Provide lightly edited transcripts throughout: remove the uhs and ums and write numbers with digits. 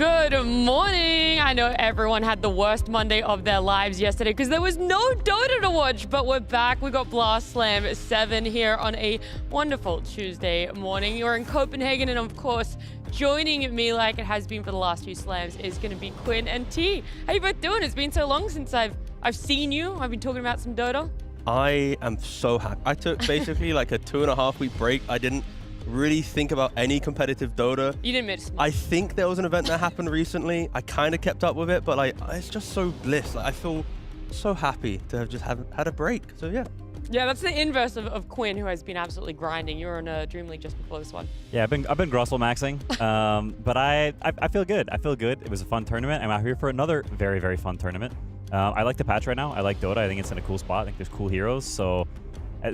Good morning. I know everyone had the worst Monday of their lives yesterday because there was no Dota to watch, but we're back. We got Blast Slam 7 here on a wonderful Tuesday morning. You're in Copenhagen, and of course, joining me like it has been for the last few slams is going to be Quinn and T. How you both doing? It's been so long since I've seen you. I've been talking about some Dota. I am so happy. I took basically like a 2.5-week break. I didn't really think about any competitive Dota. You didn't miss much. I think there was an event that happened recently. I kind of kept up with it, but like it's just so bliss. Like, I feel so happy to have just had a break. So yeah. Yeah, that's the inverse of Quinn, who has been absolutely grinding. You were in a Dream League just before this one. Yeah, I've been Grussel maxing, but I feel good. I feel good. It was a fun tournament. I'm out here for another very, very fun tournament. I like the patch right now. I like Dota. I think it's in a cool spot. I think there's cool heroes. So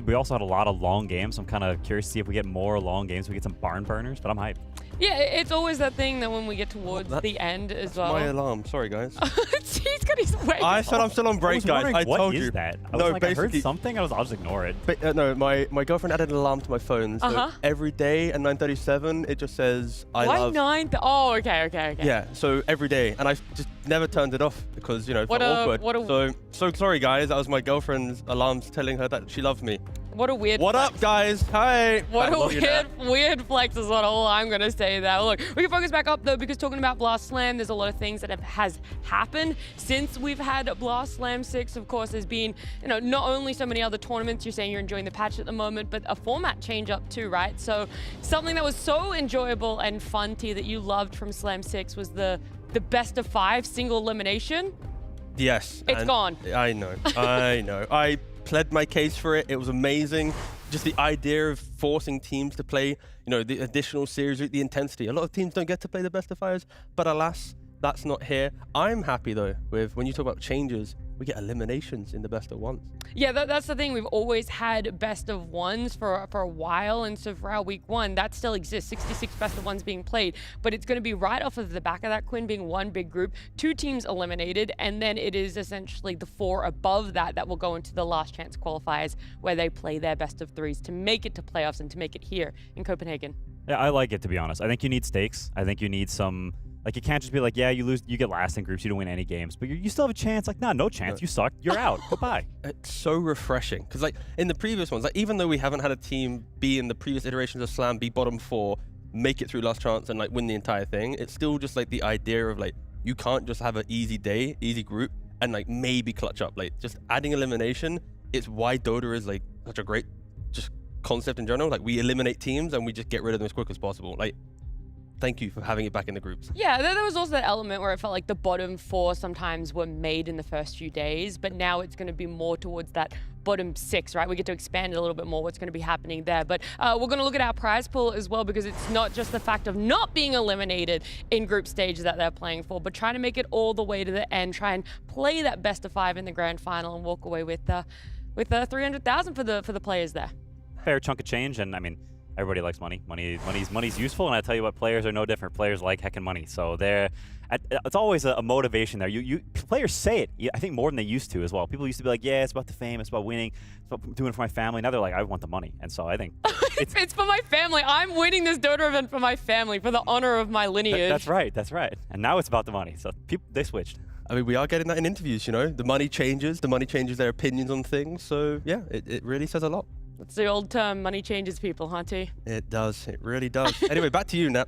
we also had a lot of long games. So I'm kind of curious to see if we get more long games. We get some barn burners, but I'm hyped. Yeah, it's always that thing that when we get towards the end as well. My alarm. Sorry, guys. He's got his way. I said I'm still on break, guys. I told you. What is that? I heard something. I'll just ignore it. But, no, my girlfriend added an alarm to my phone. So every day at 9:37, it just says I love. Why 9? Oh, okay. Yeah, so every day, and I just never turned it off because, you know, it's awkward. So sorry, guys. That was my girlfriend's alarms telling her that she loved me. What a weird What flex. Up, guys? Hi. What a weird flex is what all I'm going to say there. Look, we can focus back up, though, because talking about Blast Slam, there's a lot of things that has happened since we've had Blast Slam 6. Of course, there's been, you know, not only so many other tournaments, you're saying you're enjoying the patch at the moment, but a format change up too, right? So something that was so enjoyable and fun to you that you loved from Slam 6 was the best of 5 single elimination. Yes. It's gone. I know. I pled my case for it. It was amazing. Just the idea of forcing teams to play, you know, the additional series, the intensity. A lot of teams don't get to play the best of 5s, but alas, that's not here. I'm happy though with when you talk about changes, we get eliminations in the best of 1s. Yeah, that's the thing. We've always had best of 1s for a while, and so for our week 1, that still exists. 66 best of 1s being played, but it's going to be right off of the back of that, Quinn, being one big group, 2 teams eliminated, and then it is essentially the 4 above that will go into the last chance qualifiers where they play their best of 3s to make it to playoffs and to make it here in Copenhagen. Yeah, I like it, to be honest. I think you need stakes. I think you need some. Like, you can't just be like, yeah, you lose, you get last in groups, you don't win any games, but you still have a chance. Like, nah, no chance. You suck. You're out. Goodbye. It's so refreshing because, like, in the previous ones, like, even though we haven't had a team be in the previous iterations of Slam, be bottom 4, make it through last chance, and like win the entire thing, it's still just like the idea of like you can't just have an easy day, easy group, and like maybe clutch up. Like, just adding elimination, it's why Dota is like such a great just concept in general. Like, we eliminate teams and we just get rid of them as quick as possible. Like, thank you for having it back in the groups. Yeah, there was also that element where it felt like the bottom 4 sometimes were made in the first few days, but now it's going to be more towards that bottom 6, right? We get to expand it a little bit more, what's going to be happening there. But we're going to look at our prize pool as well, because it's not just the fact of not being eliminated in group stage that they're playing for, but trying to make it all the way to the end, try and play that best of 5 in the grand final and walk away with 300,000 for the players there. Fair chunk of change, and I mean, everybody likes money. Money's useful, and I tell you what, players are no different. Players like heckin' money, so it's always a motivation there. Players say it, I think, more than they used to as well. People used to be like, yeah, it's about the fame, it's about winning, it's about doing it for my family. Now they're like, I want the money, and so I think it's for my family. I'm winning this Dota event for my family, for the honor of my lineage. That's right. And now it's about the money, so they switched. I mean, we are getting that in interviews, you know. The money changes their opinions on things, so yeah, it really says a lot. That's the old term, money changes people, huh, T? It does. It really does. Anyway, back to you, Nat.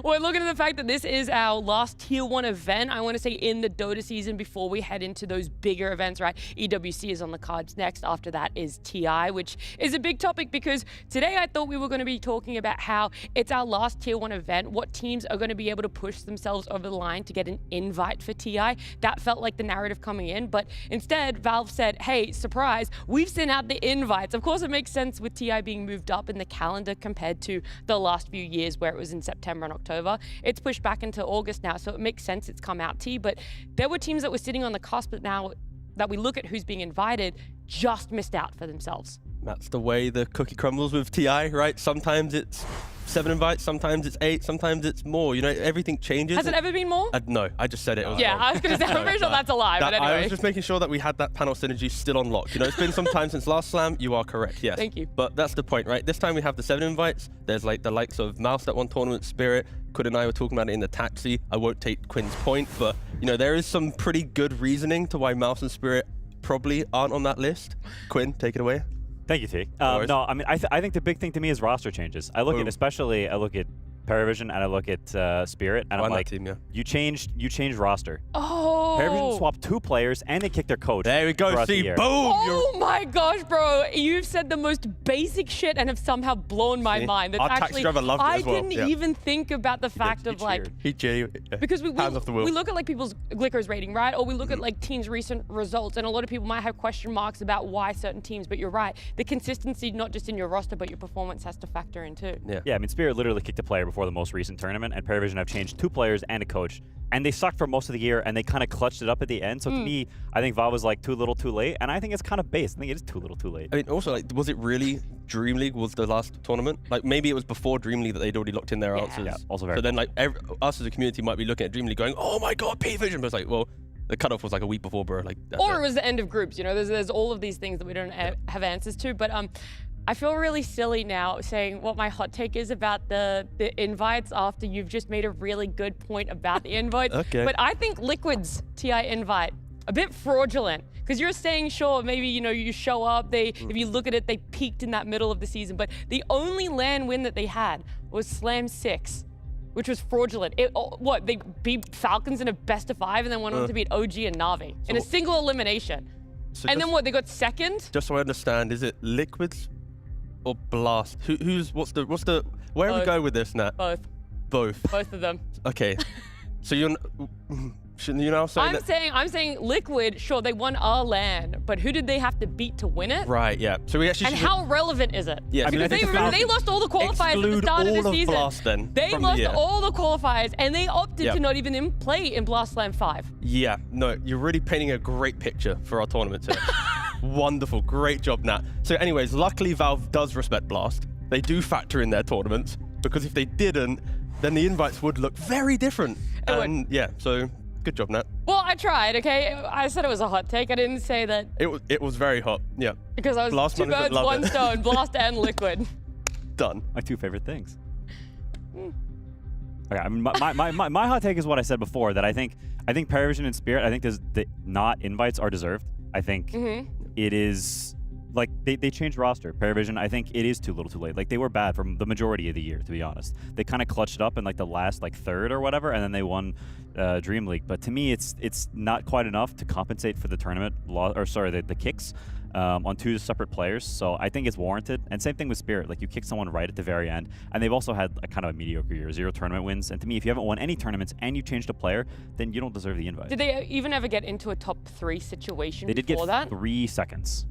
We're looking at the fact that this is our last Tier 1 event, I want to say, in the Dota season before we head into those bigger events, right? EWC is on the cards next. After that is TI, which is a big topic because today I thought we were going to be talking about how it's our last Tier 1 event, what teams are going to be able to push themselves over the line to get an invite for TI. That felt like the narrative coming in, but instead, Valve said, hey, surprise, we've sent out the invites. Of course, it makes sense with TI being moved up in the calendar compared to the last few years where it was in September and October. It's pushed back into August now, so it makes sense it's come out, T. But there were teams that were sitting on the cusp, but now that we look at who's being invited, just missed out for themselves. That's the way the cookie crumbles with TI, right? Sometimes it's 7 invites, sometimes it's 8, sometimes it's more. You know, everything changes. Has it ever been more? No, I just said it. Yeah, I was going to say, I'm pretty sure that's a lie, but anyway. I was just making sure that we had that panel synergy still on lock. You know, it's been some time since last Slam. You are correct, yes. Thank you. But that's the point, right? This time we have the 7 invites. There's like the likes of Mouse at one tournament, Spirit, Quinn and I were talking about it in the taxi. I won't take Quinn's point, but you know, there is some pretty good reasoning to why Mouse and Spirit probably aren't on that list. Quinn, take it away. Thank you, T. No, I mean, I think the big thing to me is roster changes. I look at, especially, I look at PARIVISION and I look at Spirit, and I'm like, team, yeah. you changed roster. Oh. PARIVISION swapped 2 players and they kicked their coach. There we go. See, boom. Oh my gosh, bro! You've said the most basic shit and have somehow blown my mind. That's Our taxi actually, driver loved it I as well. didn't even think about the fact of like. He cheered. Because we we look at like people's Glickers rating, right? Or we look at like teams' recent results, and a lot of people might have question marks about why certain teams. But you're right, the consistency not just in your roster, but your performance has to factor in too. Yeah, I mean, Spirit literally kicked a player before the most recent tournament, and PARIVISION have changed 2 players and a coach, and they sucked for most of the year, and they kind of clutched it up at the end. So to me, I think VII was like too little, too late, and I think it's kind of based. I think it is too little, too late. I mean, also, like, was it really Dream League was the last tournament? Like, maybe it was before Dream League that they'd already locked in their answers. Yeah, also very. So then, like, us as a community might be looking at Dream League going, "Oh my God, PARIVISION!" But it's like, well, the cutoff was like a week before, bro. Like, or it was the end of groups. You know, there's all of these things that we don't have answers to. But I feel really silly now saying what my hot take is about the invites after you've just made a really good point about the invites. Okay. But I think Liquid's TI invite a bit fraudulent, because you're saying, sure, maybe, you know, you show up, if you look at it, they peaked in that middle of the season, but the only LAN win that they had was Slam 6, which was fraudulent. They beat Falcons in a best of 5 and then went on to beat OG and Na'Vi in a single elimination. So and then what, they got second? Just so I understand, is it Liquids or Blast? Where are we going with this, Nat? Both. Both of them. Okay. So shouldn't you now say I'm saying Liquid, sure, they won our LAN, but who did they have to beat to win it? Right, yeah. So we actually And how relevant is it? Yeah, because they lost all the qualifiers at the start of the season. Blast, then, they lost all the qualifiers, and they opted to not even play in Blast Slam 5. Yeah, no, you're really painting a great picture for our tournament today. Wonderful, great job, Nat. So anyways, luckily Valve does respect Blast. They do factor in their tournaments, because if they didn't, then the invites would look very different. And yeah, so good job, Nat. Well, I tried, okay? I said it was a hot take. I didn't say that. It was very hot, yeah. Because I was Blast 2 birds, 1 stone, Blast and Liquid. Done. My 2 favorite things. Okay, I mean, my hot take is what I said before, that I think PARIVISION and Spirit, I think the not invites are deserved. I think it is, like, they changed roster. PARIVISION, I think it is too little too late. Like, they were bad from the majority of the year, to be honest. They kind of clutched it up in like the last like third or whatever, and then they won Dream League. But to me, it's not quite enough to compensate for the tournament the kicks on 2 separate players. So I think it's warranted. And same thing with Spirit. Like, you kick someone right at the very end, and they've also had a kind of a mediocre year, 0 tournament wins. And to me, if you haven't won any tournaments and you changed a player, then you don't deserve the invite. Did they even ever get into a top 3 situation they did before get that? 3 seconds.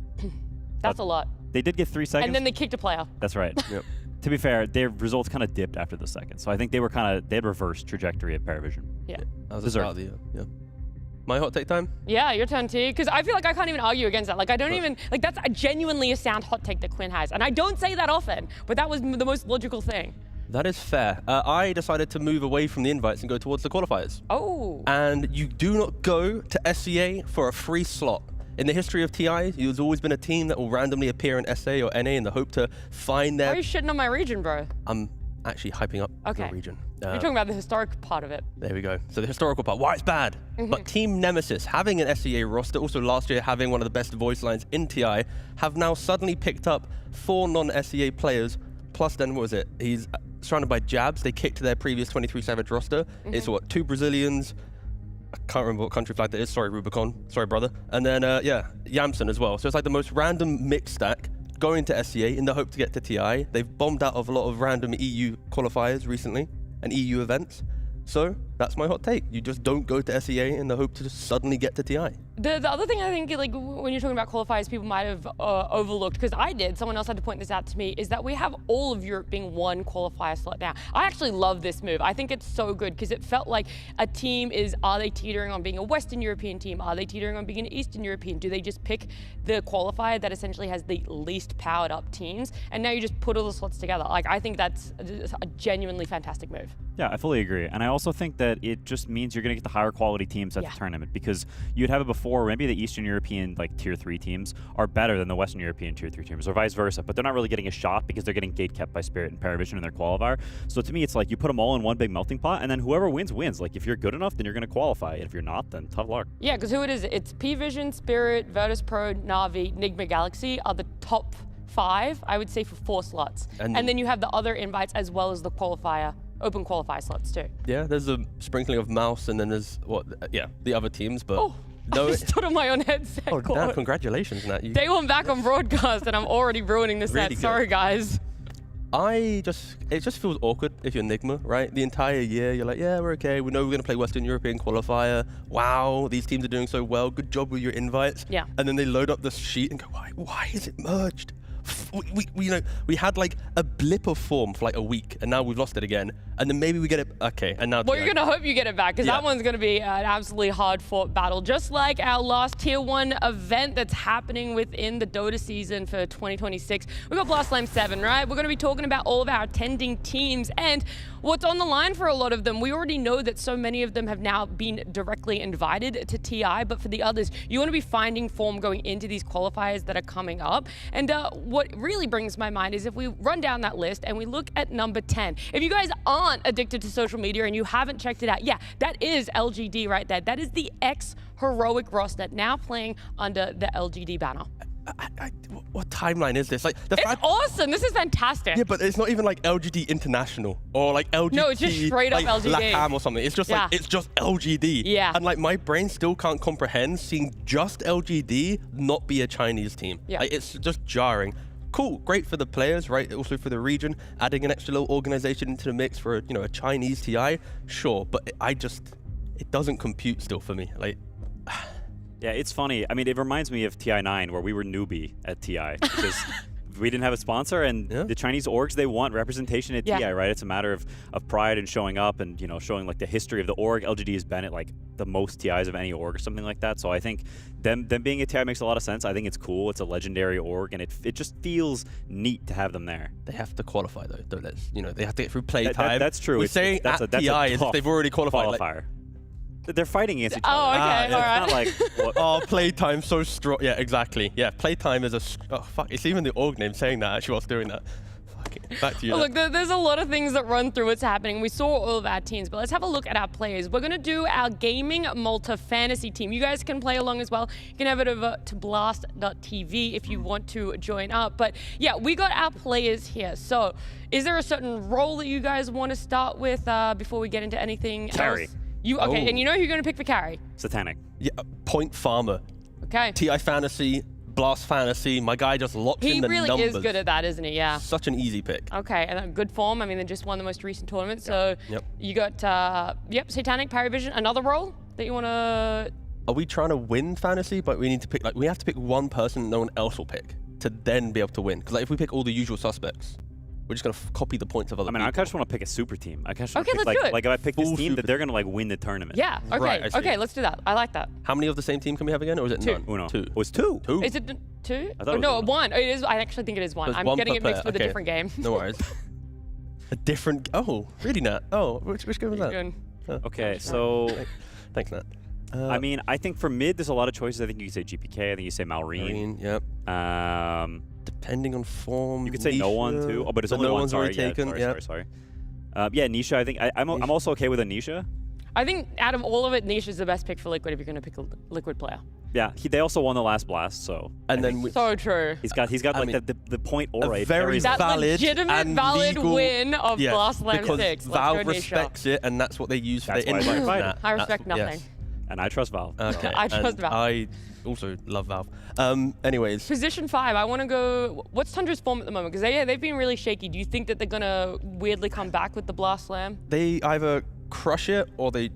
That's a lot. They did get 3 seconds. And then they kicked a player. That's right. Yep. To be fair, their results kind of dipped after the second. So I think they had reversed trajectory at PARIVISION. Yeah. That was yeah. My hot take time? Yeah, your turn, T. Because I feel like I can't even argue against that. Like, I don't even, like, that's genuinely a sound hot take that Quinn has. And I don't say that often, but that was the most logical thing. That is fair. I decided to move away from the invites and go towards the qualifiers. Oh. And you do not go to SEA for a free slot. In the history of TI, there's always been a team that will randomly appear in SA or NA in the hope to find their... Why are you shitting on my region, bro? I'm actually hyping up the region. You're talking about the historic part of it. There we go. So the historical part, why it's bad. But Team Nemesis, having an SEA roster, also last year having one of the best voice lines in TI, have now suddenly picked up 4 non-SEA players, plus then, what was it? He's surrounded by jabs. They kicked their previous 23 Savage roster. It's what, 2 Brazilians, I can't remember what country flag that is. Sorry, Rubicon. Sorry, brother. And then, yeah, Yamson as well. So it's like the most random mix stack going to SEA in the hope to get to TI. They've bombed out of a lot of random EU qualifiers recently and EU events. So that's my hot take. You just don't go to SEA in the hope to just suddenly get to TI. The other thing I think, like, when you're talking about qualifiers, people might have overlooked, because I did, someone else had to point this out to me, is that we have all of Europe being 1 qualifier slot now. I actually love this move. I think it's so good, because it felt like a team are they teetering on being a Western European team? Are they teetering on being an Eastern European? Do they just pick the qualifier that essentially has the least powered up teams? And now you just put all the slots together. Like, I think that's a genuinely fantastic move. Yeah, I fully agree. And I also think that that it just means you're going to get the higher quality teams at the tournament, because you'd have it before, maybe the Eastern European like tier 3 teams are better than the Western European tier 3 teams, or vice versa, but they're not really getting a shot because they're getting gate kept by Spirit and PARIVISION in their qualifier. So to me, it's like you put them all in one big melting pot, and then whoever wins, wins. Like if you're good enough, then you're going to qualify. And if you're not, then tough luck. Yeah, because who it is, it's P-Vision, Spirit, Virtus Pro, Na'Vi, Nigma Galaxy are the top 5, I would say, for 4 slots. And then you have the other invites as well as the qualifier, open qualifier slots too. Yeah, there's a sprinkling of Mouse, and then there's the other teams, but no, I stood on my own headset. Oh, damn, congratulations, Nat. Day 1 back on broadcast, and I'm already ruining the set. Sorry, guys. It just feels awkward if you're Nigma, right? The entire year, you're like, yeah, we're okay. We know we're going to play Western European qualifier. Wow, these teams are doing so well. Good job with your invites. Yeah. And then they load up the sheet and go, why is it merged? We had like a blip of form for like a week, and now we've lost it again. And then maybe we get it, okay, and now... Well, you're gonna hope you get it back, because that one's gonna be an absolutely hard-fought battle. Just like our last Tier 1 event that's happening within the Dota season for 2026. We've got Blast Slam 7, right? We're gonna be talking about all of our attending teams and what's on the line for a lot of them. We already know that so many of them have now been directly invited to TI, but for the others, you wanna be finding form going into these qualifiers that are coming up. And what really brings my mind is if we run down that list and we look at number 10. If you guys aren't addicted to social media and you haven't checked it out, yeah, that is LGD right there. That is the Ex-HEROIC roster now playing under the LGD banner. What timeline is this? Like, it's awesome. This is fantastic. Yeah, but it's not even like LGD International or like LGD. No, it's just straight up LGD. LATAM or something. It's just like, it's just LGD. Yeah. And like my brain still can't comprehend seeing just LGD not be a Chinese team. Yeah. Like, it's just jarring. Cool, great for the players, right? Also for the region, adding an extra little organization into the mix for a Chinese TI, sure. But it doesn't compute still for me. Like. Yeah, it's funny. I mean, it reminds me of TI9, where we were newbie at TI because we didn't have a sponsor, and the Chinese orgs, they want representation at TI, right? It's a matter of pride and showing up and showing like the history of the org. LGD has been at like the most TIs of any org or something like that. So I think them being at TI makes a lot of sense. I think it's cool. It's a legendary org, and it just feels neat to have them there. They have to qualify though, don't they? They have to get through playtime. That's true. We're saying at TI as if they've already qualified. Qualifier. They're fighting against each other. Oh, okay, all right. It's not like, playtime so strong. Yeah, exactly. Yeah, playtime is it's even the org name saying that actually whilst doing that. Fuck it. Back to you. Look, there's a lot of things that run through what's happening. We saw all of our teams, but let's have a look at our players. We're going to do our Gaming Malta Fantasy team. You guys can play along as well. You can head over to blast.tv if you want to join up. But yeah, we got our players here. So is there a certain role that you guys want to start with before we get into anything Carry. else? Okay, and you know who you're going to pick for carry? Satanic. Yeah, point farmer. Okay. TI Fantasy, Blast Fantasy. My guy just locks in the numbers. He really is good at that, isn't he? Yeah. Such an easy pick. Okay, and then good form. I mean, they just won the most recent tournament. So you got, Satanic, PARIVISION. Another role that you want to... Are we trying to win Fantasy, but we need to pick, we have to pick one person no one else will pick to then be able to win? Because if we pick all the usual suspects, we're just going to copy the points of other people. I just want to pick a super team. I just let's do it. Like if I pick this team, that they're going to win the tournament. Yeah, okay. Right, okay, let's do that. I like that. How many of the same team can we have again, or is it none? Uno. Two. Oh, it's two? Two. Is it two? I thought it was uno. One. It is. I actually think it is one. I'm getting it mixed with a different game. No worries. A different... Oh, really, Nat? Oh, which game was that? Okay, so... Thanks, Nat. I mean, I think for mid, there's a lot of choices. I think you could say GPK. I think you say Malrine. Yep. Depending on form. You could say no one too. Oh, but it's only no one. One's already taken. Sorry. Yeah, Nisha. I think I'm also okay with a Nisha. I think out of all of it, Nisha's the best pick for Liquid if you're going to pick a Liquid player. Yeah, they also won the last blast, so. And then so true. He's got like the point aura. A very valid legitimate and valid legal, win of Blast Slam 6. Because Valve respects it, and that's what they use for their invite. I respect nothing. Yes. And I trust Valve. Okay. I trust Valve. I also love Valve. Anyways. Position 5, I want to go... What's Tundra's form at the moment? Because they've been really shaky. Do you think that they're going to weirdly come back with the Blast Slam? They either crush it or they're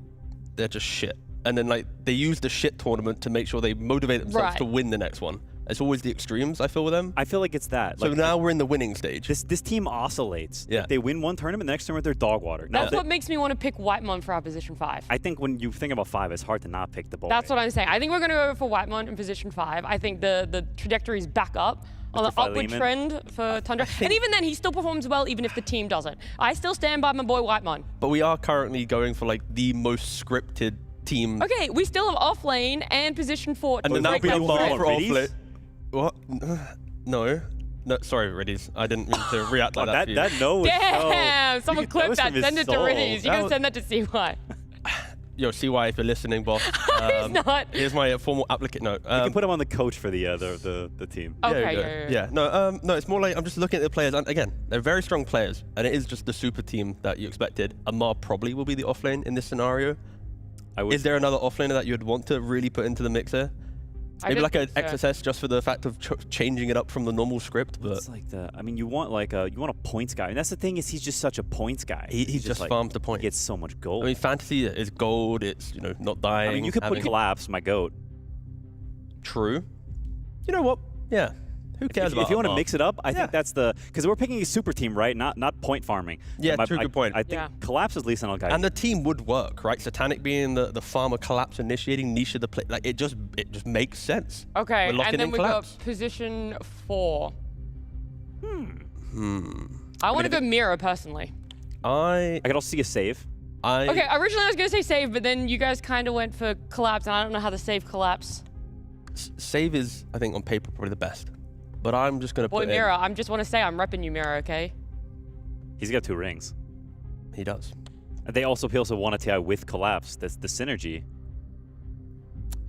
just shit. And then they use the shit tournament to make sure they motivate themselves to win the next one. It's always the extremes, I feel, with them. I feel like it's that. So now we're in the winning stage. This team oscillates. Yeah. Like they win one tournament, the next tournament they're dog water. That's what makes me want to pick Whitemon for our position 5. I think when you think about 5, it's hard to not pick the ball. That's what I'm saying. I think we're going to go for Whitemon in position 5. I think the trajectory is back up on the upward Philemon. trend for Tundra. And even then, he still performs well, even if the team doesn't. I still stand by my boy Whitemon. But we are currently going for like the most scripted team. Okay, we still have off lane and position 4. And then that'll be a Riddies? bar for off Riddies? lane. What? No. No, sorry, Riddies. I didn't mean to react like that. That no was Damn! so, Someone clip was that. from his Send it to soul. Riddies. You gotta send that to CY. Yo, CY, if you're listening, boss. He's not. Here's my formal applicant note. You can put him on the coach for the team. Okay, There you go. yeah. No, it's more like I'm just looking at the players. And again, they're very strong players, and it is just the super team that you expected. Amar probably will be the offlane in this scenario. Is there another offlaner that you'd want to really put into the mixer? Maybe like an XSS just for the fact of changing it up from the normal script, but It's like I mean, you want a points guy, and that's the thing is he's just such a points guy. he just like, farms the point. He gets so much gold. I mean, fantasy is gold. It's not dying. I mean, you could put Collapse, my goat. True. You know what? Yeah. Who cares about If you want to Amar? mix it up, I think that's because we're picking a super team, right? Not point farming. Yeah, true, good point. I think Collapse is at least an guy. And the team would work, right? Satanic being the farmer, Collapse initiating, Nisha the play. Like it just makes sense. Okay, We're locking and then in we Collapse. got position 4. I want to go Mira personally. I could also see a save. Okay, originally I was gonna say save, but then you guys kind of went for collapse, and I don't know how to save collapse. Save is, I think, on paper probably the best. But I'm just gonna Boy, put Mira, I just want to say I'm repping you, Mira. Okay. He's got 2 rings. He does. And he also want a TI with Collapse. That's the synergy.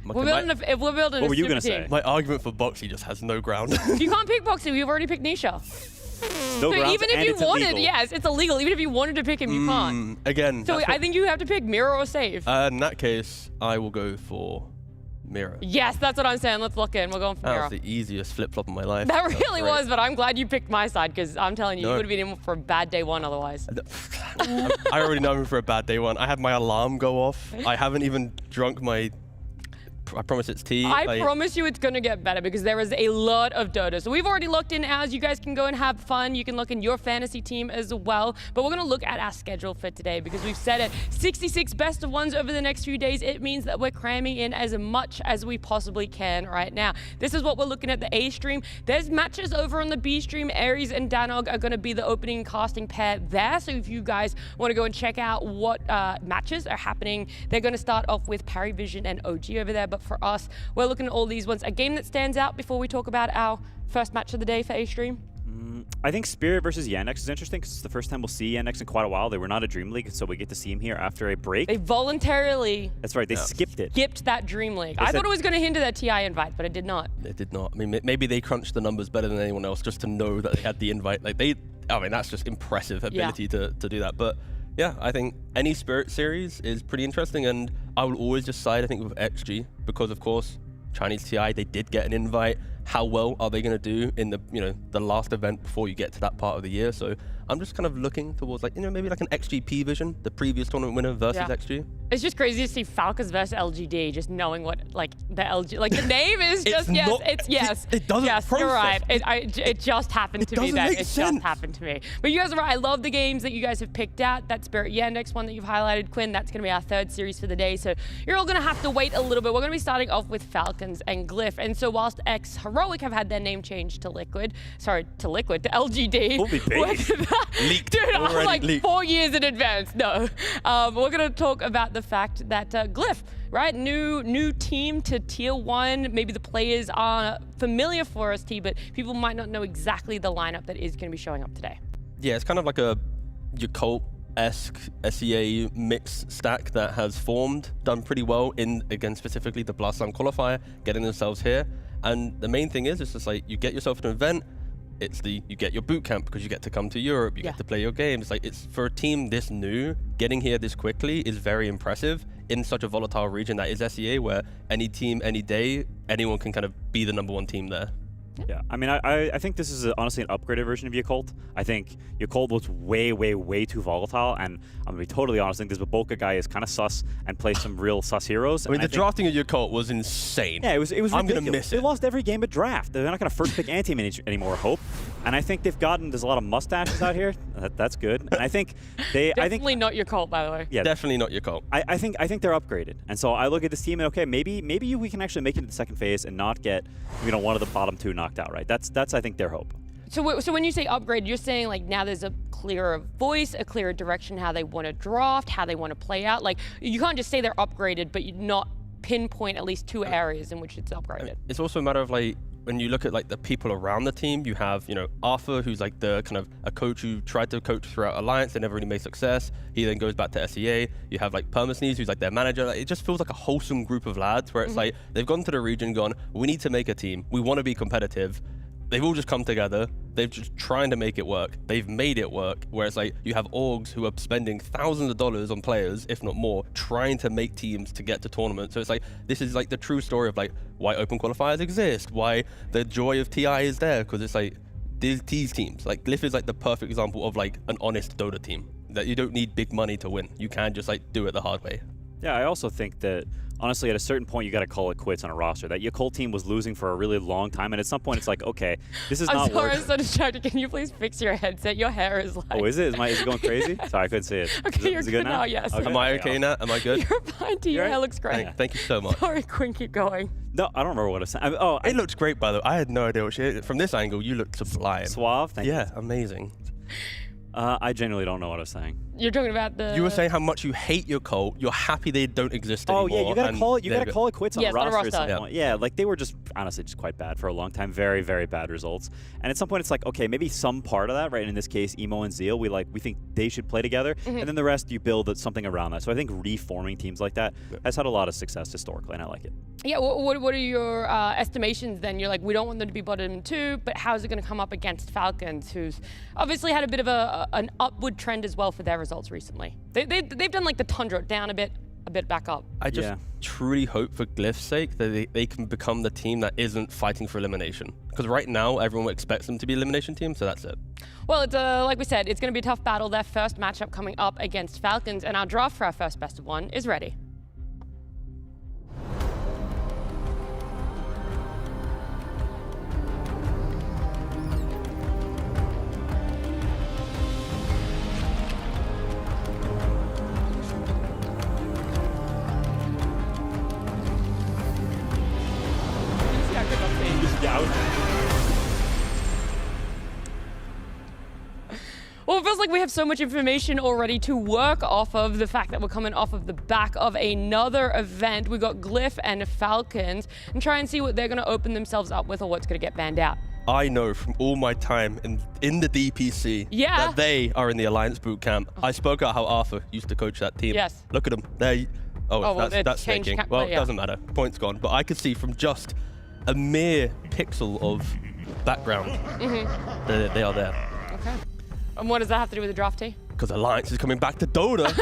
We're building a What were you super gonna team. say? My argument for Boxy just has no ground. You can't pick Boxy. We've already picked Nisha. No So grounds, even if and you it's wanted, illegal. yes, it's illegal. Even if you wanted to pick him, you can't. Again. So that's I what- think you have to pick Mira or save. in that case, I will go for Mira. Yes, that's what I'm saying. Let's look in. We're going for That Mira. was the easiest flip-flop of my life. That That's really great. was, but I'm glad you picked my side because I'm telling you, No. you would have been in for a bad day 1 otherwise. I already know I'm in for a bad day 1. I had my alarm go off. I haven't even drunk my... I promise it's tea. I promise you it's going to get better because there is a lot of Dota. So we've already looked in ours. You guys can go and have fun. You can look in your fantasy team as well. But we're going to look at our schedule for today because we've set it 66 best of ones over the next few days. It means that we're cramming in as much as we possibly can right now. This is what we're looking at the A stream. There's matches over on the B stream. Aries and Danog are going to be the opening casting pair there. So if you guys want to go and check out what matches are happening, they're going to start off with PARIVISION and OG over there. But for us, we're looking at all these ones. A game that stands out before we talk about our first match of the day for A-Stream? I think Spirit versus Yandex is interesting because it's the first time we'll see Yandex in quite a while. They were not a Dream League, so we get to see him here after a break. They voluntarily That's right, they skipped it. skipped that Dream League. I thought it was going to hinder their TI invite, but it did not. It did not. I mean, maybe they crunched the numbers better than anyone else just to know that they had the invite. Like I mean, that's just impressive ability to do that. But yeah, I think any Spirit series is pretty interesting, and I will always just side, I think, with XG because, of course, Chinese TI, they did get an invite. How well are they going to do in the the last event before you get to that part of the year? So I'm just kind of looking towards maybe like an XG Vision, the previous tournament winner versus XG. It's just crazy to see Falcons versus LGD, just knowing what the LG the name is just It doesn't yes, process. you're right. It just happened to me doesn't then. make It sense. just happened to me. But you guys are right. I love the games that you guys have picked out. That Spirit Yandex one that you've highlighted, Quinn. That's going to be our 3rd series for the day. So you're all going to have to wait a little bit. We're going to be starting off with Falcons and Glyph. And so whilst Ex-HEROIC have had their name changed to LGD. Holy baby. Leaked. Dude, I'm Already like leaked. 4 years in advance. No. We're going to talk about the fact that Glyph, right? New team to tier 1. Maybe the players are familiar for us, but people might not know exactly the lineup that is going to be showing up today. Yeah, it's kind of like a Yakult-esque SEA mix stack that has formed, done pretty well in, again, specifically the Blast Slam qualifier, getting themselves here. And the main thing is, it's just like you get yourself an event, you get your boot camp because you get to come to Europe, you get to play your games. Like, it's for a team this new, getting here this quickly is very impressive in such a volatile region that is SEA, where any team, any day, anyone can kind of be the #1 team there. Yeah, I mean, I think this is honestly an upgraded version of Yakult. I think Yakult was way too volatile, and I'm gonna be totally honest. I think this Baboka guy is kind of sus and plays some real sus heroes. I mean, and the drafting of Yakult was insane. Yeah, it was ridiculous. I'm gonna miss They it. lost every game at draft. They're not gonna first pick anti-team anymore, I hope. And I think there's a lot of mustaches out here. That's good. And I think Definitely not your cult, by the way. yeah, Definitely not Yakult. I think they're upgraded, and so I look at this team and okay, maybe we can actually make it to the second phase and not get one of the bottom 2 knockouts. knocked out, right? That's I think their hope. So when you say upgrade, you're saying like now there's a clearer voice, a clearer direction, how they want to draft, how they want to play out. Like you can't just say they're upgraded, but you not pinpoint at least 2 areas in which it's upgraded. It's also a matter of like, when you look at like the people around the team, you have, you know, Arthur, who's like the kind of a coach who tried to coach throughout Alliance and never really made success. He then goes back to SEA. You have like Permasneeze, who's like their manager. Like, it just feels like a wholesome group of lads where it's like they've gone to the region, gone, we need to make a team. We want to be competitive. They've all just come together. They've just trying to make it work. They've made it work. Where it's like you have orgs who are spending thousands of dollars on players, if not more, trying to make teams to get to tournaments. So it's like, this is like the true story of like why open qualifiers exist, why the joy of TI is there, because it's like these teams. Like Glyph is like the perfect example of like an honest Dota team. That you don't need big money to win. You can just like do it the hard way. Yeah, I also think that, honestly, at a certain point, you got to call it quits on a roster. That your Colt team was losing for a really long time, and at some point, it's like, okay, this is not working. I'm so distracted. Can you please fix your headset? Your hair is like... Oh, is it? Is it going crazy? Sorry, I couldn't see it. Okay, is it good now? Yes. Okay. Am I okay now? Am I good? You're fine, T. Your hair looks great. Thank you so much. Sorry, Quinn, keep going. No, I don't remember what I was saying. It looks great, by the way. I had no idea what she... From this angle, you look sublime. Suave? Thank you. Yeah, amazing. I genuinely don't know what I was saying. You're talking about the... You were saying how much you hate your cult. You're happy they don't exist anymore. Oh yeah, you gotta call it. You gotta call it quits on Yes, the on a roster at some roster. point. Yeah, like they were just honestly just quite bad for a long time. Very, very bad results. And at some point, it's like, okay, maybe some part of that, right? In this case, Emo and Zeal, we think they should play together, and then the rest you build something around that. So I think reforming teams like that has had a lot of success historically, and I like it. Yeah, what are your estimations then? You're like, we don't want them to be bottom 2, but how's it going to come up against Falcons, who's obviously had a bit of an upward trend as well for their results recently? They've done like the Tundra, down a bit back up. I just truly hope for Glyph's sake that they can become the team that isn't fighting for elimination. Because right now, everyone expects them to be an elimination team, so that's it. Well, it's like we said, it's going to be a tough battle. Their first matchup coming up against Falcons, and our draft for our first best of 1 is ready. Well, it feels like we have so much information already to work off of. The fact that we're coming off of the back of another event. We got Glyph and Falcons, and try and see what they're going to open themselves up with or what's going to get banned out. I know from all my time in the DPC that they are in the Alliance boot camp. I spoke about how Arthur used to coach that team. Yes. Look at them. That's snaking. Well, it doesn't matter. Point's gone. But I could see from just a mere pixel of background that they are there. Okay. And what does that have to do with the draft tee? Because Alliance is coming back to Dota.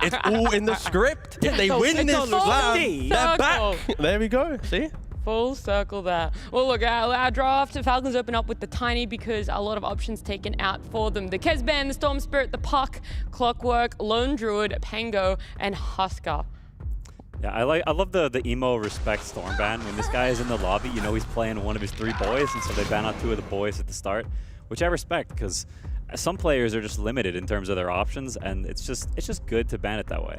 It's all in the script. If they win this slam, they're back. There we go. See? Full circle there. Well, look, our draft, Falcons open up with the Tiny because a lot of options taken out for them. The Kezban, the Storm Spirit, the Puck, Clockwork, Lone Druid, Pango, and Husker. Yeah, I love the emo respect Storm ban. When this guy is in the lobby, you know he's playing one of his 3 boys, and so they ban out 2 of the boys at the start, which I respect because some players are just limited in terms of their options, and it's just good to ban it that way.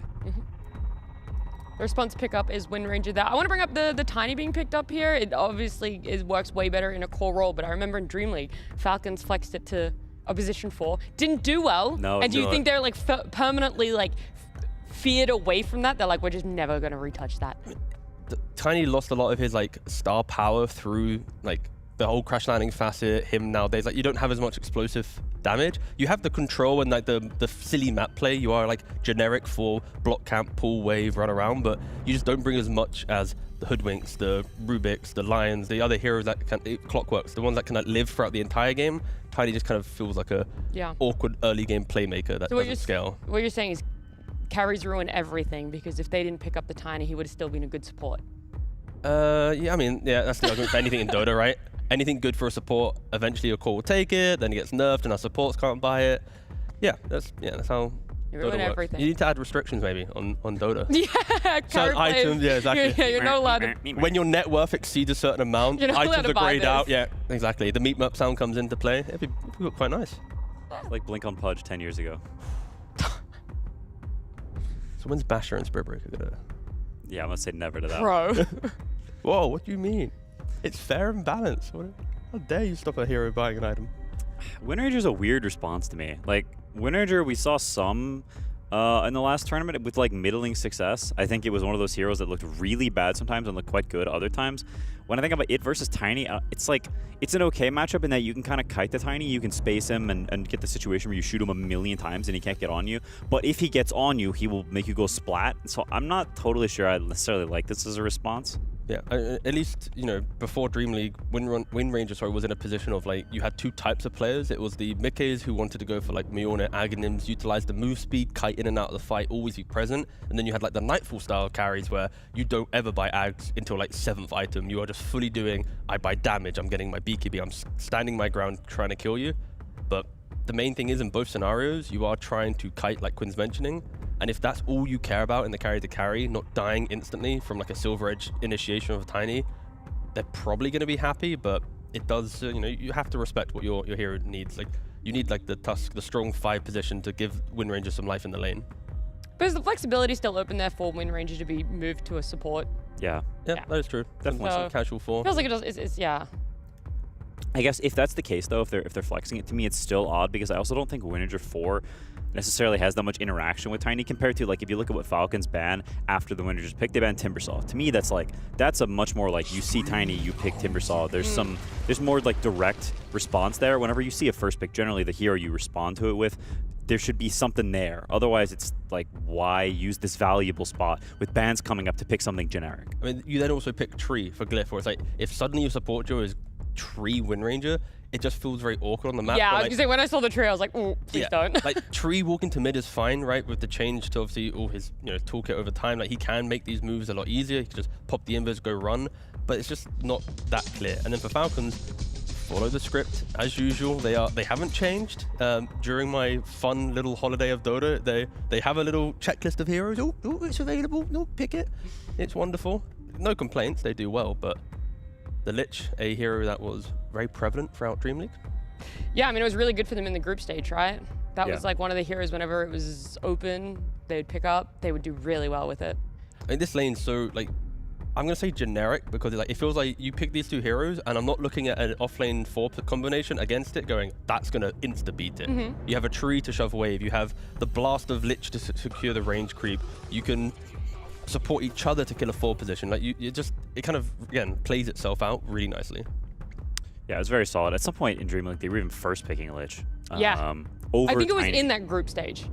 The response pickup is Wind Ranger there. I want to bring up the Tiny being picked up here. It obviously works way better in a core role, but I remember in Dream League, Falcons flexed it to a position 4. Didn't do well. No, and do you think they're like permanently like feared away from that? They're like, we're just never going to retouch that. Tiny lost a lot of his like star power through like the whole crash landing facet, him nowadays. Like you don't have as much explosive damage. You have the control and like the silly map play. You are like generic for block camp, pull, wave, run around, but you just don't bring as much as the Hoodwinks, the Rubiks, the Lions, the other heroes that can, Clockworks, the ones that can like live throughout the entire game. Tiny just kind of feels like a awkward early game playmaker that doesn't scale. What you're saying is carries ruin everything, because if they didn't pick up the Tiny, he would have still been a good support. Yeah, I mean, yeah, that's the argument for anything in Dota, right? Anything good for a support, eventually your core will take it, then it gets nerfed and our supports can't buy it. Yeah, that's how Dota works. Everything. You need to add restrictions maybe on Dota. Yeah, certain items, yeah, exactly. Yeah, you're not allowed to. When your net worth exceeds a certain amount, items are grayed out. Yeah, exactly. The meat map sound comes into play. It'd be quite nice. It's like Blink on Pudge 10 years ago. So when's Basher and Spirit Breaker gonna? Yeah, I'm gonna say never to that. Bro. Whoa, what do you mean? It's fair and balanced. How dare you stop a hero buying an item? Wind Ranger's a weird response to me. Like, Wind Ranger, we saw some in the last tournament with like middling success. I think it was one of those heroes that looked really bad sometimes and looked quite good other times. When I think about it versus Tiny, it's like, it's an okay matchup in that you can kind of kite the Tiny, you can space him and get the situation where you shoot him a million times and he can't get on you. But if he gets on you, he will make you go splat. So I'm not totally sure I necessarily like this as a response. Yeah, at least, you know, before Dream League, Wind Ranger, was in a position of, like, you had two types of players. It was the Mikkeys who wanted to go for, like, Mjolnir, Aghanims, utilize the move speed, kite in and out of the fight, always be present. And then you had, like, the Nightfall style carries where you don't ever buy Ags until, like, 7th item. You are just fully doing, I buy damage, I'm getting my BKB, I'm standing my ground trying to kill you. But the main thing is, in both scenarios, you are trying to kite, like Quinn's mentioning. And if that's all you care about in the carry to carry, not dying instantly from like a Silver Edge initiation of a Tiny, they're probably going to be happy, but it does, you know, you have to respect what your hero needs. Like, you need like the Tusk, the strong 5 position to give Wind Ranger some life in the lane. But is the flexibility still open there for Wind Ranger to be moved to a support? Yeah. Yeah, that is true. Definitely some casual 4. Feels like it does, it's yeah. I guess if that's the case, though, if they're flexing it, to me, it's still odd because I also don't think Wind Ranger 4 necessarily has that much interaction with Tiny compared to, like, if you look at what Falcons ban after the Wind Rangers pick, they ban Timbersaw. To me, that's a much more like, you see Tiny, you pick Timbersaw. There's more like direct response there. Whenever you see a first pick, generally the hero you respond to it with, there should be something there. Otherwise, it's like, why use this valuable spot with bans coming up to pick something generic? I mean, you then also pick Tree for Glyph, where it's like, if suddenly your support duo is Tree Wind Ranger, it just feels very awkward on the map. Yeah, I was like, gonna say, when I saw the tree, I was like, oh, please don't. Like, Tree walking to mid is fine, right? With the change to obviously all his, you know, toolkit over time, like, he can make these moves a lot easier. He can just pop the invis, go run, but it's just not that clear. And then for Falcons, follow the script as usual. They haven't changed. During my fun little holiday of Dota, they have a little checklist of heroes. Oh, it's available. No, pick it. It's wonderful. No complaints. They do well, but the Lich, a hero that was very prevalent throughout Dream League. Yeah, I mean, it was really good for them in the group stage, right? That was like one of the heroes whenever it was open, they would pick up, they would do really well with it. I mean, this lane's so, like, I'm gonna say generic because it feels like you pick these two heroes and I'm not looking at an offlane 4 combination against it going, that's gonna insta-beat it. You have a tree to shove wave, you have the blast of Lich to secure the range creep, you can support each other to kill a 4 position. Like, it kind of, again, plays itself out really nicely. Yeah, it was very solid. At some point in Dream League, they were even first picking a Lich. Yeah. Over I think it was Tiny. in that group stage.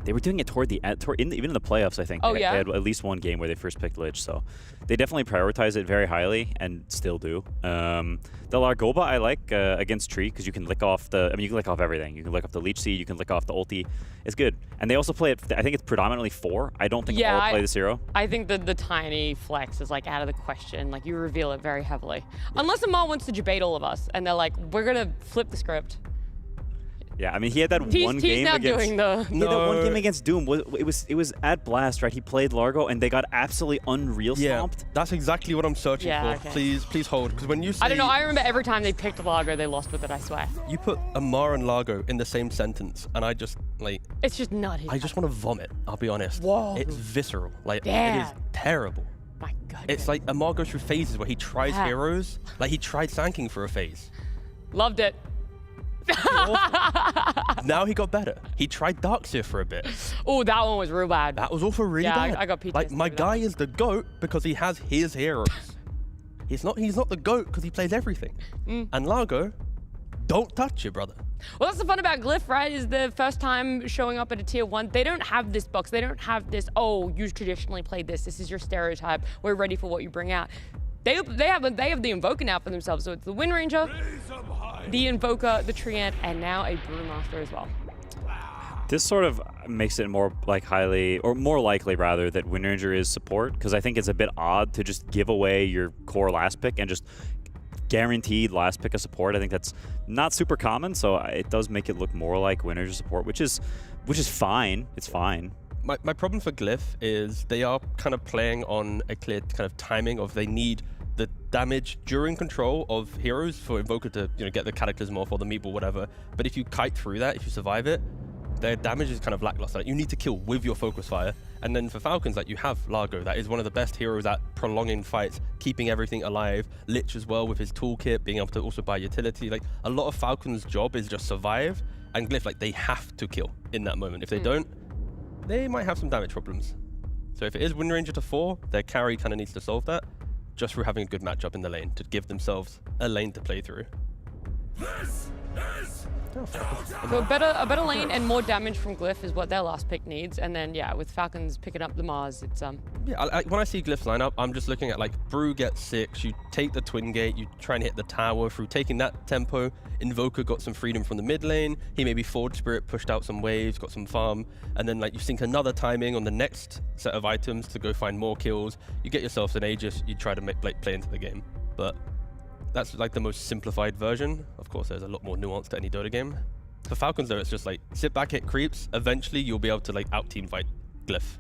They were doing it even in the playoffs, I think. Oh, they yeah? had at least one game where they first picked Lich, so they definitely prioritize it very highly and still do. The Largoba I like against Tree because you can lick off you can lick off everything. You can lick off the Leech Seed, you can lick off the ulti. It's good. And they also play it, I think it's predominantly 4. I don't think all play this hero. I think the Tiny flex is like out of the question. Like, you reveal it very heavily. Unless Amal wants to debate all of us and they're like, we're gonna flip the script. Yeah, I mean, he had that one game against Doom. It was at Blast, right? He played Largo, and they got absolutely unreal stomped. That's exactly what I'm searching for. Okay. Please hold, because when you say... I don't know, I remember every time they picked Largo, they lost with it, I swear. You put Amar and Largo in the same sentence, and I just, like... It's just nutty. I just want to vomit, I'll be honest. Whoa. It's visceral. Like, Damn. it is terrible. My goodness. It's like Amar goes through phases where he tries heroes. Like, he tried Sanking for a phase. Loved it. Now he got better. He tried Darkseer for a bit. Oh, that one was real bad. That was also really bad. I got PTSD. Like, my guy is the GOAT because he has his heroes. He's not the GOAT because he plays everything. And Largo, don't touch it, brother. Well, that's the fun about Glyph, right? Is the first time showing up at a tier 1. They don't have this box. They don't have this, oh, you traditionally played this. This is your stereotype. We're ready for what you bring out. They have the Invoker now for themselves. So it's the Wind Ranger, the Invoker, the Treant, and now a Brewmaster as well. This sort of makes it more more likely rather that Wind Ranger is support, because I think it's a bit odd to just give away your core last pick and just guaranteed last pick of support. I think that's not super common, so it does make it look more like Wind Ranger support, which is fine. It's fine. My problem for Glyph is they are kind of playing on a clear kind of timing of they need the damage during control of heroes for Invoker to, you know, get the Cataclysm off or the Meatball, whatever. But if you kite through that, if you survive it, their damage is kind of lackluster. Like, you need to kill with your focus fire. And then for Falcons, like, you have Largo. That is one of the best heroes at prolonging fights, keeping everything alive. Lich as well with his toolkit, being able to also buy utility. Like, a lot of Falcons' job is just survive. And Glyph, like, they have to kill in that moment. If they don't, they might have some damage problems. So if it is Wind Ranger to 4, their carry kind of needs to solve that just through having a good matchup in the lane to give themselves a lane to play through. So a better lane and more damage from Glyph is what their last pick needs. And then, yeah, with Falcons picking up the Mars, it's... Yeah, when I see Glyph's lineup, I'm just looking at, like, Brew gets 6, you take the Twin Gate, you try and hit the tower through taking that tempo. Invoker got some freedom from the mid lane. He maybe Forge Spirit, pushed out some waves, got some farm. And then, like, you sync another timing on the next set of items to go find more kills. You get yourself an Aegis, you try to play into the game. But that's, like, the most simplified version. Of course, there's a lot more nuance to any Dota game. For Falcons, though, it's just, like, sit back, hit creeps. Eventually, you'll be able to, like, out-team fight Glyph.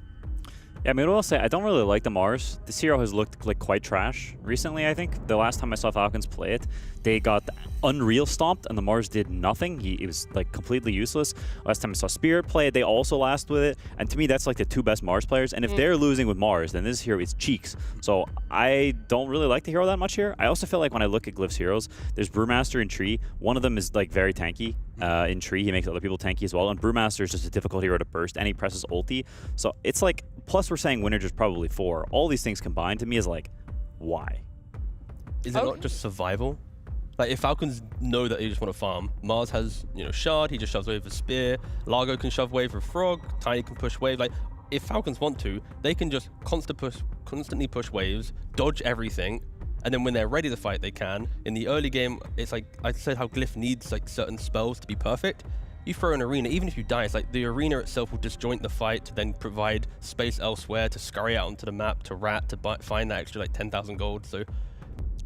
Yeah, I mean, what I'll say, I don't really like the Mars. This hero has looked like quite trash recently, I think. The last time I saw Falcons play it, they got Unreal stomped and the Mars did nothing. It was like completely useless. Last time I saw Spirit play it, they also last with it. And to me, that's like the 2 best Mars players. And if they're losing with Mars, then this hero is cheeks. So I don't really like the hero that much here. I also feel like when I look at Glyph's heroes, there's Brewmaster and Tree. One of them is like very tanky. In Tree, he makes other people tanky as well. And Brewmaster is just a difficult hero to burst, and he presses ulti. So it's like, plus we're saying Wind Ranger's probably 4. All these things combined to me is like, why? Is it not just survival? Like, if Falcons know that they just want to farm, Mars has, you know, Shard, he just shoves wave with Spear, Largo can shove wave with Frog, Tiny can push wave. Like, if Falcons want to, they can just constantly push waves, dodge everything, and then when they're ready to fight, they can. In the early game, it's like, I said how Glyph needs like certain spells to be perfect. You throw an arena, even if you die, it's like the arena itself will disjoint the fight to then provide space elsewhere to scurry out onto the map, to rat, to find that extra like 10,000 gold. So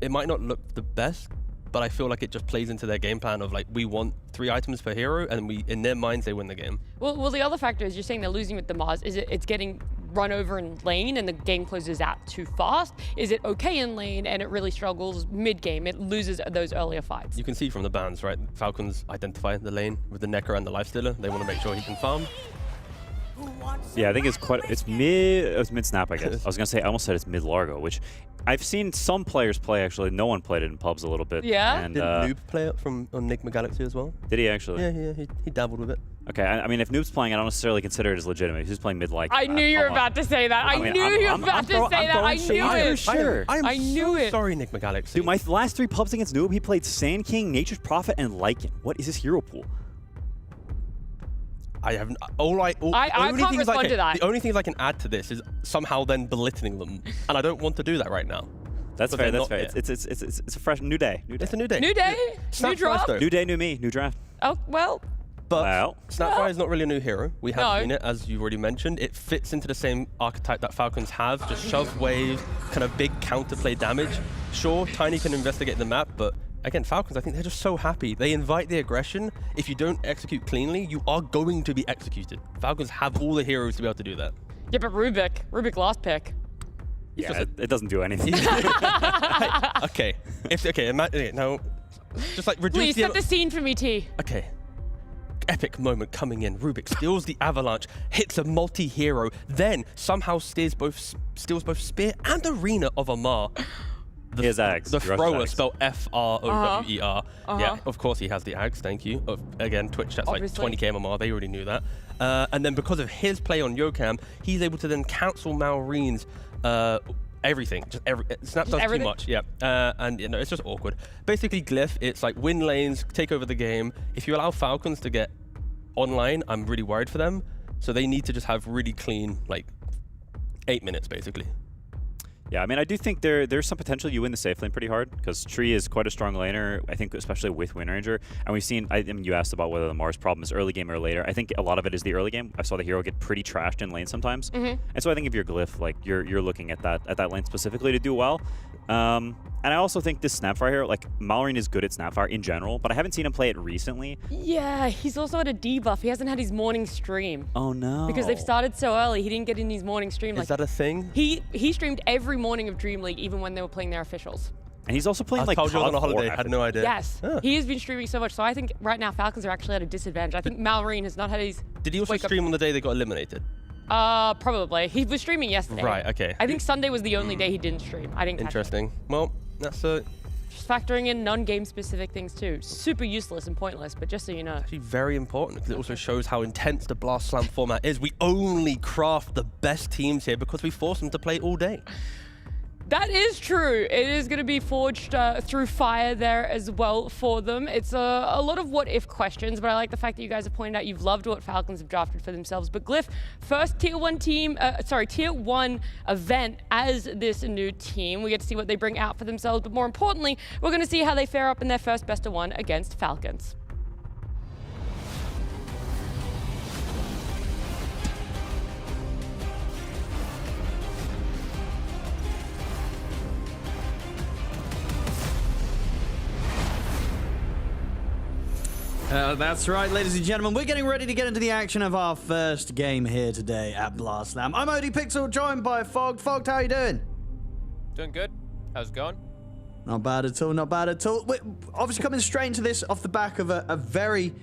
it might not look the best, but I feel like it just plays into their game plan of like, we want 3 items per hero, and in their minds, they win the game. Well, the other factor is you're saying they're losing with the Mars. Is it's getting run over in lane and the game closes out too fast? Is it okay in lane and it really struggles mid-game? It loses those earlier fights. You can see from the bans, right? Falcons identify the lane with the Necker and the Lifestealer. They want to make sure he can farm. Yeah, I think it's mid snap, I guess. I was gonna say, I almost said it's mid Largo, which I've seen some players play actually. No one played it in pubs a little bit. Yeah. And, Didn't Noob play it on Enigma Galaxy as well? Did he actually? Yeah, he dabbled with it. Okay, I mean, if Noob's playing, I don't necessarily consider it as legitimate. He's just playing mid like. I knew you were about to say that. I knew you were about to say that. I knew it. Sure. I knew it. Sorry, Enigma Galaxy. Dude, my last 3 pubs against Noob, he played Sand King, Nature's Prophet, and Lycan. What is his hero pool? I haven't. I can't respond to that. The only things I can add to this is somehow then belittling them, and I don't want to do that right now. That's fair. That's fair. It's a fresh new day. It's a new day. New day, new draft. New day, new me, new draft. Oh well. But Snapfire is not really a new hero. We have seen it, as you've already mentioned. It fits into the same archetype that Falcons have. Just shove waves, kind of big counterplay damage. Sure, Tiny can investigate the map, but again, Falcons, I think they're just so happy. They invite the aggression. If you don't execute cleanly, you are going to be executed. Now have all the heroes to be able to do that. Yeah, but Rubik last pick. Yeah, it doesn't do anything. Okay. Now, just like reduce Please set the scene for me, T. Okay. Epic moment coming in. Rubik steals the avalanche, hits a multi-hero, then somehow steals both Spear and Arena of Amar. His Ags. The thrower, spelled F-R-O-W-E-R. Yeah, of course he has the Ags, thank you. Again, Twitch, that's Obviously. like 20k MMR, they already knew that. And then because of his play on Yokam, he's able to then cancel Malreen's everything. Snap does too much, yeah. And you know, it's just awkward. Basically, Glyph, it's like win lanes, take over the game. If you allow Falcons to get online, I'm really worried for them. So they need to just have really clean, like, 8 minutes, basically. Yeah, I mean, I do think there's some potential you win the safe lane pretty hard, because Tree is quite a strong laner, I think, especially with Wind Ranger. And we've seen, I mean, you asked about whether the Mars problem is early game or later. I think a lot of it is the early game. I saw the hero get pretty trashed in lane sometimes. And so I think if you're Glyph, like, you're looking at that lane specifically to do well. And I also think this Snapfire hero, like, Malreen is good at Snapfire in general, but I haven't seen him play it recently. Yeah, he's also at a debuff. He hasn't had his morning stream. Oh, no. Because they've started so early, he didn't get in his morning stream. Is that a thing? He streamed every morning of Dream League, even when they were playing their officials. And he's also playing I like told you I was on a top holiday. four Had no idea. Yes, he has been streaming so much. So I think right now Falcons are actually at a disadvantage. I think Malmarine has not had his. Did he also stream on the day they got eliminated? Probably. He was streaming yesterday. Right. Okay. I think Sunday was the only day he didn't stream. I didn't catch it. Interesting. Well, that's Just factoring in non-game specific things too. Super useless and pointless, but just so you know. actually very important because it also shows how intense the Blast Slam format is. We only craft the best teams here because we force them to play all day. That is true. It is going to be forged through fire there as well for them. It's a lot of what-if questions, but I like the fact that you guys have pointed out you've loved what Falcons have drafted for themselves. But Glyph, first tier 1 team, tier 1 event as this new team. We get to see what they bring out for themselves, but more importantly, we're going to see how they fare up in their first best of 1 against Falcons. That's right, ladies and gentlemen. We're getting ready to get into the action of our first game here today at Blast Slam. I'm OG.CET, joined by Fogged. Fogged, how you doing? Doing good. How's it going? Not bad at all, not bad at all. We're obviously coming straight into this off the back of a very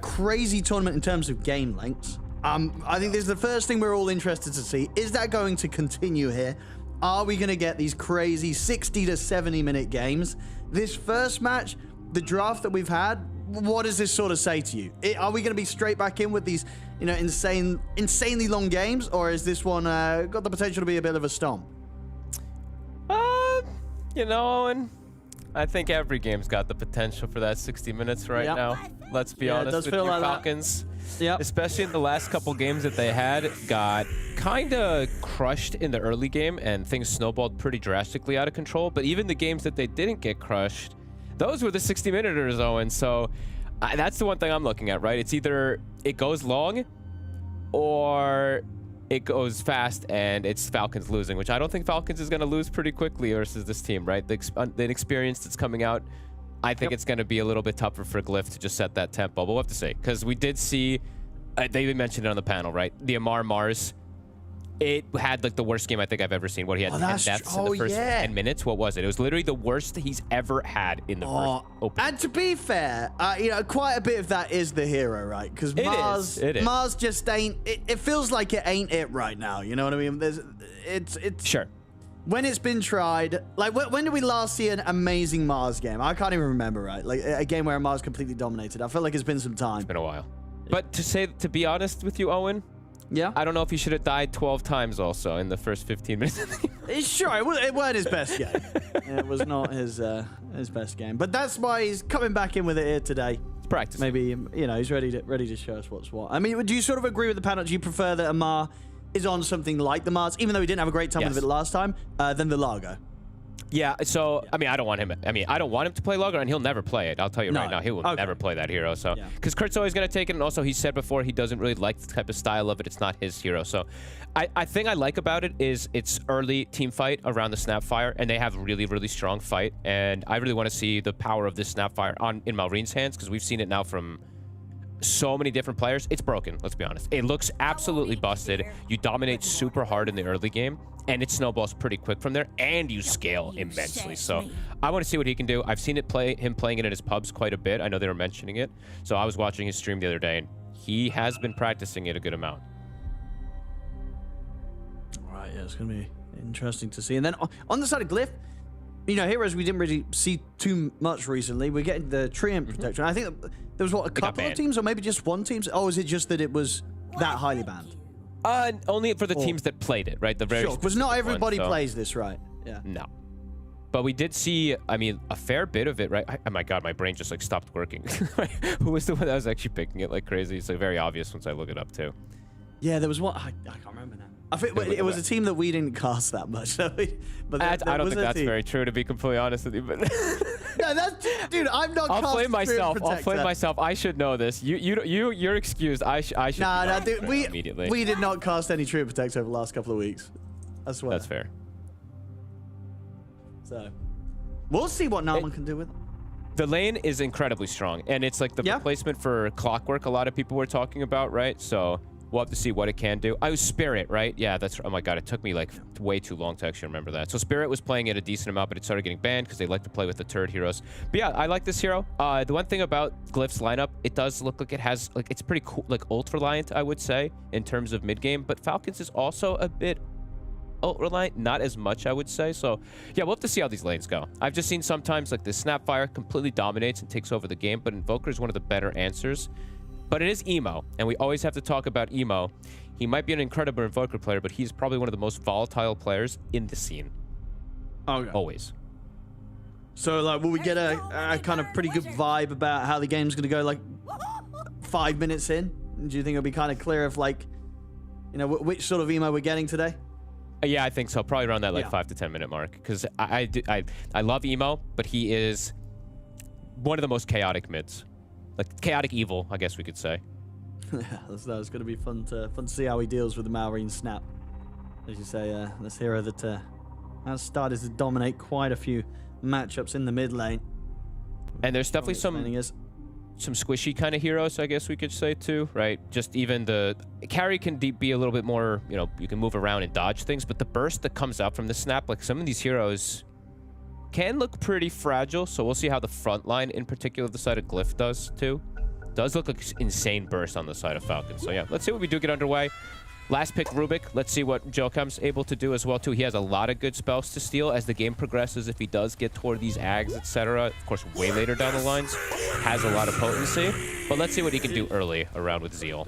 crazy tournament in terms of game lengths. I think this is the first thing we're all interested to see. Is that going to continue here? Are we going to get these crazy 60 to 70 minute games? This first match, the draft that we've had, what does this sort of say to you? Are we going to be straight back in with these, you know, insanely long games, or is this one got the potential to be a bit of a stomp? You know, Owen, I think every game's got the potential for that 60 minutes right now. Let's be honest with you, like Falcons. Yep. Especially in the last couple games that they had, got kind of crushed in the early game, and things snowballed pretty drastically out of control. But even the games that they didn't get crushed, those were the 60-minuters, Owen. So that's the one thing I'm looking at, right? It's either it goes long or it goes fast and it's Falcons losing, which I don't think Falcons is going to lose pretty quickly versus this team, right? The inexperience that's coming out, I think it's going to be a little bit tougher for Glyph to just set that tempo. But we'll have to see, because we did see, they mentioned it on the panel, right? The Amar Mars, it had like the worst game I think I've ever seen. What, he had 10 deaths in the first 10 minutes? What was it? It was literally the worst he's ever had in the first opening. And to be fair, you know, quite a bit of that is the hero, right? Because Mars just ain't. It feels like it ain't it right now. You know what I mean? It's sure. When it's been tried, like when did we last see an amazing Mars game? I can't even remember, right? Like a game where Mars completely dominated. I feel like it's been some time. It's been a while. But to be honest with you, Owen, yeah, I don't know if he should have died 12 times also in the first 15 minutes of the game. Sure, it weren't his best game. It was not his best game. But that's why he's coming back in with it here today. It's practice. Maybe, you know, he's ready to show us what's what. I mean, do you sort of agree with the panel? Do you prefer that Amar is on something like the Mars, even though he didn't have a great time with it last time, than the Largo? Yeah, so I mean, I don't want him to play Largo, and he'll never play it. I'll tell you right now, he will never play that hero. So, because Kurt's always going to take it, and also he said before he doesn't really like the type of style of it. It's not his hero. So, I think I like about it is it's early team fight around the Snapfire, and they have really, really strong fight. And I really want to see the power of this Snapfire in Malrine's hands, because we've seen it now from so many different players. It's broken, let's be honest. It looks absolutely busted. You dominate super hard in the early game, and it snowballs pretty quick from there, and you scale immensely. So I want to see what he can do. I've seen him playing it in his pubs quite a bit. I know they were mentioning it. So I was watching his stream the other day, and he has been practicing it a good amount. All right, yeah, it's going to be interesting to see. And then on the side of Glyph, you know, heroes we didn't really see too much recently. We're getting the Treant protection. I think there was, what, a couple of teams, or maybe just one team? Oh, is it just that it was that highly banned? Only for the teams that played it, right? The very because not everybody plays this, right? Yeah. No. But we did see, I mean, a fair bit of it, right? Oh my God, my brain just like stopped working. Who was the one that was actually picking it like crazy? It's like very obvious once I look it up too. Yeah, there was one. I can't remember now. I think it was a team that we didn't cast that much. But I don't think that's very true, to be completely honest with you. But no, that's, dude, I'm not. I'll blame myself. I'll blame myself. I should know this. You're excused. I should. Nah, dude, immediately. We did not cast any Treant Protect over the last couple of weeks. I swear. That's fair. So, we'll see what Nalman can do with it. The lane is incredibly strong, and it's like the replacement for Clockwork. A lot of people were talking about, right? So We'll have to see what it can do. I was Spirit, right? Yeah, that's... Oh my god, it took me like way too long to actually remember that. So Spirit was playing it a decent amount, but it started getting banned because they like to play with the turret heroes. But yeah, I like this hero. The one thing about Glyph's lineup, it does look like it has... Like, it's pretty cool, like ult-reliant, I would say, in terms of mid-game. But Falcons is also a bit ult-reliant. Not as much, I would say. So yeah, we'll have to see how these lanes go. I've just seen sometimes like the Snapfire completely dominates and takes over the game, but Invoker is one of the better answers. But it is Emo, and we always have to talk about Emo. He might be an incredible Invoker player, but he's probably one of the most volatile players in the scene. Okay. Always. So, like, will we get a kind of pretty good vibe about how the game's going to go, like, 5 minutes in? Do you think it'll be kind of clear of, like, you know, which sort of Emo we're getting today? Yeah, I think so. Probably around that, like, 5 to 10 minute mark. Because I love Emo, but he is one of the most chaotic mids. Like, chaotic evil, I guess we could say. Yeah, that's going to be fun to see how he deals with the Malrine snap. As you say, this hero that has started to dominate quite a few matchups in the mid lane. And there's definitely some squishy kind of heroes, I guess we could say, too, right? Just even the carry can be a little bit more, you know, you can move around and dodge things, but the burst that comes out from the snap, like some of these heroes can look pretty fragile, so we'll see how the front line, in particular the side of Glyph does too. Does look like insane burst on the side of Falcons. So yeah, let's see what we do get underway. Last pick, Rubik. Let's see what Jokam's able to do as well too. He has a lot of good spells to steal as the game progresses. If he does get toward these Ags, etc., of course, way later down the lines, has a lot of potency. But let's see what he can do early around with Zeal.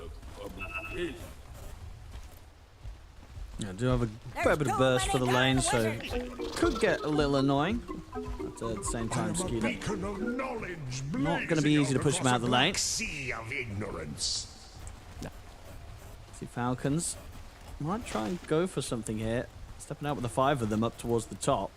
Yeah, I do have a fair bit of burst for the lane, so could get a little annoying. But at the same time, Skeeter, not going to be easy to push him out of the lane. No. See, Falcons might try and go for something here. Stepping out with the 5 of them up towards the top.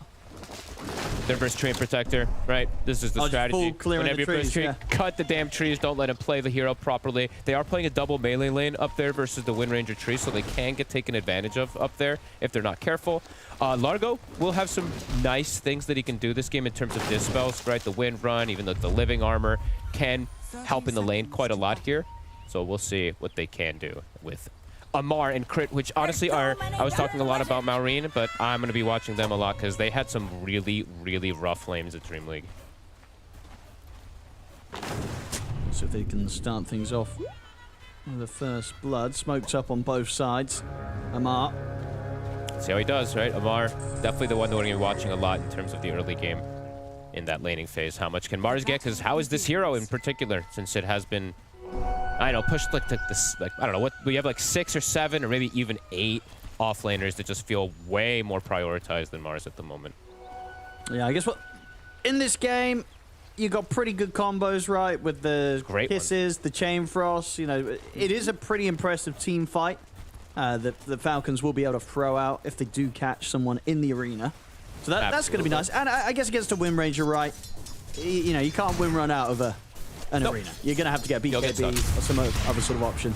Their first tree protector, right? This is the strategy. Whenever you first tree, cut the damn trees. Don't let him play the hero properly. They are playing a double melee lane up there versus the Wind Ranger tree, so they can get taken advantage of up there if they're not careful. Largo will have some nice things that he can do this game in terms of dispels, right? The Wind Run, even the living armor can help in the lane quite a lot here. So we'll see what they can do with Amar and Crit, which honestly are, I was talking a lot about Malrine, but I'm going to be watching them a lot because they had some really, really rough lanes at Dream League. So if they can start things off with the first blood. Smoked up on both sides. Amar. See how he does, right? Amar, definitely the one that we're going to be watching a lot in terms of the early game in that laning phase. How much can Mars get? Because how is this hero in particular, since it has been, I don't know, pushed like to this, like, I don't know, what we have like 6 or 7 or maybe even 8 offlaners that just feel way more prioritized than Mars at the moment. Yeah, I guess what in this game you got pretty good combos, right? With the kisses, the chain frost. You know, it is a pretty impressive team fight that the Falcons will be able to throw out if they do catch someone in the arena. So that's going to be nice. And I guess against a Wind Ranger, right? You know, you can't win run out of an arena. You're going to have to get BKB or some other sort of option.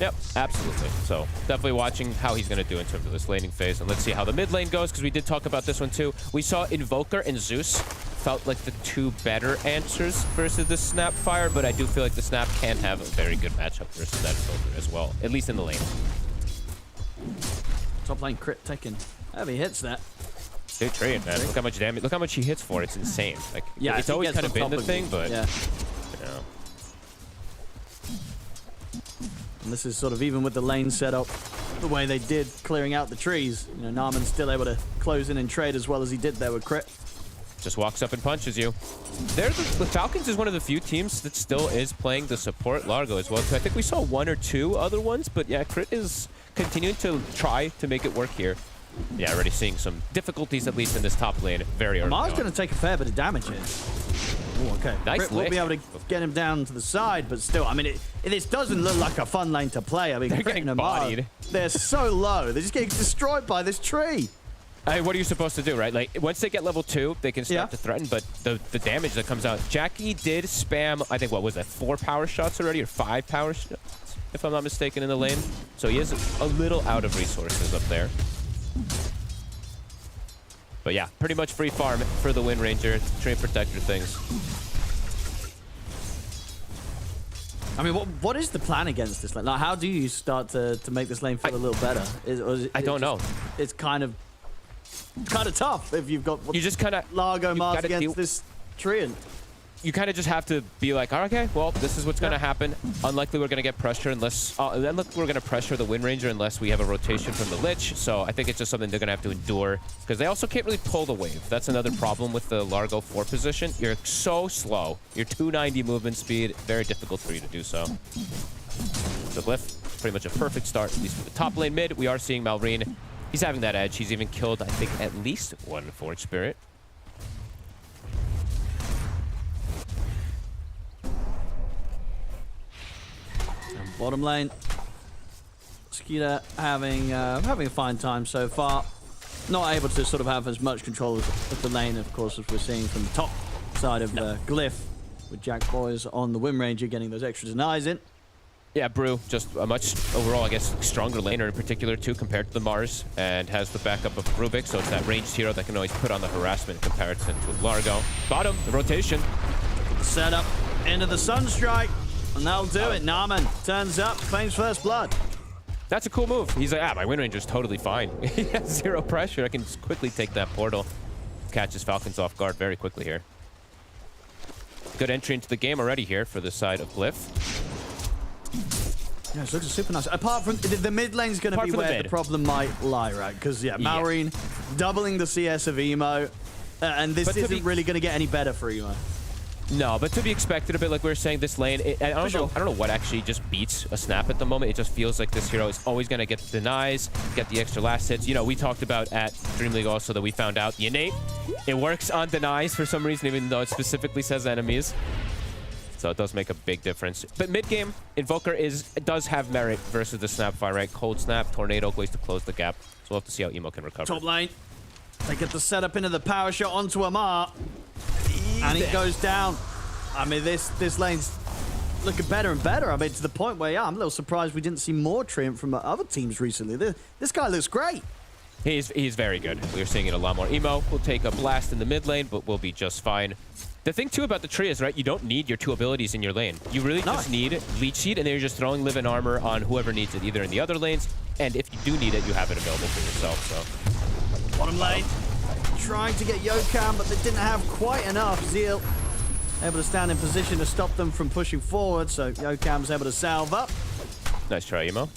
Yep, absolutely. So definitely watching how he's going to do in terms of this laning phase. And let's see how the mid lane goes, because we did talk about this one too. We saw Invoker and Zeus felt like the 2 better answers versus the Snapfire, but I do feel like the Snap can have a very good matchup versus that Invoker as well, at least in the lane. Top lane crit taken. Heavy hits that. Dude, Trade, man. Look how much damage. Look how much he hits for. It's insane. Like, yeah, it's always kind of been the thing, but yeah. You know. And this is sort of even with the lane setup, the way they did clearing out the trees. You know, Narman's still able to close in and trade as well as he did there with Crit. Just walks up and punches you. The Falcons is one of the few teams that still is playing the support Largo as well. So I think we saw 1 or 2 other ones, but yeah, Crit is continuing to try to make it work here. Yeah, already seeing some difficulties, at least in this top lane, very early. Amar's going to take a fair bit of damage here. Ooh, okay. Nice. We'll be able to get him down to the side, but still, I mean, this doesn't look like a fun lane to play. I mean, they're getting bodied. They're so low. They're just getting destroyed by this tree. What are you supposed to do, right? Like, once they get level 2, they can start to threaten, but the damage that comes out. Jackie did spam, I think, what was that, 4 power shots already, or 5 power shots, if I'm not mistaken, in the lane. So he is a little out of resources up there. But yeah, pretty much free farm for the Wind Ranger, Train Protector things. I mean, what is the plan against this lane? Like, how do you start to make this lane feel a little better? I don't know. It's kind of tough if you've got You just kind of Largo Mars against this Treant. You kind of just have to be like, okay, well, this is what's going to happen. Unlikely we're going to get pressure unless then look, we're going to pressure the Wind Ranger unless we have a rotation from the Lich. So I think it's just something they're going to have to endure because they also can't really pull the wave. That's another problem with the Largo 4 position. You're so slow. You're 290 movement speed. Very difficult for you to do so. So Glyph, pretty much a perfect start, at least for the top lane mid. We are seeing Malrine. He's having that edge. He's even killed, I think, at least one Forge Spirit. Bottom lane, Skeeter having a fine time so far. Not able to sort of have as much control of the lane, of course, as we're seeing from the top side of Glyph, with Jack Boys on the Wind Ranger getting those extra denies in. Yeah, Brew, just a much, overall, I guess, stronger laner in particular, too, compared to the Mars, and has the backup of Rubik, so it's that ranged hero that can always put on the harassment in comparison to Largo. Bottom, the rotation. Set up into the Sunstrike. And that'll do it. Naaman turns up, claims first blood. That's a cool move. He's like, my Wind Ranger's totally fine. He has zero pressure. I can just quickly take that portal. Catches Falcons off guard very quickly here. Good entry into the game already here for the side of Glyph. Yeah, it looks super nice. Apart from the mid lane's going to be where the problem might lie, right? Because, Malrine doubling the CS of Emo. And this isn't really going to get any better for Emo. No, but to be expected a bit, like we were saying, this lane, I don't know what actually just beats a snap at the moment. It just feels like this hero is always going to get the denies, get the extra last hits. You know, we talked about at Dream League also that we found out the innate, it works on denies for some reason, even though it specifically says enemies. So it does make a big difference. But mid-game, Invoker does have merit versus the Snapfire, right? Cold Snap, Tornado ways to close the gap. So we'll have to see how Emo can recover. Top lane. They get the setup into the power shot onto Amar. And it goes down. I mean, this lane's looking better and better. I mean, to the point where, I'm a little surprised we didn't see more Triumph from other teams recently. This guy looks great. He's very good. We're seeing it a lot more. Emo will take a blast in the mid lane, but will be just fine. The thing, too, about the tree is, right, you don't need your two abilities in your lane. You really just need Leech Seed, and then you're just throwing Live in Armor on whoever needs it, either in the other lanes, and if you do need it, you have it available for yourself, so. Bottom lane. Trying to get Yokam, but they didn't have quite enough. Zeal able to stand in position to stop them from pushing forward, so Yokam's able to salve up. Nice try, Emo.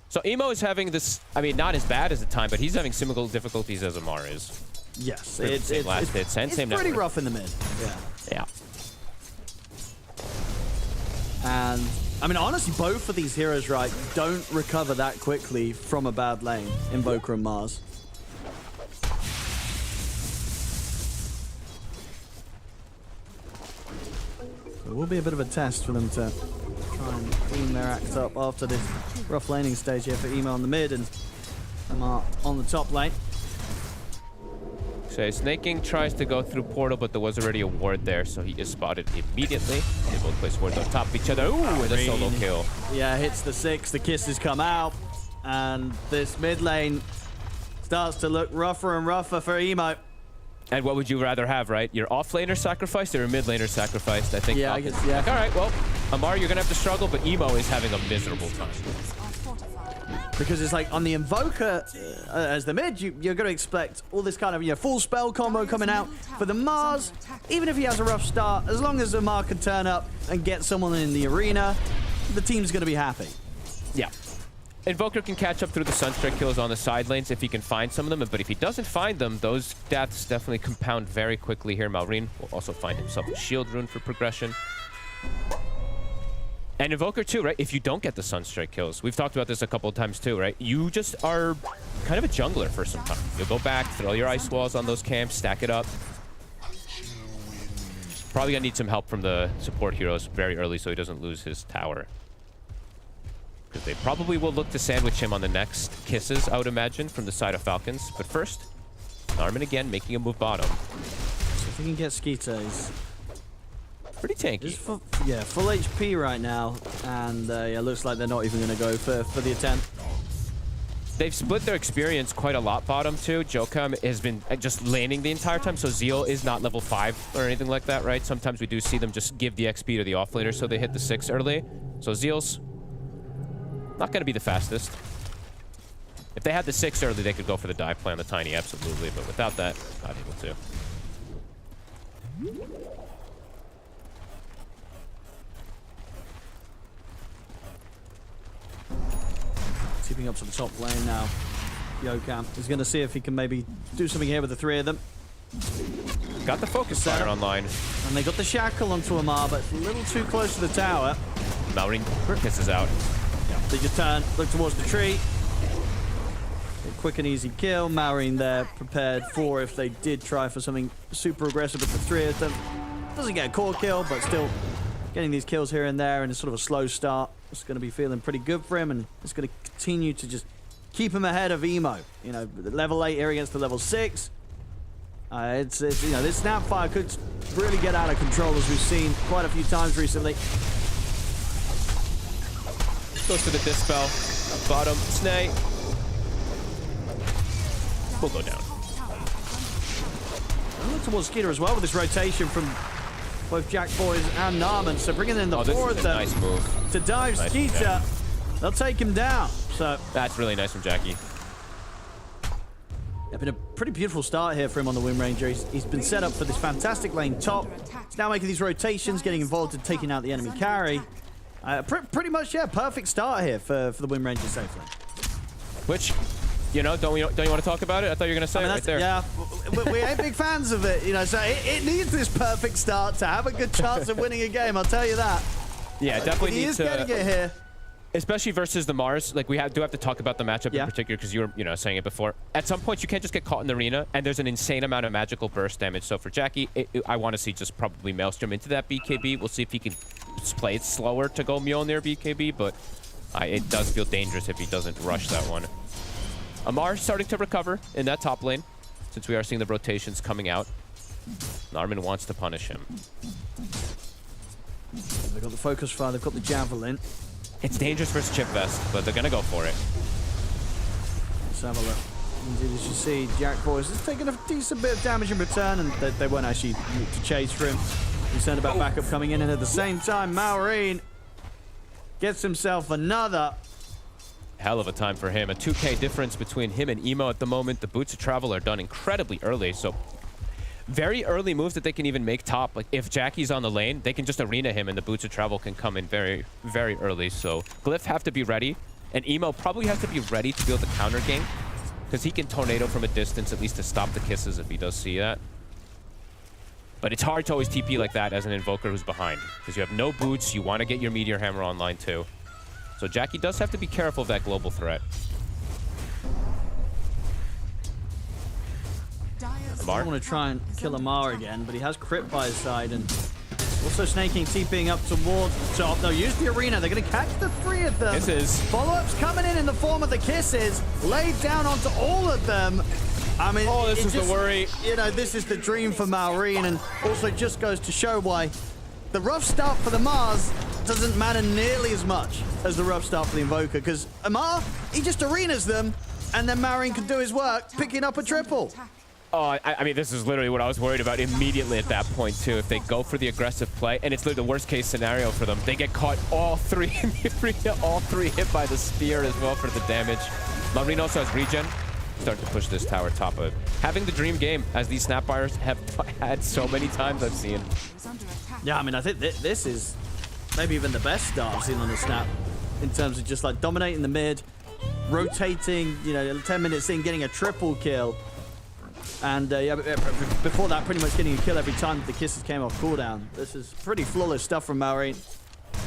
So Emo is having this, I mean, not as bad as the time, but he's having similar difficulties as Amar is. Yes, it's pretty rough in the mid. Yeah. And, I mean, honestly, both of these heroes, right, don't recover that quickly from a bad lane, Invoker and Mars. It will be a bit of a test for them to try and clean their act up after this rough laning stage here for Emo on the mid and Amar on the top lane. So Snaking tries to go through portal, but there was already a ward there, so he is spotted immediately. They both place wards on top of each other. Ooh, with a solo kill. Yeah, hits the 6, the kisses come out, and this mid lane starts to look rougher and rougher for Emo. And what would you rather have, right? Your off laner sacrificed or your mid laner sacrificed? I think. Yeah, I guess, yeah. Like, all right, well, Amar, you're going to have to struggle, but Emo is having a miserable time. Because it's like on the Invoker as the mid, you're going to expect all this kind of full spell combo coming out. For the Mars, even if he has a rough start, as long as Amar can turn up and get someone in the arena, the team's going to be happy. Yeah. Invoker can catch up through the Sunstrike kills on the side lanes if he can find some of them, but if he doesn't find them, those deaths definitely compound very quickly here. Malrine will also find himself a shield rune for progression. And Invoker too, right? If you don't get the Sunstrike kills, we've talked about this a couple of times too, right? You just are kind of a jungler for some time. You'll go back, throw your ice walls on those camps, stack it up. Probably gonna need some help from the support heroes very early so he doesn't lose his tower. Because they probably will look to sandwich him on the next kisses, I would imagine, from the side of Falcons. But first, Armin again making a move bottom. So if we can get Skeeter, he's pretty tanky. Full HP right now, and looks like they're not even going to go for the attempt. They've split their experience quite a lot bottom too. Jokam has been just laning the entire time, so Zeal is not level 5 or anything like that, right? Sometimes we do see them just give the XP to the offlaner so they hit the 6 early. So Zeal's not going to be the fastest. If they had the 6 early, they could go for the dive play on the Tiny, absolutely. But without that, not able to. Tipping up to the top lane now. Yokam is going to see if he can maybe do something here with the 3 of them. Got the focus fire online. And they got the shackle onto Amar, but it's a little too close to the tower. Malrine kisses out. They just turn, look towards the tree. A quick and easy kill. Malrine there prepared for if they did try for something super aggressive with the 3 of them. Doesn't get a core kill, but still getting these kills here and there, and it's sort of a slow start. It's going to be feeling pretty good for him, and it's going to continue to just keep him ahead of Emo. You know, level 8 here against the level 6. It's you know, this Snapfire could really get out of control, as we've seen quite a few times recently. Goes for the Dispel. Bottom, Snake. We'll go down. And look towards Skeeter as well with this rotation from both Jack Boys and Narman. So bringing in the 4 of them nice move to dive Skeeter. They'll take him down. So that's really nice from Jackie. It's been a pretty beautiful start here for him on the Wind Ranger. He's been set up for this fantastic lane top. He's now making these rotations, getting involved in taking out the enemy carry. Pretty much, yeah, perfect start here for the Wind Ranger safely. Which, you know, don't you want to talk about it? I thought you were going to say it right there. Yeah, we ain't big fans of it, you know, so it needs this perfect start to have a good chance of winning a game, I'll tell you that. Yeah, definitely he needs is getting it here. Especially versus the Mars. Like, we do have to talk about the matchup in particular, because you were, saying it before. At some points, you can't just get caught in the arena, and there's an insane amount of magical burst damage. So for Jackie, I want to see just probably Maelstrom into that BKB. We'll see if he can play it slower to go Mjolnir BKB, but it does feel dangerous if he doesn't rush that one. Amar starting to recover in that top lane, since we are seeing the rotations coming out. Narman wants to punish him. They've got the focus fire, they've got the javelin. It's dangerous versus Chip Vest, but they're going to go for it. Let's have a look. Indeed, as you see, Jack Boys is taking a decent bit of damage in return, and they weren't actually to chase for him. Concerned about backup coming in, and at the same time, Malrine gets himself another. Hell of a time for him. A 2K difference between him and Emo at the moment. The Boots of Travel are done incredibly early, so very early moves that they can even make top. Like, if Jackie's on the lane, they can just arena him, and the Boots of Travel can come in very, very early. So Glyph have to be ready, and Emo probably has to be ready to be able to counter gank, because he can tornado from a distance, at least to stop the kisses if he does see that. But it's hard to always TP like that as an Invoker who's behind, because you have no boots. You want to get your Meteor Hammer online too. So Jackie does have to be careful of that global threat. I want to try and kill Amar again, but he has Crypt by his side, and also Snaking TPing up towards the top. They'll use the arena. They're going to catch the 3 of them. Kisses. Follow-ups coming in the form of the kisses, laid down onto all of them. I mean, this is the worry. You know, this is the dream for Malrine, and also just goes to show why the rough start for the Mars doesn't matter nearly as much as the rough start for the Invoker, because Amar, he just arenas them, and then Malrine can do his work, picking up a triple. Oh, I mean, this is literally what I was worried about immediately at that point, too. If they go for the aggressive play, and it's literally the worst-case scenario for them. They get caught all 3 in the arena, all 3 hit by the spear as well for the damage. Malrine also has regen. Starting to push this tower top of it. Having the dream game, as these Snapfires have had so many times I've seen. Yeah, I mean, I think this is maybe even the best start I've seen on the Snap, in terms of just, like, dominating the mid, rotating, you know, 10 minutes in, getting a triple kill. And yeah, before that, pretty much getting a kill every time the kisses came off cooldown. This is pretty flawless stuff from Malrine.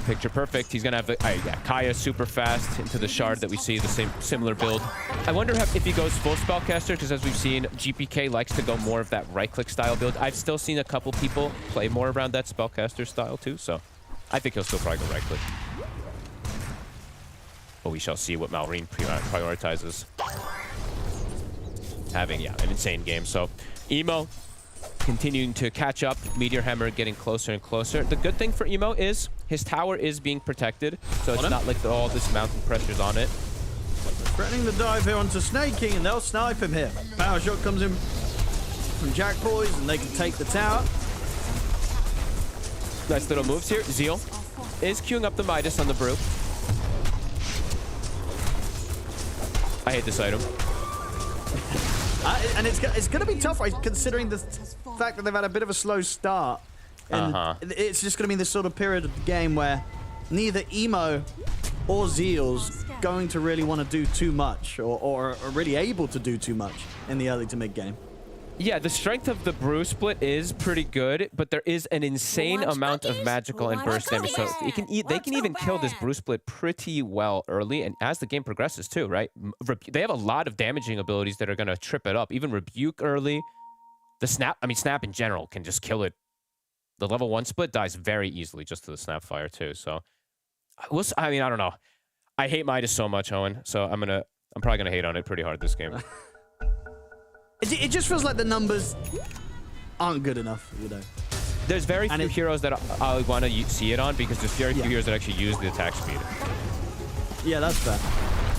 Picture perfect. He's going to have the Kaya super fast into the shard that we see, the similar build. I wonder if he goes full spellcaster, because as we've seen, GPK likes to go more of that right-click style build. I've still seen a couple people play more around that spellcaster style too, so I think he'll still probably go right-click. But we shall see what Malrine prioritizes. Having, an insane game. So Emo continuing to catch up. Meteor Hammer getting closer and closer. The good thing for Emo is his tower is being protected, so it's not like all this mountain pressure's on it. Threatening the dive here onto Snake King, and they'll snipe him here. Power shot comes in from Jack Boys, and they can take the tower. Nice little moves here. Zeal is queuing up the Midas on the Brew. I hate this item. And it's going to be tough, right, considering the fact that they've had a bit of a slow start. And it's just going to be this sort of period of the game where neither Emo or Zeal's going to really want to do too much or are really able to do too much in the early to mid game. Yeah, the strength of the Brew split is pretty good, but there is an insane amount of magical and burst damage. So they can even kill this Brew split pretty well early, and as the game progresses too, right? They have a lot of damaging abilities that are going to trip it up. Even Rebuke early. The Snap, I mean, Snap in general can just kill it. The level 1 split dies very easily just to the Snap Fire too. So, I mean, I don't know. I hate Midas so much, Owen. So I'm probably gonna hate on it pretty hard this game. It just feels like the numbers aren't good enough, you know. There's very few heroes that I want to see it on because there's very few heroes that actually use the attack speed. Yeah, that's fair.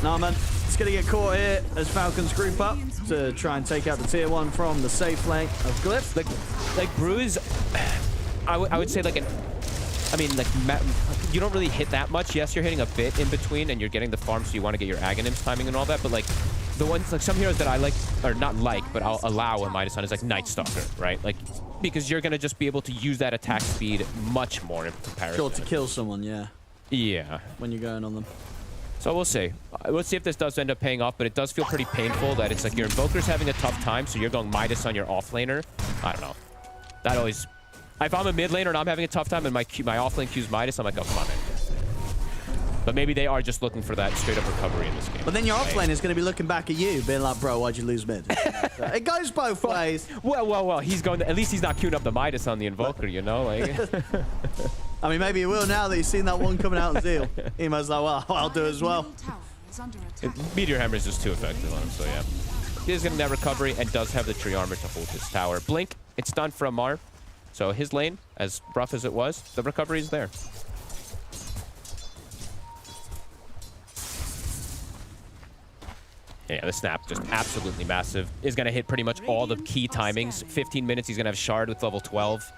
Nah, man, it's gonna get caught here as Falcons group up to try and take out the tier 1 from the safe lane of Glyph. Like Brew is, I would say like an. I mean, like, you don't really hit that much. Yes, you're hitting a bit in between, and you're getting the farm, so you want to get your Aghanims timing and all that. But, like, the ones, like, some heroes that I like, or not like, but I'll allow a Midas on is, like, Night Stalker, right? Like, because you're going to just be able to use that attack speed much more in comparison. Sure, to kill someone, yeah. Yeah. When you're going on them. So we'll see. We'll see if this does end up paying off, but it does feel pretty painful that it's like your Invoker's having a tough time, so you're going Midas on your offlaner. I don't know. That always... If I'm a mid laner and I'm having a tough time and my offlane Q's Midas, I'm like, oh, come on, man. But maybe they are just looking for that straight-up recovery in this game. But then your offlane is going to be looking back at you, being like, bro, why'd you lose mid? So it goes both ways. Well, he's going to, at least he's not queuing up the Midas on the Invoker, you know? Like. I mean, maybe he will now that he's seen that one coming out in Zeal. Emo's like, well, I'll do it as well. Meteor Hammer is just too effective on him, so yeah. He is getting that recovery and does have the tree armor to hold his tower. Blink, it's done for Amar. So his lane, as rough as it was, the recovery is there. Yeah, the snap, just absolutely massive. Is going to hit pretty much all the key timings. 15 minutes, he's going to have Shard with level 12.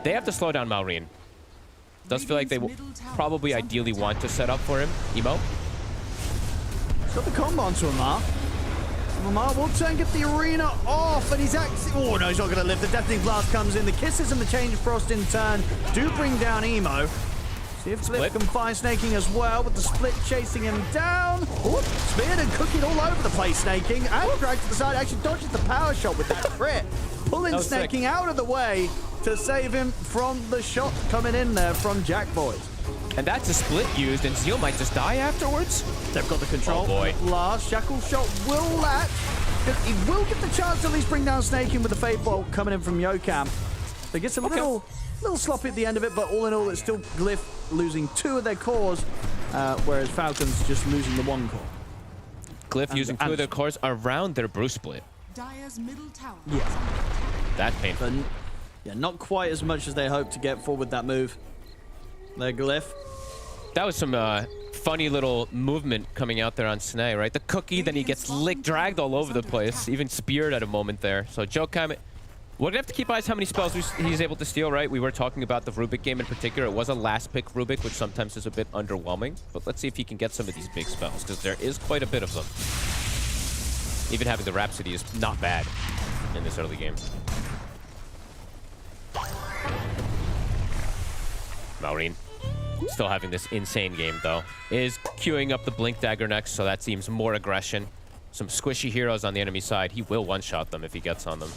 They have to slow down Malrine. Does feel like they will probably ideally want to set up for him. Emo. He's got the combo onto Amar. Amar will try and get the arena off, and he's actually... Oh, no, he's not going to live. The Deafening Blast comes in. The Kisses and the Change Frost in turn do bring down Emo. See if Glyph can find Snaking as well, with the split chasing him down. Oh, speared and cooking all over the place, Snaking. And dragged to the side, actually dodges the power shot with that crit. Pulling Snaking out of the way to save him from the shot coming in there from Jack Boys. And that's a split used, and Zeal might just die afterwards. They've got the control. Oh boy. Last Shackle Shot will latch. He will get the chance to at least bring down Snaking with the Fade Bolt coming in from Yokam. So it gets a little sloppy at the end of it, but all in all, it's still Glyph losing 2 of their cores, whereas Falcons just losing the 1 core. Glyph using 2 of their cores around their Brew split. Yeah. That's painful. But, yeah, not quite as much as they hoped to get for with that move. There, Glyph. That was some funny little movement coming out there on Sneh, right? The cookie, then he gets dragged all over the place, even speared at a moment there. So Jokam, we're gonna have to keep eyes how many spells he's able to steal, right? We were talking about the Rubik game in particular. It was a last pick Rubik, which sometimes is a bit underwhelming. But let's see if he can get some of these big spells, because there is quite a bit of them. Even having the Rhapsody is not bad in this early game. Malrine, still having this insane game, though. Is queuing up the Blink Dagger next, so that seems more aggression. Some squishy heroes on the enemy side. He will one-shot them if he gets on them.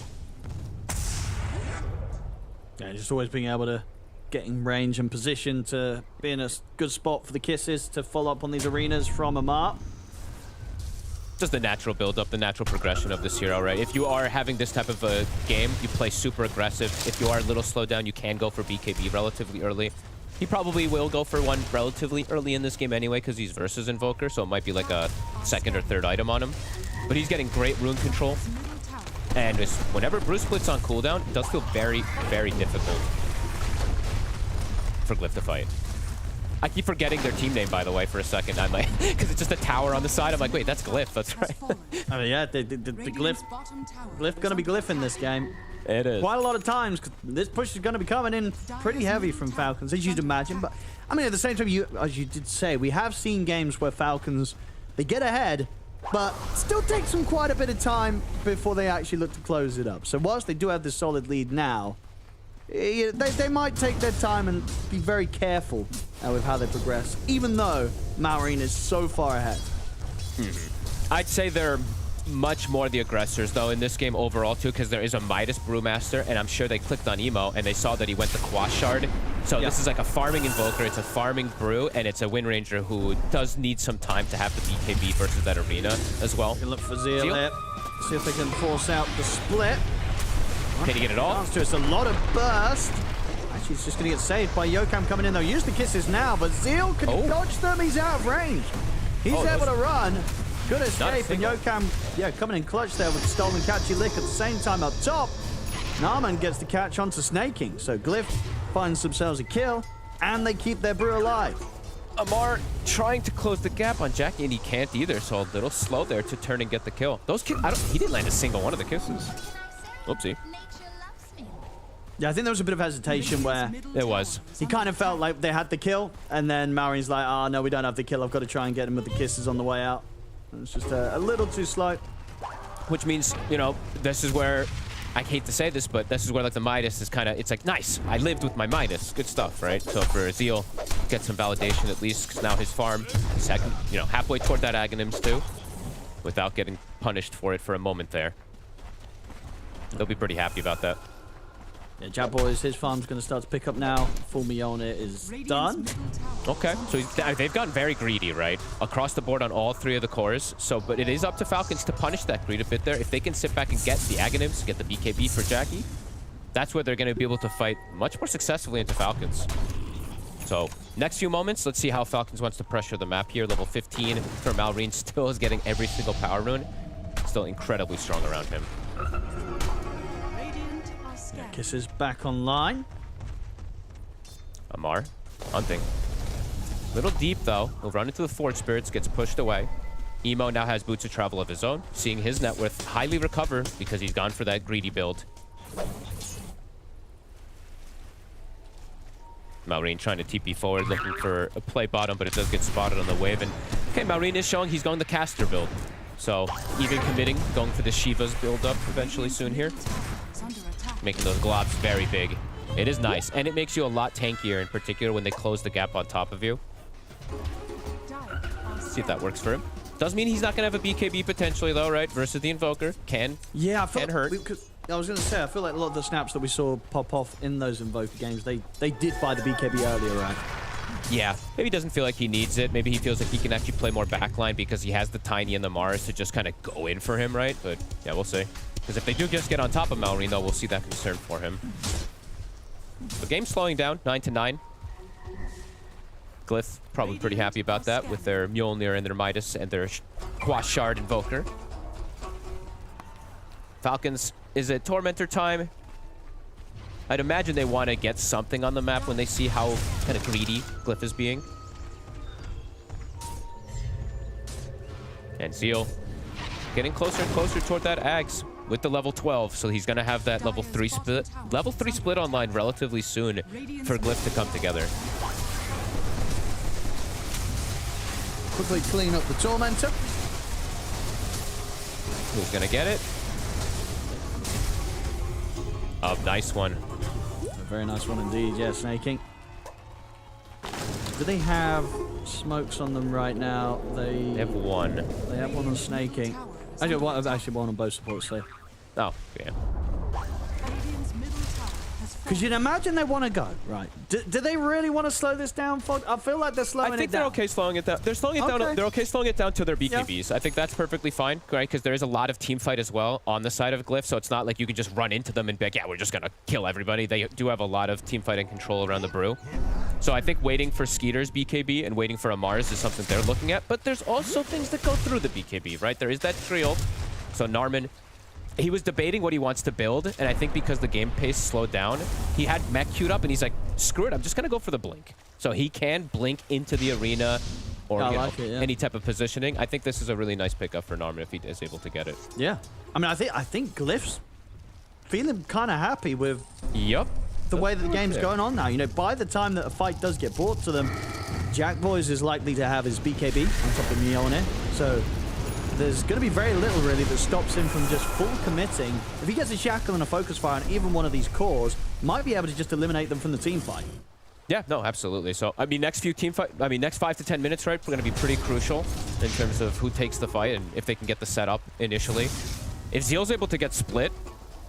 Yeah, just always being able to get in range and position to be in a good spot for the Kisses to follow up on these arenas from Amar. Just the natural build-up, the natural progression of this hero, right? If you are having this type of a game, you play super aggressive. If you are a little slowed down, you can go for BKB relatively early. He probably will go for one relatively early in this game anyway, because he's versus Invoker, so it might be like a 2nd or 3rd item on him. But he's getting great rune control. And whenever Brew splits on cooldown, it does feel very, very difficult for Glyph to fight. I keep forgetting their team name, by the way, for a second. I'm like, because it's just a tower on the side. I'm like, wait, that's Glyph. That's right. I mean, yeah, the Glyph gonna be Glyph in this game. It is. Quite a lot of times, 'cause this push is going to be coming in pretty heavy from Falcons, as you'd imagine. But, I mean, at the same time, as you did say, we have seen games where Falcons, they get ahead, but still takes them quite a bit of time before they actually look to close it up. So whilst they do have this solid lead now, they might take their time and be very careful with how they progress, even though Marine is so far ahead. I'd say they're much more the aggressors, though, in this game overall, too, because there is a Midas Brewmaster, and I'm sure they clicked on Emo, and they saw that he went to Quash Shard. So this is like a farming Invoker, it's a farming Brew, and it's a Wind Ranger who does need some time to have the BKB versus that arena as well. You can look for Zeal here. See if they can force out the split. Can he get it all? Chance to it's a lot of burst. Actually, it's just going to get saved by Yokam coming in, though. Use the kisses now, but Zeal can dodge them. He's out of range. He's able to run. Good escape, and Yokam, coming in clutch there with the stolen catchy lick at the same time up top. Narman gets the catch onto Snaking, so Glyph finds themselves a kill, and they keep their Brew alive. Amar trying to close the gap on Jackie, and he can't either, so a little slow there to turn and get the kill. Those kills, he didn't land a single one of the kisses. Oopsie. Yeah, I think there was a bit of hesitation where it was. He kind of felt like they had the kill, and then Marine's like, oh, no, we don't have the kill. I've got to try and get him with the kisses on the way out. It's just a little too slow. Which means, you know, this is where, I hate to say this, but this is where, like, the Midas is kind of, it's like, nice, I lived with my Midas. Good stuff, right? So for Zeal, get some validation at least, because now his farm is, you know, halfway toward that Aghanims too, without getting punished for it for a moment there. They'll be pretty happy about that. Yeah, Jab Boys, his farm's going to start to pick up now. Full Miona is done. Okay, so they've gotten very greedy, right? Across the board on all three of the cores. So, but it is up to Falcons to punish that greed a bit there. If they can sit back and get the Aghanims, get the BKB for Jackie, that's where they're going to be able to fight much more successfully into Falcons. So, next few moments, let's see how Falcons wants to pressure the map here. Level 15 for Malrine still is getting every single power rune. Still incredibly strong around him. Yeah, Kisses back online. Amar hunting. Little deep, though. He'll run into the Forge Spirits, gets pushed away. Emo now has boots of travel of his own, seeing his net worth highly recover because he's gone for that greedy build. Malrine trying to TP forward, looking for a play bottom, but it does get spotted on the wave. And okay, Malrine is showing he's going the caster build. So even committing, going for the Shiva's build up eventually soon here. Making those globs very big. It is nice, and it makes you a lot tankier, in particular when they close the gap on top of you. See if that works for him. Does mean he's not going to have a BKB potentially, though, right? Versus the Invoker. Can hurt. I was going to say, I feel like a lot of the snaps that we saw pop off in those Invoker games, they did buy the BKB earlier, right? Yeah, maybe he doesn't feel like he needs it. Maybe he feels like he can actually play more backline because he has the Tiny and the Mars to just kind of go in for him, right? But yeah, we'll see. Because if they do just get on top of Malrine, though, we'll see that concern for him. The game's slowing down, 9-9. Glyph probably pretty happy about that with their Mjolnir and their Midas and their Quash Shard Invoker. Falcons, is it Tormentor time? I'd imagine they want to get something on the map when they see how kind of greedy Glyph is being. And Zeal getting closer and closer toward that Ags with the level 12, so he's going to have that level 3 split. Level 3 split online relatively soon for Glyph to come together. Quickly clean up the Tormentor. Who's going to get it? Oh, nice one. A very nice one indeed, yeah, Snaking. Do they have smokes on them right now? They have one. They have one on Snaking. Actually, one on both supports there. Oh, yeah. Because you'd imagine they want to go, right? Do they really want to slow this down? I feel like they're slowing it down. I think they're okay slowing it down. They're slowing it down. They're okay slowing it down to their BKBs. Yeah. I think that's perfectly fine, right? Because there is a lot of team fight as well on the side of Glyph, so it's not like you can just run into them and be like, yeah, we're just going to kill everybody. They do have a lot of team fight and control around the Brew. So I think waiting for Skeeter's BKB and waiting for Amar's is something they're looking at. But there's also things that go through the BKB, right? There is that trio. So Narman he was debating what he wants to build, and I think because the game pace slowed down, he had mech queued up, and he's like, screw it, I'm just going to go for the blink. So he can blink into the arena or any type of positioning. I think this is a really nice pickup for Narman if he is able to get it. Yeah. I mean, I think Glyph's feeling kind of happy with the way that the game's going on now. You know, by the time that a fight does get brought to them, Jackboys is likely to have his BKB on top of Mjolnir. So there's going to be very little, really, that stops him from just full committing. If he gets a Shackle and a Focus Fire on even one of these cores, might be able to just eliminate them from the team fight. Yeah, no, absolutely. So, I mean, next 5 to 10 minutes, right, we're going to be pretty crucial in terms of who takes the fight and if they can get the setup initially. If Zeal's able to get split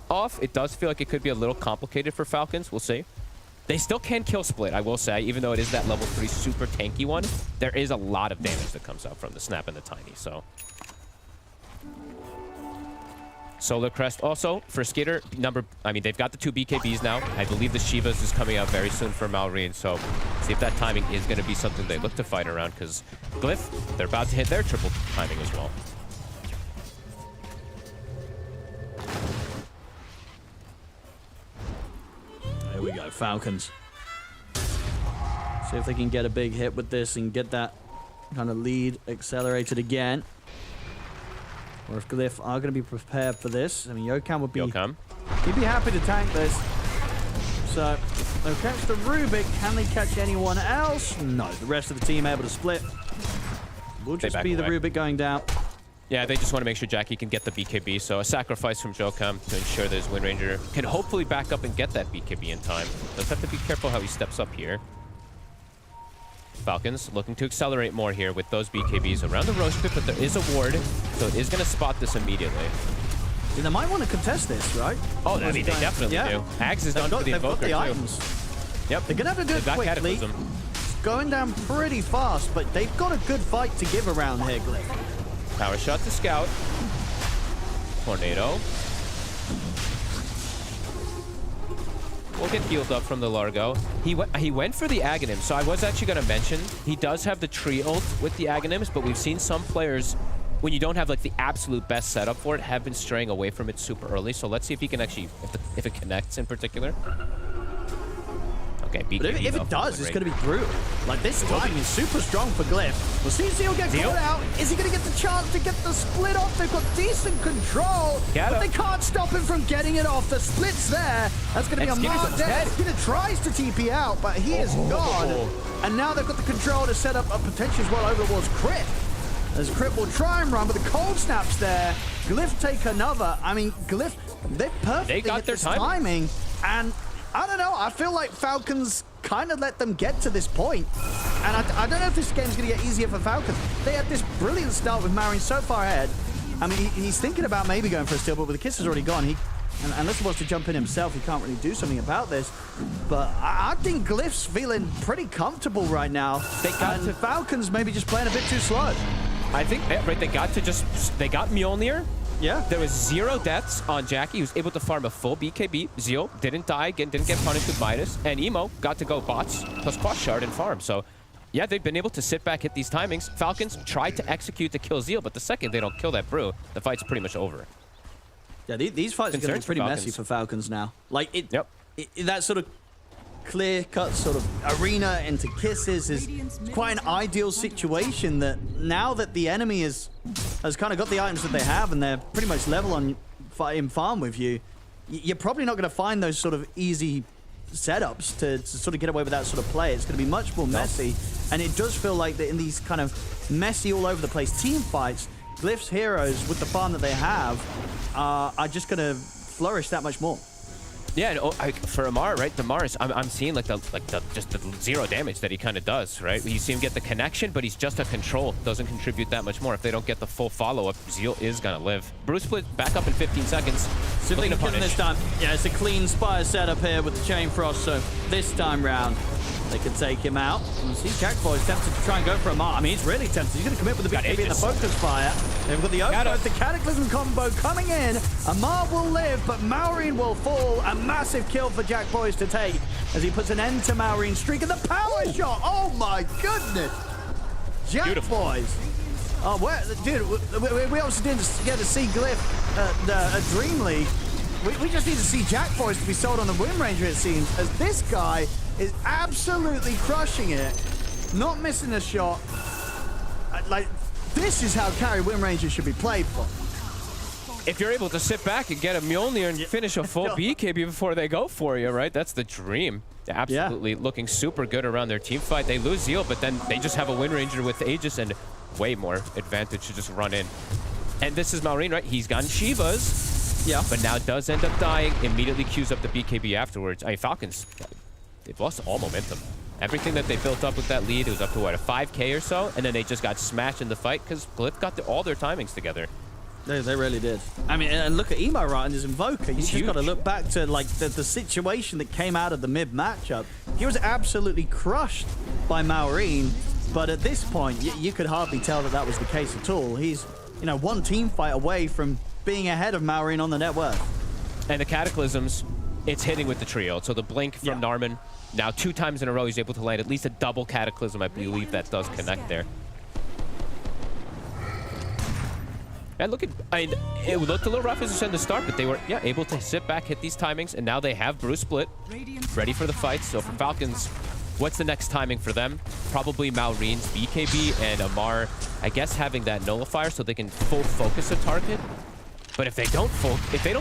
off, it does feel like it could be a little complicated for Falcons. We'll see. They still can kill split, I will say, even though it is that level 3 super tanky one. There is a lot of damage that comes out from the Snap and the Tiny, so... Solar Crest also for Skater they've got the 2 BKBs now. I believe the Shivas is coming out very soon for Malrine, so see if that timing is going to be something they look to fight around, because Glyph, they're about to hit their triple timing as well. There we go, Falcons. See if they can get a big hit with this and get that kind of lead accelerated again. Or if Glyph are going to be prepared for this. I mean, Yokam would be... He'd be happy to tank this. So, they'll catch the Rubik. Can they catch anyone else? No. The rest of the team able to split. Will just be the Rubik going down. Yeah, they just want to make sure Jackie can get the BKB. So, a sacrifice from Jokam to ensure that his Wind Ranger can hopefully back up and get that BKB in time. Does have to be careful how he steps up here. Falcons looking to accelerate more here with those BKBs around the Roche Pit, but there is a ward, so it is going to spot this immediately. Yeah, they might want to contest this, right? Oh, I mean, they definitely do. Axe is done for the Invoker, too. Items. Yep. They're going to have to do it quickly. It's going down pretty fast, but they've got a good fight to give around here, Glyph. Power shot to Scout. Tornado. We'll get healed up from the Largo. He went for the Aghanims, so I was actually going to mention, he does have the tree ult with the Aghanims, but we've seen some players, when you don't have like the absolute best setup for it, have been straying away from it super early. So let's see if he can actually, if it connects in particular. Okay, BKB, but if it does, it's going to be brutal. Like, this timing is super strong for Glyph. We'll see Zeal get caught out. Is he going to get the chance to get the split off? They've got decent control, but they can't stop him from getting it off. The split's there. That's going to be a mark dead. Skinner tries to TP out, but he is gone. And now they've got the control to set up a potential as well over towards Crit. As Crit will try and run, but the cold snap's there. Glyph take another. I mean, Glyph, they perfectly hit this timing. And I don't know, I feel like Falcons kind of let them get to this point. And I don't know if this game's going to get easier for Falcons. They had this brilliant start with Marin so far ahead. I mean, he's thinking about maybe going for a steal, but with the kiss is already gone. Unless he wants to jump in himself, he can't really do something about this. But I think Glyph's feeling pretty comfortable right now. And Falcons maybe just playing a bit too slow. I think, right, they got Mjolnir. Yeah. There was 0 deaths on Jackie. He was able to farm a full BKB. Zeal didn't die, didn't get punished with Midas. And Emo got to go bots plus Quash Shard and farm. So, yeah, they've been able to sit back, hit these timings. Falcons tried to execute to kill Zeal, but the second they don't kill that Brew, the fight's pretty much over. Yeah, these fights are going to be pretty messy for Falcons now. Like, that sort of clear-cut sort of arena into kisses is quite an ideal situation that now that the enemy has kind of got the items that they have and they're pretty much level on in farm with you, you're probably not going to find those sort of easy setups to sort of get away with that sort of play. It's going to be much more messy, and it does feel like that in these kind of messy all over the place team fights, Glyph's heroes with the farm that they have are just going to flourish that much more. Yeah, and for Amar, right, Damaris, I'm seeing like just the 0 damage that he kind of does, right? You see him get the connection, but he's just a control. Doesn't contribute that much more. If they don't get the full follow-up, Zeal is gonna live. Bruce split back up in 15 seconds. See if they can kill him this time. Yeah, it's a clean Spire setup here with the Chain Frost, so this time round, they can take him out. And see Jackboy's tempted to try and go for Amar. I mean, he's really tempted. He's going to commit with the BKB and the Focus Fire. They've got the Overgrowth, the Cataclysm combo coming in. Amar will live, but Maureen will fall. A massive kill for Jackboys to take as he puts an end to Maureen's streak. And the power shot! Oh my goodness! Jackboys Oh, dude, we obviously didn't get to see Glyph at Dream League. We just need to see Jack Boys to be sold on the Wind Ranger, it seems, as this guy is absolutely crushing it, not missing a shot. Like, this is how carry Wind Ranger should be played for. If you're able to sit back and get a Mjolnir and finish a full BKB before they go for you, right? That's the dream. They're absolutely looking super good around their team fight. They lose Zeal, but then they just have a Wind Ranger with Aegis and way more advantage to just run in. And this is Maureen, right? He's gotten Shivas, but now does end up dying. Immediately queues up the BKB afterwards. I mean, Falcons, they've lost all momentum. Everything that they built up with that lead, it was up to, what, a 5K or so? And then they just got smashed in the fight because Glyph got all their timings together. They really did. I mean, and look at Emo right and his Invoker. You just got to look back to like the situation that came out of the mid matchup. He was absolutely crushed by Maureen, but at this point, you could hardly tell that that was the case at all. He's, you know, one team fight away from being ahead of Maureen on the net worth. And the Cataclysms, it's hitting with the trio. So the Blink from Narman, now 2 times in a row, he's able to land at least a double Cataclysm. I believe that does connect there. And look at, I mean, it looked a little rough as I said in the start, but they were, able to sit back, hit these timings, and now they have Bruce split, ready for the fight. So for Falcons, what's the next timing for them? Probably Maureen's BKB and Amar, I guess, having that nullifier so they can full focus a target. But if they don't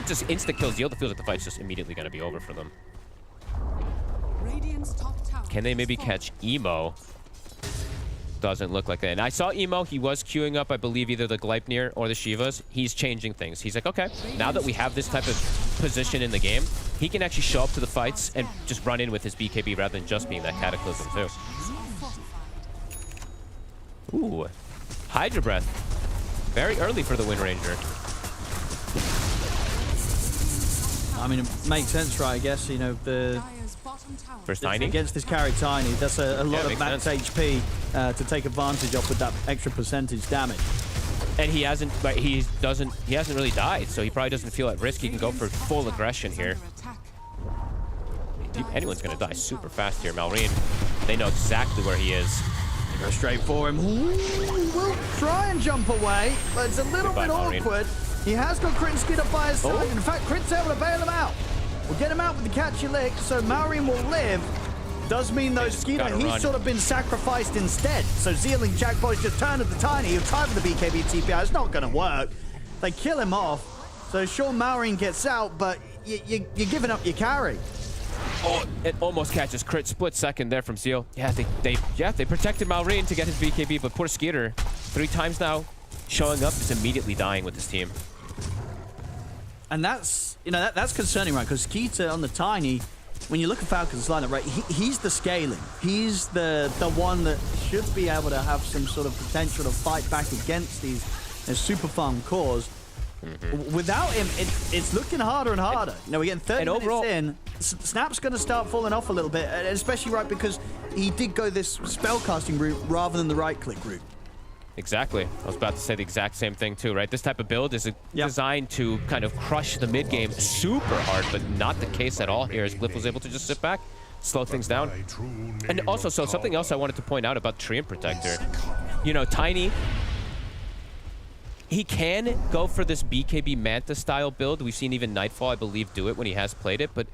just insta kill Zeal, it feels like the fight's just immediately going to be over for them. Can they maybe catch Emo? Doesn't look like that. And I saw Emo, he was queuing up, I believe, either the Gleipnir or the Shivas. He's changing things. He's like, okay, now that we have this type of position in the game, he can actually show up to the fights and just run in with his BKB rather than just being that Cataclysm too. Ooh, Hydra Breath. Very early for the Wind Ranger. I mean, it makes sense, right? I guess, you know, First Tiny? Against this carry Tiny, that's a lot of max HP to take advantage of with that extra percentage damage. And he hasn't really died, so he probably doesn't feel at risk. He can go for full aggression here. Anyone's gonna die super fast here. Maureen, they know exactly where he is. They go straight for him. Ooh, he will try and jump away, but it's a little bit awkward. He has got Crit and Skid up by his side. In fact, Crit's able to bail him out. We'll get him out with the catchy lick, so Maureen will live. Does mean though, Skeeter, he's sort of been sacrificed instead. So Zeal and Jack Boys just turn at the Tiny. He'll try for the BKB TPI. It's not going to work. They kill him off. So sure, Maureen gets out, but you're giving up your carry. Oh, it almost catches Crit. Split second there from Zeal. Yeah, they protected Maureen to get his BKB, but poor Skeeter, 3 times now, showing up, is immediately dying with this team. And that's, you know, that's concerning, right? Because Skeeter on the Tiny, when you look at Falcons lineup, right, he's the scaling. He's the one that should be able to have some sort of potential to fight back against these super farm cores. Without him, it's looking harder and harder. You know, we're getting 30 minutes in. Snap's going to start falling off a little bit, especially, right, because he did go this spellcasting route rather than the right-click route. Exactly. I was about to say the exact same thing too, right? This type of build is designed to kind of crush the mid game super hard, but not the case at all here, as Glyph was able to just sit back, slow things down. And also, so something else I wanted to point out about Treant Protector. You know, Tiny, he can go for this BKB Manta style build. We've seen even Nightfall, I believe, do it when he has played it, but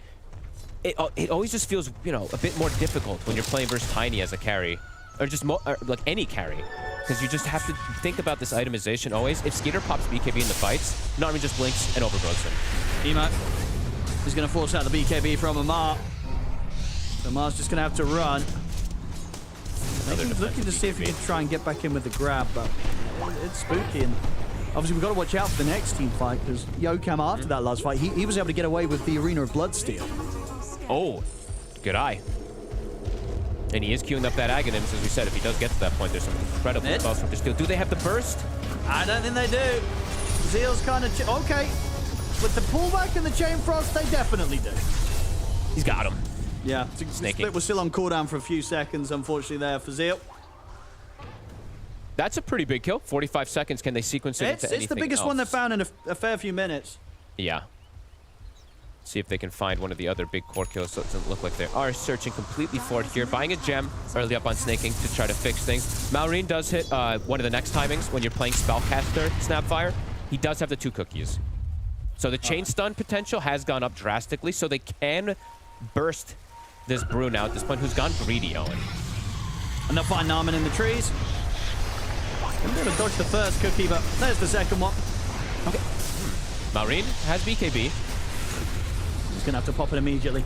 it always just feels, you know, a bit more difficult when you're playing versus Tiny as a carry, or just like any carry. Because you just have to think about this itemization always. If Skeeter pops BKB in the fights, Narman just blinks and overgrowths him. Emo is going to force out the BKB from Amar. Amar's just going to have to run. He's looking to see if he can try and get back in with the grab, but it's spooky. And obviously, we've got to watch out for the next team fight, because Yokam, after that last fight, he was able to get away with the Arena of Bloodsteel. Oh, good eye. And he is queuing up that Aghanims, as we said. If he does get to that point, there's some incredible spells from Distill. Do they have the burst? I don't think they do. Zeal's kind of... Okay. With the pullback and the Chain Frost, they definitely do. He's got him. Yeah. Split was still on cooldown for a few seconds, unfortunately, there for Zeal. That's a pretty big kill. 45 seconds. Can they sequence it into anything It's the biggest one they've found in a fair few minutes. Yeah. See if they can find one of the other big core kills. So it doesn't look like they are searching completely for it here. Buying a gem early up on snaking to try to fix things. Maureen does hit one of the next timings when you're playing Spellcaster Snapfire. He does have the 2 cookies. So the chain stun potential has gone up drastically, so they can burst this Brew now at this point, who's gone greedy, Owen. And they'll find Narman in the trees. I'm going to dodge the first cookie, but there's the second one. Okay. Maureen has BKB. He's going to have to pop it immediately.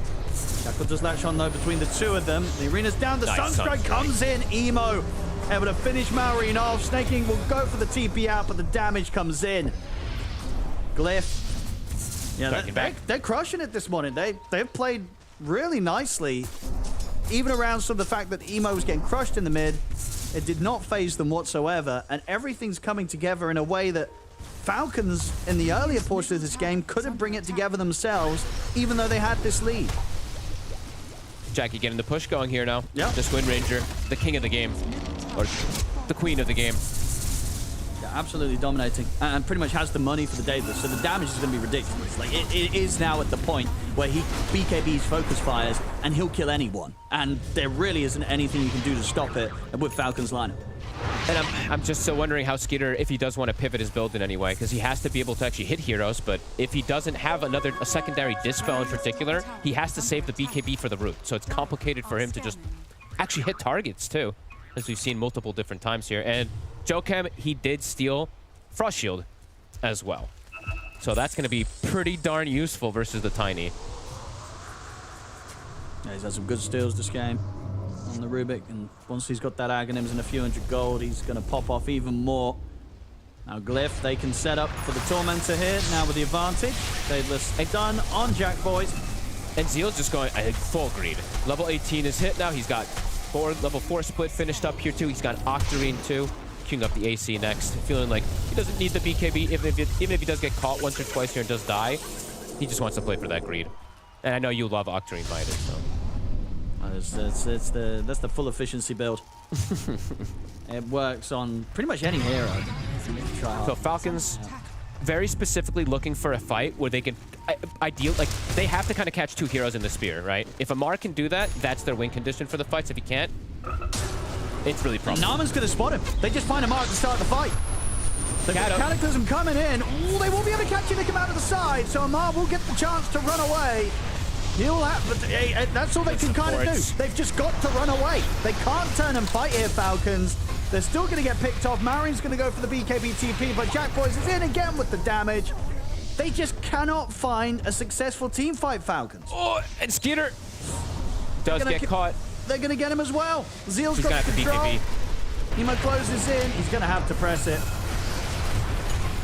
Jackal does latch on, though, between the 2 of them. The arena's down. The Nice Sunstrike comes in. Emo able to finish Maureen off. Snaking will go for the TP out, but the damage comes in. Glyph. Yeah, they're crushing it this morning. They've played really nicely, even around some of the fact that Emo was getting crushed in the mid. It did not phase them whatsoever, and everything's coming together in a way that Falcons in the earlier portion of this game couldn't bring it together themselves, even though they had this lead. Jackie getting the push going here now. Yeah. This Wind Ranger, the king of the game, or the queen of the game. Yeah, absolutely dominating, and pretty much has the money for the Daedalus, so the damage is going to be ridiculous. Like, it is now at the point where he BKBs focus fires, and he'll kill anyone, and there really isn't anything you can do to stop it with Falcon's lineup. And I'm just so wondering how Skeeter, if he does want to pivot his build in any way, because he has to be able to actually hit heroes, but if he doesn't have a secondary Dispel in particular, he has to save the BKB for the root, so it's complicated for him to just actually hit targets too, as we've seen multiple different times here. And Jocam, he did steal Frost Shield as well. So that's going to be pretty darn useful versus the Tiny. Yeah, he's had some good steals this game on the Rubik, and once he's got that Aghanims and a few hundred gold, he's going to pop off even more. Now Glyph, they can set up for the Tormentor here, now with the advantage. Daedalus done on Jack Boys. And Zeal's just going full greed. Level 18 is hit now. He's got level 4 split finished up here too. He's got Octarine too. Queuing up the AC next. Feeling like he doesn't need the BKB, even if he does get caught once or twice here and does die. He just wants to play for that greed. And I know you love Octarine Midas, so. That's the full efficiency build. It works on pretty much any hero. So Falcons very specifically looking for a fight where they can they have to kind of catch 2 heroes in the spear, right? If Amar can do that, that's their win condition for the fights. If he can't, it's really problematic. Narman's gonna spot him. They just find Amar to start the fight. The Cataclysm coming in. Ooh, they won't be able to catch him to come out of the side, so Amar will get the chance to run away. He'll have, but that's all they can kind of do. They've just got to run away. They can't turn and fight here, Falcons. They're still going to get picked off. Marin's going to go for the BKB TP, but Jack Boys is in again with the damage. They just cannot find a successful team fight, Falcons. Oh, and Skeeter does get caught. They're going to get him as well. Zeal's He's got got the control. BKB. Emo closes in. He's going to have to press it.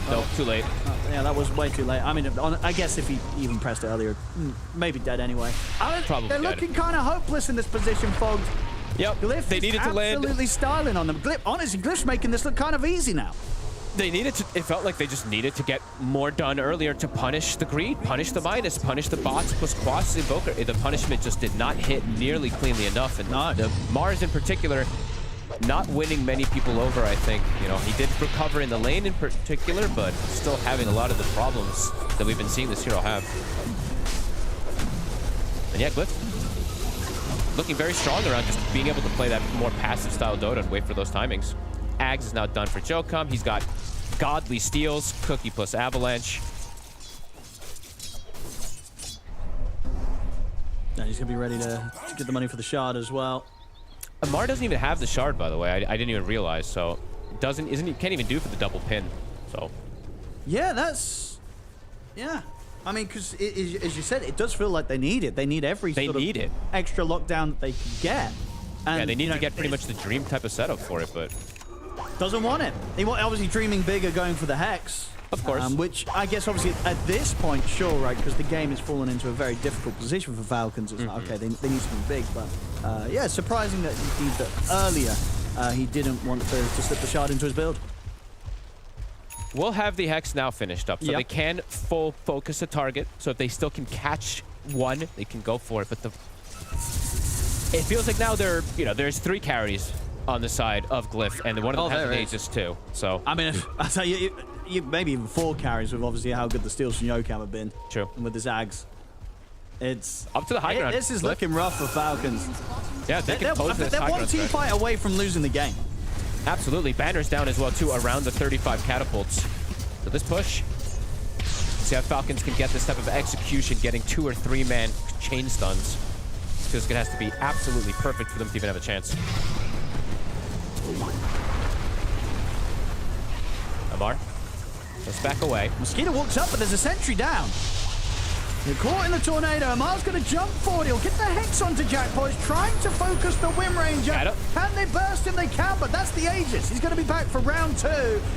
Nope, too late. Yeah, that was way too late. I mean, I guess if he even pressed it earlier, maybe dead anyway. Probably they're dead. looking kind of hopeless in this position, Fogged. Yep, Glyph they needed to land. Absolutely styling on them. Honestly, Glyph's making this look kind of easy now. They needed to, it felt like they just needed to get more done earlier to punish the greed, punish the Midas, punish the bots plus Quas Invoker. The punishment just did not hit nearly cleanly enough. And the Mars in particular, not winning many people over, I think. You know, he did recover in the lane in particular, but still having a lot of the problems that we've been seeing this hero have. And yeah, Glyph looking very strong around just being able to play that more passive style Dota and wait for those timings. Ags is now done for Jocam. He's got godly steals, Cookie plus Avalanche. And he's gonna be ready to get the money for the shard as well. Amar doesn't even have the shard, by the way. I didn't even realize. So can't even do for the double pin. So yeah, yeah. I mean, because as you said, it does feel like they need it. They need every sort of extra lockdown that they can get. And, yeah, they need to get pretty much the dream type of setup for it, but doesn't want it. He obviously dreaming bigger, going for the Hex. Of course. Which I guess obviously at this point, sure, right, because the game has fallen into a very difficult position for Falcons. It's like, okay, they need something big, but yeah, surprising that indeed that earlier he didn't want to slip the shard into his build. We'll have the Hex now finished up, so they can full focus a target. So if they still can catch one, they can go for it. But it feels like now there's 3 carries on the side of Glyph, and one of them has an Aegis too. So I mean, I tell you, maybe even 4 carries with obviously how good the steals from Jocam have been. True. And with the Zags. It's up to the high ground. This is looking rough for Falcons. Yeah, they can close this they're high one ground team stretch. fight away from losing the game. Absolutely. Banner's down as well, too, around the 35 catapults. So this push, see how Falcons can get this type of execution, getting 2 or 3 man chain stuns. Because it has to be absolutely perfect for them to even have a chance. Amar, let's back away. Mosquito walks up, but there's a sentry down. They're caught in the tornado. Amar's going to jump forward. He'll get the Hex onto Jackpot. He's trying to focus the Whim Ranger. Can they burst him? They can, but that's the Aegis. He's going to be back for round 2.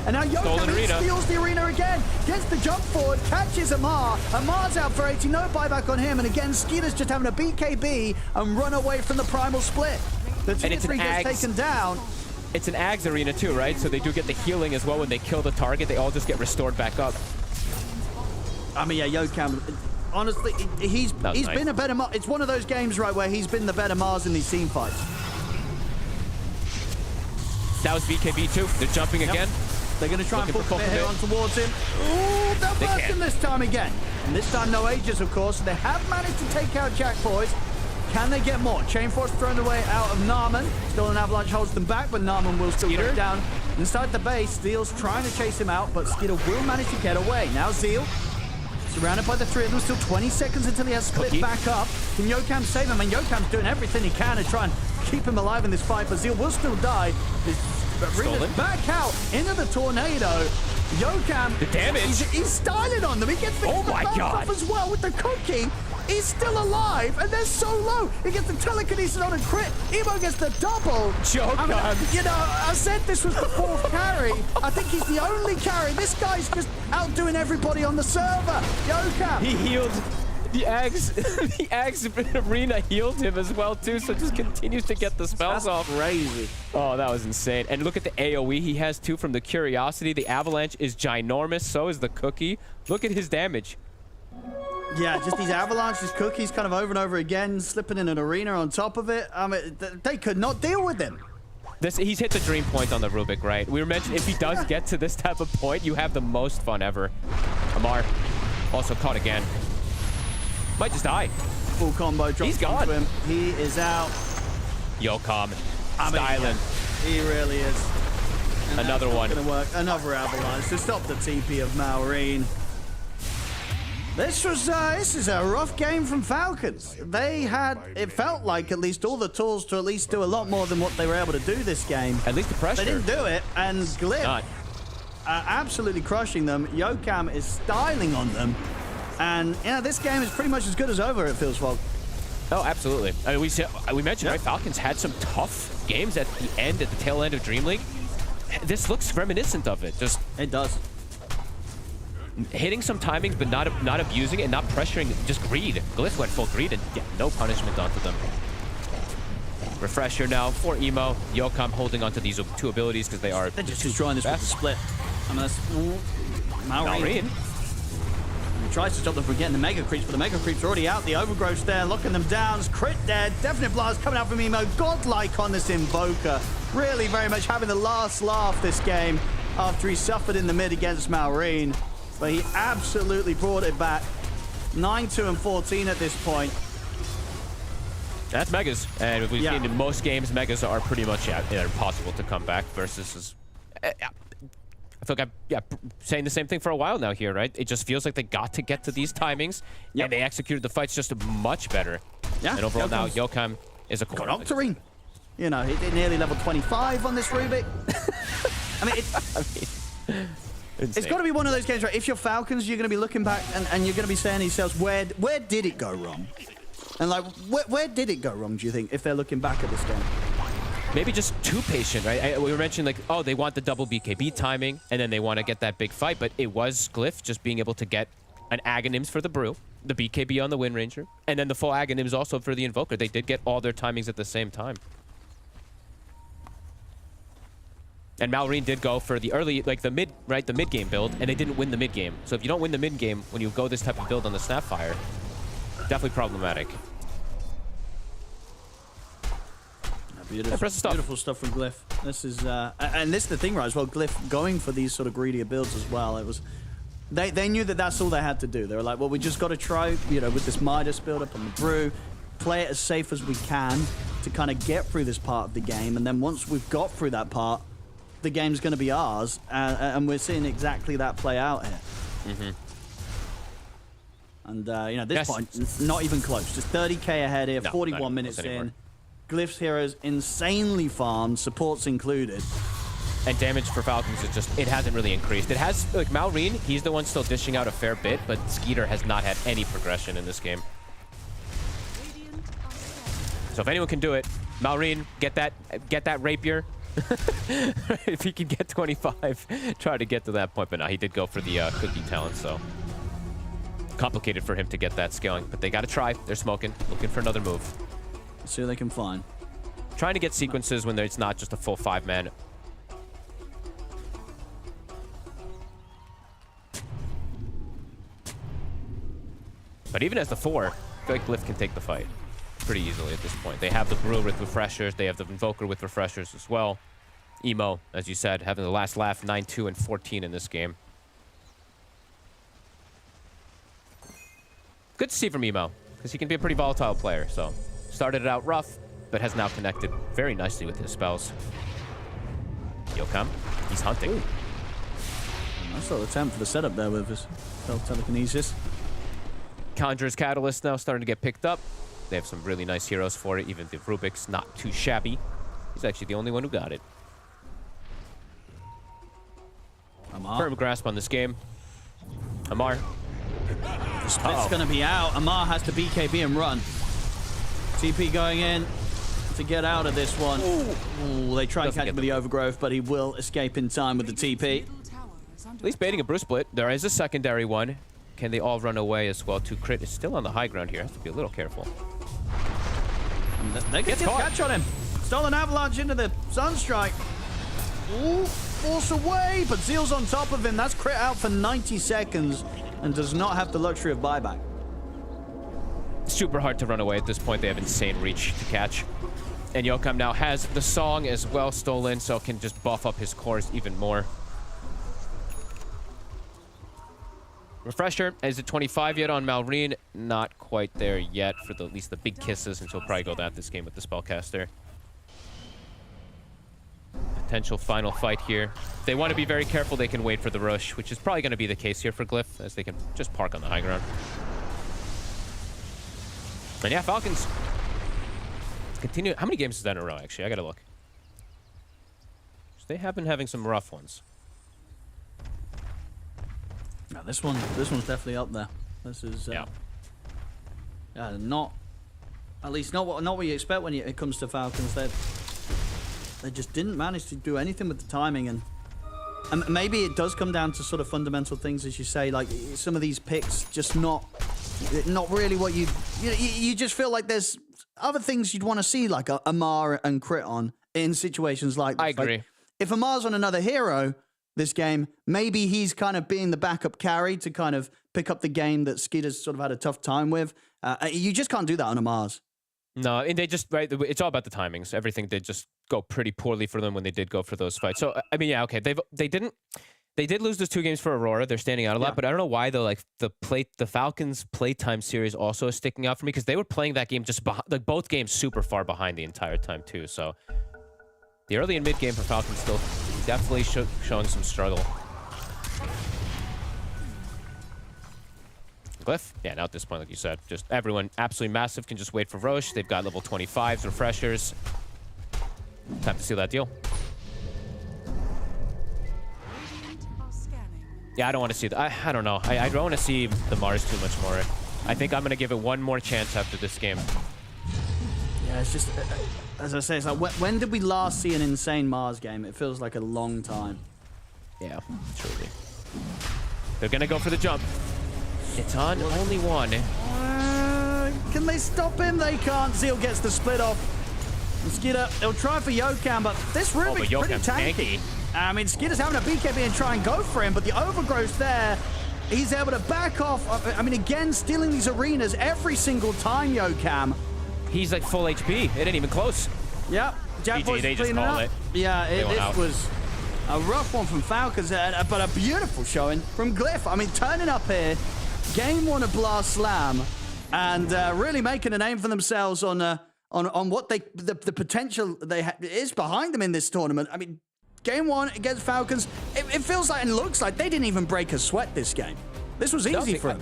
And now Yoka steals the arena again. Gets the jump forward, catches Amar. Amar's out for 80. No buyback on him. And again, Skeeter's just having a BKB and run away from the primal split. The tier 3 gets taken down. It's an Ags arena too, right? So they do get the healing as well. When they kill the target, they all just get restored back up. I mean, yeah, Yokam, honestly, he's been a better Mars. It's one of those games, right, where he's been the better Mars in these team fights. That was BKB too. They're jumping again. They're going to try and put a bit here on towards him. Ooh, they'll burst him this time again. And this time, no Aegis, of course. They have managed to take out Jack Boys. Can they get more? Chain Force thrown away out of Narman. Still an Avalanche holds them back, but Narman will still go down. Inside the base, Zeal's trying to chase him out, but Skeeter will manage to get away. Now Zeal, surrounded by the 3 of them, still 20 seconds until he has split back up. Can Yokam save him? And Yokam's doing everything he can to try and keep him alive in this fight, but Zeal will still die. Arena's back out into the tornado. Yokam, the damage. He's styling on them. He gets the off as well with the cookie. He's still alive, and they're so low. He gets the telekinesis on a crit. Emo gets the double. I mean, you know, I said this was the 4th carry. I think he's the only carry. This guy's just outdoing everybody on the server. Yokam. He healed the Ags. The Ags arena healed him as well too, so just continues to get the spells off. Crazy. Oh, that was insane. And look at the AoE he has too from the Curiosity. The Avalanche is ginormous. So is the Cookie. Look at his damage. Yeah, just these avalanches, cookies kind of over and over again, slipping in an arena on top of it. I mean, they could not deal with him. He's hit the dream point on the Rubik, right? We were mentioning if he does get to this type of point, you have the most fun ever. Amar also caught again. Might just die. Full combo drops. He's gone. Him. He is out. Yokam, styling. He really is. And another one. Gonna work. Another avalanche to stop the TP of Maureen. This is a rough game from Falcons. They had, it felt like, at least all the tools to at least do a lot more than what they were able to do this game. At least the pressure. They didn't do it, and GLYPH absolutely crushing them. Yokam is styling on them. And, yeah, this game is pretty much as good as over, it feels, Falk. Oh, absolutely. I mean, we mentioned, right, Falcons had some tough games at the end, at the tail end of Dream League. This looks reminiscent of it. It does. Hitting some timings, but not abusing it and not pressuring, just greed. GLYPH went full greed and no punishment onto them. Refresher now for Emo. Yokam holding onto these 2 abilities because they're just destroying this with the split. I mean, that's Maureen. He tries to stop them from getting the Mega Creeps, but the Mega Creeps are already out. The Overgrowth's there, locking them down. Crit dead. Definite Blast coming out from Emo. Godlike on this Invoker. Really very much having the last laugh this game after he suffered in the mid against Maureen. But he absolutely brought it back. 9-2 and 14 at this point. That's Megas. And we've seen in most games, Megas are pretty much impossible to come back versus... I feel like I'm saying the same thing for a while now here, right? It just feels like they got to get to these timings, and they executed the fights just much better. Yeah. And overall now, Yokam is a core. Octarine. You know, he did nearly level 25 on this Rubik. I mean, it's got to be one of those games, right? If you're Falcons, you're going to be looking back and you're going to be saying to yourselves, where did it go wrong? And like, where did it go wrong, do you think, if they're looking back at this game? Maybe just too patient, right? We were mentioning, like, oh, they want the double BKB timing, and then they want to get that big fight, but it was GLYPH just being able to get an Aghanims for the Brew, the BKB on the Wind Ranger, and then the full Aghanims also for the Invoker. They did get all their timings at the same time. And Maureen did go for the early, like the mid game build, and they didn't win the mid game. So if you don't win the mid game when you go this type of build on the Snapfire, definitely problematic. Beautiful stuff from GLYPH. This is, and this is the thing, right, as well. GLYPH going for these sort of greedier builds as well. It was They knew that that's all they had to do. They were like, well, we just got to try, you know, with this Midas build-up on the Brew, play it as safe as we can to kind of get through this part of the game. And then once we've got through that part, the game's going to be ours. And we're seeing exactly that play out here. Mm-hmm. And, you know, at this point, not even close. Just 30K ahead here, 41 minutes in. Glyph's heroes insanely farmed, supports included. And damage for Falcons is just, it hasn't really increased. It has, like, Malrine, he's the one still dishing out a fair bit, but Skeeter has not had any progression in this game. So if anyone can do it, Malrine, get that rapier. If he can get 25, try to get to that point. But no, he did go for the cookie talent, so complicated for him to get that scaling. But they got to try. They're smoking, looking for another move. Let's see what they can find. Trying to get sequences when it's not just a full 5-man. But even as the 4, I feel like Glyph can take the fight pretty easily at this point. They have the Brew with refreshers. They have the Invoker with refreshers as well. Emo, as you said, having the last laugh, 9-2 and 14 in this game. Good to see from Emo, because he can be a pretty volatile player. So started it out rough, but has now connected very nicely with his spells. Yokam, he's hunting. Ooh. Nice little attempt for the setup there with his telekinesis. Conjurer's Catalyst now starting to get picked up. They have some really nice heroes for it. Even the Rubik's not too shabby. He's actually the only one who got it. Firm grasp on this game. Amar. The split's going to be out. Amar has to BKB and run. TP going in to get out of this one. Ooh, they try and catch him with the overgrowth, but he will escape in time with the TP. At least baiting a Brew split. There is a secondary one. Can they all run away as well? 2 crit is still on the high ground here. Has to be a little careful. They get a catch on him. Stolen Avalanche into the Sunstrike. Ooh, force away, but Zeal's on top of him. That's crit out for 90 seconds and does not have the luxury of buyback. Super hard to run away at this point. They have insane reach to catch. And Yokam now has the song as well stolen, so can just buff up his cores even more. Refresher, is it 25 yet on Malrine? Not quite there yet for at least the big kisses, and so he'll probably go that this game with the Spellcaster. Potential final fight here. If they want to be very careful, they can wait for the rush, which is probably going to be the case here for Glyph, as they can just park on the high ground. And yeah, Falcons continue. How many games is that in a row, actually? I got to look. They have been having some rough ones. No, this one's definitely up there. This is not, at least not what you expect when it comes to Falcons. They just didn't manage to do anything with the timing, and maybe it does come down to sort of fundamental things, as you say, like some of these picks just not really what you just feel like there's other things you'd want to see, like Amar and Crit on in situations like this. I agree. Like, if Amar's on another hero this game, maybe he's kind of being the backup carry to kind of pick up the game that Skeeter's sort of had a tough time with. You just can't do that on Amar's. No, and they just, right, it's all about the timings. Everything did just go pretty poorly for them when they did go for those fights. So, I mean, yeah, okay, they did lose those 2 games for Aurora. They're standing out a lot, but I don't know why, though, like, the Falcons playtime series also is sticking out for me, because they were playing that game just behind, like, both games super far behind the entire time, too. So, the early and mid game for Falcons still definitely showing some struggle. Glyph? Yeah, now at this point, like you said, just everyone absolutely massive, can just wait for Roche. They've got level 25s, refreshers. Time to seal that deal. Yeah, I don't want to see that. I don't know. I don't want to see the Mars too much more. I think I'm going to give it one more chance after this game. Yeah, it's just, as I say, it's like, when did we last see an insane Mars game? It feels like a long time. Yeah, truly. They're going to go for the jump. It's on only one. Can they stop him? They can't. Zeal gets the split off. And Skeeter, they'll try for Yokam, but this Rubik's pretty tanky. I mean, Skeeter's having a BKB and try and go for him, but the overgrowth there, he's able to back off. I mean, again, stealing these arenas every single time, Yokam. He's like full HP. It ain't even close. Yep. GG, they just call it. Yeah, this was A rough one from Falcons, but a beautiful showing from Glyph. I mean, turning up here, game 1 of Blast Slam, and really making a name for themselves on what the potential is behind them in this tournament. I mean, game 1 against Falcons, it feels like and looks like they didn't even break a sweat this game. This was easy for them.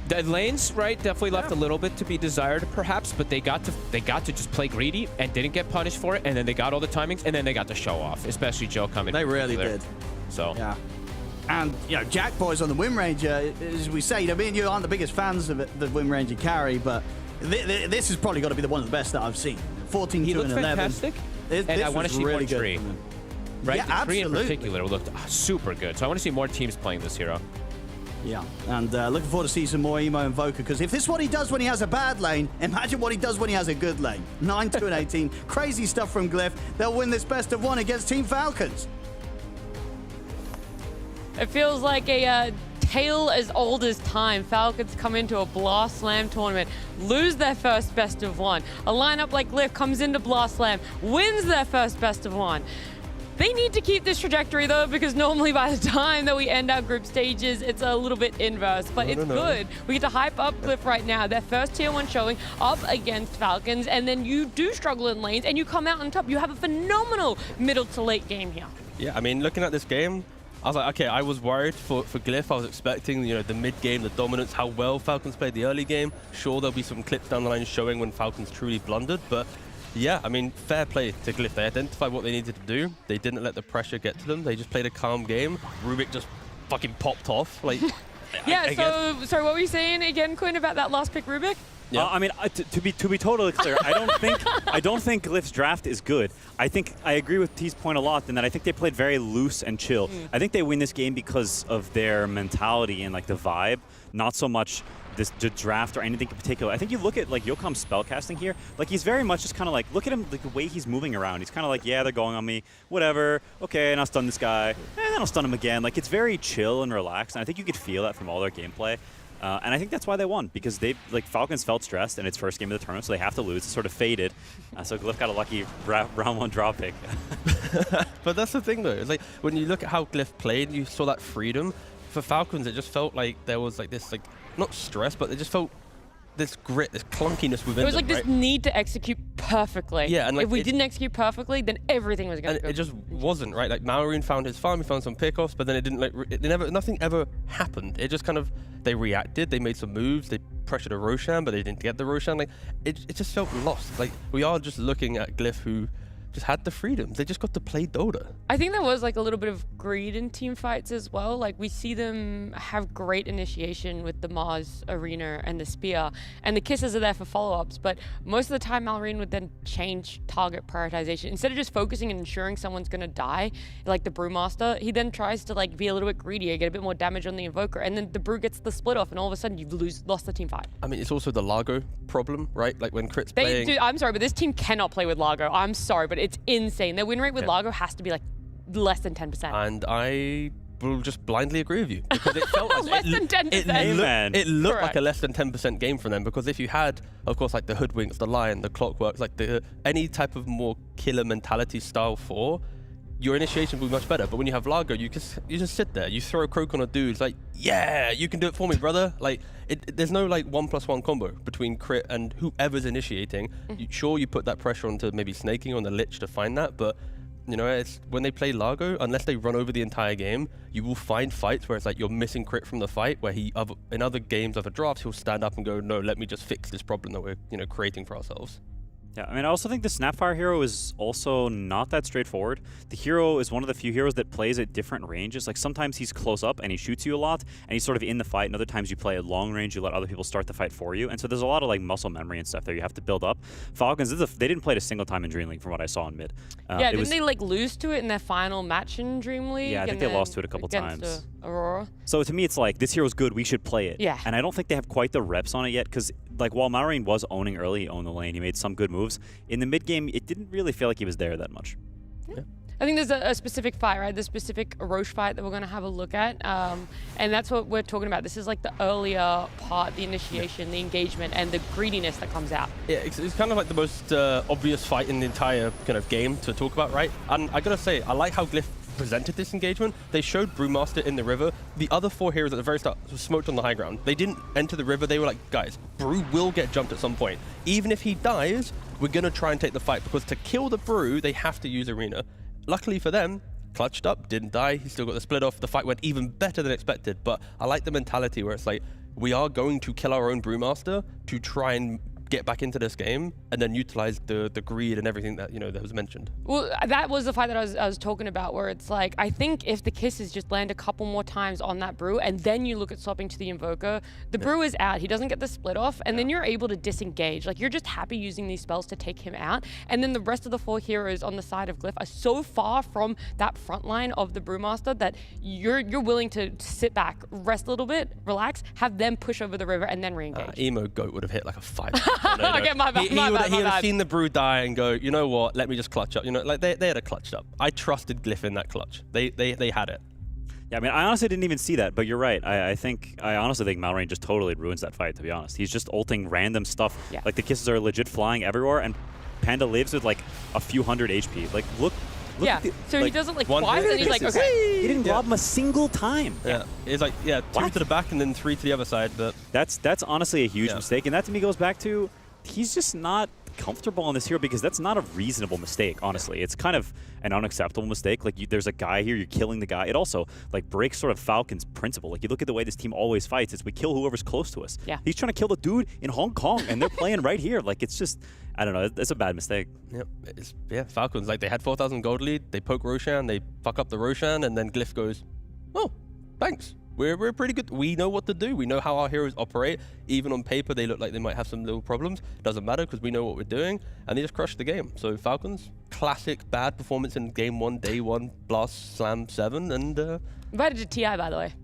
The lanes, right, definitely left a little bit to be desired, perhaps, but they got to just play greedy and didn't get punished for it, and then they got all the timings, and then they got to show off, especially Joe coming. They really there. did. So yeah, and Jack Boys on the Wim Ranger, as we say, me and you aren't the biggest fans of the Wim Ranger carry, but this has probably got to be one of the best that I've seen. 14 he 2 looked and 11. fantastic, and I want to see really more tree. Right, yeah, the tree in absolutely. particular looked super good. So I want to see more teams playing this hero. Yeah, and looking forward to see some more Emo Invoker, because if this is what he does when he has a bad lane, imagine what he does when he has a good lane. 9, 2, and 18. Crazy stuff from Glyph. They'll win this best of 1 against Team Falcons. It feels like a tale as old as time. Falcons come into a Blast Slam tournament, lose their first best of 1. A lineup like Glyph comes into Blast Slam, wins their first best of 1. They need to keep this trajectory, though, because normally by the time that we end our group stages, it's a little bit inverse. But it's good. We get to hype up Glyph right now. Their first Tier 1 showing up against Falcons, and then you do struggle in lanes, and you come out on top. You have a phenomenal middle to late game here. Yeah, I mean, looking at this game, I was like, okay, I was worried for Glyph. I was expecting, the mid-game, the dominance, how well Falcons played the early game. Sure, there'll be some clips down the line showing when Falcons truly blundered, but yeah, I mean, fair play to Glyph. They identified what they needed to do. They didn't let the pressure get to them. They just played a calm game. Rubik just fucking popped off. Like, yeah, so what were you saying again, Quinn, about that last pick, Rubik? Yeah. I mean, to be totally clear, I don't think Glyph's draft is good. I agree with T's point a lot in that I think they played very loose and chill. I think they win this game because of their mentality and like the vibe, not so much the draft or anything in particular. I think you look at like Yokam's spellcasting here, like he's very much just kind of like, look at him, like the way he's moving around. He's kind of like, yeah, they're going on me, whatever, okay, and I'll stun this guy, and then I'll stun him again. Like, it's very chill and relaxed, and I think you could feel that from all their gameplay. And I think that's why they won, because Falcons felt stressed in its first game of the tournament, so they have to lose. It sort of faded. So Glyph got a lucky round 1 draw pick. But that's the thing, though. It's like, when you look at how Glyph played, you saw that freedom. For Falcons, it just felt like there was like this, like, not stress, but it just felt this grit, this clunkiness within them. It was like this need to execute perfectly. Yeah, and like if we didn't execute perfectly, then everything was going to go. It just wasn't, right? Like, Malorine found his farm, he found some pickoffs, but then it didn't nothing ever happened. It just kind of, they reacted, they made some moves, they pressured a Roshan, but they didn't get the Roshan. Like, it just felt lost. Like, we are just looking at Glyph, who just had the freedom. They just got to play Dota. I think there was like a little bit of greed in team fights as well. Like, we see them have great initiation with the Mars Arena and the Spear, and the kisses are there for follow-ups, but most of the time Malorine would then change target prioritization. Instead of just focusing and ensuring someone's gonna die, like the Brewmaster, he then tries to like be a little bit greedier, get a bit more damage on the Invoker, and then the Brew gets the split off, and all of a sudden you've lost the team fight. I mean, it's also the Largo problem, right? Like, when Crit's playing... Dude, I'm sorry, but this team cannot play with Largo. I'm sorry, but it's insane. Their win rate with Largo has to be like less than 10%. And I will just blindly agree with you, because it felt like less than 10%. It looked Correct. like a less than 10% game from them, because if you had, of course, like the Hoodwinks, the Lion, the Clockworks, like any type of more killer mentality style 4, your initiation will be much better. But when you have Largo, you just sit there, you throw a croak on a dude, it's like, yeah, you can do it for me, brother. Like, there's no like 1+1 combo between Crit and whoever's initiating. Sure, you put that pressure onto maybe snaking on the Lich to find that, but it's when they play Largo, unless they run over the entire game, you will find fights where it's like you're missing Crit from the fight, where in other games, other drafts, he'll stand up and go, no, let me just fix this problem that we're creating for ourselves. Yeah, I mean, I also think the Snapfire hero is also not that straightforward. The hero is one of the few heroes that plays at different ranges. Like, sometimes he's close up and he shoots you a lot, and he's sort of in the fight, and other times you play at long range, you let other people start the fight for you. And so there's a lot of, like, muscle memory and stuff there you have to build up. Falcons, they didn't play it a single time in Dream League from what I saw in mid. Yeah, didn't they, like, lose to it in their final match in Dream League? Yeah, I think they lost to it a couple times. Aurora. So to me, it's like, this hero's good, we should play it. Yeah. And I don't think they have quite the reps on it yet, because, like, while Malorine was owning early, he owned the lane, he made some good moves. In the mid game, it didn't really feel like he was there that much. Yeah. I think there's a specific fight, right? The specific Roche fight that we're going to have a look at. And that's what we're talking about. This is like the earlier part, the initiation, the engagement, and the greediness that comes out. Yeah, it's kind of like the most obvious fight in the entire kind of game to talk about, right? And I gotta say, I like how Glyph presented this engagement. They showed Brewmaster in the river. The other 4 heroes at the very start smoked on the high ground. They didn't enter the river. They were like, guys, Brew will get jumped at some point. Even if he dies, we're going to try and take the fight, because to kill the Brew, they have to use Arena. Luckily for them, clutched up, didn't die. He still got the split off. The fight went even better than expected. But I like the mentality where it's like, we are going to kill our own Brewmaster to try and get back into this game, and then utilize the greed and everything that, you know, that was mentioned. Well, that was the fight that I was talking about, where it's like, I think if the kisses just land a couple more times on that Brew, and then you look at swapping to the Invoker, the Brew is out. He doesn't get the split off, and then you're able to disengage. Like, you're just happy using these spells to take him out, and then the rest of the 4 heroes on the side of Glyph are so far from that front line of the Brewmaster that you're willing to sit back, rest a little bit, relax, have them push over the river, and then re-engage. Emo Goat would have hit like a 5. Okay, my bad, He would have seen the Brew die and go, you know what, let me just clutch up. You know, like they had a clutched up. I trusted Glyph in that clutch. They had it. Yeah, I mean, I honestly didn't even see that, but you're right. I honestly think Malrain just totally ruins that fight, to be honest. He's just ulting random stuff. Yeah. Like, the kisses are legit flying everywhere, and Panda lives with like a few hundred HP. Like, look yeah, at the, so like, he does it like twice, and he's like, kisses. okay. He didn't glob him a single time. Yeah. It's like, 2 to the back and then 3 to the other side. But that's honestly a huge mistake, and that to me goes back to, he's just not comfortable on this hero, because that's not a reasonable mistake, honestly. It's kind of an unacceptable mistake. Like, there's a guy here, you're killing the guy. It also, like, breaks sort of Falcons' principle. Like, you look at the way this team always fights, it's we kill whoever's close to us. Yeah. He's trying to kill the dude in Hong Kong, and they're playing right here. Like, it's just, I don't know, it's a bad mistake. Yep. Falcons, like, they had 4,000 gold lead, they poke Roshan, they fuck up the Roshan, and then Glyph goes, oh, thanks. We're pretty good. We know what to do. We know how our heroes operate. Even on paper, they look like they might have some little problems. Doesn't matter, because we know what we're doing. And they just crushed the game. So Falcons, classic bad performance in game 1, day 1, Blast, Slam 7, and... Invited to TI, by the way.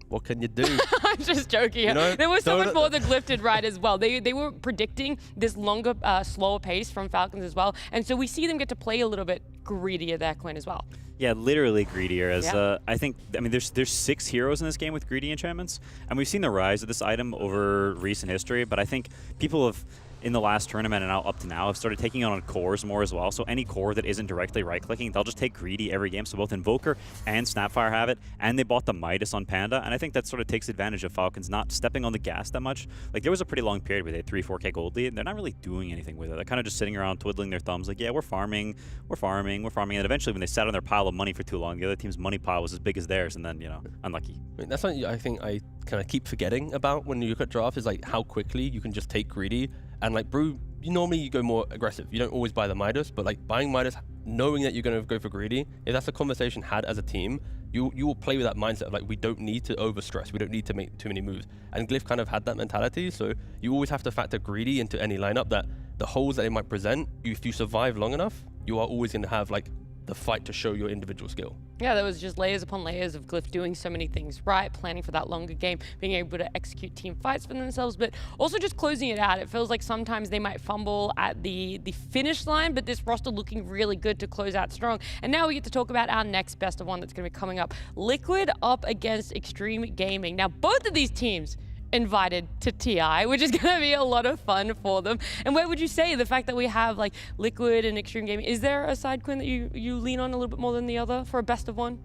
What can you do? I'm just joking. You know, there was so much more that Glyph did right as well. They were predicting this longer, slower pace from Falcons as well. And so we see them get to play a little bit greedier there, Quinn, as well. Yeah, literally greedier. As I mean, there's 6 heroes in this game with greedy enchantments, and we've seen the rise of this item over recent history. But I think people have, in the last tournament and up to now, have started taking on cores more as well. So any core that isn't directly right-clicking, they'll just take greedy every game. So both Invoker and Snapfire have it, and they bought the Midas on Panda, and I think that sort of takes advantage of Falcons not stepping on the gas that much. Like, there was a pretty long period where they had 3-4K gold lead, and they're not really doing anything with it. They're kind of just sitting around twiddling their thumbs like, yeah, we're farming, and eventually when they sat on their pile of money for too long, the other team's money pile was as big as theirs, and then, you know, unlucky. I mean, that's something I think I kind of keep forgetting about when you look at draft, is like how quickly you can just take greedy. And like Brew, normally you go more aggressive. You don't always buy the Midas, but like buying Midas, knowing that you're going to go for greedy, if that's a conversation had as a team, you will play with that mindset of like, we don't need to overstress. We don't need to make too many moves. And Glyph kind of had that mentality. So you always have to factor greedy into any lineup, that the holes that they might present, if you survive long enough, you are always going to have like the fight to show your individual skill. Yeah, there was just layers upon layers of Glyph doing so many things right, planning for that longer game, being able to execute team fights for themselves, but also just closing it out. It feels like sometimes they might fumble at the finish line, but this roster looking really good to close out strong. And now we get to talk about our next best of one that's going to be coming up. Liquid up against Xtreme Gaming. Now, both of these teams invited to TI, which is going to be a lot of fun for them. And where would you say the fact that we have like Liquid and Xtreme Gaming, is there a side, Quinn, that you lean on a little bit more than the other for a best of one?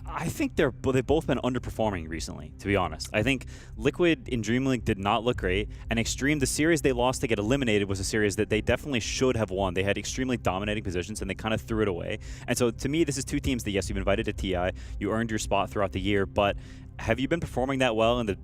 I think they've both been underperforming recently, to be honest. I think Liquid in Dream League did not look great, and Xtreme, the series they lost to get eliminated, was a series that they definitely should have won. They had extremely dominating positions, and they kind of threw it away. And so to me, this is 2 teams that, yes, you've invited to TI, you earned your spot throughout the year, but have you been performing that well in the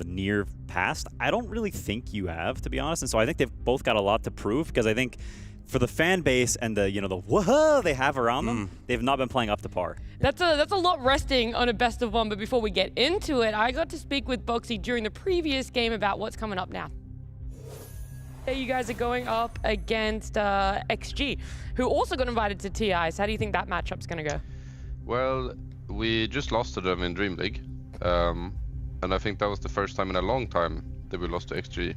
near past? I don't really think you have, to be honest. And so I think they've both got a lot to prove, because I think for the fan base and the whoa they have around them, they've not been playing up to par. That's a lot resting on a best of one, but before we get into it, I got to speak with Boxy during the previous game about what's coming up now. You guys are going up against XG, who also got invited to TI. So how do you think that matchup's going to go? Well, we just lost to them in Dream League, and I think that was the first time in a long time that we lost to XG.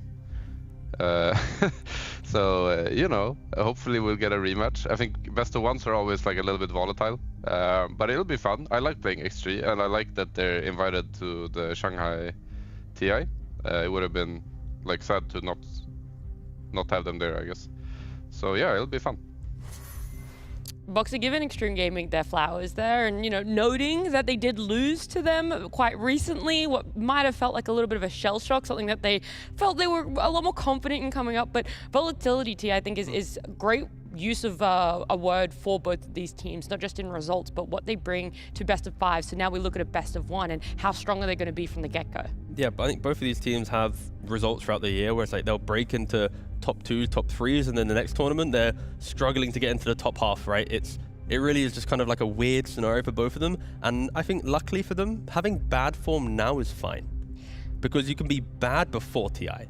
So hopefully we'll get a rematch. I think best of ones are always like a little bit volatile, but it'll be fun. I like playing XG, and I like that they're invited to the Shanghai TI. It would have been like sad to not have them there, I guess. So yeah, it'll be fun. Boxer giving Xtreme Gaming their flowers there, and noting that they did lose to them quite recently, what might have felt like a little bit of a shell shock, something that they felt they were a lot more confident in coming up. But volatility, T, I think is great use of a word for both of these teams, not just in results, but what they bring to best of 5. So now we look at a best of 1 and how strong are they going to be from the get-go. Yeah, but I think both of these teams have results throughout the year where it's like they'll break into top 2s, top 3s, and then the next tournament they're struggling to get into the top half, right? It really is just kind of like a weird scenario for both of them. And I think luckily for them, having bad form now is fine. Because you can be bad before TI.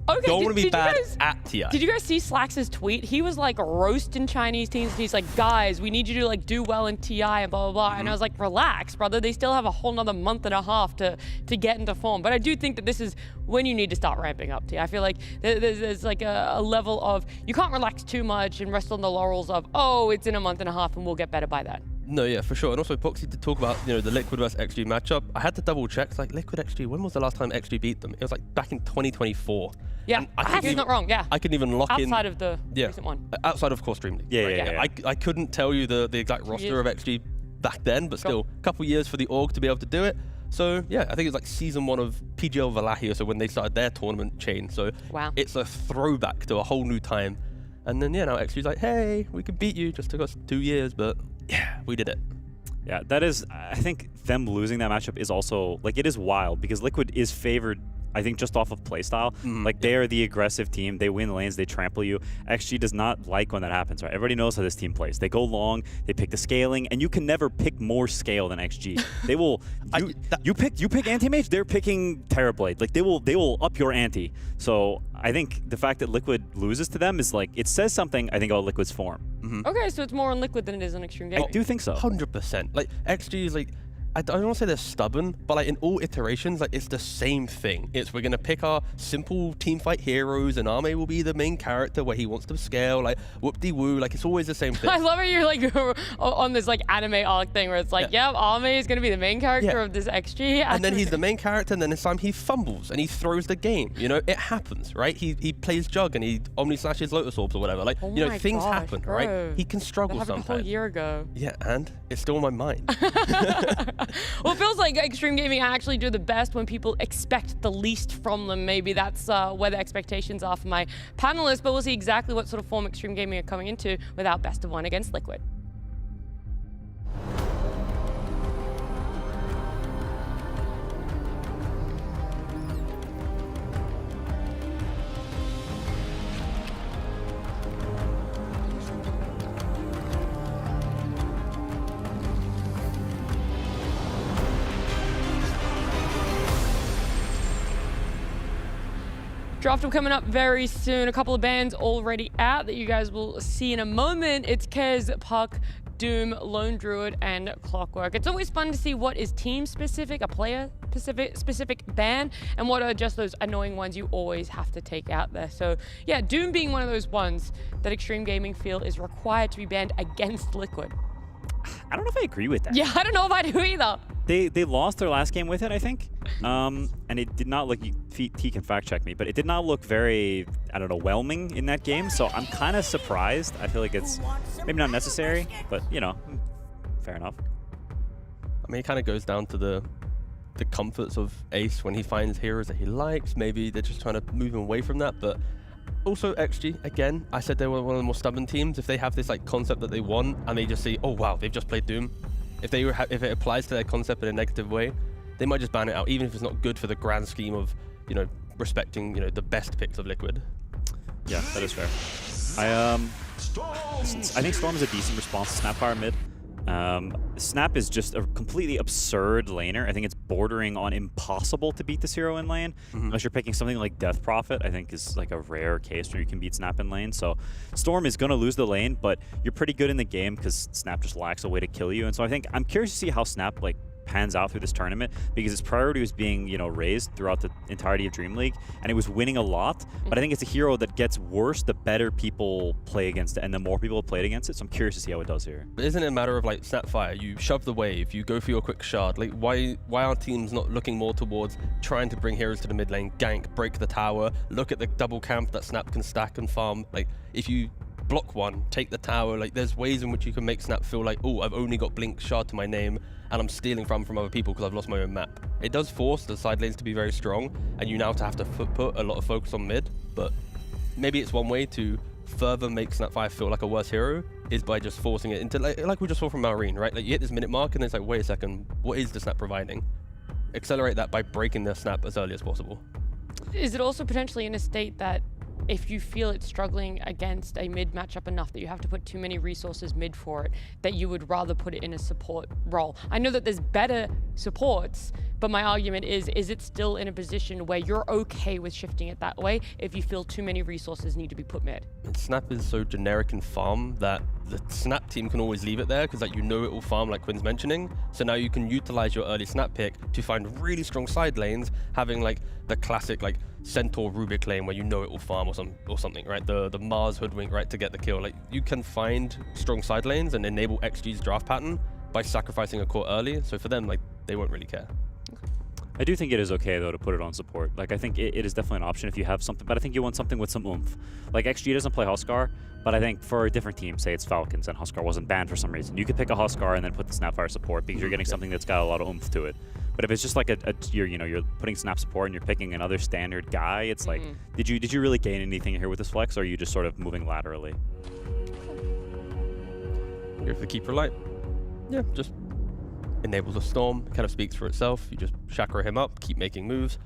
Okay, Don't want to be bad at TI. Did you guys see Slax's tweet? He was like roasting Chinese teams, and he's like, guys, we need you to like do well in TI and blah, blah, blah. And I was like, relax, brother. They still have a whole nother month and a half to get into form. But I do think that this is when you need to start ramping up, T. I feel like there's like a level of, you can't relax too much and rest on the laurels of, oh, it's in a month and a half and we'll get better by then. No, yeah, for sure. And also, Boxy did talk about, the Liquid versus XG matchup. I had to double check. It's like, Liquid XG, when was the last time XG beat them? It was like back in 2024. Yeah, he's not wrong, yeah. I couldn't even lock in. Outside of the recent one. Outside of course, Dream League. Yeah. I couldn't tell you the exact roster of XG back then, but still, a couple years for the org to be able to do it. So, yeah, I think it's like season 1 of PGL Valahia, so when they started their tournament chain. So, it's a throwback to a whole new time. And then, now XG's like, hey, we can beat you. Just took us 2 years, but yeah, we did it. Yeah, that is, I think them losing that matchup is also, like, it is wild because Liquid is favored, I think, just off of playstyle. Like, they are the aggressive team. They win lanes. They trample you. XG does not like when that happens, right? Everybody knows how this team plays. They go long. They pick the scaling, and you can never pick more scale than XG. They will. You pick anti-mage. They're picking Terrorblade. Like, they will up your ante. So I think the fact that Liquid loses to them is like, it says something, I think, about Liquid's form. Okay, so it's more on Liquid than it is on Xtreme Gaming. I do think so. 100%. Like, XG is like, I don't want to say they're stubborn, but like in all iterations, like it's the same thing. It's we're going to pick our simple teamfight heroes and Arme will be the main character where he wants to scale, like whoop-de-woo, like it's always the same thing. I love how you're like on this like anime arc thing where it's like, yeah, Arme is going to be the main character of this XG. And then he's the main character and then this time he fumbles and he throws the game. It happens, right? He plays Jug and he Omni-slashes Lotus Orbs or whatever. Like, things happen, bro. right? He can struggle sometimes. A whole year ago. Yeah, and it's still on my mind. Well, it feels like Xtreme Gaming actually do the best when people expect the least from them. Maybe that's where the expectations are for my panelists, but we'll see exactly what sort of form Xtreme Gaming are coming into without best of 1 against Liquid. Draft will coming up very soon. A couple of bands already out that you guys will see in a moment. It's Kez, Puck, Doom, Lone Druid, and Clockwork. It's always fun to see what is team-specific, a player-specific ban, and what are just those annoying ones you always have to take out there. So yeah, Doom being one of those ones that Xtreme Gaming feel is required to be banned against Liquid. I don't know if I agree with that. Yeah, I don't know if I do either. They lost their last game with it, I think. And it did not look, T can fact check me, but it did not look very, I don't know, whelming in that game. So I'm kind of surprised. I feel like it's maybe not necessary, but fair enough. I mean, it kind of goes down to the comforts of Ace when he finds heroes that he likes. Maybe they're just trying to move him away from that, but also XG, again, I said they were one of the more stubborn teams. If they have this like concept that they want and they just see, oh wow, they've just played Doom. If it applies to their concept in a negative way, they might just ban it out, even if it's not good for the grand scheme of, respecting, the best picks of Liquid. Yeah, that is fair. I think Storm is a decent response to Snapfire mid. Snap is just a completely absurd laner. I think it's bordering on impossible to beat this hero in lane. Unless you're picking something like Death Prophet, I think is like a rare case where you can beat Snap in lane. So Storm is going to lose the lane, but you're pretty good in the game because Snap just lacks a way to kill you. And so I think I'm curious to see how Snap pans out through this tournament because its priority was being, raised throughout the entirety of Dream League, and it was winning a lot. But I think it's a hero that gets worse the better people play against it and the more people play against it. So I'm curious to see how it does here. But isn't it a matter of Snapfire? You shove the wave, you go for your quick shard. Like, why are teams not looking more towards trying to bring heroes to the mid lane, gank, break the tower, look at the double camp that Snap can stack and farm? Like, if you block one, take the tower. Like, there's ways in which you can make Snap feel like, oh, I've only got Blink Shard to my name, and I'm stealing from other people because I've lost my own map. It does force the side lanes to be very strong, and you now have to put a lot of focus on mid, but maybe it's one way to further make Snapfire feel like a worse hero is by just forcing it into, like we just saw from Marine, right? Like, you hit this minute mark, and it's like, wait a second, what is the Snap providing? Accelerate that by breaking the Snap as early as possible. Is it also potentially in a state that if you feel it's struggling against a mid matchup enough that you have to put too many resources mid for it, that you would rather put it in a support role? I know that there's better supports, but my argument is it still in a position where you're okay with shifting it that way if you feel too many resources need to be put mid? And Snap is so generic in farm that the Snap team can always leave it there because, like, you know it will farm, like Quinn's mentioning. So now you can utilize your early Snap pick to find really strong side lanes, having like the classic like Centaur Rubik lane where you know it will farm or something, right? The Mars Hoodwink, right, to get the kill. Like, you can find strong side lanes and enable XG's draft pattern by sacrificing a core early. So for them, like, they won't really care. I do think it is okay, though, to put it on support. Like, I think it is definitely an option if you have something, but I think you want something with some oomph. Like, XG doesn't play Huskar, but I think for a different team, say it's Falcons and Huskar wasn't banned for some reason, you could pick a Huskar and then put the Snapfire support because you're getting something that's got a lot of oomph to it. But if it's just like you're putting Snap support and you're picking another standard guy, it's like, did you really gain anything here with this flex, or are you just sort of moving laterally? Here for the Keeper Light. Yeah, just enables a storm, kind of speaks for itself. You just chakra him up, keep making moves.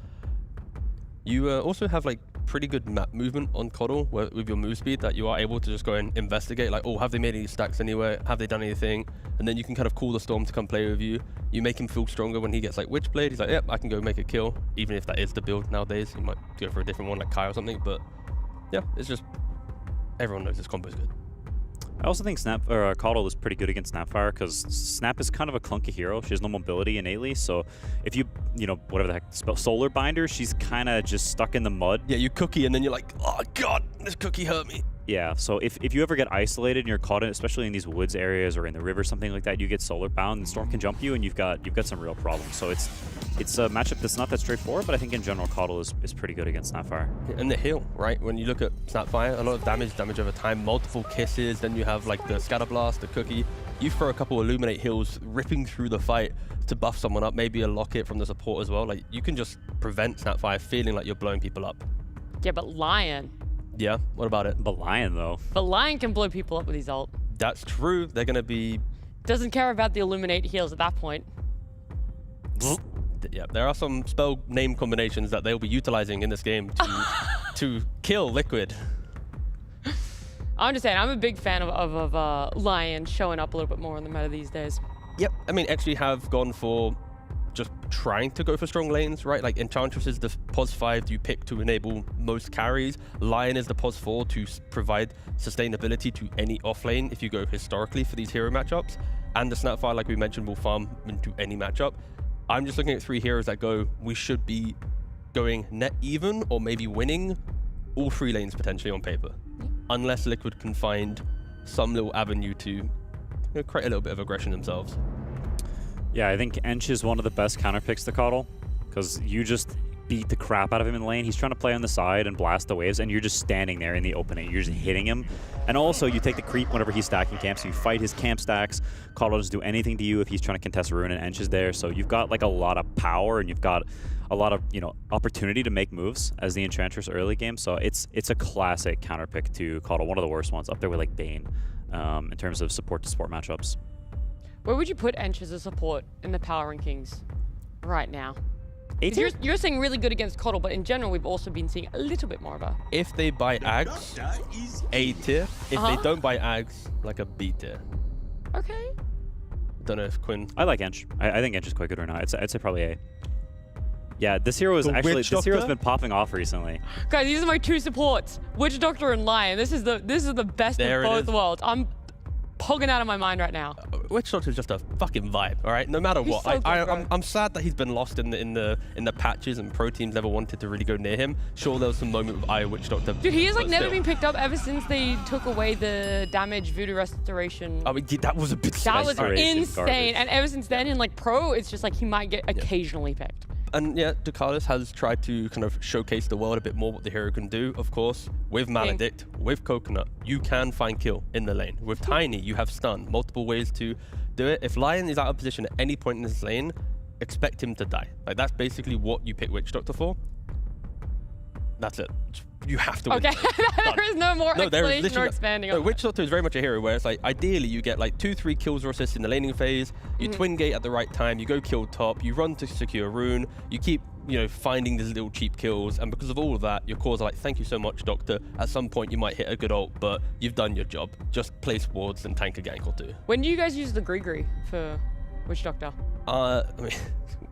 You also have like pretty good map movement on Coddle with your move speed that you are able to just go and investigate, like, oh, have they made any stacks anywhere? Have they done anything? And then you can kind of call the storm to come play with you. You make him feel stronger when he gets like Witchblade. He's like, yep, I can go make a kill. Even if that is the build nowadays, you might go for a different one like Kai or something. But yeah, it's just, everyone knows this combo is good. I also think Coddle is pretty good against Snapfire because Snap is kind of a clunky hero. She has no mobility innately, so if you whatever the heck, Solar Binder, she's kind of just stuck in the mud. Yeah, you cookie and then you're like, oh god, this cookie hurt me. Yeah, so if you ever get isolated and you're caught in, especially in these woods areas or in the river, something like that, you get solar bound and Storm can jump you and you've got some real problems. So it's a matchup that's not that straightforward, but I think in general Coddle is pretty good against Snapfire. And the heal, right? When you look at Snapfire, a lot of damage over time, multiple kisses, then you have like the Scatter Blast, the cookie. You throw a couple Illuminate heals ripping through the fight to buff someone up, maybe a locket from the support as well. Like, you can just prevent Snapfire feeling like you're blowing people up. Yeah, but Lion. Yeah, what about it? But Lion, though. But Lion can blow people up with his ult. That's true. They're going to be... Doesn't care about the Illuminate heals at that point. Yeah, there are some spell name combinations that they'll be utilizing in this game to kill Liquid. I'm just saying, I'm a big fan of Lion showing up a little bit more in the meta these days. Yep, I mean, actually have gone for just trying to go for strong lanes, right? Like, Enchantress is the pos 5 you pick to enable most carries. Lion is the pos 4 to provide sustainability to any off lane if you go historically for these hero matchups. And the Snapfire, like we mentioned, will farm into any matchup. I'm just looking at 3 heroes that we should be going net even or maybe winning all 3 lanes potentially on paper. Unless Liquid can find some little avenue to create a little bit of aggression themselves. Yeah, I think Ench is one of the best counter picks to Coddle because you just beat the crap out of him in lane. He's trying to play on the side and blast the waves, and you're just standing there in the opening. You're just hitting him. And also, you take the creep whenever he's stacking camps. So you fight his camp stacks. Coddle doesn't do anything to you if he's trying to contest a rune, and Ench is there. So you've got like a lot of power, and you've got a lot of opportunity to make moves as the Enchantress early game. So it's a classic counter pick to Coddle, one of the worst ones, up there with like Bane in terms of support to support matchups. Where would you put Ench as a support in the power rankings right now? You're saying really good against Coddle, but in general, we've also been seeing a little bit more of a... If they buy Ags, A tier. If they don't buy Ags, like a B tier. Okay. Don't know if Quinn... I like Ench. I think Ench is quite good right now. I'd say probably A. Yeah, this hero is actually... This hero's been popping off recently. Guys, these are my 2 supports. Witch Doctor and Lion. This is the best of both worlds. I'm pogging out of my mind right now. Witch Doctor is just a fucking vibe, all right? No matter what. So I'm sad that he's been lost in the patches and pro teams never wanted to really go near him. Sure, there was some moment with Witch Doctor. Dude, he has like never been picked up ever since they took away the damage voodoo restoration. I mean, that was a bit That was Garbage. insane. And ever since then in like pro, it's just like he might get occasionally picked. And yeah, Ducalis has tried to kind of showcase the world a bit more what the hero can do. Of course, with Maledict, with Coconut, you can find kill in the lane. With Tiny, you have stun, multiple ways to do it. If Lion is out of position at any point in this lane, expect him to die. Like, that's basically what you pick Witch Doctor for. That's it. You have to win. Okay, there is no more explanation or expanding on Witch Doctor is very much a hero where it's like, ideally you get like 2-3 kills or assists in the laning phase, you twin gate at the right time, you go kill top, you run to secure rune, you keep, you know, finding these little cheap kills, and because of all of that, your cores are like, thank you so much, Doctor. At some point you might hit a good ult, but you've done your job. Just place wards and tank a gank or two. When do you guys use the Grigri for Witch Doctor? I mean,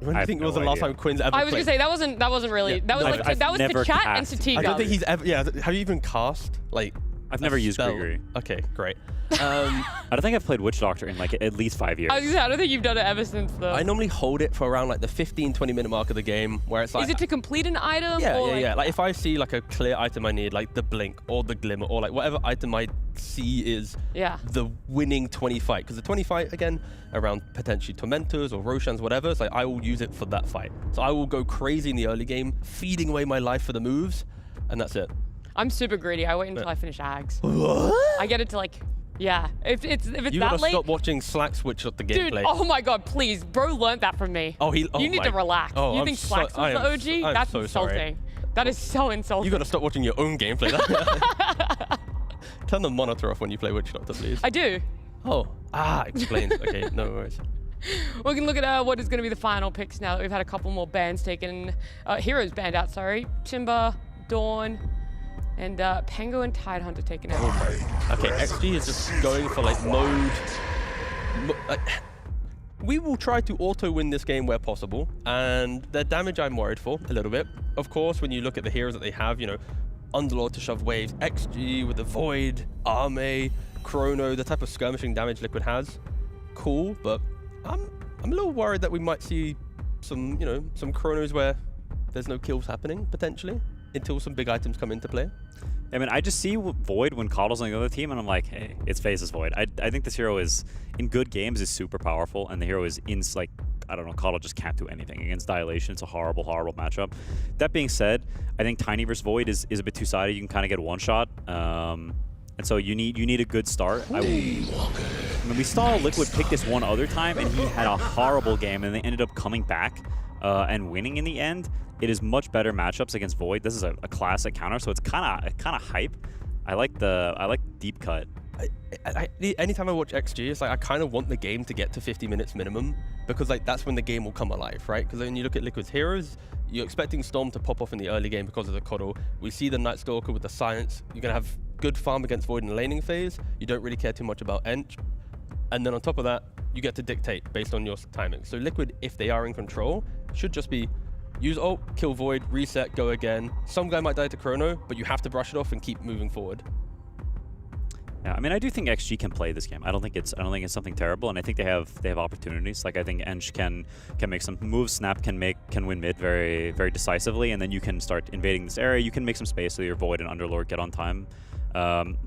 when do you think was the last time Quinn's ever I was played? gonna say that wasn't really that was like that was for chat and Satiga. I don't think he's ever. Yeah, have you even cast like? I've never used Grigri. Okay, great. I don't think I've played Witch Doctor in like at least 5 years. I don't think you've done it ever since though. I normally hold it for around like the 15-20 minute mark of the game, where it's like. Is it to complete an item? Yeah, or yeah. Like if I see like a clear item I need, like the blink or the glimmer or like whatever item I see is the winning 20 fight, because the 20 fight again around potentially Tormentors or Roshans, whatever. It's like I will use it for that fight. So I will go crazy in the early game, feeding away my life for the moves, and that's it. I'm super greedy. I wait until I finish Ags. What? I get it to like, yeah. If it's You that gotta late. stop watching Slack switch up the gameplay. Dude, oh my god, please. Bro learned that from me. Oh, you need to relax. Oh, you I'm think Slacks was the OG? I'm That's so insulting. sorry. That is so insulting. You gotta stop watching your own gameplay. Turn the monitor off when you play Witch Doctor, please. I do. Oh, explained. Okay, no worries. We can look at what is going to be the final picks now that we've had a couple more bans taken. Heroes banned out, sorry. Timber, Dawn, and Pango and Tidehunter taken out. Okay, XG is just going for like mode. We will try to auto-win this game where possible, and their damage I'm worried for a little bit. Of course, when you look at the heroes that they have, you know, Underlord to shove waves, XG with the Void, Arme, Chrono, the type of skirmishing damage Liquid has. Cool, but I'm a little worried that we might see some, you know, some Chronos where there's no kills happening, potentially, until some big items come into play. I mean, I just see Void when Coddle's on the other team, and I'm like, hey, it's Phase's Void. I think this hero is, in good games, is super powerful, and the hero is in, like, I don't know, Coddle just can't do anything against Dilation. It's a horrible, horrible matchup. That being said, I think Tiny versus Void is a bit two-sided. You can kind of get one shot. And so you need a good start. I mean, we saw Liquid pick this one other time, and he had a horrible game, and they ended up coming back and winning in the end. It is much better matchups against Void. This is a classic counter, so it's kind of hype. I like deep cut. Anytime I watch XG, it's like I kind of want the game to get to 50 minutes minimum, because like that's when the game will come alive, right? Because when you look at Liquid's heroes, you're expecting Storm to pop off in the early game because of the Coddle. We see the Night Stalker with the Science. You're gonna have good farm against Void in the laning phase. You don't really care too much about Ench. And then on top of that, you get to dictate based on your timing. So Liquid, if they are in control, should just be use ult, kill Void, reset, go again. Some guy might die to Chrono, but you have to brush it off and keep moving forward. Yeah, I mean, I do think XG can play this game. I don't think it's something terrible, and I think they have opportunities. Like I think Ench can make some moves. Snap can win mid very, very decisively, and then you can start invading this area. You can make some space so your Void and Underlord get on time.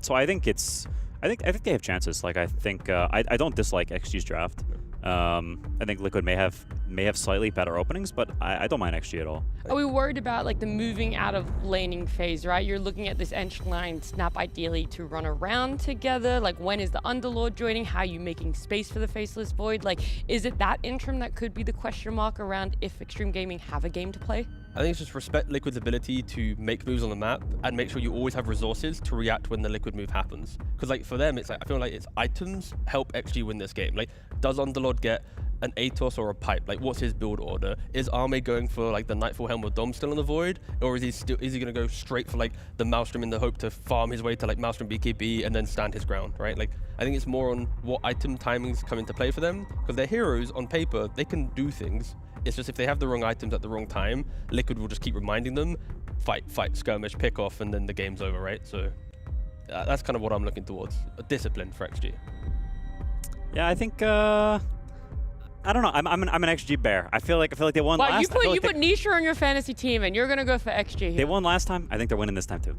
So I think they have chances. Like I think I don't dislike XG's draft. I think Liquid may have slightly better openings, but I don't mind XG at all. Are we worried about like the moving out of laning phase, right? You're looking at this Ench line Snap ideally to run around together. Like when is the Underlord joining? How are you making space for the Faceless Void? Like is it that interim that could be the question mark around if Xtreme Gaming have a game to play? I think it's just respect Liquid's ability to make moves on the map and make sure you always have resources to react when the Liquid move happens. Because like for them, it's like I feel like it's items help XG win this game. Like does Underlord get an Atos or a pipe? Like what's his build order? Is Arme going for like the Nightfall Helm with Dom still on the Void, or is he gonna go straight for like the Maelstrom in the hope to farm his way to like Maelstrom BKB and then stand his ground, right? Like I think it's more on what item timings come into play for them, because their heroes on paper they can do things. It's just if they have the wrong items at the wrong time, Liquid will just keep reminding them, fight, skirmish, pick off, and then the game's over, right? So that's kind of what I'm looking towards, a discipline for XG. Yeah, I think I don't know. I'm an XG bear. I feel like they won last. You put Nisha on your fantasy team, and you're gonna go for XG here. They won last time. I think they're winning this time too.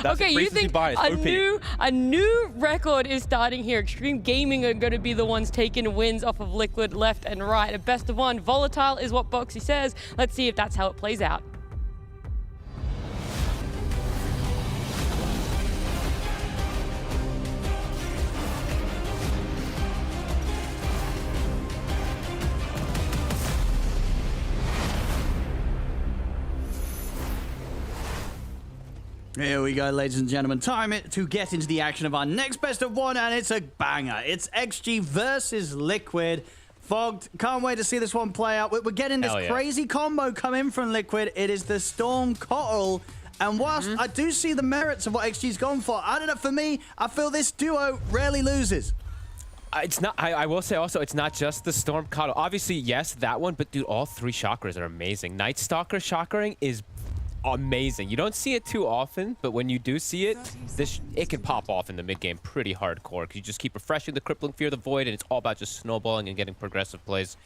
That's Okay, you recency think bias, OP. a new record is starting here. Xtreme Gaming are going to be the ones taking wins off of Liquid left and right. A best of one. Volatile is what Boxy says. Let's see if that's how it plays out. Here we go, ladies and gentlemen. Time it to get into the action of our next best of one, and it's a banger. It's XG versus Liquid. Fogged, can't wait to see this one play out. We're getting this crazy combo come in from Liquid. It is the Storm Coral. And whilst I do see the merits of what XG's gone for, I don't know, for me, I feel this duo rarely loses. It's not. I will say also, it's not just the Storm Coddle. Obviously, yes, that one, but dude, all three chakras are amazing. Night Stalker chakring is amazing. You don't see it too often, but when you do see it, it can pop off in the mid game pretty hardcore because you just keep refreshing the Crippling Fear of the Void, and it's all about just snowballing and getting progressive plays.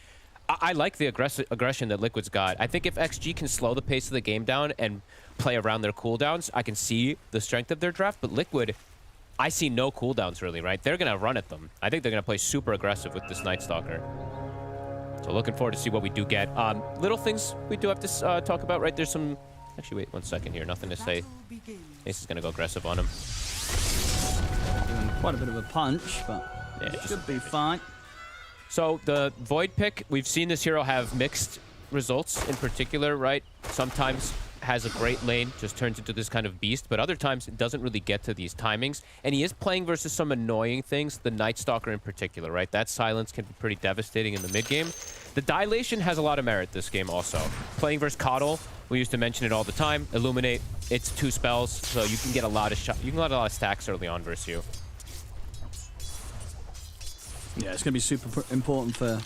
I like the aggression that Liquid's got. I think if XG can slow the pace of the game down and play around their cooldowns, I can see the strength of their draft, but Liquid, I see no cooldowns really, right? They're going to run at them. I think they're going to play super aggressive with this Night Stalker. So looking forward to see what we do get. Little things we do have to talk about, right? There's some... Actually, wait 1 second here. Nothing to say. Ace is going to go aggressive on him. Doing quite a bit of a punch, but yeah, it should be fine. So the Void pick, we've seen this hero have mixed results in particular, right? Sometimes has a great lane, just turns into this kind of beast, but other times it doesn't really get to these timings. And he is playing versus some annoying things, the Night Stalker in particular, right? That silence can be pretty devastating in the mid game. The Dilation has a lot of merit this game also. Playing versus Coddle, we used to mention it all the time. Illuminate, it's 2 spells, so you can get a lot of you can get a lot of stacks early on versus you. Yeah, it's going to be super important for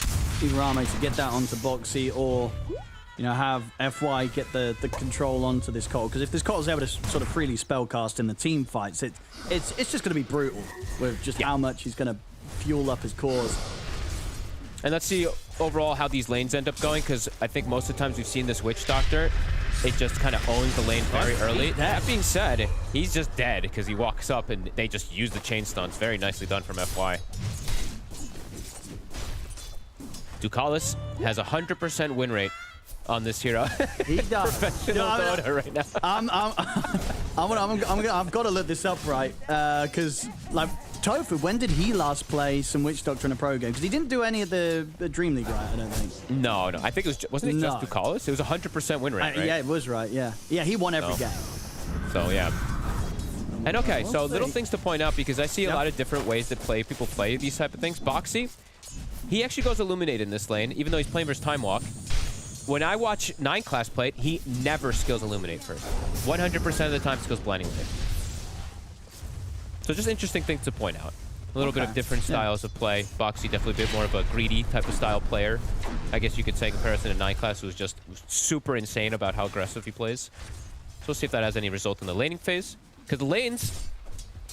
either Arme to get that onto Boxy or, you know, have FY get the control onto this Coddle. Because if this Coddle's able to sort of freely spellcast in the team fights, it's just going to be brutal with just how much he's going to fuel up his cores. And let's see overall how these lanes end up going, because I think most of the times we've seen this Witch Doctor, it just kind of owns the lane very early. That being said, he's just dead because he walks up and they just use the chain stuns. Very nicely done from FY. Ducalis has 100% win rate on this hero. He does. Professional Dota right now. I've got to look this up right, because like Tofu, when did he last play some Witch Doctor in a pro game? Because he didn't do any of the Dream League, right? I don't think. No. I think it was wasn't it just Ducalis? It was 100% win rate, right? Yeah, it was right. Yeah, he won every game. So yeah. And okay, so little things to point out, because I see a lot of different ways that people play these type of things. Boxy, he actually goes Illuminate in this lane, even though he's playing versus Time Walk. When I watch 9 class play it, he never skills Illuminate first. 100% of the time skills Blinding Light. So just interesting things to point out. A little bit of different styles of play. Boxy definitely a bit more of a greedy type of style player. I guess you could say in comparison to 9 class, who's just super insane about how aggressive he plays. So we'll see if that has any result in the laning phase. Because the lanes,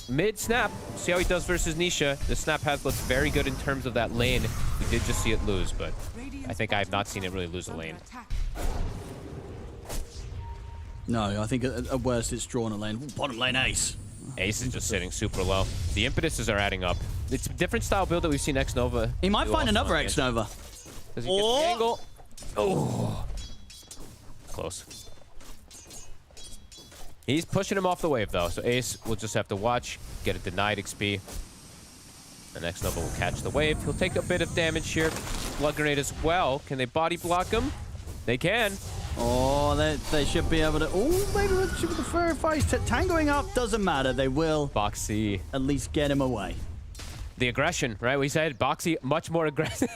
mid-snap, see how he does versus Nisha. The snap has looked very good in terms of that lane. We did just see it lose, but I think I have not seen it really lose a lane. No, I think at worst it's drawn a lane. Ooh, bottom lane ace. Ace is just sitting super low. The impetuses are adding up. It's a different style build that we've seen X-Nova. He might find another X-Nova. Does he get the angle? Oh. Close. He's pushing him off the wave, though. So Ace will just have to watch, get a denied XP. And X-Nova will catch the wave. He'll take a bit of damage here. Blood Grenade as well. Can they body block him? They can. Oh, they should be able to... Oh, maybe with the Fairy Face. Tangoing up doesn't matter. They will Boxy at least get him away. The aggression, right? We said Boxy much more aggressive.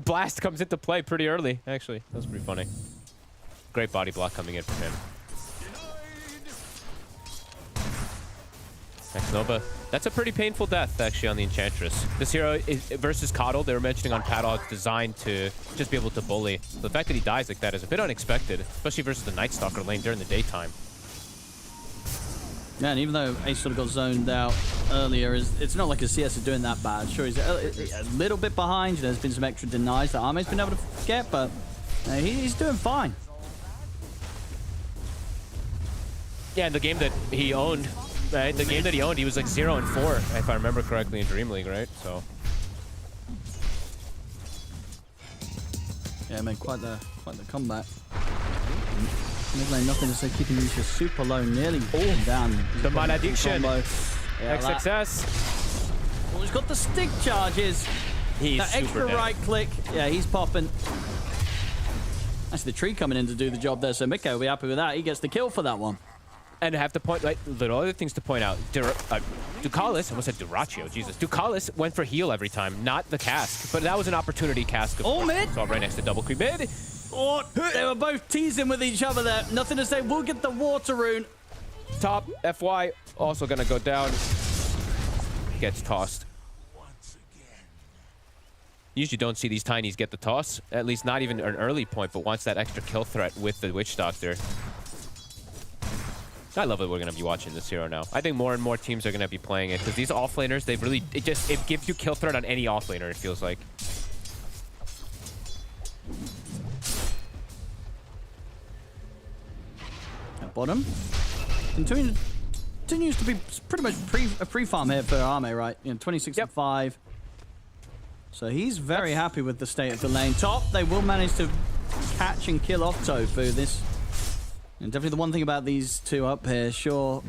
Blast comes into play pretty early, actually. That was pretty funny. Great body block coming in from him. X-Nova. That's a pretty painful death, actually, on the Enchantress. This hero is versus Coddle. They were mentioning on Paddock's designed to just be able to bully. The fact that he dies like that is a bit unexpected, especially versus the Night Stalker lane during the daytime. Yeah, and even though Ace sort of got zoned out earlier, it's not like his CS is doing that bad. Sure, he's a little bit behind. There's been some extra denies that Arme's been able to get, but he's doing fine. Yeah, and the game that he owned, right? The game that he owned, he was like 0-4, if I remember correctly, in Dream League, right? So. Yeah, made quite the comeback. Mid lane, nothing to say, keeping Nisha super low, nearly down. The malediction. Yeah, Ex-HEROIC.CET. Oh, he's got the stick charges. He's that super extra dead. right click. Yeah, he's popping. Actually, the tree coming in to do the job there, so Mikko will be happy with that. He gets the kill for that one. And have to point, like, little other things to point out. Ducalis, I almost said Duraccio, Jesus. Ducalis went for heal every time, not the cask. But that was an opportunity cask. Oh, mid. So right next to double creep mid. Oh, they were both teasing with each other there. Nothing to say. We'll get the water rune. Top, FY, also gonna go down. Gets tossed. Usually don't see these tinies get the toss. At least not even an early point, but wants that extra kill threat with the Witch Doctor. I love that we're gonna be watching this hero now. I think more and more teams are gonna be playing it because these offlaners, they really, it gives you kill threat on any offlaner, it feels like. At bottom. Continues to be pretty much a pre-farm here for Arme, right? 26 and 5. So he's very happy with the state of the lane. Top, they will manage to catch and kill off Tofu. And definitely the one thing about these two up here, sure,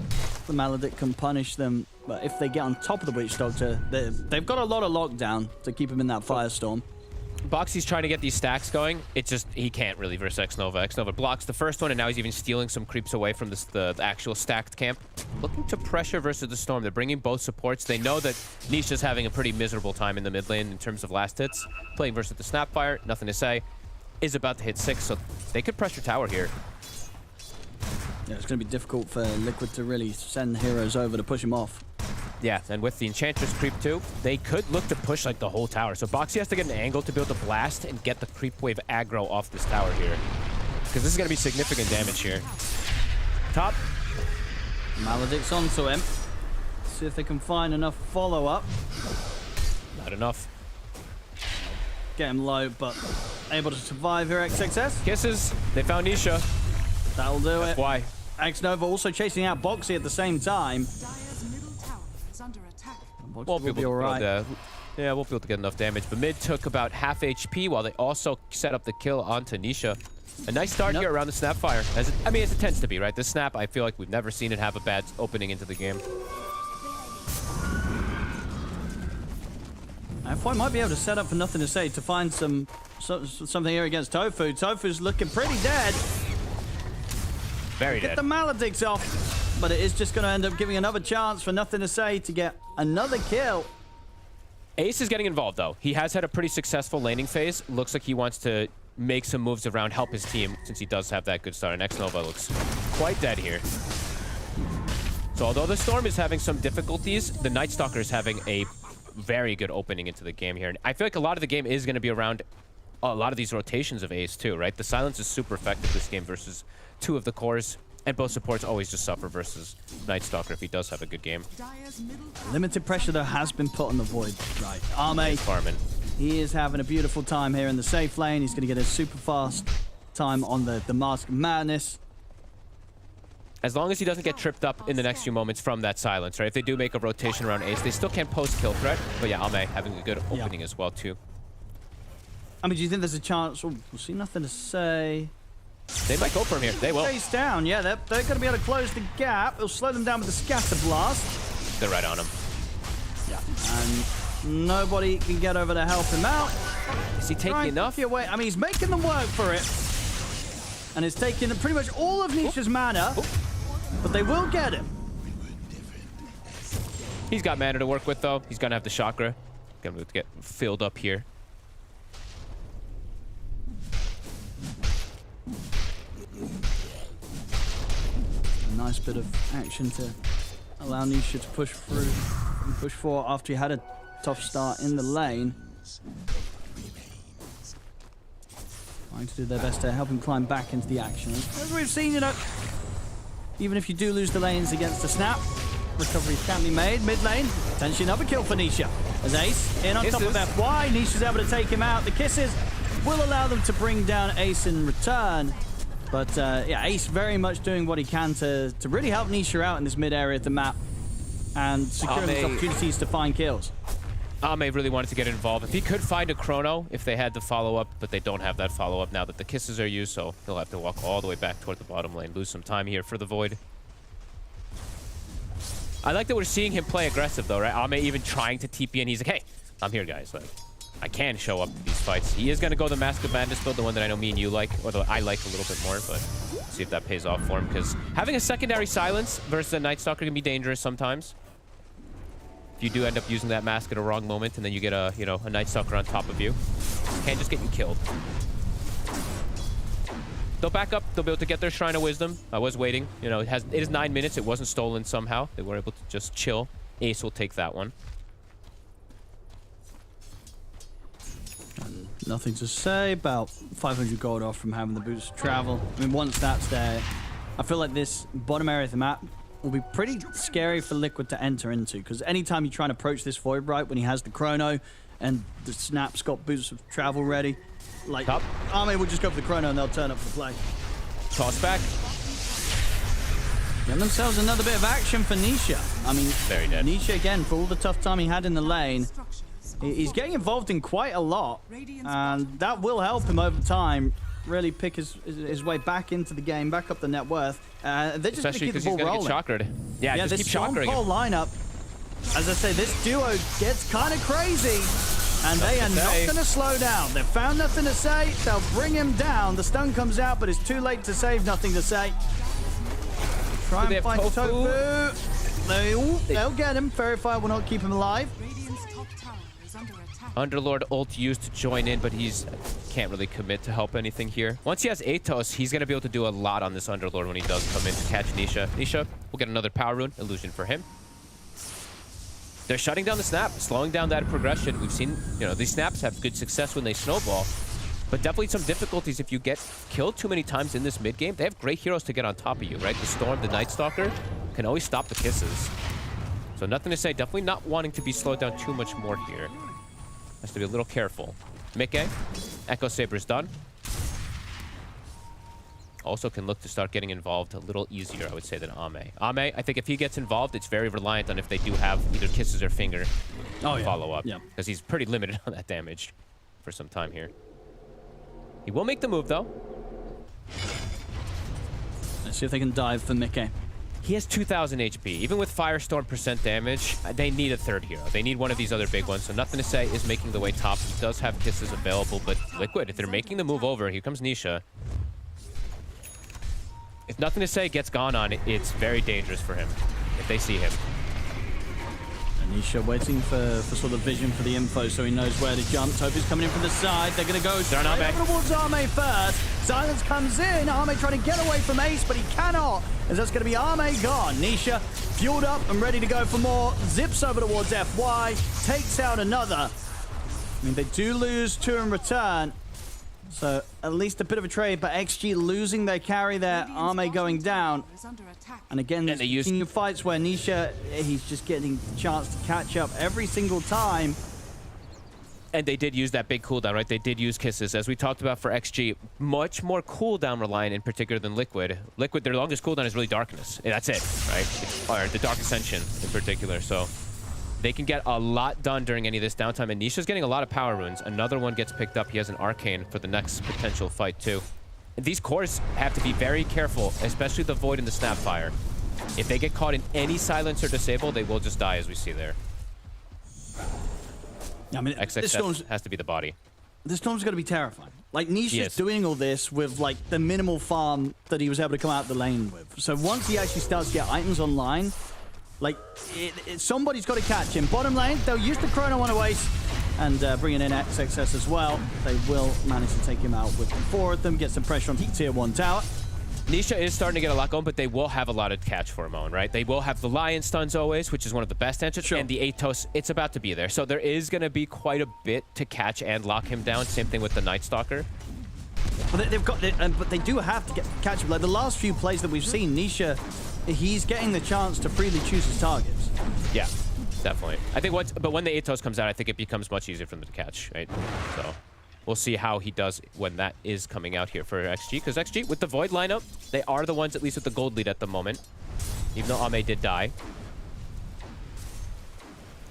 the Maledict can punish them, but if they get on top of the Witch Doctor, they've got a lot of lockdown to keep him in that firestorm. Boxy's trying to get these stacks going. It's just, he can't really versus X-Nova. X-Nova blocks the first one, and now he's even stealing some creeps away from the actual stacked camp. Looking to pressure versus the Storm. They're bringing both supports. They know that Nisha's having a pretty miserable time in the mid lane in terms of last hits. Playing versus the Snapfire, nothing to say. Is about to hit 6, so they could pressure tower here. Yeah, it's going to be difficult for Liquid to really send heroes over to push him off. Yeah, and with the Enchantress creep too, they could look to push like the whole tower. So Boxy has to get an angle to be able to blast and get the creep wave aggro off this tower here. Because this is going to be significant damage here. Top. Maledict's onto him. See if they can find enough follow-up. Not enough. Get him low, but able to survive here, XXS. Kisses. They found Nisha. That'll do it. Why? X-Nova also chasing out Boxy at the same time. Won't be able to all right. Yeah, we'll be able to get enough damage. But mid took about half HP while they also set up the kill onto Nisha. A nice start here around the Snapfire. As it tends to be, right? The Snap, I feel like we've never seen it have a bad opening into the game. FY might be able to set up for nothing to say to find something here against Tofu. Tofu's looking pretty dead. Very dead. Get the Maledicts off, but it is just going to end up giving another chance for nothing to say to get another kill. Ace is getting involved, though. He has had a pretty successful laning phase. Looks like he wants to make some moves around, help his team, since he does have that good start. And X-Nova looks quite dead here. So although the Storm is having some difficulties, the Night Stalker is having a very good opening into the game here. And I feel like a lot of the game is going to be around a lot of these rotations of Ace, too, right? The silence is super effective this game versus two of the cores. And both supports always just suffer versus Night Stalker if he does have a good game. Limited pressure, though, has been put on the Void. Right. Arme, Farming. he is having a beautiful time here in the safe lane. He's going to get a super fast time on the Mask of Madness. As long as he doesn't get tripped up in the next few moments from that silence, right? If they do make a rotation around Ace, they still can't post kill threat. But yeah, Arme having a good opening as well, too. I mean, do you think there's a chance? Oh, we'll see, nothing to say. They might go for him here. They will. Chase down, yeah, they're going to be able to close the gap. It'll slow them down with the Scatter Blast. They're right on him. Yeah, and nobody can get over to help him out. Is he taking enough? Away. I mean, he's making them work for it. And it's taking pretty much all of Nisha's mana, but they will get him. He's got mana to work with, though. He's going to have the chakra. Going to get filled up here. A nice bit of action to allow Nisha to push through and push forward after he had a tough start in the lane. Trying to do their best to help him climb back into the action. As we've seen, you know, even if you do lose the lanes against the Snap, recoveries can be made. Mid lane, potentially another kill for Nisha. As Ace in on top of FY, Nisha's able to take him out. The kisses will allow them to bring down Ace in return. But yeah, Ace very much doing what he can to really help Nisha out in this mid area of the map and securing these opportunities to find kills. Ame really wanted to get involved. If he could find a chrono, if they had the follow-up, but they don't have that follow-up now that the kisses are used, so he'll have to walk all the way back toward the bottom lane, lose some time here for the Void. I like that we're seeing him play aggressive, though, right? Ame even trying to TP in. He's like, hey, I'm here, guys. Like, I can show up to these fights. He is going to go the Mask of Madness build, the one that I know me and you like, or the I like a little bit more, but see if that pays off for him, because having a secondary silence versus a Night Stalker can be dangerous sometimes. If you do end up using that mask at a wrong moment, and then you get a, you know, a Night Stalker on top of you, can't just get you killed. They'll back up. They'll be able to get their Shrine of Wisdom. I was waiting. You know, it is 9 minutes. It wasn't stolen somehow. They were able to just chill. Ace will take that one. And nothing to say. About 500 gold off from having the boost of travel. I mean, once that's there, I feel like this bottom area of the map will be pretty scary for Liquid to enter into, because anytime you try and approach this Void Bright when he has the chrono and the Snap's got boosts of travel ready, like, Ame will just go for the chrono and they'll turn up for the play. Toss back. Getting themselves another bit of action for Nisha. I mean, very dead. Nisha, again, for all the tough time he had in the lane, he's getting involved in quite a lot, and that will help him over time really pick his way back into the game, back up the net worth. They're just going to keep the ball rolling. Yeah, just this keep chakering whole lineup, as I say, this duo gets kind of crazy, and they are not going to slow down. They've found nothing to say. They'll bring him down. The stun comes out, but it's too late to save. Nothing to say. Try and find Tofu. They'll get him. Fairy Fire will not keep him alive. Underlord ult used to join in, but he's can't really commit to help anything here. Once he has Atos, he's going to be able to do a lot on this Underlord when he does come in to catch Nisha. Nisha will get another power rune, illusion for him. They're shutting down the snap, slowing down that progression. We've seen, you know, these snaps have good success when they snowball, but definitely some difficulties if you get killed too many times in this mid game. They have great heroes to get on top of you, right? The Storm, the Night Stalker can always stop the kisses. So nothing to say. Definitely not wanting to be slowed down too much more here. Has to be a little careful. Mickey, Echo Saber's done. Also can look to start getting involved a little easier, I would say, than Ame. Ame, I think if he gets involved, it's very reliant on if they do have either kisses or finger follow up. Because he's pretty limited on that damage for some time here. He will make the move, though. Let's see if they can dive for Mickey. He has 2,000 HP. Even with Firestorm % damage, they need a third hero. They need one of these other big ones. So nothing to say is making the way top. He does have kisses available, but Liquid, if they're making the move over, here comes Nisha. If nothing to say gets gone on, it's very dangerous for him if they see him. Nisha waiting for sort of vision for the info so he knows where to jump. Toby's coming in from the side. They're going to go straight over towards Ame first. Silence comes in. Ame trying to get away from Ace, but he cannot, as that's going to be Ame gone. Nisha fueled up and ready to go for more. Zips over towards FY. Takes out another. I mean, they do lose two in return. So at least a bit of a trade, but XG losing their carry there. Ame going down. And again, there's continued fights where Nisha, he's just getting the chance to catch up every single time. And they did use that big cooldown, right? They did use kisses. As we talked about for XG, much more cooldown reliant in particular than Liquid. Liquid, their longest cooldown is really Darkness. That's it, right? Or the Dark Ascension in particular. So they can get a lot done during any of this downtime. And Nisha's getting a lot of power runes. Another one gets picked up. He has an Arcane for the next potential fight too. And these cores have to be very careful, especially the Void and the Snapfire. If they get caught in any silence or disable, they will just die, as we see there. I mean, Ex-HEROIC.CET has to be the body. The Storm's going to be terrifying. Like, Nisha's doing all this with, like, the minimal farm that he was able to come out the lane with. So once he actually starts to get items online, like, somebody's got to catch him. Bottom lane, they'll use the Chrono on Oasis and bringing in XXS as well. They will manage to take him out with four of them, get some pressure on the tier 1 tower. Nisha is starting to get a lot going, but they will have a lot of catch for a moment, right? They will have the Lion stuns always, which is one of the best answers, and the Atos, it's about to be there. So there is going to be quite a bit to catch and lock him down. Same thing with the Night Stalker. But they've got, but they do have to catch him. Like the last few plays that we've seen, Nisha, he's getting the chance to freely choose his targets. Yeah, definitely. I think but when the Atos comes out, I think it becomes much easier for them to catch, right? So We'll see how he does when that is coming out here for XG. Because XG, with the Void lineup, they are the ones, at least with the gold lead at the moment. Even though Ame did die.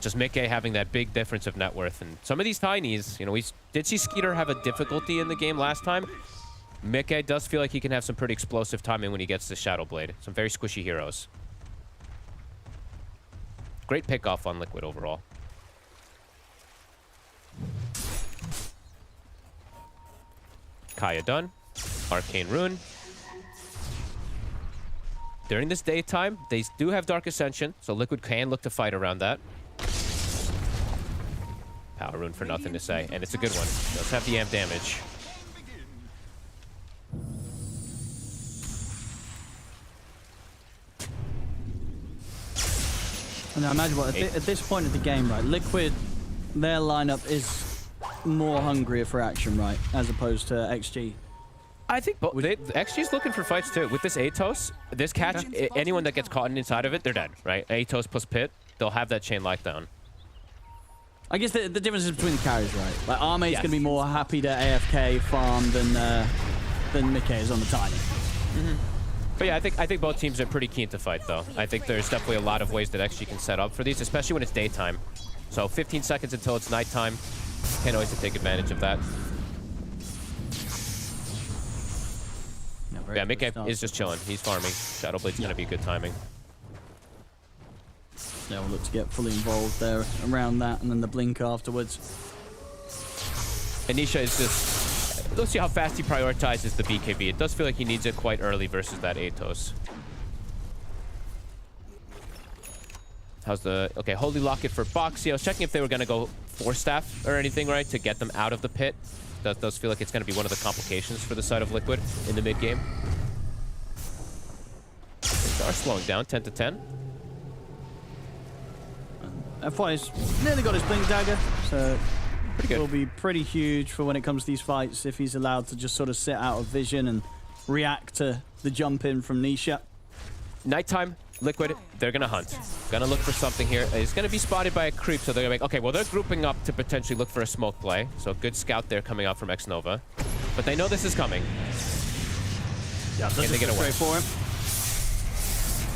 Just Mickey having that big difference of net worth. And some of these tinies, you know, we did see Skeeter have a difficulty in the game last time. Mickey does feel like he can have some pretty explosive timing when he gets the Shadow Blade. Some very squishy heroes. Great pick-off on Liquid overall. Kaya done. Arcane Rune. During this daytime, they do have Dark Ascension, so Liquid can look to fight around that. Power Rune for nothing to say, and it's a good one. Does have the amp damage. And I imagine what at this point of the game, right? Liquid, their lineup is more hungrier for action, right, as opposed to XG. I think XG's looking for fights too. With this Atos, this catch, anyone that gets caught inside of it, they're dead, right? Atos plus Pit, they'll have that chain lockdown. I guess the difference is between the carries, right? Like Arme's going to be more happy to AFK farm than Mickey is on the Tiny. But yeah, I think both teams are pretty keen to fight, though. I think there's definitely a lot of ways that XG can set up for these, especially when it's daytime. So 15 seconds until it's nighttime. Can't always take advantage of that. Yeah, Mickey is just chilling. He's farming. Shadow Blade's going to be good timing. Yeah, we'll look to get fully involved there around that, and then the blink afterwards. Anisha is just... Let's see how fast he prioritizes the BKB. It does feel like he needs it quite early versus that Atos. How's the... Okay, Holy Locket for Boxy. I was checking if they were going to go 4-staff or anything, right, to get them out of the pit. That does feel like it's going to be one of the complications for the side of Liquid in the mid-game. They are slowing down, 10 to 10. F1's nearly got his blink dagger, so it will be pretty huge for when it comes to these fights if he's allowed to just sort of sit out of vision and react to the jump in from Nisha. Nighttime, Liquid, they're going to hunt. Going to look for something here. It's going to be spotted by a creep, so they're going to make... Okay, well, they're grouping up to potentially look for a smoke play. So good scout there coming out from X-Nova. But they know this is coming. Yeah, can they get away for him?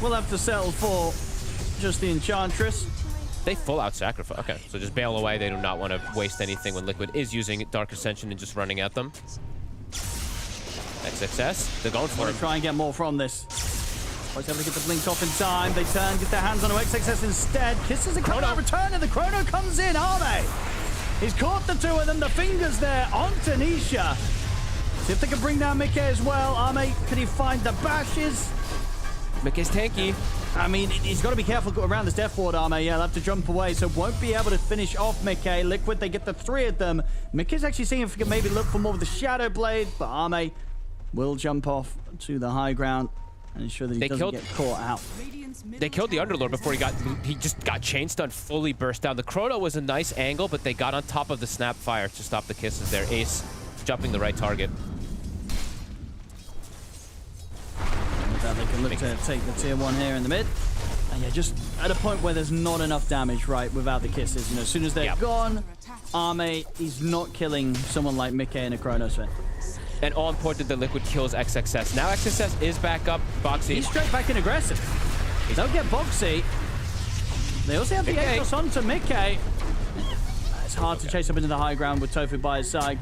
We'll have to settle for just the Enchantress. They full out sacrifice. Okay, so just bail away. They do not want to waste anything when Liquid is using Dark Ascension and just running at them. XXS, they're going for it. Try and get more from this. Always able to get the blink off in time. They turn, get their hands on XXS instead. Kisses a Chrono return, and the Chrono comes in. Arme, he's caught the two of them. The fingers there onto Nisha. See if they can bring down Mickey as well. Arme, could he find the bashes? Mickey's tanky. I mean, he's got to be careful around this death ward, Arme. Yeah, he'll have to jump away, so won't be able to finish off Mickey. Liquid, they get the three of them. Mickey's actually seeing if he can maybe look for more of the Shadow Blade, but Arme will jump off to the high ground and ensure that he doesn't get caught out. They killed the Underlord before he just got chain stunned, fully burst down. The Chrono was a nice angle, but they got on top of the Snapfire to stop the kisses there. Ace jumping the right target. They can look to take the tier 1 here in the mid. And yeah, just at a point where there's not enough damage, right, without the kisses. You know, as soon as they're gone, Arme, he's not killing someone like Mickey and a Chrono Sven. And all important that Liquid kills XXS. Now XXS is back up. Boxy. He's straight back in aggressive. They'll get Boxy. They also have the Atos onto Mickey. It's hard to chase up into the high ground with Tofu by his side.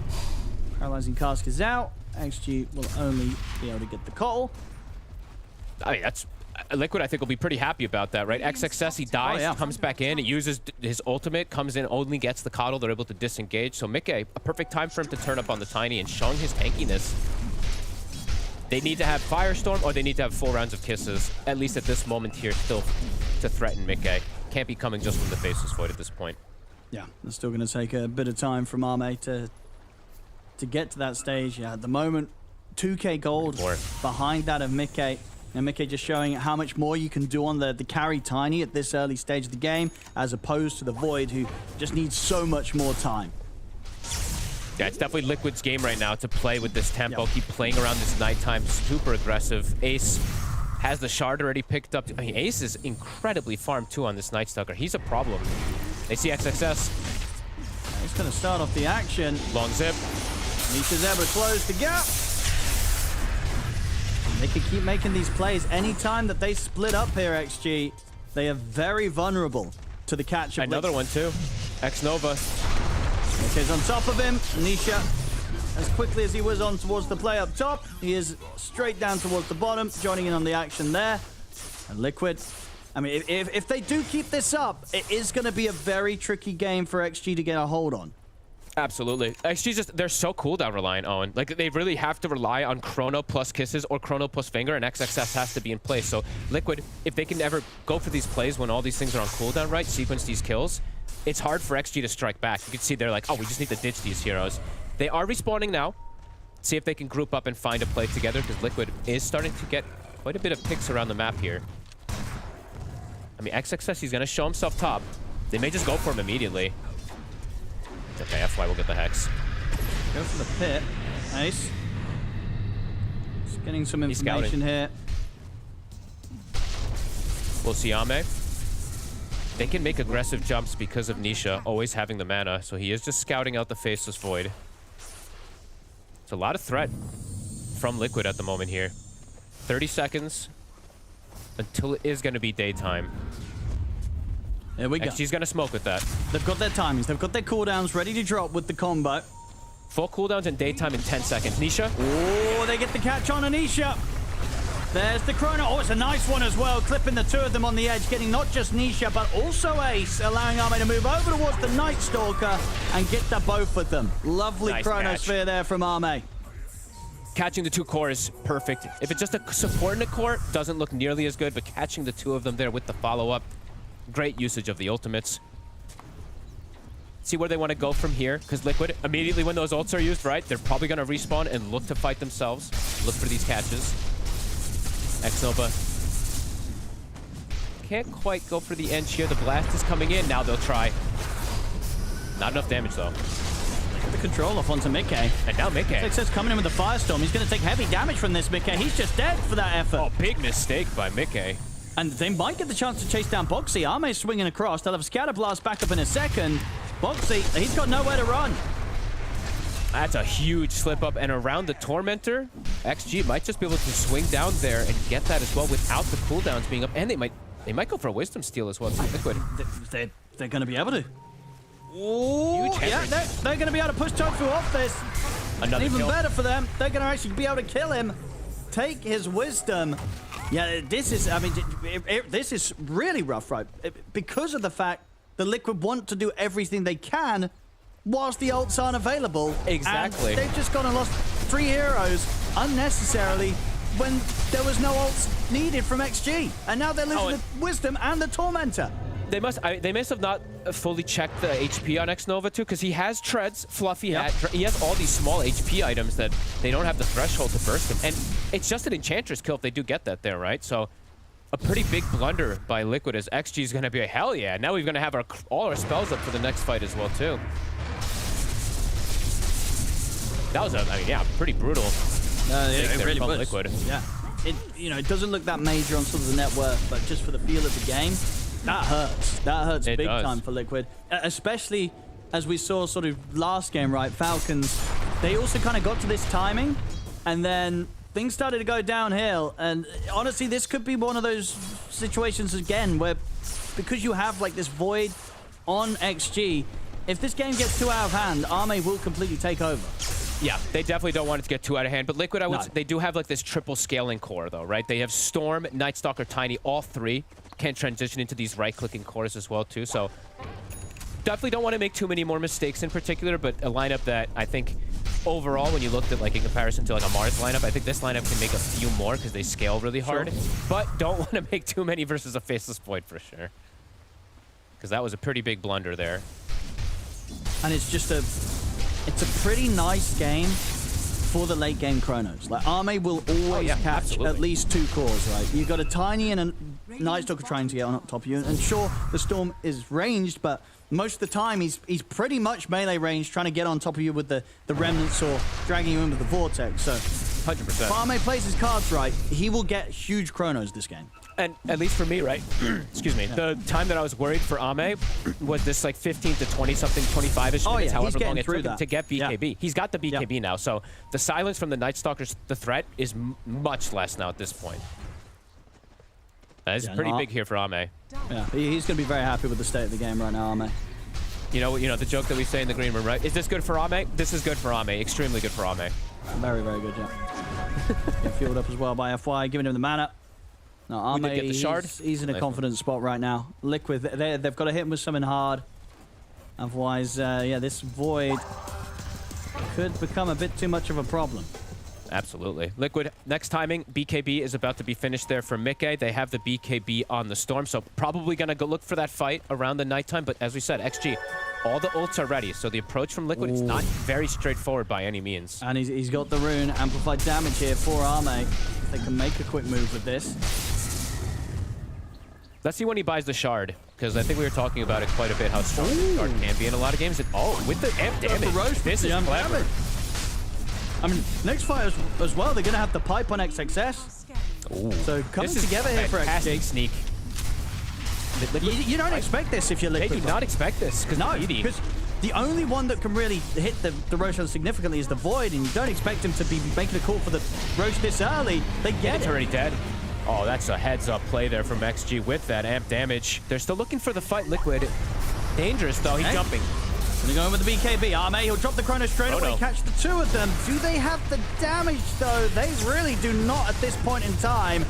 Paralyzing Cask is out. XG will only be able to get the call. I mean, that's... Liquid, I think, will be pretty happy about that, right? XXS, he dies, comes back in, he uses his ultimate, comes in, only gets the coddle, they're able to disengage. So Mickey, a perfect time for him to turn up on the Tiny and showing his tankiness. They need to have Firestorm or they need to have full rounds of kisses, at least at this moment here, still to threaten Mickey. Can't be coming just from the Faceless Void at this point. Yeah, it's still going to take a bit of time from Arme to get to that stage. Yeah, at the moment, 2k gold behind that of Mickey. And Mickey just showing how much more you can do on the carry Tiny at this early stage of the game, as opposed to the Void, who just needs so much more time. Yeah, it's definitely Liquid's game right now to play with this tempo, keep playing around this nighttime, super aggressive. Ace has the shard already picked up. I mean, Ace is incredibly farmed too on this Night Stalker. He's a problem. They see XXS. He's going to start off the action. Long zip. Nisha's able to close the gap. They can keep making these plays. Anytime that they split up here, XG, they are very vulnerable to the catch of Another one too. X-Nova. Okay, on top of him. Nisha, as quickly as he was on towards the play up top, he is straight down towards the bottom, joining in on the action there. And Liquid, I mean, if they do keep this up, it is going to be a very tricky game for XG to get a hold on. Absolutely. XG just, they're so cooldown reliant, Owen. Like, they really have to rely on Chrono plus Kisses or Chrono plus Finger, and XXS has to be in place. So Liquid, if they can ever go for these plays when all these things are on cooldown, right, sequence these kills, it's hard for XG to strike back. You can see they're like, oh, we just need to ditch these heroes. They are respawning now. See if they can group up and find a play together, because Liquid is starting to get quite a bit of picks around the map here. I mean, XXS, he's going to show himself top. They may just go for him immediately. Okay, that's why we'll get the Hex. Go for the pit. Nice. Just getting some information here. We'll see Ame. They can make aggressive jumps because of Nisha always having the mana, so he is just scouting out the Faceless Void. It's a lot of threat from Liquid at the moment here. 30 seconds until it is going to be daytime. There we go. XG's going to smoke with that. They've got their timings. They've got their cooldowns ready to drop with the combo. Full cooldowns in daytime in 10 seconds. Nisha? Oh, they get the catch on Anisha. There's the Chrono. Oh, it's a nice one as well. Clipping the two of them on the edge, getting not just Nisha, but also Ace, allowing Ame to move over towards the Night Stalker and get the both of them. Lovely nice Chronosphere there from Ame. Catching the two core is perfect. If it's just a support in a core, doesn't look nearly as good, but catching the two of them there with the follow-up, great usage of the ultimates. See where they want to go from here, because Liquid, immediately when those ults are used, right, they're probably going to respawn and look to fight themselves. Look for these catches. X-Nova can't quite go for the edge here. The blast is coming in. Now they'll try. Not enough damage, though. The control off onto Mickey. And now Mickey. Success coming in with the Firestorm. He's going to take heavy damage from this Mickey. He's just dead for that effort. Oh, big mistake by Mickey. And they might get the chance to chase down Boxy. Ame's swinging across. They'll have Scatter Blast back up in a second. Boxy, he's got nowhere to run. That's a huge slip up. And around the Tormentor, XG might just be able to swing down there and get that as well without the cooldowns being up. And they might go for a Wisdom Steal as well. Liquid. They're going to be able to. Ooh, yeah, they're going to be able to push Tofu off this. Another Even kill. better for them. They're going to actually be able to kill him. Take his Wisdom. Yeah, this is, I mean, this is really rough, right? Because of the fact that Liquid want to do everything they can whilst the ults aren't available. Exactly. And they've just gone and lost 3 heroes unnecessarily when there was no ults needed from XG. And now they're losing the Wisdom and the Tormentor. They must have not fully checked the HP on X-Nova too, because he has Treads, Fluffy Hat, he has all these small HP items that they don't have the threshold to burst them. And it's just an Enchantress kill if they do get that there, right? So a pretty big blunder by Liquid as XG is going to be a hell yeah. Now we're going to have all our spells up for the next fight as well too. That was pretty brutal. It really was. Liquid. Yeah. It doesn't look that major on sort of the net worth, but just for the feel of the game, that hurts. That hurts big time for Liquid. Especially as we saw sort of last game, right? Falcons, they also kind of got to this timing, and then things started to go downhill. And honestly, this could be one of those situations again where, because you have like this void on XG, if this game gets too out of hand, Ame will completely take over. Yeah, they definitely don't want it to get too out of hand. But Liquid, they do have like this triple scaling core though, right? They have Storm, Night Stalker, Tiny, all 3 can transition into these right-clicking cores as well too. So definitely don't want to make too many more mistakes in particular, but a lineup that I think overall, when you looked at like in comparison to like a Mars lineup, I think this lineup can make a few more because they scale really hard. Sure. But don't want to make too many versus a Faceless Void for sure, because that was a pretty big blunder there. And it's a pretty nice game for the late game Chronos. Like Ame will always catch at least 2 cores, right? You've got a Tiny and a Night Stalker trying to get on top of you, and sure, the Storm is ranged, but most of the time he's pretty much melee range, trying to get on top of you with the Remnants or dragging you in with the Vortex. So 100%. If Ame plays his cards right, he will get huge Chronos this game. And at least for me, right? Excuse me. The time that I was worried for Ame was this like 15 to 20 something, 25ish minutes, however long it took him to get BKB. Yeah. He's got the BKB now, so the silence from the Night Stalkers, the threat is much less now at this point. That is pretty big here for Ame. Yeah, he's going to be very happy with the state of the game right now, Ame. You know the joke that we say in the green room, right? Is this good for Ame? This is good for Ame. Extremely good for Ame. Very, very good, yeah. Get fueled up as well by FY, giving him the mana. No, Ame, he's in a confident spot right now. Liquid, they've got to hit him with something hard. Otherwise, yeah, this Void could become a bit too much of a problem. Absolutely. Liquid, next timing, BKB is about to be finished there for Mickey. They have the BKB on the Storm, so probably going to go look for that fight around the nighttime. But as we said, XG, all the ults are ready, so the approach from Liquid is not very straightforward by any means. And he's got the rune, amplified damage here for Ame. They can make a quick move with this. Let's see when he buys the shard, because I think we were talking about it quite a bit, how strong the shard can be in a lot of games. With the amp damage, this is clever. I mean, next fight as well, they're going to have the pipe on XXS. Ooh. So coming together here for XG. Sneak. You don't expect this if you're Liquid. They do not expect this, because the only one that can really hit the Roshan significantly is the Void, and you don't expect him to be making a call for the Rosh this early. They get it. It's already dead. Oh, that's a heads-up play there from XG with that amp damage. They're still looking for the fight, Liquid. Dangerous, though. He's jumping. Gonna go in with the BKB. Ame, he'll drop the Chrono straight away, catch the two of them. Do they have the damage, though? They really do not at this point in time.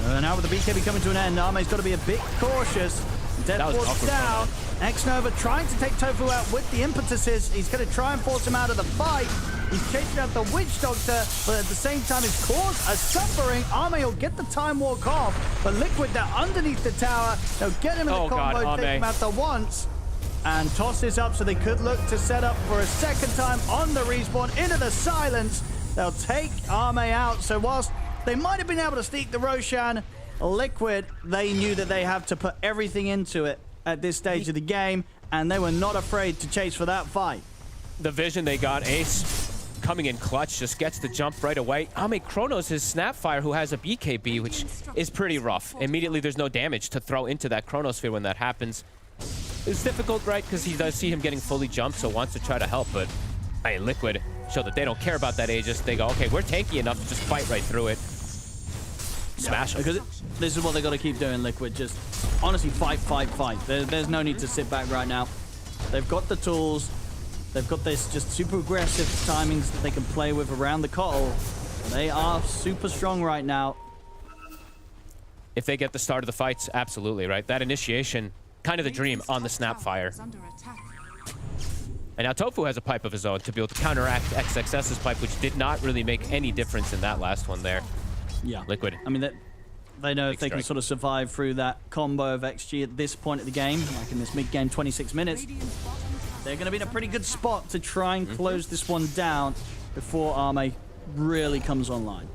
Now with the BKB coming to an end, Ame's got to be a bit cautious. Deadforce down. X-Nova trying to take Tofu out with the impetuses. He's going to try and force him out of the fight. He's chasing out the Witch Doctor, but at the same time, his cores are suffering. Ame will get the Time Walk off, but Liquid, they're underneath the tower. They'll get him in the combo, take him out the once, and toss this up so they could look to set up for a second time on the respawn into the silence. They'll take Ame out. So whilst they might have been able to sneak the Roshan, Liquid, they knew that they have to put everything into it at this stage of the game, and they were not afraid to chase for that fight. The vision they got, Ace coming in clutch, just gets the jump right away. Ame Chronos his Snapfire, who has a BKB, which is pretty rough. Immediately, there's no damage to throw into that Chronosphere when that happens. It's difficult, right, because he does see him getting fully jumped, so wants to try to help, but hey, Liquid show that they don't care about that Aegis. They go, okay, we're tanky enough to just fight right through it. Smash him. Because this is what they got to keep doing, Liquid. Just honestly fight, fight, fight. There's no need to sit back right now. They've got the tools. They've got this just super aggressive timings that they can play with around the Kotl. They are super strong right now. If they get the start of the fights, absolutely, right? That initiation, kind of the dream on the Snapfire. And now Tofu has a pipe of his own to be able to counteract XXS's pipe, which did not really make any difference in that last one there. Yeah. Liquid. I mean, they know if they can sort of survive through that combo of XG at this point of the game, like in this mid-game 26 minutes, they're going to be in a pretty good spot to try and close this one down before Ame really comes online.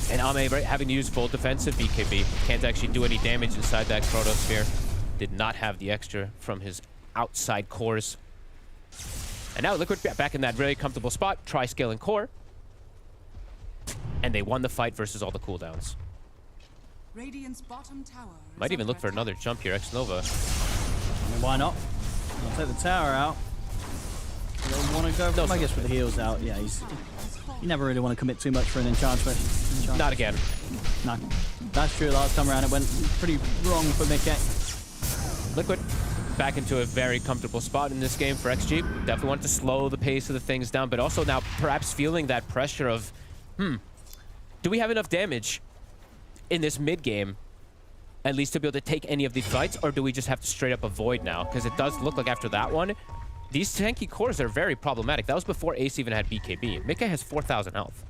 And Ame, right, having to use full defensive BKB. Can't actually do any damage inside that Chronosphere. Did not have the extra from his outside cores. And now Liquid back in that really comfortable spot. Try scaling core. And they won the fight versus all the cooldowns. Might even look for another jump here, X-Nova. I mean, why not? I'll take the tower out. You don't want to go for him, I guess, with the heals out. Yeah, you never really want to commit too much for an enchantment. Not again. No. That's true. Last time around, it went pretty wrong for Mickey. Liquid back into a very comfortable spot in this game for XG. Definitely wanted to slow the pace of the things down, but also now perhaps feeling that pressure of, do we have enough damage in this mid game at least to be able to take any of these fights, or do we just have to straight up avoid now? Because it does look like after that one, these tanky cores are very problematic. That was before Ace even had BKB. Mickey has 4,000 health.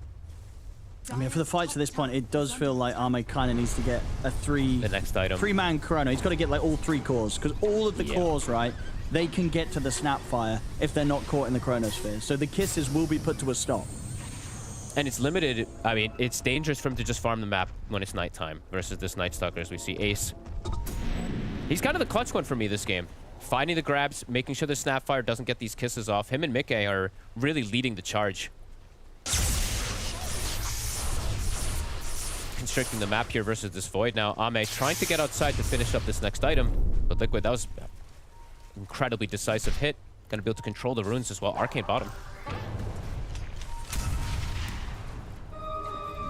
I mean, for the fights of this point, it does feel like Ame kind of needs to get a the next item. Three-man Chrono. He's got to get like all three cores, because all of the cores, right, they can get to the Snapfire if they're not caught in the Chronosphere. So the kisses will be put to a stop. And it's limited. I mean, it's dangerous for him to just farm the map when it's nighttime versus this Night Stalker, as we see Ace. He's kind of the clutch one for me this game. Finding the grabs, making sure the Snapfire doesn't get these kisses off. Him and Mickey are really leading the charge. constricting the map here versus this Void. Now, Ame trying to get outside to finish up this next item. But Liquid, that was incredibly decisive hit. Gonna be able to control the runes as well. Arcane bottom.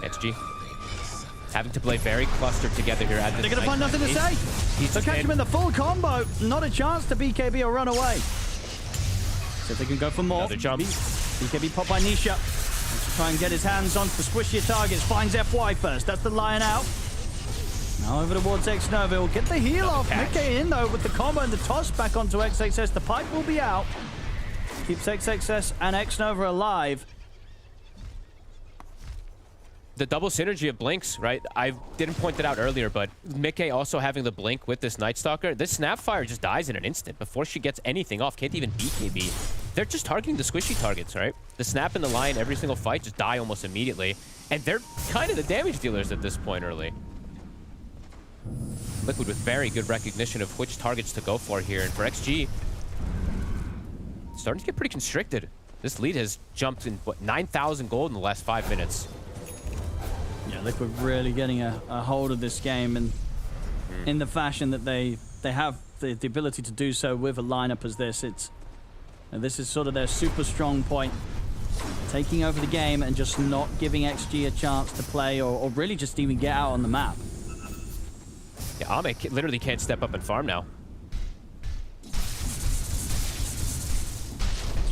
XG. Having to play very clustered together here at this. They're going to find nothing to say. So catch him in the full combo. Not a chance to BKB or run away. So if they can go for more. Another jump. BKB popped by Nisha. Wants to try and get his hands on the squishier targets. Finds FY first. That's the lion out. Now over towards X-Nova. Will get the heal off. Mickey in though with the combo and the toss back onto XXS. The pipe will be out. Keeps XXS and X-Nova alive. The double synergy of blinks, right? I didn't point it out earlier, but Mickey also having the blink with this Night Stalker. This Snapfire just dies in an instant before she gets anything off. Can't even BKB. They're just targeting the squishy targets, right? The Snap and the Lion every single fight just die almost immediately. And they're kind of the damage dealers at this point early. Liquid with very good recognition of which targets to go for here. And for XG, starting to get pretty constricted. This lead has jumped in, what, 9,000 gold in the last 5 minutes. Yeah, Liquid really getting a hold of this game, and in the fashion that they have the ability to do so with a lineup as this. This is sort of their super strong point. Taking over the game and just not giving XG a chance to play or really just even get out on the map. Yeah, Ame literally can't step up and farm now. It's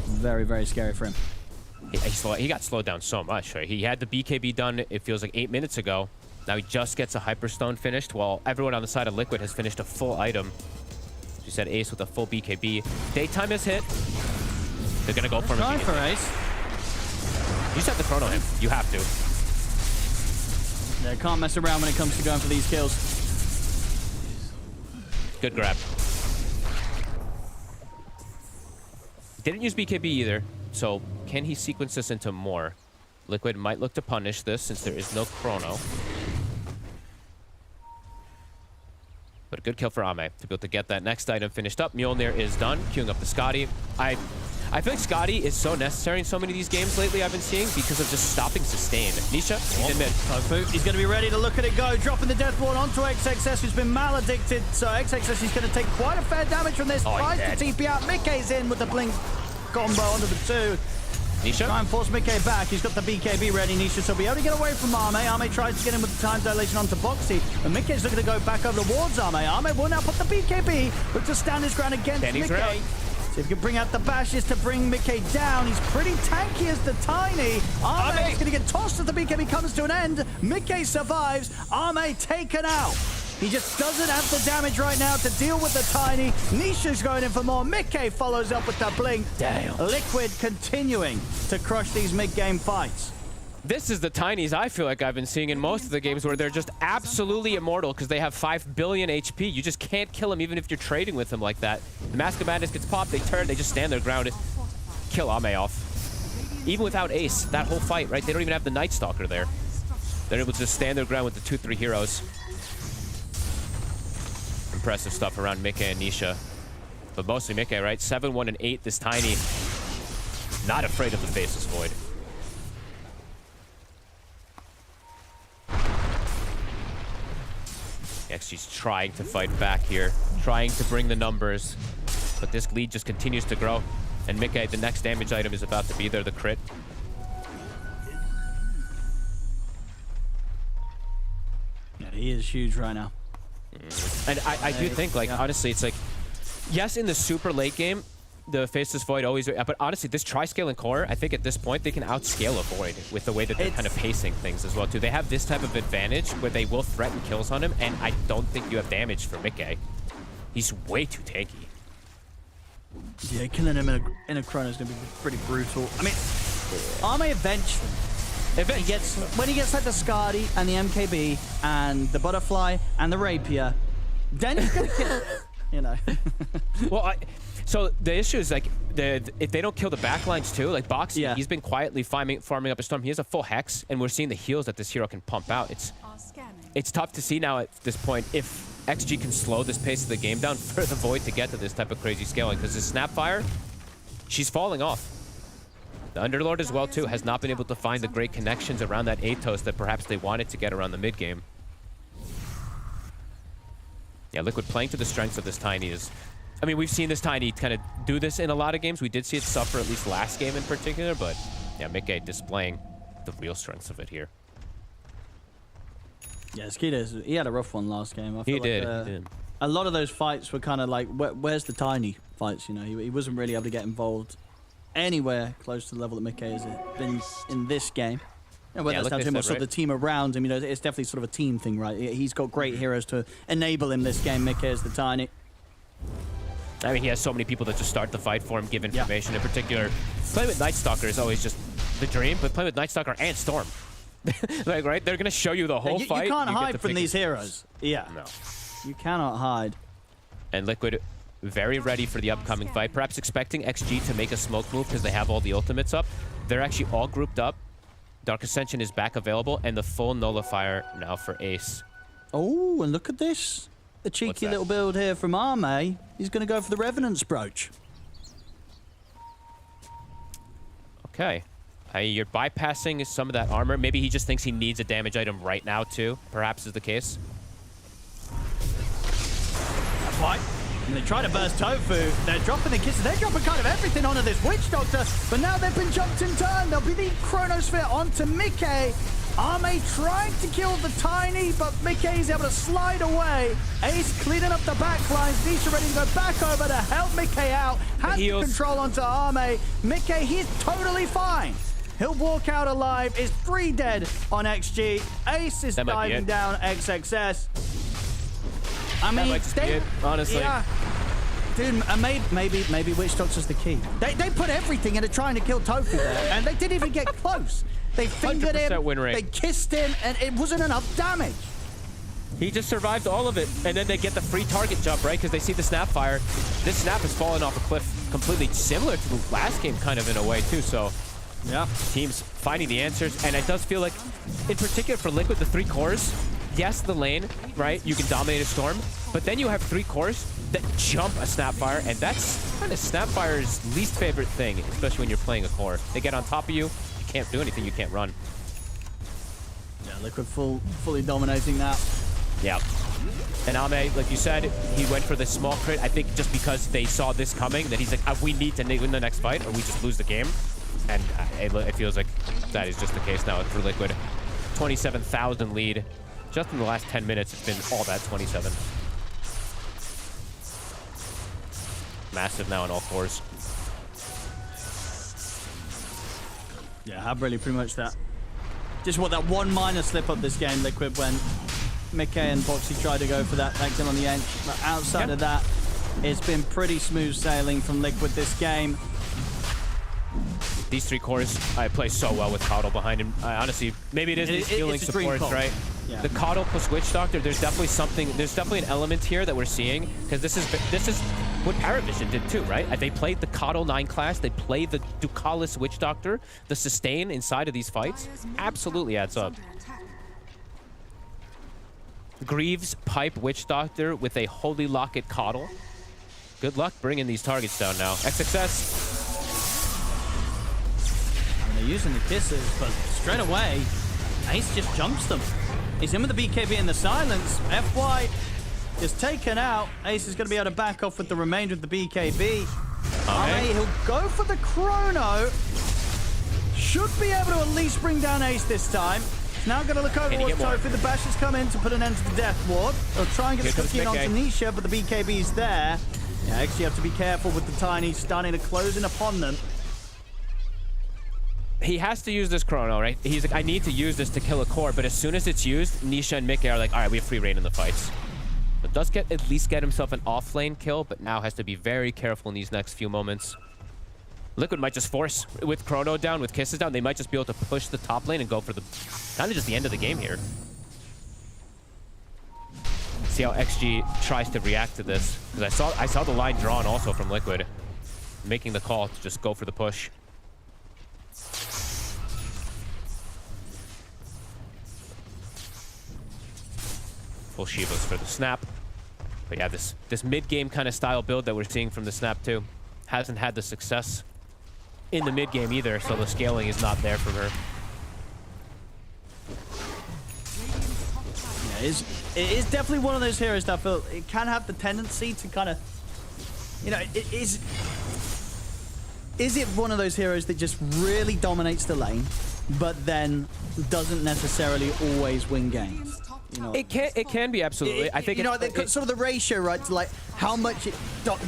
very, very scary for him. He got slowed down so much, right? He had the BKB done, it feels like 8 minutes ago. Now he just gets a Hyperstone finished, while everyone on the side of Liquid has finished a full item. She said Ace with a full BKB. Daytime is hit. They're gonna go for him. Try for Ace. You just have to chrono him. You have to. Yeah, can't mess around when it comes to going for these kills. Good grab. Didn't use BKB either. So can he sequence this into more? Liquid might look to punish this since there is no chrono. But a good kill for Ame to be able to get that next item finished up. Mjolnir is done, queuing up the Scotty. I feel like Scotty is so necessary in so many of these games lately I've been seeing because of just stopping sustain. Nisha, he's in mid. He's going to be ready to look at it go. Dropping the Death Ward onto XXS, who's been maledicted. So XXS is going to take quite a fair damage from this. Tries to TP out. Mickey's in with the blink combo onto the 2. Nisha? Try and force Mickey back. He's got the BKB ready, Nisha, so be able to get away from Ame. Ame tries to get him with the time dilation onto Boxy, but Mickey's looking to go back over towards Ame. Ame will now put the BKB, look to stand his ground against Mickey. See if he can bring out the bashes to bring Mickey down. He's pretty tanky as the Tiny. Ame is going to get tossed as the BKB comes to an end. Mickey survives. Ame taken out. He just doesn't have the damage right now to deal with the Tiny. Nisha's going in for more. Mickey follows up with the blink. Damn. Liquid continuing to crush these mid-game fights. This is the Tinies I feel like I've been seeing in most of the games where they're just absolutely immortal because they have 5 billion HP. You just can't kill them even if you're trading with them like that. The Mask of Madness gets popped, they turn, they just stand their ground and kill Ame off. Even without Ace, that whole fight, right? They don't even have the Night Stalker there. They're able to just stand their ground with the 2-3 heroes. Impressive stuff around Mickey and Nisha. But mostly Mickey, right? 7, 1, and 8. This Tiny, not afraid of the Faceless Void. XG's trying to fight back here, trying to bring the numbers. But this lead just continues to grow. And Mickey, the next damage item is about to be there, the crit. Yeah, he is huge right now. And I do think, like, honestly, it's like, yes, in the super late game, the Faceless Void always, but honestly, this tri-scale and core, I think at this point, they can outscale a Void with the way that they're kind of pacing things as well, too. They have this type of advantage where they will threaten kills on him, and I don't think you have damage for Mickey. He's way too tanky. Yeah, killing him in a chrono is going to be pretty brutal. I mean, Ame eventually, when he gets like the Skadi and the MKB and the Butterfly and the Rapier, then he's going to kill, you know. Well, so the issue is, like, if they don't kill the backlines too, like Boxy, he's been quietly farming up a storm. He has a full Hex, and we're seeing the heals that this hero can pump out. It's tough to see now at this point if XG can slow this pace of the game down for the Void to get to this type of crazy scaling, because this Snapfire, she's falling off. The Underlord as well, too, has not been able to find the great connections around that Atos that perhaps they wanted to get around the mid-game. Yeah, Liquid playing to the strengths of this Tiny is... I mean, we've seen this Tiny kind of do this in a lot of games. We did see it suffer at least last game in particular, but yeah, Mickey displaying the real strengths of it here. Yeah, Skeeter, he had a rough one last game. I feel He did. A lot of those fights were kind of like, where's the Tiny fights? You know, he wasn't really able to get involved anywhere close to the level that Mickey has been in this game. And whether that's down to him or sort of the team around him, you know, it's definitely sort of a team thing, right? He's got great heroes to enable him this game. Mickey is the Tiny. I mean, he has so many people that just start the fight for him, give information. In particular, playing with Night Stalker is always just the dream, but playing with Night Stalker and Storm. Like, right? They're going to show you the whole fight. You can't hide from these heroes. Yeah. No. You cannot hide. And Liquid very ready for the upcoming fight. Perhaps expecting XG to make a smoke move because they have all the ultimates up. They're actually all grouped up. Dark Ascension is back available, and the full nullifier now for Ace. Oh, and look at this. The cheeky little build here from Arme. He's going to go for the Revenant's Brooch. Okay. You're bypassing some of that armor. Maybe he just thinks he needs a damage item right now, too. Perhaps is the case. That's right. And they try to burst Tofu. They're dropping the kisses. They're dropping kind of everything onto this Witch Doctor. But now they've been jumped in turn. There'll be the Chronosphere onto Mickey. Arme trying to kill the Tiny, but Mickey's able to slide away. Ace cleaning up the back lines. Nisha ready to go back over to help Mickey out. Has the control onto Arme. Mickey, he's totally fine. He'll walk out alive. Is 3 dead on XG. Ace is diving down XXS. I mean, might just be it, honestly. Yeah. Dude, maybe Witch Doctor's the key. They put everything into trying to kill Tofu there, and they didn't even get close. They fingered him, win rate. they kissed him, and it wasn't enough damage. He just survived all of it, and then they get the free target jump, right? Because they see the snap fire. This snap has fallen off a cliff completely similar to the last game, kind of in a way, too. So, yeah, teams finding the answers, and it does feel like, in particular for Liquid, the 3 cores, yes, the lane, right? You can dominate a storm, but then you have 3 cores that jump a Snapfire, and that's kind of Snapfire's least favorite thing, especially when you're playing a core. They get on top of you, you can't do anything, you can't run. Yeah, Liquid fully dominating that. Yeah. And Ame, like you said, he went for the small crit. I think just because they saw this coming, that he's like, we need to win the next fight, or we just lose the game. And it feels like that is just the case now for Liquid. 27,000 lead. Just in the last 10 minutes, it's been all that 27. Massive now on all fours. Yeah, have really pretty much that. Just what that one minor slip up this game, Liquid, when Mickey and Boxy tried to go for that kill on the end. But outside of that, it's been pretty smooth sailing from Liquid this game. These 3 cores, I play so well with Coddle behind him. Honestly, maybe it is these healing supports, right? Yeah. The Coddle plus Witch Doctor, there's definitely something, there's definitely an element here that we're seeing, because this is what PARIVISION did too, right? They played the Coddle 9 class, they played the Ducalis Witch Doctor, the sustain inside of these fights absolutely adds up. Greaves pipe Witch Doctor with a Holy Locket Coddle. Good luck bringing these targets down now. XXS. They're using the kisses, but straight away, Ace just jumps them. He's in with the BKB in the silence. FY is taken out. Ace is going to be able to back off with the remainder of the BKB. Okay. He'll go for the Chrono. Should be able to at least bring down Ace this time. Now going to look over towards Tofu. The bashes come in to put an end to the death ward. They'll try and get the 15 onto Nisha, but the BKB's there. Yeah, actually you have to be careful with the Tiny starting to close in upon them. He has to use this Chrono, right? He's like, I need to use this to kill a core, but as soon as it's used, Nisha and Mickey are like, all right, we have free reign in the fights. But does at least get himself an off-lane kill, but now has to be very careful in these next few moments. Liquid might just force, with Chrono down, with Kisses down, they might just be able to push the top lane and go for the, kind of just the end of the game here. See how XG tries to react to this. Because I saw the line drawn also from Liquid, making the call to just go for the push. Full Shivas for the snap. But yeah, this mid-game kind of style build that we're seeing from the snap too hasn't had the success. in the mid game either, so the scaling is not there for her. Yeah, it is definitely one of those heroes that I feel it can have the tendency to kind of, you know, is it one of those heroes that just really dominates the lane, but then doesn't necessarily always win games? You know, It can be, absolutely. I think you know, sort of the ratio, right, to like how much it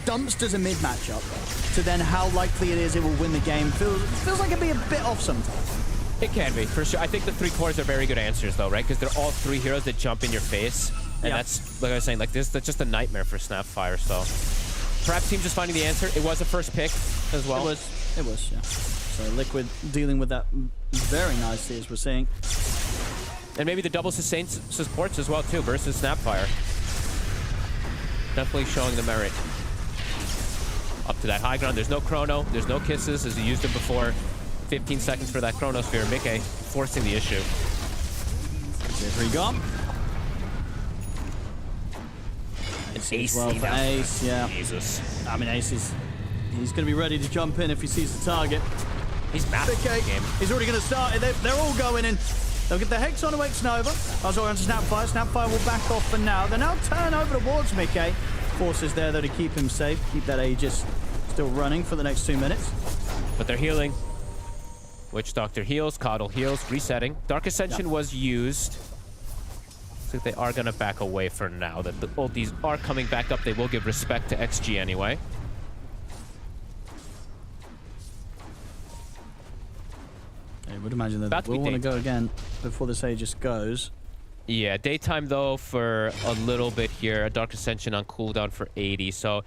dumps does a mid matchup to then how likely it is it will win the game feels like it'd be a bit off sometimes. It can be, for sure. I think the 3 cores are very good answers, though, right? Because they're all 3 heroes that jump in your face. And that's, like I was saying, like that's just a nightmare for Snapfire, so... Perhaps team just finding the answer. It was a first pick as well. It was, yeah. So Liquid dealing with that very nicely, as we're seeing. And maybe the double supports as well, too, versus Snapfire. Definitely showing the merit. Up to that high ground. There's no chrono. There's no kisses, as he used them before. 15 seconds for that chronosphere. Mickey forcing the issue. Here we go. Ace, well for Ace, yeah. Jesus. I mean, Ace he's going to be ready to jump in if he sees the target. He's massive in the game. He's already going to start. They're all going in. They'll get the Hex onto X-Nova. Also onto Snapfire. Snapfire will back off for now. They'll now turn over towards Mickey. Forces there, though, to keep him safe. Keep that Aegis still running for the next 2 minutes. But they're healing. Witch Doctor heals. Coddle heals. Resetting. Dark Ascension was used. So they are going to back away for now. That the ultis are coming back up. They will give respect to XG anyway. I would imagine that we'll want to go again before this Aegis goes. Yeah, daytime though for a little bit here. A Dark Ascension on cooldown for 80. So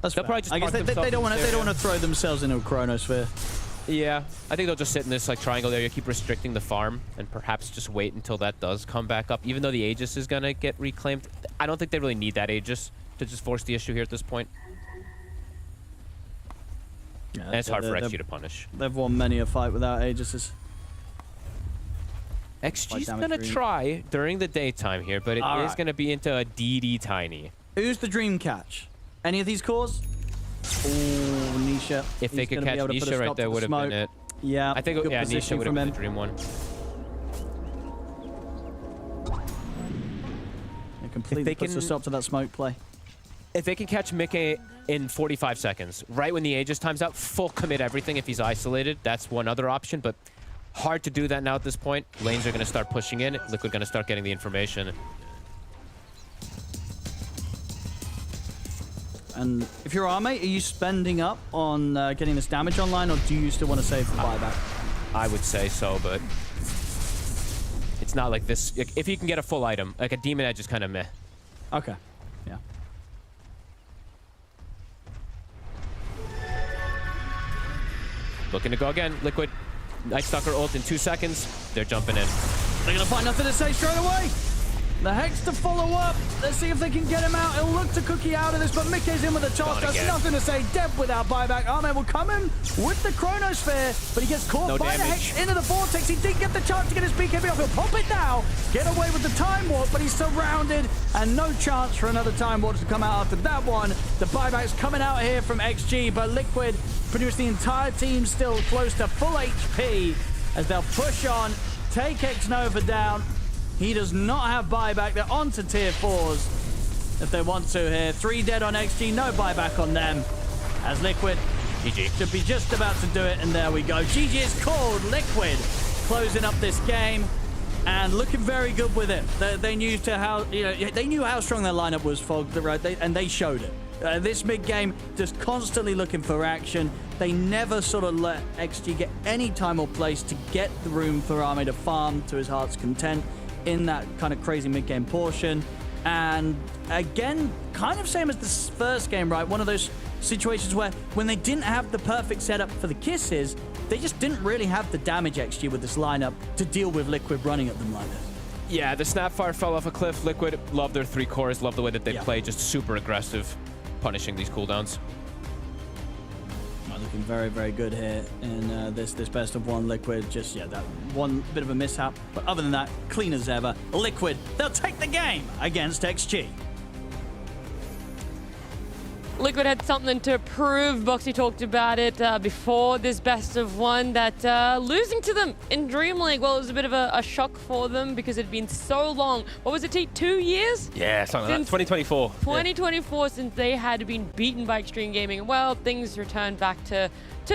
that's they'll probably just I guess they don't want to throw themselves into a chronosphere. Yeah, I think they'll just sit in this like triangle there. You keep restricting the farm and perhaps just wait until that does come back up. Even though the Aegis is gonna get reclaimed, I don't think they really need that Aegis to just force the issue here at this point. Yeah, and it's hard for XG to punish. They've won many a fight without Aegises. XG's gonna try during the daytime here, but it is gonna be into a DD Tiny. Who's the dream catch? Any of these cores? Oh, Nisha. If they could catch Nisha right there, would have been it. Yeah, I think Nisha would have been the dream one. It completely puts a stop to that smoke play. If they can catch Mickey in 45 seconds, right when the Aegis time's out, full commit everything if he's isolated. That's one other option, but hard to do that now at this point. Lanes are going to start pushing in. Liquid going to start getting the information. And if you're Armate, are you spending up on getting this damage online, or do you still want to save for buyback? I would say so, but it's not like this. If you can get a full item, like a Demon Edge is kind of meh. Okay, yeah. Looking to go again. Liquid, Night Stalker ult in 2 seconds. They're jumping in. They're going to find nothing to say straight away. The Hex to follow up. Let's see if they can get him out. He'll look to Cookie out of this, but Mickey's in with a toss. That's nothing to say. Dead without buyback. Ahmed will come in with the Chronosphere, but he gets caught by the Hex into the Vortex. He didn't get the chance to get his BKB off. He'll pop it now. Get away with the Time Warp, but he's surrounded, and no chance for another Time Warp to come out after that one. The buyback's coming out here from XG, but Liquid produce the entire team still close to full HP as they'll push on, take X-Nova down. He does not have buyback. They're on to tier 4s if they want to here. 3 dead on XG, no buyback on them. As Liquid GG should be just about to do it, and there we go. GG is called. Liquid closing up this game and looking very good with it. They knew they knew how strong their lineup was, Fog, right? And they showed it. This mid game, just constantly looking for action. They never sort of let XG get any time or place to get the room for Arme to farm to his heart's content in that kind of crazy mid-game portion. And again, kind of same as the first game, right? One of those situations where when they didn't have the perfect setup for the kisses, they just didn't really have the damage XG with this lineup to deal with Liquid running at them like this. Yeah, the Snapfire fell off a cliff. Liquid love their 3 cores, love the way that they play, just super aggressive, punishing these cooldowns. Looking very, very good here in this best of 1. Liquid, just, that one bit of a mishap. But other than that, clean as ever. Liquid, they'll take the game against XG. Liquid had something to prove. Boxy talked about it before this best of one, that losing to them in Dream League, well, it was a bit of a shock for them because it had been so long. What was it, T? 2 years? Yeah, something like that. 2024. 2024 since they had been beaten by Xtreme Gaming. Well, things returned back to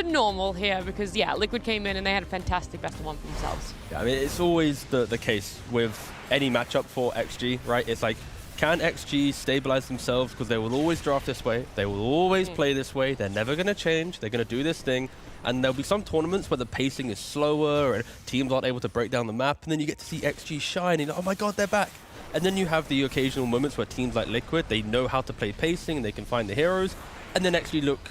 normal here because, yeah, Liquid came in and they had a fantastic best of one for themselves. Yeah, I mean, it's always the case with any matchup for XG, right? It's like, can XG stabilize themselves? Because they will always draft this way. They will always play this way. They're never going to change. They're going to do this thing. And there'll be some tournaments where the pacing is slower and teams aren't able to break down the map. And then you get to see XG shine and, oh my God, they're back. And then you have the occasional moments where teams like Liquid, they know how to play pacing and they can find the heroes. And then XG look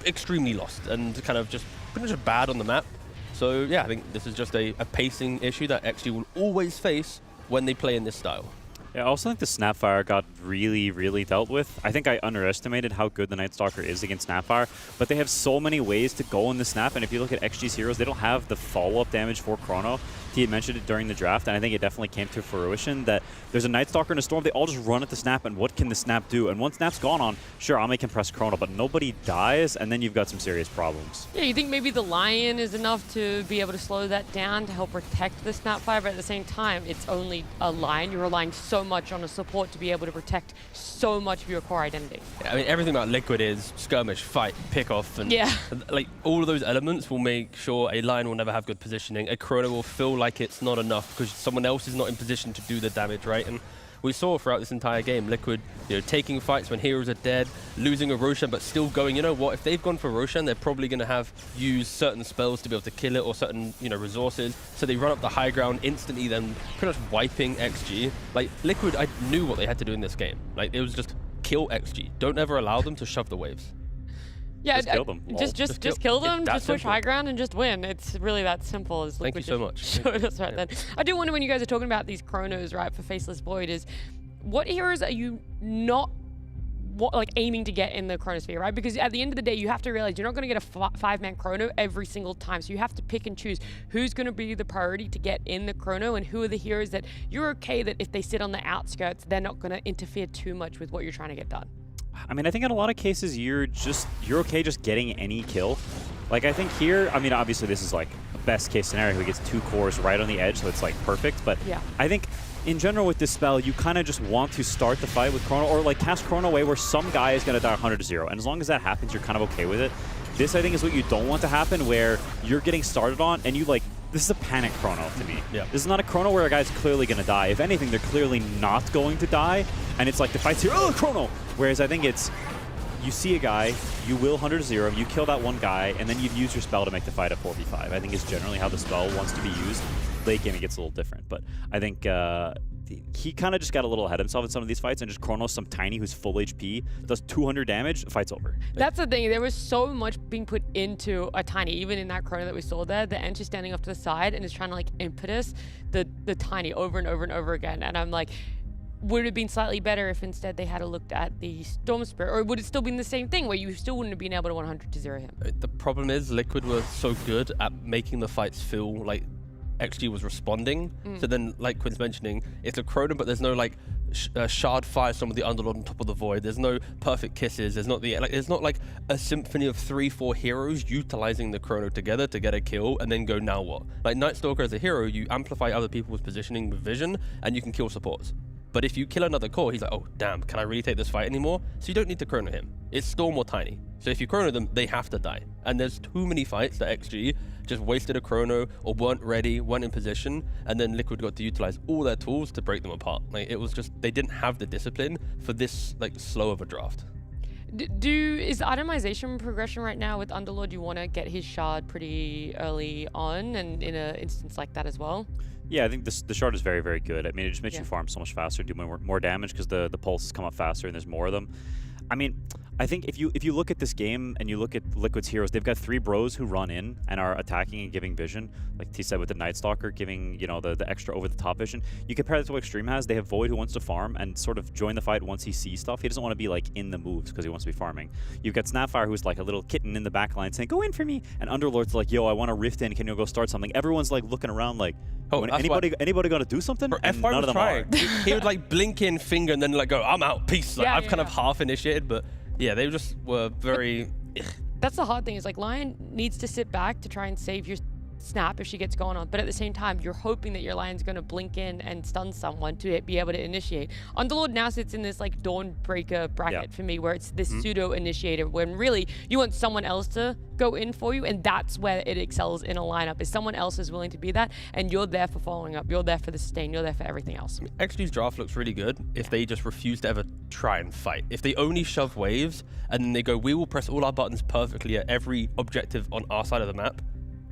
extremely lost and kind of just pretty much bad on the map. So yeah, I think this is just a pacing issue that XG will always face when they play in this style. Yeah, I also think the Snapfire got really, really dealt with. I think I underestimated how good the Night Stalker is against Snapfire, but they have so many ways to go in the Snap, and if you look at XG's heroes, they don't have the follow-up damage for Chrono. He had mentioned it during the draft, and I think it definitely came to fruition that there's a Night Stalker and a Storm, they all just run at the Snap, and what can the Snap do? And once Snap's gone on, sure, Ame can press Chrono, but nobody dies, and then you've got some serious problems. Yeah, you think maybe the Lion is enough to be able to slow that down to help protect the Snapfire, but at the same time, it's only a Lion. You're relying so much on a support to be able to protect so much of your core identity. Yeah, I mean, everything about Liquid is skirmish, fight, pick off, and like all of those elements will make sure a Lion will never have good positioning. A Chrono will feel like it's not enough because someone else is not in position to do the damage, right? And we saw throughout this entire game, Liquid, taking fights when heroes are dead, losing a Roshan, but still going, you know what, if they've gone for Roshan, they're probably going to have used certain spells to be able to kill it or certain, resources. So they run up the high ground instantly, then pretty much wiping XG. Like, Liquid, I knew what they had to do in this game. Like, it was just kill XG. Don't ever allow them to shove the waves. Yeah, just kill them. Just kill them, just push simple. high ground and just win. It's really that simple as Thank you so much. Showed us right then. I do wonder when you guys are talking about these Chronos, right, for Faceless Void, is what heroes are you not aiming to get in the Chronosphere, right? Because at the end of the day, you have to realize you're not going to get a five-man Chrono every single time. So you have to pick and choose who's going to be the priority to get in the Chrono and who are the heroes that you're okay that if they sit on the outskirts, they're not going to interfere too much with what you're trying to get done. I mean, I think in a lot of cases, you're okay just getting any kill. Like, I think here, I mean, obviously this is like a best case scenario who gets 2 cores right on the edge, so it's like perfect. But yeah. I think in general with this spell, you kind of just want to start the fight with Chrono or like cast Chrono away where some guy is going to die 100-0. And as long as that happens, you're kind of okay with it. This, I think, is what you don't want to happen where you're getting started on and you like, this is a panic Chrono to me. Yeah. This is not a Chrono where a guy's clearly going to die. If anything, they're clearly not going to die. And it's like the fight's here, oh, Chrono! Whereas I think it's, you see a guy, you will 100-0, you kill that one guy, and then you use your spell to make the fight a 4v5. I think is generally how the spell wants to be used. Late game, it gets a little different. But I think he kind of just got a little ahead of himself in some of these fights and just Chronos some Tiny who's full HP, does 200 damage, the fight's over. That's the thing. There was so much being put into a Tiny, even in that Chrono that we saw there. The Ench is standing off to the side and is trying to like impetus the Tiny over and over and over again. And I'm like, would it have been slightly better if instead they had looked at the Storm Spirit, or would it still been the same thing where you still wouldn't have been able to 100-0 him? The problem is Liquid were so good at making the fights feel like XG was responding. So then, like Quinn's mentioning, it's a Chrono, but there's no like shard fire some of the Underlord on top of the Void. There's no perfect kisses. There's not there's not like a symphony of 3-4 heroes utilizing the Chrono together to get a kill and then go, now what? Like Night Stalker as a hero, you amplify other people's positioning with vision and you can kill supports. But if you kill another core, he's like, oh, damn, can I really take this fight anymore? So you don't need to Chrono him. It's Storm or Tiny. So if you Chrono them, they have to die. And there's too many fights that XG just wasted a Chrono or weren't ready, weren't in position, and then Liquid got to utilize all their tools to break them apart. Like, it was just, they didn't have the discipline for this like slow of a draft. Is the itemization progression right now with Underlord, you want to get his shard pretty early on and in an instance like that as well? Yeah, I think the shard is very, very good. I mean, it just makes you farm so much faster, do more damage because the pulses come up faster and there's more of them. I mean, I think if you look at this game and you look at Liquid's heroes, they've got 3 bros who run in and are attacking and giving vision. Like T said with the Night Stalker, giving the extra over the top vision. You compare that to what Xtreme has. They have Void who wants to farm and sort of join the fight once he sees stuff. He doesn't want to be like in the moves because he wants to be farming. You've got Snapfire who's like a little kitten in the back line saying, "Go in for me." And Underlord's like, "Yo, I want to rift in. Can you go start something?" Everyone's like looking around like, "Oh, anybody gonna do something?" And F5 none of them are. he would like blink in, finger, and then like go, "I'm out, peace." Like, I've kind of half initiated, but Yeah, they just were very... That's the hard thing, is like Lion needs to sit back to try and save your snap if she gets going on, but at the same time you're hoping that your Lion's going to blink in and stun someone to be able to initiate. Underlord now sits in this like Dawnbreaker bracket for me, where it's this pseudo initiator, when really you want someone else to go in for you, and that's where it excels in a lineup, is someone else is willing to be that, and you're there for following up, you're there for the sustain, you're there for everything else. I mean, XG's draft looks really good if they just refuse to ever try and fight. If they only shove waves and then they go, we will press all our buttons perfectly at every objective on our side of the map,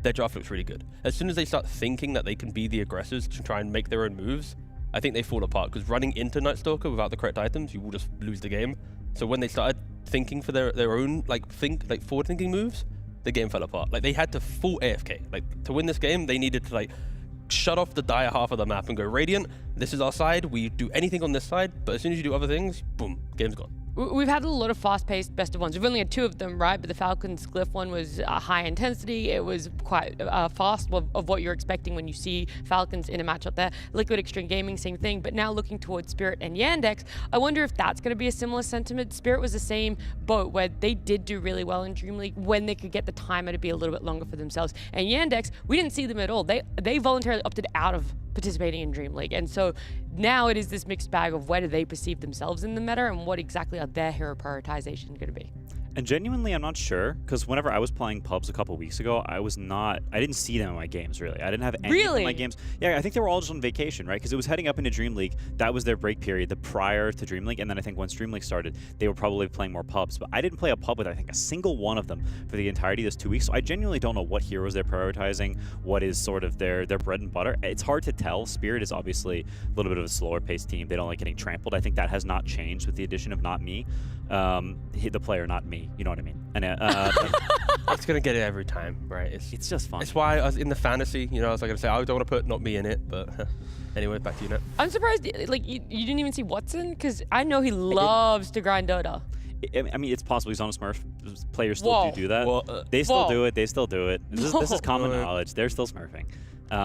their draft looks really good. As soon as they start thinking that they can be the aggressors to try and make their own moves, I think they fall apart, because running into Night Stalker without the correct items, you will just lose the game. So when they started thinking for their own forward-thinking moves, the game fell apart. Like, they had to full AFK. Like, to win this game, they needed to like shut off the dire half of the map and go, Radiant, this is our side, we do anything on this side, but as soon as you do other things, boom, game's gone. We've had a lot of fast-paced best of ones. We've only had 2 of them, right? But the Falcons Glyph one was high intensity. It was quite fast of what you're expecting when you see Falcons in a matchup there. Liquid Extreme Gaming, same thing. But now looking towards Spirit and Yandex, I wonder if that's going to be a similar sentiment. Spirit was the same boat, where they did do really well in Dream League when they could get the timer to be a little bit longer for themselves. And Yandex, we didn't see them at all. They voluntarily opted out of participating in Dream League. And so now it is this mixed bag of where do they perceive themselves in the meta, and what exactly are their hero prioritization going to be. And genuinely, I'm not sure, because whenever I was playing pubs a couple weeks ago, I didn't see them in my games, really. I didn't have any of my games. Yeah, I think they were all just on vacation, right? Because it was heading up into Dream League. That was their break period, the prior to Dream League. And then I think once Dream League started, they were probably playing more pubs. But I didn't play a pub with, I think, a single one of them for the entirety of this 2 weeks. So I genuinely don't know what heroes they're prioritizing, what is sort of their bread and butter. It's hard to tell. Spirit is obviously a little bit of a slower paced team. They don't like getting trampled. I think that has not changed with the addition of Not Me. The player, not me. You know what I mean? And it's gonna get it every time, right? It's just fun. It's why I was in the fantasy, I was like gonna say I don't want to put Not Me in it, but anyway, back to you, Net. I'm surprised, like you didn't even see Watson, because I know he loves to grind Dota. I mean, it's possible he's on a Smurf. Players still do that. They still do it. They still do it. This is common knowledge. They're still Smurfing.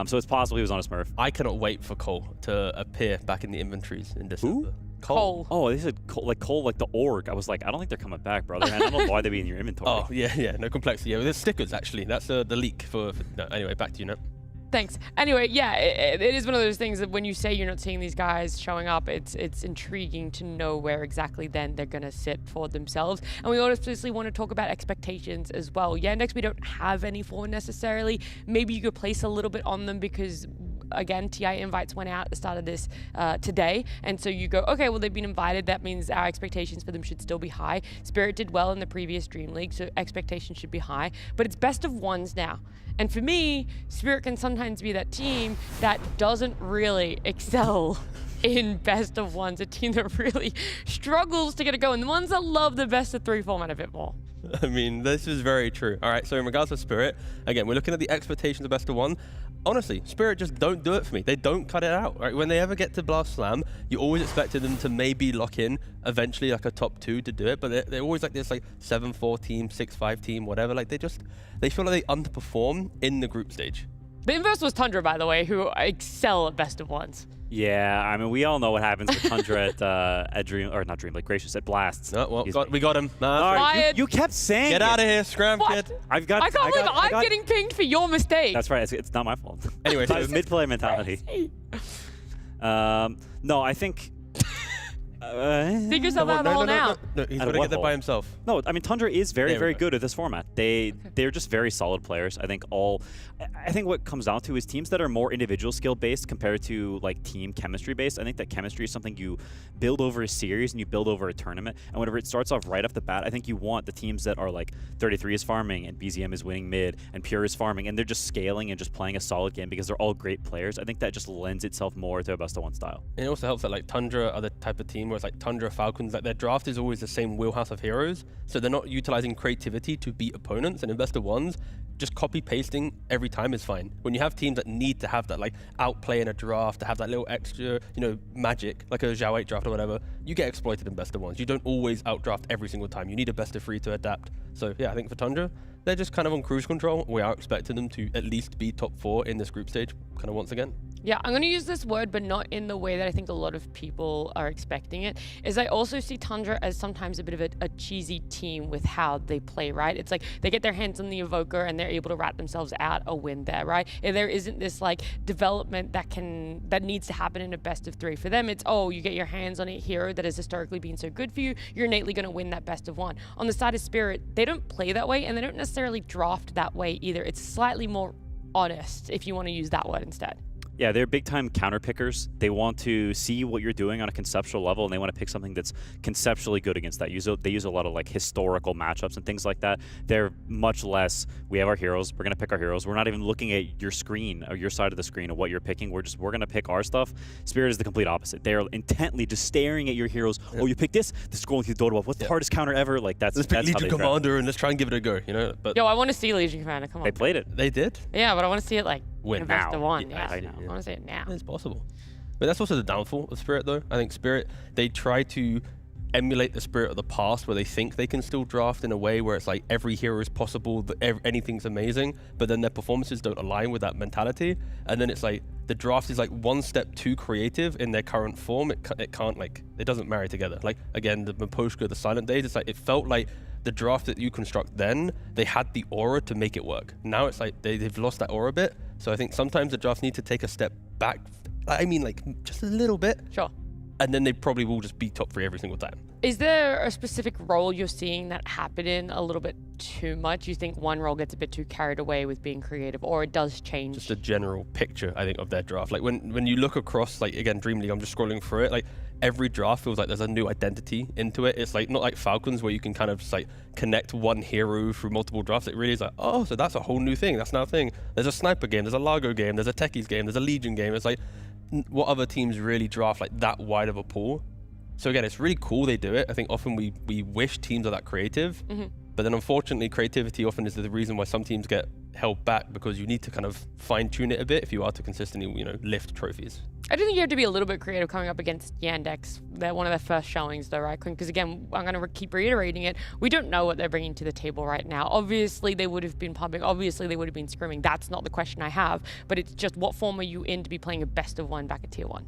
So it's possible he was on a Smurf. I cannot wait for Cole to appear back in the inventories in December. Who? Cole. Oh, they said Cole, like the org. I was like, I don't think they're coming back, brother. And I don't know why they'd be in your inventory. Oh, yeah, no complexity. Yeah, there's stickers, actually. That's the leak for no, anyway, back to you, Net. Thanks. Anyway, yeah, it is one of those things that when you say you're not seeing these guys showing up, it's intriguing to know where exactly then they're going to sit for themselves. And we obviously want to talk about expectations as well. Yandex, we don't have any for necessarily. Maybe you could place a little bit on them because, again, TI invites went out at the start of this today. And so you go, okay, well, they've been invited. That means our expectations for them should still be high. Spirit did well in the previous Dream League, so expectations should be high. But it's best of ones now. And for me, Spirit can sometimes be that team that doesn't really excel in best of ones, a team that really struggles to get it going. The ones that love the best of 3 format a bit more. I mean, this is very true. All right, so in regards to Spirit, again, we're looking at the expectations of best of one. Honestly, Spirit just don't do it for me. They don't cut it out, right? When they ever get to Blast Slam, you always expected them to maybe lock in eventually like a top 2 to do it, but they're always like this like 7-4 team, 6-5 team, whatever. Like they feel like they underperform in the group stage. The inverse was Tundra, by the way, who excel at best of ones. Yeah, I mean, we all know what happens with Tundra at Dream, or not Dream, like Gracious at Blasts. Oh, well, we got him. You kept saying Get out of here, Scram Kid. I can't believe I'm getting pinged for your mistake. That's right. It's not my fault. Anyway, so mid-play mentality. No, I think... Dig yourself out of the hole now. No, he's going to get that by himself. No, I mean, Tundra is very good at this format. They're just very solid players. I think what comes down to is teams that are more individual skill based compared to like team chemistry based. I think that chemistry is something you build over a series and you build over a tournament. And whenever it starts off right off the bat, I think you want the teams that are like 33 is farming and BZM is winning mid and Pure is farming and they're just scaling and just playing a solid game because they're all great players. I think that just lends itself more to a best of one style. And it also helps that like Tundra are the type of team where it's like Tundra, Falcons, like their draft is always the same wheelhouse of heroes, so they're not utilizing creativity to beat opponents. And in best of ones, just copy pasting every time is fine. When you have teams that need to have that like outplay in a draft, to have that little extra, magic, like a Zhao 8 draft or whatever, you get exploited in best of ones. You don't always outdraft every single time. You need a best of 3 to adapt. So yeah, I think for Tundra, they're just kind of on cruise control. We are expecting them to at least be top 4 in this group stage, kind of once again. Yeah, I'm going to use this word, but not in the way that I think a lot of people are expecting it, is I also see Tundra as sometimes a bit of a cheesy team with how they play, right? It's like they get their hands on the Evoker and they're able to rat themselves out a win there, right? And there isn't this like development that needs to happen in a best of 3 for them. It's, oh, you get your hands on a hero that has historically been so good for you, you're innately going to win that best of 1. On the side of Spirit, they don't play that way and they don't necessarily draft that way either. It's slightly more honest, if you want to use that word instead. Yeah, they're big-time counter pickers. They want to see what you're doing on a conceptual level, and they want to pick something that's conceptually good against that. They use a lot of like historical matchups and things like that. They're much less, we have our heroes, we're going to pick our heroes. We're not even looking at your screen or your side of the screen of what you're picking. We're going to pick our stuff. Spirit is the complete opposite. They're intently just staring at your heroes. Yeah. Oh, you pick this? This is scrolling through Dota. What's the hardest counter ever? Like that's let's pick Legion how they Commander and let's try and give it a go, you know? But yo, I want to see Legion Commander. Come on. They played it. They did? Yeah, but I want to see it like win in a best of 1. Yeah, I know. I want to see it now. It's possible. But that's also the downfall of Spirit, though. I think Spirit, they try to emulate the Spirit of the past where they think they can still draft in a way where it's like every hero is possible, anything's amazing, but then their performances don't align with that mentality. And then it's like the draft is like one step too creative in their current form. It can't like, it doesn't marry together. Like, again, the Miposhka, the Silent Days, it's like, it felt like the draft that you construct then, they had the aura to make it work. Now it's like they've lost that aura a bit. So I think sometimes the drafts need to take a step back. I mean, like just a little bit. Sure. And then they probably will just be top 3 every single time. Is there a specific role you're seeing that happen in a little bit too much? You think one role gets a bit too carried away with being creative, or it does change? Just a general picture, I think, of their draft. Like when you look across, like again, Dream League, I'm just scrolling through it. Like every draft feels like there's a new identity into it. It's like not like Falcons where you can kind of just like connect one hero through multiple drafts. It really is like, oh, so that's a whole new thing. That's now a thing. There's a sniper game. There's a Largo game. There's a Techies game. There's a Legion game. It's like, what other teams really draft like that wide of a pool? So again, it's really cool they do it. I think often we wish teams are that creative, but then unfortunately creativity often is the reason why some teams get held back, because you need to kind of fine tune it a bit if you are to consistently, you know, lift trophies. I do think you have to be a little bit creative coming up against Yandex. They're one of their first showings though, right? Because again, I'm going to keep reiterating it. We don't know what they're bringing to the table right now. Obviously, they would have been pumping. Obviously, they would have been screaming. That's not the question I have. But it's just, what form are you in to be playing a best of 1 back at Tier 1?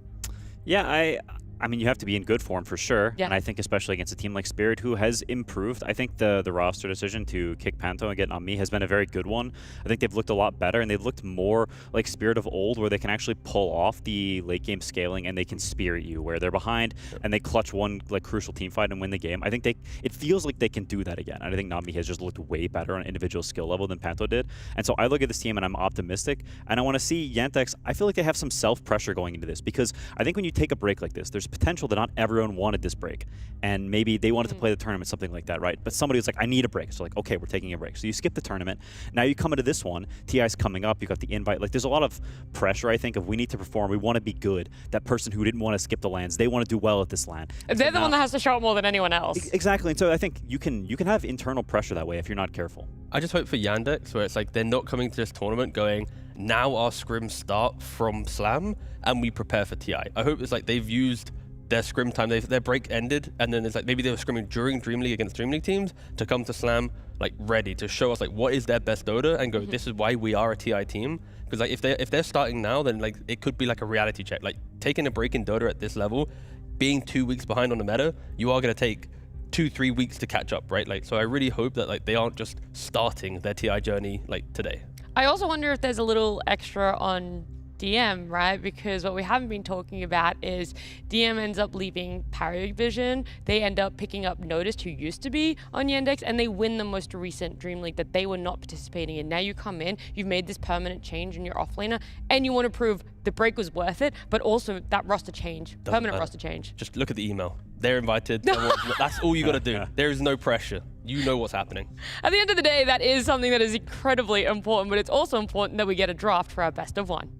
Yeah, I mean, you have to be in good form for sure. Yeah. And I think especially against a team like Spirit, who has improved. I think the roster decision to kick Panto and get on me has been a very good one. I think they've looked a lot better, and they've looked more like Spirit of old, where they can actually pull off the late game scaling and they can spirit you where they're behind and they clutch one like crucial team fight and win the game. I think it feels like they can do that again. And I think Nami has just looked way better on an individual skill level than Panto did. And so I look at this team and I'm optimistic, and I want to see Yandex. I feel like they have some self-pressure going into this, because I think when you take a break like this, there's potential that not everyone wanted this break, and maybe they wanted to play the tournament, something like that, right? But somebody was like, I need a break. So like, okay, we're taking a break. So you skip the tournament. Now you come into this one, TI's coming up, you got the invite. Like there's a lot of pressure, I think, of we need to perform, we want to be good. That person who didn't want to skip the lands, they want to do well at this land. They're the one that has to show up more than anyone else. Exactly. And so I think you can have internal pressure that way if you're not careful. I just hope for Yandex, where it's like they're not coming to this tournament going, now our scrims start from Slam and we prepare for TI. I hope it's like they've used their scrim time, their break ended, and then it's like maybe they were scrimming during Dream League against Dream League teams to come to Slam like ready to show us like what is their best Dota, and go, this is why we are a TI team. Because like if they're starting now, then like it could be like a reality check. Like taking a break in Dota at this level, being 2 weeks behind on the meta, you are going to take 2-3 weeks to catch up, right? Like, so I really hope that like they aren't just starting their TI journey like today. I also wonder if there's a little extra on DM, right? Because what we haven't been talking about is DM ends up leaving PARIVISION. They end up picking up Noticed, who used to be on Yandex, and they win the most recent Dream League that they were not participating in. Now you come in, you've made this permanent change in your offlaner, and you want to prove the break was worth it, but also that roster change, permanent roster change. Just look at the email. They're invited. That's all you got to do. There is no pressure. You know what's happening. At the end of the day, that is something that is incredibly important, but it's also important that we get a draft for our best of 1.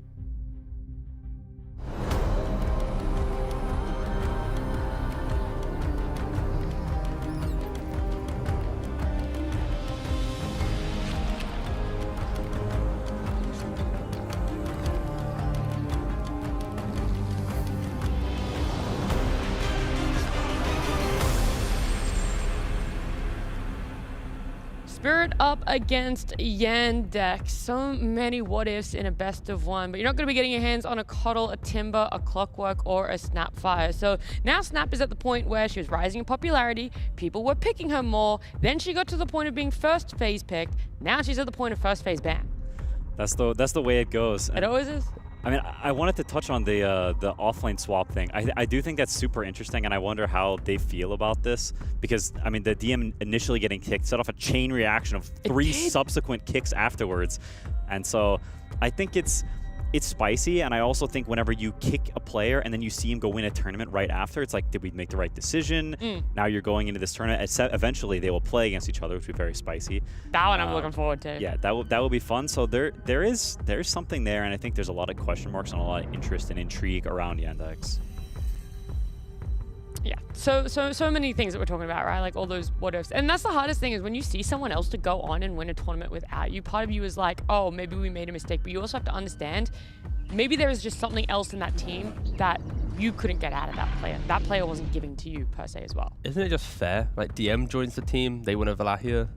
Spirit up against Yandex. So many what ifs in a best of one, but you're not going to be getting your hands on a Coddle, a Timber, a Clockwork, or a Snapfire. So now Snap is at the point where she was rising in popularity, people were picking her more, then she got to the point of being first phase picked, now she's at the point of first phase ban. That's the way it goes. It always is. I mean, I wanted to touch on the offlane swap thing. I do think that's super interesting, and I wonder how they feel about this. Because, I mean, the DM initially getting kicked set off a chain reaction of 3 subsequent kicks afterwards. And so I think it's spicy, and I also think whenever you kick a player and then you see him go win a tournament right after, it's like, did we make the right decision? Now you're going into this tournament. Eventually, they will play against each other, which will be very spicy. That one I'm looking forward to. Yeah, that will be fun. So there's something there, and I think there's a lot of question marks and a lot of interest and intrigue around Yandex. Yeah, so many things that we're talking about, right? Like all those what ifs. And that's the hardest thing is when you see someone else to go on and win a tournament without you, part of you is like, oh, maybe we made a mistake. But you also have to understand, maybe there is just something else in that team that you couldn't get out of that player. That player wasn't giving to you per se as well. Isn't it just fair? Like DM joins the team, they win a Valahia.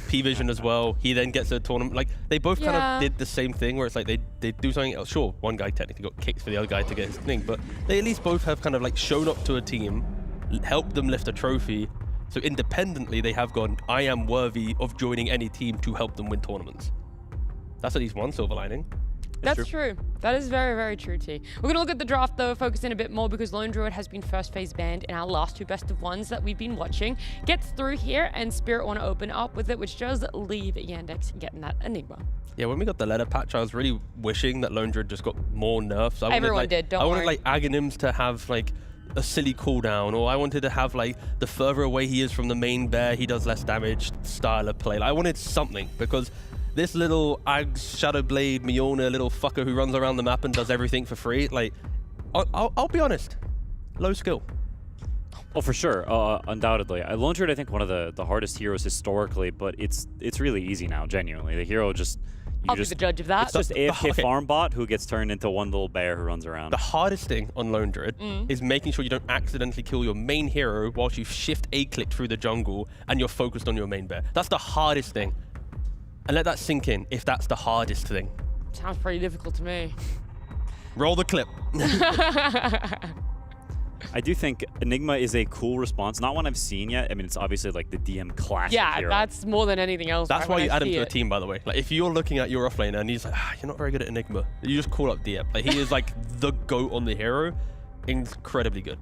PARIVISION as well. He then gets a tournament. Like they both kind of did the same thing, where it's like they do something else. Sure, one guy technically got kicked for the other guy to get his thing, but they at least both have kind of like shown up to a team, helped them lift a trophy. So independently, they have gone, I am worthy of joining any team to help them win tournaments. That's at least one silver lining. That's true. That is very, very true, T. We're going to look at the draft, though, focus in a bit more because Lone Druid has been first phase banned in our last 2 best of ones that we've been watching. Gets through here, and Spirit want to open up with it, which does leave Yandex getting that Enigma. Yeah, when we got the letter patch, I was really wishing that Lone Druid just got more nerfs. Everyone did, don't worry. I wanted like Aghanims to have like a silly cooldown, or I wanted to have like the further away he is from the main bear, he does less damage style of play. Like, I wanted something, because this little Aghs, Shadowblade, Miona, little fucker who runs around the map and does everything for free, like, I'll be honest, low skill. Oh, for sure, undoubtedly. Lone Druid, I think, one of the hardest heroes historically, but it's really easy now, genuinely. The hero just... I'll be the judge of that. It's just AFK farm bot who gets turned into one little bear who runs around. The hardest thing on Lone Druid is making sure you don't accidentally kill your main hero whilst you shift A-click through the jungle and you're focused on your main bear. That's the hardest thing. And let that sink in, if that's the hardest thing. Sounds pretty difficult to me. Roll the clip. I do think Enigma is a cool response. Not one I've seen yet. I mean, it's obviously like the DM classic hero. That's more than anything else. That's right, why you add him to a team, by the way. Like, if you're looking at your offlaner and he's like, you're not very good at Enigma, you just call up DM. Like, he is like the GOAT on the hero. Incredibly good.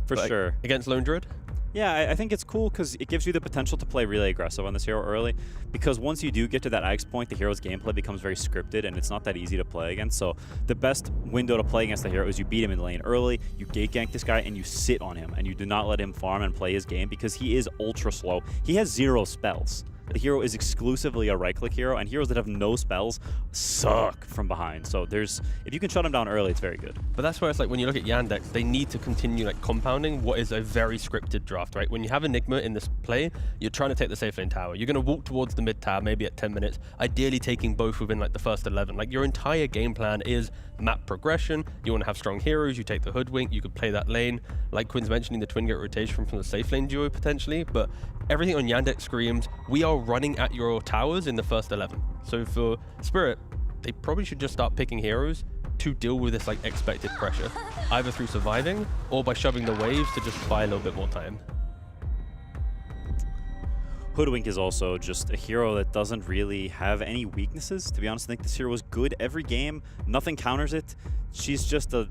For sure. Against Lone Druid? Yeah, I think it's cool because it gives you the potential to play really aggressive on this hero early, because once you do get to that Aghs point, the hero's gameplay becomes very scripted and it's not that easy to play against. So the best window to play against the hero is you beat him in the lane early, you gate gank this guy, and you sit on him, and you do not let him farm and play his game because he is ultra slow. He has 0 spells. The hero is exclusively a right-click hero, and heroes that have no spells suck from behind. So if you can shut him down early, it's very good. But that's where it's like, when you look at Yandex, they need to continue like compounding what is a very scripted draft, right? When you have Enigma in this play, you're trying to take the safe lane tower. You're going to walk towards the mid tower, maybe at 10 minutes, ideally taking both within like the first 11. Like, your entire game plan is map progression. You want to have strong heroes, you take the hoodwink, you could play that lane. Like Quinn's mentioning, the twin gate rotation from the safe lane duo potentially, but everything on Yandex screams, we are running at your towers in the first 11. So for Spirit, they probably should just start picking heroes to deal with this like expected pressure, either through surviving or by shoving the waves to just buy a little bit more time. Hoodwink is also just a hero that doesn't really have any weaknesses. To be honest, I think this hero is good every game. Nothing counters it. She's just a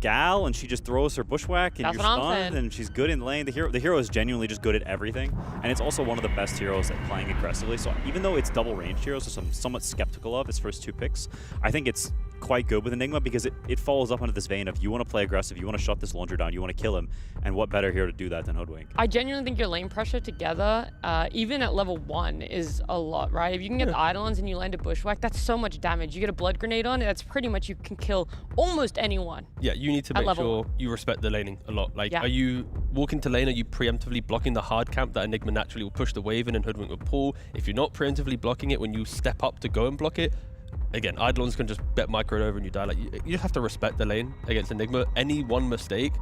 gal, and she just throws her bushwhack, and you're stunned, and she's good in lane. The hero is genuinely just good at everything, and it's also one of the best heroes at playing aggressively. So even though it's double ranged heroes, so I'm somewhat skeptical of his first 2 picks, I think it's quite good with Enigma because it follows up into this vein of, you want to play aggressive, you want to shut this Lone Druid down, you want to kill him, and what better hero to do that than Hoodwink? I genuinely think your lane pressure together, even at level 1, is a lot, right? If you can get the Eidolons and you land a bushwhack, that's so much damage. You get a blood grenade on it, that's pretty much, you can kill almost anyone. Yeah, you need to make sure you respect the laning a lot. Like, are you walking to lane, are you preemptively blocking the hard camp that Enigma naturally will push the wave in and Hoodwink will pull? If you're not preemptively blocking it when you step up to go and block it, again, Eidolons can just bet microed over and you die. Like, you just have to respect the lane against Enigma. Any one mistake,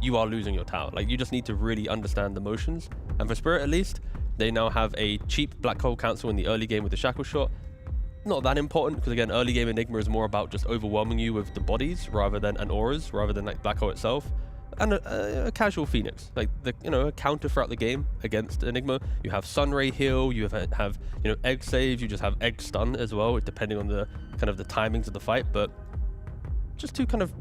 you are losing your tower. Like, you just need to really understand the motions. And for Spirit, at least, They now have a cheap Black Hole Cancel in the early game with the Shackle Shot. Not that important, because again, early game Enigma is more about just overwhelming you with the bodies rather than and auras, rather than like Black Hole itself. And a casual Phoenix, like a counter throughout the game against Enigma. You have Sunray heal, you have egg saves, you just have egg stun as well, depending on the kind of the timings of the fight. But just two kind of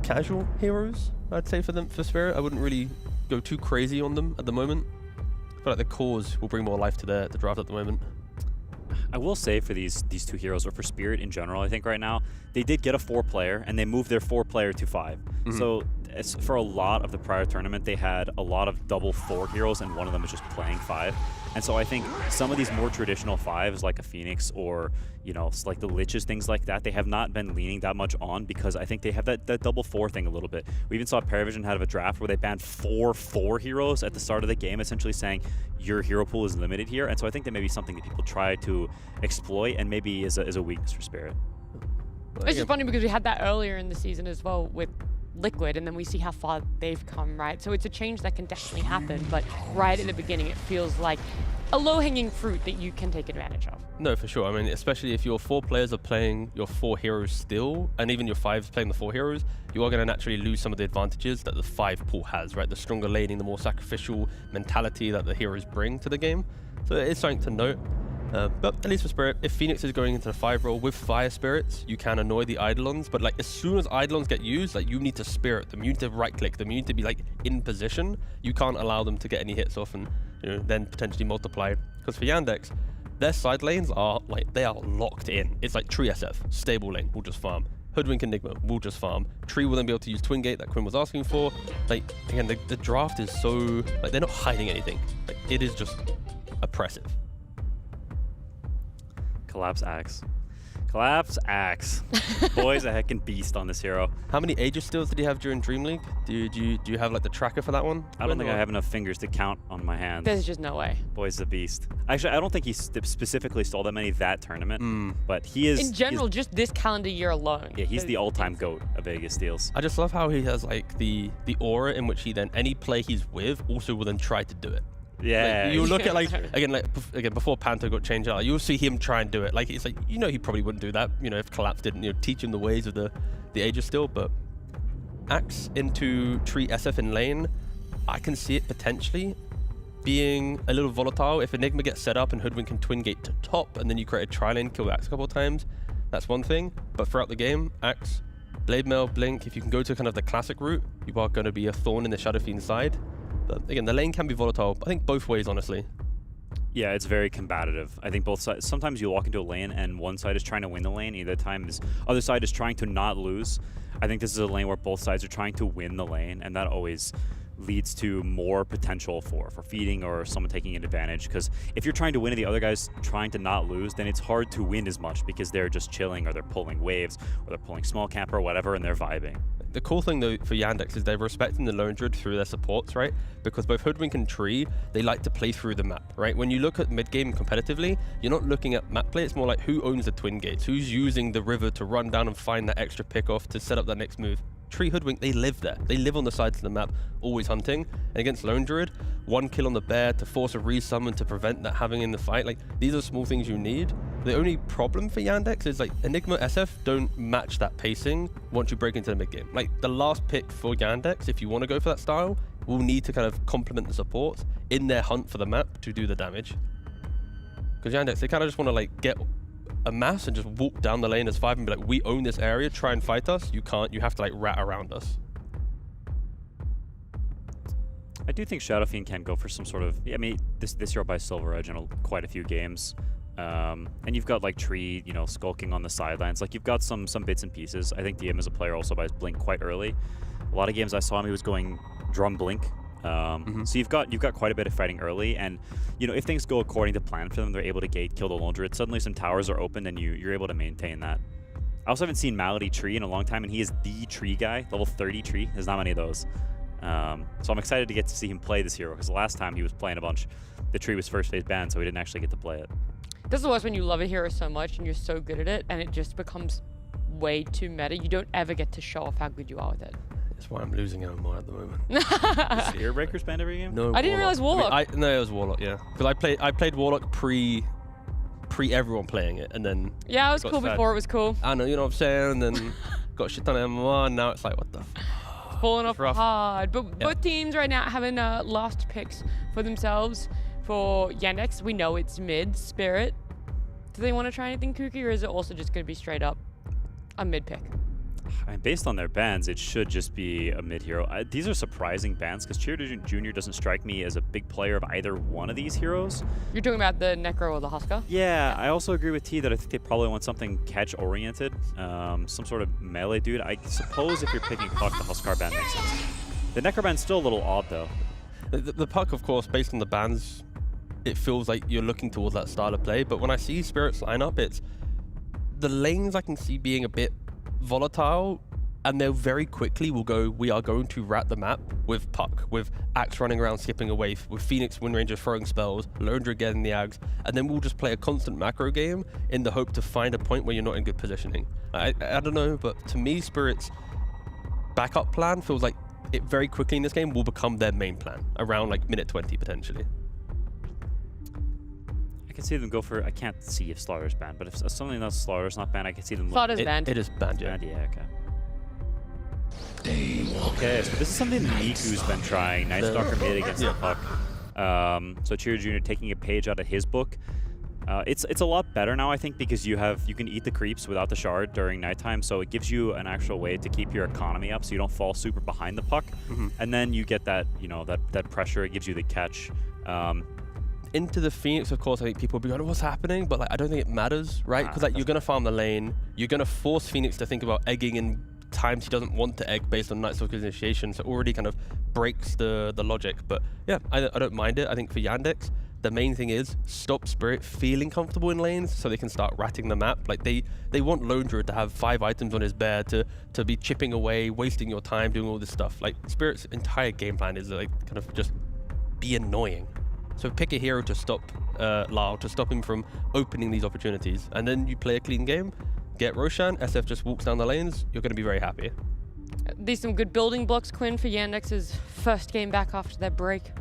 casual heroes, I'd say for Spirit. I wouldn't really go too crazy on them at the moment. I feel like the cause will bring more life to the draft at the moment. I will say for these two heroes, or for Spirit in general, I think right now, they did get a 4-player, and they moved their 4-player to 5. So for a lot of the prior tournament, they had a lot of double 4 heroes, and one of them was just playing 5. And so I think some of these more traditional 5s, like a Phoenix or, like the Liches, things like that, they have not been leaning that much on, because I think they have that double 4 thing a little bit. We even saw PARIVISION have a draft where they banned 4 heroes at the start of the game, essentially saying your hero pool is limited here. And so I think that may be something that people try to exploit, and maybe is a weakness for Spirit. It's just funny because we had that earlier in the season as well with Liquid, and then we see how far they've come, right? So it's a change that can definitely happen, but right at the beginning it feels like a low-hanging fruit that you can take advantage of. No, for sure. I mean, especially if your 4 players are playing your 4 heroes still, and even your 5s playing the 4 heroes, you are going to naturally lose some of the advantages that the 5 pool has, right? The stronger laning, the more sacrificial mentality that the heroes bring to the game. So it is something to note. But at least for Spirit, if Phoenix is going into the 5 role with Fire Spirits, you can annoy the Eidolons, but like as soon as Eidolons get used, like you need to Spirit them, you need to right click them, you need to be like in position. You can't allow them to get any hits off and then potentially multiply. Because for Yandex, their side lanes are like, they are locked in. It's like Tree SF, stable lane, will just farm. Hoodwink Enigma will just farm. Tree will then be able to use Twin Gate that Quinn was asking for. Like, again, the draft is so, like they're not hiding anything. Like it is just oppressive. Collapse Axe. Collapse Axe. Boy's a heckin' beast on this hero. How many Aegis steals did he have during Dream League? Do you have like the tracker for that one? I don't think I have enough fingers to count on my hands. There's just no way. Boy's a beast. Actually, I don't think he specifically stole that many that tournament, but he is... In general, just this calendar year alone. Yeah, he's the all-time GOAT of Vegas steals. I just love how he has like the aura in which he then, any play he's with also will then try to do it. Yeah. Like, you look at again before Panto got changed out, you'll see him try and do it. Like it's like he probably wouldn't do that. If Collapse didn't teach him the ways of the Aegis still. But Axe into Tree SF in lane, I can see it potentially being a little volatile. If Enigma gets set up and Hoodwink can Twin Gate to top, and then you create a tri-lane, kill Axe a couple of times, that's one thing. But throughout the game, Axe, Blade Mail, Blink, if you can go to kind of the classic route, you are going to be a thorn in the Shadow Fiend side. But again, the lane can be volatile. I think both ways, honestly. Yeah, it's very combative. I think both sides. Sometimes you walk into a lane and one side is trying to win the lane. Other side is trying to not lose. I think this is a lane where both sides are trying to win the lane, and that always leads to more potential for feeding or someone taking an advantage. Because if you're trying to win and the other guy's trying to not lose, then it's hard to win as much because they're just chilling, or they're pulling waves, or they're pulling small camp or whatever, and they're vibing. The cool thing though for Yandex is they're respecting the Lone Druid through their supports, right? Because both Hoodwink and Tree, they like to play through the map, right? When you look at mid-game competitively, you're not looking at map play, it's more like who owns the Twin Gates, who's using the river to run down and find that extra pick-off to set up that next move. Tree, Hoodwink, they live there. They live on the sides of the map, always hunting. And against Lone Druid, 1 kill on the bear to force a resummon to prevent that having in the fight. Like, these are small things you need. The only problem for Yandex is like Enigma SF don't match that pacing once you break into the mid game. Like the last pick for Yandex, if you want to go for that style, will need to kind of complement the supports in their hunt for the map to do the damage. Because Yandex, they kind of just want to like get a mass and just walk down the lane as 5 and be like, we own this area, try and fight us. You can't, you have to like rat around us. I do think Shadow Fiend can go for some sort of, I mean, this hero by Silver Edge in quite a few games. And you've got like Tree, skulking on the sidelines. Like you've got some bits and pieces. I think DM as a player also buys Blink quite early. A lot of games I saw him, he was going drum Blink. So you've got quite a bit of fighting early, and if things go according to plan for them, they're able to gate kill the Lone Druid. Suddenly some towers are open, and you're able to maintain that. I also haven't seen Malady Tree in a long time, and he is the Tree guy, level 30 Tree. There's not many of those. So I'm excited to get to see him play this hero, because the last time he was playing a bunch, the Tree was first phase banned, so he didn't actually get to play it. This is the worst when you love a hero so much and you're so good at it, and it just becomes way too meta. You don't ever get to show off how good you are with it. That's why I'm losing out more at the moment. Is Ear Breakers banned every game? No, I didn't realize Warlock. I mean, no, it was Warlock, yeah. Because I played Warlock pre everyone playing it, and then Yeah, it was got cool sad. before it was cool. I know, you know what I'm saying, and then got shit done at MMR, and now it's like, what the f. Falling off rough. hard. But both teams right now having last picks for themselves. For Yandex, we know it's mid. Spirit, do they want to try anything kooky, or is it also just going to be straight up a mid pick? I mean, based on their bans, it should just be a mid-hero. These are surprising bans because Cheer Jr. doesn't strike me as a big player of either one of these heroes. You're talking about the Necro or the Husker? Yeah, I also agree with T that I think they probably want something catch-oriented, some sort of melee dude. I suppose if you're picking Puck, the Huskar ban makes sense. The Necro ban's still a little odd, though. The Puck, of course, based on the bans, it feels like you're looking towards that style of play, but when I see Spirit's lineup, it's the lanes I can see being a bit volatile, and they very quickly will go, we are going to rat the map with Puck, with Axe running around skipping away, with Phoenix Wind Ranger throwing spells, Londra getting the Ags, and then we'll just play a constant macro game in the hope to find a point where you're not in good positioning. I don't know, but to me, Spirit's backup plan feels like it very quickly in this game will become their main plan, around like minute 20 potentially. I can see them go for, I can't see if Slaughter's banned, but if something that's Slaughter's not banned, I can see them Slaughter's banned. It is banned, yeah. Yeah, okay. Okay, so this is something Niku's been trying. Night Stalker mid against the Puck. So Cheer Jr. taking a page out of his book. It's a lot better now, I think, because you can eat the creeps without the shard during nighttime, so it gives you an actual way to keep your economy up, so you don't fall super behind the Puck, and then you get that that pressure. It gives you the catch. Into the Phoenix, of course, I think people will be going, what's happening? But like, I don't think it matters, right? Because like, you're going to farm the lane. You're going to force Phoenix to think about egging in times he doesn't want to egg based on Night Stalker's initiation, so it already kind of breaks the logic. But yeah, I don't mind it. I think for Yandex, the main thing is stop Spirit feeling comfortable in lanes so they can start ratting the map. Like they want Londra to have 5 items on his bear, to be chipping away, wasting your time, doing all this stuff. Like Spirit's entire game plan is like kind of just be annoying. So pick a hero to stop Lau, to stop him from opening these opportunities. And then you play a clean game, get Roshan, SF just walks down the lanes, you're going to be very happy. These some good building blocks, Quinn, for Yandex's first game back after their break.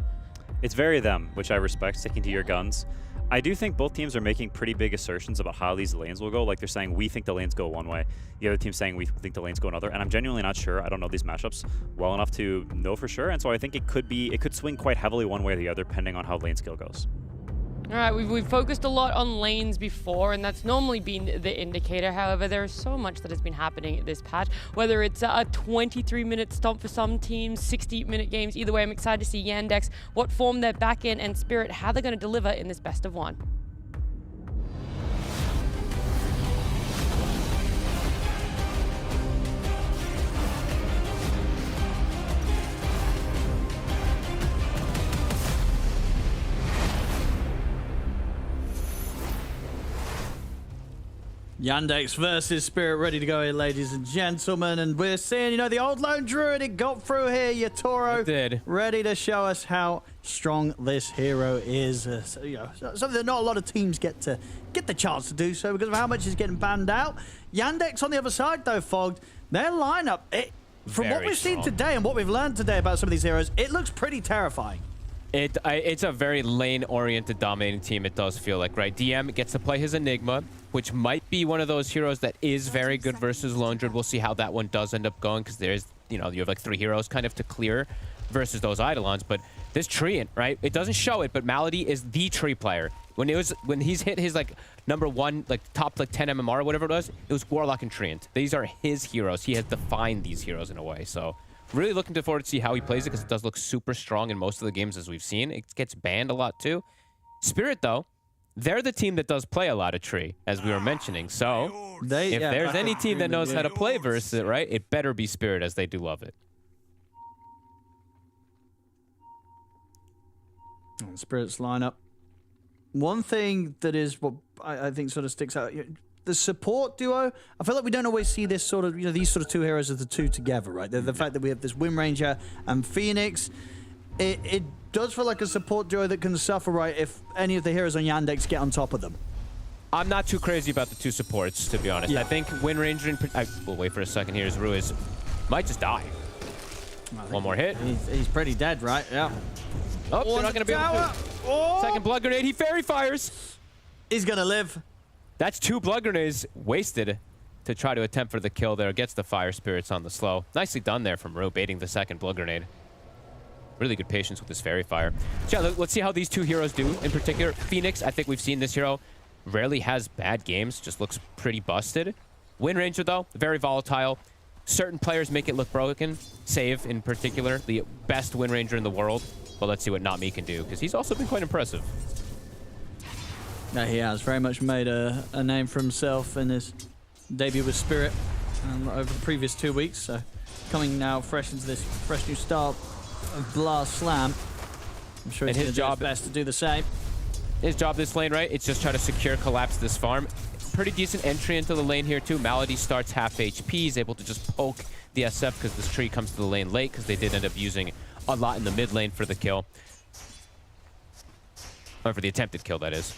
It's very them, which I respect, sticking to your guns. I do think both teams are making pretty big assertions about how these lanes will go. Like they're saying, we think the lanes go one way. The other team's saying, we think the lanes go another. And I'm genuinely not sure. I don't know these matchups well enough to know for sure. And so I think it could swing quite heavily one way or the other, depending on how lane skill goes. All right, we've focused a lot on lanes before, and that's normally been the indicator. However, there is so much that has been happening this patch, whether it's a 23-minute stomp for some teams, 60-minute games. Either way, I'm excited to see Yandex, what form they're back in, and Spirit, how they're going to deliver in this best of one. Yandex versus Spirit, ready to go here, ladies and gentlemen. And we're seeing, the old lone druid, it got through here. Yatoro It did. ready to show us how strong this hero is. Something that not a lot of teams get the chance to do so because of how much is getting banned out. Yandex on the other side, though, Fogged, their lineup, from what Very we've seen strong. today and what we've learned today about some of these heroes, it looks pretty terrifying. It's a very lane-oriented dominating team, it does feel like, right? DM gets to play his Enigma, which might be one of those heroes that is very good versus Lone Druid. We'll see how that one does end up going, because there's, you have like 3 heroes kind of to clear versus those Eidolons. But this Treant, right? It doesn't show it, but Malady is the tree player. When he's hit his like #1, like top like 10 MMR or whatever it was Warlock and Treant. These are his heroes. He has defined these heroes in a way, so... Really looking forward to see how he plays it because it does look super strong in most of the games as we've seen. It gets banned a lot too. Spirit, though, they're the team that does play a lot of tree, as we were mentioning. So if there's any team that knows how to play versus it, right, it better be Spirit, as they do love it. Spirit's lineup. One thing that is what I think sort of sticks out... The support duo, I feel like we don't always see this sort of, these sort of 2 heroes as the 2 together, right? The fact that we have this Wind Ranger and Phoenix, it does feel like a support duo that can suffer, right, if any of the heroes on Yandex get on top of them. I'm not too crazy about the 2 supports, to be honest. Yeah. I think Wind Ranger, we'll wait for a second here, as Ruiz might just die. One more hit. He's pretty dead, right? Yeah. Oh, they're not going to be able to. Oh! Second blood grenade. He fairy fires. He's going to live. That's 2 blood grenades wasted to try to attempt for the kill there. Gets the fire spirits on the slow. Nicely done there from Ro, baiting the second blood grenade. Really good patience with this fairy fire. So yeah, let's see how these two heroes do. In particular, Phoenix, I think we've seen this hero rarely has bad games. Just looks pretty busted. Wind Ranger, though, very volatile. Certain players make it look broken. Save, in particular, the best Wind Ranger in the world. But let's see what Not Me can do, because he's also been quite impressive. No, he has very much made a name for himself in his debut with Spirit over the previous 2 weeks. So coming now fresh into this fresh new start of Blast Slam. I'm sure he's going to do his best to do the same. His job this lane, right? It's just try to secure, collapse this farm. Pretty decent entry into the lane here, too. Malady starts half HP. He's able to just poke the SF because this tree comes to the lane late, because they did end up using a lot in the mid lane for the kill. Or for the attempted kill, that is.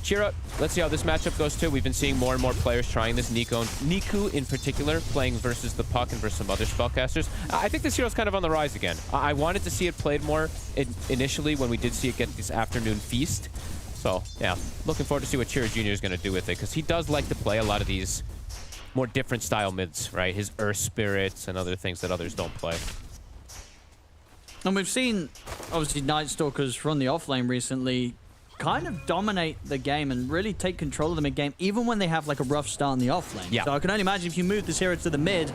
Cheer up. Let's see how this matchup goes, too. We've been seeing more and more players trying this. Niku, in particular, playing versus the Puck and versus some other spellcasters. I think this hero's kind of on the rise again. I wanted to see it played more initially when we did see it get this afternoon feast. So, yeah, looking forward to see what Chira Jr. is going to do with it, because he does like to play a lot of these more different style mids, right? His Earth Spirits and other things that others don't play. And we've seen, obviously, Night Stalkers run the offlane recently kind of dominate the game and really take control of the mid game, even when they have like a rough start in the offlane. Yeah. So I can only imagine if you move this hero to the mid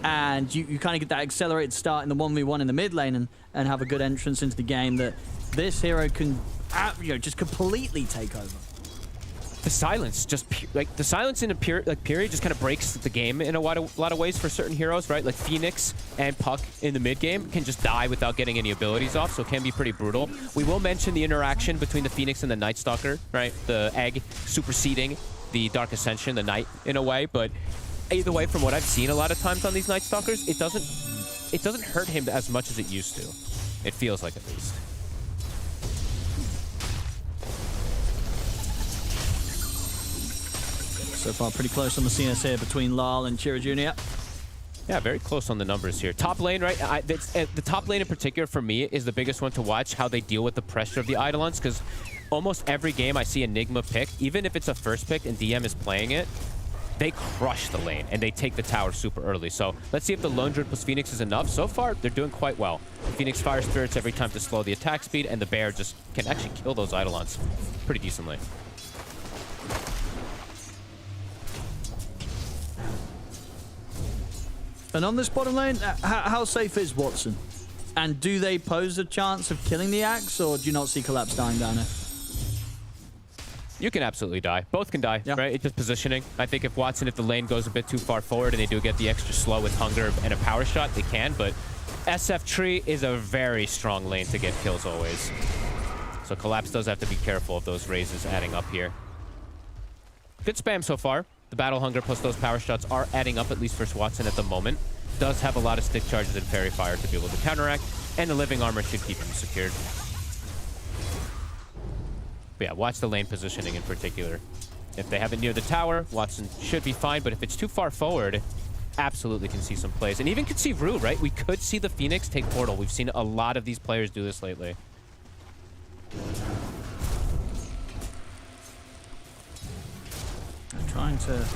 and you kind of get that accelerated start in the 1v1 in the mid lane and have a good entrance into the game, that this hero can just completely take over. The silence, the silence in a period just kind of breaks the game in a lot of ways for certain heroes, right? Like Phoenix and Puck in the mid game can just die without getting any abilities off, so it can be pretty brutal. We will mention the interaction between the Phoenix and the Night Stalker, right? The egg superseding the Dark Ascension, the Night, in a way. But either way, from what I've seen a lot of times on these Night Stalkers, it doesn't hurt him as much as it used to. It feels like, at least. So far, pretty close on the CS here between Lal and Chira Jr. Yeah, very close on the numbers here. Top lane, right? The top lane in particular, for me, is the biggest one to watch, how they deal with the pressure of the Eidolons, because almost every game I see Enigma pick, even if it's a first pick and DM is playing it, they crush the lane, and they take the tower super early. So let's see if the Lone Druid plus Phoenix is enough. So far, they're doing quite well. Phoenix Fire Spirits every time to slow the attack speed, and the Bear just can actually kill those Eidolons pretty decently. And on this bottom lane, how safe is Watson? And do they pose a chance of killing the Axe, or do you not see Collapse dying down here? You can absolutely die. Both can die, right? It's just positioning. I think if the lane goes a bit too far forward and they do get the extra slow with Hunger and a power shot, they can, but SF Tree is a very strong lane to get kills always. So Collapse does have to be careful of those raises adding up here. Good spam so far. The Battle Hunger plus those power shots are adding up, at least for Watson at the moment. Does have a lot of stick charges and Fairy Fire to be able to counteract, and the Living Armor should keep him secured. But yeah, watch the lane positioning in particular. If they have it near the tower, Watson should be fine, but if it's too far forward, absolutely can see some plays. And even could see Rue, right? We could see the Phoenix take Portal. We've seen a lot of these players do this lately. Trying to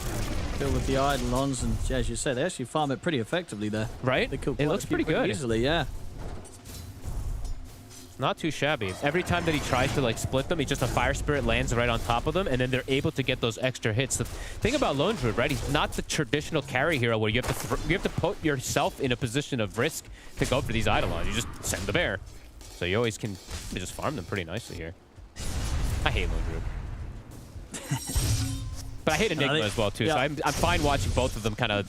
deal with the Eidolons, and as you said, they actually farm it pretty effectively there. Right? They kill it looks pretty good. Easily, yeah. Not too shabby. Every time that he tries to split them, a Fire Spirit lands right on top of them, and then they're able to get those extra hits. The thing about Lone Druid, right? He's not the traditional carry hero where you have to put yourself in a position of risk to go for these Eidolons. You just send the bear. So you always can just farm them pretty nicely here. I hate Lone Druid. But I hate Enigma as well, too. Yeah. So I'm fine watching both of them kind of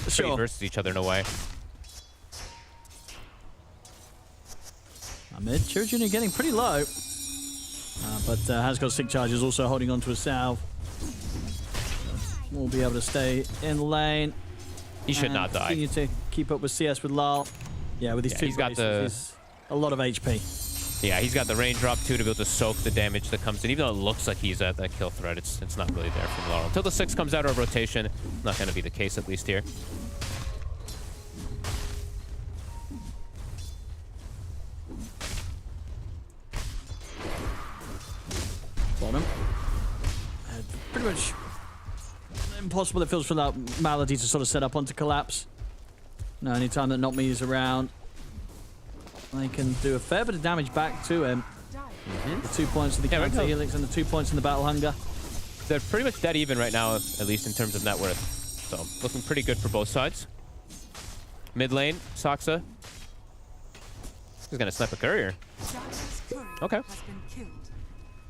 trade versus each other in a way. Mid, Chira Jr. getting pretty low. But has got stick charges, also holding on to a salve. We'll be able to stay in the lane. He should not die. Continue to keep up with CS with Lal. Yeah, with these two he's a lot of HP. Yeah, he's got the raindrop too to be able to soak the damage that comes in. Even though it looks like he's at that kill threat, it's not really there from Laurel. Until the 6 comes out of rotation, not going to be the case at least here. pretty much impossible, it feels, for that Malady to sort of set up onto Collapse. No, anytime that Not Me is around, they can do a fair bit of damage back to him. The 2 points of the counter helix and the 2 points in the battle hunger. They're pretty much dead even right now, at least in terms of net worth. So looking pretty good for both sides. Mid lane, Saksa. He's gonna snipe a courier. Okay. A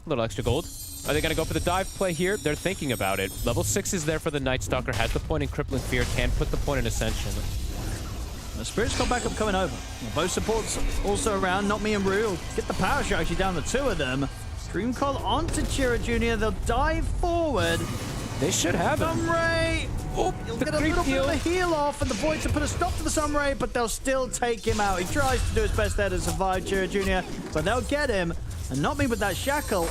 little extra gold. Are they gonna go for the dive play here? They're thinking about it. Level 6 is there for the Night Stalker, has the point in Crippling Fear, can put the point in Ascension. The Spirit's got backup coming over. Both supports also around. Not Me and Rue will get the power shot actually down the two of them. Dream Call onto Chira Jr. They'll dive forward. They should have him. Sunray! Oh, He'll the get a little bit of a heal off, and the Void to put a stop to the Sunray, but they'll still take him out. He tries to do his best there to survive Chira Jr., but they'll get him. And Not Me with that shackle.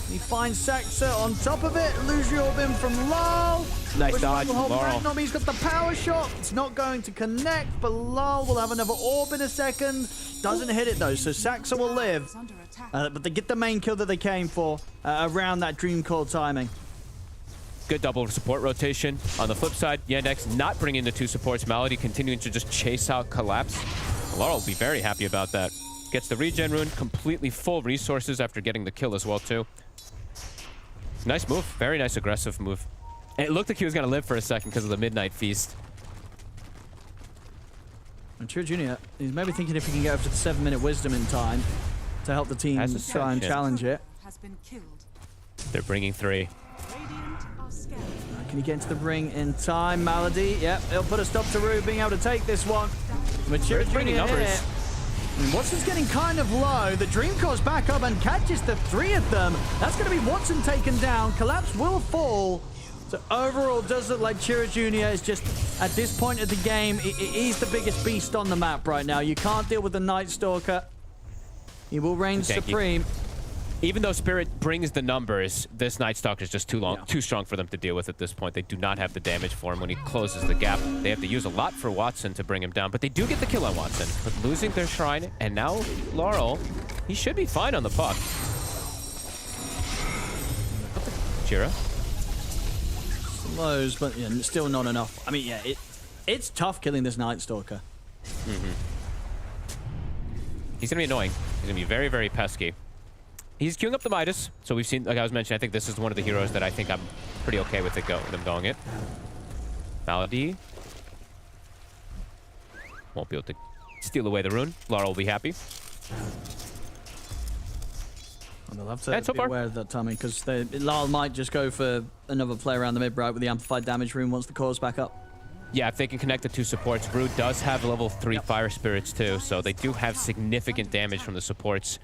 He finds Saxa on top of it. Illusory Orb in from Lal. Nice dodge, Laurel. Not Me's got the power shot. It's not going to connect, but Lal will have another orb in a second. Doesn't hit it though, so Saxa will live. But they get the main kill that they came for around that Dream Call timing. Good double support rotation. On the flip side, Yandex not bringing the two supports. Malady continuing to just chase out Collapse. Laurel will be very happy about that. Gets the regen rune, completely full resources after getting the kill as well too. Nice move, very nice aggressive move. And it looked like he was going to live for a second because of the Midnight Feast. And Chira Jr., he's maybe thinking if he can get up to the 7-minute wisdom in time to help the team try and challenge it. They're bringing 3. Can he get into the ring in time? Malady, yep, he'll put a stop to Rue being able to take this one. But Chira Jr. here. Watson's getting kind of low. The Dream Call's back up and catches the 3 of them. That's going to be Watson taken down. Collapse will fall. So overall, does look like Chira Jr. is just, at this point of the game, he's the biggest beast on the map right now. You can't deal with the Night Stalker. He will reign supreme. Even though Spirit brings the numbers, this Night Stalker is just too strong for them to deal with at this point. They do not have the damage for him when he closes the gap. They have to use a lot for Watson to bring him down, but they do get the kill on Watson. But losing their shrine, and now Laurel, he should be fine on the puck. Chira. Slows, but yeah, still not enough. I mean, yeah, it's tough killing this Night Stalker. He's going to be annoying. He's going to be very, very pesky. He's queuing up the Midas, so we've seen, like I was mentioning, I think this is one of the heroes that I think I'm pretty okay with them going it. Malady. Won't be able to steal away the rune. Laurel will be happy. And they'll have to be aware of that timing, because Lal might just go for another play around the mid right with the amplified damage rune once the core's back up. Yeah, if they can connect the two supports. Rue does have level 3 fire spirits too, so they do have significant damage from the supports.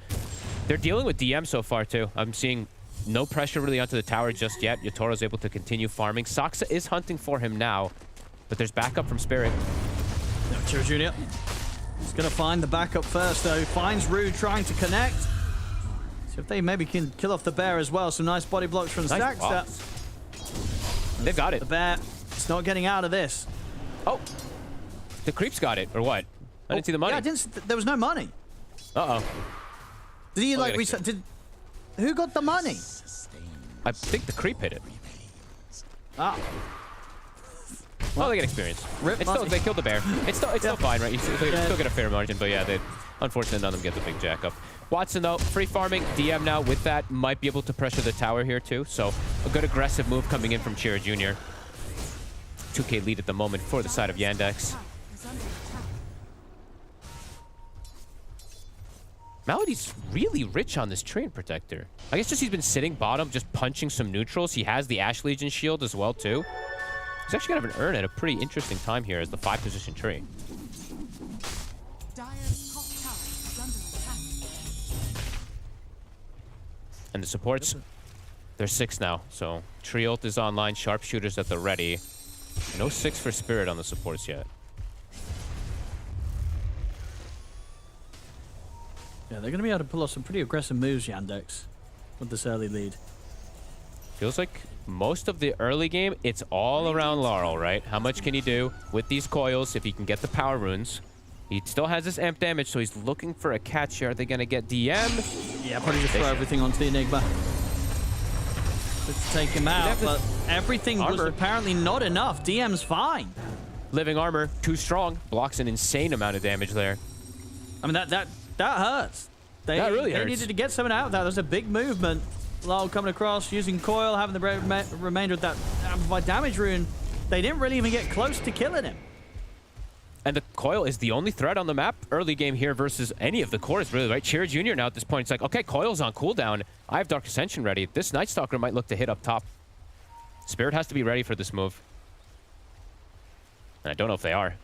They're dealing with DM so far too. I'm seeing no pressure really onto the tower just yet. Yatoro's able to continue farming. Saksa is hunting for him now, but there's backup from Spirit. No, Chira Jr. He's going to find the backup first though. Finds Rue trying to connect. See if they maybe can kill off the bear as well. Some nice body blocks from Saxa. They've got it. The bear, it's not getting out of this. Oh, the creeps got it, or what? I didn't see the money. Yeah, there was no money. Uh-oh. Did he like reset? Who got the money? I think the creep hit it. Ah. Well, they get experience. They killed the bear. It's still fine, right? You still get a fair margin, but yeah, unfortunately none of them get the big jack up. Watson though, free farming. DM now with that might be able to pressure the tower here too. So a good aggressive move coming in from Chira Jr. 2K lead at the moment for the side of Yandex. Malady's really rich on this Treant Protector. I guess just he's been sitting bottom, just punching some neutrals. He has the Ash Legion shield as well, too. He's actually going to have an urn at a pretty interesting time here as the 5-position tree. And the supports, they're 6 now. So Tree ult is online, Sharpshooters at the ready. No 6 for Spirit on the supports yet. Yeah, they're going to be able to pull off some pretty aggressive moves, Yandex, with this early lead. Feels like most of the early game, it's all around Laurel, right? How much can he do with these coils if he can get the power runes? He still has this amp damage, so he's looking for a catch here. Are they going to get DM? Yeah, probably just throw everything onto the Enigma. to take him out, but everything was armor. apparently not enough. DM's fine. Living armor, too strong. Blocks an insane amount of damage there. I mean, that hurts. That really they hurts. needed to get someone out of that. There's a big movement. Lyle coming across, using coil, having the remainder of that amplified damage rune. They didn't really even get close to killing him. And the coil is the only threat on the map early game here versus any of the cores, really, right? Cheer Jr. now at this point, it's like, okay, coil's on cooldown. I have Dark Ascension ready. This Night Stalker might look to hit up top. Spirit has to be ready for this move. And I don't know if they are.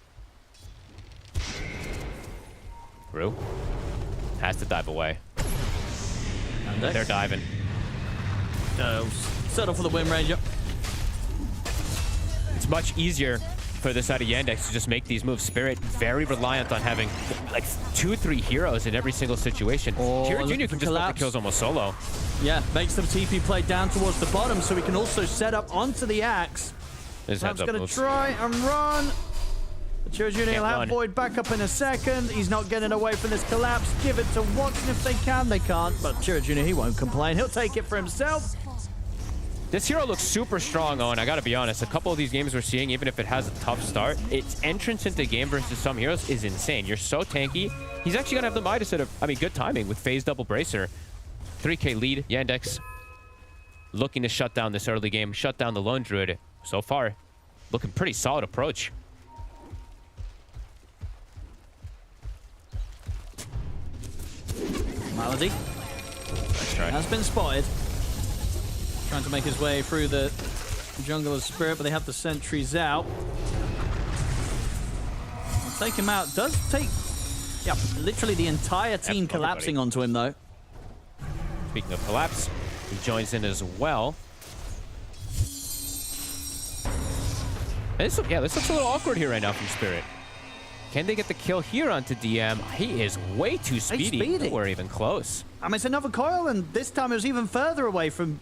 Rue has to dive away. They're diving. Settle for the Wind Ranger. It's much easier for this side of Yandex to just make these moves. Spirit very reliant on having like 2-3 heroes in every single situation. Cheer Jr. can just let the kills almost solo. Yeah, makes them TP play down towards the bottom so we can also set up onto the axe. His Lab's heads up going to moves. try and run. Cheer Jr. will have run. Void back up in a second. He's not getting away from this collapse. Give it to Watson if they can. They can't, but Cheer Jr. he won't complain. He'll take it for himself. This hero looks super strong, Owen. I gotta be honest. A couple of these games we're seeing, even if it has a tough start, its entrance into game versus some heroes is insane. You're so tanky. He's actually gonna have the Midas at good timing with phase double bracer. 3K lead, Yandex looking to shut down this early game, shut down the lone druid. So far, looking pretty solid approach. Malady Nice try. has been spotted. Trying to make his way through the jungle of Spirit, but they have the sentries out. I'll take him out. Does take, yeah, literally the entire team collapsing onto him, though. Speaking of collapse, he joins in as well. And this looks a little awkward here right now from Spirit. Can they get the kill here onto DM? He is way too speedy. We're even close. I mean, it's another coil, and this time it was even further away from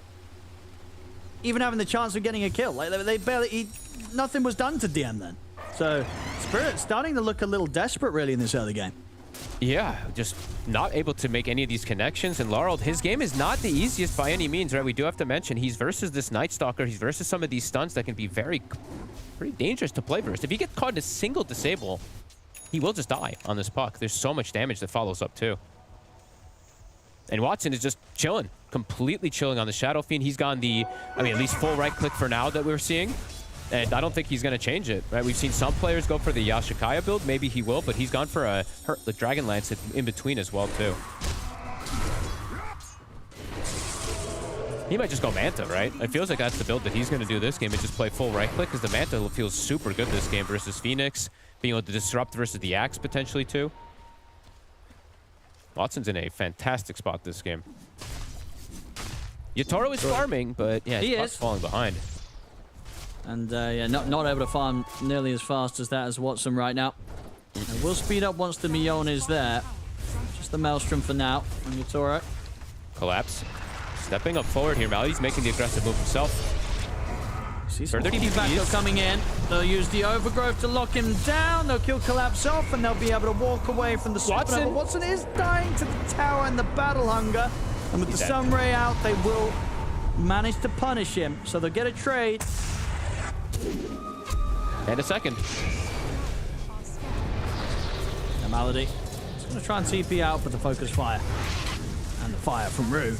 even having the chance of getting a kill. Like they barely, nothing was done to DM then. So Spirit's starting to look a little desperate, really, in this early game. Yeah, just not able to make any of these connections. And Laurel, his game is not the easiest by any means, right? We do have to mention he's versus this Night Stalker. He's versus some of these stuns that can be pretty dangerous to play versus. If he gets caught in a single disable, he will just die on this puck. There's so much damage that follows up too. And Watson is just chilling, completely chilling on the Shadow Fiend. He's gone at least full right click for now that we're seeing. And I don't think he's going to change it, right? We've seen some players go for the Yashikaya build. Maybe he will, but he's gone for the Dragon Lance in between as well too. He might just go Manta, right? It feels like that's the build that he's going to do this game and just play full right click because the Manta feels super good this game versus Phoenix. Being able to disrupt versus the Axe potentially too. Watson's in a fantastic spot this game. Yatoro is farming, but yeah, he's falling behind. And yeah, not able to farm nearly as fast as that as Watson right now. And we'll speed up once the Mion is there. Just the Maelstrom for now on Yatoro. Collapse. Stepping up forward here. Malady's making the aggressive move himself. See some TP backup coming in. They'll use the Overgrowth to lock him down. They'll kill Collapse off, and they'll be able to walk away from the Supernova. Watson is dying to the tower and the Battle Hunger. And with the Sunray out, they will manage to punish him. So they'll get a trade. And a second. The Malady is going to try and TP out for the Focus Fire. And the fire from Rue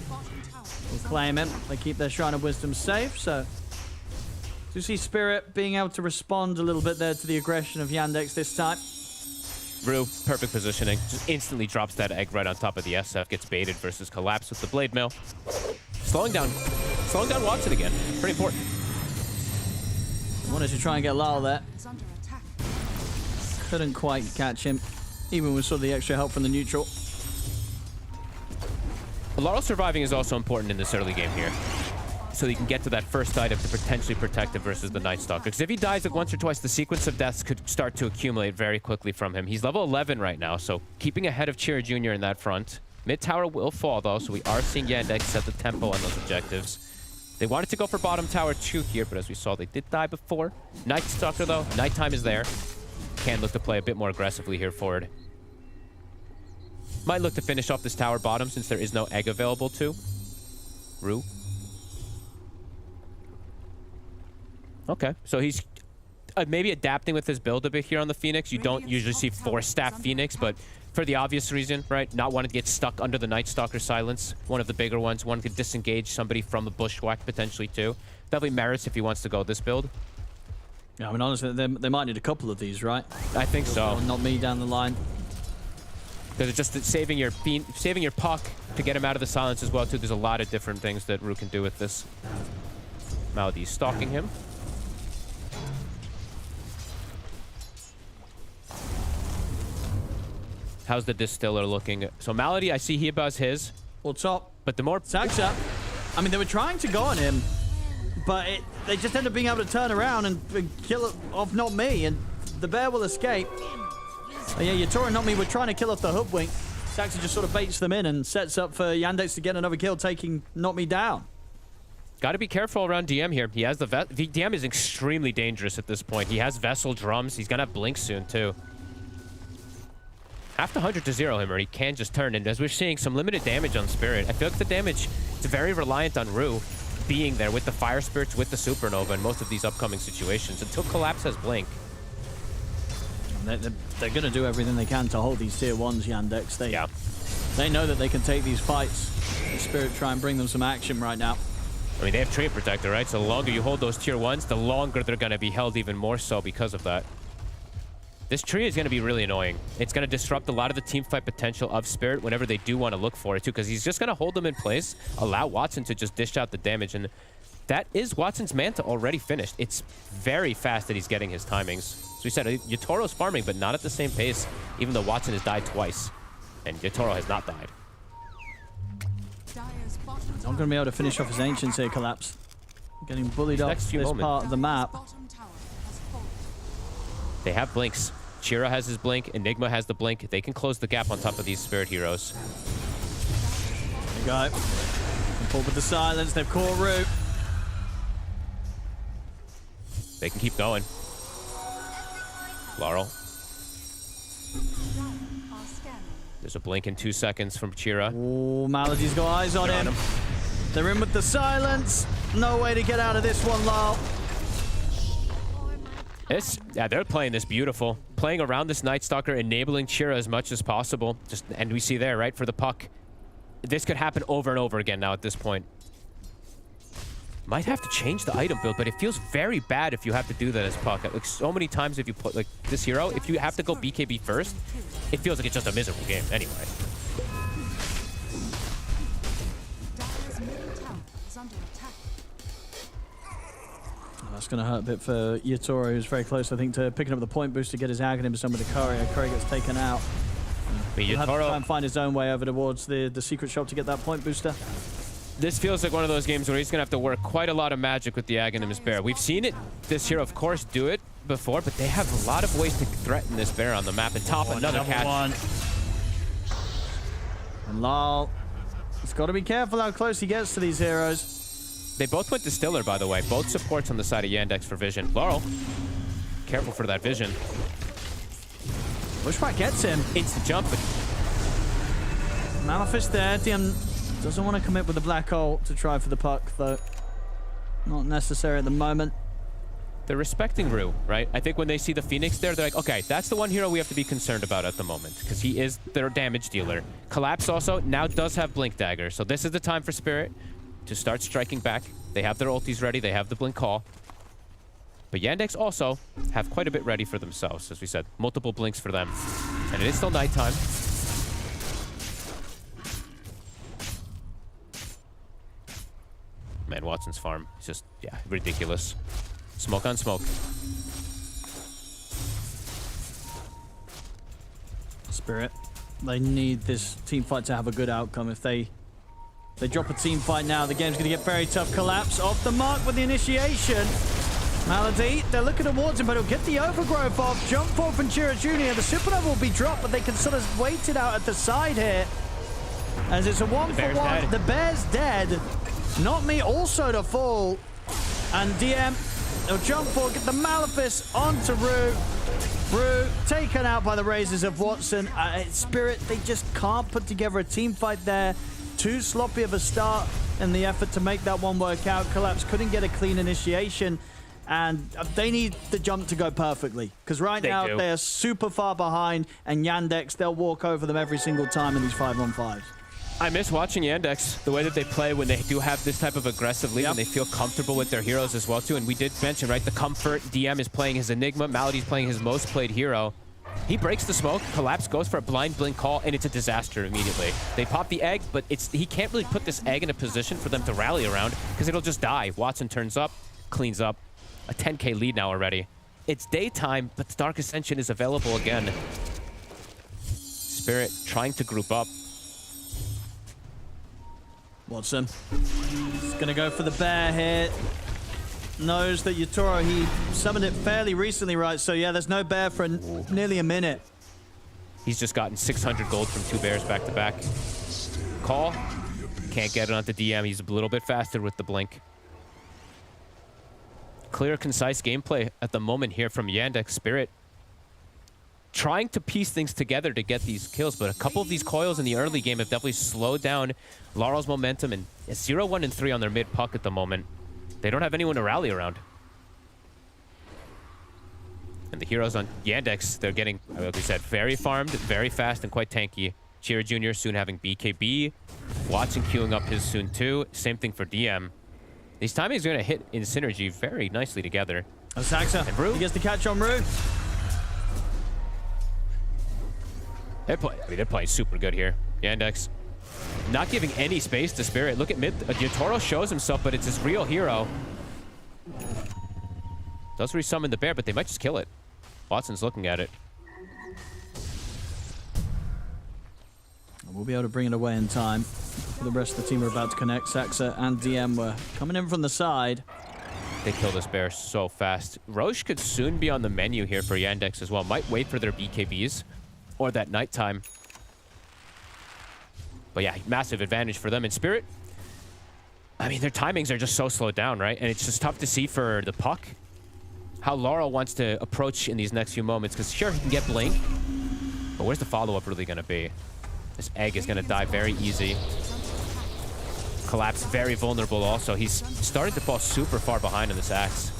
will claim him. They keep their Shrine of Wisdom safe, so... Do you see Spirit being able to respond a little bit there to the aggression of Yandex this time? Rue, perfect positioning. Just instantly drops that egg right on top of the SF. Gets baited versus Collapse with the Blade Mail. Slowing down Watson again. Pretty important. Wanted to try and get Lyle there. Couldn't quite catch him, even with sort of the extra help from the neutral. Laurel surviving is also important in this early game here. So he can get to that first item to potentially protect him versus the Night Stalker. Because if he dies like once or twice, the sequence of deaths could start to accumulate very quickly from him. He's level 11 right now, so keeping ahead of Cheer Jr. in that front. Mid tower will fall though, so we are seeing Yandex set the tempo on those objectives. They wanted to go for bottom tower 2 here, but as we saw, they did die before. Night Stalker though, nighttime is there. Can look to play a bit more aggressively here forward. Might look to finish off this tower bottom since there is no egg available too. Rue. Okay, so he's maybe adapting with his build a bit here on the Phoenix. You don't usually see 4-staff Phoenix, but for the obvious reason, right? Not wanting to get stuck under the Night Stalker silence. One of the bigger ones. One could disengage somebody from the bushwhack potentially too. Definitely merits if he wants to go this build. Yeah, I mean, honestly, they might need a couple of these, right? I think so. Not me down the line. Because it's just saving your puck to get him out of the silence as well too. There's a lot of different things that Ru can do with this. Malady stalking him. How's the Distiller looking? So Malady, I see he buys his. Well, top. But the more... Saxa. I mean, they were trying to go on him, but they just ended up being able to turn around and kill it off Not Me, and the bear will escape. And yeah, Yatoro and Not Me were trying to kill off the hoodwink. Saxa just sort of baits them in and sets up for Yandex to get another kill, taking Not Me down. Got to be careful around DM here. He has the DM is extremely dangerous at this point. He has Vessel drums. He's gonna have Blink soon too. Have to 100 to 0 him, or he can just turn. And as we're seeing, some limited damage on Spirit. I feel like the damage is very reliant on Ru being there with the Fire Spirits, with the Supernova in most of these upcoming situations until Collapse has Blink. They're going to do everything they can to hold these tier 1s, Yandex. They know that they can take these fights. Spirit try and bring them some action right now. I mean, they have Tree Protector, right? So the longer you hold those tier 1s, the longer they're going to be held even more so because of that. This tree is going to be really annoying. It's going to disrupt a lot of the teamfight potential of Spirit whenever they do want to look for it, too, because he's just going to hold them in place, allow Watson to just dish out the damage, and that is Watson's Manta already finished. It's very fast that he's getting his timings. So we said, Yatoro's farming, but not at the same pace, even though Watson has died twice, and Yatoro has not died. Not going to be able to finish off his Ancients here, Collapse. Getting bullied off this part of the map. They have blinks. Chira has his blink. Enigma has the blink. They can close the gap on top of these Spirit heroes. There you go. Pull with the silence. They've caught Ru. They can keep going. Laurel. There's a blink in 2 seconds from Chira. Oh, Malady's got eyes on him. They're in with the silence. No way to get out of this one, Lal. Yeah, they're playing this beautiful. Playing around this Night Stalker, enabling Chira as much as possible. And we see there, right, for the puck. This could happen over and over again now at this point. Might have to change the item build, but it feels very bad if you have to do that as puck. Like, so many times if you put, like, this hero, if you have to go BKB first, it feels like it's just a miserable game anyway. That's going to hurt a bit for Yatoro, who's very close, I think, to picking up the point boost to get his Aghanim some with the Courier. Courier gets taken out. He'll have to try and find his own way over towards the secret shop to get that point booster. This feels like one of those games where he's going to have to work quite a lot of magic with the Aghanim's Bear. We've seen it, this hero, of course, do it before, but they have a lot of ways to threaten this Bear on the map. And top, another catch. One. And Lal, he's got to be careful how close he gets to these heroes. They both went Distiller, by the way. Both supports on the side of Yandex for vision. Laurel, careful for that vision. Bushwhack gets him. Instant jump. But Malefice there. DM doesn't want to commit with the black hole to try for the puck, though. Not necessary at the moment. They're respecting Ru, right? I think when they see the Phoenix there, they're like, okay, that's the one hero we have to be concerned about at the moment, because he is their damage dealer. Collapse also now does have Blink Dagger, so this is the time for Spirit to start striking back. They have their ultis ready. They have the Blink Call. But Yandex also have quite a bit ready for themselves, as we said. Multiple blinks for them. And it is still nighttime. Man, Watson's farm is just, yeah, ridiculous. Smoke on smoke. Spirit, they need this team fight to have a good outcome. If they drop a team fight now, the game's going to get very tough. Collapse off the mark with the initiation. Malady, they're looking towards him, but he'll get the overgrowth off. Jump forward from Chira Jr. The Supernova will be dropped, but they can sort of wait it out at the side here. As it's a 1-for-1. The Bear's dead. Not Me also to fall. And DM, they'll jump forward, get the Malefice onto Ru. Ru taken out by the Razors of Watson. Spirit, they just can't put together a team fight there. Too sloppy of a start in the effort to make that one work out. Collapse couldn't get a clean initiation. and they need the jump to go perfectly. Because right now, they're super far behind, and Yandex, they'll walk over them every single time in these 5-on-5s. I miss watching Yandex, the way that they play when they do have this type of aggressive lead, and they feel comfortable with their heroes as well, too. And we did mention, right, the comfort. DM is playing his Enigma. Malady's playing his most played hero. He breaks the smoke. Collapse goes for a blind blink call, and it's a disaster immediately. They pop the egg, but he can't really put this egg in a position for them to rally around because it'll just die. Watson turns up, cleans up. A 10K lead now already. It's daytime, but the Dark Ascension is available again. Spirit trying to group up. Watson is going to go for the bear here. Knows that Yatoro, he summoned it fairly recently, right? So yeah, there's no bear for nearly a minute. He's just gotten 600 gold from 2 bears back to back. Call. Can't get it onto DM. He's a little bit faster with the blink. Clear, concise gameplay at the moment here from Yandex. Spirit trying to piece things together to get these kills, but a couple of these coils in the early game have definitely slowed down Laurel's momentum, and it's 0-1 and 3 on their mid puck at the moment. They don't have anyone to rally around. And the heroes on Yandex, they're getting, like we said, very farmed, very fast, and quite tanky. Chira Jr. soon having BKB. Watson queuing up his soon too. Same thing for DM. These timings are going to hit in synergy very nicely together. Saxa, and Rue, he gets the catch on Rue. They're playing super good here. Yandex not giving any space to Spirit. Look at mid. Yatoro shows himself, but it's his real hero. Does resummon the bear, but they might just kill it. Watson's looking at it. We'll be able to bring it away in time. The rest of the team are about to connect. Saxa and DM were coming in from the side. They kill this bear so fast. Roche could soon be on the menu here for Yandex as well. Might wait for their BKBs or that nighttime. But yeah, massive advantage for them. In Spirit, I mean, their timings are just so slowed down, right? And it's just tough to see for the puck how Laurel wants to approach in these next few moments. Because sure, he can get Blink, but where's the follow-up really going to be? This egg is going to die very easy. Collapse very vulnerable also. He's started to fall super far behind on this axe.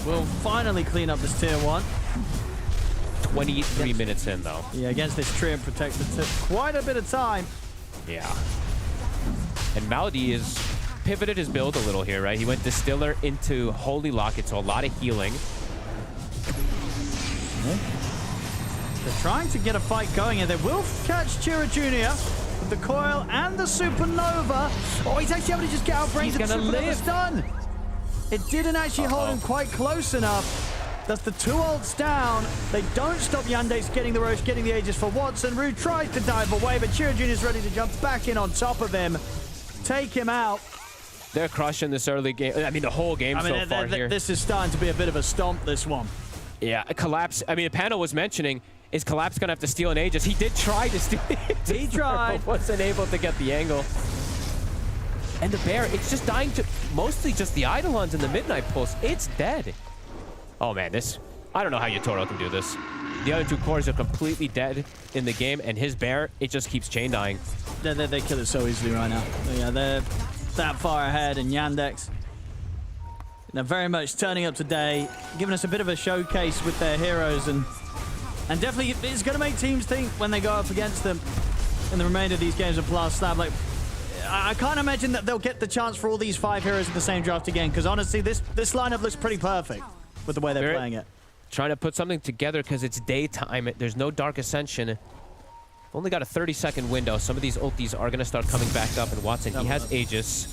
We'll finally clean up this tier 1. 23 minutes in, though. Yeah, against this tree and protector took quite a bit of time. Yeah. And Malady is pivoted his build a little here, right? He went Distiller into Holy Locket, so a lot of healing. They're trying to get a fight going, and they will catch Chira Jr. with the coil and the Supernova. Oh, he's actually able to just get out brains and Supernova's done. It didn't actually hold him quite close enough. That's the 2 ults down. They don't stop Yandex getting the Roche, getting the Aegis for Watson. Rue tries to dive away, but Chira Jr. is ready to jump back in on top of him. Take him out. They're crushing this early game. I mean, the whole game so far here. This is starting to be a bit of a stomp, this one. Yeah, a Collapse. I mean, the panel was mentioning, is Collapse going to have to steal an Aegis? He did try to steal it. He tried. But wasn't able to get the angle. And the bear, it's just dying to mostly just the Eidolons in the Midnight Pulse. It's dead. Oh, man, I don't know how Yatoro can do this. The other 2 cores are completely dead in the game, and his bear, it just keeps chain dying. They kill it so easily right now. Yeah, they're that far ahead, and Yandex, they're very much turning up today, giving us a bit of a showcase with their heroes, and definitely it's going to make teams think when they go up against them in the remainder of these games of Blast Slab. Like, I can't imagine that they'll get the chance for all these 5 heroes in the same draft again, because honestly, this lineup looks pretty perfect with the way they're playing it. Trying to put something together because it's daytime. There's no Dark Ascension. Only got a 30-second window. Some of these ultis are going to start coming back up, and Watson, he has Aegis.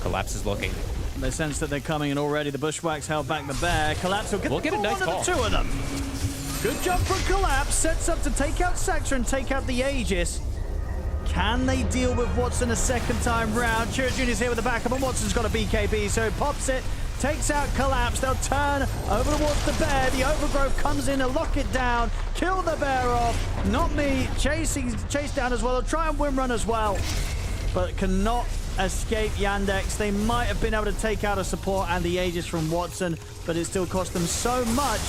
Collapse is looking. They sense that they're coming, and already the Bushwhacks held back the bear. Collapse will get a nice call. The 2 of them. Good jump from Collapse. Sets up to take out Saxa and take out the Aegis. Can they deal with Watson a second time round? Chira Jr.'s here with the backup, and Watson's got a BKB, so he pops it, takes out Collapse. They'll turn over towards the bear. The Overgrowth comes in to lock it down, kill the bear off. Not me. Chase down as well. They'll try and win run as well, but cannot escape Yandex. They might have been able to take out a support and the Aegis from Watson, but it still cost them so much.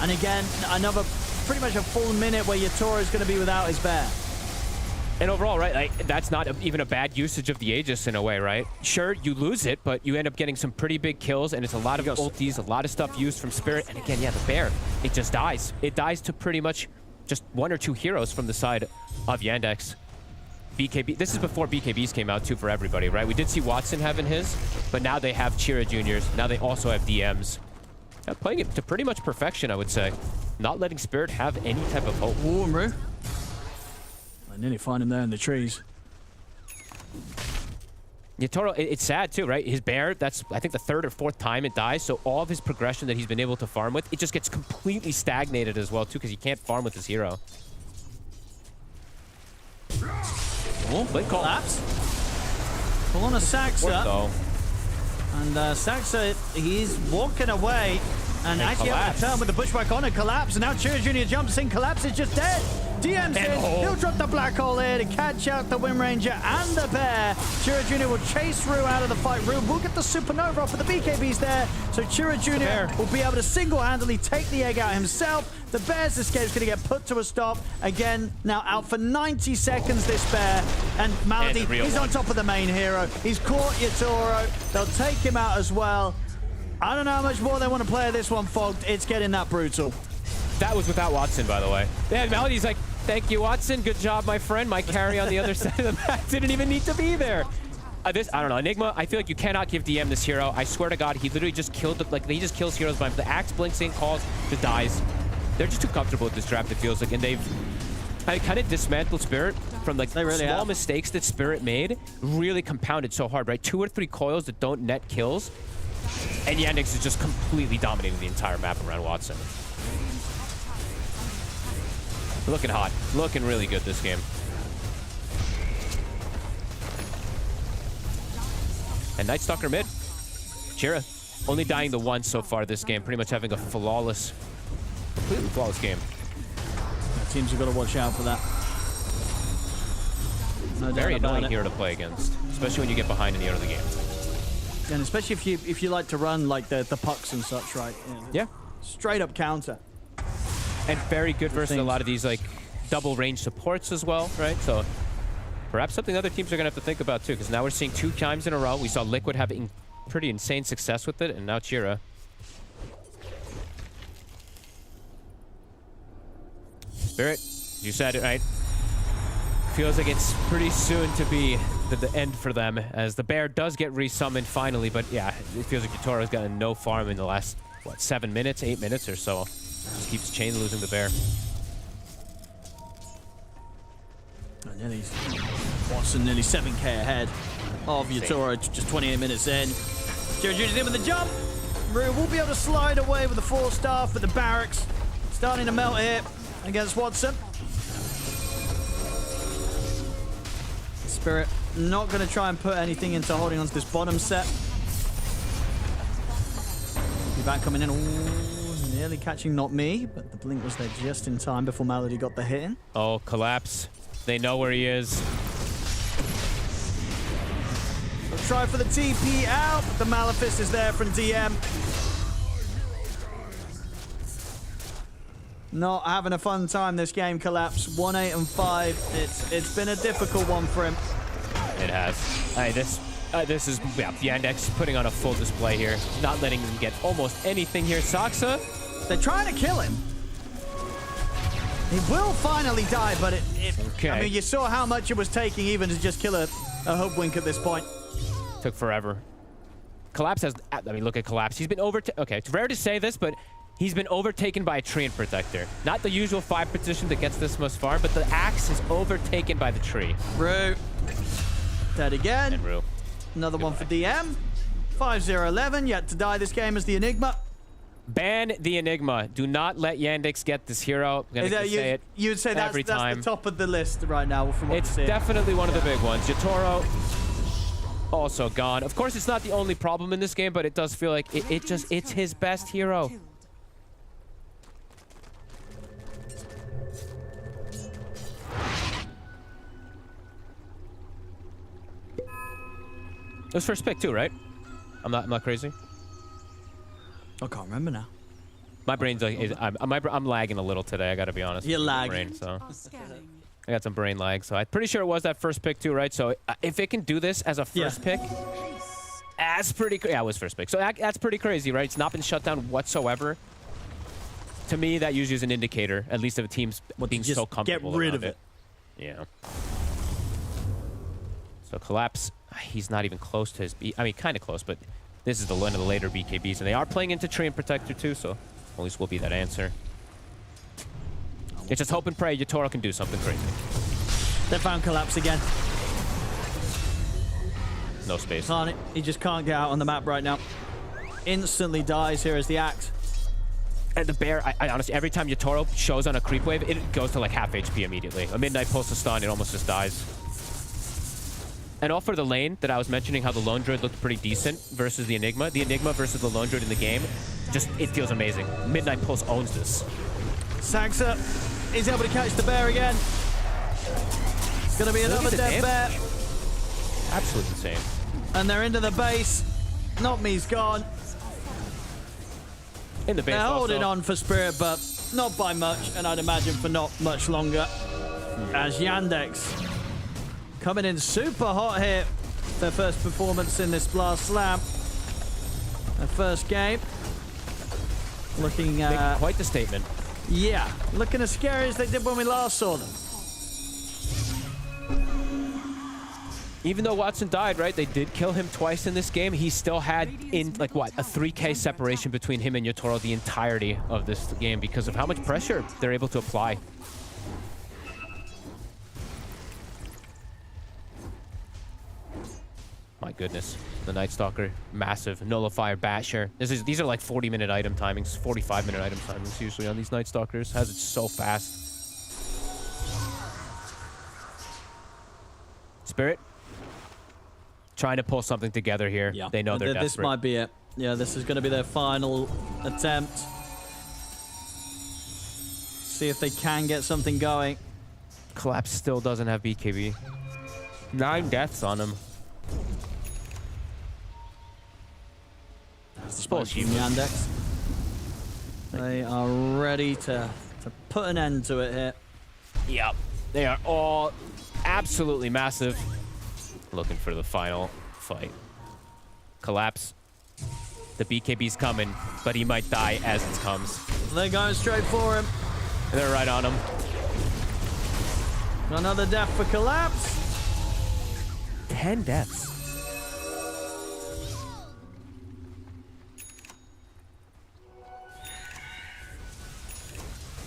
And again, another pretty much a full minute where Yatoro is going to be without his bear. And overall, right, like, that's not even a bad usage of the Aegis in a way, right? Sure, you lose it, but you end up getting some pretty big kills, and it's a lot of ultis, a lot of stuff used from Spirit. And again, yeah, the bear, it just dies. It dies to pretty much just 1 or 2 heroes from the side of Yandex. BKB, this is before BKBs came out too for everybody, right? We did see Watson having his, but now they have Chira Juniors. Now they also have DMs. Playing it to pretty much perfection, I would say. Not letting Spirit have any type of hope. Ooh, Mru. I nearly find him there in the trees. Yeah, Toro, it's sad too, right? His bear, that's, I think, the 3rd or 4th time it dies, so all of his progression that he's been able to farm with, it just gets completely stagnated as well too, because he can't farm with his hero. Oh, Blink call. Collapse. Pull on a Saxa. And Saxa, he's walking away. And actually able to turn with the pushback on a collapse. And now Chira Jr. jumps in. Collapse is just dead. DM's in. He'll drop the black hole here to catch out the Wind Ranger and the bear. Chira Jr. will chase Rue out of the fight. Rue will get the supernova off of the BKBs there. So Chira Jr. will be able to single-handedly take the egg out himself. The bear's escape is going to get put to a stop. Again, now out for 90 seconds, this bear. And Malady, he's on top of the main hero. He's caught Yatoro. They'll take him out as well. I don't know how much more they want to play this one, Fogged. It's getting that brutal. That was without Watson, by the way. Yeah, Melody's like, thank you, Watson. Good job, my friend. My carry on the other side of the map didn't even need to be there. I don't know, Enigma, I feel like you cannot give DM this hero. I swear to God, he literally just killed, he just kills heroes by the axe blinks in, calls, just dies. They're just too comfortable with this draft, it feels like, and they've kind of dismantled Spirit from like small mistakes that Spirit made, really compounded so hard, right? 2 or 3 coils that don't net kills. And Yandex is just completely dominating the entire map around Watson. Looking hot. Looking really good this game. And Night Stalker mid. Chira only dying the once so far this game. Pretty much having a flawless, completely flawless game. The teams have got to watch out for that. No Very annoying hero to play against. Especially when you get behind in the early game. And especially if you like to run like the pucks and such, right? Yeah. Straight up counter. And very good versus a lot of these like double range supports as well, right? So perhaps something other teams are gonna have to think about too, because now we're seeing 2 times in a row. We saw Liquid having pretty insane success with it, and now Chira. Spirit, you said it right. Feels like it's pretty soon to be the end for them, as the bear does get resummoned finally, but yeah, it feels like Yatoro's gotten no farm in the last, what, 7 minutes, 8 minutes or so. Just keeps chain losing the bear. Watson nearly 7k ahead of Yatoro, just 28 minutes in. Chira Jr.'s in with the jump. Rue will be able to slide away with the 4-star for the barracks. Starting to melt here against Watson. Spirit not going to try and put anything into holding onto this bottom set. Be back coming in. Ooh, nearly catching not me, but the blink was there just in time before Malady got the hit in. Oh, collapse. They know where he is. We'll try for the TP out, but the Malefice is there from DM. Not having a fun time this game, Collapse. 1-8 and 5. It's been a difficult one for him. It has. This is Yandex putting on a full display here, not letting him get almost anything here. Saxa, they're trying to kill him. He will finally die, but I mean, you saw how much it was taking even to just kill a Hoodwink at this point. Took forever. Collapse has, I mean, look at Collapse. He's been okay, it's rare to say this, but he's been overtaken by a tree and protector. Not the usual 5 position that gets this most far, but the axe is overtaken by the tree. Rue. Dead again. And Rue. Another one for DM. 5-0-11, yet to die this game is the Enigma. Ban the Enigma. Do not let Yandex get this hero. I'm gonna say it you'd say that's the top of the list right now from what it's definitely one of the big ones. Yatoro also gone. Of course, it's not the only problem in this game, but it does feel like it's his best hero. It was first pick too, right? I'm not crazy. I can't remember now. My brain's like, I'm lagging a little today. I gotta be honest. You're lagging. So I got some brain lag, so I'm pretty sure it was that first pick too, right? So if it can do this as a first pick, that's pretty. Yeah, it was first pick. So that's pretty crazy, right? It's not been shut down whatsoever. To me, that usually is an indicator, at least of a team's being so comfortable. Get rid of it. Yeah. So Collapse, he's not even close to his B. I mean, kind of close, but this is one of the later BKBs, and they are playing into Tree and Protector too, so at least will be that answer. It's just hope and pray Yatoro can do something crazy. They found Collapse again. No space. He just can't get out on the map right now. Instantly dies here as the Axe. And the Bear, I honestly, every time Yatoro shows on a creep wave, it goes to like half HP immediately. A Midnight Pulse to stun, it almost just dies. And all for the lane that I was mentioning, how the Lone Druid looked pretty decent versus the Enigma. The Enigma versus the Lone Druid in the game, just, it feels amazing. Midnight Pulse owns this. Saxa is able to catch the Bear again. It's going to be another dead Bear. Absolutely insane. And they're into the base. Not me's gone. In the base They're holding also. on for Spirit, but not by much, and I'd imagine for not much longer. As Yandex coming in super hot here. Their first performance in this Blast Slam. Their first game. Looking Making quite the statement. Yeah, looking as scary as they did when we last saw them. Even though Watson died, right, they did kill him twice in this game. He still had, in like what, a 3K separation between him and Yatoro the entirety of this game because of how much pressure they're able to apply. My goodness, the Night Stalker, massive nullifier basher. These are like 40-minute item timings, 45-minute item timings usually on these Night Stalkers. Has it so fast. Spirit trying to pull something together here. Yeah. They know they're desperate. This might be it. Yeah, this is going to be their final attempt. See if they can get something going. Collapse still doesn't have BKB. 9 deaths on him. That's the spot from Yandex. They are ready to put an end to it here. Yep. They are all absolutely massive. Looking for the final fight. Collapse. The BKB's coming, but he might die as it comes. They're going straight for him. They're right on him. Another death for Collapse. 10 deaths.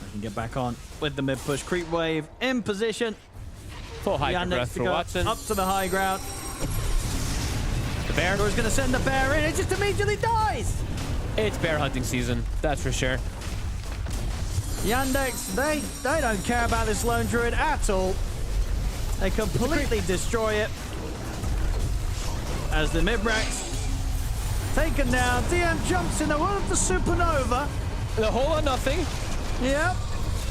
They can get back on with the mid push. Creep wave in position. Full high Yandex breath to for go Watson. up to the high ground. The Bear. He's going to send the Bear in. It just immediately dies. It's bear hunting season, that's for sure. Yandex, they don't care about this Lone Druid at all. They completely destroy it. As the Mibrax taken down. DM jumps in the world of the Supernova. The whole or nothing. Yep.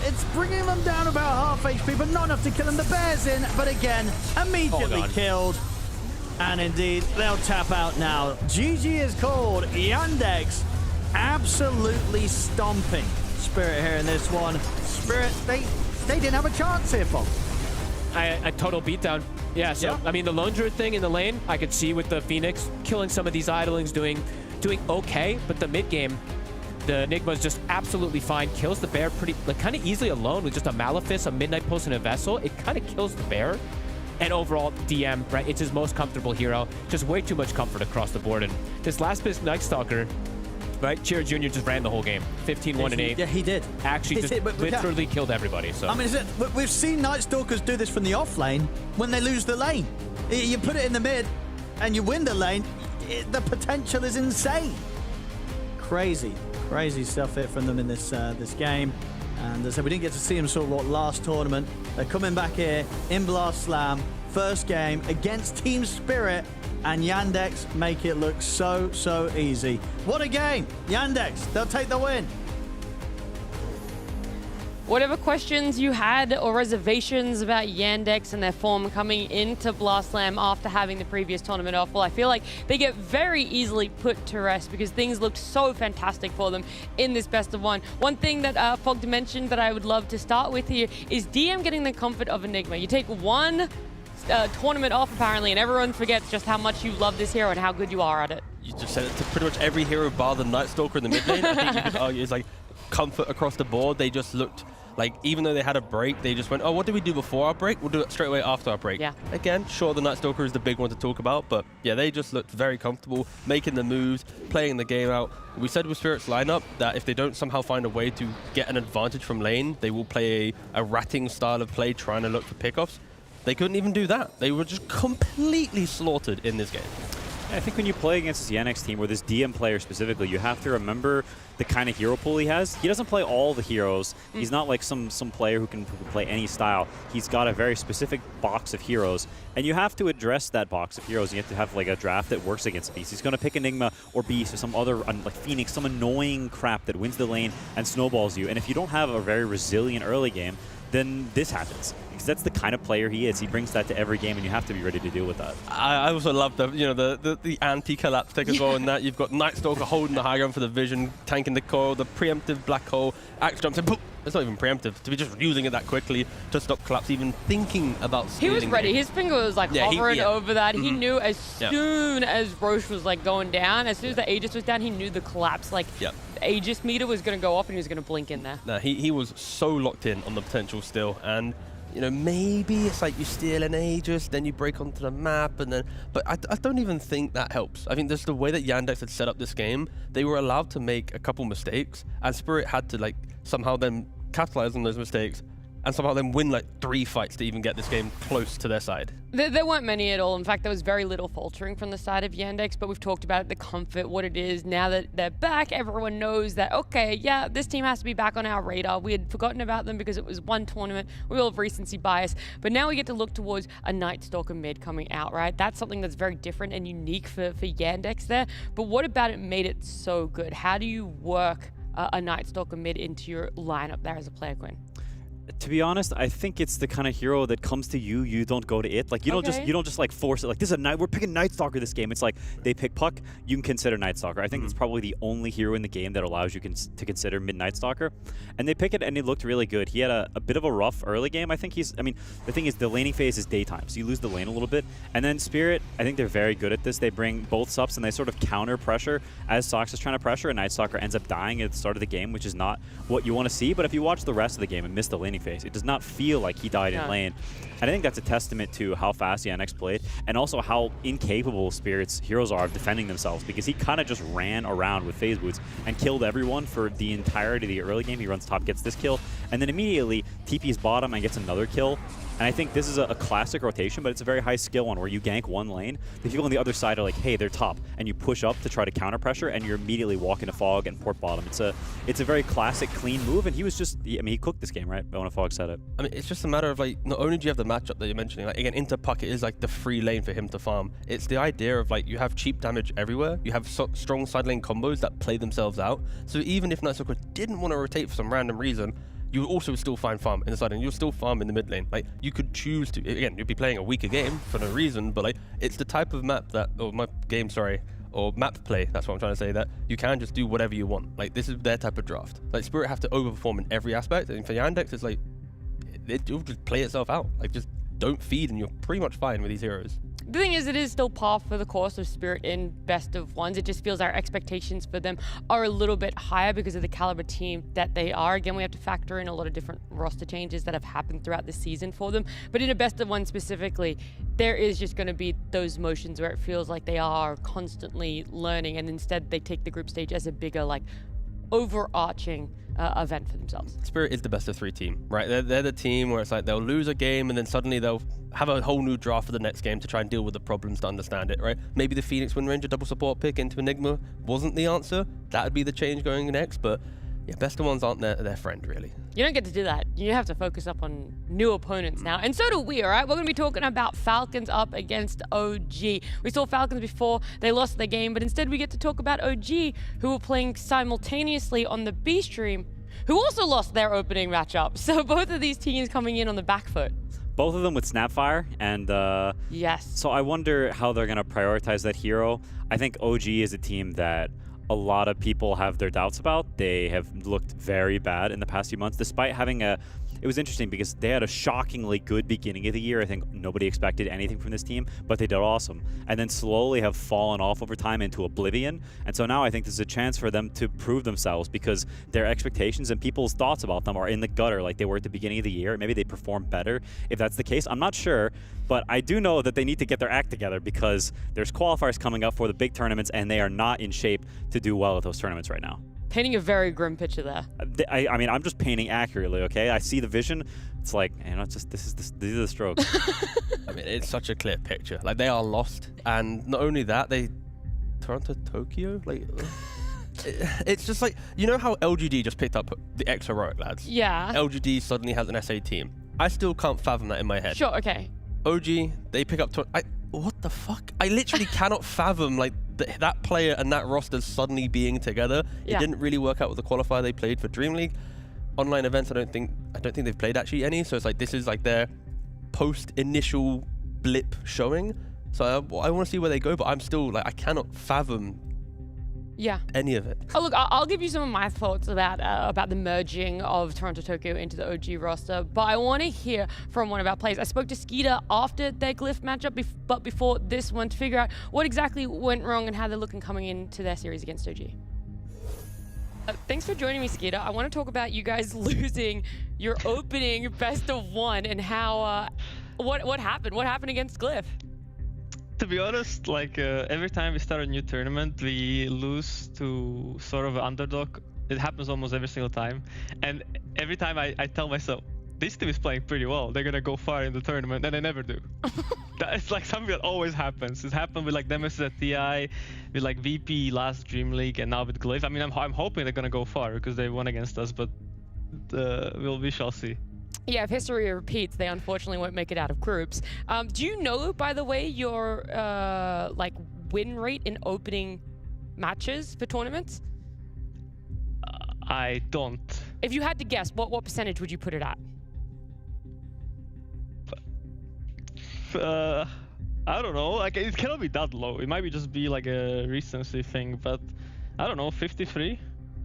It's bringing them down about half HP, but not enough to kill him. The Bear's in, but again, immediately killed. And indeed, they'll tap out now. GG is called. Yandex absolutely stomping Spirit here in this one. Spirit, they didn't have a chance here, Bob. A total beatdown. Yeah, so, I mean, the Lone Druid thing in the lane, I could see with the Phoenix killing some of these idlings, doing okay, but the mid game, the Enigma's just absolutely fine. Kills the Bear pretty, like, kind of easily alone with just a Malefice, a Midnight Pulse, and a Vessel. It kind of kills the Bear. And overall, DM, right, it's his most comfortable hero. Just way too much comfort across the board. And this last bit, Night Stalker, right, Cheer Jr. just ran the whole game. 15, 1, and 8. Yeah, he did. Actually, just literally killed everybody. So I mean, we've seen Night Stalkers do this from the off lane when they lose the lane. You put it in the mid, and you win the lane. The potential is insane. Crazy stuff here from them in this game. And as I said, we didn't get to see them sort of last tournament. They're coming back here in Blast Slam. First game against Team Spirit. And Yandex make it look so easy. What a game. Yandex, they'll take the win. Whatever questions you had or reservations about Yandex and their form coming into Blast Slam after having the previous tournament off, well, I feel like they get very easily put to rest because things looked so fantastic for them in this best of one. One thing that Fogg mentioned that I would love to start with here is DM getting the comfort of Enigma. You take one tournament off apparently and everyone forgets just how much you love this hero and how good you are at it. You just said it to pretty much every hero bar the Night Stalker in the mid lane. I think you could argue it's like comfort across the board. They just looked like, even though they had a break, they just went, oh, what did we do before our break? We'll do it straight away after our break. Yeah. Again, sure, the Night Stalker is the big one to talk about, but yeah, they just looked very comfortable, making the moves, playing the game out. We said with Spirit's lineup that if they don't somehow find a way to get an advantage from lane, they will play a ratting style of play, trying to look for pickoffs. They couldn't even do that. They were just completely slaughtered in this game. I think when you play against this Yandex team, or this DM player specifically, you have to remember the kind of hero pool he has. He doesn't play all the heroes. He's not like some player who can play any style. He's got a very specific box of heroes, and you have to address that box of heroes. You have to have like a draft that works against Beast. He's going to pick Enigma or Beast or some other, like Phoenix, some annoying crap that wins the lane and snowballs you. And if you don't have a very resilient early game, then this happens. Because that's the kind of player he is. He brings that to every game, and you have to be ready to deal with that. I also love the anti-collapse take as well in that. You've got Night Stalker holding the high ground for the vision, tanking the coil, the preemptive black hole, Axe jumps in, boom! It's not even preemptive, to be just using it that quickly to stop collapse, even thinking about stealing. He was ready. It. His finger was like hovering over that. He knew as soon as Roche was like going down, as soon as the Aegis was down, he knew the collapse. Like the Aegis meter was going to go off and he was going to blink in there. No, he was so locked in on the potential still, and you know, maybe it's like you steal an Aegis, then you break onto the map, and then. But I don't even think that helps. I think just the way that Yandex had set up this game, they were allowed to make a couple mistakes, and Spirit had to like somehow then capitalize on those mistakes, and somehow then win like 3 fights to even get this game close to their side. There weren't many at all. In fact, there was very little faltering from the side of Yandex, but we've talked about it, the comfort, what it is. Now that they're back, everyone knows that, okay, yeah, this team has to be back on our radar. We had forgotten about them because it was one tournament. We all have recency bias, but now we get to look towards a Night Stalker mid coming out, right? That's something that's very different and unique for Yandex there. But what about it made it so good? How do you work a Night Stalker mid into your lineup there as a player, Quinn? To be honest, I think it's the kind of hero that comes to you. You don't go to it. Like you don't just like force it. Like this is a night. We're picking Night Stalker this game. It's like they pick Puck. You can consider Night Stalker. I think it's probably the only hero in the game that allows you to consider mid Night Stalker. And they pick it, and it looked really good. He had a bit of a rough early game. I think I mean, the thing is, the laning phase is daytime, so you lose the lane a little bit. And then Spirit, I think they're very good at this. They bring both subs, and they sort of counter pressure as Sox is trying to pressure, and Night Stalker ends up dying at the start of the game, which is not what you want to see. But if you watch the rest of the game and miss the laning phase, it does not feel like he died in lane. And I think that's a testament to how fast Yandex played, and also how incapable Spirit's heroes are of defending themselves, because he kind of just ran around with phase boots and killed everyone for the entirety of the early game. He runs top, gets this kill, and then immediately TP's bottom and gets another kill. And I think this is a classic rotation, but it's a very high skill one where you gank one lane. The people on the other side are like, hey, they're top, and you push up to try to counter pressure, and you're immediately walking to Fog and port bottom. It's a very classic, clean move, and he was just, I mean, he cooked this game, right? When Fog said it. I mean, it's just a matter of like, not only do you have the matchup that you're mentioning, like again, into Puck, it is like the free lane for him to farm. It's the idea of like, you have cheap damage everywhere. You have strong side lane combos that play themselves out. So even if Night Stalker didn't want to rotate for some random reason, you also still find farm in the side lane. You'll still farm in the mid lane. Like, you could choose to, again, you'd be playing a weaker game for no reason, but like, it's the type of map that, or map play, that's what I'm trying to say, that you can just do whatever you want. Like, this is their type of draft. Like, Spirit have to overperform in every aspect, and for Yandex, it's like, it'll just play itself out. Like, just don't feed, and you're pretty much fine with these heroes. The thing is, it is still par for the course of Spirit in best of ones. It just feels our expectations for them are a little bit higher because of the caliber team that they are. Again, we have to factor in a lot of different roster changes that have happened throughout the season for them. But in a best of one specifically, there is just going to be those motions where it feels like they are constantly learning, and instead they take the group stage as a bigger, like, overarching event for themselves. Spirit is the best of 3 team, right? They're the team where it's like they'll lose a game and then suddenly they'll have a whole new draft for the next game to try and deal with the problems to understand it, right? Maybe the Phoenix Wind Ranger double support pick into Enigma wasn't the answer. That would be the change going next, but yeah, best of ones aren't their friend, really. You don't get to do that. You have to focus up on new opponents now. And so do we, all right? We're going to be talking about Falcons up against OG. We saw Falcons before. They lost their game, but instead we get to talk about OG, who were playing simultaneously on the B stream who also lost their opening matchup. So both of these teams coming in on the back foot. Both of them with Snapfire, and yes. So I wonder how they're going to prioritize that hero. I think OG is a team that a lot of people have their doubts about. They have looked very bad in the past few months, despite having a... It was interesting because they had a shockingly good beginning of the year. I think nobody expected anything from this team, but they did awesome. And then slowly have fallen off over time into oblivion. And so now I think this is a chance for them to prove themselves because their expectations and people's thoughts about them are in the gutter like they were at the beginning of the year. Maybe they perform better if that's the case. I'm not sure, but I do know that they need to get their act together because there's qualifiers coming up for the big tournaments and they are not in shape to do well at those tournaments right now. Painting a very grim picture there. I mean, I'm just painting accurately, okay? I see the vision. It's like, you know, it's just these are the strokes. I mean, it's such a clear picture. Like, they are lost, and not only that, Toronto, Tokyo, like, it's just like, you know how LGD just picked up the Ex-HEROIC lads? Yeah. LGD suddenly has an SA team. I still can't fathom that in my head. Sure. Okay. OG, they pick up. What the fuck? I literally cannot fathom like that player and that roster suddenly being together. Yeah. It didn't really work out with the qualifier they played for Dream League. Online events, I don't think they've played actually any. So it's like this is like their post initial blip showing. So I want to see where they go, but I'm still like I cannot fathom. Yeah. Any of it. Oh, look, I'll give you some of my thoughts about the merging of Toronto Tokyo into the OG roster, but I want to hear from one of our players. I spoke to Skeeter after their Glyph matchup, but before this one to figure out what exactly went wrong and how they're looking coming into their series against OG. Thanks for joining me, Skeeter. I want to talk about you guys losing your opening best of one and how what happened. What happened against Glyph? To be honest, like every time we start a new tournament, we lose to sort of an underdog. It happens almost every single time. And every time I tell myself, this team is playing pretty well. They're going to go far in the tournament, and they never do. That's like something that always happens. It's happened with like Nemesis at TI, with like VP last Dream League, and now with Glyph. I mean, I'm hoping they're going to go far because they won against us, but we shall see. Yeah, if history repeats, they unfortunately won't make it out of groups. Do you know, by the way, your like win rate in opening matches for tournaments? I don't. If you had to guess, what percentage would you put it at? I don't know. Like it cannot be that low. It might just be like a recency thing, but I don't know. 53.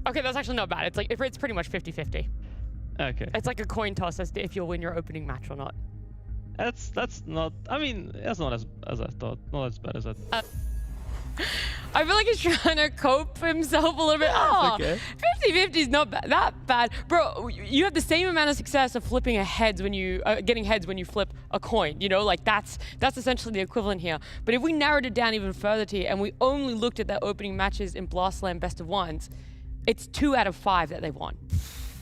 Okay, that's actually not bad. It's like it's pretty much 50-50. Okay. It's like a coin toss as to if you'll win your opening match or not. That's not. I mean, that's not as I thought. Not as bad as that. I feel like he's trying to cope himself a little bit. Oh, okay. 50-50 is not that bad. Bro, you have the same amount of success of flipping a heads when you, getting heads when you flip a coin. You know, like that's essentially the equivalent here. But if we narrowed it down even further to you and we only looked at their opening matches in Blast Slam Best of Ones, it's 2 out of 5 that they won.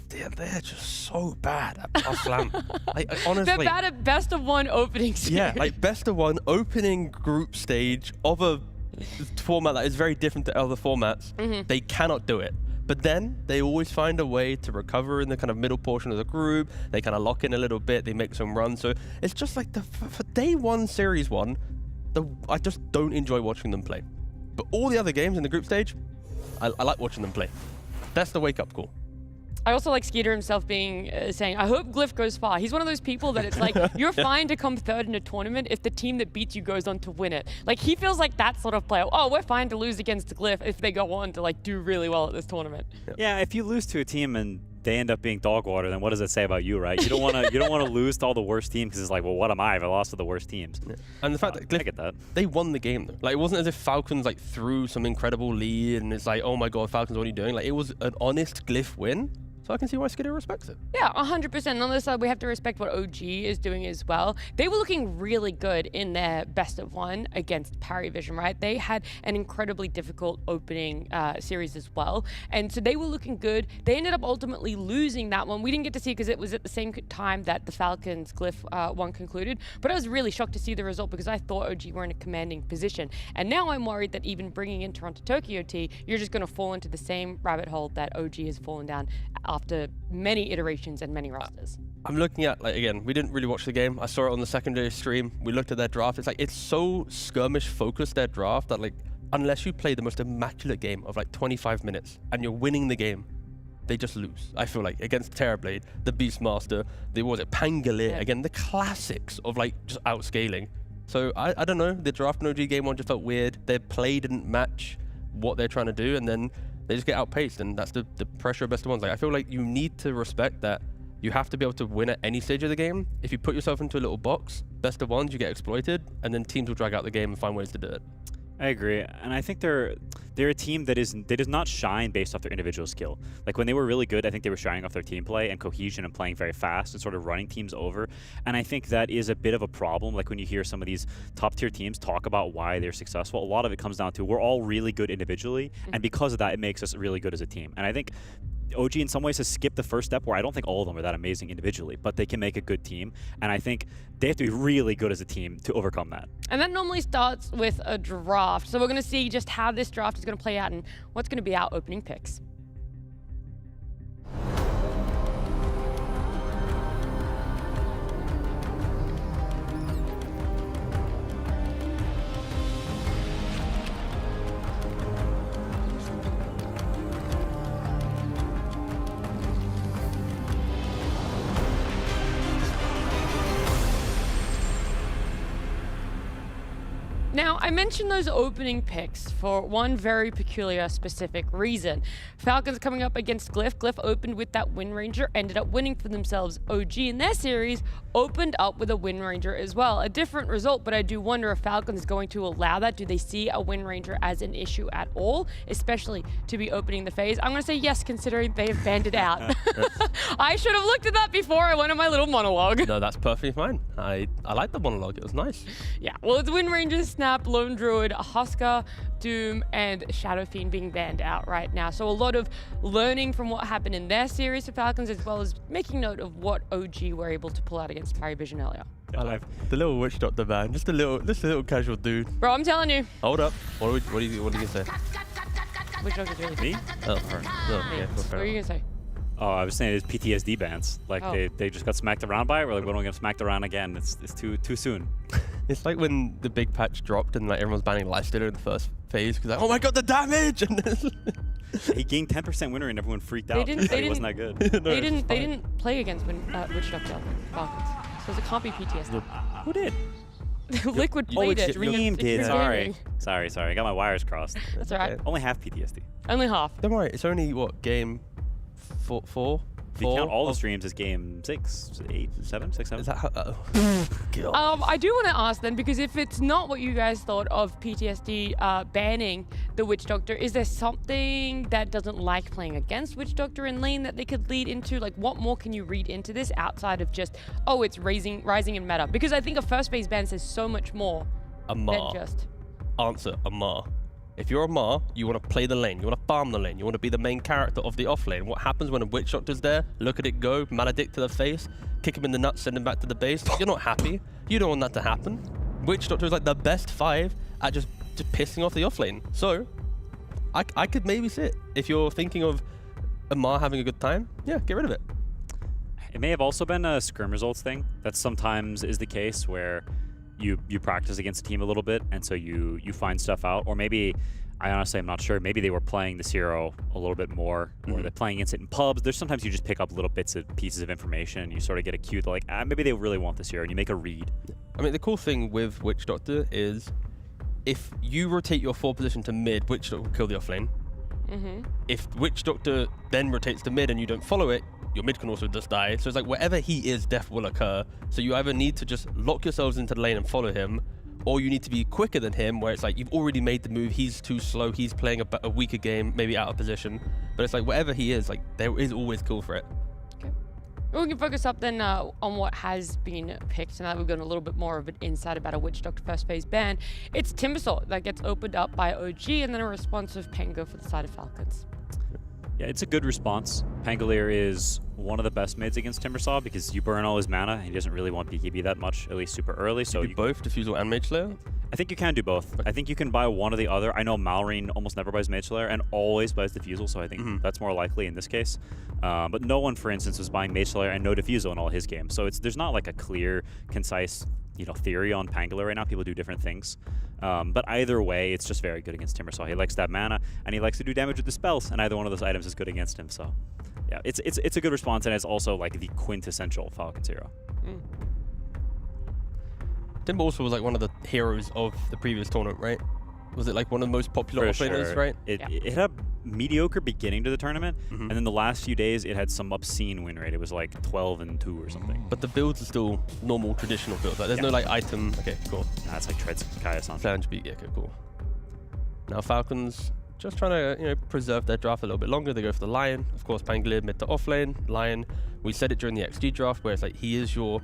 They're just so bad at Blast Slam. Like, honestly, they're bad at Best of One opening series. Yeah, like Best of One opening group stage of a format that is very different to other formats. They cannot do it. But then they always find a way to recover in the kind of middle portion of the group. They kind of lock in a little bit. They make some runs. So it's just like for day one, series one, I just don't enjoy watching them play. But all the other games in the group stage, I like watching them play. That's the wake-up call. I also like Skeeter himself being saying, I hope Glyph goes far. He's one of those people that it's like, you're fine to come third in a tournament if the team that beats you goes on to win it. Like, he feels like that sort of player. Oh, we're fine to lose against Glyph if they go on to, like, do really well at this tournament. Yeah, if you lose to a team and they end up being dog water, then what does it say about you, right? You don't want to lose to all the worst teams because it's like, well, what am I? I lost to the worst teams. Yeah. And the fact that Glyph, I get that. They won the game though. Like, it wasn't as if Falcons like threw some incredible lead and it's like, oh my god, Falcons, what are you doing? Like, it was an honest Glyph win. So I can see why Skeeter respects it. Yeah, 100%. On the other side, we have to respect what OG is doing as well. They were looking really good in their best of one against PARIVISION, right? They had an incredibly difficult opening series as well. And so they were looking good. They ended up ultimately losing that one. We didn't get to see it because it was at the same time that the Falcons Glyph one concluded. But I was really shocked to see the result because I thought OG were in a commanding position. And now I'm worried that even bringing in Toronto Tokyo T, you're just going to fall into the same rabbit hole that OG has fallen down after many iterations and many rosters. I'm looking at, like, again, we didn't really watch the game. I saw it on the secondary stream. We looked at their draft. It's like, it's so skirmish focused, their draft, that like, unless you play the most immaculate game of like 25 minutes and you're winning the game, they just lose. I feel like against Terrorblade, the Beastmaster, Pangolier, again, the classics of like just outscaling. So I don't know, the draft and OG game one just felt weird. Their play didn't match what they're trying to do, and then they just get outpaced, and that's the pressure of best of ones. Like, I feel like you need to respect that you have to be able to win at any stage of the game. If you put yourself into a little box, best of ones, you get exploited, and then teams will drag out the game and find ways to do it. I agree, and I think they're a team that does not shine based off their individual skill. Like when they were really good, I think they were shining off their team play and cohesion and playing very fast and sort of running teams over. And I think that is a bit of a problem. Like when you hear some of these top tier teams talk about why they're successful, a lot of it comes down to we're all really good individually, and because of that, it makes us really good as a team. And I think OG in some ways has skipped the first step where I don't think all of them are that amazing individually, but they can make a good team. And I think they have to be really good as a team to overcome that. And that normally starts with a draft. So we're going to see just how this draft is going to play out and what's going to be our opening picks. Now, I mentioned those opening picks for one very peculiar, specific reason. Falcons coming up against Glyph. Glyph opened with that Wind Ranger, ended up winning for themselves. OG in their series opened up with a Wind Ranger as well. A different result, but I do wonder if Falcons is going to allow that. Do they see a Wind Ranger as an issue at all, especially to be opening the phase? I'm going to say yes, considering they have banned it out. I should have looked at that before I went on my little monologue. No, that's perfectly fine. I like the monologue. It was nice. Yeah, well, it's Wind Ranger, Snap, Lone Druid, Husker, Doom, and Shadow Fiend being banned out right now. So a lot of learning from what happened in their series for Falcons, as well as making note of what OG were able to pull out against PARIVISION earlier. I like the little witch doctor ban. Just a little casual dude. Bro, I'm telling you. Hold up. What are you gonna say? Which doctor's really Me? Oh, her. No, yeah, What are you gonna say? Oh, I was saying it's PTSD bans. Like they just got smacked around by it. We're like, we don't get smacked around again. It's too soon. It's like when the big patch dropped and like everyone's banning Lifestealer in the first phase because like, oh my god, the damage! And He gained 10% winner and everyone freaked out. They didn't wasn't that good. they didn't play against Witch Doctor Falcons. So it can't be PTSD. Who did? Liquid played it. Xtreme did. Extreme Sorry. I got my wires crossed. That's all right. Only half PTSD. Only half. Don't worry, it's only what, game four? If you count all the streams as game 6, 8, 7, 6, 7. Is that how? God. I do want to ask then, because if it's not what you guys thought of PTSD banning the Witch Doctor, is there something that doesn't like playing against Witch Doctor in lane that they could lead into? Like, what more can you read into this outside of just, oh, it's rising in meta? Because I think a first phase ban says so much more than just. Answer, Amar. If you're Amar, you want to play the lane, you want to farm the lane, you want to be the main character of the off lane. What happens when a Witch Doctor's there? Look at it go, Maledict to the face, kick him in the nuts, send him back to the base. You're not happy. You don't want that to happen. Witch Doctor is like the best 5 at just pissing off the off lane. So, I could maybe see it. If you're thinking of Amar having a good time, yeah, get rid of it. It may have also been a scrim results thing. That sometimes is the case where you practice against a team a little bit, and so you find stuff out. Or maybe, I honestly am not sure, maybe they were playing this hero a little bit more, or they're playing against it in pubs. There's sometimes you just pick up little bits of pieces of information, and you sort of get a cue that like, maybe they really want this hero, and you make a read. I mean, the cool thing with Witch Doctor is if you rotate your 4 position to mid, Witch Doctor will kill the offlane. If Witch Doctor then rotates to mid and you don't follow it, your mid can also just die. So it's like wherever he is, death will occur. So you either need to just lock yourselves into the lane and follow him, or you need to be quicker than him, where it's like you've already made the move, he's too slow, he's playing a weaker game, maybe out of position. But it's like wherever he is, like there is always kill for it. Okay. We can focus up then on what has been picked. Now that we've got a little bit more of an insight about a Witch Doctor first phase ban. It's Timbersaw that gets opened up by OG, and then a response of Pango for the side of Falcons. Yeah, it's a good response. Pangolier is one of the best mids against Timbersaw because you burn all his mana, and he doesn't really want BKB that much, at least super early. So you both Diffusal and Mage Slayer? I think you can do both. Okay. I think you can buy one or the other. I know Malrine almost never buys Mage Slayer and always buys Diffusal, so I think that's more likely in this case. But no one, for instance, was buying Mage Slayer and no Diffusal in all his games. So there's not like a clear, concise theory on Pangolin right now. People do different things. But either way, it's just very good against Timbersaw. He likes that mana, and he likes to do damage with the spells, and either one of those items is good against him. So, yeah, it's a good response, and it's also like the quintessential Falcons hero. Timber also was like one of the heroes of the previous tournament, right? Was it like one of the most popular offlaners, right? It had a mediocre beginning to the tournament, and then the last few days it had some obscene win rate. It was like 12-2 or something. But the builds are still normal, traditional builds. Like there's no like item. Okay, cool. That's like Treads Kaya something. Flange beat. Yeah, okay, cool. Now Falcons just trying to preserve their draft a little bit longer. They go for the Lion, of course. Pangolin mid to offlane. Lion. We said it during the XG draft, where it's like he is your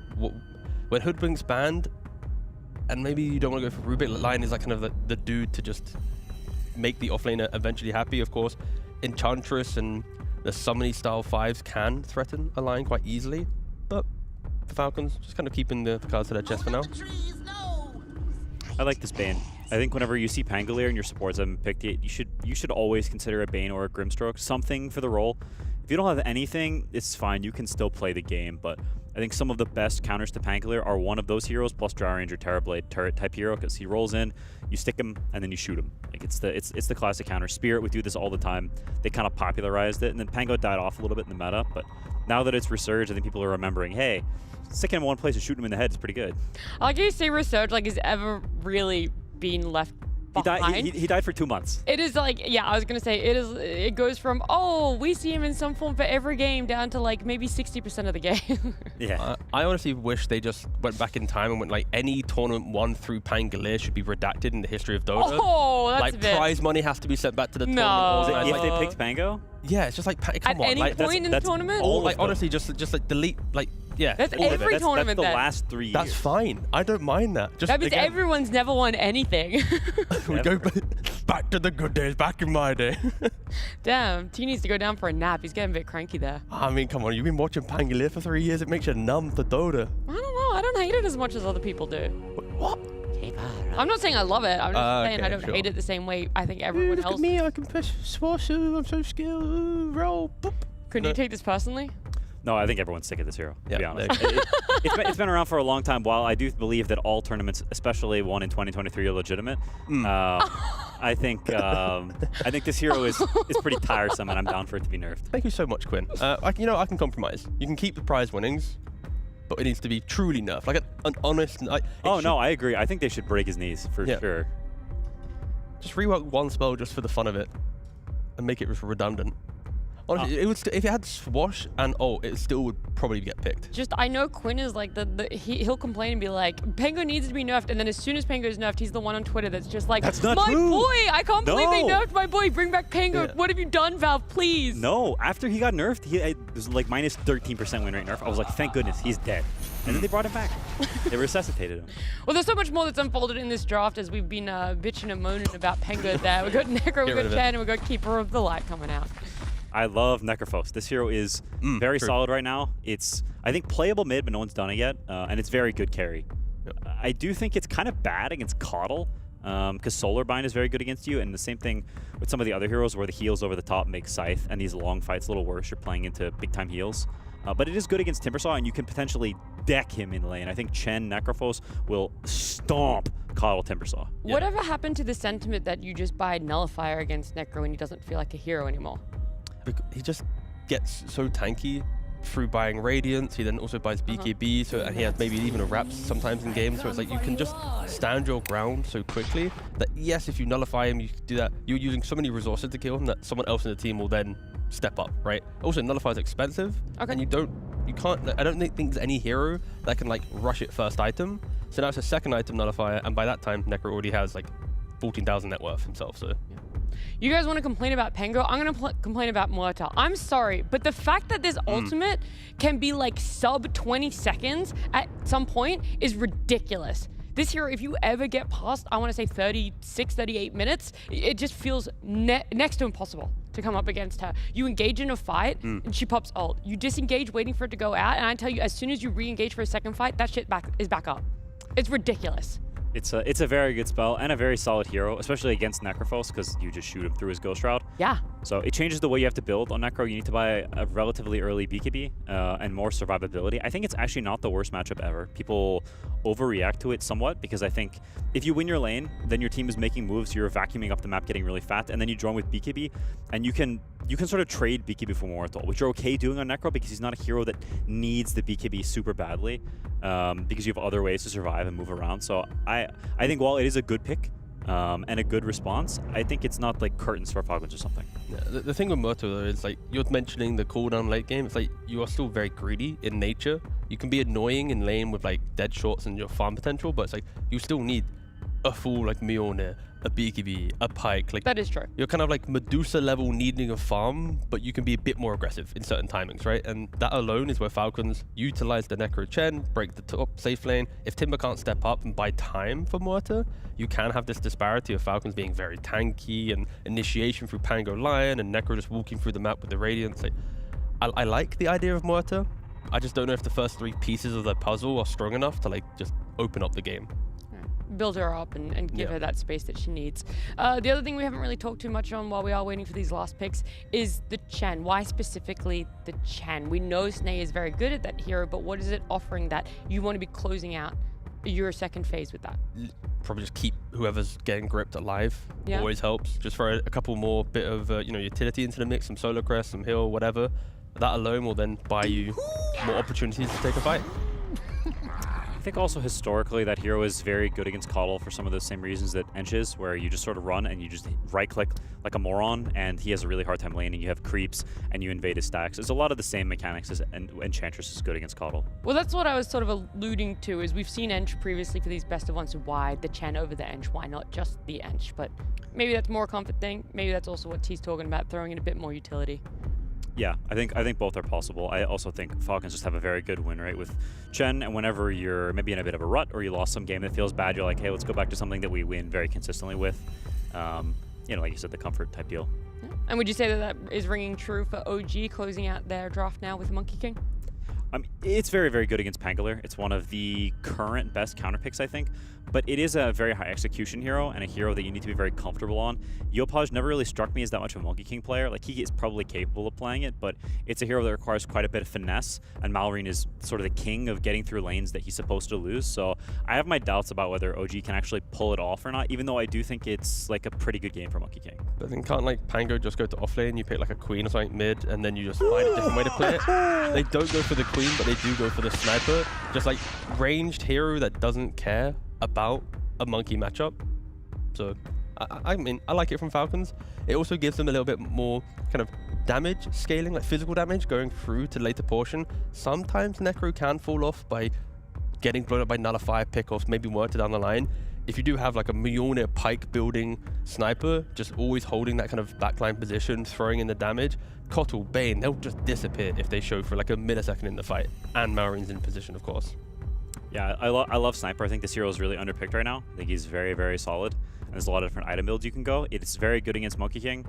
when Hoodwink's banned. And maybe you don't want to go for Rubik. Lion is like kind of the dude to just make the offlaner eventually happy. Of course, Enchantress and the summoning style 5s can threaten a Lion quite easily. But the Falcons just kind of keeping the cards to their chest for now. I like this Bane. I think whenever you see Pangolier and your supports haven't picked it, you should always consider a Bane or a Grimstroke, something for the role. If you don't have anything, it's fine. You can still play the game, but I think some of the best counters to Pangolier are one of those heroes plus Dry Ranger, Terrorblade, turret type hero, because he rolls in, you stick him, and then you shoot him. Like it's the classic counter. Spirit would do this all the time. They kind of popularized it, and then Pango died off a little bit in the meta, but now that it's resurged, I think people are remembering, hey, sticking him in one place and shooting him in the head is pretty good. I like you say resurge like has ever really been left behind. He died for 2 months. It is like, yeah, I was gonna say it goes from, oh, we see him in some form for every game down to like maybe 60% of the game. Yeah. I honestly wish they just went back in time and went like any tournament won through Pangolier should be redacted in the history of Dota. Oh, that's like a bit. prize money has to be sent back to the No. tournament. If they picked Pango? Yeah, it's just like, come At on. any like, point in the tournament? All, like honestly, just like delete, like, yeah. That's all of it. every tournament That's the then. last 3 years. That's fine. I don't mind that. Just That means again, everyone's never won anything. we go back to the good days, back in my day. Damn, T needs to go down for a nap. He's getting a bit cranky there. I mean, come on, you've been watching Pangolier for 3 years. It makes you numb to Dota. I don't know. I don't hate it as much as other people do. What? I'm not saying I love it. I'm just saying I okay, don't sure. hate it the same way I think everyone Look else. at me, I can push Swashu, I'm so skilled, roll, boop. Couldn't you take this personally? No, I think everyone's sick of this hero, to be Yeah, honest. It's been around for a long time. While I do believe that all tournaments, especially one in 2023, are legitimate, I think this hero is pretty tiresome, and I'm down for it to be nerfed. Thank you so much, Quinn. I can compromise. You can keep the prize winnings, but it needs to be truly nerfed. Like an honest... No, I agree. I think they should break his knees, for sure. Just rework one spell just for the fun of it, and make it just redundant. Honestly, it would if it had Swash and ult, it still would probably get picked. Just, I know Quinn is like he'll complain and be like, Pango needs to be nerfed, and then as soon as Pango is nerfed, he's the one on Twitter that's just like, That's not my true. boy, I can't believe they No. nerfed my boy, bring back Pango. Yeah. What have you done, Valve, please? No, after he got nerfed, it was like minus 13% win rate nerf. I was like, thank goodness, he's dead. And then they brought him back. They resuscitated him. Well, there's so much more that's unfolded in this draft as we've been bitching and moaning about Pango there. We've got Necro, we've rid got of it. Chen, and we've got Keeper of the Light coming out. I love Necrophos. This hero is very true. solid right now. It's, I think, playable mid, but no one's done it yet. And it's very good carry. I do think it's kind of bad against Coddle, because Solar Bind is very good against you. And the same thing with some of the other heroes where the heals over the top make Scythe, and these long fights a little worse. You're playing into big-time heals. But it is good against Timbersaw, and you can potentially deck him in lane. I think Chen Necrophos will stomp Coddle Timbersaw. Whatever happened to the sentiment that you just buy Nullifier against Necro and he doesn't feel like a hero anymore? He just gets so tanky through buying Radiance. He then also buys BKB, and he has maybe even a Wraps sometimes in games. So it's like you can just stand your ground so quickly that yes, if you nullify him, you do that. You're using so many resources to kill him that someone else in the team will then step up, right? Also, Nullify is expensive, and you can't. I don't think there's any hero that can like rush it first item. So now it's a second item Nullifier, and by that time, Necro already has like 14,000 net worth himself. So. Yeah. You guys want to complain about Pango? I'm going to complain about Muerta. I'm sorry, but the fact that this ultimate can be like sub 20 seconds at some point is ridiculous. This hero, if you ever get past, I want to say 36, 38 minutes, it just feels next to impossible to come up against her. You engage in a fight, and she pops ult. You disengage waiting for it to go out, and I tell you, as soon as you re-engage for a second fight, that shit is back up. It's ridiculous. It's a very good spell and a very solid hero, especially against Necrophos, because you just shoot him through his Ghost Shroud. Yeah. So it changes the way you have to build on Necro. You need to buy a relatively early BKB and more survivability. I think it's actually not the worst matchup ever. People overreact to it somewhat because I think if you win your lane, then your team is making moves, you're vacuuming up the map, getting really fat, and then you join with BKB, and you can sort of trade BKB for Mortal, which you're okay doing on Necro because he's not a hero that needs the BKB super badly because you have other ways to survive and move around. So I think while it is a good pick and a good response, I think it's not like curtains for Falcons or something. Yeah, the thing with Murto though is like you're mentioning the cooldown late game. It's like you are still very greedy in nature. You can be annoying in lane with like dead shots and your farm potential, but it's like you still need a full like Mjolnir, a BKB, a Pike. Like That is true. You're kind of like Medusa level needing a farm, but you can be a bit more aggressive in certain timings, right? And that alone is where Falcons utilize the Necro Chen, break the top safe lane. If Timber can't step up and buy time for Muerta, you can have this disparity of Falcons being very tanky and initiation through Pango Lion and Necro just walking through the map with the Radiance. Like, I like the idea of Muerta. I just don't know if the first 3 pieces of the puzzle are strong enough to like just open up the game. Build her up and give her that space that she needs. The other thing we haven't really talked too much on while we are waiting for these last picks is the Chen. Why specifically the Chen? We know Snay is very good at that hero, but what is it offering that you want to be closing out your second phase with that? Probably just keep whoever's getting gripped alive. Yeah. Always helps. Just throw a couple more bit of utility into the mix, some solo crest, some heal, whatever. That alone will then buy you more opportunities to take a fight. I think also historically that hero is very good against Coddle for some of the same reasons that Ench is, where you just sort of run and you just right-click like a moron, and he has a really hard time laning. You have creeps and you invade his stacks. There's a lot of the same mechanics as Enchantress is good against Coddle. Well, that's what I was sort of alluding to, is we've seen Ench previously for these best of ones. Why the Chen over the Ench? Why not just the Ench? But maybe that's more a comfort thing. Maybe that's also what T's talking about, throwing in a bit more utility. Yeah, I think both are possible. I also think Falcons just have a very good win rate with Chen, and whenever you're maybe in a bit of a rut or you lost some game that feels bad, you're like, hey, let's go back to something that we win very consistently with. Like you said, the comfort type deal. Yeah. And would you say that that is ringing true for OG closing out their draft now with Monkey King? It's very, very good against Pangolier. It's one of the current best counter picks, I think. But it is a very high execution hero and a hero that you need to be very comfortable on. Yopaj never really struck me as that much of a Monkey King player. Like, he is probably capable of playing it, but it's a hero that requires quite a bit of finesse, and Malrine is sort of the king of getting through lanes that he's supposed to lose. So I have my doubts about whether OG can actually pull it off or not, even though I do think it's like a pretty good game for Monkey King. But then can't like Pango just go to offlane, you pick like a queen or something mid, and then you just find a different way to play it? They don't go for the queen, but they do go for the sniper. Just like ranged hero that doesn't care about a monkey matchup. So I mean, I like it from Falcons. It also gives them a little bit more kind of damage scaling, like physical damage going through to later portion. Sometimes Necro can fall off by getting blown up by Nullify pickoffs, maybe Muerta down the line. If you do have like a Mjolnir Pike building sniper, just always holding that kind of backline position, throwing in the damage, Kotl, Bane, they'll just disappear if they show for like a millisecond in the fight. And Malrine's in position, of course. Yeah, I love Sniper. I think this hero is really underpicked right now. I think he's very, very solid. And there's a lot of different item builds you can go. It's very good against Monkey King.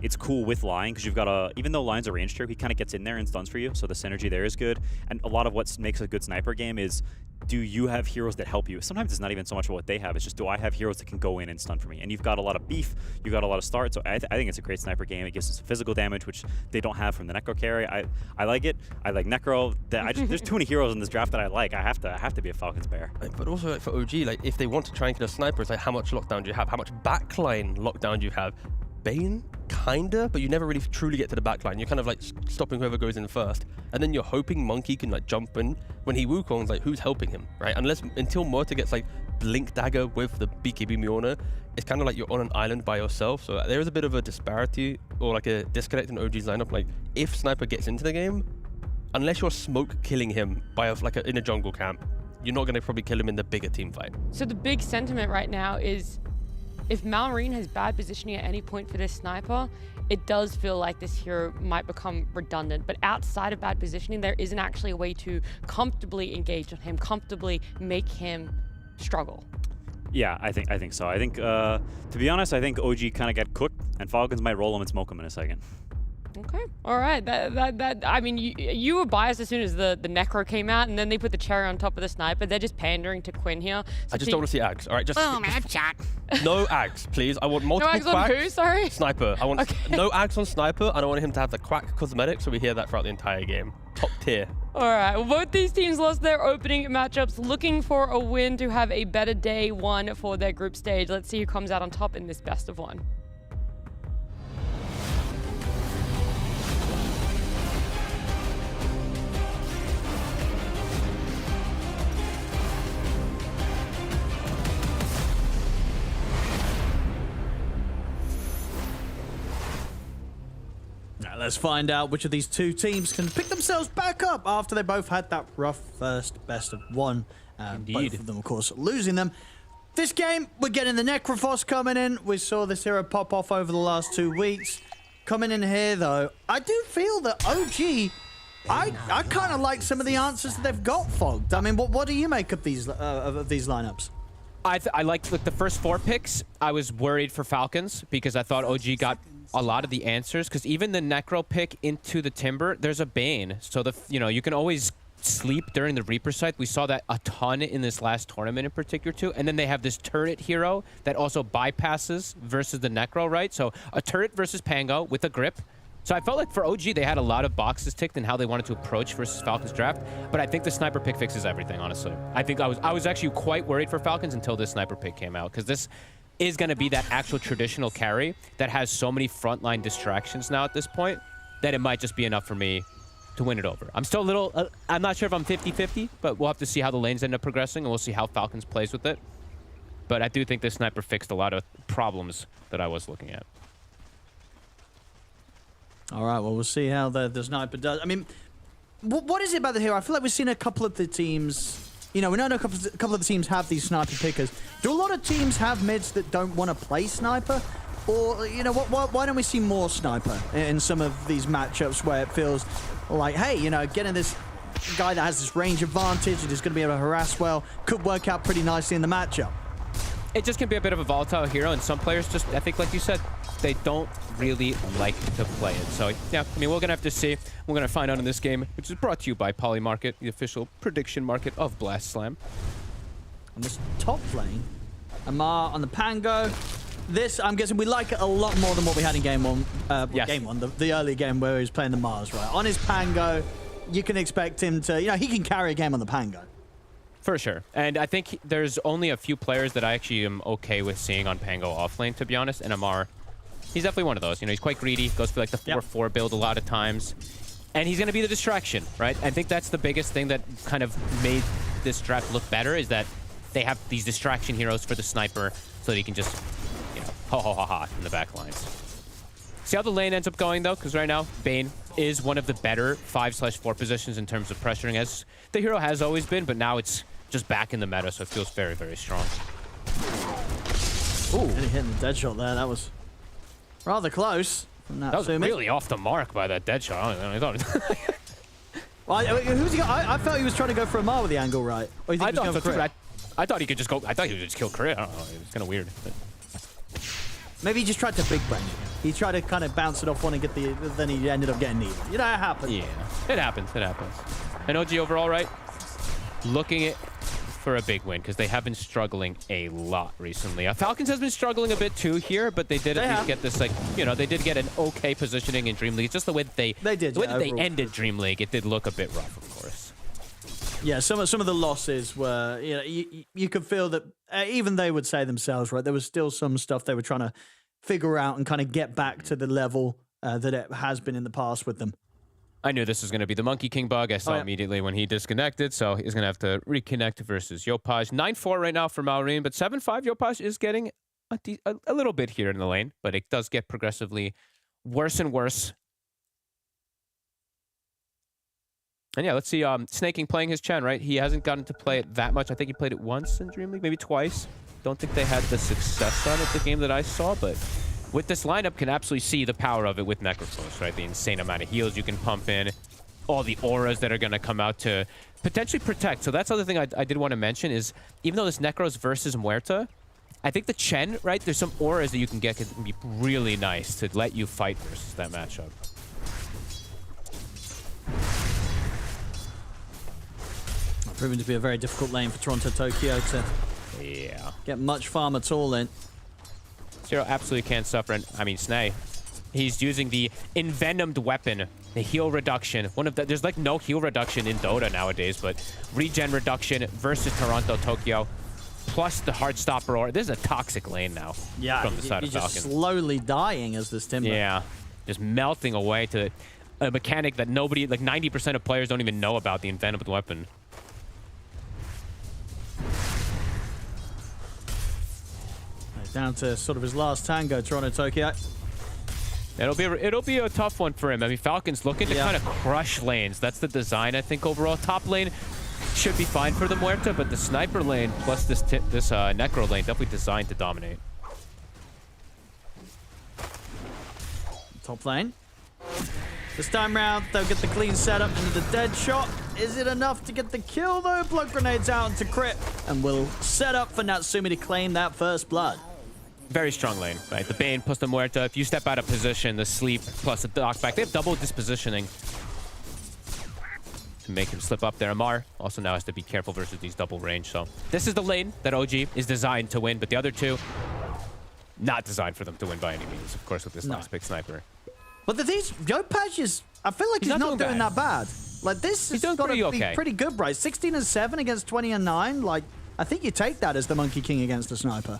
It's cool with Lion because you've got even though Lion's a ranged hero, he kind of gets in there and stuns for you. So the synergy there is good. And a lot of what makes a good sniper game is, do you have heroes that help you? Sometimes it's not even so much what they have. It's just, do I have heroes that can go in and stun for me? And you've got a lot of beef. You've got a lot of start. So I think it's a great sniper game. It gives us physical damage, which they don't have from the Necro carry. I like it. I like Necro. There's too many heroes in this draft that I like. I have to be a Falcons bear. But also like for OG, like if they want to try and get a sniper, it's like how much lockdown do you have? How much backline lockdown do you have? Bane, kinda, but you never really truly get to the backline. You're kind of like stopping whoever goes in first, and then you're hoping Monkey can like jump in. When he Wukong's like, who's helping him, right? Until Muerta gets like Blink Dagger with the BKB Mjolnir, it's kind of like you're on an island by yourself. So there is a bit of a disparity or like a disconnect in OG's lineup. Like if Sniper gets into the game, unless you're smoke killing him by in a jungle camp, you're not going to probably kill him in the bigger team fight. So the big sentiment right now is, if Malrine has bad positioning at any point for this sniper, it does feel like this hero might become redundant. But outside of bad positioning, there isn't actually a way to comfortably engage on him, comfortably make him struggle. Yeah, I think so. I think, to be honest, I think OG kind of got cooked, and Falcons might roll him and smoke him in a second. Okay. All right. I mean, you were biased as soon as the Necro came out, and then they put the cherry on top of the Sniper. They're just pandering to Quinn here. So I just don't want to see Ags. All right, just boom, headshot. No Ags, please. I want multiple No Ags quacks. on who? Sorry. Sniper. I want no Ags on Sniper. I don't want him to have the quack cosmetic, so we hear that throughout the entire game. Top tier. All right. Well, both these teams lost their opening matchups, looking for a win to have a better day one for their group stage. Let's see who comes out on top in this best of one. Now let's find out which of these two teams can pick themselves back up after they both had that rough first best of one. Both of them, of course, losing them. This game, we're getting the Necrophos coming in. We saw this hero pop off over the last 2 weeks. Coming in here, though, I do feel that OG, I kind of like some of the answers that they've got, Fogged. I mean, what do you make of these lineups? I liked the first 4 picks. I was worried for Falcons because I thought OG got a lot of the answers, because even the Necro pick into the Timber, there's a Bane. So you can always sleep during the Reaper site. We saw that a ton in this last tournament in particular too. And then they have this turret hero that also bypasses versus the Necro, right? So a turret versus Pango with a grip. So I felt like for OG, they had a lot of boxes ticked in how they wanted to approach versus Falcons draft. But I think the Sniper pick fixes everything, honestly. I think I was actually quite worried for Falcons until this Sniper pick came out, because this is going to be that actual traditional carry that has so many frontline distractions now at this point that it might just be enough for me to win it over. I'm still a little, I'm not sure if I'm 50-50, but we'll have to see how the lanes end up progressing, and we'll see how Falcons plays with it. But I do think this Sniper fixed a lot of problems that I was looking at. All right, well, we'll see how the Sniper does. I mean, what is it about the hero? I feel like we've seen a couple of the teams, we know a couple of the teams have these Sniper pickers. Do a lot of teams have mids that don't want to play Sniper? Or, why don't we see more Sniper in some of these matchups where it feels like, hey, getting this guy that has this range advantage and is going to be able to harass well could work out pretty nicely in the matchup? It just can be a bit of a volatile hero, and some players just, I think like you said, they don't really like to play it. So, yeah, I mean, we're going to have to see. We're going to find out in this game, which is brought to you by Polymarket, the official prediction market of Blast Slam. On this top lane, Amar on the Pango. This, I'm guessing, we like it a lot more than what we had in game one. Yes. Game one, the early game where he was playing the Mars, right? On his Pango, you can expect him to, he can carry a game on the Pango. For sure. And I think there's only a few players that I actually am okay with seeing on Pango offlane, to be honest. And Amar, he's definitely one of those. He's quite greedy, goes for like the 4-4 build a lot of times. And he's going to be the distraction, right? I think that's the biggest thing that kind of made this draft look better, is that they have these distraction heroes for the Sniper so that he can just, ha in the back lines. See how the lane ends up going, though, because right now, Bane is one of the better 5/4 positions in terms of pressuring, as the hero has always been, but now it's just back in the meta, so it feels very, very strong. Ooh, really hitting the dead shot there. That was rather close. That was really off the mark by that dead shot. I thought well, who's he got? I felt he was trying to go for Amar with the angle, right? Or you think he was going for crit? I thought he could just go. I thought he would just kill crit. I don't know. It was kind of weird. But maybe he just tried to big brain it. He tried to kind of bounce it off one and get the. Then he ended up getting needed. It happens. Yeah, it happens. It happens. And OG overall, right? Looking it for a big win, because they have been struggling a lot recently. Falcons has been struggling a bit too here, but they did at least get this, they did get an okay positioning in Dream League. Just the way that they ended Dream League, it did look a bit rough, of course. Yeah, some of the losses were, you could feel that even they would say themselves, right, there was still some stuff they were trying to figure out and kind of get back to the level that it has been in the past with them. I knew this was going to be the Monkey King bug. I saw immediately when he disconnected, so he's going to have to reconnect versus Yopaj. 9-4 right now for Maureen, but 7-5 Yopaj is getting a little bit here in the lane, but it does get progressively worse and worse. And yeah, let's see Snaking playing his Chen, right? He hasn't gotten to play it that much. I think he played it once in Dream League, maybe twice. Don't think they had the success on it the game that I saw, but with this lineup, can absolutely see the power of it with Necrophos, right? The insane amount of heals you can pump in, all the auras that are going to come out to potentially protect. So that's the other thing I did want to mention is, even though this Necros versus Muerta, I think the Chen, right? There's some auras that you can get can be really nice to let you fight versus that matchup. Proving to be a very difficult lane for Toronto Tokyo to get much farm at all in. Zero absolutely can't suffer. And I mean, Snay, he's using the envenomed weapon, the heal reduction. There's like no heal reduction in Dota nowadays, but regen reduction versus Toronto Tokyo, plus the hard stopper. Or this is a toxic lane now. Yeah, from the side of he's Falcons. just slowly dying as this Timber. Yeah, just melting away to a mechanic that nobody, like 90% of players don't even know about, the envenomed weapon. Down to sort of his last tango, Toronto Tokyo. It'll be a tough one for him. I mean, Falcons looking to kind of crush lanes. That's the design, I think, overall. Top lane should be fine for the Muerta, but the sniper lane plus this Necro lane definitely designed to dominate. Top lane. This time round, they'll get the clean setup into the dead shot. Is it enough to get the kill, though? Blood grenades out into crit, and will set up for Natsumi to claim that first blood. Very strong lane, right? The Bane plus the Muerta. If you step out of position, the Sleep plus the knockback. They have double dispositioning to make him slip up there. Amar also now has to be careful versus these double range. So this is the lane that OG is designed to win, but the other two, not designed for them to win by any means. Of course, with this last pick sniper. But the things, YoPaj is, I feel like he's not doing that bad. Like, this is got to be pretty good, right? 16 and 7 against 20 and 9. Like, I think you take that as the Monkey King against the sniper.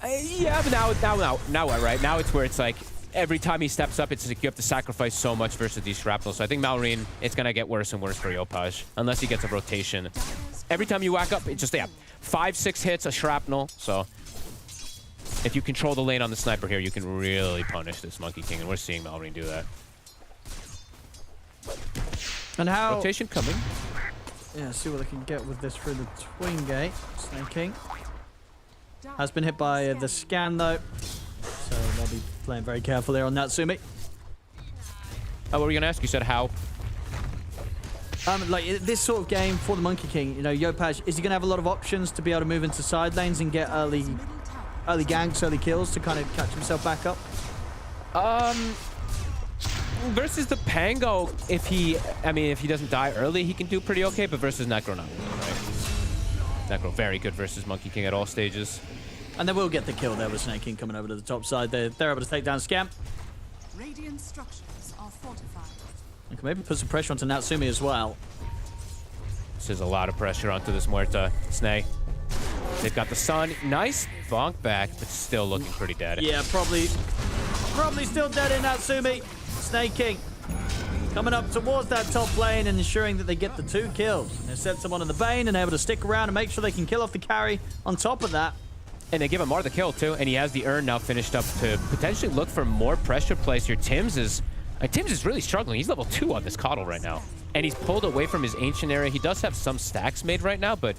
Yeah, but now what, right? Now it's where it's like every time he steps up, it's like you have to sacrifice so much versus these shrapnel. So I think Malrine, it's going to get worse and worse for YoPaj unless he gets a rotation. Every time you whack up, it's just, 5-6 hits, a shrapnel. So if you control the lane on the sniper here, you can really punish this Monkey King, and we're seeing Malrine do that. And how... Rotation coming. Yeah, see what they can get with this through the Twin Gate. Snake King has been hit by the scan, though. So they'll be playing very careful there on Natsumi. Oh, what were you going to ask? You said how? Like, this sort of game for the Monkey King, you know, YoPaj, is he going to have a lot of options to be able to move into side lanes and get early ganks, early kills to kind of catch himself back up? Versus the Pango, if he doesn't die early, he can do pretty okay, but versus Necro, not really, right? Necro, very good versus Monkey King at all stages. And they will get the kill there with Snake King coming over to the top side. They're able to take down Scam. Radiant structures are fortified. And can maybe put some pressure onto Natsumi as well. This is a lot of pressure onto this Muerta. Snake. They've got the Sun. Nice bonk back, but still looking pretty dead. Yeah, probably still dead in Natsumi. Snake King coming up towards that top lane and ensuring that they get the 2 kills. They set someone in the Bane and able to stick around and make sure they can kill off the carry on top of that. And they give Amar the kill, too. And he has the urn now finished up to potentially look for more pressure plays here. Tims is really struggling. He's level 2 on this Coddle right now. And he's pulled away from his ancient area. He does have some stacks made right now, but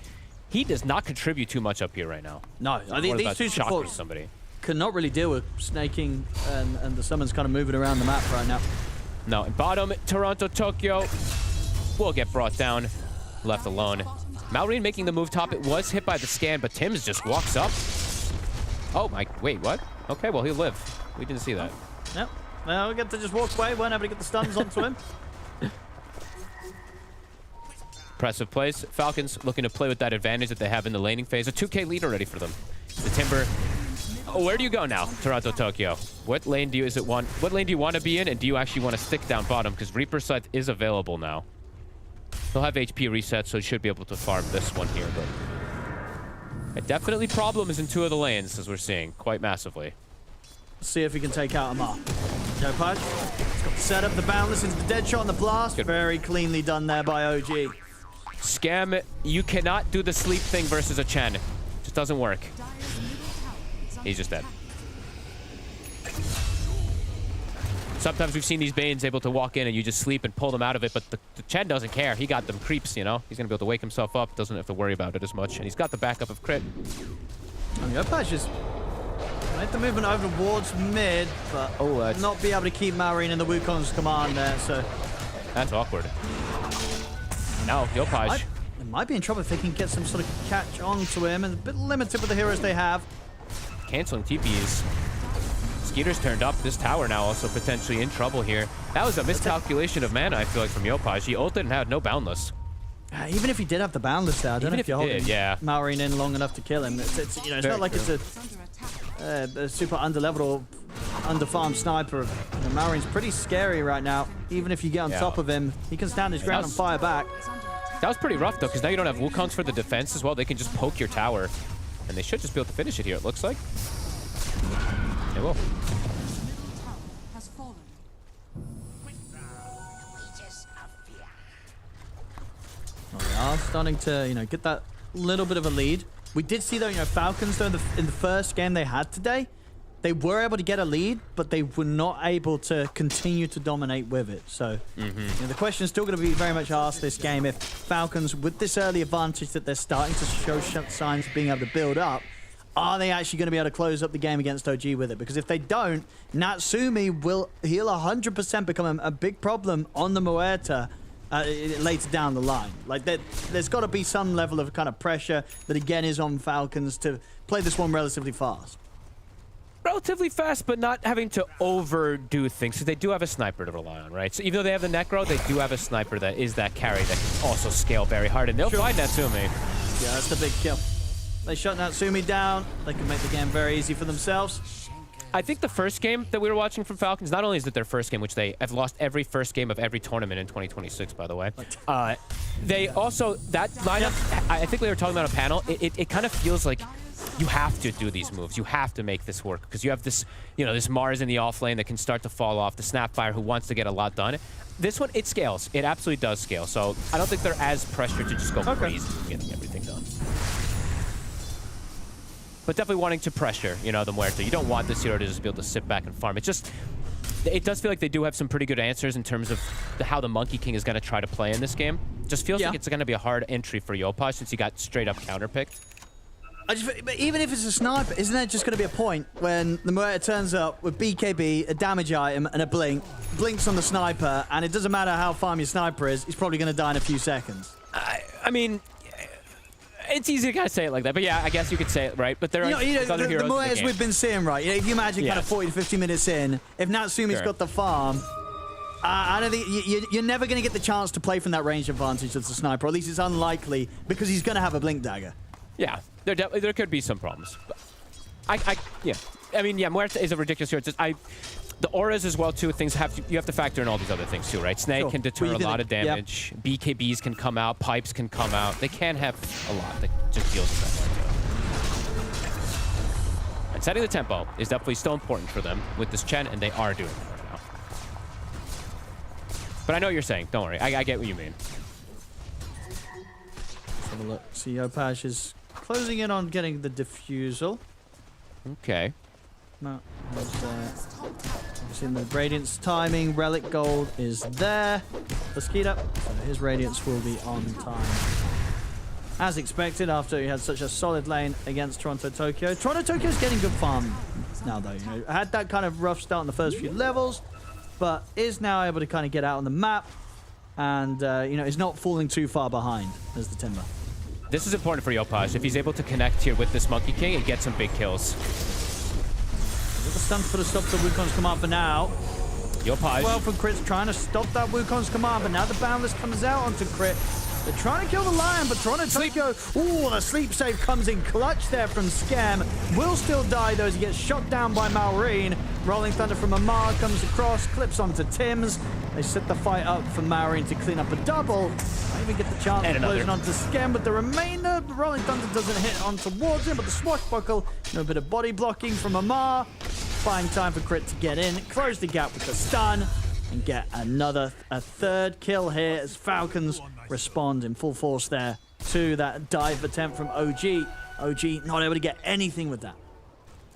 he does not contribute too much up here right now. No, I think these two supports cannot really deal with Snake King and the summons kind of moving around the map right now. No, and bottom, Toronto Tokyo will get brought down, left alone. Malrine making the move top. It was hit by the scan, but Tims just walks up. Oh my, wait, what? Okay, well, he'll live. We didn't see that. Yep. Well, we get to just walk away. Weren't able to get the stuns onto him. Impressive plays. Falcons looking to play with that advantage that they have in the laning phase. A 2K lead already for them. The Timber. Oh, where do you go now, Toronto Tokyo? What lane do you want to be in, and do you actually want to stick down bottom? Because Reaper.CET is available now. He'll have HP reset, so he should be able to farm this one here. But definitely problems in 2 of the lanes, as we're seeing, quite massively. See if he can take out Amar. YoPaj. He's got the setup, the boundless into the dead shot and the blast. Good. Very cleanly done there by OG. Scam, you cannot do the sleep thing versus a Chen. Just doesn't work. He's just dead. Sometimes we've seen these Banes able to walk in and you just sleep and pull them out of it, but the Chen doesn't care. He got them creeps, you know? He's going to be able to wake himself up, doesn't have to worry about it as much, and he's got the backup of crit. And YoPaj is made the movement over towards mid, but not be able to keep Malrine in the Wukong's command there, so... That's awkward. Now, YoPaj. They might be in trouble if they can get some sort of catch onto him, and a bit limited with the heroes they have. Canceling TPs. Skeeter's turned up. This tower now also potentially in trouble here. That was a miscalculation of mana, I feel like, from YoPaj. He ulted and had no boundless. Even if he did have the boundless there, I don't know if you're holding yeah. Malrine in long enough to kill him. It's you know, it's not like it's a super underleveled or underfarmed sniper. You know, Malrine's pretty scary right now. Even if you get on top of him, he can stand his ground and fire back. That was pretty rough, though, because now you don't have Wukongs for the defense as well. They can just poke your tower. And they should just be able to finish it here, it looks like. They will. Has fallen. Well, they are starting to, you know, get that little bit of a lead. We did see, though, you know, Falcons, though, in the first game they had today, they were able to get a lead, but they were not able to continue to dominate with it. So you know, the question is still going to be very much asked this game if Falcons, with this early advantage that they're starting to show signs of being able to build up, are they actually going to be able to close up the game against OG with it? Because if they don't, Natsumi he'll 100% become a big problem on the Muerta later down the line. Like, there's got to be some level of kind of pressure that, again, is on Falcons to play this one relatively fast. Relatively fast, but not having to overdo things, because they do have a sniper to rely on, right? So even though they have the Necro, they do have a sniper that is that carry that can also scale very hard, and they'll find Natsumi. Yeah, that's the big kill. They shut Natsumi down. They can make the game very easy for themselves. I think the first game that we were watching from Falcons, not only is it their first game, which they have lost every first game of every tournament in 2026, by the way. They also, that lineup, I think we were talking about a panel, it kind of feels like you have to do these moves. You have to make this work because you have this, you know, this Mars in the off lane that can start to fall off, the Snapfire who wants to get a lot done. This one, it scales. It absolutely does scale. So I don't think they're as pressured to just go crazy getting everything done. But definitely wanting to pressure, you know, the Muerta. You don't want this hero to just be able to sit back and farm. It just, it does feel like they do have some pretty good answers in terms of how the Monkey King is going to try to play in this game. Just feels like it's going to be a hard entry for GLYPH since he got straight up counterpicked. But even if it's a sniper, isn't there just going to be a point when the Muerta turns up with BKB, a damage item, and a blink, blinks on the sniper, and it doesn't matter how farm your sniper is, he's probably going to die in a few seconds? I mean, it's easy to kind of say it like that, but yeah, I guess you could say it, right? But there are other heroes the in the Muertas game. we've been seeing, right? You know, if you imagine kind of 40 to 50 minutes in, if Natsumi's got the farm, I don't think you're never going to get the chance to play from that range advantage as a sniper, or at least it's unlikely because he's going to have a blink dagger. Yeah, there could be some problems. But I mean, Muerta is a ridiculous hero. The auras as well too. You have to factor in all these other things too, right? Snake can deter a lot of damage. BKBs can come out. Pipes can come out. They can have a lot that just deals with that. And setting the tempo is definitely still important for them with this Chen, and they are doing it right now. But I know what you're saying. Don't worry. I get what you mean. Let's have a look. See, GLYPH is closing in on getting the defusal. Okay. No, in the Radiance timing, Relic Gold is there. The Skeeter, so his Radiance will be on time. As expected, after he had such a solid lane against Toronto Tokyo. Toronto Tokyo's getting good farm now, though. You know, had that kind of rough start in the first few levels, but is now able to kind of get out on the map, and you know, is not falling too far behind as the Timber. This is important for GLYPH. If he's able to connect here with this Monkey King and get some big kills. The stun to put a stop to Wukong's command for now. GLYPH. Well, from Crit's trying to stop that Wukong's command, but now the Boundless comes out onto Crit. They're trying to kill the Lion, but Toronto Tokyo... Ooh, the sleep save comes in clutch there from Scam. Will still die, though, as he gets shot down by Malrine. Rolling Thunder from Amar comes across, clips onto Tim's. They set the fight up for Malrine to clean up a double. Might even get the chance of closing onto Scam, but the remainder, the Rolling Thunder doesn't hit on towards him, but the Swashbuckle, a bit of body blocking from Amar. Buying time for Crit to get in, close the gap with the stun, and get a third kill here as Falcons respond in full force there to that dive attempt from OG. OG not able to get anything with that.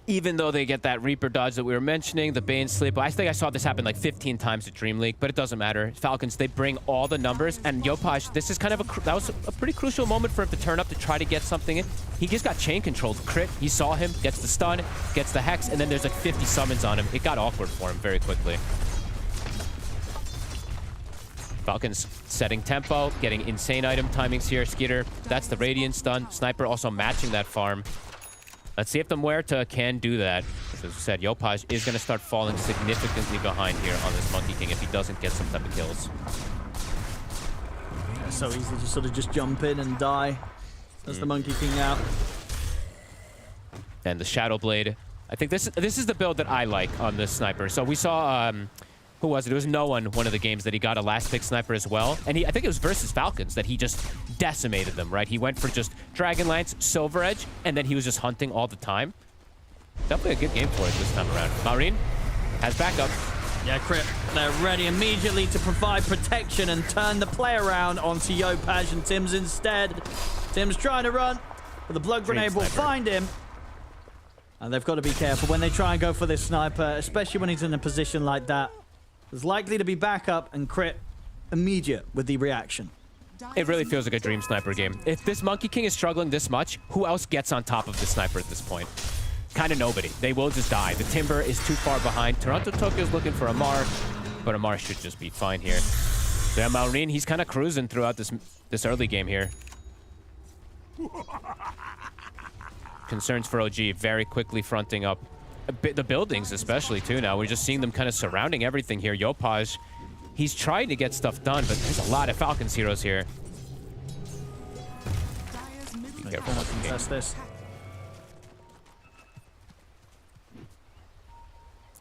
Even though they get that Reaper dodge that we were mentioning, the Bane Sleep. I think I saw this happen like 15 times at Dream League, but it doesn't matter. Falcons, they bring all the numbers, and GLYPH, this is kind of that was a pretty crucial moment for him to turn up to try to get something in. He just got chain controlled. Crit, he saw him, gets the stun, gets the Hex, and then there's like 50 summons on him. It got awkward for him very quickly. Falcons setting tempo, getting insane item timings here. Skeeter, that's the Radiant stun. Sniper also matching that farm. Let's see if the Muerta can do that. As I said, GLYPH is going to start falling significantly behind here on this Monkey King if he doesn't get some type of kills. So easy to sort of just jump in and die. That's the Monkey King out. And the Shadow Blade. I think this is the build that I like on this sniper. So we saw, who was it? It was no one of the games that he got a last pick sniper as well. And I think it was versus Falcons that he just decimated them, right? He went for just Dragonlance, Silver Edge, and then he was just hunting all the time. Definitely a good game for it this time around. Maureen has backup. Yeah, Crypt, they're ready immediately to provide protection and turn the play around onto GLYPH and Tim's instead. Tim's trying to run, but the blood grenade will find him. And they've got to be careful when they try and go for this sniper, especially when he's in a position like that. There's likely to be backup, and Crypt immediate with the reaction. It really feels like a Dream Sniper game. If this Monkey King is struggling this much, who else gets on top of the sniper at this point? Kind of nobody. They will just die. The Timber is too far behind. Toronto Tokyo's looking for Amar, but Amar should just be fine here. So yeah, Maureen, he's kind of cruising throughout this early game here. Concerns for OG, very quickly fronting up the buildings, especially too now. We're just seeing them kind of surrounding everything here. GLYPH, he's trying to get stuff done, but there's a lot of Falcons heroes here. Be careful. Contest this.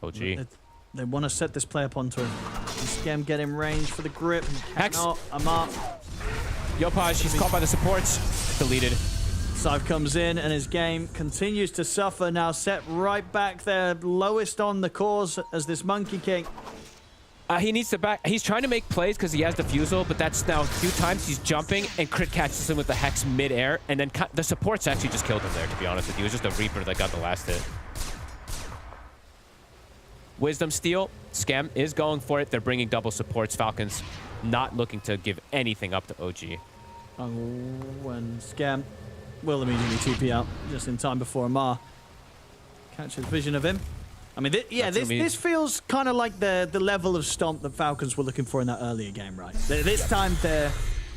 OG. They want to set this play up onto him. Scam get in range for the grip. Hex. No, Amar. GLYPH, he's caught by the supports. Deleted. Scythe comes in and his game continues to suffer. Now set right back there, lowest on the cause as this Monkey King. He needs to back. He's trying to make plays because he has defusal, but that's now a few times he's jumping and crit catches him with the Hex mid-air, and then the supports actually just killed him there, to be honest with you. It was just a Reaper that got the last hit. Wisdom Steal. Scam is going for it. They're bringing double supports. Falcons not looking to give anything up to OG. Oh, and Scam will immediately TP out just in time before Amar catches vision of him. I mean, this feels kind of like the level of stomp that Falcons were looking for in that earlier game, right? This time,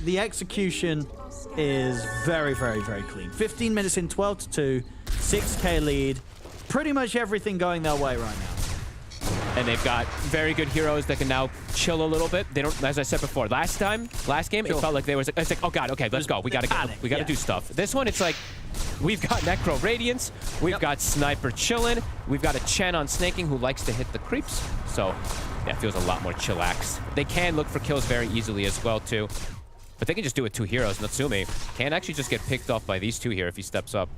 the execution is very, very, very clean. 15 minutes in, 12-2, 6K lead. Pretty much everything going their way right now. And they've got very good heroes that can now chill a little bit. They don't, as I said before, last game, it felt like it's like, oh god, okay, let's go. We gotta do stuff. This one, it's like, we've got Necro Radiance, we've got Sniper chilling, we've got a Chen on snaking who likes to hit the creeps. So, yeah, it feels a lot more chillax. They can look for kills very easily as well, too. But they can just do it 2 heroes. Natsumi can actually just get picked off by these 2 here if he steps up.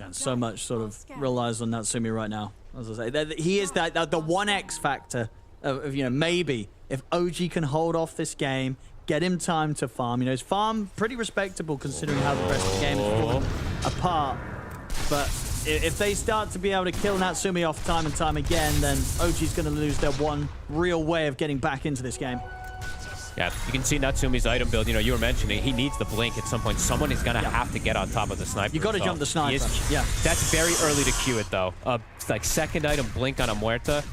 And so much sort of relies on Natsumi right now. As I say, he is the one X factor of, you know, maybe if OG can hold off this game, get him time to farm. You know, his farm pretty respectable considering how the rest of the game is falling apart. But if they start to be able to kill Natsumi off time and time again, then OG's going to lose their one real way of getting back into this game. Yeah, you can see Natsumi's item build. You know, you were mentioning he needs the blink at some point. Someone is going to have to get on top of the sniper. You got to jump the sniper. Yeah. That's very early to queue it, though. It's like second item blink on a Muerta.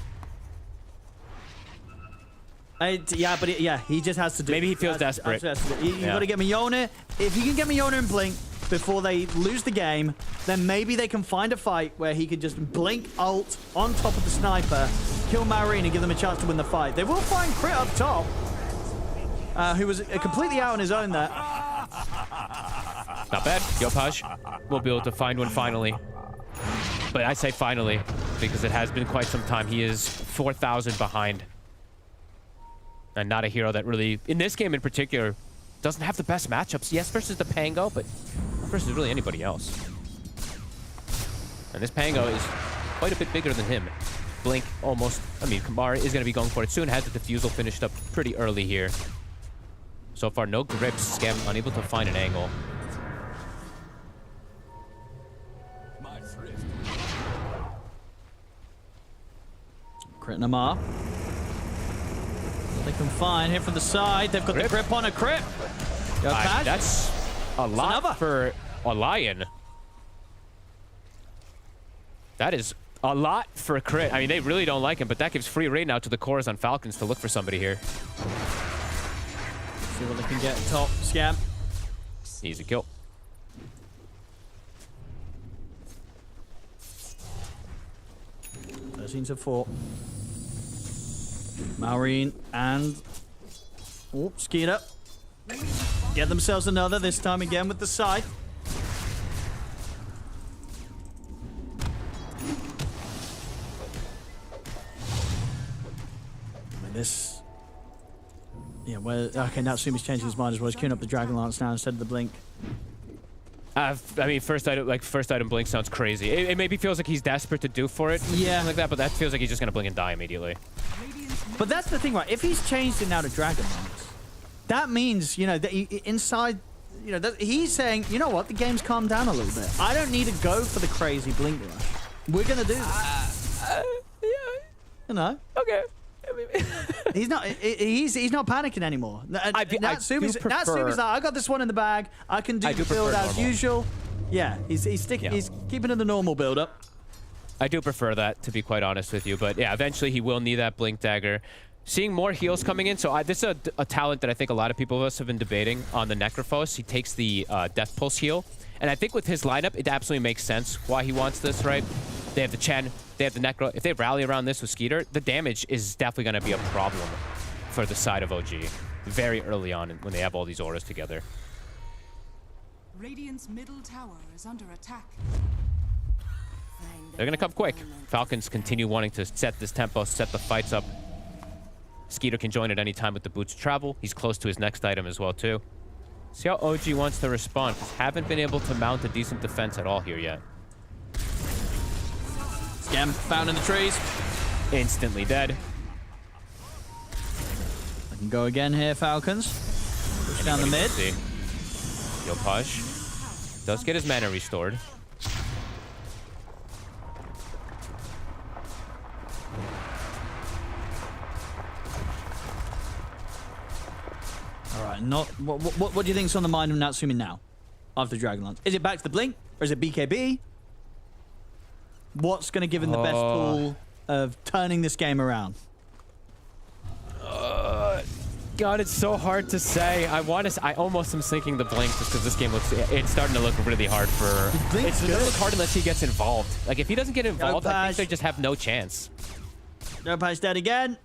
He just has to do. Maybe he feels desperate. You got to get Miona. If he can get Miona and blink before they lose the game, then maybe they can find a fight where he could just blink ult on top of the sniper, kill Maureen, and give them a chance to win the fight. They will find Crit up top. Who was completely out on his own there. Not bad. GLYPH will be able to find one finally. But I say finally, because it has been quite some time. He is 4,000 behind. And not a hero that really, in this game in particular, doesn't have the best matchups. Yes, versus the Pango, but not versus really anybody else. And this Pango is quite a bit bigger than him. Blink almost, I mean, Kamara is going to be going for it soon. Has the defusal finished up pretty early here. So far, no grips. Scam unable to find an angle. Crit and Amar. They can find him from the side. They've got the grip on a Crit. That's a lot for a Lion. That is a lot for a Crit. I mean, they really don't like him, but that gives free reign now to the cores on Falcons to look for somebody here. See what they can get top. Scam. Easy kill. To 4. Maureen and Oh, Skeeter. Get themselves another, this time again with the side. This... Yeah, well, okay, now Natsumi's changing his mind as well. He's queuing up the Dragon Lance now instead of the Blink. I mean, first item blink sounds crazy. It maybe feels like he's desperate to do for it, yeah, like that. But that feels like he's just gonna blink and die immediately. But that's the thing, right? If he's changed it now to Dragon Lance, that means, you know, that inside, you know, that he's saying, you know what, the game's calmed down a little bit. I don't need to go for the crazy blink rush. We're gonna do this. Yeah. You know. Okay. He's not panicking anymore. Natsumi's like, I got this one in the bag. I can do the build as usual. Yeah, he's keeping it the normal build up. I do prefer that, to be quite honest with you. But yeah, eventually he will need that blink dagger. Seeing more heals coming in. So this is a talent that I think a lot of people of us have been debating on the Necrophos. He takes the Death Pulse heal. And I think with his lineup, it absolutely makes sense why he wants this, right? They have the Chen, they have the Necro. If they rally around this with Skeeter, the damage is definitely going to be a problem for the side of OG very early on when they have all these auras together. Radiant's middle tower is under attack. They're going to come quick. Falcons continue wanting to set this tempo, set the fights up. Skeeter can join at any time with the Boots of Travel. He's close to his next item as well, too. See how OG wants to respond, because haven't been able to mount a decent defense at all here yet. Scam found in the trees. Instantly dead. I can go again here, Falcons. Push down the mid. GLYPH does get his mana restored. All right, what do you think's on the mind of Natsumi now, after Dragon Lance? Is it back to the Blink, or is it BKB? What's going to give him the best tool of turning this game around? God, it's so hard to say. I almost am sinking the Blink just because this game it's starting to look really hard for... It's going to look hard unless he gets involved. Like, if he doesn't get involved, I think they just have no chance. GLYPH dead again.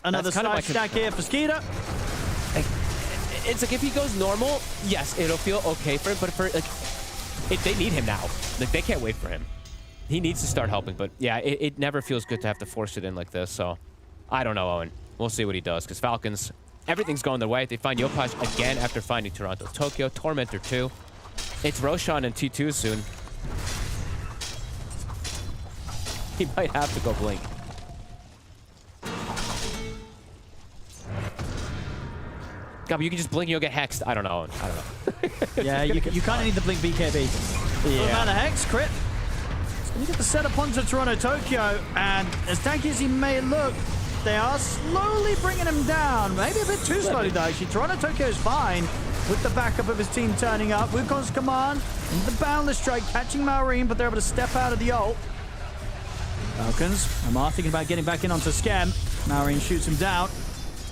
Another side stack here for Skeeter. It's like, if he goes normal, yes, it'll feel okay for him, but if they need him now. Like, they can't wait for him. He needs to start helping, but yeah, it never feels good to have to force it in like this, so I don't know, Owen. We'll see what he does, because Falcons, everything's going their way. They find GLYPH again after finding Toronto, Tokyo, Tormentor 2. It's Roshan and T2 soon. He might have to go Blink. God, but you can just blink and you'll get hexed. I don't know. Yeah, you kind of need the blink BKB. Yeah. Amount of hex, crit. You get the setup onto Toronto, Tokyo, and as tanky as he may look, they are slowly bringing him down. Maybe a bit too slowly, though, actually. Toronto, Tokyo is fine with the backup of his team turning up. Wukong's command, and the Boundless Strike catching Maureen, but they're able to step out of the ult. Falcons, Amar thinking about getting back in onto Scam. Maureen shoots him down.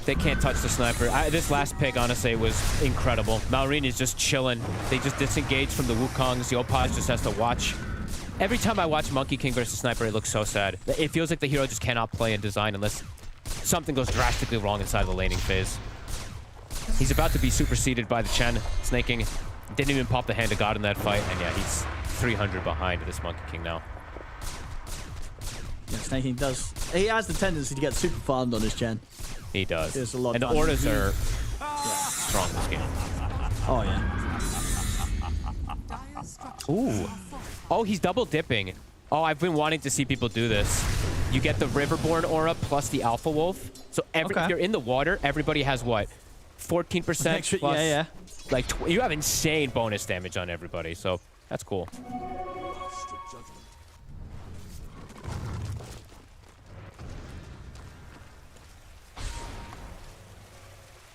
They can't touch the sniper. This last pick, honestly, was incredible. Maureen is just chilling. They just disengage from the Wukongs. GLYPH just has to watch. Every time I watch Monkey King versus Sniper, it looks so sad. It feels like the hero just cannot play in design unless something goes drastically wrong inside the laning phase. He's about to be superseded by the Chen. Snaking didn't even pop the Hand of God in that fight, and yeah, he's 300 behind this Monkey King now. Yeah, Snaking does. He has the tendency to get super farmed on his Chen. He does. There's a lot and the auras are strong this game. Oh, yeah. Ooh. Oh, he's double dipping. Oh, I've been wanting to see people do this. You get the Riverborn aura plus the Alpha Wolf. So if you're in the water, everybody has what? 14% plus. Yeah. Like, you have insane bonus damage on everybody. So that's cool.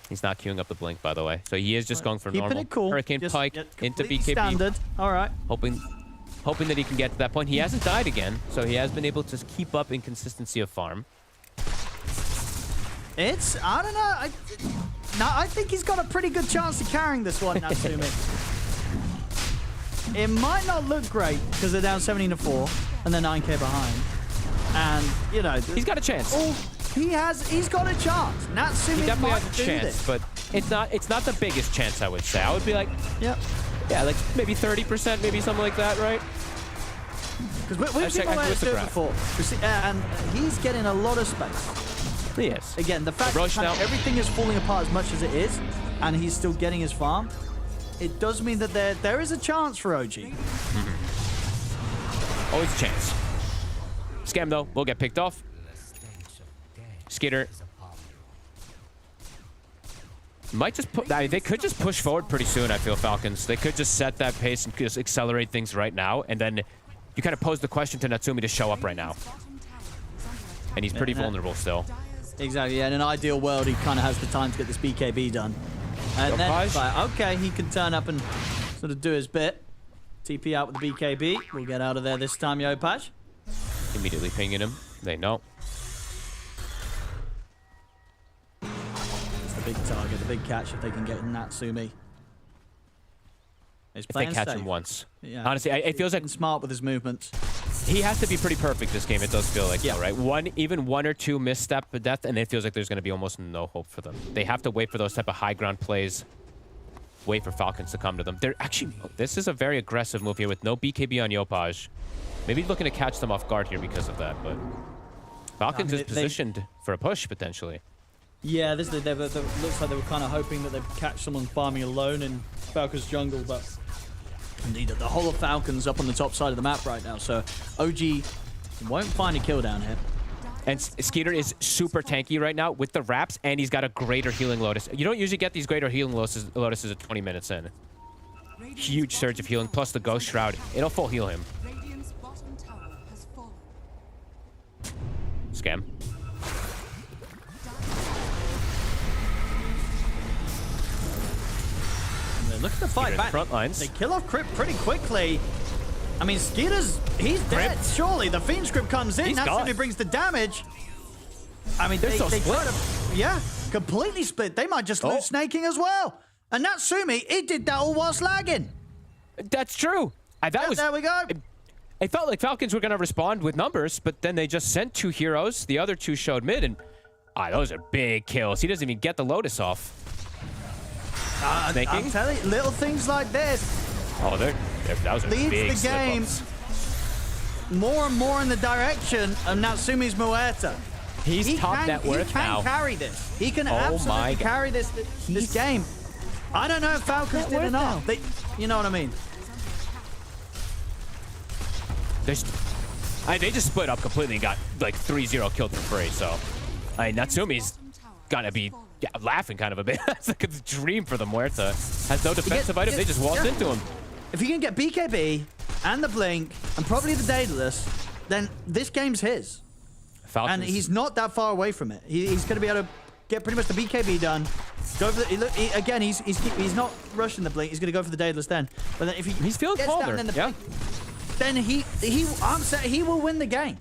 He's not queuing up the blink, by the way. So he is just going for normal. It cool. Hurricane Pike into BKB. Standard. All right. Hoping that he can get to that point. He hasn't died again, so he has been able to keep up in consistency of farm. I don't know. I think he's got a pretty good chance of carrying this one, Natsumi. It might not look great because they're down 17-4 and they're 9k behind. And, you know... He's got a chance. he's got a chance. Natsumi He definitely might has a do chance, this. but it's not the biggest chance, I would say. I would be like, Yep. yeah, like maybe 30%, maybe something like that, right? Because we've seen Moeta do it before. And he's getting a lot of space. He is. Again, the fact that kind of everything is falling apart as much as it is, and he's still getting his farm, it does mean that there is a chance for OG. Always a chance. Scam, though, will get picked off. Skitter. Might just put. I mean, they could just push forward pretty soon, I feel, Falcons. They could just set that pace and just accelerate things right now, and then you kind of pose the question to Natsumi to show up right now. And he's pretty vulnerable still. Exactly, yeah. In an ideal world, he kind of has the time to get this BKB done. And then it's like, okay, he can turn up and sort of do his bit. TP out with the BKB. We'll get out of there this time, YoPaj. Immediately pinging him. They know. It's the big target, the big catch if they can get Natsumi. If they catch him once. Yeah. Honestly, it feels like smart with his movements. He has to be pretty perfect this game. It does feel like, so, right? Even one or two misstep of death, and it feels like there's going to be almost no hope for them. They have to wait for those type of high ground plays. Wait for Falcons to come to them. They're actually, this is a very aggressive move here with no BKB on YoPaj. Maybe looking to catch them off guard here because of that, but Falcons is positioned for a push potentially. Yeah, looks like they were kind of hoping that they'd catch someone farming alone in Falcons jungle, but indeed, the whole of Falcons up on the top side of the map right now, so OG won't find a kill down here. And Skeeter is super tanky right now with the wraps, and he's got a greater healing Lotus. You don't usually get these greater healing Lotuses at 20 minutes in. Huge surge of healing, plus the Ghost Shroud. It'll full heal him. Radiant's bottom tower has fallen. Scam. Look at the fight back. Front lines. They kill off Crypt pretty quickly. I mean, he's dead. Surely the Fiend Script comes in. That's who brings the damage. I mean, they kind of, yeah, completely split. They might just lose snaking as well. And Natsumi, he did that all whilst lagging. That's true. There we go. It felt like Falcons were going to respond with numbers, but then they just sent two heroes. The other two showed mid, and those are big kills. He doesn't even get the Lotus off. I'm telling you, little things like this. Oh, those are big leads the game more and more in the direction of Natsumi's Moeta. He's top net worth now. He can carry this. He can absolutely carry this game. I don't know if Falcons did enough. You know what I mean? They just split up completely and got like 3-0 killed for free. So, Natsumi's gotta be laughing kind of a bit. That's like a dream for the Muerta. Has no defensive item. They just walked into him. If you can get BKB and the Blink and probably the Daedalus, then this game's his. Falcons. And he's not that far away from it. He's going to be able to get pretty much the BKB done. Go for the, again, he's not rushing the Blink. He's going to go for the Daedalus then. But then if he's feeling colder, then he will win the game.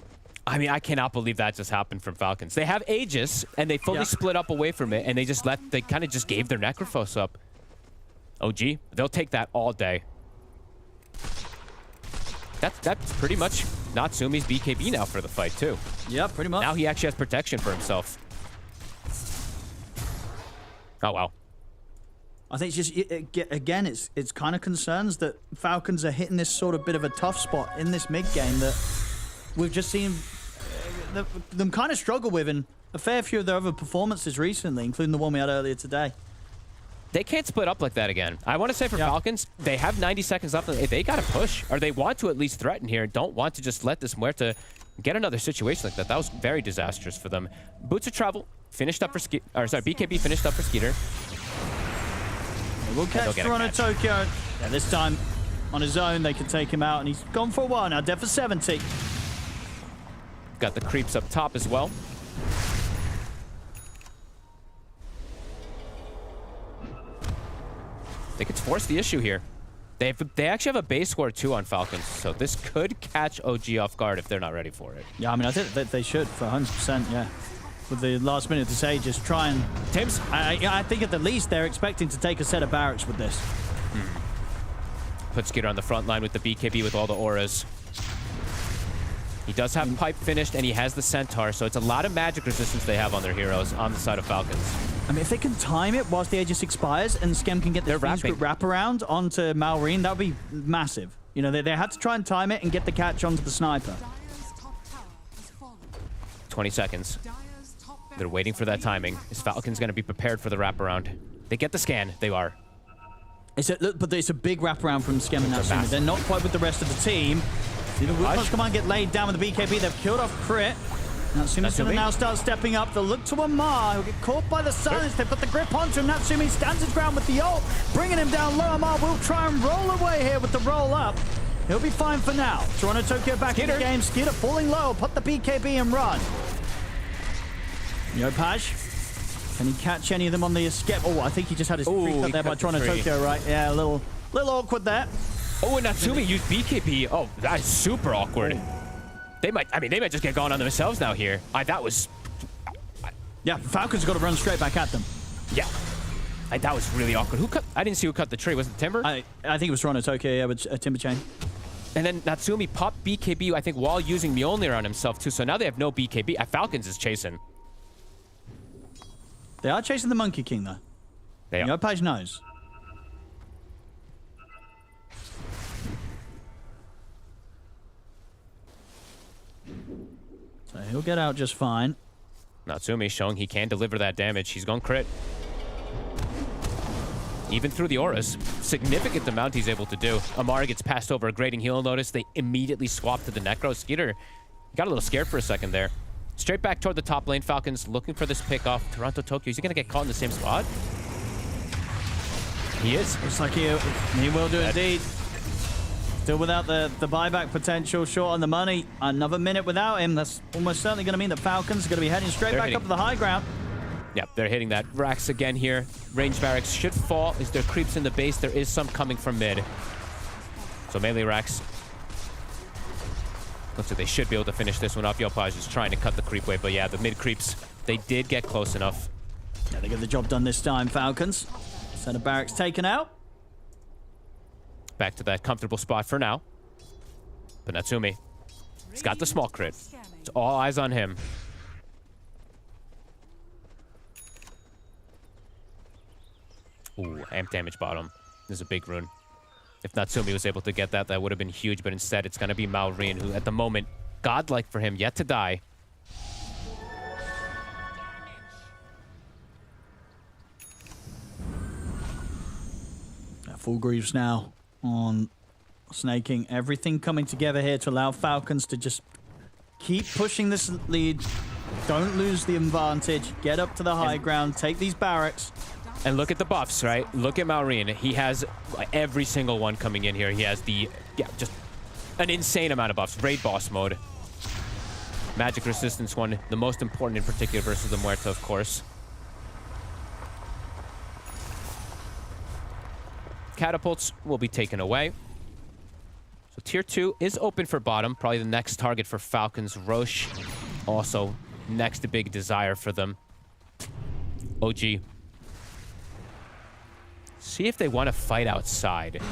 I mean, I cannot believe that just happened from Falcons. They have Aegis, and they fully split up away from it, and they kind of just gave their Necrophos up. OG, they'll take that all day. That's pretty much Natsumi's BKB now for the fight, too. Yeah, pretty much. Now he actually has protection for himself. Oh, wow. I think it's just, again, it's kind of concerns that Falcons are hitting this sort of bit of a tough spot in this mid game that we've just seen them kind of struggle with in a fair few of their other performances recently, including the one we had earlier today. They can't split up like that again. I want to say for Falcons, they have 90 seconds left. They got to push, or they want to at least threaten here. Don't want to just let this Muerta get another situation like that. That was very disastrous for them. Boots of Travel finished up for BKB finished up for Skeeter. We'll catch Toronto Tokyo. Yeah, this time on his own, they can take him out, and he's gone for a while now. Dead for 70. Got the creeps up top as well. They could force the issue here. They actually have a base score too on Falcons, so this could catch OG off guard if they're not ready for it. Yeah, I mean, I think that they should for 100%. Yeah, with the last minute to say, just try and. Tim's. I think at the least they're expecting to take a set of barracks with this. Put Skeeter on the front line with the BKB with all the auras. He does have Pipe finished, and he has the Centaur, so it's a lot of magic resistance they have on their heroes on the side of Falcons. I mean, if they can time it whilst the Aegis expires and Skem can get the wrap around onto Malrine, that would be massive. You know, they had to try and time it and get the catch onto the sniper. Dire's top tower has fallen. 20 seconds. Dire's top They're waiting for that timing. Is Falcons going to be prepared for the wraparound? They get the scan. They are. But it's a big wraparound from Skem and Natsumi. They're not quite with the rest of the team. The Wuthos Command get laid down with the BKB. They've killed off Crit. Natsumi's going to now start stepping up. They'll look to Amar. He'll get caught by the silence. They've got the grip onto him. Natsumi stands his ground with the ult, bringing him down low. Amar will try and roll away here with the roll up. He'll be fine for now. Toronto Tokyo back in the game. Skitter falling low. Put the BKB and run. YoPaj. Can he catch any of them on the escape? Oh, I think he just had his free cut there by Toronto Tokyo, right? Yeah, a little awkward there. Oh, and Natsumi used BKB. Oh, that is super awkward. They might just get going on themselves now here. That was... Yeah, Falcons got to run straight back at them. Yeah. That was really awkward. Who cut? I didn't see who cut the tree. Was it Timber? I think it was Toronto Tokyo, yeah, with a Timber Chain. And then Natsumi popped BKB, I think, while using Mjolnir on himself, too. So now they have no BKB. Falcons is chasing. They are chasing the Monkey King, though. They are. YoPaj knows. So he'll get out just fine. Natsumi showing he can deliver that damage. He's gone crit. Even through the auras, significant amount he's able to do. Amara gets passed over a grading heal notice. They immediately swap to the Necro. Skeeter got a little scared for a second there. Straight back toward the top lane. Falcons looking for this pick off. Toronto Tokyo, is he going to get caught in the same spot? He is. Looks like he will do indeed. Still without the buyback potential, short on the money. Another minute without him. That's almost certainly going to mean that Falcons are going to be heading straight back up to the high ground. Yep, they're hitting that. Rax again here. Range barracks should fall as there creeps in the base. There is some coming from mid. So melee Rax. Looks like they should be able to finish this one off. YoPaj is trying to cut the creep wave, but yeah, the mid creeps, they did get close enough. Yeah, they get the job done this time, Falcons. Center barracks taken out. Back to that comfortable spot for now. But Natsumi, he's got the small crit. It's all eyes on him. Ooh, amp damage bottom. There's a big rune. If Natsumi was able to get that, that would have been huge, but instead it's going to be Malrine, who at the moment, godlike for him, yet to die. Full Greaves now on Snaking. Everything coming together here to allow Falcons to just keep pushing this lead. Don't lose the advantage. Get up to the high ground. Take these barracks. And look at the buffs, right? Look at Malrine. He has every single one coming in here. He has the, just an insane amount of buffs. Raid boss mode. Magic resistance one, the most important in particular versus the Muerta, of course. Catapults will be taken away. So tier 2 is open for bottom. Probably the next target for Falcons. Roche, also next big desire for them. OG. See if they want to fight outside.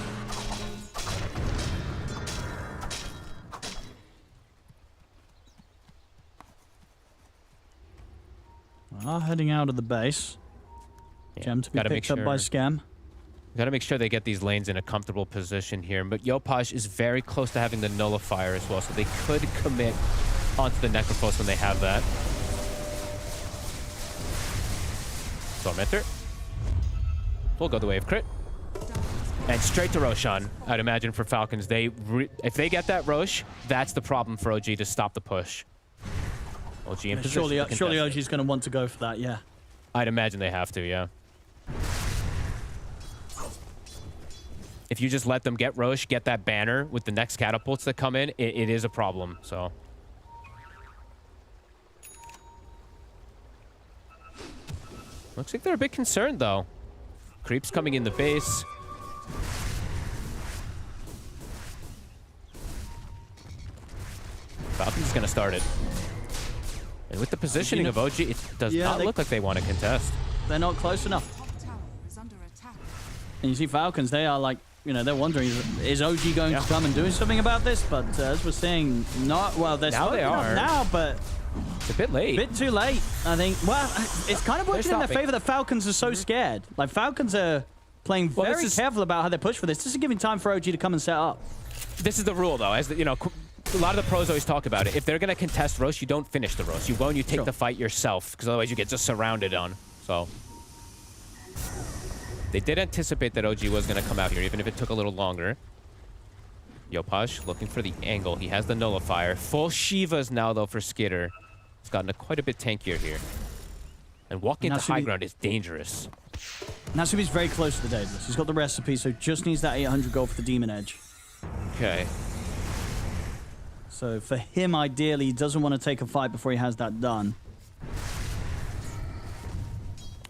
Well, heading out of the base. Gem to be picked up by Scam. Got to make sure they get these lanes in a comfortable position here. But YoPaj is very close to having the Nullifier as well, so they could commit onto the Necrophos when they have that. Tormentor. We'll go the way of crit. And straight to Roshan. I'd imagine for Falcons, if they get that Roche, that's the problem for OG to stop the push. OG in position. Surely OG's going to want to go for that, yeah. I'd imagine they have to, yeah. If you just let them get Roche, get that banner with the next catapults that come in, it is a problem, so. Looks like they're a bit concerned, though. Creeps coming in the base. Falcons is going to start it. And with the positioning of OG, it does not look like they want to contest. They're not close enough. And you see Falcons, they are like they're wondering, is OG going to come and do something about this? But as we're seeing, not, well, they're Now they starting up are. now, but It's a bit late. a bit too late, I think. Well, it's kind of working in their stopping. favor that Falcons are so scared. Like, Falcons are playing Well, very careful about how they push for this. This is giving time for OG to come and set up. This is the rule, though. As a lot of the pros always talk about it. If they're going to contest roast, you don't finish the roast. You go and you take the fight yourself, because otherwise you get just surrounded on. So they did anticipate that OG was going to come out here, even if it took a little longer. GLYPH looking for the angle. He has the nullifier. Full Shivas now, though, for Skitter. It's gotten quite a bit tankier here. And walking into high ground is dangerous. Natsumi's very close to the Daedalus. He's got the recipe, so just needs that 800 gold for the Demon Edge. Okay. So for him, ideally, he doesn't want to take a fight before he has that done.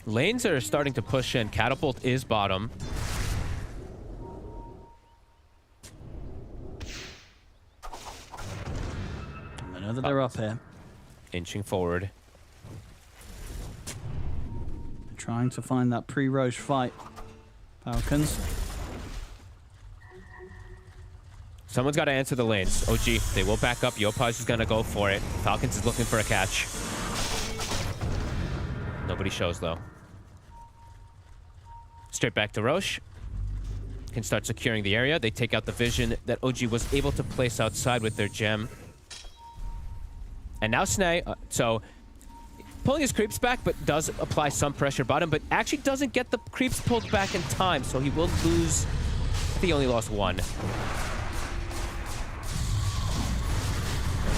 Lanes are starting to push in. Catapult is bottom. I know that they're up here. Inching forward. They're trying to find that pre-Roche fight. Falcons. Someone's got to answer the lanes. OG, they will back up. GLYPH is going to go for it. Falcons is looking for a catch. Nobody shows, though. Straight back to Roche. Can start securing the area. They take out the vision that OG was able to place outside with their gem. And now Snay, so pulling his creeps back, but does apply some pressure bottom, but actually doesn't get the creeps pulled back in time, so he will lose. I think he only lost one.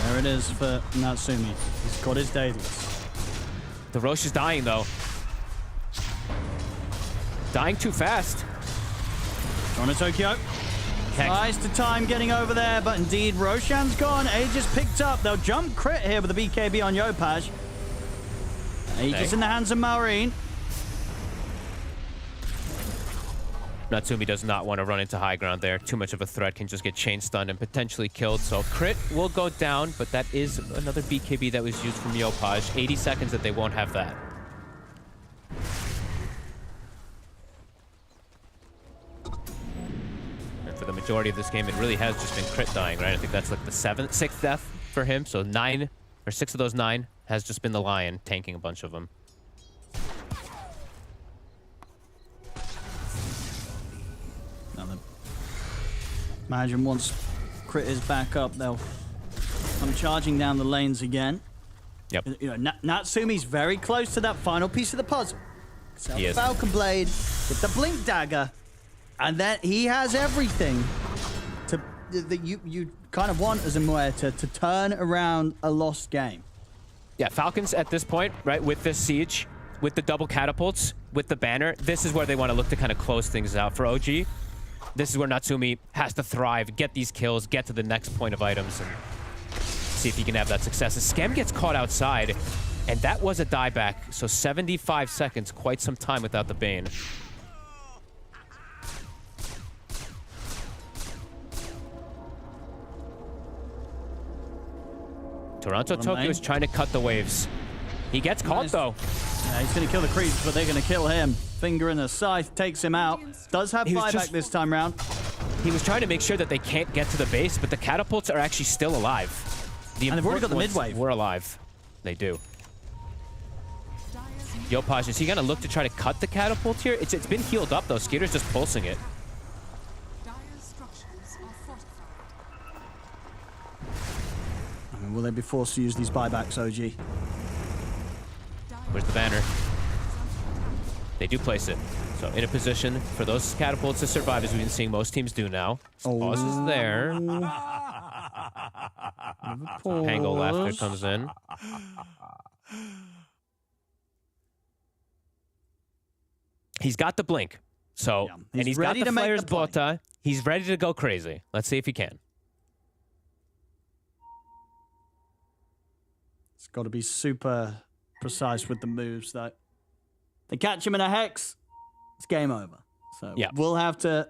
There it is for Natsumi. He's got his Daedalus. The Roche is dying, though. Dying too fast. John Tokyo. Tries to time getting over there, but indeed, Roshan's gone. Aegis picked up. They'll jump crit here with the BKB on GLYPH. Aegis in the hands of Maureen. Natsumi does not want to run into high ground there. Too much of a threat, can just get chain stunned and potentially killed. So crit will go down, but that is another BKB that was used from GLYPH. 80 seconds that they won't have that. And for the majority of this game, it really has just been crit dying, right? I think that's like the sixth death for him. So 6 of those 9 has just been the Lion tanking a bunch of them. Imagine once crit is back up, they'll come charging down the lanes again. Yep. Natsumi's very close to that final piece of the puzzle. He is. Falcon Blade with the Blink Dagger, and then he has everything that you kind of want as a Muay to turn around a lost game. Yeah, Falcons at this point, right, with this siege, with the double catapults, with the banner, this is where they want to look to kind of close things out for OG. This is where Natsumi has to thrive, get these kills, get to the next point of items, and see if he can have that success. Skem gets caught outside, and that was a dieback, so 75 seconds, quite some time without the Bane. Toronto Tokyo is trying to cut the waves. He gets caught, though. Yeah, he's going to kill the creeps, but they're going to kill him. Finger in the scythe takes him out. Does have buyback this time round. He was trying to make sure that they can't get to the base, but the catapults are actually still alive. And they've already got the mid-wave. We're alive. They do. GLYPH, is he going to look to try to cut the catapult here? It's been healed up, though. Skitter's just pulsing it. I mean, will they be forced to use these buybacks, OG? Where's the banner? They do place it. So in a position for those catapults to survive, as we've been seeing most teams do now. Pauses there. Pango laughter comes in. He's got the blink. So, and he's got the Flair's Dota. He's ready to go crazy. Let's see if he can. It's got to be super precise with the moves, though. They catch him in a hex, it's game over. So we'll have to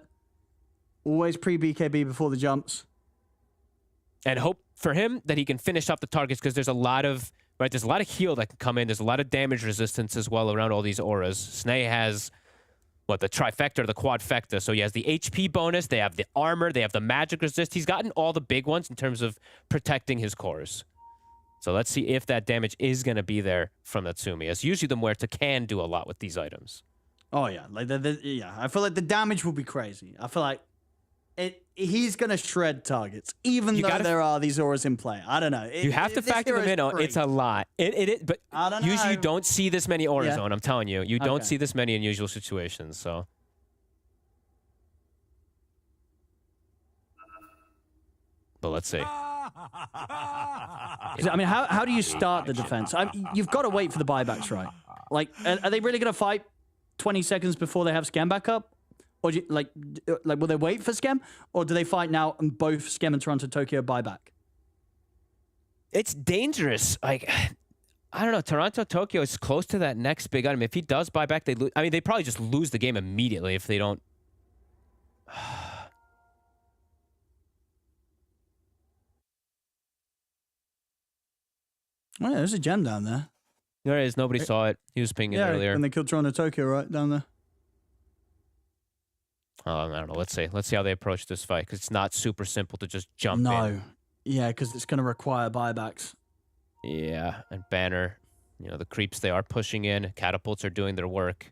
always pre-BKB before the jumps. And hope for him that he can finish off the targets, because there's a lot of there's a lot of heal that can come in. There's a lot of damage resistance as well around all these auras. Snay has what, the trifecta or the quadfecta. So he has the HP bonus, they have the armor, they have the magic resist. He's gotten all the big ones in terms of protecting his cores. So let's see if that damage is going to be there from Natsumi, as usually the Muerta can do a lot with these items. Oh, yeah. Like, yeah, I feel like the damage will be crazy. I feel like he's going to shred targets, even though there are these auras in play. I don't know. You have to factor them in. It's a lot. But I don't know. Usually you don't see this many auras on. I'm telling you. You don't Okay. see this many in usual situations, so... But let's see. I mean, how do you start the defense? You've got to wait for the buybacks, right? Like, are they really going to fight 20 seconds before they have Scam back up? Or do you, like, will they wait for Scam? Or do they fight now and both Scam and Toronto Tokyo buyback? It's dangerous. Like, I don't know. Toronto Tokyo is close to that next big item. If he does buy back, they lose. I mean, they probably just lose the game immediately if they don't. Oh, yeah, there's a gem down there. There is. Nobody saw it. He was pinging earlier. And they killed Toronto Tokyo right down there. I don't know. Let's see. Let's see how they approach this fight, because it's not super simple to just jump in. No. Yeah, because it's going to require buybacks. Yeah, and Banner, you know, the creeps they are pushing in. Catapults are doing their work.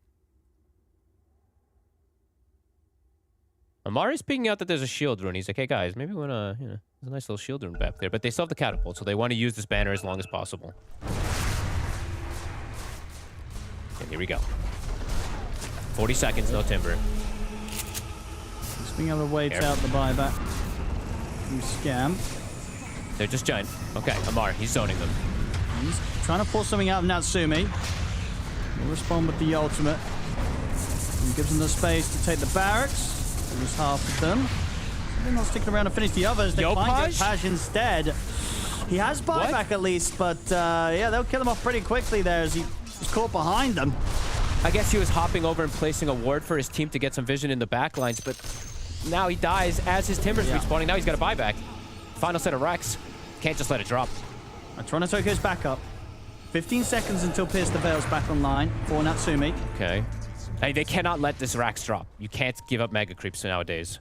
Amari's picking out that there's a shield rune. He's like, hey, guys, maybe we want to, you know, there's a nice little shield rune back there. But they still have the catapult, so they want to use this banner as long as possible. And here we go. 40 seconds, no timber. Just being able to wait out the buyback. You Scam. They're just giant. Okay, Amar, he's zoning them. He's trying to pull something out of Natsumi. He'll respond with the ultimate. And gives him the space to take the barracks. Lose half of them. They're not sticking around to finish the others. They find GLYPH instead. He has buyback at least, but yeah, they'll kill him off pretty quickly there as he's caught behind them. I guess he was hopping over and placing a ward for his team to get some vision in the back lines, but now he dies as his timbers respawning. Now he's got a buyback. Final set of Rex. Can't just let it drop. Toronto Tokyo's back up. 15 seconds until Pierce the Veil's back online for Natsumi. Okay. Hey, they cannot let this Rax drop. You can't give up mega creeps nowadays.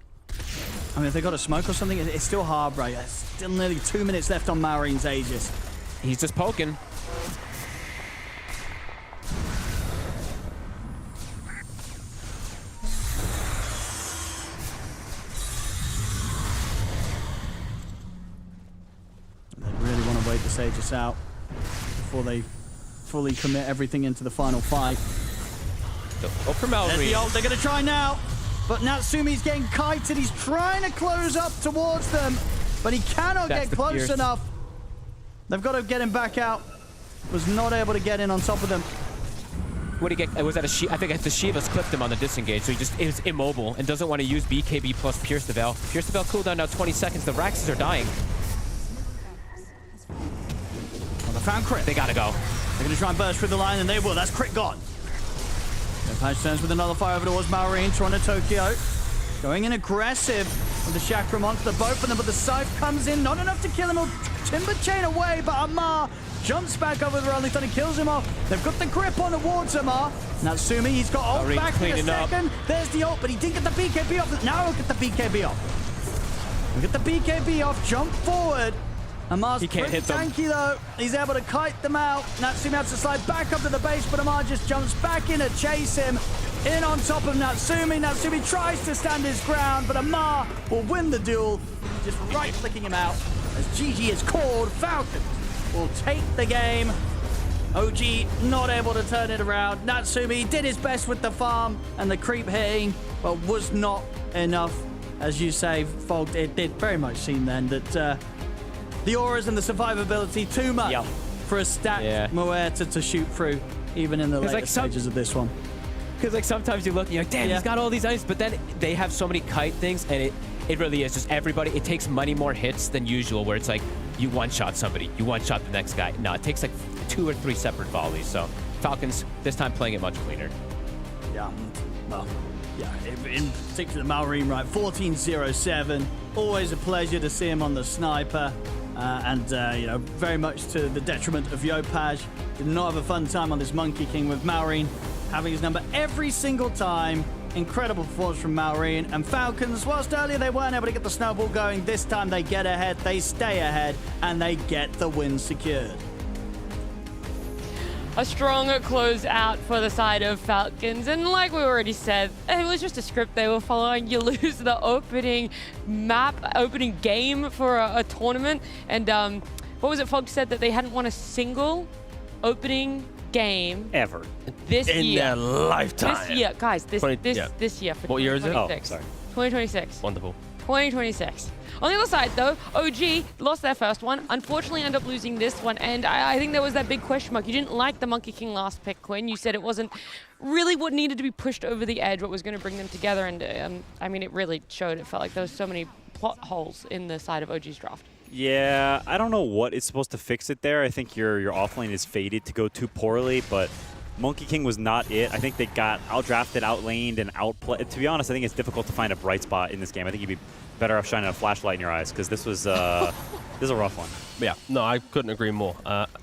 I mean, if they got a smoke or something, it's still hard, right? There's still nearly 2 minutes left on Maureen's Aegis. He's just poking. They really want to wait this Aegis out before they fully commit everything into the final fight. There's the ult. They're going to try now. But Natsumi's getting kited. He's trying to close up towards them, but he cannot get close enough. They've got to get him back out. Was not able to get in on top of them. What did he get? Was that a Shiva? I think the Shiva's clipped him on the disengage, so he just is immobile and doesn't want to use BKB plus Pierce the Veil. Pierce the Veil cooldown now 20 seconds. The Raxes are dying. Well, they found Crit. They gotta go. They're going to try and burst through the line, and they will. That's Crit gone. GLYPH turns with another fire over towards Maureen. Toronto Tokyo going in aggressive with the chakra onto the both of them, but the scythe comes in, not enough to kill him. Timber chain away, but Amar jumps back over the Rolling Thunder and kills him off. They've got the grip on towards Amar. Natsumi, he's got ult back in a second. There's the ult, but he didn't get the BKB off. Now he'll get the BKB off. We'll get the BKB off, jump forward. Amar's pretty tanky though. He's able to kite them out. Natsumi has to slide back up to the base, but Amar just jumps back in to chase him. In on top of Natsumi. Natsumi tries to stand his ground, but Amar will win the duel. Just right-flicking him out. As GG is called, Falcons will take the game. OG not able to turn it around. Natsumi did his best with the farm and the creep hitting, but was not enough. As you say, Fog, it did very much seem then that the auras and the survivability too much for a stacked Muerta to shoot through, even in the later stages of this one. Because like sometimes you look, you're like, damn, he's got all these items, but then they have so many kite things, and it really is just everybody. It takes many more hits than usual, where it's like you one-shot somebody, you one-shot the next guy. No, it takes like 2 or 3 separate volleys. So Falcons this time playing it much cleaner. Yeah, well, yeah, in particular Maureen, right, 14-0-7. Always a pleasure to see him on the sniper. And, you know, very much to the detriment of GLYPH. Did not have a fun time on this Monkey King with Maureen having his number every single time. Incredible performance from Malrine. And Falcons, whilst earlier they weren't able to get the snowball going, this time they get ahead, they stay ahead, and they get the win secured. A strong close out for the side of Falcons. And like we already said, it was just a script they were following. You lose the opening map, opening game for a tournament. And what was it Fox said? That they hadn't won a single opening game Ever. this In year. their lifetime. This year, guys, this year for What year is it? 2026. Oh, sorry. 2026. Wonderful. 2026. On the other side, though, OG lost their first one. Unfortunately, ended up losing this one. And I think there was that big question mark. You didn't like the Monkey King last pick, Quinn. You said it wasn't really what needed to be pushed over the edge, what was going to bring them together. And I mean, it really showed. It felt like there was so many plot holes in the side of OG's draft. Yeah, I don't know what is supposed to fix it there. I think your offlane is fated to go too poorly, but Monkey King was not it. I think they got outdrafted, outlaned, and outplayed. To be honest, I think it's difficult to find a bright spot in this game. I think you'd be better off shining a flashlight in your eyes, because this was this is a rough one. Yeah, no, I couldn't agree more.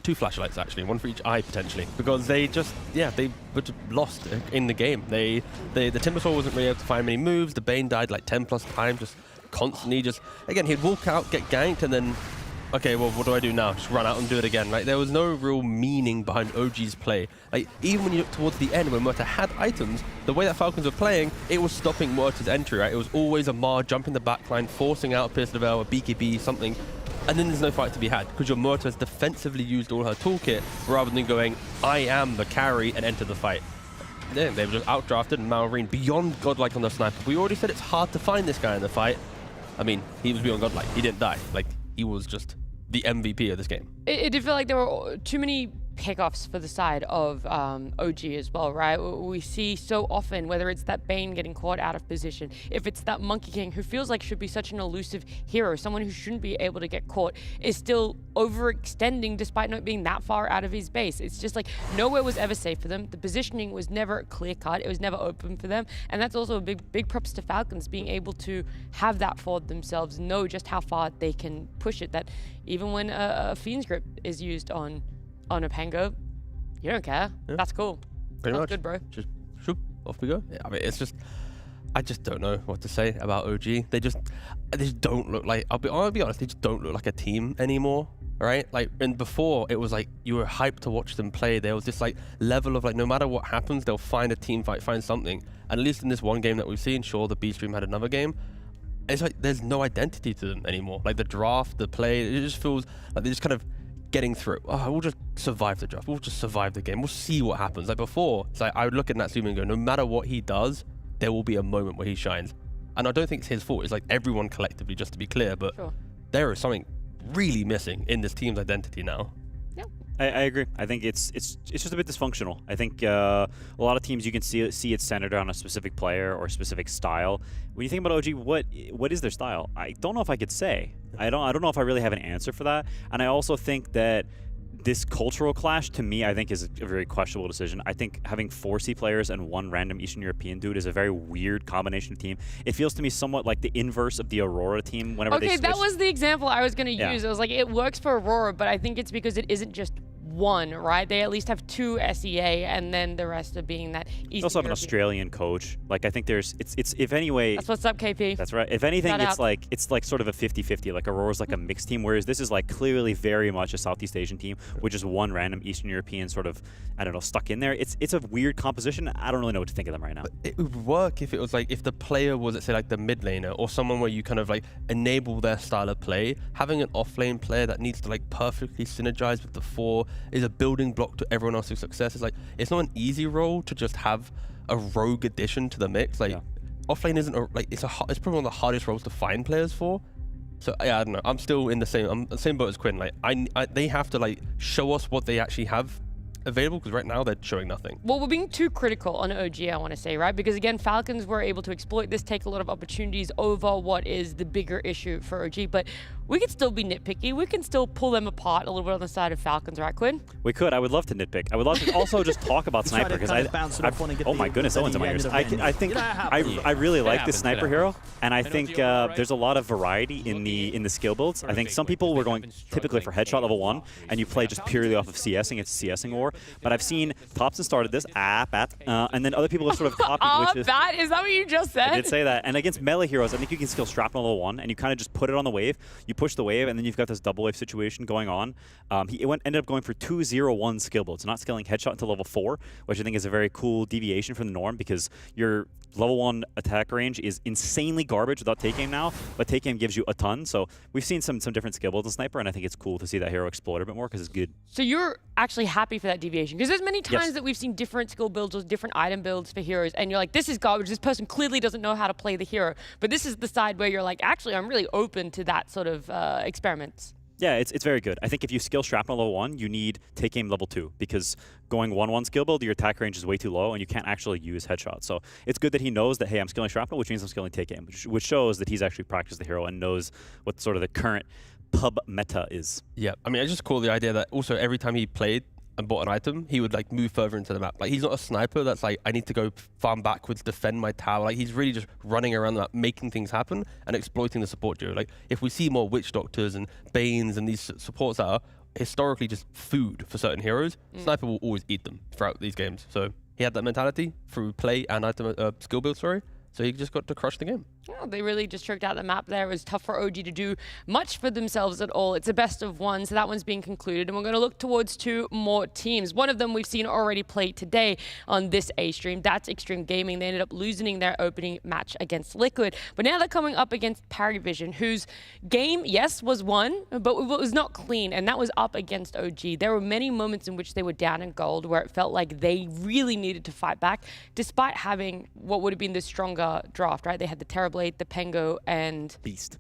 2 flashlights, actually, 1 for each eye, potentially. Because they just, they were just lost in the game. The Timbersaw wasn't really able to find many moves. The Bane died like 10 plus times, just constantly again, he'd walk out, get ganked, and then, okay, well, what do I do now? Just run out and do it again. Like, there was no real meaning behind OG's play. Like, even when you look towards the end, when Murta had items, the way that Falcons were playing, it was stopping Murta's entry, right? It was always a Mar jumping the backline, forcing out a Pierce Level, a BKB, something, and then there's no fight to be had, because your Murta has defensively used all her toolkit, rather than going, I am the carry, and enter the fight. Then they were just outdrafted, and Malrine beyond godlike on the sniper. We already said it's hard to find this guy in the fight. I mean, he was beyond godlike. He didn't die. Like, he was just the MVP of this game. It did feel like there were too many pickoffs for the side of OG as well, right? We see so often, whether it's that Bane getting caught out of position, if it's that Monkey King who feels like should be such an elusive hero, someone who shouldn't be able to get caught, is still overextending despite not being that far out of his base. It's just like nowhere was ever safe for them. The positioning was never clear cut. It was never open for them. And that's also a big props to Falcons being able to have that for themselves, know just how far they can push it. That even when a Fiend's Grip is used on a Pango, you don't care. Yeah. That's cool. Pretty That's much. good, bro. Just shoop, off we go. Yeah, I mean, it's just, I just don't know what to say about OG. They just don't look like, I'll be honest, they just don't look like a team anymore, right? Like, and before, it was like, you were hyped to watch them play. There was this like level of like, no matter what happens, they'll find a team fight, find something. And at least in this one game that we've seen, sure, the B-Stream had another game, it's like, there's no identity to them anymore. Like the draft, the play, it just feels like they're just kind of getting through. Oh, we'll just survive the draft. We'll just survive the game. We'll see what happens. Like before, it's like I would look at Natsumi and go, no matter what he does, there will be a moment where he shines. And I don't think it's his fault. It's like everyone collectively, just to be clear, but Sure. there is something really missing in this team's identity now. I agree. I think it's just a bit dysfunctional. I think a lot of teams you can see it centered on a specific player or specific style. When you think about OG, what is their style? I don't know if I could say. I don't know if I really have an answer for that. And I also think that this cultural clash, to me, I think is a very questionable decision. I think having 4 C players and 1 random Eastern European dude is a very weird combination of team. It feels to me somewhat like the inverse of the Aurora team whenever they switch. Okay, that was the example I was going to use. It was like, it works for Aurora, but I think it's because it isn't just 1, right? They at least have 2 SEA, and then the rest of being that Eastern They also have an European. Australian coach. Like, I think there's, it's if anyway. That's what's up, KP. That's right. If anything, Shout out. it's like sort of a 50-50. Like Aurora's like a mixed team, whereas this is like clearly very much a Southeast Asian team with just 1 random Eastern European sort of, I don't know, stuck in there. It's a weird composition. I don't really know what to think of them right now. It would work if it was like, if the player was, let's say, like the mid laner or someone where you kind of like enable their style of play. Having an off lane player that needs to like perfectly synergize with the 4 is a building block to everyone else's success. It's like, it's not an easy role to just have a rogue addition to the mix. Like, offlane isn't it's probably one of the hardest roles to find players for. So yeah, I don't know. I'm still in the same boat as Quinn. Like, they have to like show us what they actually have available, because right now they're showing nothing. Well, we're being too critical on OG, I want to say, right? Because again, Falcons were able to exploit this, take a lot of opportunities over what is the bigger issue for OG, but we can still be nitpicky. We can still pull them apart a little bit on the side of Falcons, right, Quinn? We could. I would love to nitpick. I would love to also just talk about Try to Sniper, because kind of bounce it off one and get oh the my goodness, equals Owen's in at my the ears. end of the I end. think That happens. I really like this happens, Sniper it hero, happens. and I think there's a lot of variety in the skill builds. I think some people were going typically for headshot level 1, and you play just purely off of CSing. It's CSing war. before, but I've seen Thompson started this, and then other people have sort of copied, which is... Is that what you just said? I did say that. And against melee heroes, I think you can skill Shrapnel level 1, and you kind of just put it on the wave. You push the wave, and then you've got this double wave situation going on. He ended up going for 2-0-1 skill build, so not scaling headshot until level 4, which I think is a very cool deviation from the norm, because your level 1 attack range is insanely garbage without take aim now, but take aim gives you a ton. So we've seen some different skill builds in Sniper, and I think it's cool to see that hero explode a bit more because it's good. So you're actually happy for that deviation? Because there's many times that we've seen different skill builds or different item builds for heroes, and you're like, this is garbage, this person clearly doesn't know how to play the hero. But this is the side where you're like, actually, I'm really open to that sort of experiments. Yeah, it's very good. I think if you skill Shrapnel level 1, you need take aim level 2, because going 1-1 skill build, your attack range is way too low, and you can't actually use headshots. So it's good that he knows that, hey, I'm skilling Shrapnel, which means I'm skilling take aim, which shows that he's actually practiced the hero and knows what sort of the current pub meta is. Yeah, I mean, I just call the idea that also every time he played and bought an item, he would like move further into the map. Like, he's not a sniper that's like, I need to go farm backwards, defend my tower. Like, he's really just running around the map, making things happen and exploiting the support duo. Like, if we see more Witch Doctors and Banes and these supports that are historically just food for certain heroes, Sniper will always eat them throughout these games. So he had that mentality through play and item skill build, sorry. So he just got to crush the game. Well, they really just choked out the map there. It was tough for OG to do much for themselves at all. It's a best of one, so that one's being concluded. And we're going to look towards 2 more teams. One of them we've seen already play today on this A stream. That's Xtreme Gaming. They ended up losing their opening match against Liquid. But now they're coming up against PARIVISION, whose game, yes, was won, but it was not clean. And that was up against OG. There were many moments in which they were down in gold where it felt like they really needed to fight back, despite having what would have been the stronger draft, right? They had the Terrorblade, the Pengo, and Beast.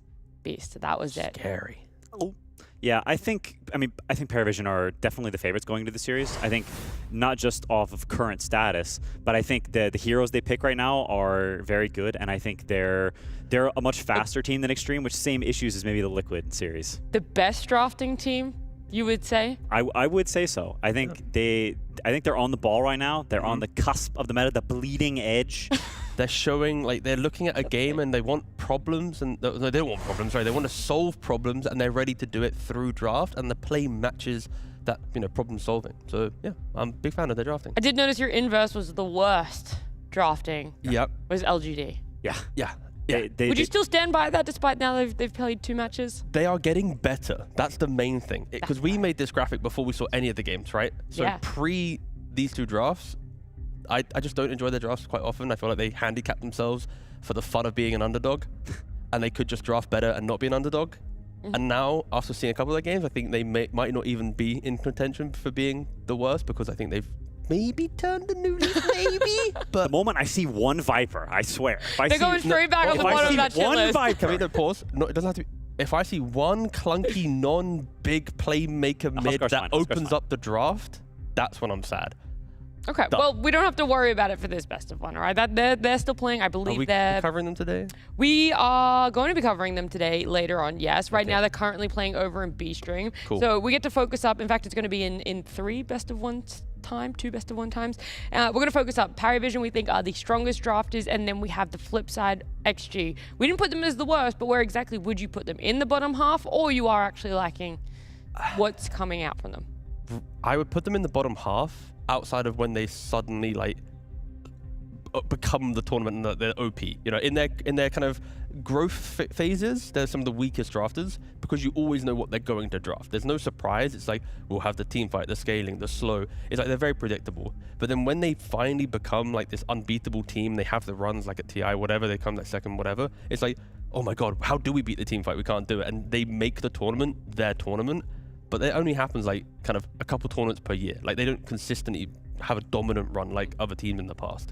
That was it. Scary. Oh. Yeah, I think PARIVISION are definitely the favorites going into the series. I think not just off of current status, but I think the heroes they pick right now are very good, and I think they're a much faster team than Xtreme, which same issues as maybe the Liquid series. The best drafting team, you would say? I would say so. I think they're on the ball right now. They're on the cusp of the meta, the bleeding edge. They're showing, like, they're looking at a game and they want problems, and no, they don't want problems, sorry. They want to solve problems, and they're ready to do it through draft, and the play matches that, problem solving. So yeah, I'm a big fan of their drafting. I did notice your inverse was the worst drafting. Yep. Was LGD. Yeah. Yeah. Would you still stand by that despite now they've played 2 matches? They are getting better. That's the main thing. Because we made this graphic before we saw any of the games, right? So pre these 2 drafts, I just don't enjoy their drafts quite often. I feel like they handicap themselves for the fun of being an underdog, and they could just draft better and not be an underdog. And now, after seeing a couple of games, I think they might not even be in contention for being the worst, because I think they've maybe turned a new leaf, maybe. But the moment I see one Viper, I swear. They're going straight back on the bottom of that shit list. Can we pause? No, it doesn't have to be. If I see one clunky, non-big playmaker mid that opens up the draft, that's when I'm sad. Okay, well, we don't have to worry about it for this best of one, all right? They're still playing. I believe they're... Are we covering them today? We are going to be covering them today, later on, yes. Right now, they're currently playing over in B stream. Cool. So we get to focus up. In fact, it's going to be in 3 best of one time, 2 best of one times. We're going to focus up. PARIVISION, we think, are the strongest drafters, and then we have the flip side, XG. We didn't put them as the worst, but where exactly would you put them? In the bottom half, or you are actually liking what's coming out from them? I would put them in the bottom half, outside of when they suddenly become the tournament and they're OP. In their kind of growth phases, they're some of the weakest drafters, because you always know what they're going to draft. There's no surprise. It's like, we'll have the team fight, the scaling, the slow. It's like they're very predictable. But then when they finally become like this unbeatable team, they have the runs like at TI, whatever, they come like second, whatever. It's like, oh my God, how do we beat the team fight? We can't do it. And they make the tournament their tournament. But it only happens like kind of a couple tournaments per year. Like, they don't consistently have a dominant run like other teams in the past.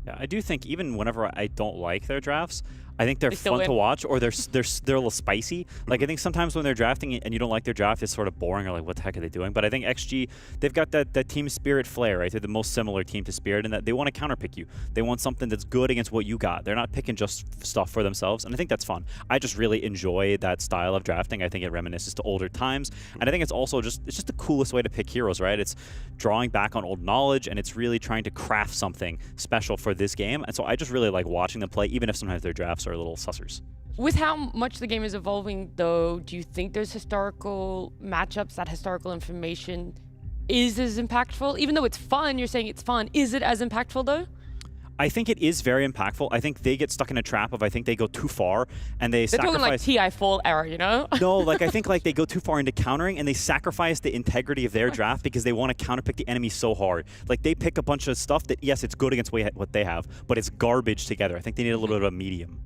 Yeah, I do think even whenever I don't like their drafts, I think they're fun to watch, or they're a little spicy. Like, I think sometimes when they're drafting and you don't like their draft, it's sort of boring, or like, what the heck are they doing? But I think XG, they've got that team Spirit flair, right? They're the most similar team to Spirit, in that they want to counterpick you. They want something that's good against what you got. They're not picking just stuff for themselves, and I think that's fun. I just really enjoy that style of drafting. I think it reminisces to older times, and I think it's also it's just the coolest way to pick heroes, right? It's drawing back on old knowledge, and it's really trying to craft something special for this game. And so I just really like watching them play, even if sometimes their drafts are a little sussers. With how much the game is evolving, though, do you think there's historical matchups, that historical information is as impactful? Even though it's fun, you're saying it's fun. Is it as impactful though? I think it is very impactful. I think they get stuck in a trap of I think they go too far and they They're talking like TI fall error, you know? No, like I think like they go too far into countering and they sacrifice the integrity of their draft because they want to counterpick the enemy so hard. Like they pick a bunch of stuff that yes, it's good against what they have, but it's garbage together. I think they need a little bit of a medium.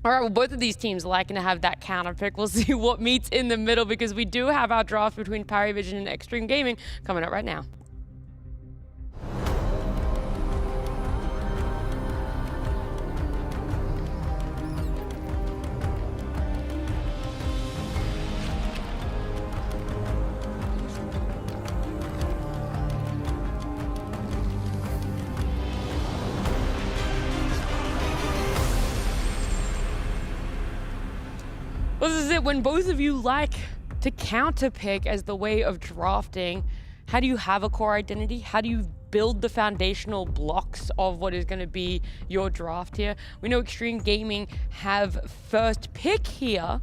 All right, well, both of these teams liking to have that counter pick. We'll see what meets in the middle because we do have our draft between PARIVISION and Xtreme Gaming coming up right now. Well, this is it. When both of you like to counter pick as the way of drafting, how do you have a core identity? How do you build the foundational blocks of what is going to be your draft here? We know Xtreme Gaming have first pick here.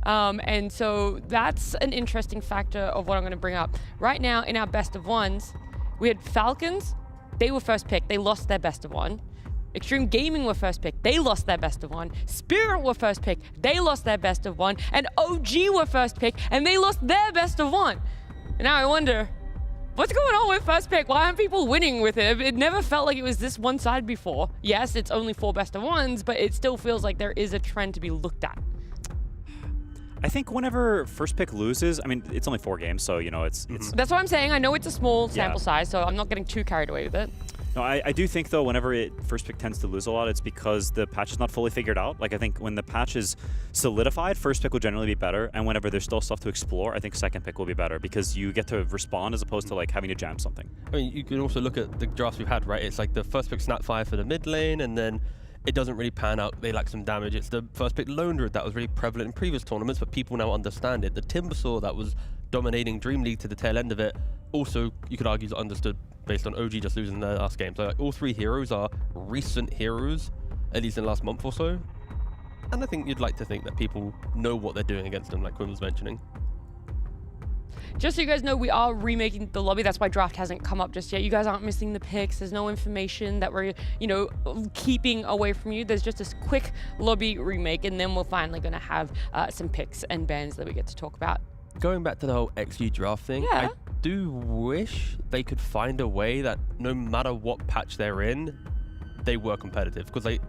And so that's an interesting factor of what I'm going to bring up. Right now in our best of ones, we had Falcons. They were first pick. They lost their best of one. Xtreme Gaming were first pick. They lost their best of one. Spirit were first pick. They lost their best of one. And OG were first pick, and they lost their best of one. And now I wonder, what's going on with first pick? Why aren't people winning with it? It never felt like it was this one side before. Yes, it's only 4 best of ones, but it still feels like there is a trend to be looked at. I think whenever first pick loses, I mean, it's only 4 games, so, you know, it's... That's what I'm saying. I know it's a small sample size, so I'm not getting too carried away with it. No, I do think, though, whenever first pick tends to lose a lot, it's because the patch is not fully figured out. Like, I think when the patch is solidified, first pick will generally be better, and whenever there's still stuff to explore, I think second pick will be better, because you get to respond as opposed to, like, having to jam something. I mean, you can also look at the drafts we've had, right? It's like the first pick snap fire for the mid lane, and then it doesn't really pan out. They lack some damage. It's the first pick Lone Druid that was really prevalent in previous tournaments, but people now understand it. The Timbersaw that was dominating Dream League to the tail end of it, also, you could argue, is understood based on OG just losing their last game. So like, all 3 heroes are recent heroes, at least in the last month or so. And I think you'd like to think that people know what they're doing against them, like Quinn was mentioning. Just so you guys know, we are remaking the lobby. That's why draft hasn't come up just yet. You guys aren't missing the picks. There's no information that we're, you know, keeping away from you. There's just this quick lobby remake, and then we're finally going to have some picks and bans that we get to talk about. Going back to the whole XG draft thing, Yeah. I do wish they could find a way that no matter what patch they're in, they were competitive. Because like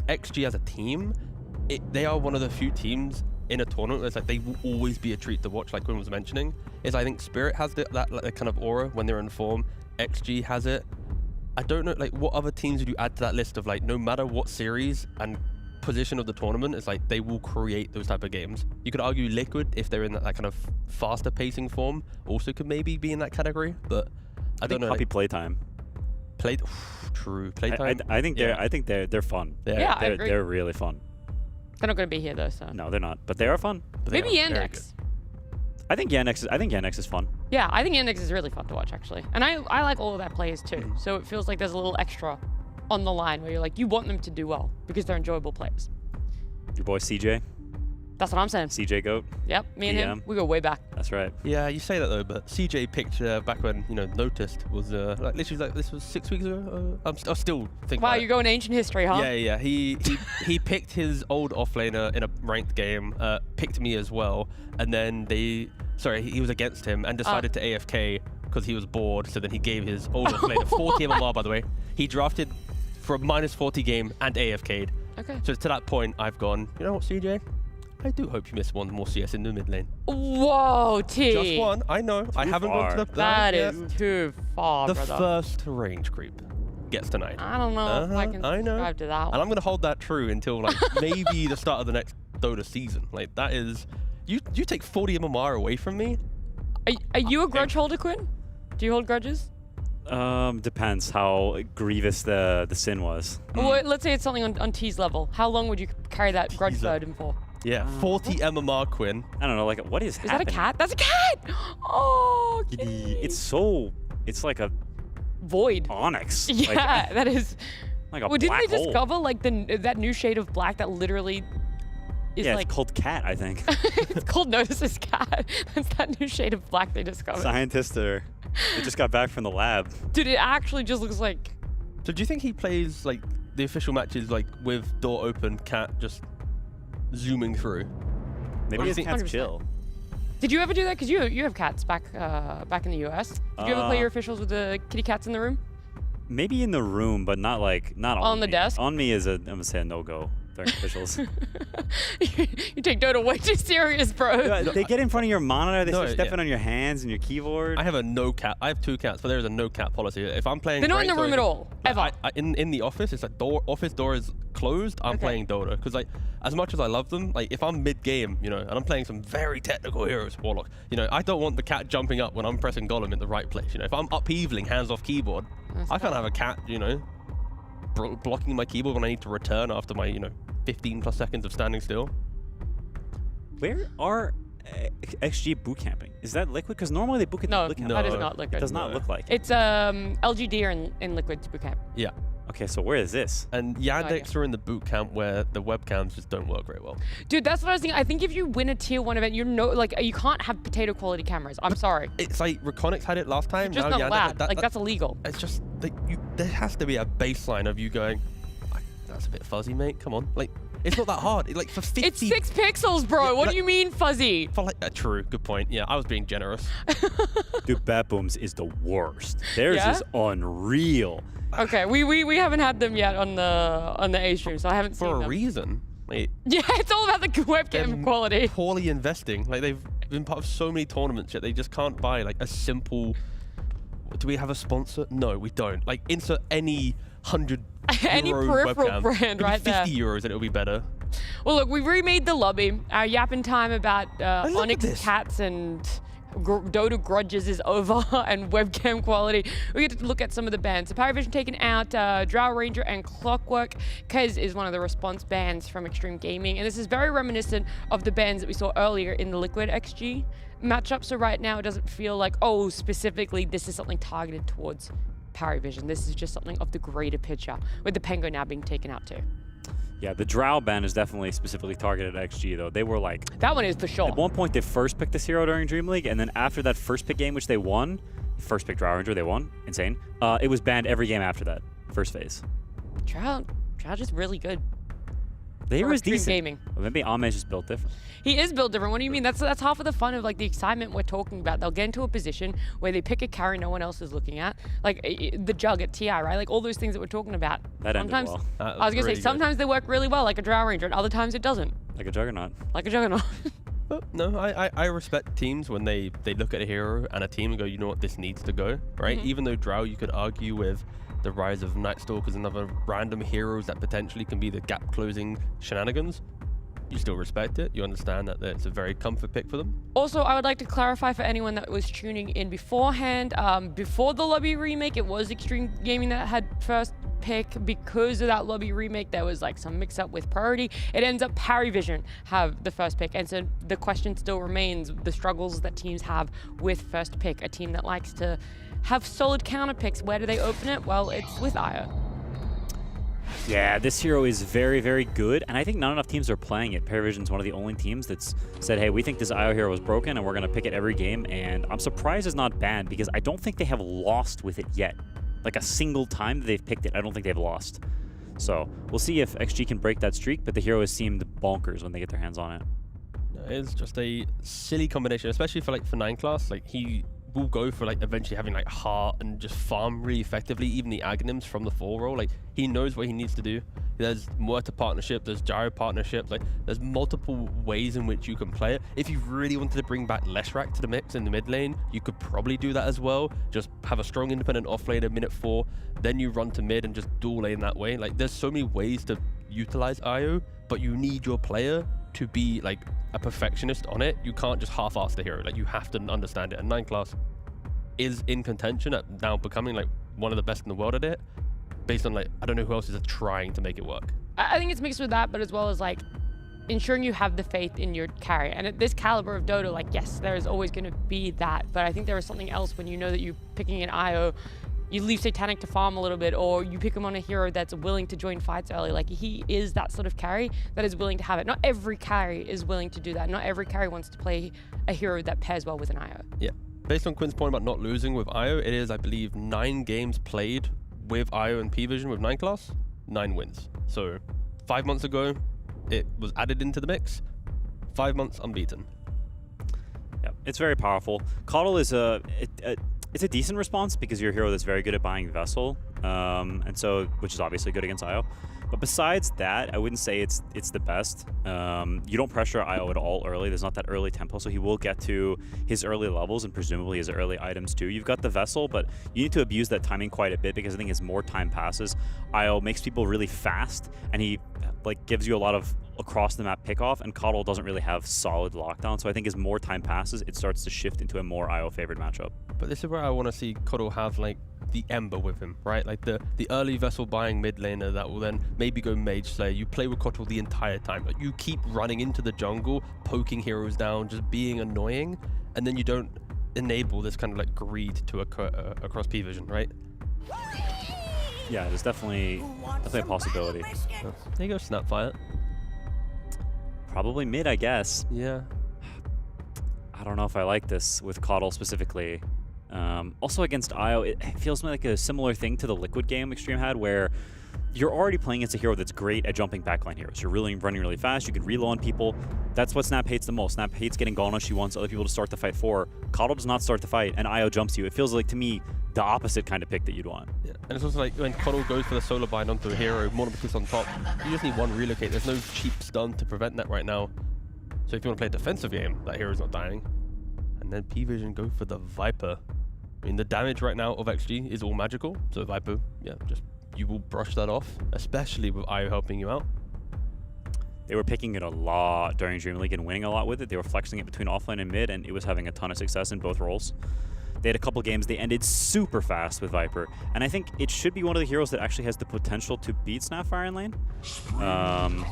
XG as a team, they are one of the few teams in a tournament that's like they will always be a treat to watch, like Quinn was mentioning. Is I think Spirit has that kind of aura when they're in form. XG has it. I don't know, like what other teams would you add to that list of like no matter what series and position of the tournament, it's like they will create those type of games. You could argue Liquid, if they're in that kind of faster pacing form, also could maybe be in that category, but I don't know. Puppy playtime. True playtime. I think they're fun. Yeah, I agree. They're really fun. They're not going to be here though, so. No, they're not, but they are fun. Maybe Yandex. I think Yandex is fun. Yeah, I think Yandex is really fun to watch actually, and I like all of their players too. So it feels like there's a little extra on the line where you're like, you want them to do well because they're enjoyable players. Your boy CJ. That's what I'm saying. CJ Goat. Yep, me and him, we go way back. That's right. Yeah, you say that though, but CJ picked back when Noticed was like literally like this was 6 weeks ago. I still think. Wow, about you're going ancient history, huh? Yeah. He picked his old offlaner in a ranked game, picked me as well, and then he was against him and decided to AFK because he was bored. So then he gave his old offlaner 40 MMR. By the way, he drafted for a -40 game and AFK'd. Okay. So to that point, I've gone, you know what, CJ? I do hope you miss one more CS in the mid lane. Whoa, T. Just one, I know. I haven't gone to the That yet. is too far, The brother. first range creep gets tonight. I don't know if I can subscribe to that And one. I'm going to hold that true until like maybe the start of the next Dota season. Like that is, you take 40 MMR away from me. Are you a grudge holder, Quinn? Do you hold grudges? Depends how grievous the sin was. Well, let's say it's something on T's level. How long would you carry that grudge T's burden for? Yeah, 40 MMR, Quinn. I don't know, like what is Is that a happening? cat? That's a cat! Oh, kitty. It's like a void. onyx. Yeah, that is. Like a Well, didn't black they hole. discover like that new shade of black that literally is Yeah, like it's called cat, I think. it's called Notice's cat. That's that new shade of black they discovered. Scientists are They just got back from the lab. Dude, it actually just looks like... So do you think he plays like the official matches like with door open, cat just zooming through? Maybe his cat's 100%. chill. Did you ever do that? Because you have cats back in the US. Did you ever play your officials with the kitty cats in the room? Maybe in the room, but not on the me. desk? On me is I'm gonna say a no-go during officials. You take Dota way too serious, bro. They get in front of your monitor, they start No, stepping on your hands and your keyboard. I have a no cat. I have 2 cats, but there is a no cat policy. If I'm playing, They're not in the ranked room or at all, ever. in the office, it's like office door is closed. I'm playing Dota because like as much as I love them, like if I'm mid game, you know, and I'm playing some very technical heroes, Warlock, you know, I don't want the cat jumping up when I'm pressing Golem in the right place. You know, if I'm upheaving hands off keyboard, I can't have a cat, you know, blocking my keyboard when I need to return after my 15 plus seconds of standing still. Where are XG boot camping? Is that Liquid? Because normally they boot camp. No, Liquid. that is not Liquid. It does not look like it. It's LGD are in Liquid's boot camp. Yeah. Okay, so where is this? And Yandex are in the boot camp where the webcams just don't work very well. Dude, that's what I was thinking. I think if you win a tier 1 event, you can't have potato quality cameras. I'm sorry. It's like Reconics had it last time. Just now not Yandex, allowed. That's illegal. It's just like there has to be a baseline of you going, that's a bit fuzzy, mate. Come on, like it's not that hard. Like for 50. It's 6 pixels, bro. What do you mean fuzzy? For like true, good point. Yeah, I was being generous. Dude, BetBoom's is the worst. Theirs is unreal. Okay, we haven't had them yet on the A stream, so I haven't seen For them. a reason. Like, Yeah, it's all about the webcam quality. poorly investing. Like they've been part of so many tournaments yet they just can't buy like a simple. Do we have a sponsor? No, we don't. Like insert any 100 Any euro peripheral webcam. brand It'd be right there. 50 euros and it'll be better. Well, look, we remade the lobby. Our yapping time about look at Onyx this. cats and Dota grudges is over, and webcam quality. We get to look at some of the bans. So PARIVISION taken out Drow Ranger and Clockwork. Kez is one of the response bans from Xtreme Gaming, and this is very reminiscent of the bans that we saw earlier in the Liquid XG matchup. So right now it doesn't feel like, oh, specifically this is something targeted towards PARIVISION. This is just something of the greater picture, with the Pengo now being taken out too. Yeah, the Drow ban is definitely specifically targeted at XG, though. They were like... That one is for sure. At one point, they first picked this hero during Dream League, and then after that first pick game, which they won, first pick Drow Ranger, they won. Insane. It was banned every game after that, first phase. Drow just really good. They For were Xtreme decent. Gaming. Well, maybe Ame's just built different. He is built different. What do you mean? That's half of the fun of like the excitement we're talking about. They'll get into a position where they pick a carry no one else is looking at, like the Jug at TI, right? Like all those things that we're talking about. That ended sometimes, well. I was gonna say sometimes they work really well, like a Drow Ranger, and other times it doesn't, Like a Juggernaut. like a Juggernaut. But no, I respect teams when they look at a hero and a team and go, you know what, this needs to go, right? Even though Drow, you could argue with the rise of Night Stalkers and other random heroes that potentially can be the gap closing shenanigans, you still respect it. You understand that it's a very comfort pick for them. Also, I would like to clarify for anyone that was tuning in beforehand, before the lobby remake, it was Xtreme Gaming that had first pick. Because of that lobby remake, there was like some mix up with priority. It ends up PARIVISION have the first pick, and so the question still remains the struggles that teams have with first pick. A team that likes to have solid counter picks, where do they open it? Well, it's with Io. Yeah, this hero is very, very good, and I think not enough teams are playing it. PARIVISION's one of the only teams that's said, hey, we think this IO hero is broken, and we're going to pick it every game, and I'm surprised it's not banned, because I don't think they have lost with it yet. Like a single time that they've picked it, I don't think they've lost. So, we'll see if XG can break that streak, but the hero has seemed bonkers when they get their hands on it. It's just a silly combination, especially for 9 class. Like he will go for like eventually having like heart and just farm really effectively, even the Aghanims from the 4 roll. Like he knows what he needs to do. There's Muerta partnership, there's Gyro partnership, like there's multiple ways in which you can play it. If you really wanted to bring back Leshrac to the mix in the mid lane, you could probably do that as well. Just have a strong independent off lane at minute 4, then you run to mid and just dual lane that way. Like there's so many ways to utilize IO, but you need your player to be like a perfectionist on it. You can't just half-ass the hero. Like you have to understand it. And 9 class is in contention at now becoming like one of the best in the world at it, based on like I don't know who else is trying to make it work. I think it's mixed with that, but as well as like ensuring you have the faith in your carry. And at this caliber of Dota, like yes, there is always going to be that, but I think there is something else when you know that you're picking an IO. You leave Satanic to farm a little bit, or you pick him on a hero that's willing to join fights early. Like he is that sort of carry that is willing to have it. Not every carry is willing to do that. Not every carry wants to play a hero that pairs well with an IO. Yeah. based on Quinn's point about not losing with IO, it is, I believe, 9 games played with IO and PVision with 9 class, 9 wins. So 5 months ago, it was added into the mix. 5 months unbeaten. Yeah, it's very powerful. Coddle is it's a decent response because you're a hero that's very good at buying Vessel, and so which is obviously good against IO. But besides that, I wouldn't say it's the best. You don't pressure IO at all early. There's not that early tempo, so he will get to his early levels and presumably his early items too. You've got the Vessel, but you need to abuse that timing quite a bit because I think as more time passes, IO makes people really fast, and he like gives you a lot of across the map pickoff, and Coddle doesn't really have solid lockdown. So I think as more time passes, it starts to shift into a more IO favored matchup. But this is where I want to see Coddle have like the Ember with him, right? Like the early Vessel buying mid laner that will then maybe go Mage Slayer. You play with Coddle the entire time. Like you keep running into the jungle, poking heroes down, just being annoying, and then you don't enable this kind of like greed to across PVision, right? Yeah, there's definitely a possibility. There you go, Snapfire. Probably mid, I guess. Yeah. I don't know if I like this with Coddle specifically. Also against IO, it feels like a similar thing to the Liquid game Xtreme had, where you're already playing against a hero that's great at jumping backline heroes. You're really running really fast, you can reload on people. That's what Snap hates the most. Snap hates getting gone on. She wants other people to start the fight for her. Coddle does not start the fight, and IO jumps you. It feels like, to me, the opposite kind of pick that you'd want. Yeah. And it's also like when Coddle goes for the solo bind onto a hero, Monomachus on top, you just need one relocate. There's no cheap stun to prevent that right now. So if you want to play a defensive game, that hero's not dying. And then PVision go for the Viper. I mean, the damage right now of XG is all magical. So Viper, yeah, just you will brush that off, especially with IO helping you out. They were picking it a lot during Dream League and winning a lot with it. They were flexing it between offlane and mid, and it was having a ton of success in both roles. They had a couple games, they ended super fast with Viper, and I think it should be one of the heroes that actually has the potential to beat Snapfire in lane.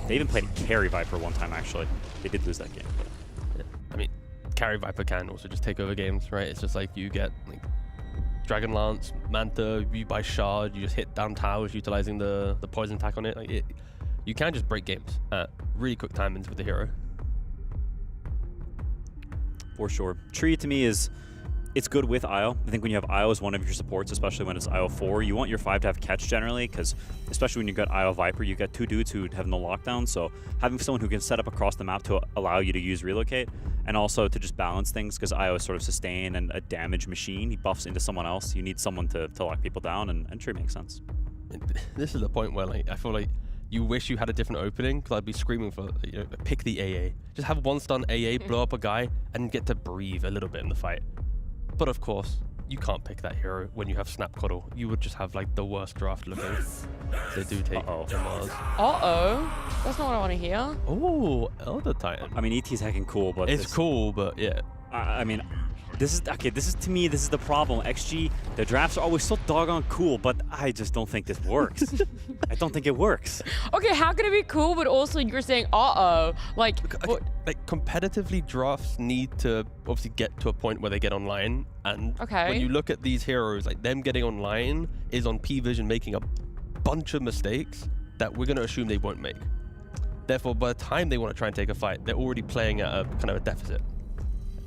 They even played carry Viper one time, actually. They did lose that game. Yeah. I mean, carry Viper can also just take over games, right? It's just like you get like Dragon Lance, Manta, you buy Shard, you just hit down towers utilizing the poison attack on it. Like you can just break games at really quick timings with the hero. For sure. Tree to me is, it's good with IO. I think when you have IO as one of your supports, especially when it's IO 4, you want your 5 to have catch generally, because especially when you got IO Viper, you got 2 dudes who have no lockdown, so having someone who can set up across the map to allow you to use relocate, and also to just balance things, because IO is sort of sustain and a damage machine. He buffs into someone else. You need someone to lock people down, and Tree makes sense. This is the point where like I feel like you wish you had a different opening, because I'd be screaming for, you know, pick the AA. Just have one stun AA, blow up a guy, and get to breathe a little bit in the fight. But of course, you can't pick that hero when you have Snap Coddle. You would just have like the worst draft looking. They do take Mars. Uh-oh. That's not what I want to hear. Oh, Elder Titan. I mean, ET's heckin' cool, but it's cool, but yeah. I mean, this is to me, this is the problem. XG, the drafts are always so doggone cool, but I just don't think this works. I don't think it works. Okay, how can it be cool, but also you're saying, uh-oh? Like, like competitively, drafts need to obviously get to a point where they get online, and when you look at these heroes, like them getting online is on PVision making a bunch of mistakes that we're going to assume they won't make. Therefore, by the time they want to try and take a fight, they're already playing at a kind of a deficit.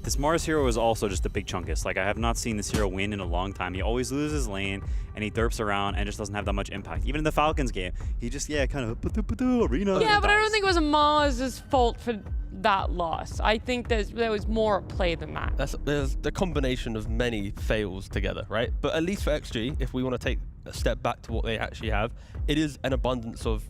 This Mars hero is also just a big chunkus. Like, I have not seen this hero win in a long time. He always loses lane, and he derps around and just doesn't have that much impact. Even in the Falcons game, he just, kind of arena. Yeah, but I don't think it was Mars' fault for that loss. I think there was more at play than that. There's the combination of many fails together, right? But at least for XG, if we want to take a step back to what they actually have, it is an abundance of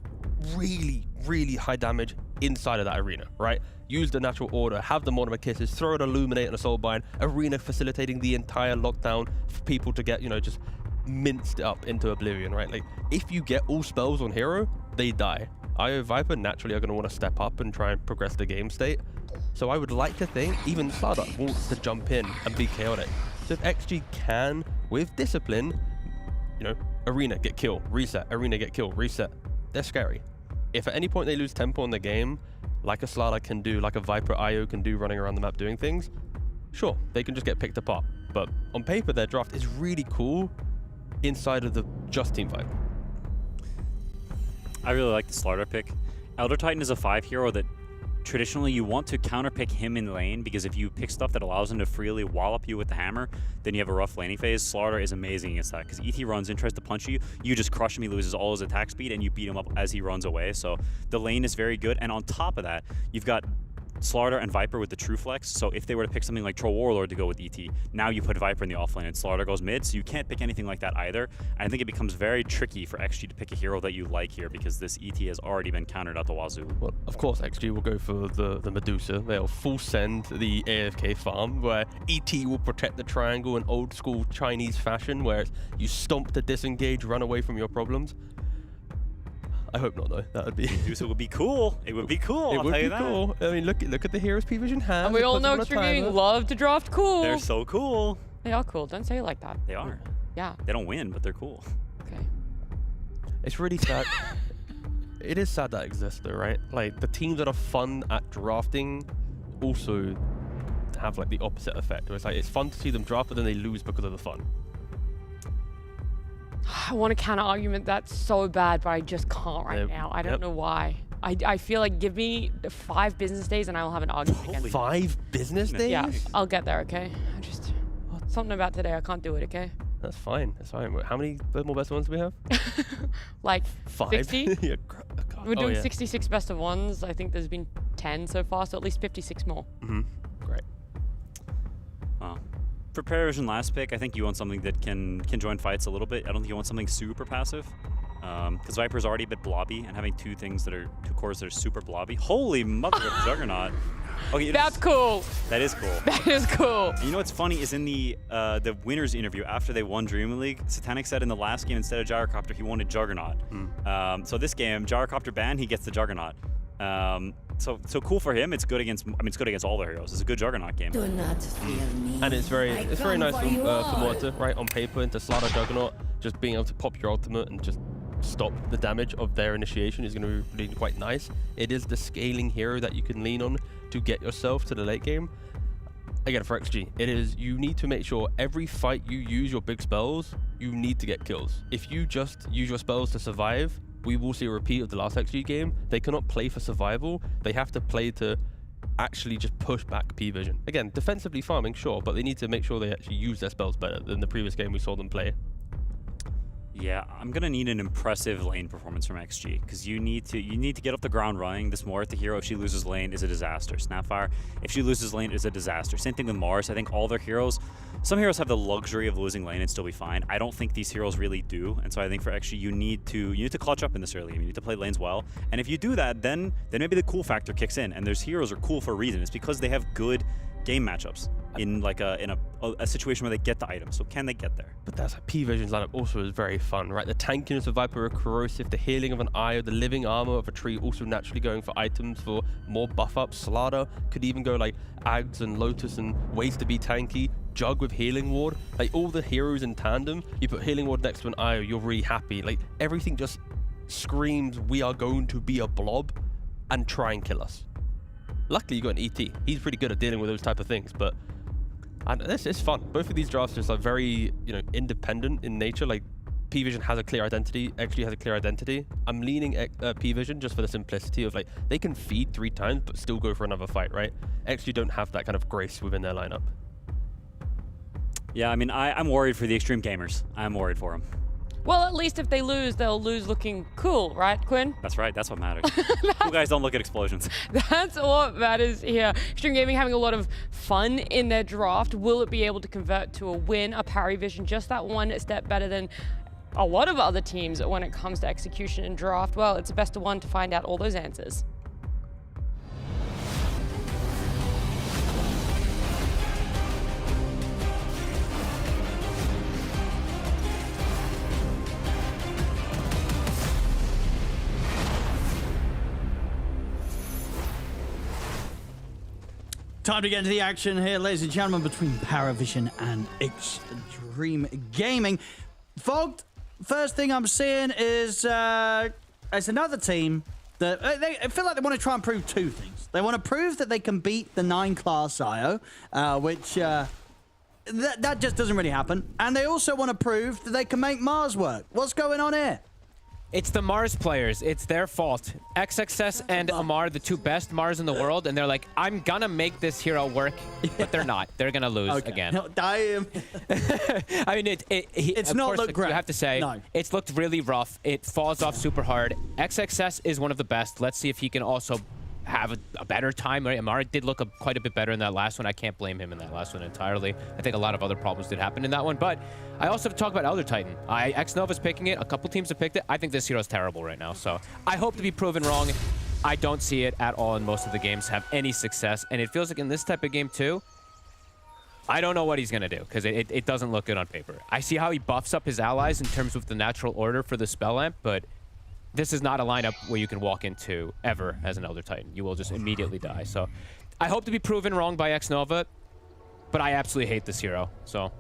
really, really high damage inside of that arena, right? Use the natural order, have the Mortimer Kisses, throw an Illuminate and a Soulbind, arena facilitating the entire lockdown for people to get, just minced up into oblivion, right? Like, if you get all spells on hero, they die. IO Viper naturally are going to want to step up and try and progress the game state. So I would like to think even Slardar wants to jump in and be chaotic. So if XG can, with discipline, arena, get kill, reset, arena, get kill, reset, they're scary. If at any point they lose tempo in the game, like a Slardar can do, like a Viper IO can do running around the map doing things, sure, they can just get picked apart. But on paper, their draft is really cool inside of the just team fight. I really like the Slardar pick. Elder Titan is a 5 hero that traditionally you want to counterpick him in lane, because if you pick stuff that allows him to freely wallop you with the hammer, then you have a rough laning phase. Slaughter is amazing against that, because ET runs in, tries to punch you, you just crush him, he loses all his attack speed, and you beat him up as he runs away. So the lane is very good, and on top of that, you've got Slaughter and Viper with the true flex. So if they were to pick something like Troll Warlord to go with ET, now you put Viper in the offlane and Slaughter goes mid, so you can't pick anything like that either. And I think it becomes very tricky for XG to pick a hero that you like here, because this ET has already been countered out the wazoo. Well, of course, XG will go for the Medusa. They'll full send the AFK farm, where ET will protect the triangle in old school Chinese fashion, where it's you stomp to disengage, run away from your problems. I hope not, though. That would be. Medusa would be cool. It would be cool. I'll tell you that. Cool. I mean, look at the heroes PVision has. And we all know Xtreme Gaming love to draft cool. They're so cool. They are cool. Don't say it like that. They are. Yeah. They don't win, but they're cool. Okay. It's really sad. It is sad that exists, though, right? Like, the teams that are fun at drafting also have like the opposite effect. Where it's like it's fun to see them draft, but then they lose because of the fun. I want to counter argument that's so bad, but I just can't right now. I don't know why. I feel like give me 5 business days and I will have an argument against 5 business days? Yeah, I'll get there, okay? I just something about today, I can't do it, okay? That's fine. That's fine. How many more best of ones do we have? Like 5. 60? Yeah, God. We're doing 66 best of ones. I think there's been 10 so far, so at least 56 more. Great. Wow. For PARIVISION last pick, I think you want something that can join fights a little bit. I don't think you want something super passive, because Viper's already a bit blobby, and having 2 cores that are super blobby. Holy mother of Juggernaut! Okay, that's cool. That is cool. That is cool. And you know what's funny is in the winners interview after they won Dream League, Satanic said in the last game instead of Gyrocopter he wanted Juggernaut. So this game, Gyrocopter ban, he gets the Juggernaut. So cool for him. It's good against. I mean, it's good against all the heroes. It's a good Juggernaut game. Do not fear me. And it's very nice for Mortar, right, on paper, into Slaughter Juggernaut, just being able to pop your ultimate and just stop the damage of their initiation is going to be really quite nice. It is the scaling hero that you can lean on to get yourself to the late game. Again, for XG, it is you need to make sure every fight you use your big spells, you need to get kills. If you just use your spells to survive, we will see a repeat of the last XG game. They cannot play for survival. They have to play to actually just push back PVision. Again, defensively farming, sure, but they need to make sure they actually use their spells better than the previous game we saw them play. Yeah, I'm gonna need an impressive lane performance from XG, because you need to get up the ground running. This Moira, the hero, if she loses lane, is a disaster. Snapfire, if she loses lane, is a disaster. Same thing with Mars. I think all their heroes, some heroes have the luxury of losing lane and still be fine. I don't think these heroes really do, and so I think for XG, you need to clutch up in this early game. You need to play lanes well, and if you do that, then maybe the cool factor kicks in. And there's heroes are cool for a reason. It's because they have good game matchups in like a situation where they get the item. So can they get there? But that's PVision's lineup also is very fun, right? The tankiness of Viper are corrosive, the healing of an eye, the living armor of a tree, also naturally going for items for more buff ups. Slaughter could even go like Ags and Lotus and ways to be tanky. Jug with healing ward, like all the heroes in tandem. You put healing ward next to an eye, you're really happy. Like everything just screams, we are going to be a blob and try and kill us. Luckily, you got an ET. He's pretty good at dealing with those type of things, but this is fun. Both of these drafts are very, independent in nature. Like PVision has a clear identity, XG has a clear identity. I'm leaning PVision just for the simplicity of like they can feed 3 times but still go for another fight, right? XG don't have that kind of grace within their lineup. Yeah, I mean, I'm worried for the Xtreme gamers. I'm worried for them. Well, at least if they lose, they'll lose looking cool, right, Quinn? That's right. That's what matters. You guys don't look at explosions. That's what matters here. Xtreme Gaming having a lot of fun in their draft. Will it be able to convert to a win, a PARIVISION, just that one step better than a lot of other teams when it comes to execution and draft? Well, it's a best of one to find out all those answers. Time to get into the action here, ladies and gentlemen, between PARIVISION and Xtreme Gaming. Fogged, first thing I'm seeing is it's another team that I feel like they want to try and prove 2 things. They want to prove that they can beat the 9-class IO, which that just doesn't really happen. And they also want to prove that they can make Mars work. What's going on here? It's the Mars players. It's their fault. Ex-HEROIC.CET and Amar, the two best Mars in the world, and they're like, I'm gonna make this hero work, but they're not. They're gonna lose again. No, damn. I mean, It's of not course, looked great. You have to say, No. it's looked really rough. It falls off super hard. Ex-HEROIC.CET is one of the best. Let's see if he can also have a better time. Right? Amar did look quite a bit better in that last one. I can't blame him in that last one entirely. I think a lot of other problems did happen in that one, but I also have to talk about Elder Titan. X-Nova's picking it. A couple teams have picked it. I think this hero's terrible right now, so I hope to be proven wrong. I don't see it at all in most of the games have any success, and it feels like in this type of game too, I don't know what he's going to do, because it doesn't look good on paper. I see how he buffs up his allies in terms of the natural order for the spell lamp, but this is not a lineup where you can walk into ever as an Elder Titan. You will just immediately die. So I hope to be proven wrong by X-Nova, but I absolutely hate this hero. So,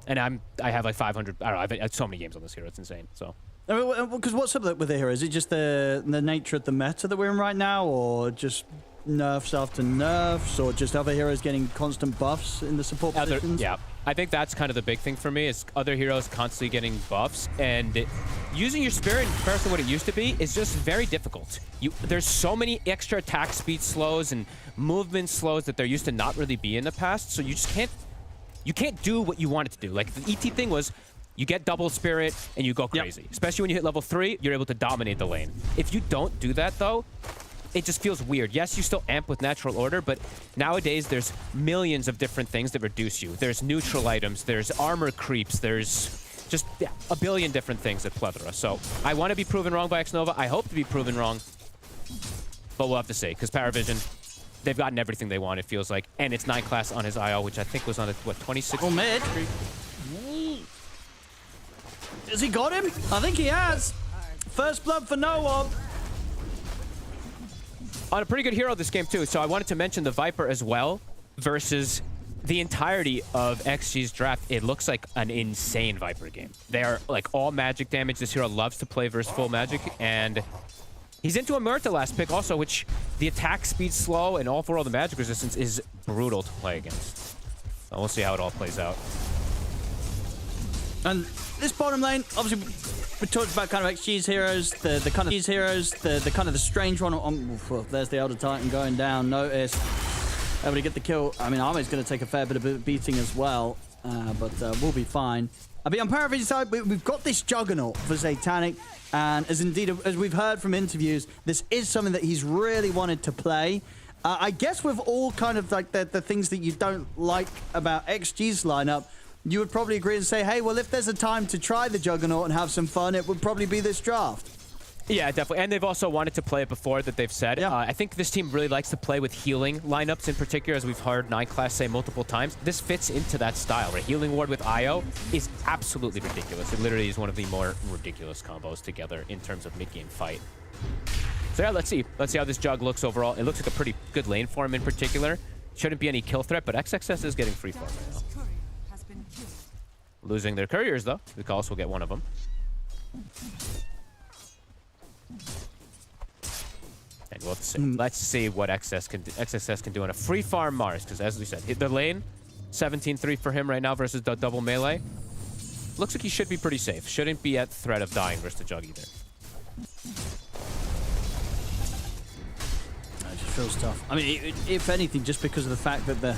and I have like 500, I don't know, I've had so many games on this hero. It's insane. So. Because what's up with the hero? Is it just the nature of the meta that we're in right now, or just nerfs after nerfs, or just other heroes getting constant buffs in the support positions? Yeah, I think that's kind of the big thing for me is other heroes constantly getting buffs, and using your Spirit in comparison to what it used to be is just very difficult. There's so many extra attack speed slows and movement slows that there used to not really be in the past, so you just can't do what you want it to do. Like the ET thing was, you get double Spirit and you go crazy. Yep. Especially when you hit level 3, you're able to dominate the lane. If you don't do that though, it just feels weird. Yes, you still amp with natural order, but nowadays there's millions of different things that reduce you. There's neutral items, there's armor creeps, there's just a billion different things at Plethora. So I want to be proven wrong by X-Nova. I hope to be proven wrong, but we'll have to see, because PARIVISION, they've gotten everything they want, it feels like. And it's 9 class on his IO, which I think was on a, what, 26? Oh, mid. Has he got him? I think he has. First blood for Noah. On a pretty good hero this game too, so I wanted to mention the Viper as well versus the entirety of XG's draft. It looks like an insane Viper game. They are like all magic damage. This hero loves to play versus full magic, and he's into a Murta last pick also, which the attack speed slow and all for all the magic resistance is brutal to play against. So we'll see how it all plays out. And this bottom lane, obviously, we talked about kind of XG's heroes, the kind of these heroes, the kind of the strange one. Well, there's the Elder Titan going down. Notice, able to get the kill. I mean, Army's going to take a fair bit of beating as well, but we'll be fine. I mean, on PARIVISION side, we've got this juggernaut for Satanic, and as we've heard from interviews, this is something that he's really wanted to play. I guess with all kind of like the things that you don't like about XG's lineup, you would probably agree and say, hey, well, if there's a time to try the Juggernaut and have some fun, it would probably be this draft. Yeah, definitely. And they've also wanted to play it before that they've said. Yeah. I think this team really likes to play with healing lineups in particular, as we've heard 9 class say multiple times. This fits into that style, right? Healing ward with IO is absolutely ridiculous. It literally is one of the more ridiculous combos together in terms of mid-game fight. So yeah, let's see. Let's see how this Jug looks overall. It looks like a pretty good lane for him in particular. Shouldn't be any kill threat, but Ex-HEROIC.CET is getting free farm right now. Losing their couriers, though. The Calls will get one of them. And we'll see. Let's see what Ex-HEROIC.CET can do on a free farm Mars, because as we said, hit the lane. 17-3 for him right now versus the double melee. Looks like he should be pretty safe. Shouldn't be at threat of dying versus the Jug either. That just feels tough. I mean, if anything, just because of the fact that the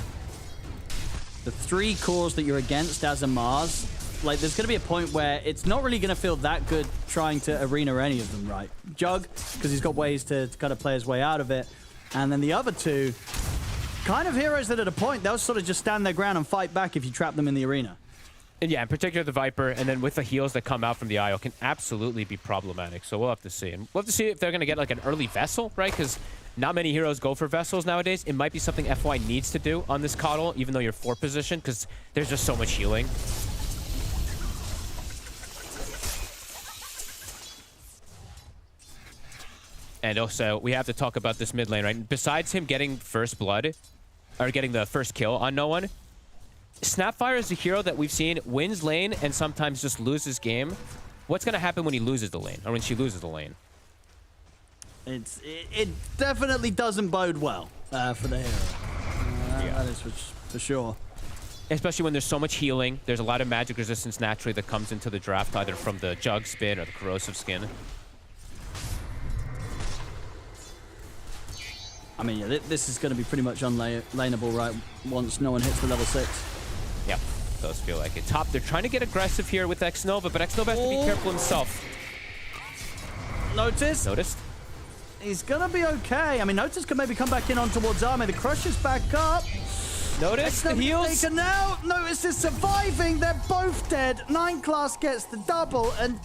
3 cores that you're against as a Mars, like, there's going to be a point where it's not really going to feel that good trying to arena any of them, right? Jug, because he's got ways to kind of play his way out of it. And then the other 2, kind of heroes that at a point, they'll sort of just stand their ground and fight back if you trap them in the arena. And yeah, in particular the Viper, and then with the heals that come out from the IO can absolutely be problematic. So we'll have to see. And we'll have to see if they're going to get like an early Vessel, right? Because not many heroes go for Vessels nowadays. It might be something FY needs to do on this Coddle, even though you're 4 position, because there's just so much healing. And also, we have to talk about this mid lane, right? Besides him getting first blood, or getting the first kill on no one, Snapfire is a hero that we've seen wins lane and sometimes just loses game. What's going to happen when he loses the lane, or when she loses the lane? It definitely doesn't bode well for the hero. That is for sure. Especially when there's so much healing. There's a lot of magic resistance naturally that comes into the draft, either from the Jug spin or the corrosive skin. I mean, yeah, this is going to be pretty much unlaneable, right? Once no one hits the level 6. Yep, does feel like it. Top, they're trying to get aggressive here with Xnova, but Xnova has to be careful himself. Noticed. He's going to be okay. I mean, Notice can maybe come back in on towards Army. The Crush is back up. Notice the heals. Taken now. Notice is surviving. They're both dead. 9 class gets the double, and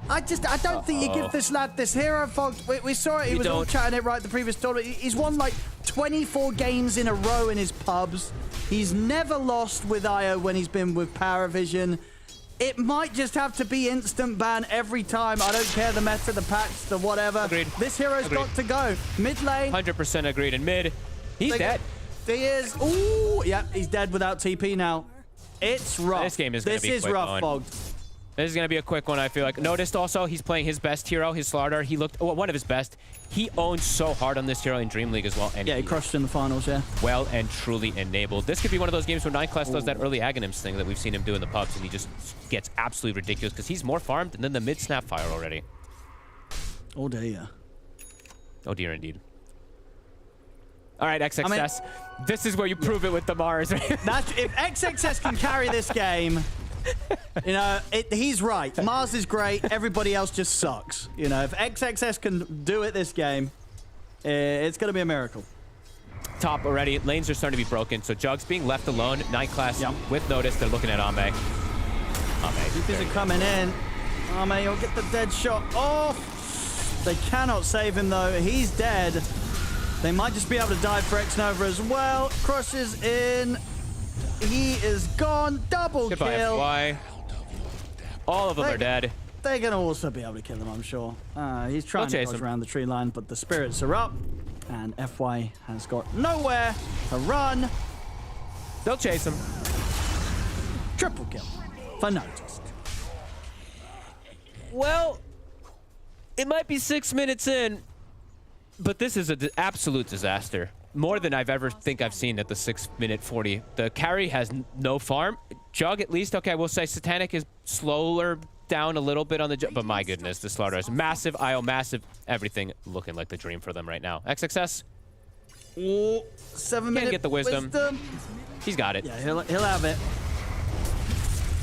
I don't think you give this lad this hero, folks. We saw it. He was all chatting it right the previous tournament. He's won like 24 games in a row in his pubs. He's never lost with IO when he's been with PARIVISION. It might just have to be instant ban every time. I don't care the meta, the patch, the whatever. Agreed. This hero's got to go. Mid lane. 100% agreed. In mid, he's dead. He is. Ooh, yeah, he's dead without TP now. It's rough. This game is going to be This is rough, Fogged. This is going to be a quick one, I feel like. Noticed also, he's playing his best hero, his Slardar. He looked, one of his best. He owned so hard on this hero in Dream League as well. And yeah, he crushed in the finals, yeah. Well and truly enabled. This could be one of those games where 9class does that early Aghanims thing that we've seen him do in the pubs, and he just gets absolutely ridiculous because he's more farmed than the mid Snapfire already. Oh dear. Oh dear, indeed. All right, XXS. This is where you prove it with the Mars. That's, if XXS can carry this game, you know, he's right. Mars is great. Everybody else just sucks. You know, if XXS can do it this game, it's going to be a miracle. Top already. Lanes are starting to be broken, so Jug's being left alone. 9class with Notice. They're looking at Ame. TPs are coming in. Ame, you'll get the dead shot off. They cannot save him, though. He's dead. They might just be able to dive for Xnova as well. Crushes in. He is gone. Double Goodbye, kill. FY. All of them are dead. They're going to also be able to kill him, I'm sure. He's trying to dodge around the tree line, but the spirits are up. And FY has got nowhere to run. They'll chase him. Triple kill for Noticed. Well, it might be 6 minutes in, but this is an absolute disaster. More than I've ever think I've seen at the 6-minute 40. The carry has no farm. Jug, at least, okay, we'll say Satanic is slower down a little bit on the Jug, but my goodness, the Slardar is massive, IO massive, everything looking like the dream for them right now. XXS? Oh, 7 minutes. Can't get the wisdom. He's got it. Yeah, he'll have it.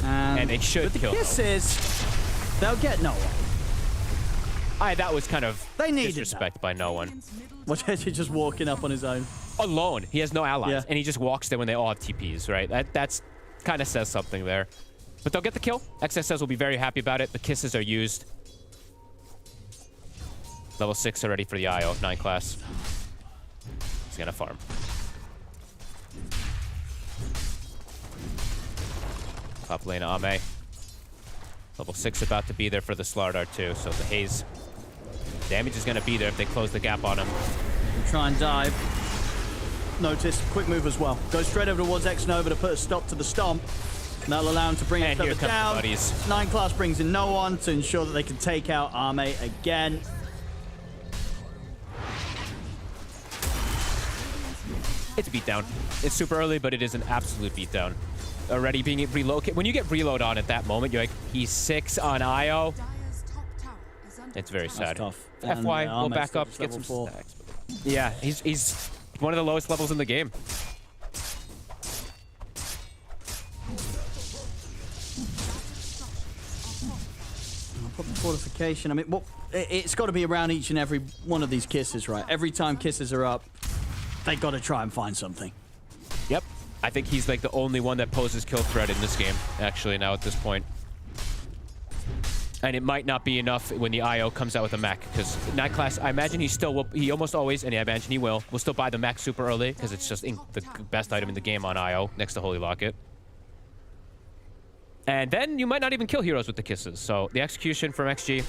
And they should kill him. Kisses, they'll get no one. That was kind of disrespect by no one. Watch Hedgie just walking up on his own. Alone. He has no allies. Yeah. And he just walks there when they all have TPs, right? That's kind of says something there. But they'll get the kill. XSS will be very happy about it. The kisses are used. Level 6 already for the IO, 9class. He's gonna farm. Top lane Ame. Level 6 about to be there for the Slardar too, so the haze damage is going to be there if they close the gap on him. Try and dive. Notice, quick move as well. Go straight over towards Xnova to put a stop to the stomp. And that'll allow him to bring And here it comes down. the buddies. 9class brings in no one to ensure that they can take out Ame again. It's a beatdown. It's super early, but it is an absolute beatdown. Already being relocated. When you get reload on at that moment, you're like, he's 6 on IO. It's very sad. Tough. FY, we'll back up, get some 4. stacks. Yeah, he's one of the lowest levels in the game. I'll put the fortification. I mean, well, it's got to be around each and every one of these kisses, right? Every time kisses are up, they got to try and find something. Yep. I think he's like the only one that poses kill threat in this game, actually, now at this point. And it might not be enough when the IO comes out with a mech, because 9class, I imagine he still will, he almost always, and I imagine he will still buy the mech super early, because it's just the best item in the game on IO, next to Holy Locket. And then you might not even kill heroes with the kisses, so the execution from XG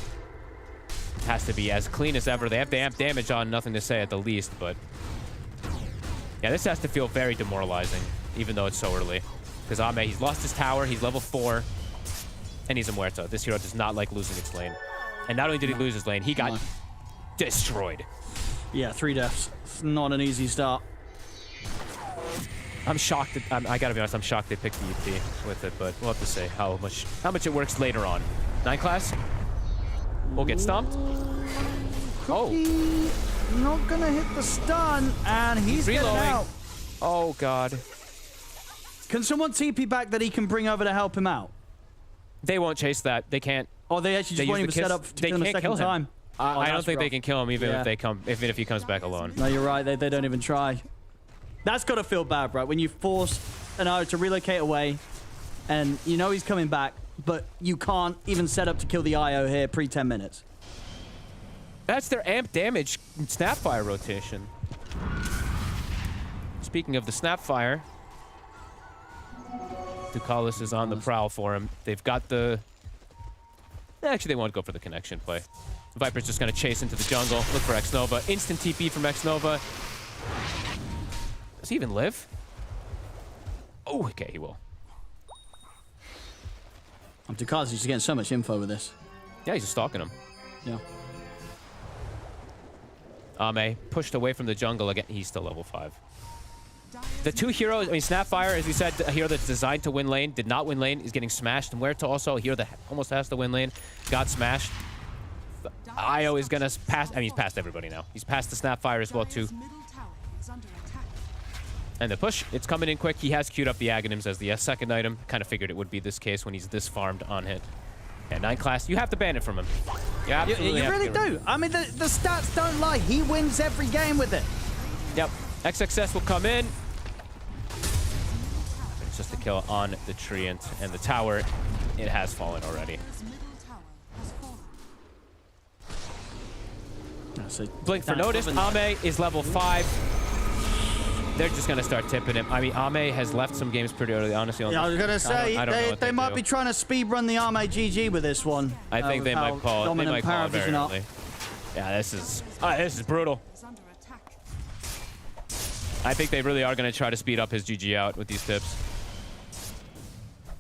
has to be as clean as ever. They have the amp damage on, nothing to say at the least, but yeah, this has to feel very demoralizing, even though it's so early. Because Ame, he's lost his tower, he's level 4, and he's a Muerto. This hero does not like losing its lane. And not only did he lose his lane, he got destroyed. Yeah, 3 deaths. It's not an easy start. I'm shocked. I gotta be honest, I'm shocked they picked the UP with it, but we'll have to say how much it works later on. 9class will get stomped. Oh. not gonna hit the stun, and he's getting reloading. out. Oh, God. Can someone TP back that he can bring over to help him out? They won't chase that. They can't. Or they actually They just won't use even the set kiss. up to They kill him a can't second kill him. time. I don't that's think they rough. can kill him even Yeah. if they come, even if he comes back alone. No, you're right. They don't even try. That's got to feel bad, right? When you force an IO to relocate away, and you know he's coming back, but you can't even set up to kill the IO here pre 10 minutes. That's their amp damage Snapfire rotation. Speaking of the Snapfire, Ducalis is on the prowl for him. They've got the... Actually, they won't go for the connection play. Viper's just going to chase into the jungle, look for X-Nova. Instant TP from X-Nova. Does he even live? Oh, okay, he will. Ducalis is getting so much info with this. Yeah, he's just stalking him. Yeah. Ame pushed away from the jungle again. He's still level 5. The two heroes, I mean, Snapfire, as we said, a hero that's designed to win lane, did not win lane, is getting smashed. And Muerto also, a hero that almost has to win lane, got smashed. Io is going to pass, I mean, he's passed everybody now. He's passed the Snapfire as well, too. And the push, it's coming in quick. He has queued up the Aghanims as the second item. Kind of figured it would be this case when he's this farmed on hit. Yeah, 9 class, you have to ban it from him. You absolutely You have to really get rid of do. him. I mean, the stats don't lie. He wins every game with it. Yep. XXS will come in. It's just a kill on the Treant and the tower. It has fallen already. Blink for notice. Ame is level 5. They're just going to start tipping him. I mean, Ame has left some games pretty early, honestly. Yeah, I was going to say, I don't know what they might do. be trying to speedrun the Arme GG with this one. I think they might call it. They might call it very PARIVISION up. early. Yeah, this is brutal. I think they really are going to try to speed up his GG out with these tips.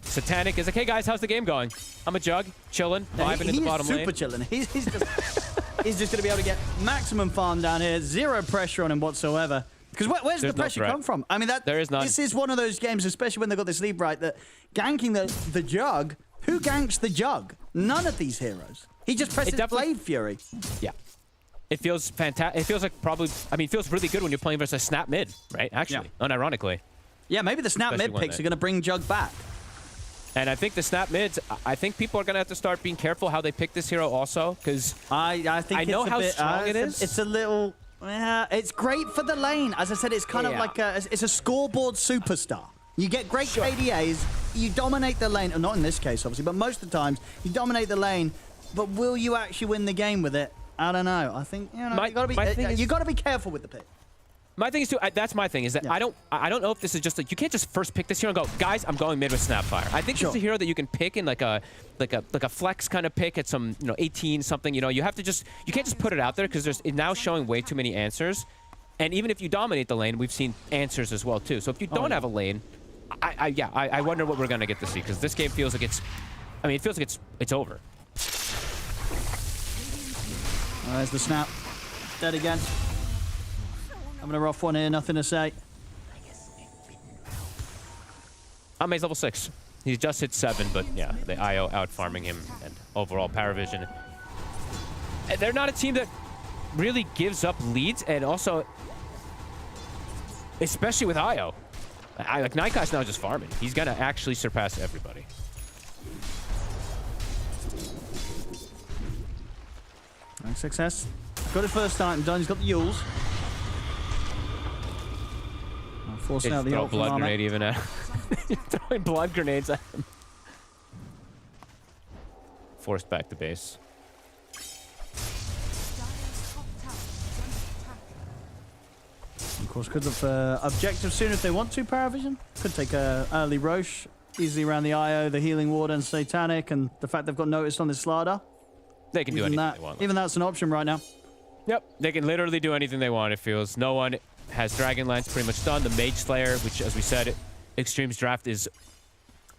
Satanic is like, hey guys, how's the game going? I'm a Jug, chilling, vibing in the bottom lane. He's super chilling. He's just going to be able to get maximum farm down here. Zero pressure on him whatsoever. Because where's the pressure come from? I mean, there is none. This is one of those games, especially when they've got this lead right, that ganking the Jug, who ganks the Jug? None of these heroes. He just presses Blade Fury. Yeah. It feels fantastic. It feels like probably, I mean, it feels really good when you're playing versus a snap mid, right? Actually, unironically. Yeah, maybe the snap Especially mid picks are going to bring Jug back. And I think the snap mids, I think people are going to have to start being careful how they pick this hero also, because I think I know it's how a bit, strong it is. It's a little... Yeah, it's great for the lane. As I said, it's kind of like it's a scoreboard superstar. You get great KDAs, you dominate the lane. Not in this case, obviously, but most of the times you dominate the lane. But will you actually win the game with it? I don't know. I think you got to be careful with the pick. My thing is too. That's my thing is that I don't know if this is just like, you can't just first pick this hero and go, guys, I'm going mid with Snapfire. I think it's a hero that you can pick in like a flex kind of pick at some 18 something. You have to you can't just put it out there because it's now showing way too many answers. And even if you dominate the lane, we've seen answers as well too. So if you don't have a lane, I wonder what we're gonna get to see, because this game feels like it feels like it's over. There's the snap. Dead again. Having a rough one here, nothing to say. Ame's level 6. He's just hit 7, but yeah, the IO out farming him, and overall PARIVISION. They're not a team that really gives up leads, and also, especially with IO. Like Nightguy's now just farming. He's gonna actually surpass everybody. Nice success. Got it first time done. He's got the Yules. Forcing out the throw ult blood from grenade even at You're throwing blood grenades at him. Forced back to base. Of course, could have objective soon if they want to, PARIVISION. Could take a early Roche, easily around the IO, the Healing Ward, and Satanic, and the fact they've got noticed on this slider. They can do anything they want. Even that's an option right now. Yep, they can literally do anything they want, it feels. No one has Dragonlance pretty much done. The Mage Slayer, which, as we said, Xtreme's draft is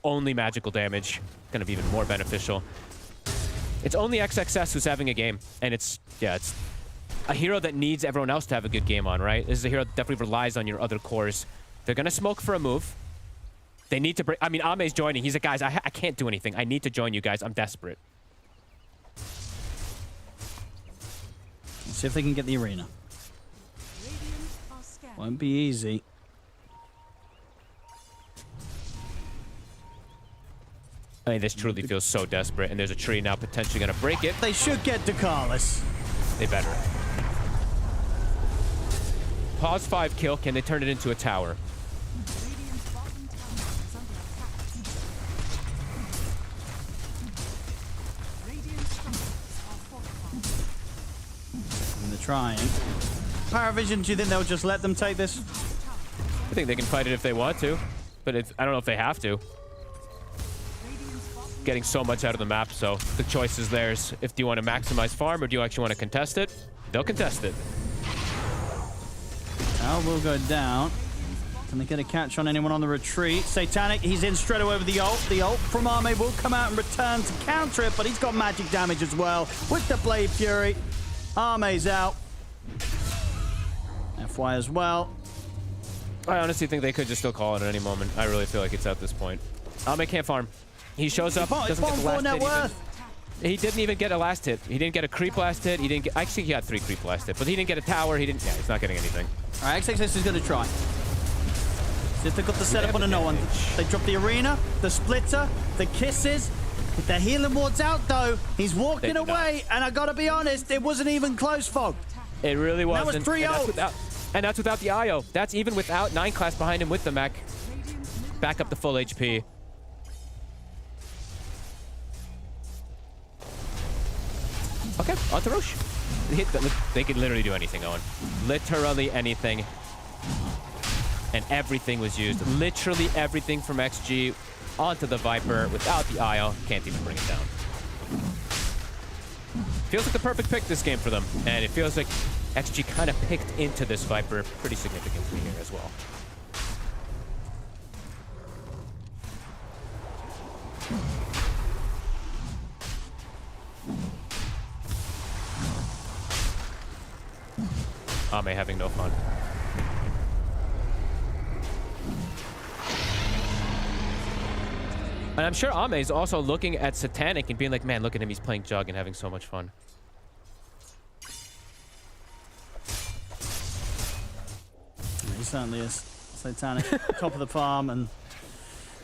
only magical damage. Kind of even more beneficial. It's only XXS who's having a game, and it's a hero that needs everyone else to have a good game on, right? This is a hero that definitely relies on your other cores. They're going to smoke for a move. They need to break. I mean, Ame's joining. He's like, guys, I can't do anything. I need to join you guys. I'm desperate. Let's see if they can get the arena. Won't be easy. I mean, this truly feels so desperate, and there's a tree now potentially going to break it. They should get Dakalis. They better. Pause 5 kill. Can they turn it into a tower? Radiant's bottom tower is under attack. Radiant's structures are fortified. And they're trying. PARIVISION, do you think they'll just let them take this? I think they can fight it if they want to, but I don't know if they have to. Getting so much out of the map, so the choice is theirs. If do you want to maximize farm or do you actually want to contest it? They'll contest it. Tower will go down. Can they get a catch on anyone on the retreat? Satanic, he's in straight away with the ult. The ult from Arme will come out and return to counter it, but he's got magic damage as well with the Blade Fury. Arme's out. FY as well. I honestly think they could just still call it at any moment. I really feel like it's at this point. Arme can't farm. He shows up, doesn't get the last hit even. He didn't even get a last hit. He didn't get a creep last hit. He didn't get, actually he got 3 creep last hit, but he didn't get a tower. He didn't, yeah, he's not getting anything. All right, Ex-HEROIC is going to try. See if they've got the setup on a no one. They drop the arena, the splitter, the kisses. The healing ward's out though. He's walking away, and I gotta be honest, it wasn't even close, Fog. It really wasn't. That was 3-0. And that's without the IO. That's even without 9 class behind him with the mech. Back up to full HP. Okay, on to Roche. They can literally do anything, Owen. Literally anything. And everything was used. Literally everything from XG onto the Viper without the IO. Can't even bring it down. Feels like the perfect pick this game for them. And it feels like XG kind of picked into this Viper pretty significantly here as well. Ame having no fun. And I'm sure Ame is also looking at Satanic and being like, man, look at him, he's playing Jug and having so much fun. He certainly is. Satanic, top of the farm, and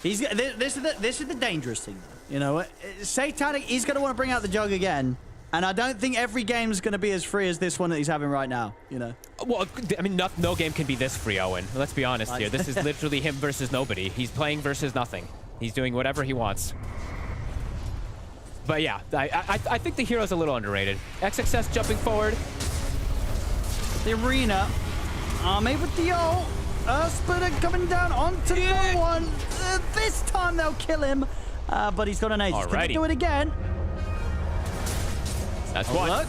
he's this is the dangerous thing, you know. Satanic, he's going to want to bring out the Jug again. And I don't think every game is going to be as free as this one that he's having right now, you know? Well, I mean, no game can be this free, Owen. Let's be honest here. This is literally him versus nobody. He's playing versus nothing. He's doing whatever he wants. But yeah, I think the hero's a little underrated. Ex-HEROIC jumping forward. The arena. Arme with the ult. Splitter coming down onto the one. This time they'll kill him. But he's got an Aegis. Can he do it again? That's one. Look.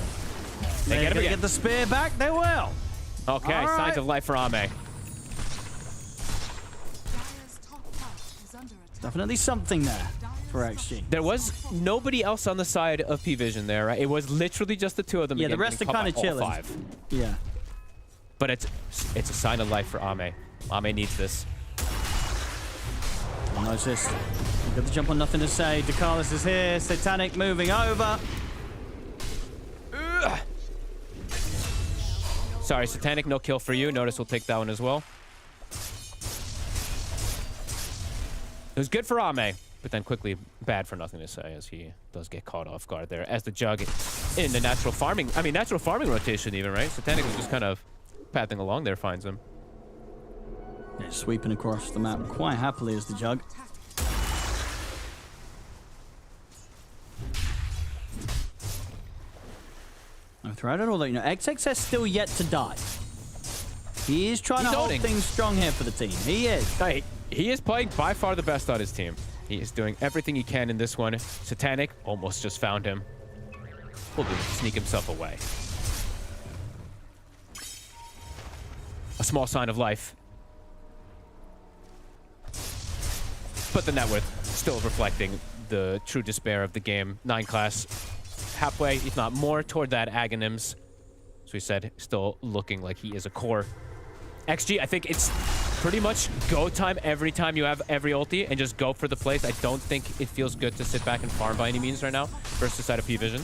They get the spear back. They will. Okay, signs of life for Ame. Dire's top tower is under attack. Definitely something there for XG. There was nobody else on the side of P-Vision there, right? It was literally just the two of them. Yeah, again, the rest are kind of chilling. Yeah. But it's a sign of life for Ame. Ame needs this. No assist. Got the jump on nothing to say. Dakalis is here. Satanic moving over. Sorry, Satanic, no kill for you. Notice we'll take that one as well. It was good for Ame, but then quickly bad for nothing to say as he does get caught off guard there. As the Jug in the natural farming rotation even, right? Satanic was just kind of pathing along there, finds him. Yeah, sweeping across the map quite happily as the Jug. Throughout it all, though, you know, Ex-HEROIC is still yet to die. He is trying to hold things strong here for the team. He is. Hey, he is playing by far the best on his team. He is doing everything he can in this one. Satanic almost just found him. Will sneak himself away. A small sign of life. But the net worth still reflecting the true despair of the game. 9 class. Halfway, if not more, toward that Aghanims. As we said, still looking like he is a core. XG, I think it's pretty much go time every time you have every ulti and just go for the plays. I don't think it feels good to sit back and farm by any means right now versus the side of P-Vision.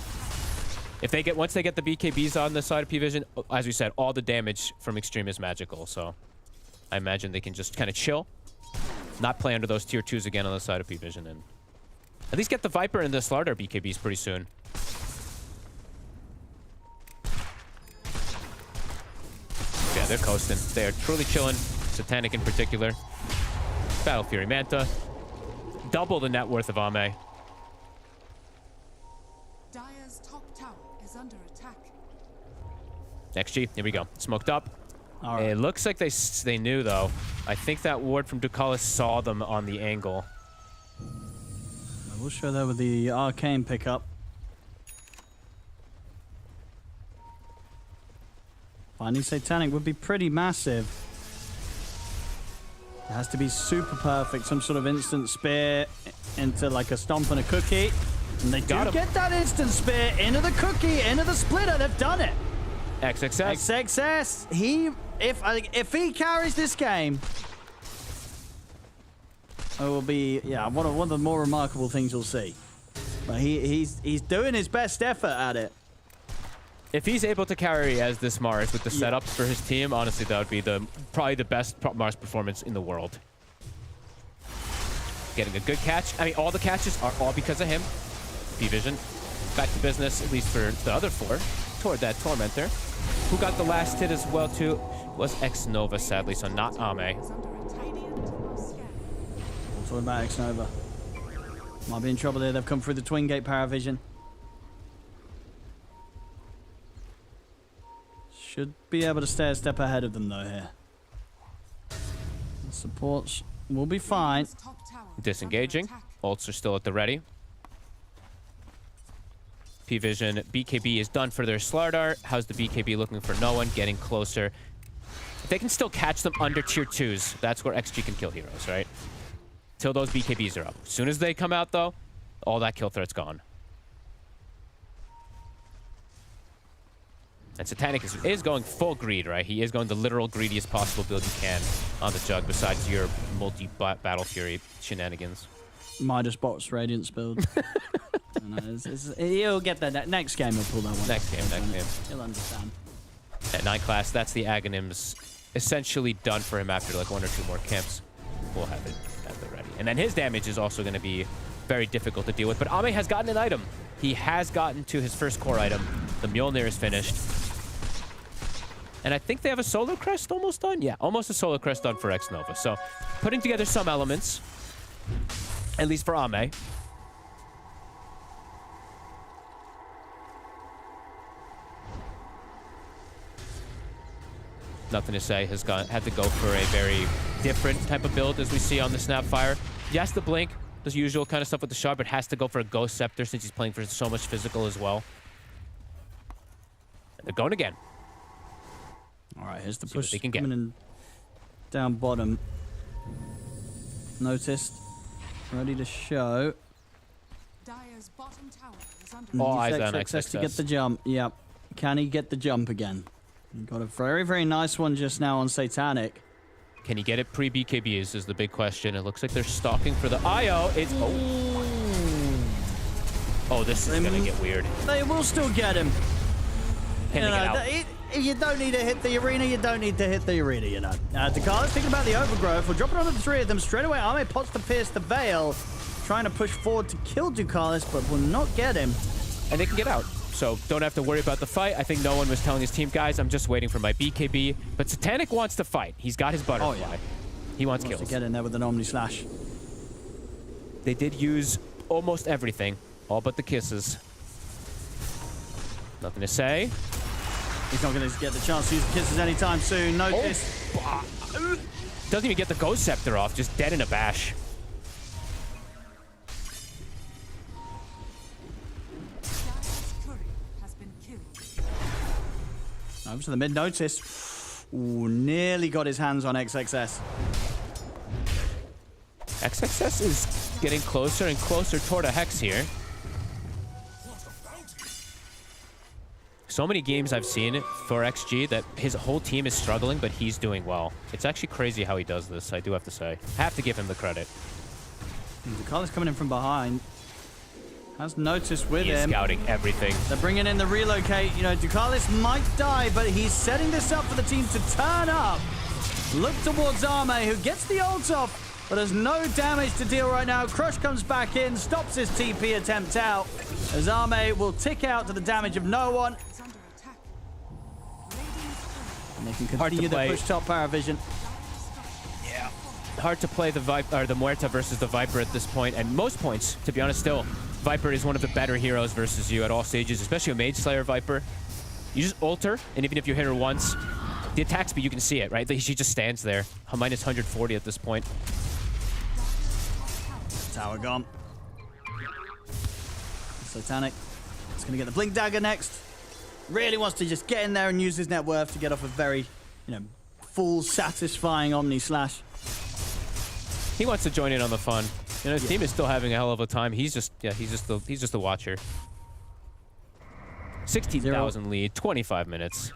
If they get, once they get the BKBs on the side of P-Vision, as we said, all the damage from Xtreme is magical, so I imagine they can just kind of chill, not play under those tier 2s again on the side of PARIVISION, and at least get the Viper and the Slardar BKBs pretty soon. Yeah, they're coasting. They are truly chilling. Satanic in particular. Battle Fury Manta. Double the net worth of Ame. Dire's top tower is under attack. XG, here we go. Smoked up. All right. It looks like they knew, though. I think that ward from Ducalis saw them on the angle. We'll show that with the arcane pickup. Finding Satanic would be pretty massive. It has to be super perfect. Some sort of instant spear into like a stomp and a cookie. And they do get that instant spear into the cookie, into the splitter. They've done it. XXS. XXS. If he carries this game, it will be one of the more remarkable things you'll see. But he's doing his best effort at it. If he's able to carry as this Mars with the setups for his team, honestly, that would be probably the best Mars performance in the world. Getting a good catch. I mean, all the catches are all because of him. PARIVISION back to business, at least for the other 4, toward that Tormentor. Who got the last hit as well, too, was X-Nova, sadly, so not Ame. We'll talk about X-Nova. Might be in trouble there. They've come through the Twin Gate PARIVISION. Should be able to stay a step ahead of them, though, here. The supports will be fine. Disengaging. Ults are still at the ready. PARIVISION, BKB is done for their Slardar. How's the BKB looking for no one? Getting closer. If they can still catch them under tier 2s, that's where XG can kill heroes, right? Till those BKBs are up. As soon as they come out, though, all that kill threat's gone. And Satanic is going full greed, right? He is going the literal greediest possible build you can on the Jug, besides your multi-Battle Fury shenanigans. Midas bots Radiance build. He'll get that. Next game he'll pull that one. Next game. He'll understand. At 9 class, that's the Aghanims essentially done for him after like 1 or 2 more camps. We'll have it at the ready. And then his damage is also going to be very difficult to deal with. But Ame has gotten an item. He has gotten to his first core item. The Mjolnir is finished. And I think they have a Solar Crest almost done? Yeah, almost a Solar Crest done for X-Nova. So putting together some elements, at least for Ame. Nothing to say, had to go for a very different type of build as we see on the Snapfire. Yes, the Blink, the usual kind of stuff with the shard, but has to go for a Ghost Scepter since he's playing for so much physical as well. And they're going again. All right, here's the See what push they can get. coming in down bottom. Noticed. Ready to show. Dire's bottom tower is under All eyes on XXS to XXS. get the jump. Yep. Can he get the jump again? He got a very, very nice one just now on Satanic. Can he get it pre-BKBs is the big question. It looks like they're stalking for the IO. It's... Oh, this is going to get weird. They will still get him. Can they get out? You don't need to hit the arena. You don't need to hit the arena, you know. Ducalis thinking about the overgrowth. We'll drop it onto the 3 of them. Straight away, Ame pots to pierce the veil. Trying to push forward to kill Ducalis, but will not get him. And they can get out. So don't have to worry about the fight. I think no one was telling his team, guys, I'm just waiting for my BKB. But Satanic wants to fight. He's got his butterfly. Oh, yeah. He wants To kills. get in there with an Omni Slash. They did use almost everything, all but the kisses. Nothing to say. He's not going to get the chance to use the kisses anytime soon. Notice. Doesn't even get the Ghost Scepter off, just dead in a bash. Dire's courier has been killed. Over to the mid. Notice. Ooh, nearly got his hands on XXS. XXS is getting closer and closer toward a Hex here. So many games I've seen for XG that his whole team is struggling, but he's doing well. It's actually crazy how he does this, I do have to say. Have to give him the credit. Ducalis coming in from behind. Has Notice with He is him. scouting everything. They're bringing in the relocate. You know, Ducalis might die, but he's setting this up for the team to turn up. Look towards Arme, who gets the ult off, but has no damage to deal right now. Crush comes back in, stops his TP attempt out, as Arme will tick out to the damage of no one. Is under attack. And they can Hard to continue the play. push top PARIVISION. Hard to play the Muerta versus the Viper at this point, and most points, to be honest, still, Viper is one of the better heroes versus you at all stages, especially a Mage Slayer Viper. You just ult her, and even if you hit her once, the attack speed, you can see it, right? She just stands there. Minus 140 at this point. Tower gone. Satanic is going to get the Blink Dagger next. Really wants to just get in there and use his net worth to get off a very, full, satisfying Omni Slash. He wants to join in on the fun. His team is still having a hell of a time. He's just a watcher. 16,000 lead, 25 minutes.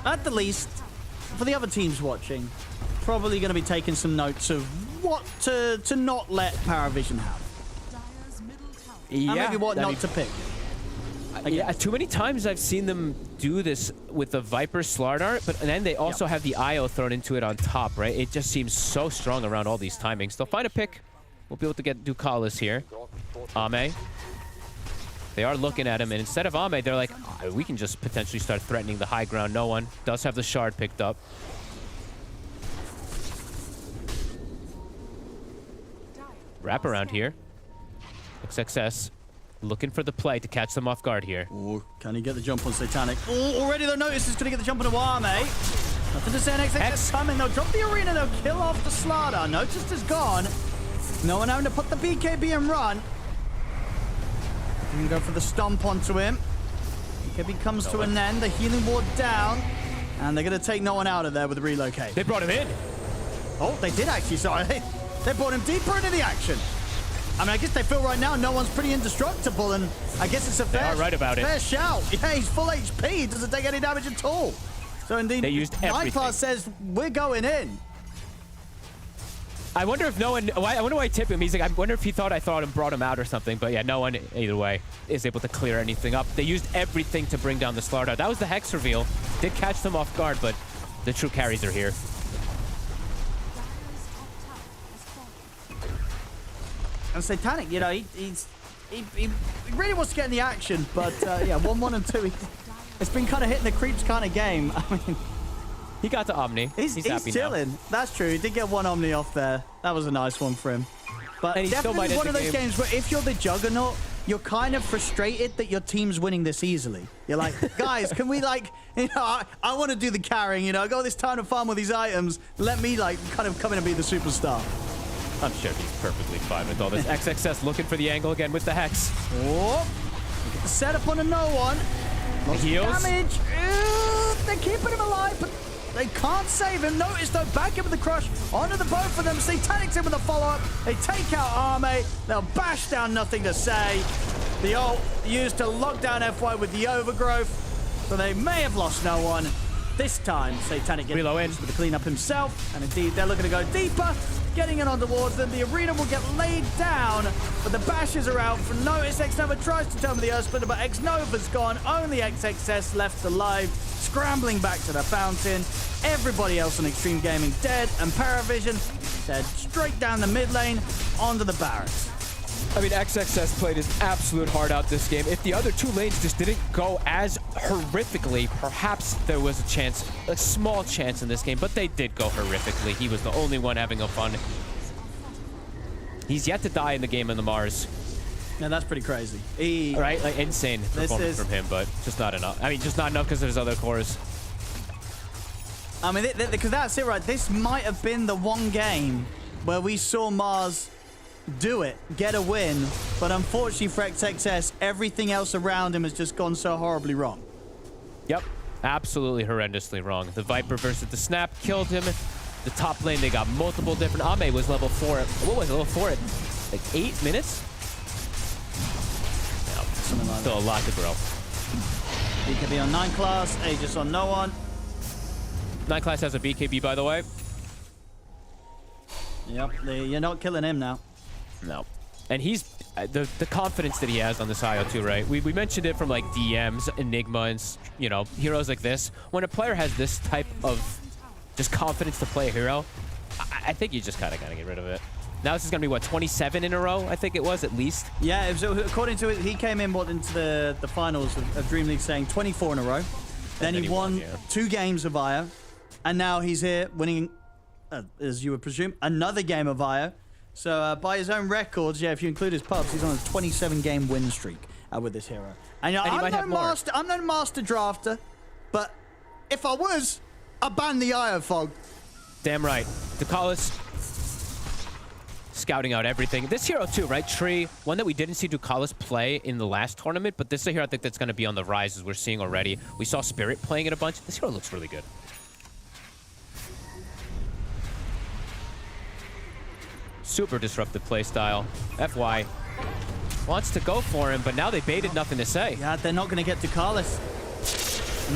At the least, for the other teams watching, probably going to be taking some notes of what to not let PARIVISION have. Dire's middle tower. And maybe what I not mean, to pick. Yeah, too many times I've seen them do this with the Viper Slardart, but then they also have the IO thrown into it on top, right? It just seems so strong around all these timings. They'll find a pick. We'll be able to do Kalas here. Ame. They are looking at him, and instead of Ame, they're like, oh, we can just potentially start threatening the high ground. No one does have the shard picked up. Wrap around here. XXS looking for the play to catch them off guard here. Ooh, can he get the jump on Satanic? Oh, already they'll notice he's going to get the jump on Awame. Nothing to say, XXS coming. They'll drop the arena, they'll kill off the Slardar. Noticed is gone. No one having to put the BKB and run. You can go for the stomp onto him. BKB comes to an end, the healing ward down. And they're going to take no one out of there with the relocate. They brought him in. Oh, they did actually, sorry. They brought him deeper into the action. I mean, I guess they feel right now no one's pretty indestructible, and I guess it's a fair, right about it. fair shout. Yeah, he's full HP. He doesn't take any damage at all. So indeed, They used everything. Nightclass says, we're going in. I wonder if no one... I wonder why he tipped him. He's like, I wonder if he thought I thought and brought him out or something. But yeah, no one, either way, is able to clear anything up. They used everything to bring down the Slardar. That was the Hex reveal. Did catch them off guard, but the true carries are here. And Satanic, he really wants to get in the action, but yeah, 1-1 and 2. It's been kind of hitting the creeps kind of game. I mean, He got to Omni. he's happy chilling. now. That's true. He did get one Omni off there. That was a nice one for him. But And he still definitely might one of end those the game. games where if you're the Juggernaut, you're kind of frustrated that your team's winning this easily. You're like, guys, can we I want to do the carrying, I got this time to farm with these items. Let me kind of come in and be the superstar. I'm sure he's perfectly fine with all this. XXS looking for the angle again with the Hex. Oh, get the setup on a no one. Lots of heals. damage. They're keeping him alive, but they can't save him. Notice though, back in with the crush onto the both of them. Satanic's in with a follow-up. They take out Arme. They'll bash down Nothing to Say. The ult used to lock down FY with the overgrowth, so they may have lost no one. This time, Satanic gets Relo in. with the cleanup himself, and indeed they're looking to go deeper, getting it on towards them. The arena will get laid down, but the bashes are out for Notice. X-Nova tries to turn with the Earth Splitter, but X-Nova's gone. Only XXS left alive, scrambling back to the fountain. Everybody else on Xtreme Gaming dead, and PARIVISION dead straight down the mid lane onto the barracks. I mean, XXS played his absolute heart out this game. If the other two lanes just didn't go as horrifically, perhaps there was a chance, a small chance in this game, but they did go horrifically. He was the only one having a fun. He's yet to die in the game in the Mars. Now that's pretty crazy. Right? Like, insane performance from him, but just not enough. I mean, just not enough because of his other cores. I mean, because that's it, right? This might have been the one game where we saw Mars do it, get a win, but unfortunately for XXS, everything else around him has just gone so horribly wrong. Yep, absolutely horrendously wrong. The Viper versus the Snap killed him. The top lane, they got multiple different... Ame was level 4 at... What was it? Level 4 at like 8 minutes? No, Something like still a lot to grow. BKB on 9 class, Aegis on no one. 9 class has a BKB, by the way. Yep, you're not killing him now. No. And he's the confidence that he has on this IO too, right? We mentioned it from like DMs, Enigma, and heroes like this. When a player has this type of just confidence to play a hero, I think you just kind of gotta get rid of it. Now this is gonna be what, 27 in a row? I think it was at least. Yeah, it was, according to it, he came in into the finals of Dream League saying 24 in a row. Then he won 2 games of IO, and now he's here winning, as you would presume, another game of IO. So by his own records, yeah, if you include his pubs, he's on a 27-game win streak with this hero. And, I'm no master drafter, but if I was, I'd ban the IO fog. Damn right. Ducalis scouting out everything. This hero too, right? Tree, one that we didn't see Ducalis play in the last tournament, but this is a hero I think that's going to be on the rise, as we're seeing already. We saw Spirit playing it a bunch. This hero looks really good. Super disruptive playstyle. FY wants to go for him, but now they baited, nothing to say. Yeah, they're not going to get Ducalis.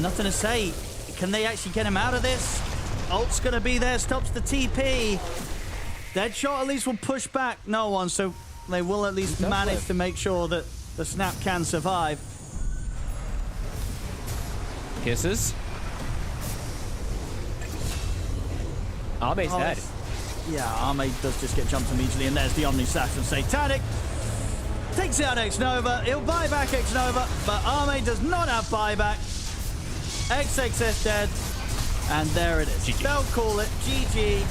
Nothing to say. Can they actually get him out of this? Ult's going to be there, stops the TP. Deadshot at least will push back no one, so they will at least manage to make sure that the snap can survive. Kisses. Ame's dead. Yeah, Ame does just get jumped immediately, and there's the Omni Slash from Satanic. Takes out X-Nova. He'll buy back X-Nova, but Ame does not have buyback. Ex-HEROIC dead, and there it is. GG. They'll call it GG.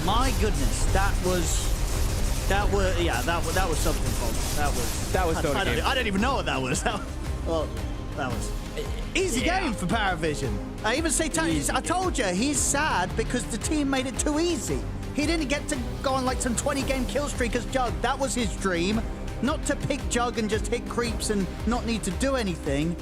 My goodness, that was something, folks. That was Dota game. I don't even know what that was. That was easy game for PARIVISION. I even say, I told you, he's sad because the team made it too easy. He didn't get to go on like some 20-game kill streak as Jug. That was his dream. Not to pick Jug and just hit creeps and not need to do anything.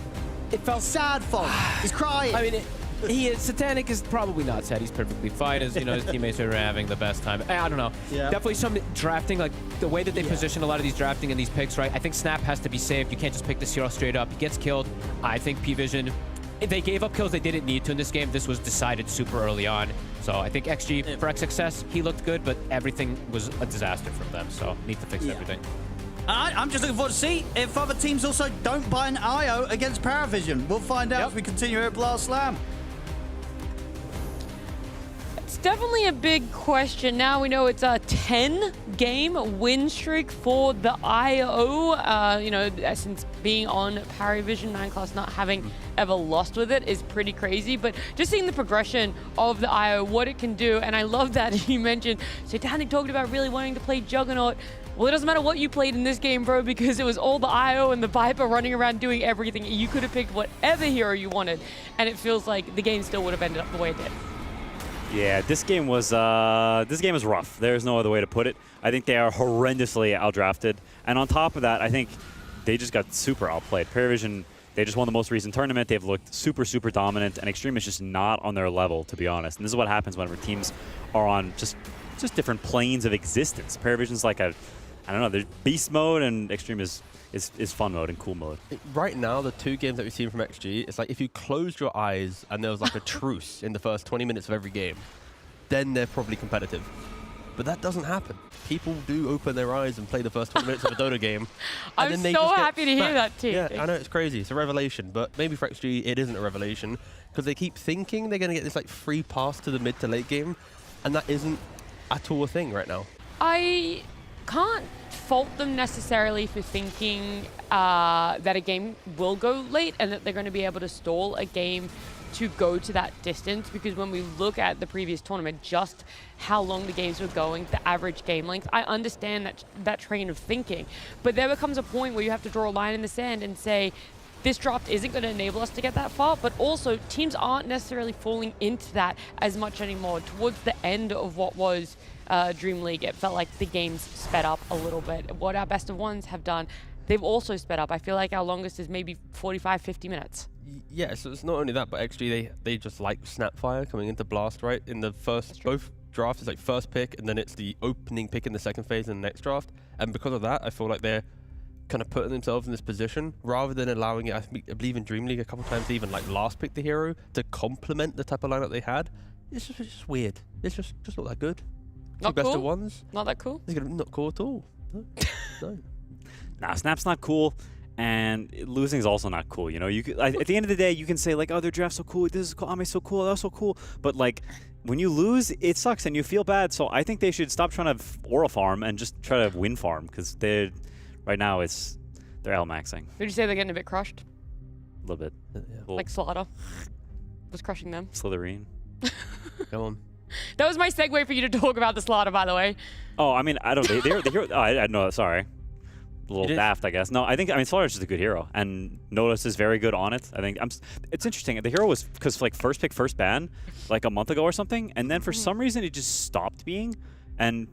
It felt sad for him. He's crying. I mean, Satanic is probably not sad. He's perfectly fine, as his teammates are having the best time. I don't know. Yeah. Definitely some drafting, like the way that they position a lot of these drafting and these picks, right? I think Snap has to be saved. You can't just pick this hero straight up. He gets killed. I think PVision, they gave up kills they didn't need to in this game. This was decided super early on. So I think XG for X success, he looked good, but everything was a disaster from them. So need to fix everything. I'm just looking forward to see if other teams also don't buy an IO against PARIVISION. We'll find out as we continue here at Blast Slam. It's definitely a big question. Now we know it's a 10-game win streak for the IO. Since being on PARIVISION, 9class not having ever lost with it is pretty crazy. But just seeing the progression of the IO, what it can do, and I love that you mentioned Satanic talked about really wanting to play Juggernaut. Well, it doesn't matter what you played in this game, bro, because it was all the IO and the Viper running around doing everything. You could have picked whatever hero you wanted, and it feels like the game still would have ended up the way it did. Yeah, this game was rough. There's no other way to put it. I think they are horrendously outdrafted, and on top of that, I think they just got super outplayed. PARIVISION, they just won the most recent tournament. They've looked super, super dominant, and Xtreme is just not on their level, to be honest. And this is what happens whenever teams are on just different planes of existence. PARIVISION's like I don't know, there's beast mode, and Xtreme is fun mode and cool mode. Right now, the 2 games that we've seen from XG, it's like if you closed your eyes and there was like a truce in the first 20 minutes of every game, then they're probably competitive. But that doesn't happen. People do open their eyes and play the first 20 minutes of a Dota game. I'm so happy to hear that too. Yeah, I know, it's crazy. It's a revelation, but maybe for XG, it isn't a revelation because they keep thinking they're going to get this like free pass to the mid to late game, and that isn't at all a thing right now. I can't fault them necessarily for thinking that a game will go late and that they're going to be able to stall a game to go to that distance, because when we look at the previous tournament, just how long the games were going, the average game length, I understand that train of thinking, but there becomes a point where you have to draw a line in the sand and say, this draft isn't going to enable us to get that far, but also teams aren't necessarily falling into that as much anymore. Towards the end of what was Dream League, it felt like the games sped up a little bit. What our best of ones have done, they've also sped up. I feel like our longest is maybe 45, 50 minutes. Yeah, so it's not only that, but XG, they just like Snapfire coming into Blast, right? In the first, both drafts, it's like first pick, and then it's the opening pick in the second phase in the next draft. And because of that, I feel like they're kind of putting themselves in this position rather than allowing it. I believe in Dream League a couple times, they even like last pick the hero to complement the type of lineup they had. It's just weird. It's just not that good. Not Two cool? best of ones. Not that cool? It's not cool at all. No. Nah, Snap's not cool, and losing is also not cool. You know, you could, at the end of the day, you can say like, "Oh, their draft's so cool. This is cool. Ame's so cool. That's so cool." But like, when you lose, it sucks and you feel bad. So I think they should stop trying to aura farm and just try to win farm, because they're right now they're L maxing Would you say they're getting a bit crushed? a little bit. Yeah. Like Slaughter was crushing them. Slytherin. Go on. That was my segue for you to talk about the Slaughter, by the way. Oh, I mean, I don't. They're the hero. Oh, I know. Sorry. A little daft, I guess. No, I mean, Slaughter's just a good hero, and Notice is very good on it. I think it's interesting. The hero was because like first pick, first ban, like a month ago or something, and then for some reason it just stopped being. And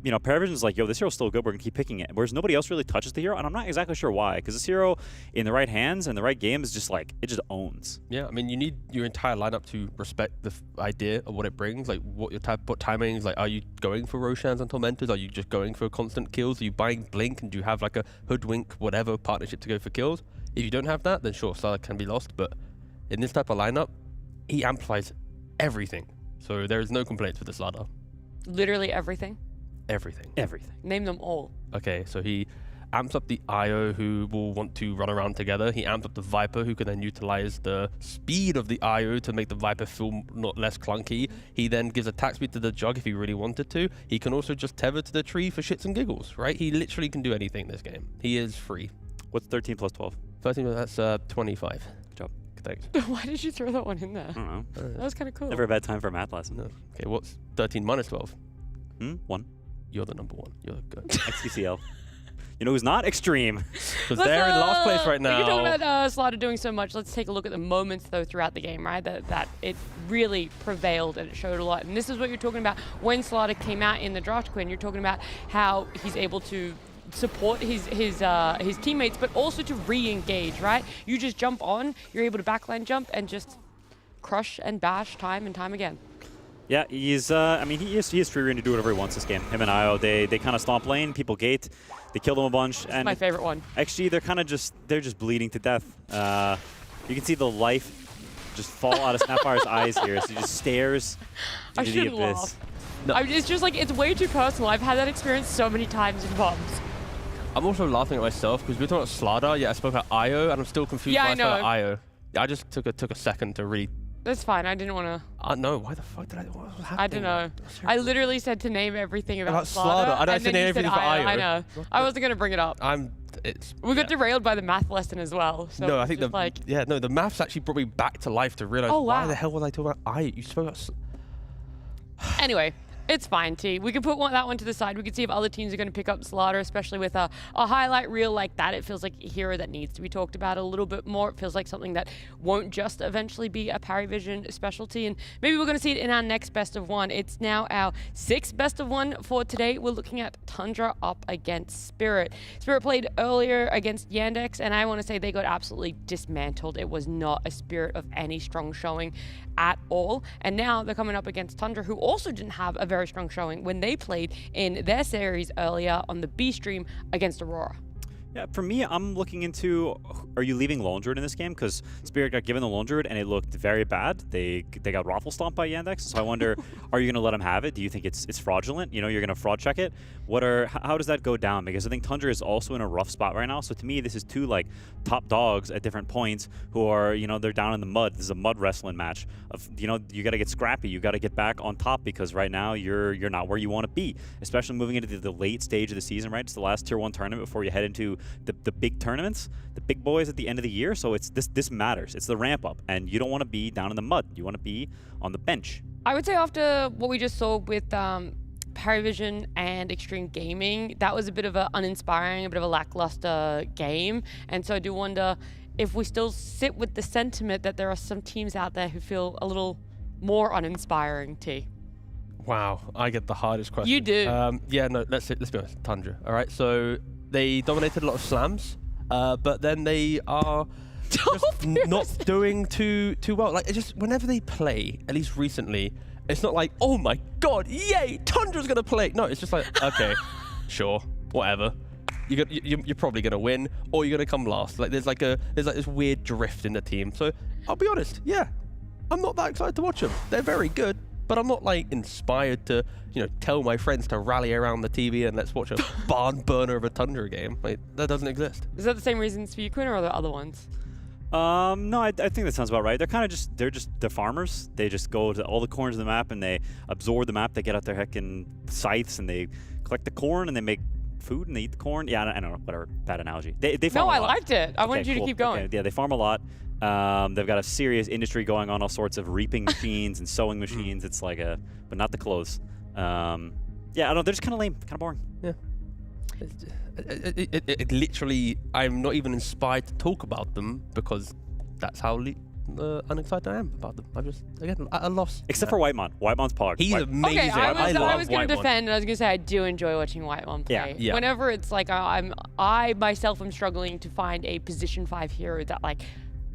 you know, PARIVISION's like, yo, this hero's still good. We're gonna keep picking it. Whereas nobody else really touches the hero, and I'm not exactly sure why. Because this hero, in the right hands and the right game, is just like it just owns. Yeah, I mean, you need your entire lineup to respect the idea of what it brings. Like, what timings. Like, are you going for Roshans and Tormentors? Are you just going for constant kills? Are you buying Blink, and do you have like a Hoodwink, whatever partnership to go for kills? If you don't have that, then sure, Slaughter can be lost. But in this type of lineup, he amplifies everything. So there is no complaints with the Slaughter. Literally everything. Everything. Everything. Name them all. Okay, so he amps up the IO, who will want to run around together. He amps up the Viper, who can then utilize the speed of the IO to make the Viper feel not less clunky. He then gives attack speed to the Jug if he really wanted to. He can also just tether to the tree for shits and giggles, right? He literally can do anything in this game. He is free. What's 13 plus 12? 13, that's 25. Good job. Thanks. Why did you throw that one in there? I don't know. That was kind of cool. Never a bad time for a math lesson. No. Okay, what's 13 minus 12? 1. You're the number one. You're the good. XQCL. You know who's not? Xtreme. Because they're in last place right now. You're talking about Slaughter doing so much. Let's take a look at the moments, though, throughout the game, right? That it really prevailed and it showed a lot. And this is what you're talking about when Slaughter came out in the draft, Quinn. You're talking about how he's able to support his teammates, but also to re-engage, right? You just jump on, you're able to backline jump and just crush and bash time and time again. Yeah, he's. I mean, he is free reign to do whatever he wants this game. Him and IO, they kind of stomp lane. People gate. They kill them a bunch. That's and my favorite one. XG, they're just bleeding to death. You can see the life just fall out of Snapfire's eyes here. So he just stares I into the shouldn't abyss. laugh. No. It's just like, it's way too personal. I've had that experience so many times in bombs. I'm also laughing at myself because we're talking about Slaughter, yet I spoke about IO, and I'm still confused Yeah, why I I said know. IO. Yeah, I just took a second to really. That's fine. I didn't want to. No, why the fuck did I? What was happening? I don't know. I literally said to name everything about Slaughter. I don't and say then you name said everything for IO. I know. I wasn't going to bring it up. We got derailed by the math lesson as well. So no, I it's think just like, the maths actually brought me back to life to realize Oh, why wow. the hell was I talking about IO? You spoke about. Anyway, it's fine, T. We can put that one to the side. We can see if other teams are going to pick up Slaughter, especially with a highlight reel like that. It feels like a hero that needs to be talked about a little bit more. It feels like something that won't just eventually be a PARIVISION specialty. And maybe we're going to see it in our next best of one. It's now our 6th best of one for today. We're looking at Tundra up against Spirit. Spirit played earlier against Yandex, and I want to say they got absolutely dismantled. It was not a Spirit of any strong showing at all. And now they're coming up against Tundra, who also didn't have a very strong showing when they played in their series earlier on the B stream against Aurora. Yeah, for me, I'm looking into, are you leaving Lone Druid in this game? Because Spirit got given the Lone Druid and it looked very bad. They got raffle stomped by Yandex. So I wonder, are you going to let them have it? Do you think it's fraudulent? You know, you're going to fraud check it? How does that go down? Because I think Tundra is also in a rough spot right now. So to me, this is two like top dogs at different points who are, you know, they're down in the mud. This is a mud wrestling match. You know, you got to get scrappy. You got to get back on top because right now you're not where you want to be, especially moving into the late stage of the season, right? It's the last tier 1 tournament before you head into the big tournaments, the big boys at the end of the year. So it's this matters. It's the ramp up, and you don't want to be down in the mud. You want to be on the bench. I would say after what we just saw with PARIVISION and Xtreme Gaming, that was a bit of an uninspiring, a bit of a lackluster game. And so I do wonder if we still sit with the sentiment that there are some teams out there who feel a little more uninspiring, T. Wow, I get the hardest question. You do. Yeah, no, let's be honest. Tundra. All right, so they dominated a lot of slams, but then they are just not doing too well. Like, it just whenever they play, at least recently, it's not like, oh my god, yay, Tundra's gonna play. No, it's just like, okay, sure, whatever. You're probably gonna win, or you're gonna come last. Like there's like this weird drift in the team. So I'll be honest, yeah, I'm not that excited to watch them. They're very good, but I'm not like inspired to, tell my friends to rally around the TV and let's watch a barn burner of a Tundra game. Like, that doesn't exist. Is that the same reasons for you, Quinn, or are there other ones? No, I think that sounds about right. They're farmers. They just go to all the corners of the map and they absorb the map. They get out their heckin' scythes and they collect the corn and they make food and they eat the corn. Yeah, I don't know, whatever, bad analogy. They farm a lot. No, I liked it. I wanted you to keep going. Okay, yeah, they farm a lot. They've got a serious industry going on, all sorts of reaping machines and sewing machines. It's like but not the clothes. Yeah, I don't know, they're just kind of lame, kind of boring. Yeah. It literally, I'm not even inspired to talk about them because that's how unexcited I am about them. I'm just, again, at a loss. Except for Whitemon. Whitemon's pog. He's amazing. Okay, I was going to Whitemon. defend, and I was going to say I do enjoy watching Whitemon play. Yeah. Whenever it's like I myself am struggling to find a position 5 hero that like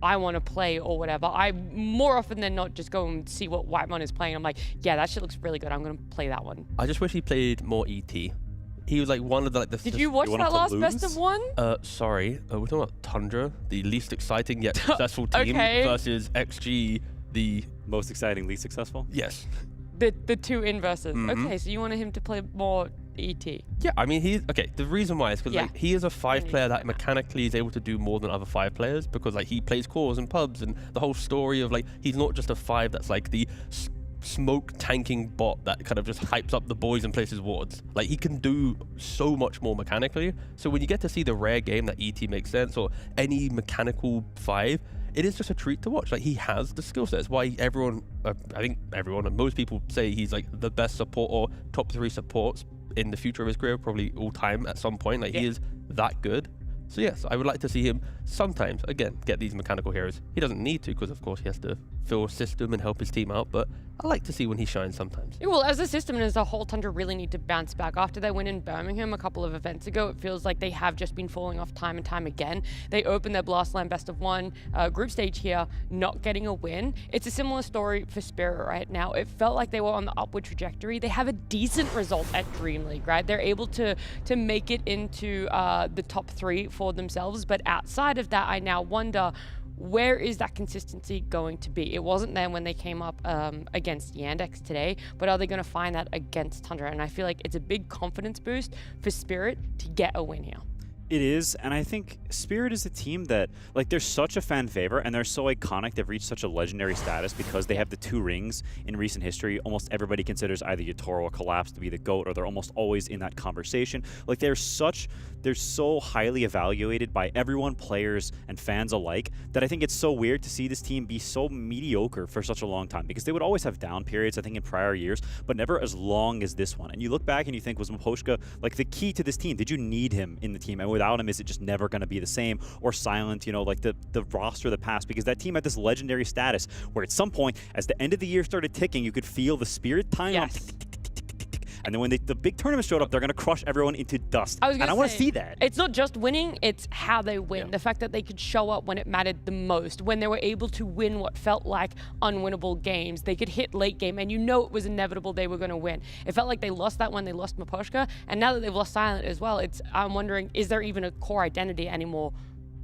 I want to play or whatever, I more often than not just go and see what Whitemon is playing. I'm like, yeah, that shit looks really good. I'm going to play that one. I just wish he played more ET. He was like one of the Did you watch that last best of one? Sorry, we're talking about Tundra, the least exciting yet successful team, versus XG, the most exciting, least successful. Yes. The two inverses. Okay, so you wanted him to play more ET. Yeah, I mean he's okay. The reason why is because like he is a 5 player that mechanically is able to do more than other 5 players because like he plays cores and pubs and the whole story of like he's not just a 5 that's like the smoke tanking bot that kind of just hypes up the boys and places wards. Like he can do so much more mechanically. So when you get to see the rare game that ET makes sense or any mechanical 5, it is just a treat to watch. Like he has the skill set. It's why everyone, I think everyone and most people say he's like the best support or top 3 supports in the future of his career, probably all time at some point. Like he is that good. So yes, I would like to see him sometimes, again, get these mechanical heroes. He doesn't need to because of course he has to fill a system and help his team out, but I like to see when he shines sometimes. Yeah, well, as a system and as a whole, Tundra really need to bounce back. After they win in Birmingham a couple of events ago, it feels like they have just been falling off time and time again. They opened their Blastland Best of 1 group stage here, not getting a win. It's a similar story for Spirit right now. It felt like they were on the upward trajectory. They have a decent result at Dream League, right? They're able to make it into the top 3 for themselves, but outside of that, I now wonder, where is that consistency going to be? It wasn't there when they came up against Yandex today, but are they going to find that against Tundra? And I feel like it's a big confidence boost for Spirit to get a win here. It is, and I think Spirit is a team that, like, they're such a fan favorite, and they're so iconic. They've reached such a legendary status because they have the 2 rings in recent history. Almost everybody considers either Yatoro or Collapse to be the GOAT, or they're almost always in that conversation. Like, they're so highly evaluated by everyone, players and fans alike, that I think it's so weird to see this team be so mediocre for such a long time, because they would always have down periods, I think, in prior years, but never as long as this one. And you look back and you think, was Miposhka like the key to this team? Did you need him in the team? And without him, is it just never going to be the same? Or Silent, like the roster of the past? Because that team had this legendary status where at some point, as the end of the year started ticking, you could feel the Spirit timeline. Yes. And then when the big tournaments showed up, they're going to crush everyone into dust. I want to see that. It's not just winning, it's how they win. The fact that they could show up when it mattered the most, when they were able to win what felt like unwinnable games. They could hit late game, and it was inevitable they were going to win. It felt like they lost that when they lost Miposhka, and now that they've lost Silent as well, I'm wondering, is there even a core identity anymore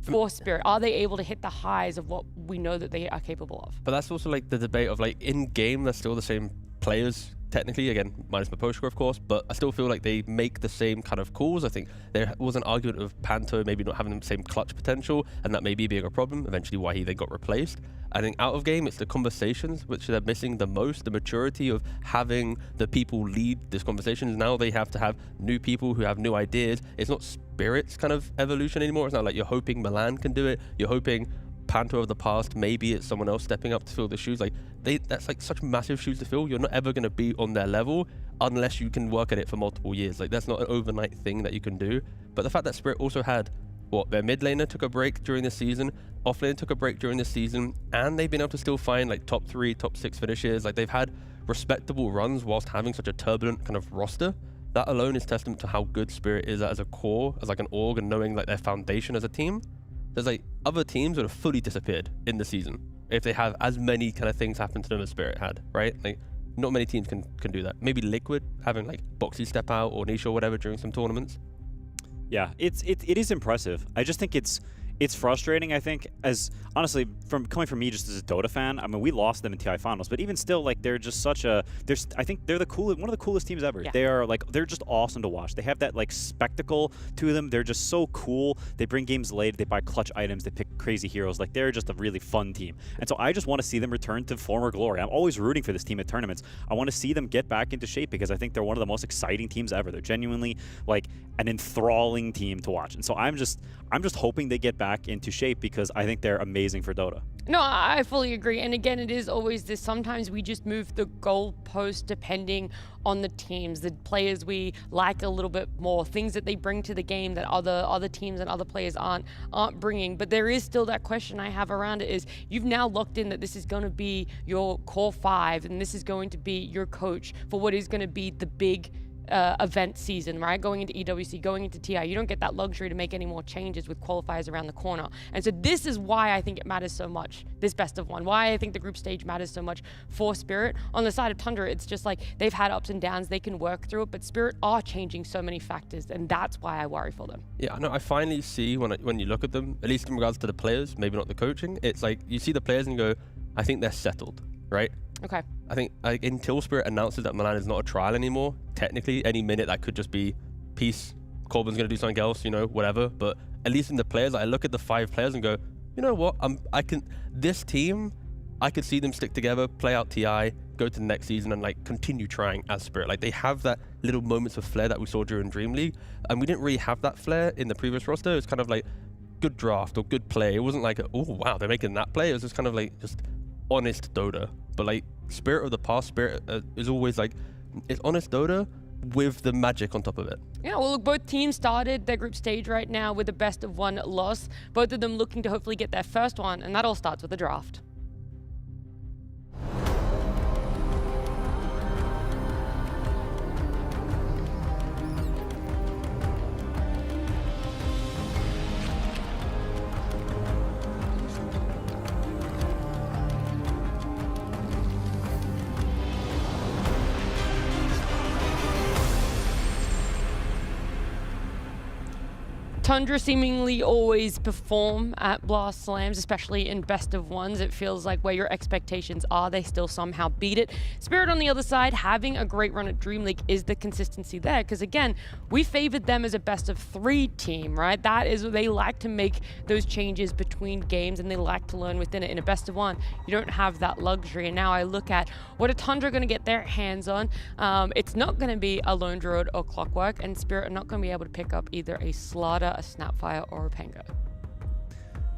for Spirit? Are they able to hit the highs of what we know that they are capable of? But that's also like the debate of like in game, they're still the same players. Technically, again, minus Miposhka, of course, but I still feel like they make the same kind of calls. I think there was an argument of Panto maybe not having the same clutch potential, and that maybe being a problem, eventually why he then got replaced. I think out of game, it's the conversations which they're missing the most, the maturity of having the people lead this conversation. Now they have to have new people who have new ideas. It's not Spirit's kind of evolution anymore. It's not like you're hoping Milan can do it. You're hoping Panto of the past, maybe it's someone else stepping up to fill the shoes. Like that's like such massive shoes to fill. You're not ever going to be on their level unless you can work at it for multiple years. Like that's not an overnight thing that you can do. But the fact that Spirit also had their mid laner took a break during the season, off laner took a break during the season, and they've been able to still find like top 3, top 6 finishes. Like they've had respectable runs whilst having such a turbulent kind of roster. That alone is testament to how good Spirit is as a core, as like an org, and knowing like their foundation as a team. There's like other teams that have fully disappeared in the season if they have as many kind of things happen to them as Spirit had, right? Like not many teams can do that. Maybe Liquid having like Boxy step out or Niche or whatever during some tournaments. Yeah, it is impressive. I just think it's It's frustrating, I think, as honestly, coming from me just as a Dota fan. I mean, we lost them in TI finals, but even still, like, they're just such a. I think they're one of the coolest teams ever. Yeah. They're just awesome to watch. They have that like spectacle to them. They're just so cool. They bring games late. They buy clutch items. They pick crazy heroes. Like, they're just a really fun team. And so I just want to see them return to former glory. I'm always rooting for this team at tournaments. I want to see them get back into shape because I think they're one of the most exciting teams ever. They're genuinely like an enthralling team to watch. And so I'm just hoping they get back into shape because I think they're amazing for Dota. No, I fully agree. And again, it is always this. Sometimes we just move the goalpost depending on the teams, the players we like a little bit more, things that they bring to the game that other teams and other players aren't bringing. But there is still that question I have around it is you've now locked in that this is going to be your core 5 and this is going to be your coach for what is going to be the big event season, right? Going into EWC, going into TI, you don't get that luxury to make any more changes with qualifiers around the corner. And so this is why I think it matters so much, this best of one, why I think the group stage matters so much for Spirit. On the side of Tundra, it's just like they've had ups and downs, they can work through it, but Spirit are changing so many factors, and that's why I worry for them. Yeah, no, I finally see when you look at them, at least in regards to the players, maybe not the coaching, it's like you see the players and you go, I think they're settled, right? Okay. I think until Spirit announces that Milan is not a trial anymore, technically any minute that could just be peace, Corbin's going to do something else, you know, whatever. But at least in the players, I look at the 5 players and go, you know what, this team, I could see them stick together, play out TI, go to the next season and like continue trying as Spirit. Like they have that little moments of flair that we saw during Dream League, and we didn't really have that flair in the previous roster. It was kind of like good draft or good play. It wasn't like, oh wow, they're making that play. It was just kind of like just honest Dota. But like Spirit of the past, Spirit is always like, it's honest Dota with the magic on top of it. Yeah, well, look, both teams started their group stage right now with a best of 1 loss. Both of them looking to hopefully get their first one, and that all starts with the draft. Tundra seemingly always perform at Blast Slams, especially in best of 1s. It feels like where your expectations are, they still somehow beat it. Spirit on the other side, having a great run at Dream League is the consistency there. Because again, we favored them as a best of 3 team, right? That is, they like to make those changes between games and they like to learn within it. In a best of 1, you don't have that luxury. And now I look at what are Tundra going to get their hands on. It's not going to be a Lone Druid or Clockwork, and Spirit are not going to be able to pick up either a Slaughter, a Snapfire, or a Pango.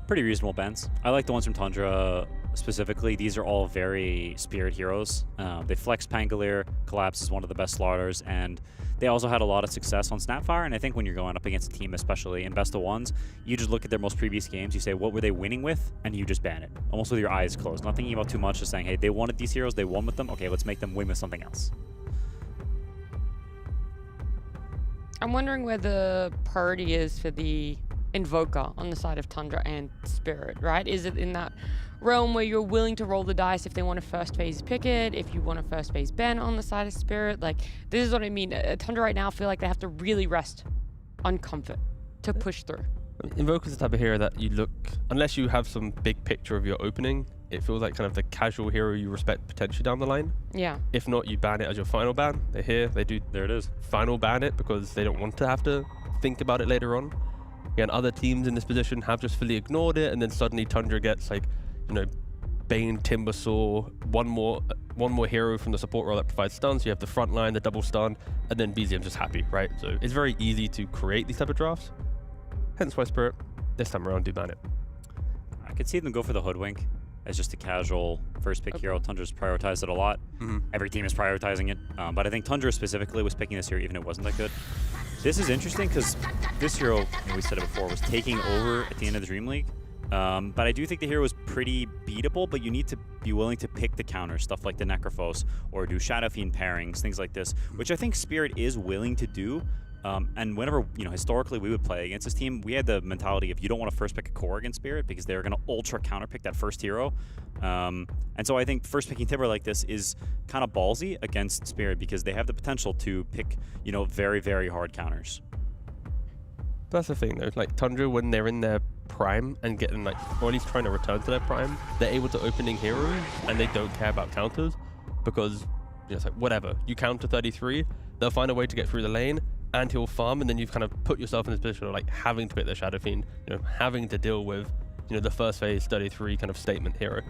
Pretty reasonable bans. I like the ones from Tundra specifically. These are all very Spirit heroes. They flex Pangolier, Collapse is one of the best slaughters, and they also had a lot of success on Snapfire. And I think when you're going up against a team, especially in best of 1s, you just look at their most previous games, you say, what were they winning with? And you just ban it, almost with your eyes closed. Not thinking about too much, just saying, hey, they wanted these heroes, they won with them. Okay, let's make them win with something else. I'm wondering where the priority is for the Invoker on the side of Tundra and Spirit, right? Is it in that realm where you're willing to roll the dice if they want to first phase pick it, if you want to first phase Ben on the side of Spirit? Like, this is what I mean. Tundra right now feel like they have to really rest on comfort to push through. Invoker's the type of hero that you look, unless you have some big picture of your opening, it feels like kind of the casual hero you respect potentially down the line. Yeah. If not, you ban it as your final ban. They're here, they do. There it is. Final ban it because they don't want to have to think about it later on. And other teams in this position have just fully ignored it, and then suddenly Tundra gets like, you know, Bane, Timbersaw, one more hero from the support role that provides stun. So you have the front line, the double stun, and then BZM's just happy, right? So it's very easy to create these type of drafts. Hence why Spirit, this time around, do ban it. I could see them go for the Hoodwink as just a casual first pick hero. Tundra's prioritized it a lot. Every team is prioritizing it. But I think Tundra specifically was picking this hero even if it wasn't that good. This is interesting because this hero, we said it before, was taking over at the end of the Dream League. But I do think the hero is pretty beatable, but you need to be willing to pick the counters, stuff like the Necrophos, or do Shadow Fiend pairings, things like this, which I think Spirit is willing to do. And whenever, historically we would play against this team, we had the mentality of you don't want to first pick a core against Spirit because they're going to ultra counter pick that first hero. And so I think first picking Timber like this is kind of ballsy against Spirit because they have the potential to pick, very, very hard counters. That's the thing though, like Tundra, when they're in their prime and getting like, or at least trying to return to their prime, they're able to opening heroes and they don't care about counters because it's like whatever, you counter 33, they'll find a way to get through the lane and he'll farm, and then you've kind of put yourself in this position of like having to pick the Shadow Fiend, having to deal with the first phase 33 kind of statement hero.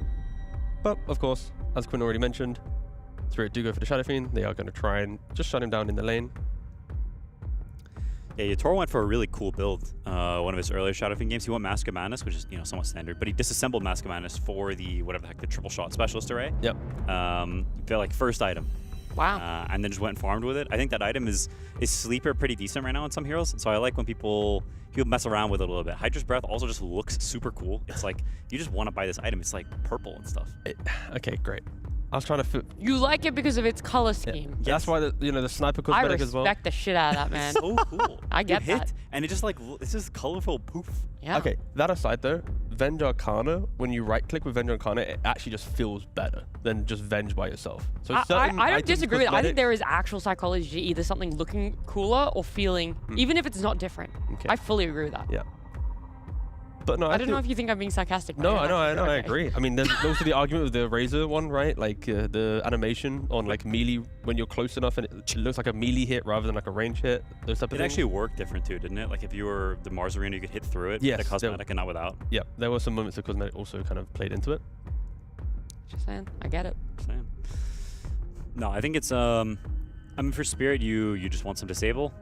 But of course, as Quinn already mentioned, Spirit do go for the Shadow Fiend. They are going to try and just shut him down in the lane. Yeah, Toro went for a really cool build. One of his earlier Shadow Fiend games, he went Mask of Madness, which is somewhat standard, but he disassembled Mask of Madness for the whatever the heck, the triple shot specialist array. Yep. Feel like first item. Wow. And then just went and farmed with it. I think that item is sleeper pretty decent right now on some heroes, so I like when people mess around with it a little bit. Hydra's Breath also just looks super cool. It's like you just want to buy this item. It's like purple and stuff. Okay, great. I was trying to You like it because of its color scheme. Yeah. That's why the sniper cosmetic as well. I respect the shit out of that, man. So cool. I get you hit, that. and it just like it's just colorful poof. Yeah. Okay, that aside though, Venge Arcana, when you right click with Venge Arcana, it actually just feels better than just Venge by yourself. So I certain don't items, disagree with it. I think cosmetic- there is actual psychology to either something looking cooler or feeling, even if it's not different. Okay. I fully agree with that. Yeah. But no, I don't know if you think I'm being sarcastic. No, I know, I Okay. agree. I mean, there's also the argument with the Razor one, right? Like the animation on like melee when you're close enough and it looks like a melee hit rather than like a range hit. Those type of It things. actually worked different too, didn't it? Like if you were the Mars Arena, you could hit through it. Yes, The cosmetic and not without. Yeah, there were some moments of cosmetic also kind of played into it. Just saying. I get it. Same. No, I think it's I mean, for Spirit, you just want some disable.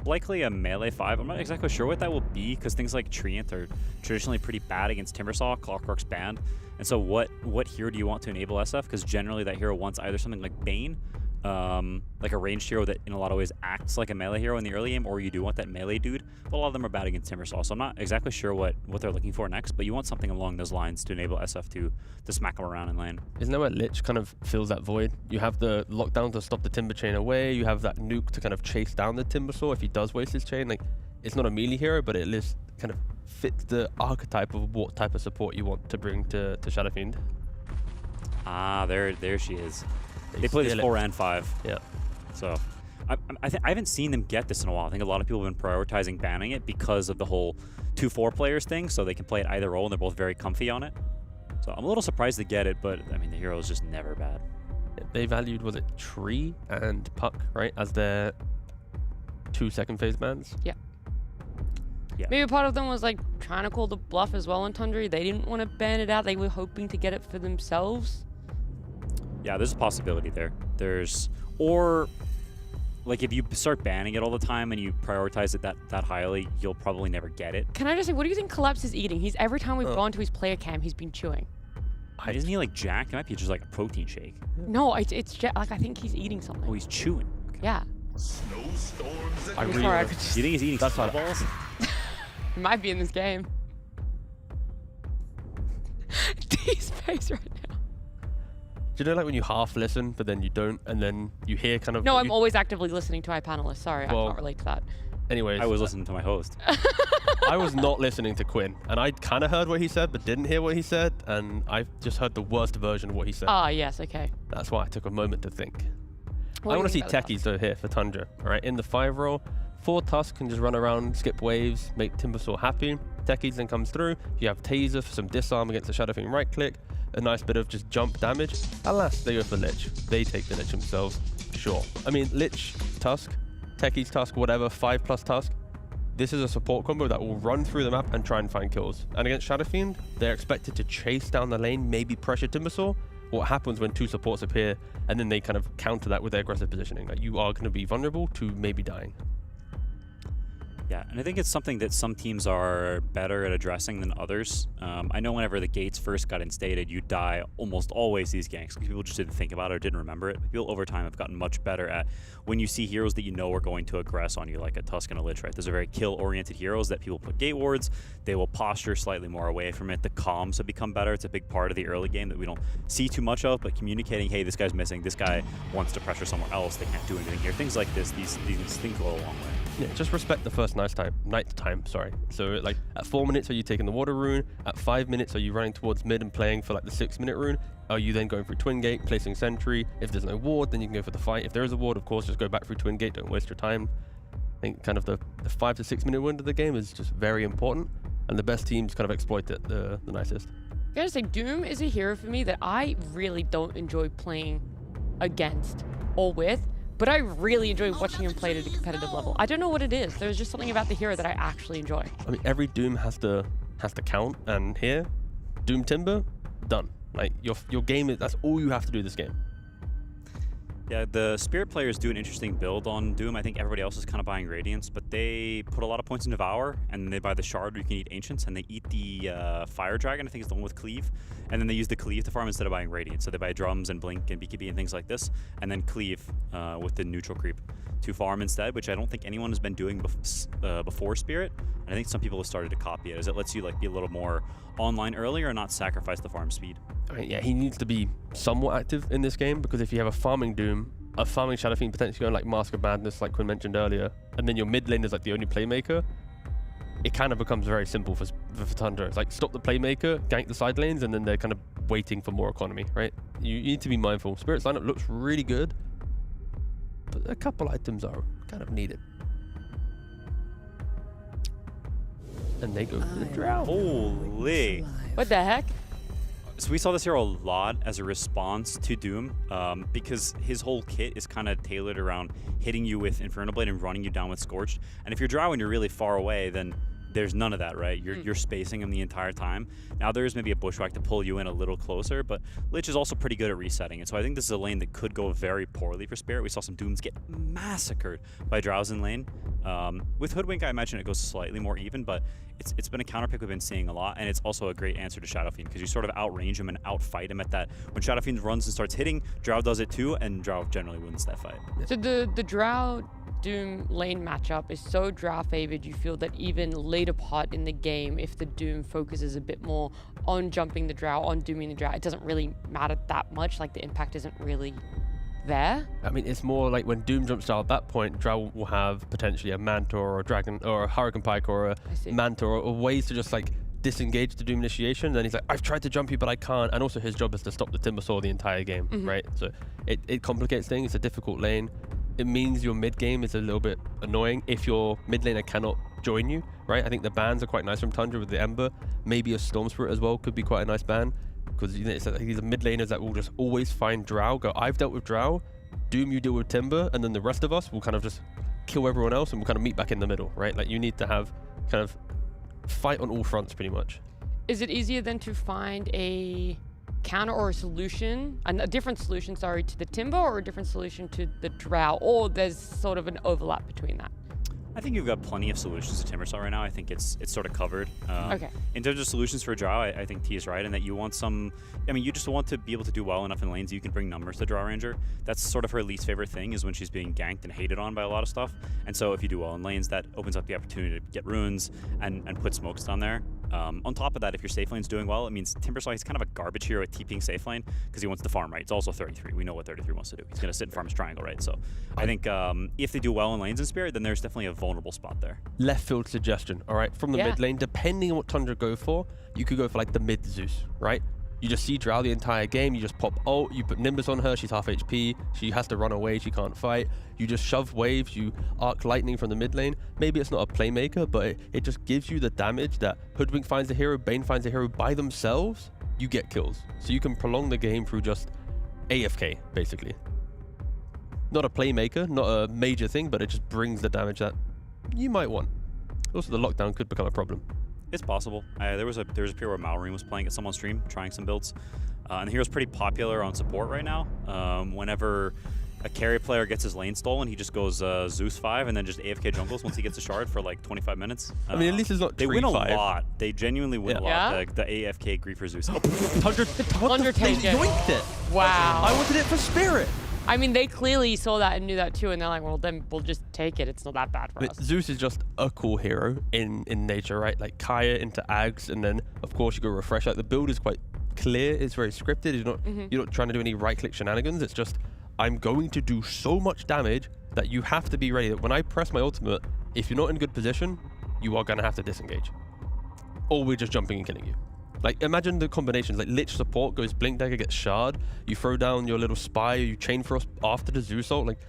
Likely a melee 5. I'm not exactly sure what that will be because things like Treant are traditionally pretty bad against Timbersaw. Clockwork's banned. And so what hero do you want to enable SF? Because generally that hero wants either something like Bane, like a ranged hero that in a lot of ways acts like a melee hero in the early game, or you do want that melee dude. But a lot of them are bad against Timbersaw. So I'm not exactly sure what they're looking for next, but you want something along those lines to enable SF to smack them around in lane. Isn't that where Lich kind of fills that void? You have the lockdown to stop the Timber Chain away. You have that nuke to kind of chase down the Timbersaw if he does waste his chain. Like, it's not a melee hero, but it lists, kind of fits the archetype of what type of support you want to bring to Shadow Fiend. Ah, there she is. They play this 4 and 5. Yeah. So I haven't seen them get this in a while. I think a lot of people have been prioritizing banning it because of the whole 2-4 players thing, so they can play it either role, and they're both very comfy on it. So I'm a little surprised to get it, but I mean, the hero is just never bad. Yeah, they valued, was it Tree and Puck, right, as their 2 second phase bans? Yeah. Yeah. Maybe part of them was like trying to call the bluff as well on Tundra. They didn't want to ban it out. They were hoping to get it for themselves. Yeah, there's a possibility there. Or like if you start banning it all the time and you prioritize it that highly, you'll probably never get it. Can I just say, what do you think Collapse is eating? Every time we've gone to his player cam, he's been chewing. Isn't he like jacked? It might be just like a protein shake. No, it's just, like I think he's eating something. Oh, he's chewing. Okay. Yeah. I really Sorry, I want could to- just, You think he's eating That's not- snowballs? he might be in this game. D's face right now. Do you know like when you half listen, but then you don't, and then you hear kind of... No, what I'm you- always actively listening to my panelists. Sorry, I Well, can't relate to that. Anyways. I was listening to my host. I was not listening to Quinn, and I kind of heard what he said, but didn't hear what he said, and I just heard the worst version of what he said. Ah, yes, okay. That's why I took a moment to think. What I do want to see you think about techies though here for Tundra. All right, in the 5 role, 4 Tusk can just run around, skip waves, make Timbersaw happy. Techies then comes through. You have Taser for some disarm against the Shadow Fiend right click. A nice bit of just jump damage. Alas, they go for Lich. They take the Lich themselves. Sure. I mean, Lich, Tusk, Techies, Tusk, whatever, 5+ Tusk. This is a support combo that will run through the map and try and find kills. And against Shadow Fiend, they're expected to chase down the lane, maybe pressure Timbersaw. What happens when 2 supports appear, and then they kind of counter that with their aggressive positioning. Like, you are going to be vulnerable to maybe dying. Yeah, and I think it's something that some teams are better at addressing than others. I know whenever the gates first got instated, you die almost always these ganks. People just didn't think about it or didn't remember it. People over time have gotten much better at when you see heroes that you know are going to aggress on you, like a Tusk and a Lich, right? Those are very kill-oriented heroes that people put gate wards. They will posture slightly more away from it. The comms have become better. It's a big part of the early game that we don't see too much of, but communicating, hey, this guy's missing, this guy wants to pressure somewhere else, they can't do anything here. Things like this, these things go a long way. Yeah, just respect the first night time, sorry. So like at 4 minutes, are you taking the water rune? At 5 minutes, are you running towards mid and playing for like the 6-minute rune? Are you then going through Twin Gate, placing sentry? If there's no ward, then you can go for the fight. If there is a ward, of course, just go back through Twin Gate, don't waste your time. I think kind of the 5 to 6 minute window of the game is just very important. and the best teams kind of exploit it the nicest. I gotta say, Doom is a hero for me that I really don't enjoy playing against or with, but I really enjoy watching him play at a competitive level. I don't know what it is. There's just something about the hero that I actually enjoy. I mean, every Doom has to count, and here, Doom Timber, done. Like your game is, that's all you have to do this game. Yeah, the Spirit players do an interesting build on Doom. I think everybody else is kind of buying Radiance, but they put a lot of points in Devour, and they buy the Shard where you can eat Ancients, and they eat the Fire Dragon, I think it's the one with Cleave, and then they use the Cleave to farm instead of buying Radiance. So they buy Drums and Blink and BKB and things like this, and then Cleave with the neutral creep to farm instead, which I don't think anyone has been doing before Spirit. And I think some people have started to copy it, as it lets you like be a little more online earlier and not sacrifice the farm speed. I mean, yeah, he needs to be somewhat active in this game, because if you have a farming Doom, a farming Shadow Fiend potentially going like Mask of Madness, like Quinn mentioned earlier, and then your mid lane is like the only playmaker, it kind of becomes very simple for Tundra. It's like stop the playmaker, gank the side lanes, and then they're kind of waiting for more economy, right? You need to be mindful. Spirit's lineup looks really good, but a couple items are kind of needed. And they go for the Drow. Holy. What the heck? So we saw this hero a lot as a response to Doom, because his whole kit is kind of tailored around hitting you with Inferno Blade and running you down with Scorched. And if you're Drow and you're really far away, then there's none of that, right? You're spacing him the entire time. Now there's maybe a Bushwhack to pull you in a little closer, but Lich is also pretty good at resetting. And so I think this is a lane that could go very poorly for Spirit. We saw some Dooms get massacred by Drows in lane. With Hoodwink, I imagine it goes slightly more even, but it's been a counter pick we've been seeing a lot, and it's also a great answer to Shadow Fiend, because you sort of outrange him and outfight him at that. When Shadow Fiend runs and starts hitting, Drow does it too, and Drow generally wins that fight. So the Drow Doom lane matchup is so Drow favored, you feel that even later part in the game, if the Doom focuses a bit more on jumping the Drow, on dooming the Drow, it doesn't really matter that much, like the impact isn't really there? I mean, it's more like when Doom jumps out at that point, Drow will have potentially a Mantor or a Dragon or a Hurricane Pike or a Mantor, or ways to just like disengage the Doom initiation. Then he's like, I've tried to jump you, but I can't. And also his job is to stop the Timbersaw the entire game, right? So it complicates things. It's a difficult lane. It means your mid game is a little bit annoying if your mid laner cannot join you, right? I think the bans are quite nice from Tundra with the Ember. Maybe a Storm Spirit as well could be quite a nice ban, because you know, it's like these are mid laners that will just always find Drow, go, I've dealt with Drow, Doom, you deal with Timber, and then the rest of us will kind of just kill everyone else and we'll kind of meet back in the middle, right? Like you need to have kind of fight on all fronts pretty much. Is it easier then to find a counter or a solution, a different solution, sorry, to the Timber, or a different solution to the Drow, or there's sort of an overlap between that? I think you've got plenty of solutions to Timbersaw right now. I think it's sort of covered. Okay. In terms of solutions for Drow, I think T is right in that you want some... I mean, you just want to be able to do well enough in lanes you can bring numbers to Drow Ranger. That's sort of her least favorite thing, is when she's being ganked and hated on by a lot of stuff. And so if you do well in lanes, that opens up the opportunity to get runes and put smokes down there. On top of that, if your safe lane's doing well, it means Timbersaw, he's kind of a garbage hero at TPing safe lane because he wants to farm, right? It's also 33. We know what 33 wants to do. He's going to sit and farm his triangle, right? So I think if they do well in lanes in Spirit, then there's definitely a vulnerable spot there. Left field suggestion, all right? From the mid lane, depending on what Tundra go for, you could go for like the mid Zeus, right? You just see Drow the entire game, you just pop ult, you put Nimbus on her, she's half HP, she has to run away, she can't fight. You just shove waves, you arc lightning from the mid lane. Maybe it's not a playmaker, but it just gives you the damage that Hoodwink finds a hero, Bane finds a hero by themselves, you get kills. So you can prolong the game through just AFK, basically. Not a playmaker, not a major thing, but it just brings the damage that you might want. Also, the lockdown could become a problem. It's possible. There was a period where Malrine was playing at someone's stream, trying some builds. And the hero's pretty popular on support right now. Whenever a carry player gets his lane stolen, he just goes Zeus 5 and then just AFK jungles once he gets a shard for like 25 minutes. I mean, at least it's not They tree win a 5. lot. They genuinely win a lot. The AFK Griefer Zeus. Tundra yoinked it. Wow. I wanted it for Spirit. I mean, they clearly saw that and knew that too, and they're like, well, then we'll just take it. It's not that bad for But us. Zeus is just a cool hero in nature, right? Like Kaya into Ags, and then of course you go refresh. Like the build is quite clear. It's very scripted. You're not trying to do any right-click shenanigans. It's just I'm going to do so much damage that you have to be ready. That when I press my ultimate, if you're not in good position, you are gonna have to disengage, or we're just jumping and killing you. Like, imagine the combinations, like Lich support goes Blink Dagger, gets Shard, you throw down your little Spy, you Chain Frost after the Zeus ult, like,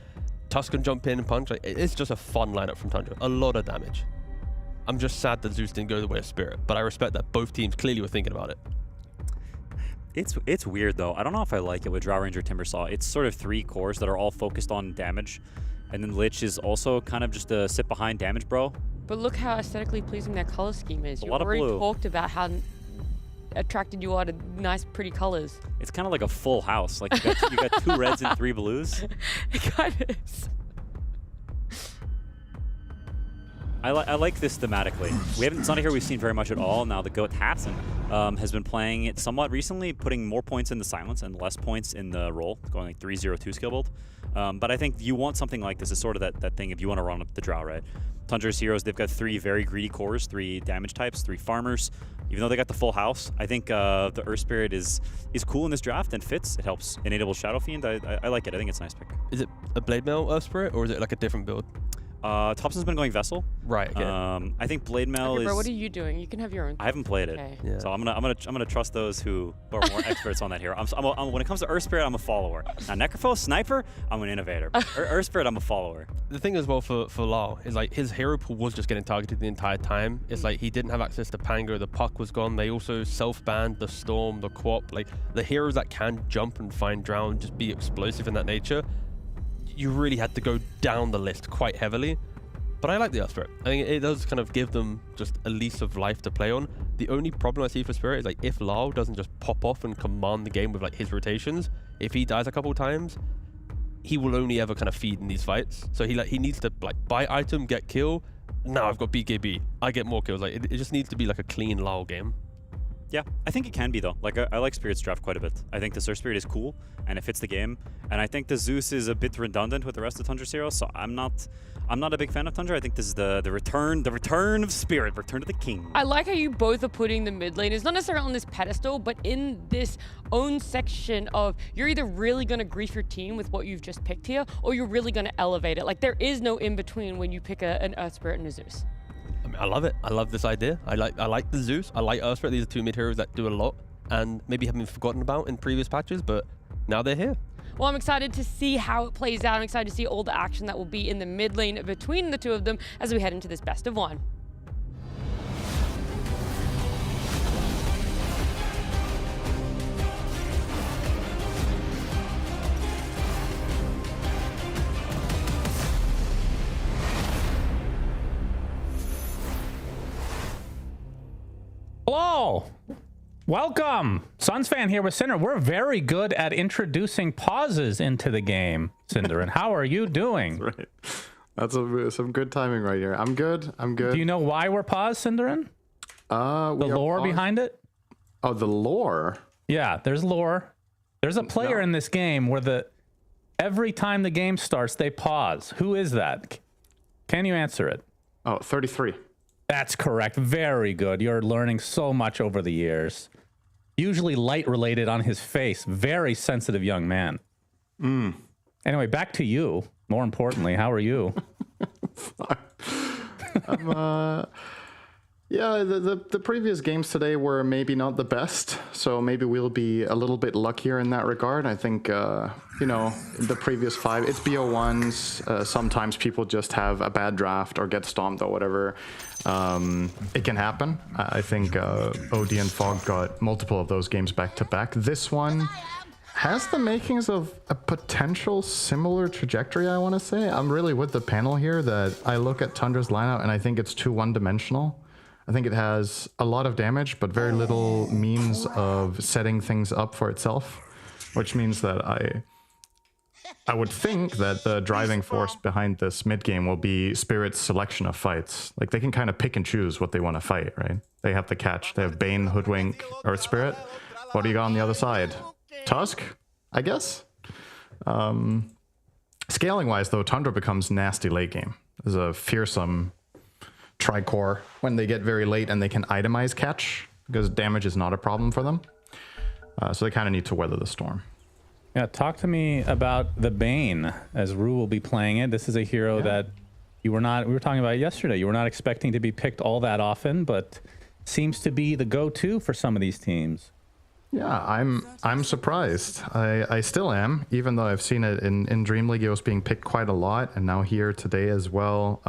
Tusk can jump in and punch, like, it's just a fun lineup from Tundra. A lot of damage. I'm just sad that Zeus didn't go the way of Spirit, but I respect that both teams clearly were thinking about it. It's weird though. I don't know if I like it with Drow Ranger Timbersaw. It's sort of 3 cores that are all focused on damage, and then Lich is also kind of just a sit behind damage bro. But look how aesthetically pleasing their color scheme is. A You lot of already blue. talked about how attracted you are to nice, pretty colors. It's kind of like a full house. Like you got 2 reds and 3 blues. It kind of is. I like this thematically. It's not a hero we've seen very much at all. Now the GOAT Hatson has been playing it somewhat recently, putting more points in the silence and less points in the roll, going like 3-0-2 skill build. But I think you want something like this. It's sort of that thing if you want to run up the Drow, right? Tundra's heroes, they've got 3 very greedy cores, 3 damage types, 3 farmers. Even though they got the full house, I think the Earth Spirit is cool in this draft and fits. It helps enable Shadow Fiend. I like it. I think it's a nice pick. Is it a Blade Mail Earth Spirit, or is it like a different build? Thompson's been going Vessel. Right. Okay. I think Blade Mail Okay, is. bro, what are you doing? You can have your own. I haven't played it, Okay. Yeah. so I'm gonna trust those who are more experts on that hero. When it comes to Earth Spirit, I'm a follower. Now Necrophil, Sniper, I'm an innovator. Earth Spirit, I'm a follower. The thing as well for Lau is like his hero pool was just getting targeted the entire time. It's like he didn't have access to Pango, the puck was gone. They also self-banned the Storm, the Quap. Like the heroes that can jump and find drown and just be explosive in that nature, you really had to go down the list quite heavily. But I like the Earth Spirit. I think it does kind of give them just a lease of life to play on. The only problem I see for Spirit is like if Lau doesn't just pop off and command the game with like his rotations, if he dies a couple of times, he will only ever kind of feed in these fights. So he needs to like buy item, get kill. Now I've got BKB. I get more kills. Like it just needs to be like a clean Lau game. Yeah, I think it can be though. Like I like Spirit's draft quite a bit. I think the Earth Spirit is cool and it fits the game. And I think the Zeus is a bit redundant with the rest of Tundra's heroes. So I'm not a big fan of Tundra. I think this is the return of Spirit, return to the king. I like how you both are putting the mid laners, not necessarily on this pedestal, but in this own section of you're either really going to grief your team with what you've just picked here, or you're really going to elevate it. Like there is no in between when you pick an Earth Spirit and a Zeus. I mean, I love it. I love this idea. I like the Zeus. I like Earth Spirit. These are 2 mid heroes that do a lot and maybe have been forgotten about in previous patches, but now they're here. Well, I'm excited to see how it plays out. I'm excited to see all the action that will be in the mid lane between the 2 of them as we head into this best of 1. Hello. Welcome. Suns fan here with Cinder. We're very good at introducing pauses into the game, Cinder. And how are you doing? Right. That's some good timing right here. I'm good. Do you know why we're paused, Cinderin? The lore behind it? Oh, the lore? Yeah, there's lore. There's a player in this game where every time the game starts, they pause. Who is that? Can you answer it? Oh, 33. That's correct. Very good. You're learning so much over the years. Usually light related on his face. Very sensitive young man. Anyway, back to you. More importantly, how are you? Yeah, the previous games today were maybe not the best, so maybe we'll be a little bit luckier in that regard. I think, the previous 5, it's BO1s. Sometimes people just have a bad draft or get stomped or whatever. It can happen. I think OD and Fog got multiple of those games back to back. This one has the makings of a potential similar trajectory, I want to say. I'm really with the panel here that I look at Tundra's lineup and I think it's too one-dimensional. I think it has a lot of damage, but very little means of setting things up for itself, which means that I would think that the driving force behind this mid game will be Spirit's selection of fights. Like they can kind of pick and choose what they want to fight, right? They have the catch. They have Bane, Hoodwink, Earth Spirit. What do you got on the other side? Tusk, I guess. Scaling wise though, Tundra becomes nasty late game. There's a fearsome Tricore when they get very late and they can itemize catch because damage is not a problem for them. So they kind of need to weather the storm. Yeah, talk to me about the Bane as Rue will be playing it. This is a hero that we were talking about it yesterday. You were not expecting to be picked all that often, but seems to be the go-to for some of these teams. Yeah, I'm surprised. I still am, even though I've seen it in Dream League. It was being picked quite a lot, and now here today as well.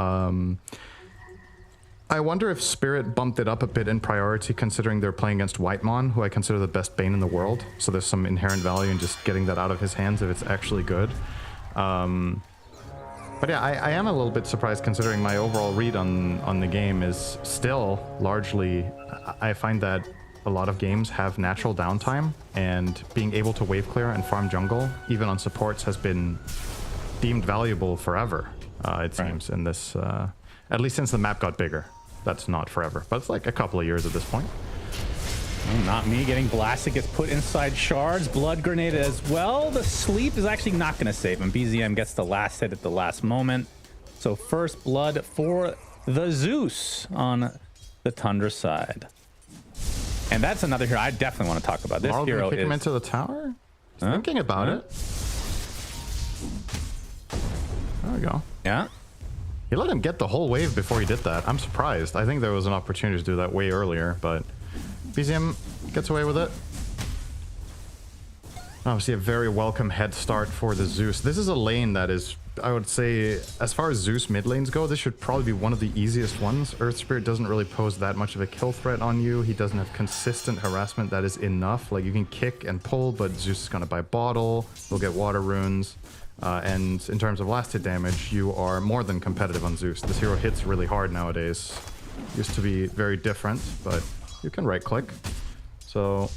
I wonder if Spirit bumped it up a bit in priority, considering they're playing against Whitemon, who I consider the best Bane in the world. So there's some inherent value in just getting that out of his hands if it's actually good. But yeah, I am a little bit surprised, considering my overall read on the game is still largely... I find that a lot of games have natural downtime, and being able to wave clear and farm jungle, even on supports, has been deemed valuable forever, it seems, in this... at least since the map got bigger. That's not forever, but it's like a couple of years at this point. Not me getting blasted, gets put inside shards. Blood grenade as well. The sleep is actually not going to save him. BZM gets the last hit at the last moment. So first blood for the Zeus on the Tundra side. And that's another hero I definitely want to talk about. This Marl, hero kick is... him into the tower? Thinking about it. There we go. Yeah. He let him get the whole wave before he did that. I'm surprised. I think there was an opportunity to do that way earlier, but BZM gets away with it. Obviously a very welcome head start for the Zeus. This is a lane that is, I would say, as far as Zeus mid lanes go, this should probably be one of the easiest ones. Earth Spirit doesn't really pose that much of a kill threat on you. He doesn't have consistent harassment that is enough. Like, you can kick and pull, but Zeus is gonna buy bottle, he'll get water runes. And in terms of last hit damage, you are more than competitive on Zeus. This hero hits really hard nowadays. Used to be very different, but you can right click. So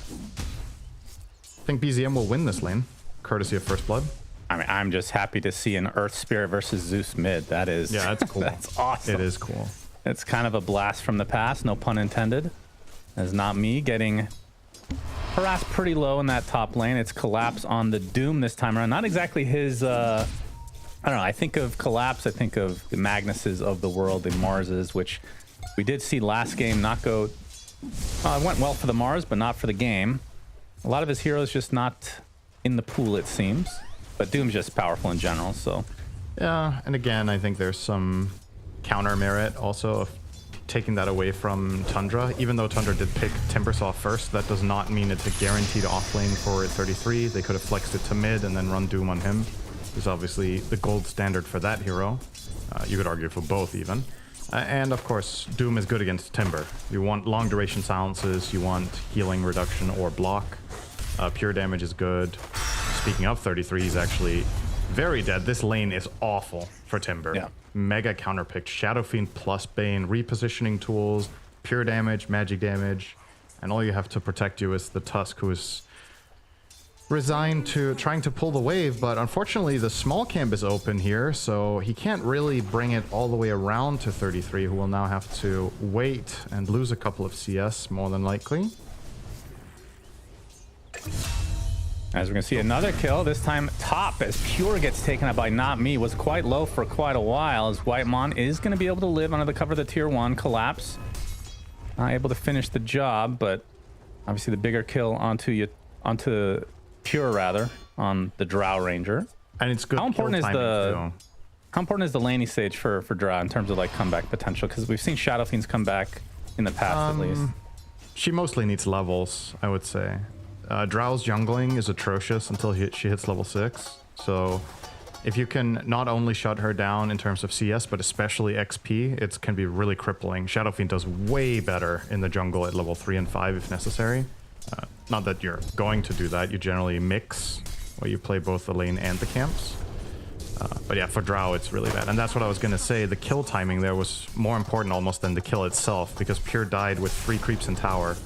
I think BZM will win this lane, courtesy of First Blood. I mean, I'm just happy to see an Earth Spirit versus Zeus mid. That is... Yeah, that's cool. That's awesome. It is cool. It's kind of a blast from the past, no pun intended. As not me getting harassed pretty low in that top lane. It's Collapse on the Doom this time around. Not exactly his... I don't know. I think of Collapse. I think of the Magnuses of the world, the Marses, which we did see last game not go... it went well for the Mars, but not for the game. A lot of his heroes just not in the pool, it seems. But Doom's just powerful in general, so... Yeah, and again, I think there's some counter merit also of taking that away from Tundra. Even though Tundra did pick Timbersaw first, that does not mean it's a guaranteed offlane for 33. They could have flexed it to mid and then run Doom on him. It's obviously the gold standard for that hero. You could argue for both even. And of course, Doom is good against Timber. You want long duration silences, you want healing reduction or block. Pure damage is good. Speaking of 33, he's actually very dead. This lane is awful for Timber. Yeah. Mega counterpicked. Shadow Fiend plus Bane, repositioning tools, pure damage, magic damage, and all you have to protect you is the Tusk, who is resigned to trying to pull the wave, but unfortunately the small camp is open here, so he can't really bring it all the way around to 33, who will now have to wait and lose a couple of CS, more than likely. As we're going to see another kill, this time top, as Pure gets taken out by Not Me. Was quite low for quite a while, as Whitemon is going to be able to live under the cover of the tier 1 Collapse. Not able to finish the job, but obviously the bigger kill onto Pure rather, on the Drow Ranger. And it's good. How important is the laning stage for Drow in terms of like comeback potential? Because we've seen Shadow Fiends come back in the past at least. She mostly needs levels, I would say. Drow's jungling is atrocious until she hits level 6. So if you can not only shut her down in terms of CS, but especially XP, it can be really crippling. Shadow Fiend does way better in the jungle at level 3 and 5 if necessary. Not that you're going to do that. You generally mix, where you play both the lane and the camps. But yeah, for Drow, it's really bad. And that's what I was going to say. The kill timing there was more important almost than the kill itself, because Pure died with 3 creeps in tower.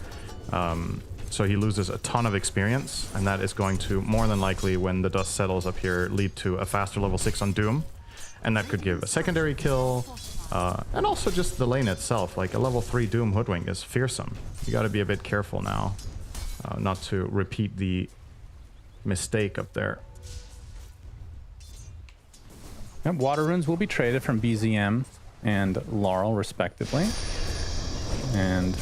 So he loses a ton of experience, and that is going to, more than likely, when the dust settles up here, lead to a faster level 6 on Doom. And that could give a secondary kill, and also just the lane itself. Like, a level 3 Doom Hoodwink is fearsome. You gotta be a bit careful now, not to repeat the mistake up there. And water runes will be traded from BZM and Laurel, respectively. And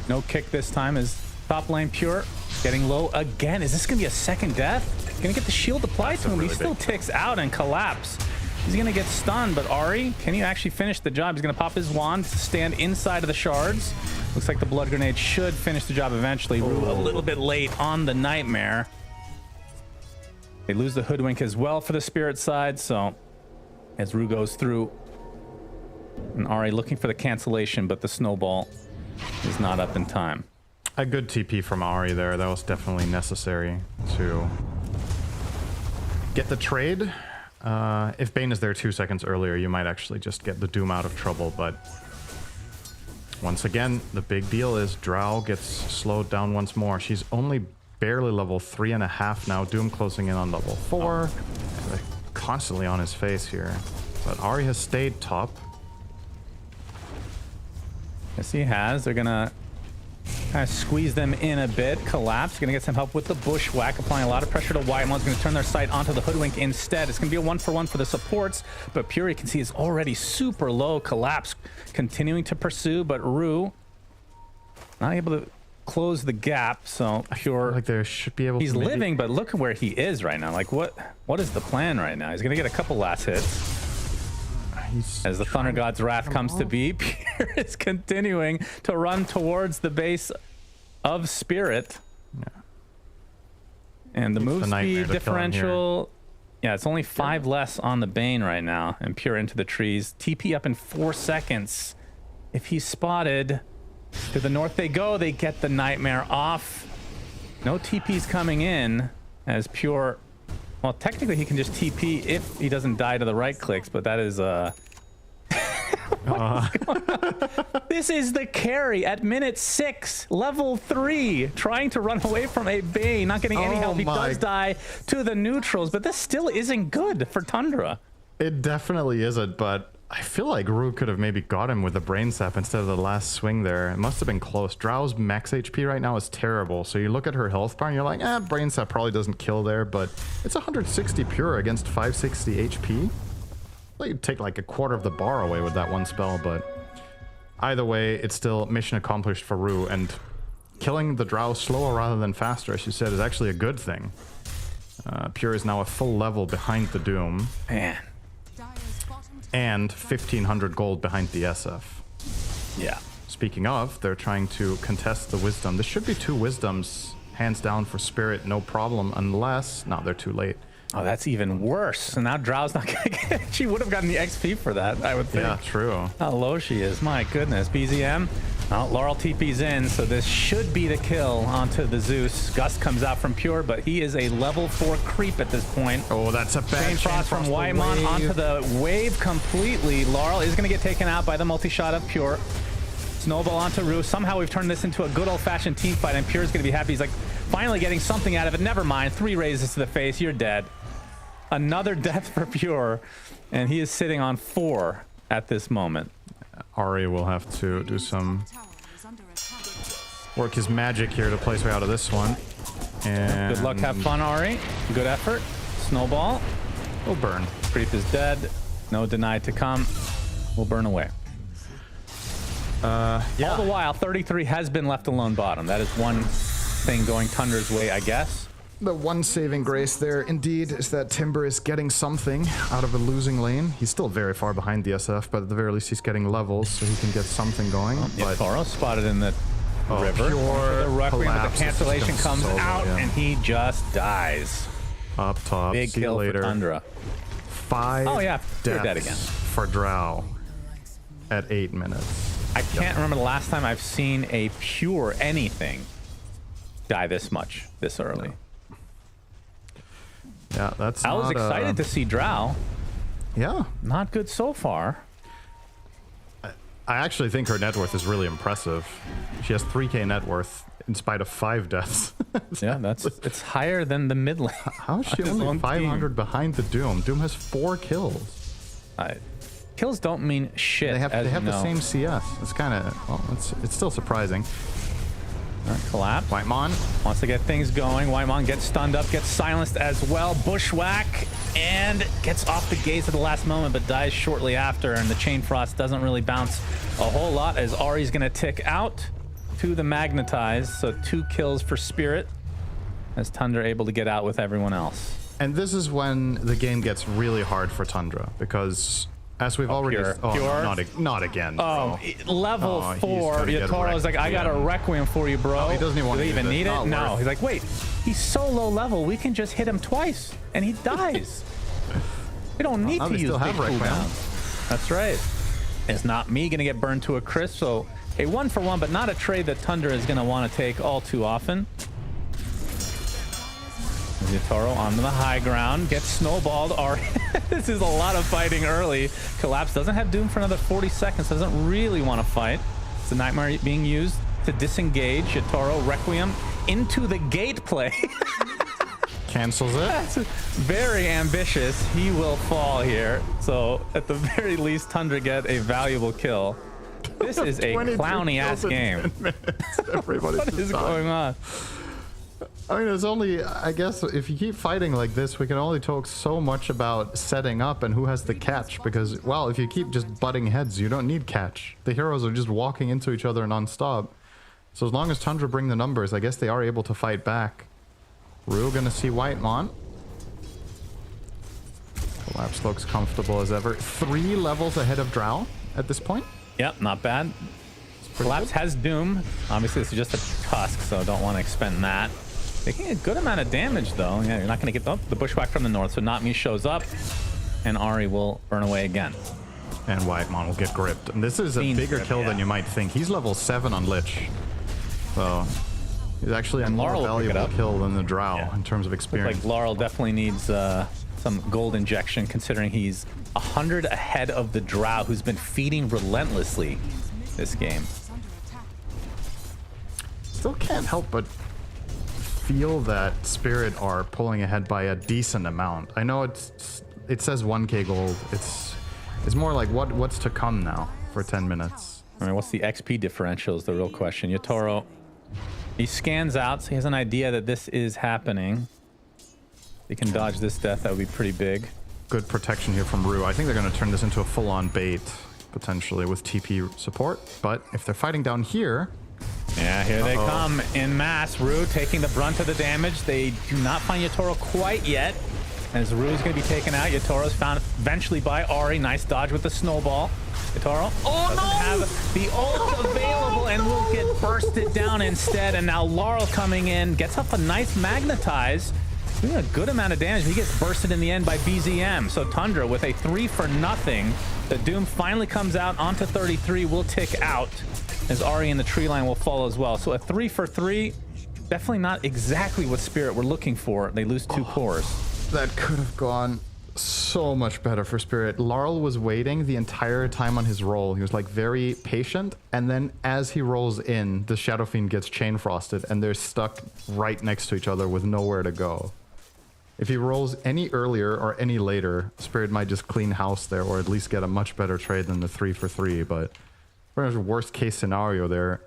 no kick this time, as top lane Pure getting low again. Is this going to be a second death? Going to get the shield applied to him. He still ticks out and Collapse. He's going to get stunned, but Ari, can you actually finish the job? He's going to pop his wand to stand inside of the shards. Looks like the Blood Grenade should finish the job eventually. A little bit late on the Nightmare. They lose the Hoodwink as well for the Spirit side, so as Rue goes through And Ari looking for the cancellation, but the snowball is not up in time. A good TP from Ari there. That was definitely necessary to get the trade. If Bane is there 2 seconds earlier, you might actually just get the Doom out of trouble, but once again, the big deal is Drow gets slowed down once more. She's only barely level 3.5 now. Doom closing in on level 4. They're constantly on his face here. But Ari has stayed top. Yes, he has. They're gonna kind of squeeze them in a bit. Collapse. Gonna get some help with the bushwhack, applying a lot of pressure to Wymon's gonna turn their sight onto the Hoodwink instead. It's gonna be a 1-for-1 for the supports, but Pure, you can see, is already super low. Collapse continuing to pursue, but Rue not able to close the gap. So Pure, like there should be able. He's to maybe... living, but look at where he is right now. Like what is the plan right now? He's gonna get a couple last hits. As the Thunder God's Wrath comes to be, Pure is continuing to run towards the base of Spirit. Yeah. And the move speed differential, yeah, it's only 5 less on the Bane right now. And Pure into the trees. TP up in 4 seconds. If he's spotted, to the north they go. They get the Nightmare off. No TPs coming in as Pure... Well, technically he can just TP if he doesn't die to the right clicks, but that is This is the carry at minute 6, level 3, trying to run away from a Bane, not getting any help. He does die to the neutrals, but this still isn't good for Tundra. It definitely isn't, but I feel like Rue could have maybe got him with the Brain Sap instead of the last swing there. It must have been close. Drow's max HP right now is terrible. So you look at her health bar and you're like, Brain Sap probably doesn't kill there, but it's 160 pure against 560 HP. Well, you'd take like a quarter of the bar away with that one spell, but either way, it's still mission accomplished for Rue, and killing the Drow slower rather than faster, as you said, is actually a good thing. Pure is now a full level behind the Doom. Man. And 1,500 gold behind the SF. Yeah. Speaking of, they're trying to contest the Wisdom. This should be 2 Wisdoms, hands down for Spirit, no problem, unless... No, they're too late. Oh, that's even worse. So now Drow's not gonna get... She would have gotten the XP for that, I would think. Yeah, true. How low she is. My goodness. BZM. Oh, Laurel TP's in, so this should be the kill onto the Zeus. Gust comes out from Pure, but he is a level 4 creep at this point. Oh, that's a bad Chain Frost from Wymon onto the wave completely. Laurel is going to get taken out by the multi-shot of Pure. Snowball onto Rue. Somehow we've turned this into a good old-fashioned team fight, and Pure's going to be happy. He's like, finally getting something out of it. Never mind. 3 raises to the face. You're dead. Another death for Pure, and he is sitting on 4 at this moment. Ari will have to do some work his magic here to place way out of this one. And good luck, have fun, Ari. Good effort. Snowball. Will burn. Creep is dead. No denied to come. Will burn away. Yeah. All the while, 33 has been left alone bottom. That is one thing going Tundra's way, I guess. The one saving grace there, indeed, is that Timber is getting something out of a losing lane. He's still very far behind the SF, but at the very least he's getting levels, so he can get something going. Yeah, Toro spotted in the river. Pure the Requiem, but the cancellation comes out, and he just dies. Up top. Big See kill you later. for Tundra. 5 Oh yeah, they're dead again. For Drow at 8 minutes. I can't remember the last time I've seen a Pure anything die this much, this early. Yeah, that's I was excited to see Drow. Yeah. Not good so far. I actually think her net worth is really impressive. She has 3k net worth in spite of 5 deaths. Yeah, it's higher than the mid lane. How is she only 500 behind the Doom? Doom has 4 kills. Kills don't mean shit. They have the same CS. It's kind of, well, it's still surprising. Collapse. Wymon wants to get things going. Wymon gets stunned up, gets silenced as well. Bushwhack, and gets off the gaze at the last moment, but dies shortly after. And the Chain Frost doesn't really bounce a whole lot as Ari's going to tick out to the Magnetize. So 2 kills for Spirit as Tundra able to get out with everyone else. And this is when the game gets really hard for Tundra, because as we've already... Pure. Oh, Pure. not again, bro. Level 4. Yatoro's like, I got a Requiem for you, bro. Oh, he doesn't even want to even need it? No. Worth. He's like, wait, he's so low level, we can just hit him twice, and he dies. We don't need to use big cooldowns. That's right. It's not me going to get burned to a crisp, so a 1-for-1, but not a trade that Tundra is going to want to take all too often. Yatoro onto the high ground, gets snowballed. This is a lot of fighting early. Collapse doesn't have Doom for another 40 seconds, doesn't really want to fight. It's a Nightmare being used to disengage. Yatoro, Requiem into the gate play. Cancels it. That's very ambitious. He will fall here. So at the very least, Tundra get a valuable kill. This is a clowny-ass game. Everybody's What is going on? I mean, it's only, I guess, if you keep fighting like this, we can only talk so much about setting up and who has the catch. Because, well, if you keep just butting heads, you don't need catch. The heroes are just walking into each other non-stop. So as long as Tundra bring the numbers, I guess they are able to fight back. Rue gonna see Whitemon. Collapse looks comfortable as ever. 3 levels ahead of Drow at this point. Yep, not bad. Collapse has Doom. Obviously, this is just a Tusk, so don't want to expend that. Taking a good amount of damage, though. Yeah, you're not going to get the Bushwhack from the north, so Not Me shows up, and Ari will burn away again. And Whitemon will get gripped. And this is a bigger kill than you might think. He's level 7 on Lich. So he's actually a more valuable kill than the Drow in terms of experience. Looks like Laurel definitely needs some gold injection, considering he's 100 ahead of the Drow, who's been feeding relentlessly this game. Still can't help but feel that Spirit are pulling ahead by a decent amount. I know it says 1k gold. It's more like what's to come now for 10 minutes. I mean, what's the XP differential is the real question. Yatoro, he scans out, so he has an idea that this is happening. He can dodge this death. That would be pretty big. Good protection here from Rue. I think they're going to turn this into a full-on bait, potentially, with TP support. But if they're fighting down here... Yeah, here they come in mass. Rue taking the brunt of the damage. They do not find Yatoro quite yet. As Rue's going to be taken out, Yatoro's found eventually by Ari. Nice dodge with the snowball. Yatoro doesn't have the ult available and will get bursted down instead. And now Laurel coming in, gets up a nice magnetize. Doing a good amount of damage. He gets bursted in the end by BZM. So Tundra with a 3-for-0. The Doom finally comes out onto 33, will tick out as Ari in the tree line will fall as well. So a 3-for-3, definitely not exactly what Spirit were looking for. They lose 2 cores. That could have gone so much better for Spirit. Laurel was waiting the entire time on his roll. He was like very patient, and then as he rolls in, the Shadow Fiend gets chain frosted and they're stuck right next to each other with nowhere to go. If he rolls any earlier or any later, Spirit might just clean house there, or at least get a much better trade than the 3-for-3. But pretty much worst case scenario there.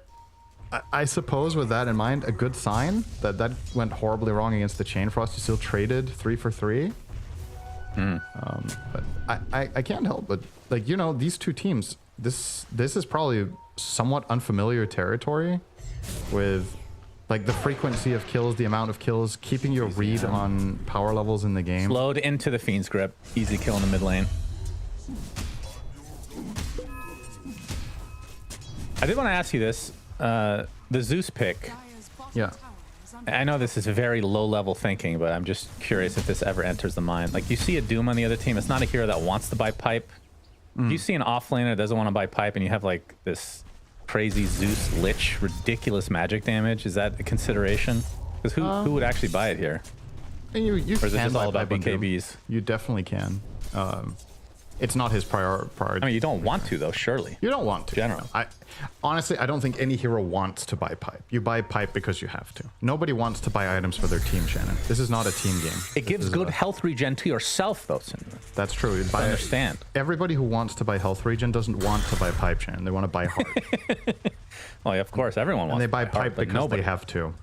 I suppose with that in mind, a good sign that went horribly wrong against the Chain Frost. You still traded 3-for-3. But I can't help but, like, you know, these two teams, this is probably somewhat unfamiliar territory with, like, the frequency of kills, the amount of kills, keeping your read on power levels in the game. Slowed into the Fiend's Grip. Easy kill in the mid lane. I did want to ask you this. The Zeus pick. Yeah. I know this is very low-level thinking, but I'm just curious if this ever enters the mind. Like, you see a Doom on the other team. It's not a hero that wants to buy pipe. You see an offlaner that doesn't want to buy pipe, and you have, like, this crazy Zeus Lich, ridiculous magic damage. Is that a consideration? Because who would actually buy it here? You or is it can just buy all about pipe on Doom. BKBs? You definitely can. It's not his priority. I mean, you don't want to, though, surely. You don't want to. General. Honestly, I don't think any hero wants to buy pipe. You buy pipe because you have to. Nobody wants to buy items for their team, Shannon. This is not a team game. It gives good health regen to yourself, though, Cinder. That's true. I understand. Everybody who wants to buy health regen doesn't want to buy pipe, Shannon. They want to buy hard. Well, yeah, of course, everyone wants and they buy to buy pipe hard, because they have to.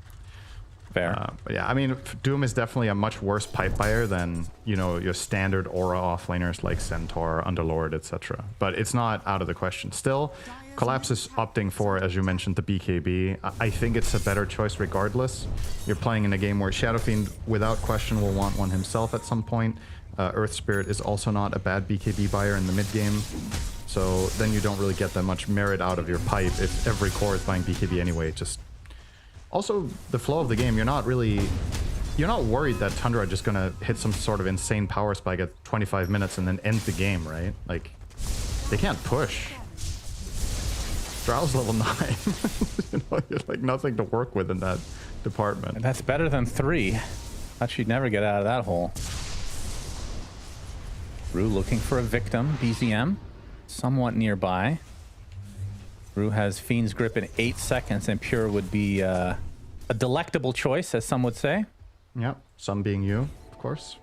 Fair. But yeah, I mean, Doom is definitely a much worse pipe buyer than, you know, your standard aura offlaners like Centaur, Underlord, etc. But it's not out of the question. Still, Collapse is opting for, as you mentioned, the BKB. I think it's a better choice regardless. You're playing in a game where Shadow Fiend, without question, will want one himself at some point. Earth Spirit is also not a bad BKB buyer in the mid game. So then you don't really get that much merit out of your pipe if every core is buying BKB anyway. Just also, the flow of the game, you're not worried that Tundra are just gonna hit some sort of insane power spike at 25 minutes and then end the game, right? Like, they can't push. Drow's level 9. You know, you're like nothing to work with in that department. And that's better than 3. Thought she'd never get out of that hole. Rue looking for a victim. BZM somewhat nearby. Rue has Fiend's Grip in 8 seconds, and Pure would be a delectable choice, as some would say. Yep, some being you, of course.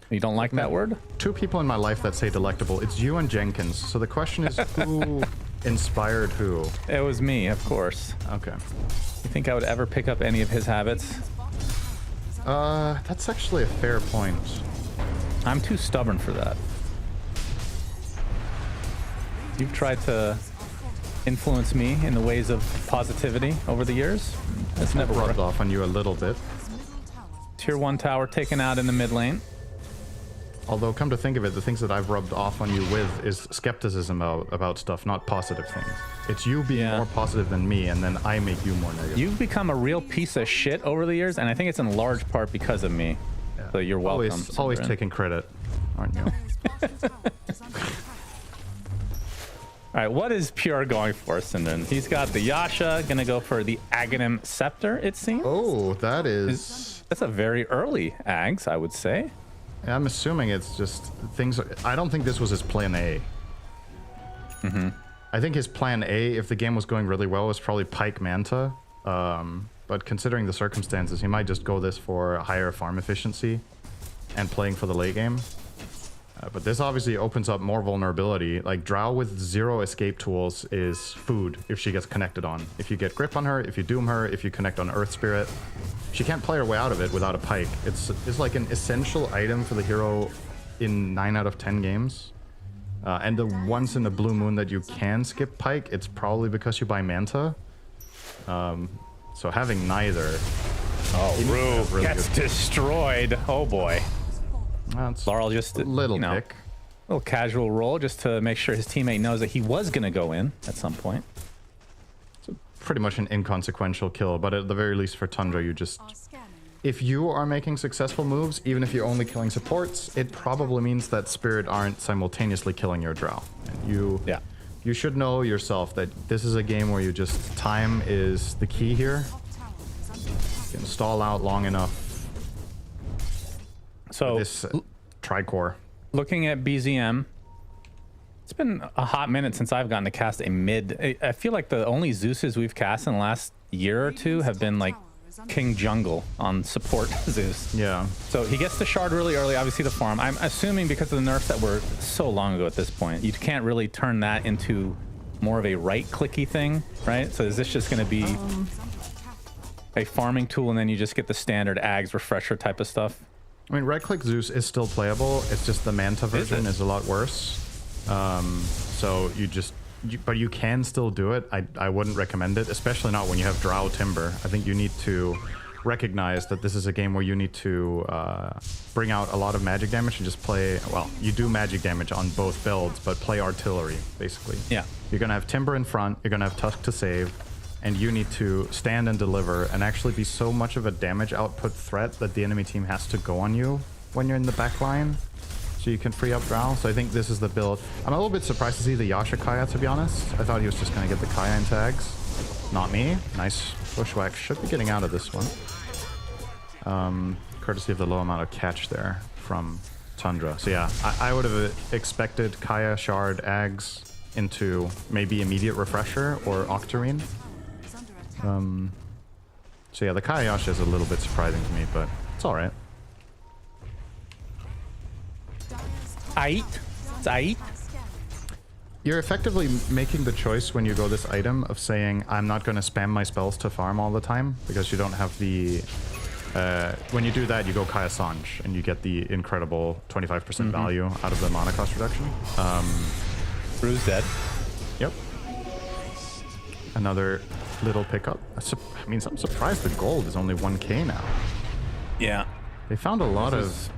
You don't like that word? 2 people in my life that say delectable. It's you and Jenkins. So the question is, who inspired who? It was me, of course. Okay. You think I would ever pick up any of his habits? That's actually a fair point. I'm too stubborn for that. You've tried to influence me in the ways of positivity over the years. That's never rubbed worked. off on you a little bit. Tier 1 tower taken out in the mid lane. Although, come to think of it, the things that I've rubbed off on you with is skepticism about stuff, not positive things. It's you being more positive than me, and then I make you more negative. You've become a real piece of shit over the years, and I think it's in large part because of me. Yeah. So you're welcome. Always taking credit, aren't you? All right, what is Pure going for, Syndon? He's got the Yasha, gonna go for the Aghanim Scepter, it seems. Oh, that's a very early Ags, I would say. I'm assuming it's just things. I don't think this was his plan A. I think his plan A, if the game was going really well, was probably Pike Manta. But considering the circumstances, he might just go this for higher farm efficiency and playing for the late game. But this obviously opens up more vulnerability. Like, Drow with 0 escape tools is food if she gets connected on. If you get grip on her, if you doom her, if you connect on Earth Spirit, she can't play her way out of it without a pike. It's like an essential item for the hero in 9 out of 10 games. And the once in a blue moon that you can skip pike, it's probably because you buy Manta. So having neither... Oh, Rue gets destroyed. Oh boy. That's Laurel just a little pick. A little casual roll just to make sure his teammate knows that he was going to go in at some point. It's pretty much an inconsequential kill, but at the very least for Tundra, you just... If you are making successful moves, even if you're only killing supports, it probably means that Spirit aren't simultaneously killing your Drow. And you should know yourself that this is a game where you just... Time is the key here. You can stall out long enough. So this Tricore. Looking at BZM, it's been a hot minute since I've gotten to cast a mid. I feel like the only Zeuses we've cast in the last year or two have been like King Jungle on support Zeus. Yeah. So he gets the shard really early, obviously the farm. I'm assuming because of the nerfs that were so long ago at this point, you can't really turn that into more of a right-clicky thing, right? So is this just going to be a farming tool and then you just get the standard Ags refresher type of stuff? I mean, right-click Zeus is still playable. It's just the Manta version is a lot worse. So but you can still do it. I wouldn't recommend it, especially not when you have Drow Timber. I think you need to recognize that this is a game where you need to bring out a lot of magic damage and just play, well, you do magic damage on both builds, but play artillery, basically. Yeah. You're going to have Timber in front, you're going to have Tusk to save, and you need to stand and deliver and actually be so much of a damage output threat that the enemy team has to go on you when you're in the back line so you can free up Drow. So I think this is the build. I'm a little bit surprised to see the Yasha Kaya, to be honest. I thought he was just going to get the Kaya in tags. Not me. Nice bushwhack. Should be getting out of this one. Courtesy of the low amount of catch there from Tundra. So yeah, I would have expected Kaya, Shard, Ags into maybe immediate refresher or Octarine. So yeah, the Kaya Yasha is a little bit surprising to me, but it's all right. It's aight. You're effectively making the choice when you go this item of saying, I'm not going to spam my spells to farm all the time, because you don't have the... when you do that, you go Kaya Sanj, and you get the incredible 25% value out of the mana cost reduction. Rue's dead. Yep. Another little pickup. I mean, I'm surprised the gold is only 1k now. Yeah. They found a lot of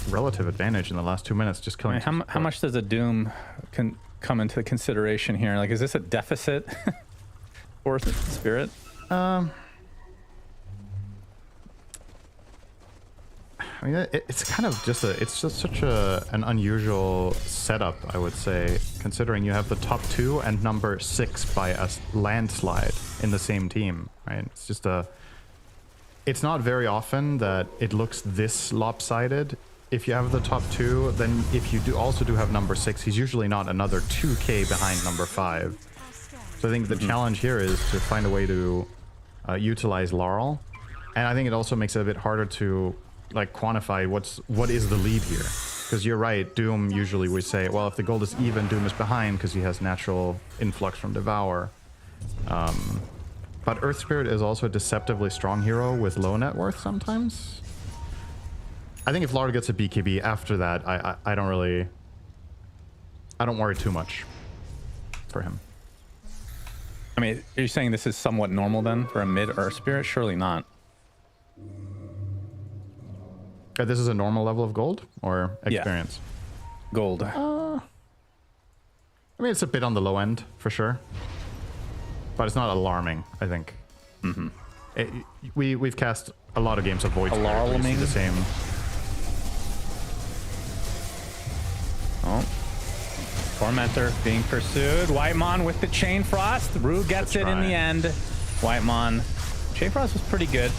relative advantage in the last 2 minutes just killing. I mean, how much does a Doom come into consideration here? Like, is this a deficit for Spirit? I mean, it's kind of just such an unusual setup, I would say, considering you have the top 2 and number 6 by a landslide in the same team, right? It's just it's not very often that it looks this lopsided. If you have the top 2, then if you also do have number 6, he's usually not another 2K behind number 5. So I think the challenge here is to find a way to utilize Laurel, and I think it also makes it a bit harder to like quantify what is the lead here, because you're right, Doom usually we say, well, if the gold is even, Doom is behind because he has natural influx from Devour. But Earth Spirit is also a deceptively strong hero with low net worth sometimes. I think if Laurel gets a BKB after that, I don't worry too much for him. I mean, are you saying this is somewhat normal then for a mid Earth Spirit? Surely not. This is a normal level of gold or experience? Yeah. Gold. I mean, it's a bit on the low end for sure, but it's not alarming, I think. We've cast a lot of games of Void Spirit. Alarming. The same. Oh. Tormentor being pursued. Whitemon with the Chain Frost. Rue gets it in the end. Whitemon. Chain Frost was pretty good.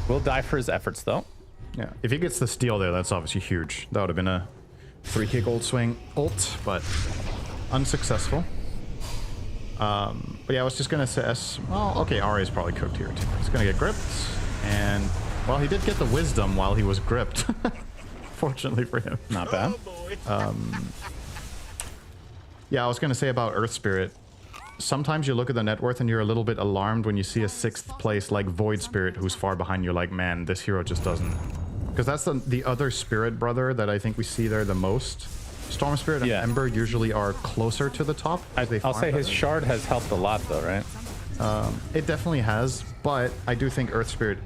Will die for his efforts though. Yeah, if he gets the steal there, that's obviously huge. That would have been a 3K gold swing ult, but unsuccessful. But yeah, I was just gonna say, well, okay, Ari is probably cooked here too. He's gonna get gripped, and well, he did get the wisdom while he was gripped. Fortunately for him. Not bad. Yeah, I was gonna say about Earth Spirit. Sometimes you look at the net worth and you're a little bit alarmed when you see a 6th place like Void Spirit who's far behind. You're like, man, this hero just doesn't. Because that's the other Spirit brother that I think we see there the most. Storm Spirit and Ember usually are closer to the top. I'll say his shard has helped a lot though, right? It definitely has, but I do think Earth Spirit,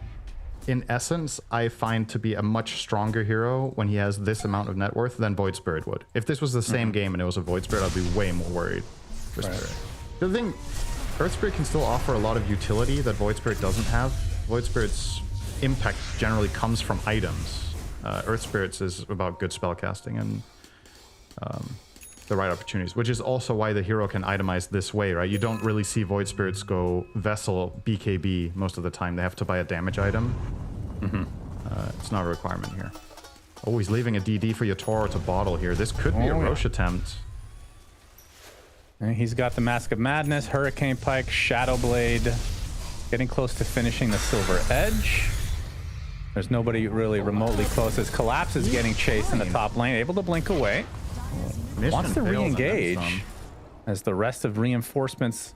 in essence, I find to be a much stronger hero when he has this amount of net worth than Void Spirit would. If this was the same game and it was a Void Spirit, I'd be way more worried for Spirit. The thing, Earth Spirit can still offer a lot of utility that Void Spirit doesn't have. Void Spirit's impact generally comes from items. Earth Spirit's is about good spellcasting and the right opportunities, which is also why the hero can itemize this way, right? You don't really see Void Spirits go Vessel BKB most of the time. They have to buy a damage item. It's not a requirement here. Oh, he's leaving a DD for Yatoro to bottle here. This could be a Roche attempt. And he's got the Mask of Madness, Hurricane Pike, Shadow Blade, getting close to finishing the Silver Edge. There's nobody really remotely close as Collapse is getting chased in the top lane, able to blink away. Wants to re-engage as the rest of reinforcements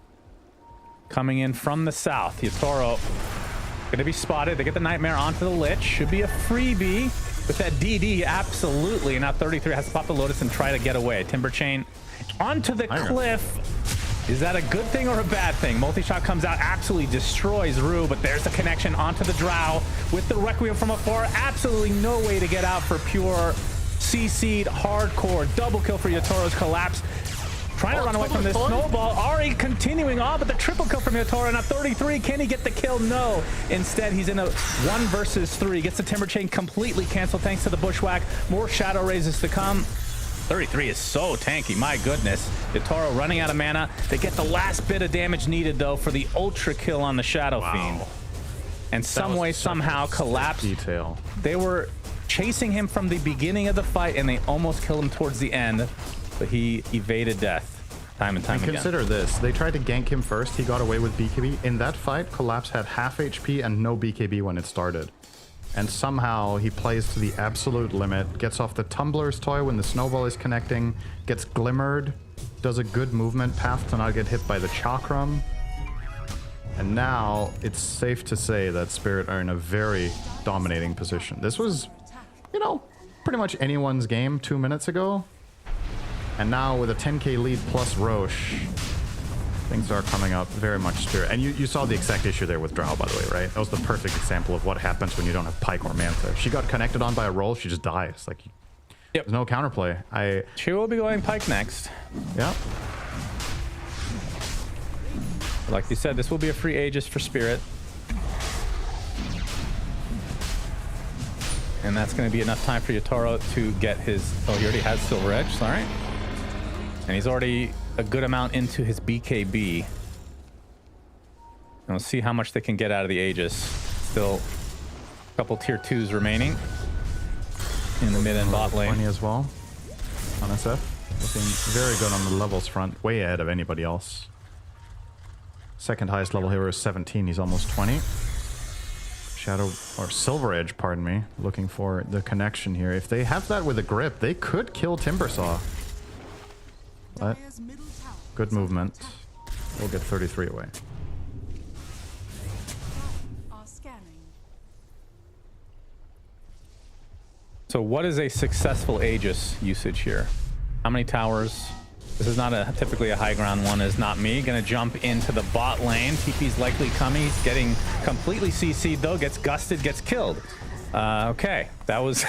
coming in from the south. Yatoro gonna be spotted. They get the Nightmare onto the Lich. Should be a freebie with that DD, absolutely. Now 33 has to pop the Lotus and try to get away. Timber Chain onto the cliff. Is that a good thing or a bad thing? Multi-shot comes out, absolutely destroys Rue, but there's the connection onto the Drow with the Requiem from afar. Absolutely no way to get out for pure CC'd hardcore. Double kill for Yatoro's Collapse. Trying to run away from this snowball. Ari continuing on, but the triple kill from Yatoro. Now 33, can he get the kill? No. Instead, he's in a 1 versus 3. Gets the Timber Chain completely canceled thanks to the Bushwhack. More Shadow Raises to come. 33 is so tanky, my goodness. Yatoro running out of mana. They get the last bit of damage needed, though, for the ultra kill on the Shadow Fiend. And some way, somehow, Collapse. Detail. They were chasing him from the beginning of the fight, and they almost killed him towards the end, but he evaded death time and time again. Consider this. They tried to gank him first. He got away with BKB. In that fight, Collapse had half HP and no BKB when it started. And somehow he plays to the absolute limit, gets off the Tumbler's Toy when the snowball is connecting, gets glimmered, does a good movement path to not get hit by the Chakram. And now it's safe to say that Spirit are in a very dominating position. This was, you know, pretty much anyone's game 2 minutes ago. And now with a 10k lead plus Roche, things are coming up very much Spirit. And you saw the exact issue there with Drow, by the way, right? That was the perfect example of what happens when you don't have Pike or Manta. She got connected on by a roll, she just dies. Like, there's no counterplay. She will be going Pike next. Yeah. Like you said, this will be a free Aegis for Spirit. And that's going to be enough time for Yotaro to get his... Oh, he already has Silver Edge. All right. And he's already a good amount into his BKB. And we'll see how much they can get out of the Aegis. Still a couple tier 2s remaining in the mid and bot lane. 20 as well on SF. Looking very good on the levels front. Way ahead of anybody else. Second highest level hero is 17. He's almost 20. Shadow or Silver Edge, pardon me. Looking for the connection here. If they have that with a grip, they could kill Timbersaw. But good movement. We'll get 33 away. So what is a successful Aegis usage here? How many towers? This is not typically a high ground one. Is not me. Gonna jump into the bot lane. TP's likely coming. He's getting completely CC'd though. Gets gusted, gets killed. Okay, that was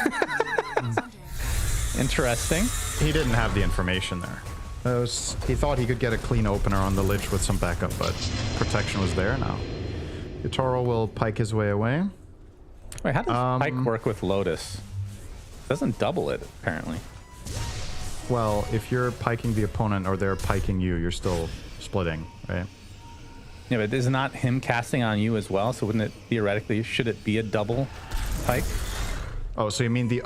interesting. He didn't have the information there. He thought he could get a clean opener on the Lich with some backup, but protection was there now. Yotaro will pike his way away. Wait, how does pike work with Lotus? Doesn't double it, apparently. Well, if you're piking the opponent or they're piking you, you're still splitting, right? Yeah, but is not him casting on you as well? So wouldn't it theoretically, should it be a double pike? Oh, so you mean the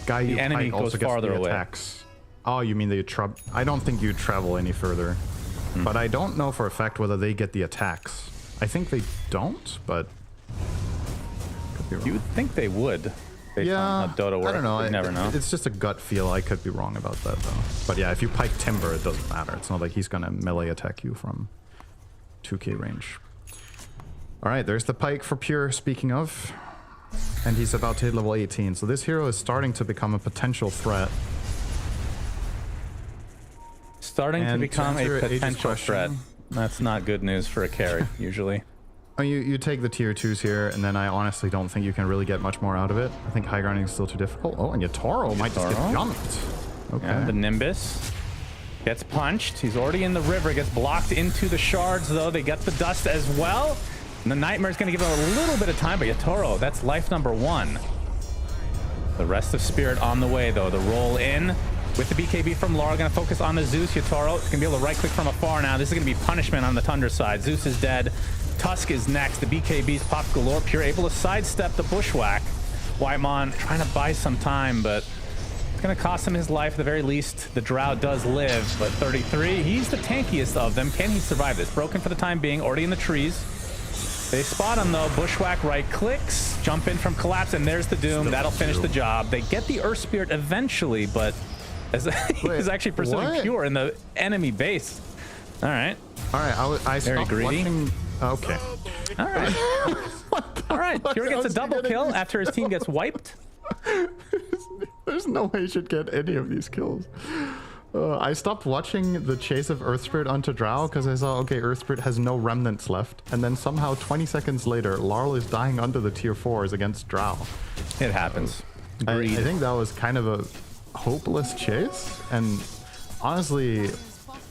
guy you enemy pike also goes gets farther the away. attacks? Oh, you mean I don't think you travel any further. But I don't know for a fact whether they get the attacks. I think they don't, but could be wrong. You would think they would. Based on how Dota works. I don't know. You never know. It's just a gut feel. I could be wrong about that, though. But yeah, if you pike Timber, it doesn't matter. It's not like he's going to melee attack you from 2k range. All right, there's the pike for Pure, speaking of. And he's about to hit level 18. So this hero is starting to become a potential threat. Starting to become a potential threat. That's not good news for a carry, usually. Oh, you take the tier 2s here, and then I honestly don't think you can really get much more out of it. I think high grounding is still too difficult. Oh, and Yotaro might just get jumped. Okay. Yeah, the Nimbus gets punched. He's already in the river. Gets blocked into the shards, though. They get the dust as well. And the Nightmare's going to give him a little bit of time, but Yotaro, that's life number 1. The rest of Spirit on the way, though. The roll in with the BKB from Lara. Going to focus on the Zeus. Yotaro is going to be able to right-click from afar now. This is going to be punishment on the Tundra side. Zeus is dead. Tusk is next. The BKBs pop galore. Pure able to sidestep the bushwhack. Whitemon trying to buy some time, but it's going to cost him his life at the very least. The Drow does live, but 33. He's the tankiest of them. Can he survive this? Broken for the time being. Already in the trees. They spot him, though. Bushwhack right clicks. Jump in from Collapse, and there's the Doom. That'll finish the job. They get the Earth Spirit eventually, but he's actually pursuing Pure in the enemy base. All right. All right. I very stopped greedy. Watching. Okay. All right. All right. Pure gets a double kill after his team gets wiped. There's no way he should get any of these kills. I stopped watching the chase of Earth Spirit onto Drow because I saw, okay, Earth Spirit has no remnants left. And then somehow 20 seconds later, Larl is dying under the tier 4s against Drow. It happens. I think that was kind of a hopeless chase. And honestly,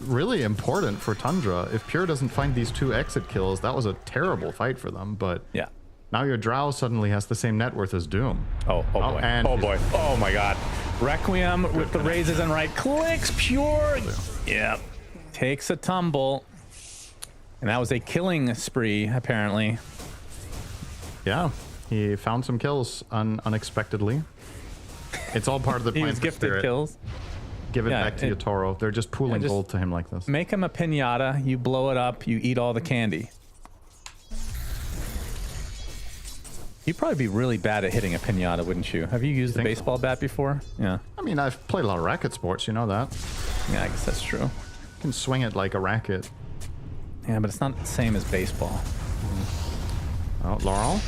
really important for Tundra. If Pure doesn't find these 2 exit kills, that was a terrible fight for them. But yeah, now your Drow suddenly has the same net worth as Doom. Oh boy. And oh boy. Oh my god. Requiem with the raises and right clicks. Pure. Yep. Takes a tumble. And that was a killing spree, apparently. Yeah. He found some kills unexpectedly. It's all part of the plan. He was gifted Spirit. Kills. Give it back to Yotaro. They're just pooling gold to him like this. Make him a pinata. You blow it up. You eat all the candy. You'd probably be really bad at hitting a pinata, wouldn't you? Have you used the baseball bat before? Yeah. I mean, I've played a lot of racket sports. You know that. Yeah, I guess that's true. You can swing it like a racket. Yeah, but it's not the same as baseball. Oh, Laurel.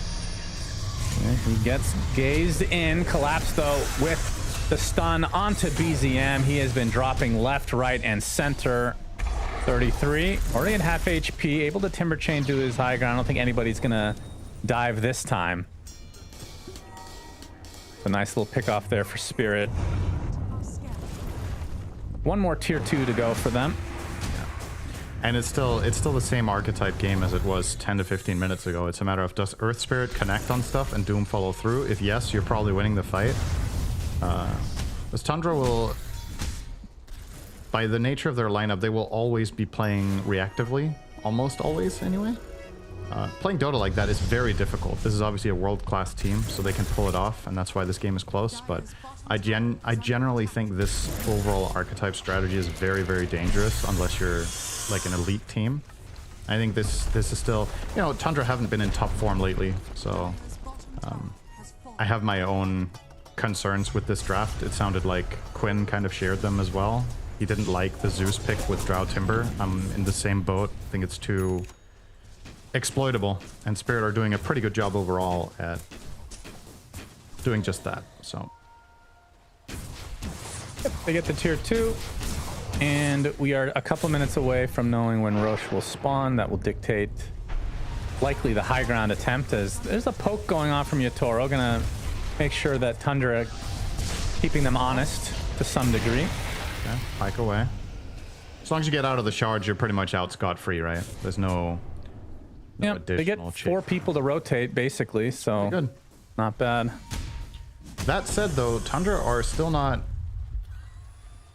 Yeah, he gets gazed in. Collapse, though, with the stun onto BZM. He has been dropping left, right, and center. 33. Already at half HP. Able to timber chain to his high ground. I don't think anybody's going to dive this time. A nice little pick off there for Spirit. One more tier 2 to go for them. And it's still the same archetype game as it was 10 to 15 minutes ago. It's a matter of, does Earth Spirit connect on stuff and Doom follow through? If yes, you're probably winning the fight. This Tundra will, by the nature of their lineup, they will always be playing reactively. Almost always, anyway. Playing Dota like that is very difficult. This is obviously a world-class team, so they can pull it off, and that's why this game is close. But I generally think this overall archetype strategy is very, very dangerous unless you're like an elite team. I think this is still, you know, Tundra haven't been in top form lately, so I have my own concerns with this draft. It sounded like Quinn kind of shared them as well. He didn't like the Zeus pick with Drow Timber. I'm in the same boat. I think it's too exploitable, and Spirit are doing a pretty good job overall at doing just that. So they get to tier 2, and we are a couple minutes away from knowing when Roche will spawn. That will dictate likely the high ground attempt, as there's a poke going on from Yatoro. Gonna make sure that Tundra keeping them honest to some degree. Okay, pike away. As long as you get out of the shards, you're pretty much out scot-free, right? There's no yep, they get 4 people to rotate, basically, so good. Not bad. That said, though, Tundra are still not...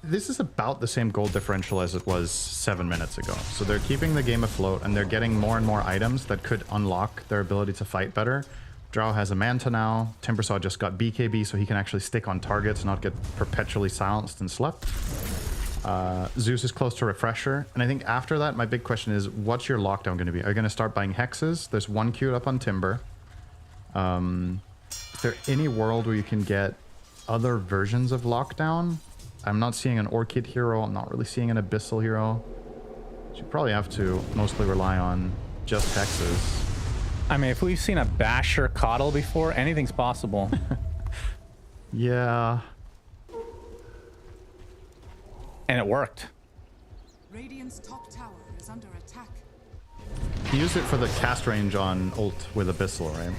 This is about the same goal differential as it was 7 minutes ago. So they're keeping the game afloat, and they're getting more and more items that could unlock their ability to fight better. Drow has a Manta now. Timbersaw just got BKB, so he can actually stick on targets, not get perpetually silenced and slept. Zeus is close to Refresher. And I think after that, my big question is, what's your lockdown going to be? Are you going to start buying hexes? There's one queued up on Timber. Is there any world where you can get other versions of lockdown? I'm not seeing an Orchid hero. I'm not really seeing an Abyssal hero. So you probably have to mostly rely on just hexes. I mean, if we've seen a Basher Coddle before, anything's possible. Yeah. And it worked. Radiant's top tower is under attack. He used it for the cast range on ult with Abyssal, right?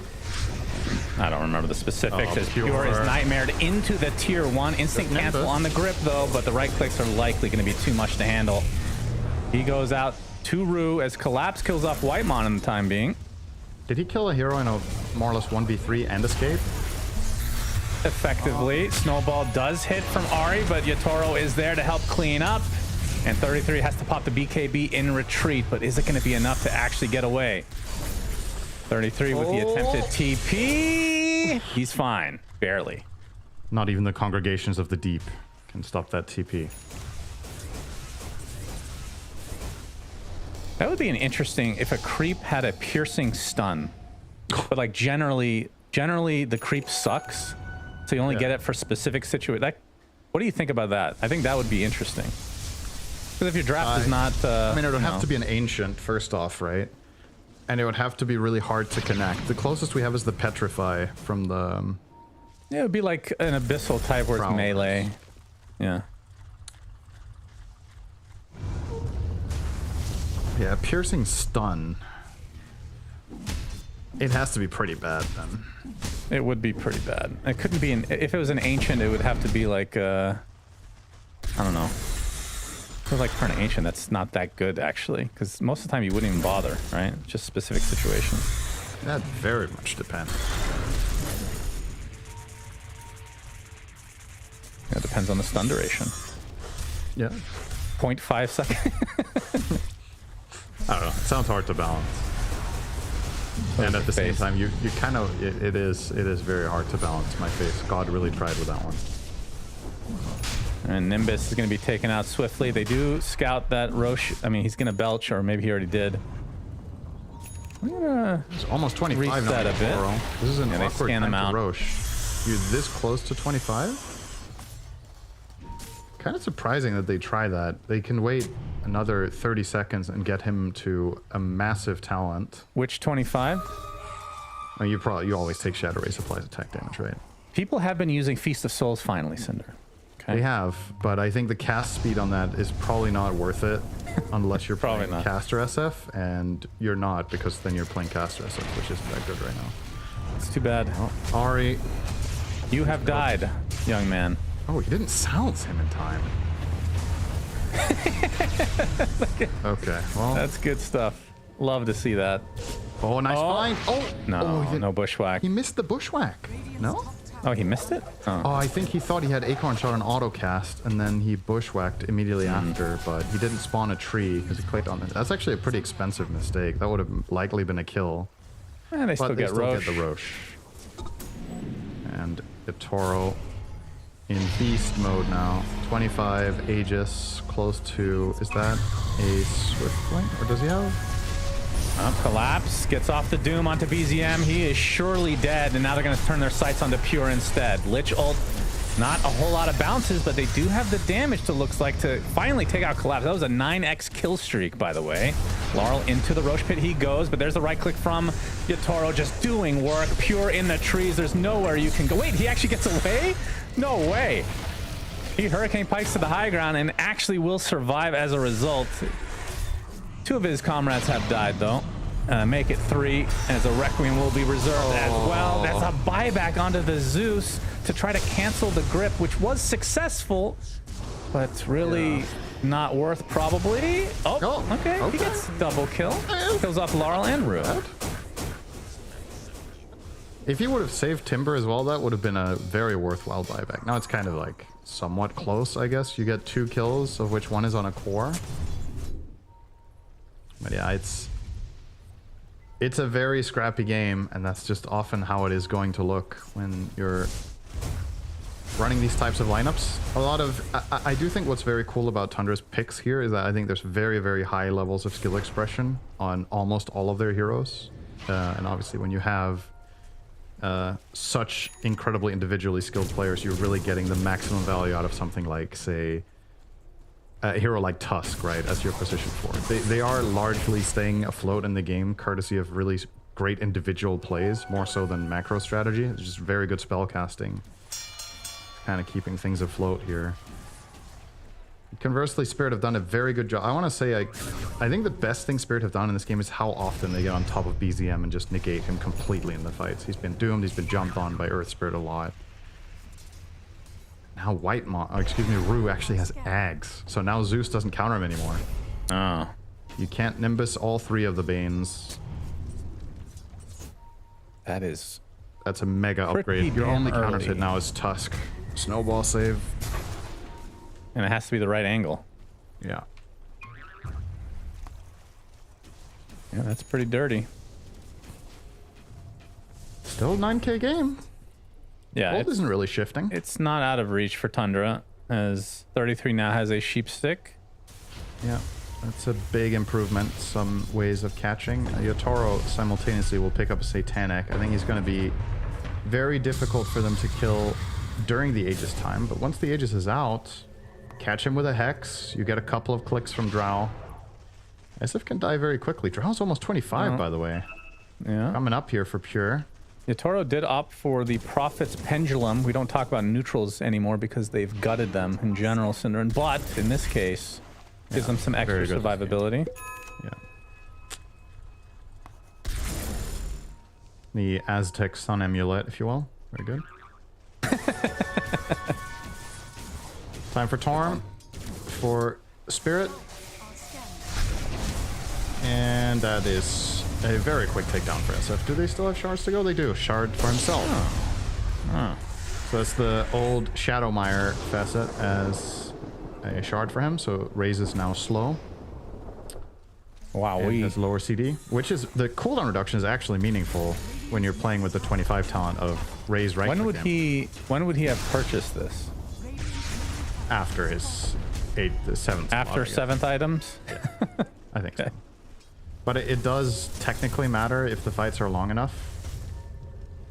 I don't remember the specifics. As Pure is nightmared into the tier 1. Instant cancel on the grip, though, but the right clicks are likely going to be too much to handle. He goes out to Rue as Collapse kills off Whitemon in the time being. Did he kill a hero in a more or less 1v3 and escape? Effectively. Snowball does hit from Ahri, but Yatoro is there to help clean up. And 33 has to pop the BKB in retreat, but is it going to be enough to actually get away? 33 with the attempted TP. He's fine. Barely. Not even the congregations of the deep can stop that TP. That would be an interesting if a creep had a piercing stun. But like generally the creep sucks. So you only get it for specific situations. What do you think about that? I think that would be interesting. Because if your draft is not... I mean, it would have to be an ancient, first off, right? And it would have to be really hard to connect. The closest we have is the Petrify from the... Yeah, it would be like an Abyssal type where it's melee. Yeah. Yeah, piercing stun. It has to be pretty bad then. It would be pretty bad. It couldn't be if it was an ancient, it would have to be like I don't know. But like for an ancient, that's not that good actually, because most of the time you wouldn't even bother, right? Just specific situations. That very much depends. Yeah, it depends on the stun duration. Yeah. 0.5 seconds. I don't know. It sounds hard to balance. And at the same time, you kind of it is very hard to balance my face. God really tried with that one. And Nimbus is going to be taken out swiftly. They do scout that Roche. I mean, he's going to belch, or maybe he already did. It's almost 25 now. Reset a bit. This is an awkward scan time him out. to Roche. You're this close to 25? Kind of surprising that they try that. They can wait another 30 seconds and get him to a massive talent. Which 25? I mean, you always take Shadow Ray supplies attack damage, right? People have been using Feast of Souls finally, Cinder. Okay. They have, but I think the cast speed on that is probably not worth it unless you're probably playing caster SF, and you're not, because then you're playing caster SF, which isn't that good right now. It's too bad. Oh, Ahri. You have died, young man. Oh, he didn't silence him in time. Okay, well. That's good stuff. Love to see that. Oh, nice find. Oh, No, no bushwhack. He missed the bushwhack. No? Oh, he missed it? Oh, I think he thought he had Acorn Shot on auto cast, and then he bushwhacked immediately after, but he didn't spawn a tree because he clicked on it. That's actually a pretty expensive mistake. That would have likely been a kill. And they still get Roche. Get the Roche. And Toro in beast mode now. 25 Aegis, close to. Is that a Swift Link, or does he have? Collapse, gets off the Doom onto BZM. He is surely dead, and now they're going to turn their sights onto Pure instead. Lich ult, not a whole lot of bounces, but they do have the damage to looks like to finally take out Collapse. That was a 9x kill streak, by the way. Laurel into the Roche pit he goes, but there's the right click from Yatoro, just doing work. Pure in the trees, there's nowhere you can go. Wait, he actually gets away? No way. He Hurricane Pikes to the high ground and actually will survive as a result. 2 of his comrades have died, though. Make it 3, as a Requiem will be reserved as well. That's a buyback onto the Zeus to try to cancel the grip, which was successful, but really not worth probably. Oh, okay. He gets double kill. Kills off Laurel and Rue. If he would have saved Timber as well, that would have been a very worthwhile buyback. Now it's kind of like somewhat close, I guess. You get 2 kills, of which 1 is on a core. But yeah, it's a very scrappy game, and that's just often how it is going to look when you're running these types of lineups. I do think what's very cool about Tundra's picks here is that I think there's very, very high levels of skill expression on almost all of their heroes. And obviously when you have such incredibly individually skilled players, you're really getting the maximum value out of something like, say, a hero like Tusk, right, as your position for. They are largely staying afloat in the game courtesy of really great individual plays, more so than macro strategy. It's just very good spell casting, kind of keeping things afloat here. Conversely, Spirit have done a very good job. I want to say I think the best thing Spirit have done in this game is how often they get on top of BZM and just negate him completely in the fights. He's been doomed, he's been jumped on by Earth Spirit a lot. Now Rue actually has Ags, so now Zeus doesn't counter him anymore. Oh. You can't Nimbus all 3 of the Banes. That's a mega upgrade. Your only counter hit now is Tusk. Snowball save. And it has to be the right angle. Yeah. Yeah, that's pretty dirty. Still 9k game. Yeah, Gold isn't really shifting. It's not out of reach for Tundra, as 33 now has a sheep stick. Yeah, that's a big improvement. Some ways of catching. Yatoro simultaneously will pick up a Satanic. I think he's going to be very difficult for them to kill during the Aegis time, but once the Aegis is out, catch him with a Hex. You get a couple of clicks from Drow. SF can die very quickly. Drow's almost 25, by the way. Yeah. Coming up here for Pure. Yatoro did opt for the Prophet's Pendulum. We don't talk about neutrals anymore because they've gutted them in general, Synderen. But in this case, gives them some extra survivability. Yeah. The Aztec Sun Amulet, if you will. Very good. Time for Torm. For Spirit. And that is a very quick takedown for SF. Do they still have shards to go? They do. Shard for himself. So that's the old Shadowmire facet as a shard for him. So Raze is now slow. Wow, he has lower CD, which is the cooldown reduction is actually meaningful when you're playing with the 25 talent of Raze right. When would he have purchased this? After his 7th. After 7th items? Yeah. I think so. But it does technically matter if the fights are long enough,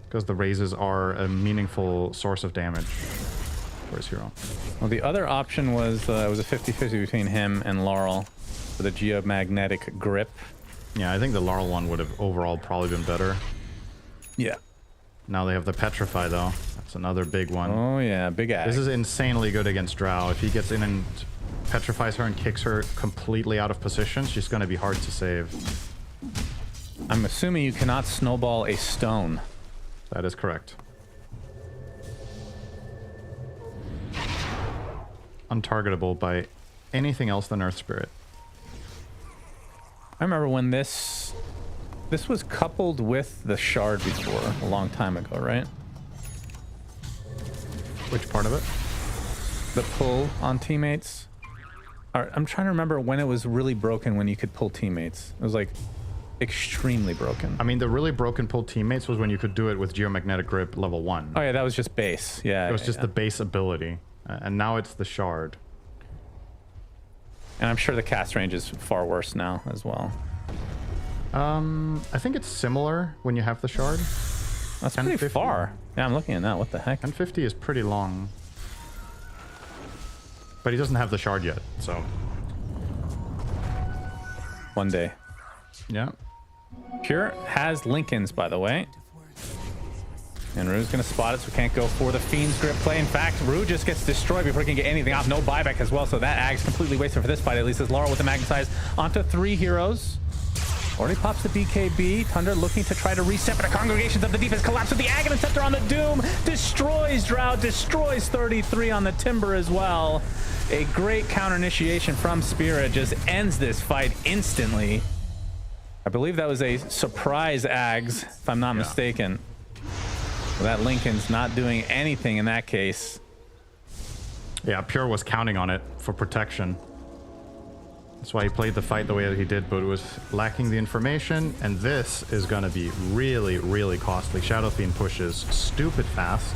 because the Razes are a meaningful source of damage for his hero. Well, the other option was it was a 50-50 between him and Laurel for the geomagnetic grip. Yeah, I think the Laurel one would have overall probably been better. Yeah. Now they have the Petrify, though. That's another big one. Oh, yeah, big axe. This is insanely good against Drow. If he gets in and petrifies her and kicks her completely out of position, she's going to be hard to save. I'm assuming you cannot snowball a stone. That is correct. Untargetable by anything else than Earth Spirit. I remember when this was coupled with the shard before, a long time ago, right? Which part of it? The pull on teammates. I'm trying to remember when it was really broken when you could pull teammates. It was like extremely broken. I mean, the really broken pull teammates was when you could do it with Geomagnetic Grip level 1. Oh yeah, that was just base. Yeah, it was just the base ability. And now it's the shard. And I'm sure the cast range is far worse now as well. I think it's similar when you have the shard. That's pretty far. Yeah, I'm looking at that. What the heck? 1050 is pretty long. But he doesn't have the shard yet, so. One day. Yeah. Pure has Lincoln's, by the way. And Rue's going to spot it, so we can't go for the Fiend's Grip play. In fact, Rue just gets destroyed before he can get anything off. No buyback as well, so that Ag's completely wasted for this fight, at least as Laurel with the Magnetize onto 3 heroes. Already pops the BKB. Tundra looking to try to reset, but the congregations of the deep has collapsed with the Aghanim Scepter on the Doom. Destroys Drow, destroys 33 on the Timber as well. A great counter initiation from Spirit just ends this fight instantly. I believe that was a surprise Ags, if I'm not mistaken. So that Lincoln's not doing anything in that case. Yeah, Pure was counting on it for protection. That's why he played the fight the way that he did, but it was lacking the information, and this is going to be really, really costly. Shadow Fiend pushes stupid fast.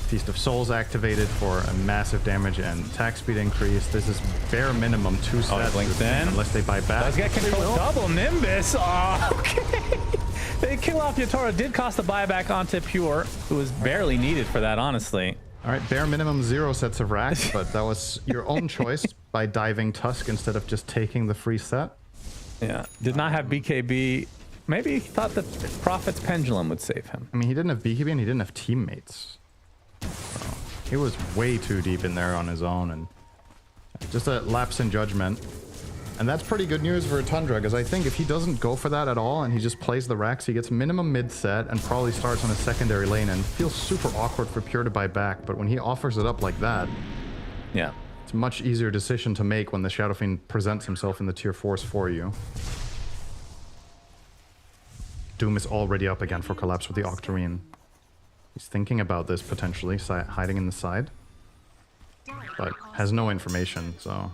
Feast of Souls activated for a massive damage and attack speed increase. This is bare minimum 2 sets unless they buy back. Does get control. Double Nimbus. Oh, okay. The kill off Yatoro did cost a buyback onto Pure, who was barely needed for that, honestly. All right, bare minimum 0 sets of racks, but that was your own choice by diving Tusk instead of just taking the free set. Yeah, did not have BKB. Maybe he thought that Prophet's Pendulum would save him. I mean, he didn't have BKB and he didn't have teammates. So he was way too deep in there on his own, and just a lapse in judgment. And that's pretty good news for Tundra, because I think if he doesn't go for that at all and he just plays the racks, he gets minimum mid-set and probably starts on a secondary lane and feels super awkward for Pure to buy back. But when he offers it up like that, yeah, it's a much easier decision to make when the Shadow Fiend presents himself in the tier 4s for you. Doom is already up again for Collapse with the Octarine. He's thinking about this potentially, hiding in the side, but has no information, so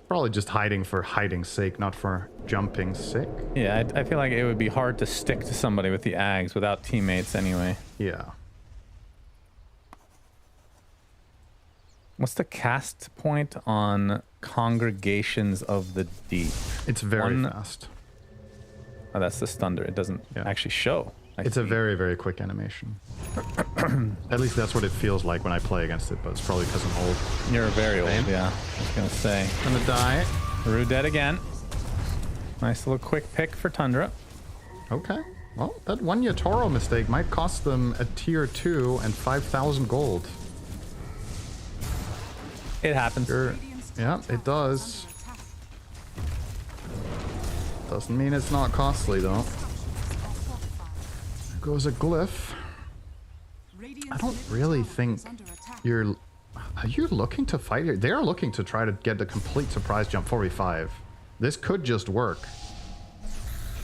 probably just hiding for hiding's sake, not for jumping's sake. Yeah, I feel like it would be hard to stick to somebody with the Ags without teammates anyway. Yeah. What's the cast point on Congregations of the Deep? It's very fast. Oh, that's the Thunder. It doesn't actually show. It's a very, very quick animation. At least that's what it feels like when I play against it, but it's probably because I'm old. You're very old, yeah. I was going to say. I'm gonna die. Rue dead again. Nice little quick pick for Tundra. Okay. Well, that one Yatoro mistake might cost them a tier 2 and 5,000 gold. It happens. Yeah, it does. Doesn't mean it's not costly, though. There goes a glyph. I don't really think you're... Are you looking to fight here? They're looking to try to get a complete surprise jump 4v5. This could just work.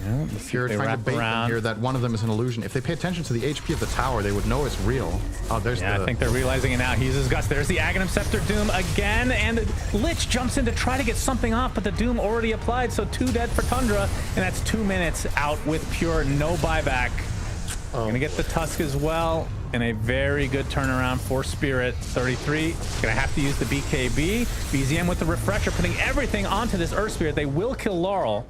Yeah, if you're trying to bait them here, that one of them is an illusion. If they pay attention to the HP of the tower, they would know it's real. Oh, there's I think they're realizing it now. He's his Gust. There's the Aghanim Scepter Doom again, and Lich jumps in to try to get something off, but the Doom already applied, so 2 dead for Tundra, and that's 2 minutes out with Pure, no buyback. Gonna get the Tusk as well, and a very good turnaround for Spirit. 33, gonna have to use the BKB. BZM with the Refresher, putting everything onto this Earth Spirit. They will kill Laurel.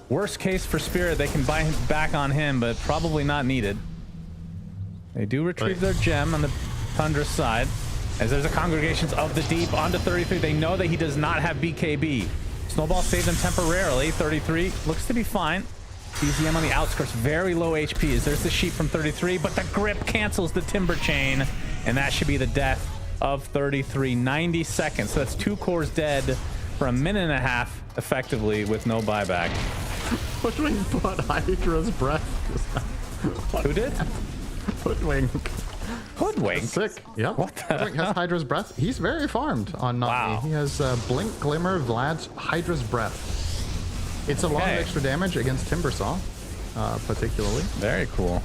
Worst case for Spirit, they can buy back on him, but probably not needed. They do retrieve their gem on the Tundra side, as there's a Congregations of the Deep onto 33. They know that he does not have BKB. Snowball saved them temporarily. 33 looks to be fine. BZM on the outskirts, very low HP. There's the sheep from 33, but the grip cancels the Timber Chain, and that should be the death of 33. 90 seconds, so that's 2 cores dead for a minute and a half, effectively, with no buyback. Pushing Blood Hydra's breath. Who did? Hoodwink. Hoodwink? Sick. Yep. What the Hoodwink has Hydra's Breath. He's very farmed on Not Wow. Me. He has Blink, Glimmer, Vlad's Hydra's Breath. It's a lot of extra damage against Timbersaw, particularly. Very cool.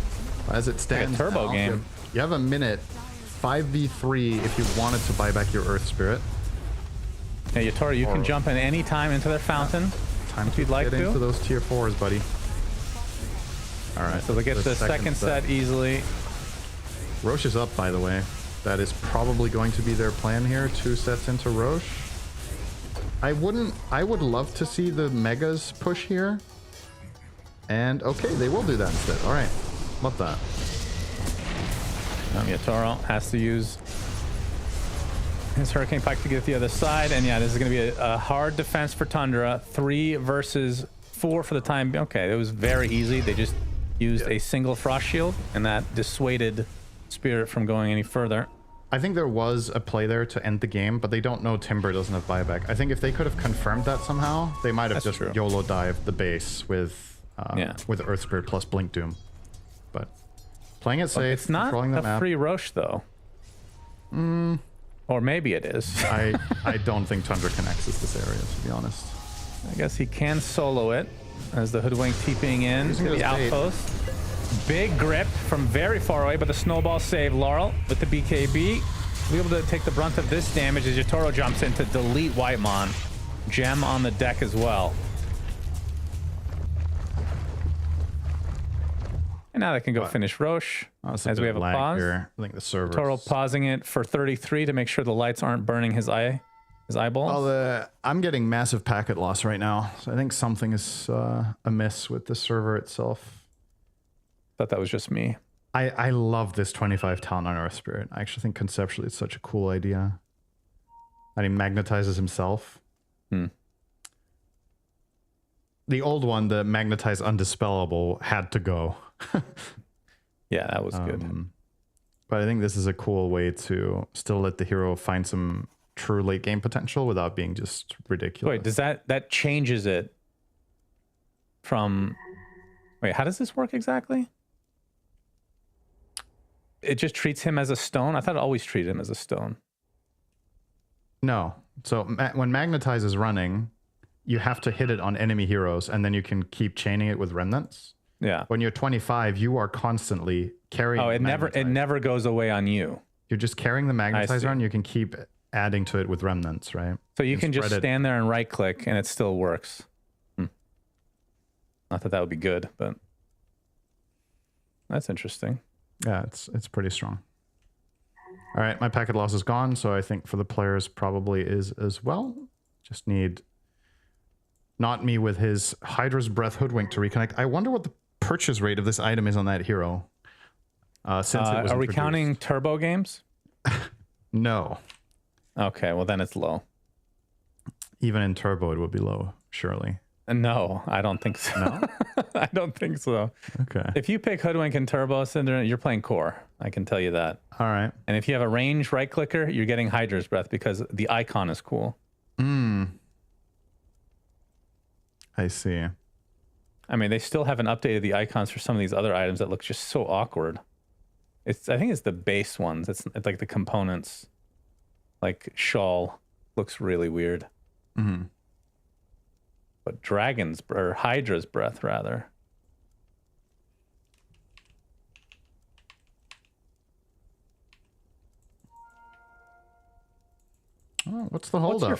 As it stands Like a turbo now, game. You have a minute, 5v3 if you wanted to buy back your Earth Spirit. Yeah, Yatoro, you can jump in any time into their fountain. Time if to you'd like get to. into those tier 4s, buddy. All right. So they get the second set easily. Roche is up, by the way. That is probably going to be their plan here. 2 sets into Roche. I would love to see the Megas push here. And okay, they will do that instead. All right. Love that. Yatoro has to use his Hurricane Pike to get the other side. And yeah, this is going to be a hard defense for Tundra. 3 versus 4 for the time. Okay, it was very easy. They just used a single Frost Shield, and that dissuaded Spirit from going any further. I think there was a play there to end the game, but they don't know Timber doesn't have buyback. I think if they could have confirmed that somehow, they might have just YOLO dived the base with Earth Spirit plus Blink Doom. But playing it safe, It's not controlling the a map. free Roche, though. Or maybe it is. I don't think Tundra can access this area, to be honest. I guess he can solo it as the Hoodwink TPing in Using to the those bait. outpost. Big grip from very far away, but the snowball save Laurel with the BKB. Be able to take the brunt of this damage as Yatoro jumps in to delete Whitemon. Gem on the deck as well. And now they can go finish Roche as we have a pause. Here. I think the server. Yatoro pausing it for 33 to make sure the lights aren't burning his eyeballs. Well, I'm getting massive packet loss right now, so I think something is amiss with the server itself. Thought that was just me. I love this 25 talent on Earth Spirit. I actually think conceptually it's such a cool idea. And he magnetizes himself. The old one, the magnetize undispellable, had to go. Yeah, that was good. But I think this is a cool way to still let the hero find some true late game potential without being just ridiculous. Wait, does that changes it from... Wait, how does this work exactly? It just treats him as a stone? I thought it always treated him as a stone. No. So when Magnetize is running, you have to hit it on enemy heroes, and then you can keep chaining it with remnants. Yeah. When you're 25, you are constantly carrying. Oh, it never goes away on you. You're just carrying the Magnetizer on. You can keep adding to it with remnants, right? So you can just stand there and right click, and it still works. Not that that would be good, but that's interesting. Yeah, it's pretty strong. All right, my packet loss is gone, so I think for the players probably is as well. Just need Not Me with his Hydra's Breath Hoodwink to reconnect. I wonder what the purchase rate of this item is on that hero. Since it was are we introduced. counting turbo games? No. Okay, well then it's low. Even in turbo, it would be low, surely. No, I don't think so. No? I don't think so. Okay. If you pick Hoodwink and Turbo, Cinder, you're playing core. I can tell you that. All right. And if you have a range right clicker, you're getting Hydra's Breath because the icon is cool. I see. I mean, they still haven't updated the icons for some of these other items that look just so awkward. I think it's the base ones. It's like the components. Like Shawl looks really weird. But Hydra's Breath, rather. Oh, what's the holdup?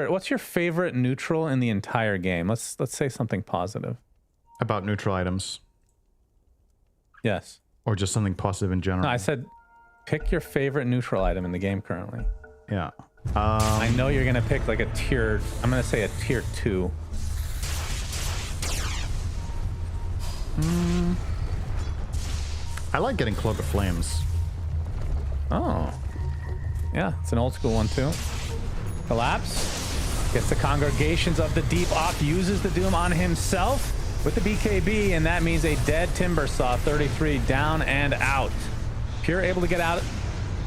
What's your favorite neutral in the entire game? Let's say something positive. About neutral items. Yes. Or just something positive in general. No, I said pick your favorite neutral item in the game currently. Yeah. I know you're gonna pick like I'm gonna say a tier 2. I like getting Cloak of Flames. Oh. Yeah, it's an old school one too. Collapse. Gets the Congregations of the Deep off, uses the Doom on himself with the BKB, and that means a dead Timbersaw. 33 down and out. Pure able to get out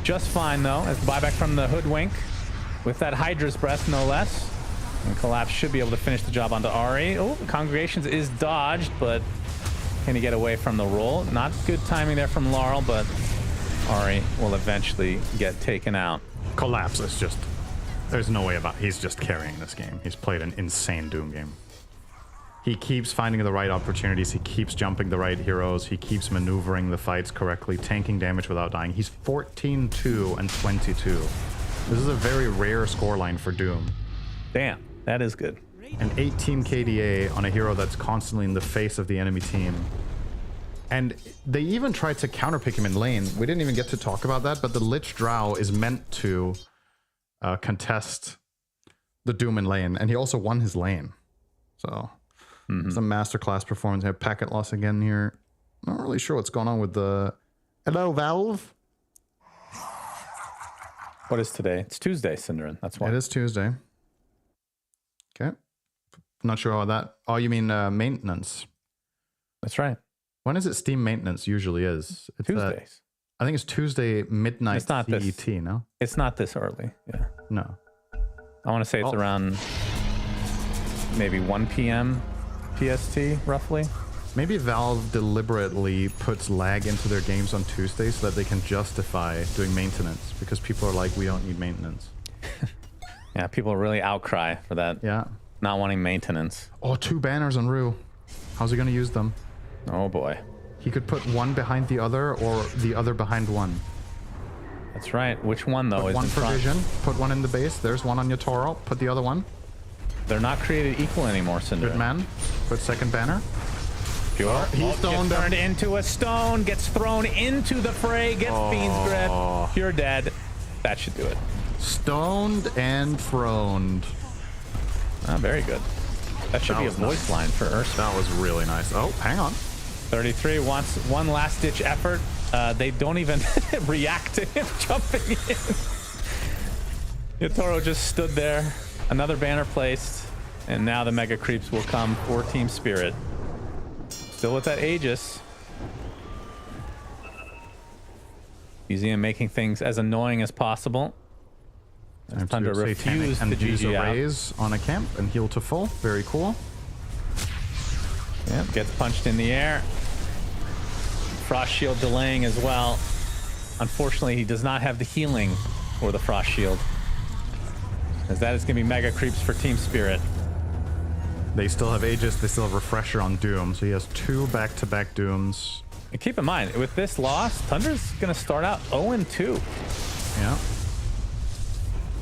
just fine though, as buyback from the Hoodwink with that Hydra's Breath, no less. And Collapse should be able to finish the job onto Ari. Oh, Congregations is dodged, but Can he get away from the roll? Not good timing there from Laurel, but Ari will eventually get taken out. Collapse is just... There's no way about... He's just carrying this game. He's played an insane Doom game. He keeps finding the right opportunities. He keeps jumping the right heroes. He keeps maneuvering the fights correctly, tanking damage without dying. He's 14-2 and 22. This is a very rare scoreline for Doom. Damn, that is good. An 18 KDA on a hero that's constantly in the face of the enemy team. And they even tried to counterpick him in lane. We didn't even get to talk about that, but the Lich Drow is meant to contest the Doom in lane, and he also won his lane. So, some masterclass performance. I have packet loss again here. Not really sure what's going on with the... Hello, Valve? What is today? It's Tuesday, Cinderin. That's why. It is Tuesday. Okay. Not sure how that... Oh, you mean maintenance? That's right. When is it Steam maintenance usually is? It's Tuesdays. I think it's Tuesday midnight It's not CET, this. no? It's not this early. Yeah. No. I want to say it's around maybe 1 p.m. PST, roughly. Maybe Valve deliberately puts lag into their games on Tuesdays so that they can justify doing maintenance, because people are like, we don't need maintenance. Yeah, people really outcry for that. Yeah. Not wanting maintenance. Oh, 2 banners on Rue. How's he going to use them? Oh boy. He could put one behind the other or the other behind one. That's right. Which one though? Put is one in for front? vision. Put one in the base. There's one on your Toro. Put the other one. They're not created equal anymore, Cinder. Good man. Put second banner. Pure. He's stoned. Turned into a stone. Gets thrown into the fray. Gets Fiend's Grip. Pure dead. That should do it. Stoned and throned. Oh, very good. That should be a voice line for Ursa. That was really nice. Oh, hang on. 33 wants one last ditch effort. They don't even react to him jumping in. Yatoro just stood there. Another banner placed. And now the mega creeps will come for Team Spirit. Still with that Aegis. Museum making things as annoying as possible. As Tundra refused and to use GG a out. raise on a camp and heal to full. Very cool. Yep, gets punched in the air. Frost Shield delaying as well. Unfortunately, he does not have the healing or the Frost Shield, as that is going to be mega creeps for Team Spirit. They still have Aegis, they still have Refresher on Doom, so he has 2 back-to-back Dooms. And keep in mind, with this loss, Tundra's going to start out 0-2. Yeah.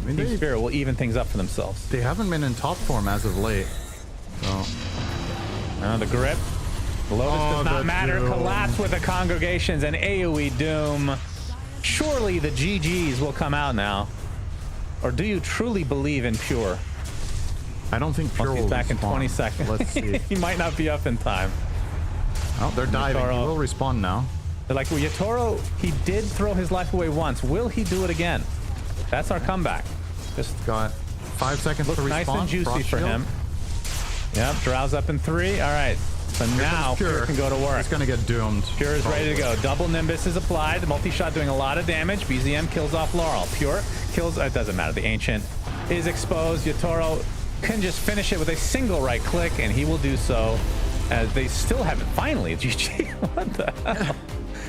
I mean, Team Spirit will even things up for themselves. They haven't been in top form as of late. So. The grip. Lotus does not matter. Doom. Collapse with the congregations and AoE Doom. Surely the GGs will come out now. Or do you truly believe in Pure? I don't think Pure Once will he's back in respawn. 20 seconds. Let's see. He might not be up in time. Oh, they're diving. Yatoro. He will respawn now. They're like, well, Yatoro, he did throw his life away once. Will he do it again? That's our comeback. Just got 5 seconds Looks to respawn. nice and juicy Frost for shield. him. Yep, Drow's up in 3. All right. So now Pure can go to work. He's going to get doomed. Pure is ready to go. Double Nimbus is applied. The multi-shot doing a lot of damage. BZM kills off Laurel. Pure kills... It doesn't matter. The Ancient is exposed. Yatoro can just finish it with a single right click, and he will do so, as they still haven't... Finally, GG. What the hell?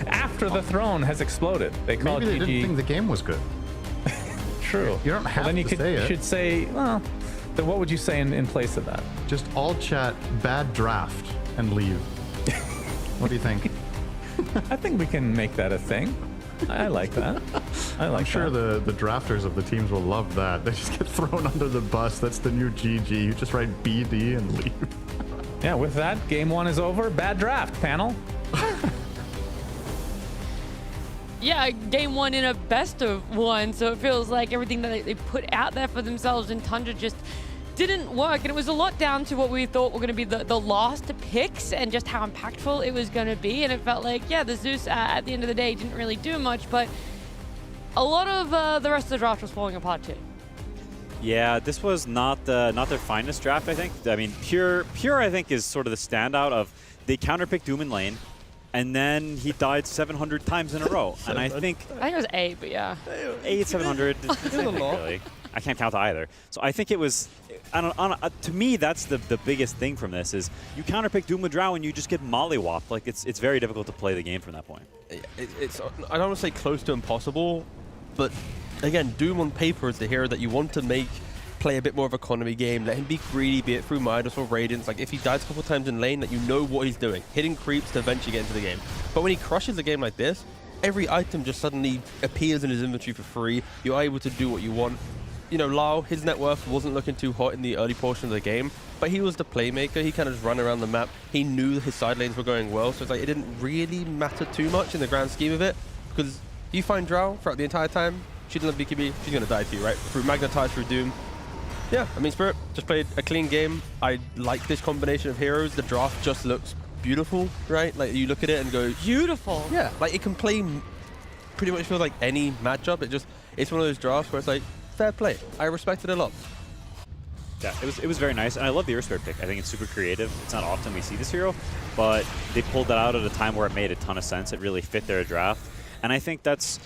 After the throne has exploded. They call Maybe it they GG. didn't think the game was good. True. You don't have then you to say it. should say... Well, then what would you say in place of that? Just all chat, bad draft, and leave. What do you think? I think we can make that a thing. I like that. I like I'm sure that. the drafters of the teams will love that. They just get thrown under the bus. That's the new GG. You just write BD and leave. Yeah, with that, game 1 is over. Bad draft, panel. Yeah, game 1 in a best of 1, so it feels like everything that they put out there for themselves in Tundra just didn't work, and it was a lot down to what we thought were going to be the last picks and just how impactful it was going to be. And it felt like, yeah, the Zeus at the end of the day didn't really do much, but a lot of the rest of the draft was falling apart too. Yeah, this was not their finest draft, I think. I mean, Pure I think is sort of the standout of they counterpick Doom in lane. and then he died 700 times in a row. And I think it was 8, but yeah. 8, 700. Really. I can't count either. So I think it was, to me, that's the biggest thing from this is you counterpick Doom with Drow and you just get mollywopped. Like, it's very difficult to play the game from that point. I don't want to say close to impossible, but again, Doom on paper is the hero that you want to make play a bit more of economy game, let him be greedy, be it through Midas or Radiance. Like, if he dies a couple times in lane, that you know what he's doing, hitting creeps to eventually get into the game. But when he crushes a game like this, every item just suddenly appears in his inventory for free. You're able to do what you want. You know, Lau, his net worth wasn't looking too hot in the early portion of the game, but he was the playmaker. He kind of just ran around the map. He knew his side lanes were going well, so it's like it didn't really matter too much in the grand scheme of it, because you find Drow throughout the entire time, she doesn't have BKB, she's going to die to you, right? Through Magnetize, through Doom. Yeah, I mean, Spirit just played a clean game. I like this combination of heroes. The draft just looks beautiful, right? Like, you look at it and go... Beautiful. Yeah, like, it can play pretty much feels like any matchup. It's one of those drafts where it's like, fair play. I respect it a lot. Yeah, it was very nice, and I love the Earthspirit pick. I think it's super creative. It's not often we see this hero, but they pulled that out at a time where it made a ton of sense. It really fit their draft, and I think that's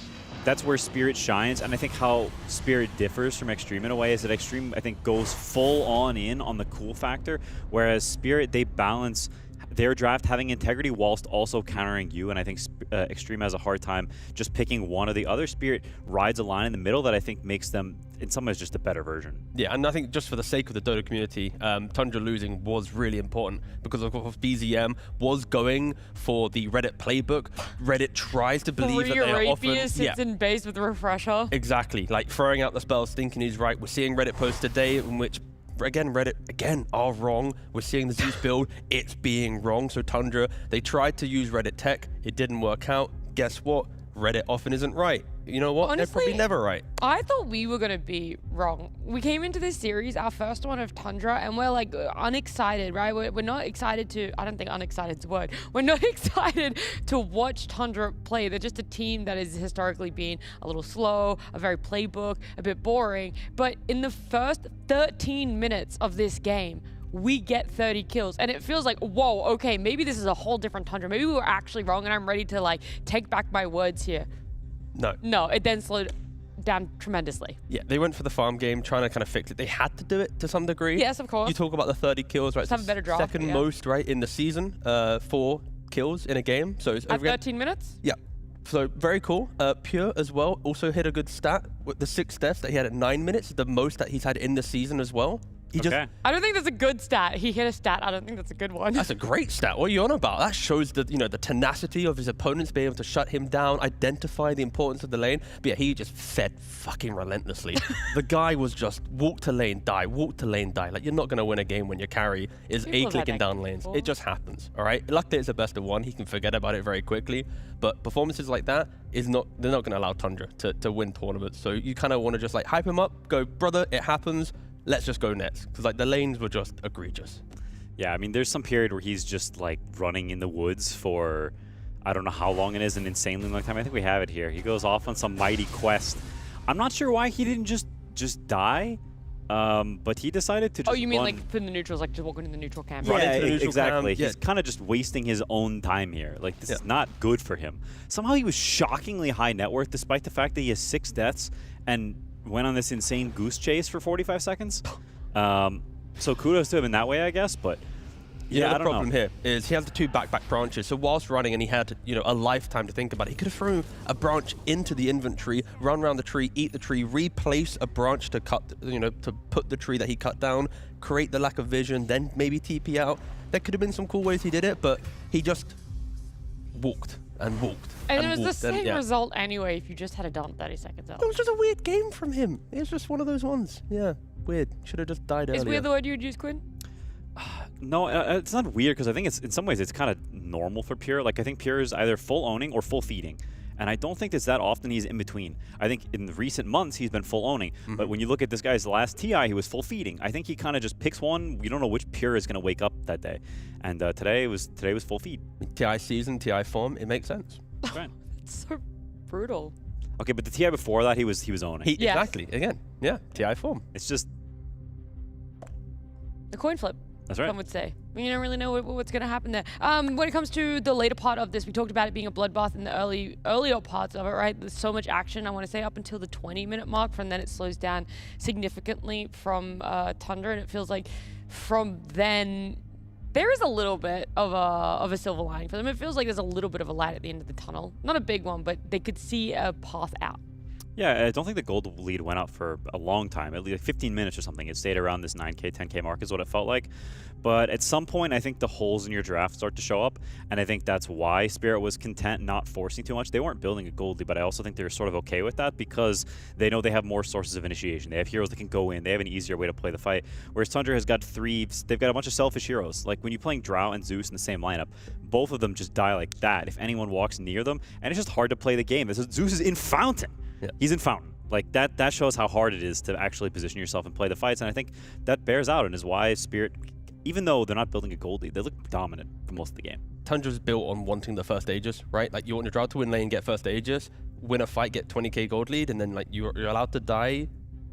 where Spirit shines, and I think how Spirit differs from Xtreme in a way is that Xtreme, I think, goes full on in on the cool factor, whereas Spirit, they balance their draft having integrity whilst also countering you, and I think Xtreme has a hard time just picking one or the other. Spirit rides a line in the middle that I think makes them, in some ways, just a better version. Yeah, and I think just for the sake of the Dota community, Tundra losing was really important because, of course, BZM was going for the Reddit playbook. Reddit tries to believe that they are often... sits in base with Refresher. Exactly, like throwing out the spells, thinking he's right. We're seeing Reddit posts today in which... Again, Reddit, are wrong. We're seeing the Zeus build. It's being wrong. So Tundra, they tried to use Reddit tech. It didn't work out. Guess what? Reddit often isn't right. You know what? Honestly, they're probably never right. I thought we were going to be wrong. We came into this series, our first one of Tundra, and we're like unexcited, right? We're not excited to, I don't think unexcited is a word. We're not excited to watch Tundra play. They're just a team that has historically been a little slow, a very playbook, a bit boring. But in the first 13 minutes of this game, we get 30 kills, and it feels like, whoa, okay, maybe this is a whole different Tundra. Maybe we were actually wrong, and I'm ready to like take back my words here. No, it then slowed down tremendously. Yeah, they went for the farm game, trying to kind of fix it. They had to do it to some degree. Yes, of course. You talk about the 30 kills, right? Some better draft, second most, right, in the season, 4 kills in a game. So it's at 13 minutes? Yeah. So very cool. Pure as well also hit a good stat with the 6 deaths that he had at 9 minutes, the most that he's had in the season as well. I don't think that's a good stat. He hit a stat. I don't think that's a good one. That's a great stat. What are you on about? That shows the the tenacity of his opponents being able to shut him down, identify the importance of the lane. But yeah, he just fed fucking relentlessly. The guy was just walk to lane, die, walk to lane, die. Like, you're not going to win a game when your carry is A-clicking down lanes. It just happens, all right? Luckily, it's a best of one. He can forget about it very quickly. But performances like that they're not going to allow Tundra to win tournaments. So you kind of want to just like hype him up, go, brother, it happens. Let's just go next, because like the lanes were just egregious. Yeah, I mean, there's some period where he's just like running in the woods for, I don't know how long it is, an insanely long time. I think we have it here. He goes off on some mighty quest. I'm not sure why he didn't just die, but he decided to just you mean run. like putting the neutrals, like just walking in the neutral camp? Yeah, exactly. Camp. He's kind of just wasting his own time here. Like, this is not good for him. Somehow he was shockingly high net worth, despite the fact that he has 6 deaths and went on this insane goose chase for 45 seconds. So kudos to him in that way, I guess, but yeah, the problem here is he has the 2 back-back branches, so whilst running and he had a lifetime to think about it, he could have thrown a branch into the inventory, run around the tree, eat the tree, replace a branch to cut, to put the tree that he cut down, create the lack of vision, then maybe TP out. There could have been some cool ways he did it, but he just walked. And walked. And it was the same result anyway if you just had it done 30 seconds out. It was just a weird game from him. It was just one of those ones. Yeah, weird. Should have just died earlier. Is weird the word you would use, Quinn? No, it's not weird, because I think it's in some ways it's kind of normal for Pure. Like, I think Pure is either full owning or full feeding. And I don't think it's that often he's in between. I think in the recent months he's been full owning. But when you look at this guy's last TI, he was full feeding. I think he kind of just picks one. We don't know which Pure is going to wake up that day. And today was full feed. TI season, TI form, it makes sense. Right. It's so brutal. Okay, but the TI before that, he was owning. Exactly. Again, yeah, TI form. It's just a coin flip. That's right. Some would say. You don't really know what's going to happen there. When it comes to the later part of this, we talked about it being a bloodbath in the earlier parts of it, right? There's so much action, I want to say, up until the 20-minute mark. From then, it slows down significantly from Tundra, and it feels like from then there is a little bit of a silver lining for them. It feels like there's a little bit of a light at the end of the tunnel. Not a big one, but they could see a path out. Yeah, I don't think the gold lead went up for a long time, at least like 15 minutes or something. It stayed around this 9K, 10K mark is what it felt like. But at some point, I think the holes in your draft start to show up, and I think that's why Spirit was content not forcing too much. They weren't building a gold lead, but I also think they're sort of okay with that because they know they have more sources of initiation. They have heroes that can go in. They have an easier way to play the fight. Whereas Tundra has got they've got a bunch of selfish heroes. Like when you're playing Drow and Zeus in the same lineup, both of them just die like that if anyone walks near them, and it's just hard to play the game. Zeus is in Fountain. Yeah. He's in Fountain. Like that shows how hard it is to actually position yourself and play the fights, and I think that bears out and is why Spirit, even though they're not building a gold lead, they look dominant for most of the game. Tundra's built on wanting the first Aegis, right? Like you want your Drow to win lane, get first Aegis, win a fight, get 20k gold lead, and then like you're allowed to die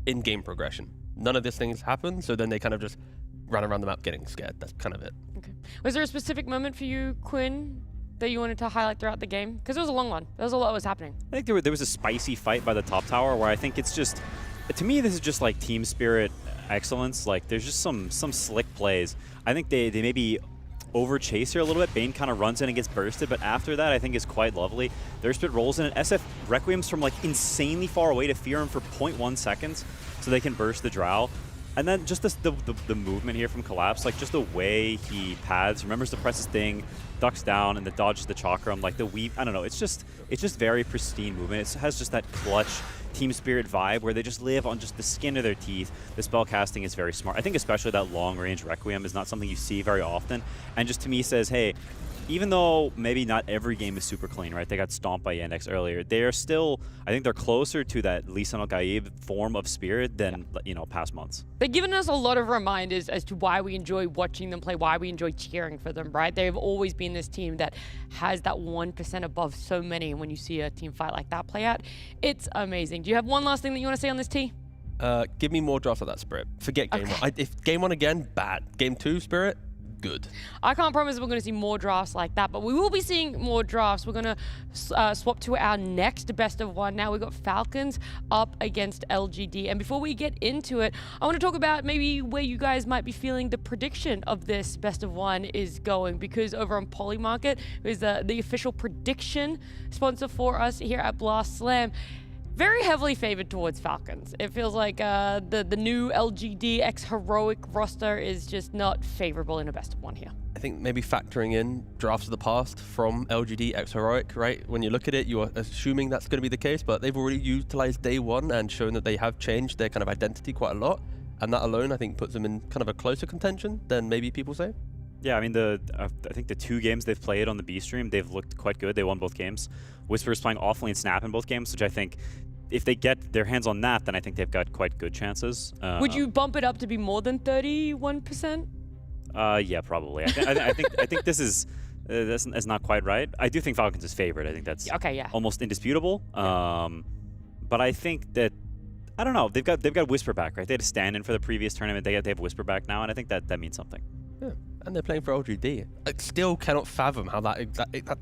in game progression. None of these things happen, so then they kind of just run around the map getting scared. That's kind of it. Okay. Was there a specific moment for you, Quinn, that you wanted to highlight throughout the game? Because it was a long one. There was a lot was happening. I think there was a spicy fight by the top tower where I think it's just, to me, this is just like team spirit excellence. Like there's just some slick plays. I think they maybe over chase here a little bit. Bane kind of runs in and gets bursted, but after that I think is quite lovely. Their Spirit rolls in, and SF Requiem's from like insanely far away to fear him for 0.1 seconds so they can burst the Drow. And then just the movement here from Collapse, like just the way he paths, remembers to press his thing, ducks down, and the dodges the chakram, like the weave. I don't know. It's just very pristine movement. It has just that clutch Team Spirit vibe where they just live on just the skin of their teeth. The spell casting is very smart. I think especially that long range Requiem is not something you see very often, and just to me says, hey, even though maybe not every game is super clean, right? They got stomped by Yandex earlier. They're still, I think they're closer to that Lisan al-Gaib form of Spirit than, you know, past months. They've given us a lot of reminders as to why we enjoy watching them play, why we enjoy cheering for them, right? They've always been this team that has that 1% above so many. And when you see a team fight like that play out, it's amazing. Do you have one last thing that you want to say on this team? Give me more drafts of that Spirit. Forget game one. If game one again, bad. Game two, Spirit, good. I can't promise we're going to see more drafts like that, but we will be seeing more drafts. We're going to swap to our next best of one. Now we've got Falcons up against LGD. And before we get into it, I want to talk about maybe where you guys might be feeling the prediction of this best of one is going, because over on Polymarket, who is the official prediction sponsor for us here at Blast Slam, very heavily favored towards Falcons. It feels like the new LGD Ex-HEROIC roster is just not favorable in a best of one here. I think maybe factoring in drafts of the past from LGD Ex-HEROIC, right? When you look at it, you are assuming that's going to be the case, but they've already utilized day one and shown that they have changed their kind of identity quite a lot. And that alone, I think, puts them in kind of a closer contention than maybe people say. Yeah, I mean, I think the 2 games they've played on the B stream, they've looked quite good. They won both games. Whisper's playing awfully in Snap in both games, which I think, if they get their hands on that, then I think they've got quite good chances. Would you bump it up to be more than 31%? Yeah, probably. I think this is that's not quite right. I do think Falcons is favored. I think that's almost indisputable. But I think that, I don't know. They've got Whisper back, right? They had a stand-in for the previous tournament. They have Whisper back now, and I think that means something. Yeah, and they're playing for LGD. I still cannot fathom how that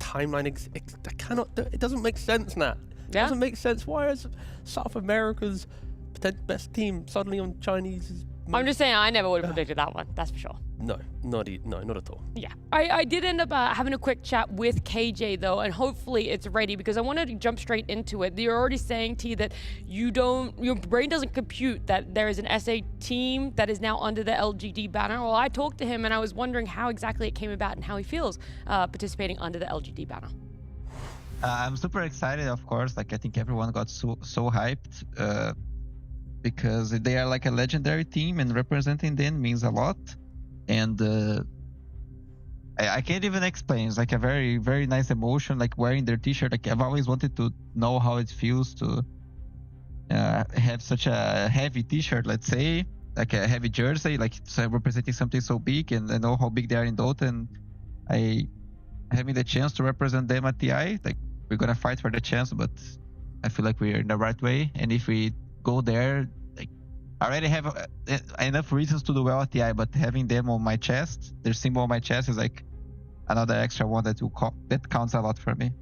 timeline it doesn't make sense now. It doesn't make sense. Why is South America's best team suddenly on Chinese? I'm just saying, I never would have predicted that one. That's for sure. No, not at all. Yeah, I did end up having a quick chat with KJ though, and hopefully it's ready, because I wanted to jump straight into it. You're already saying, T, that your brain doesn't compute that there is an SA team that is now under the LGD banner. Well, I talked to him and I was wondering how exactly it came about and how he feels participating under the LGD banner. I'm super excited, of course. Like, I think everyone got so hyped because they are like a legendary team, and representing them means a lot. And I can't even explain. It's like a very, very nice emotion, like wearing their t-shirt. Like, I've always wanted to know how it feels to have such a heavy t-shirt, let's say, like a heavy jersey, like representing something so big, and I know how big they are in Dota, and having the chance to represent them at TI, like, we're gonna fight for the chance, but I feel like we're in the right way. And if we go there, like, I already have enough reasons to do well at TI, but having them on my chest, their symbol on my chest is like another extra one that that counts a lot for me.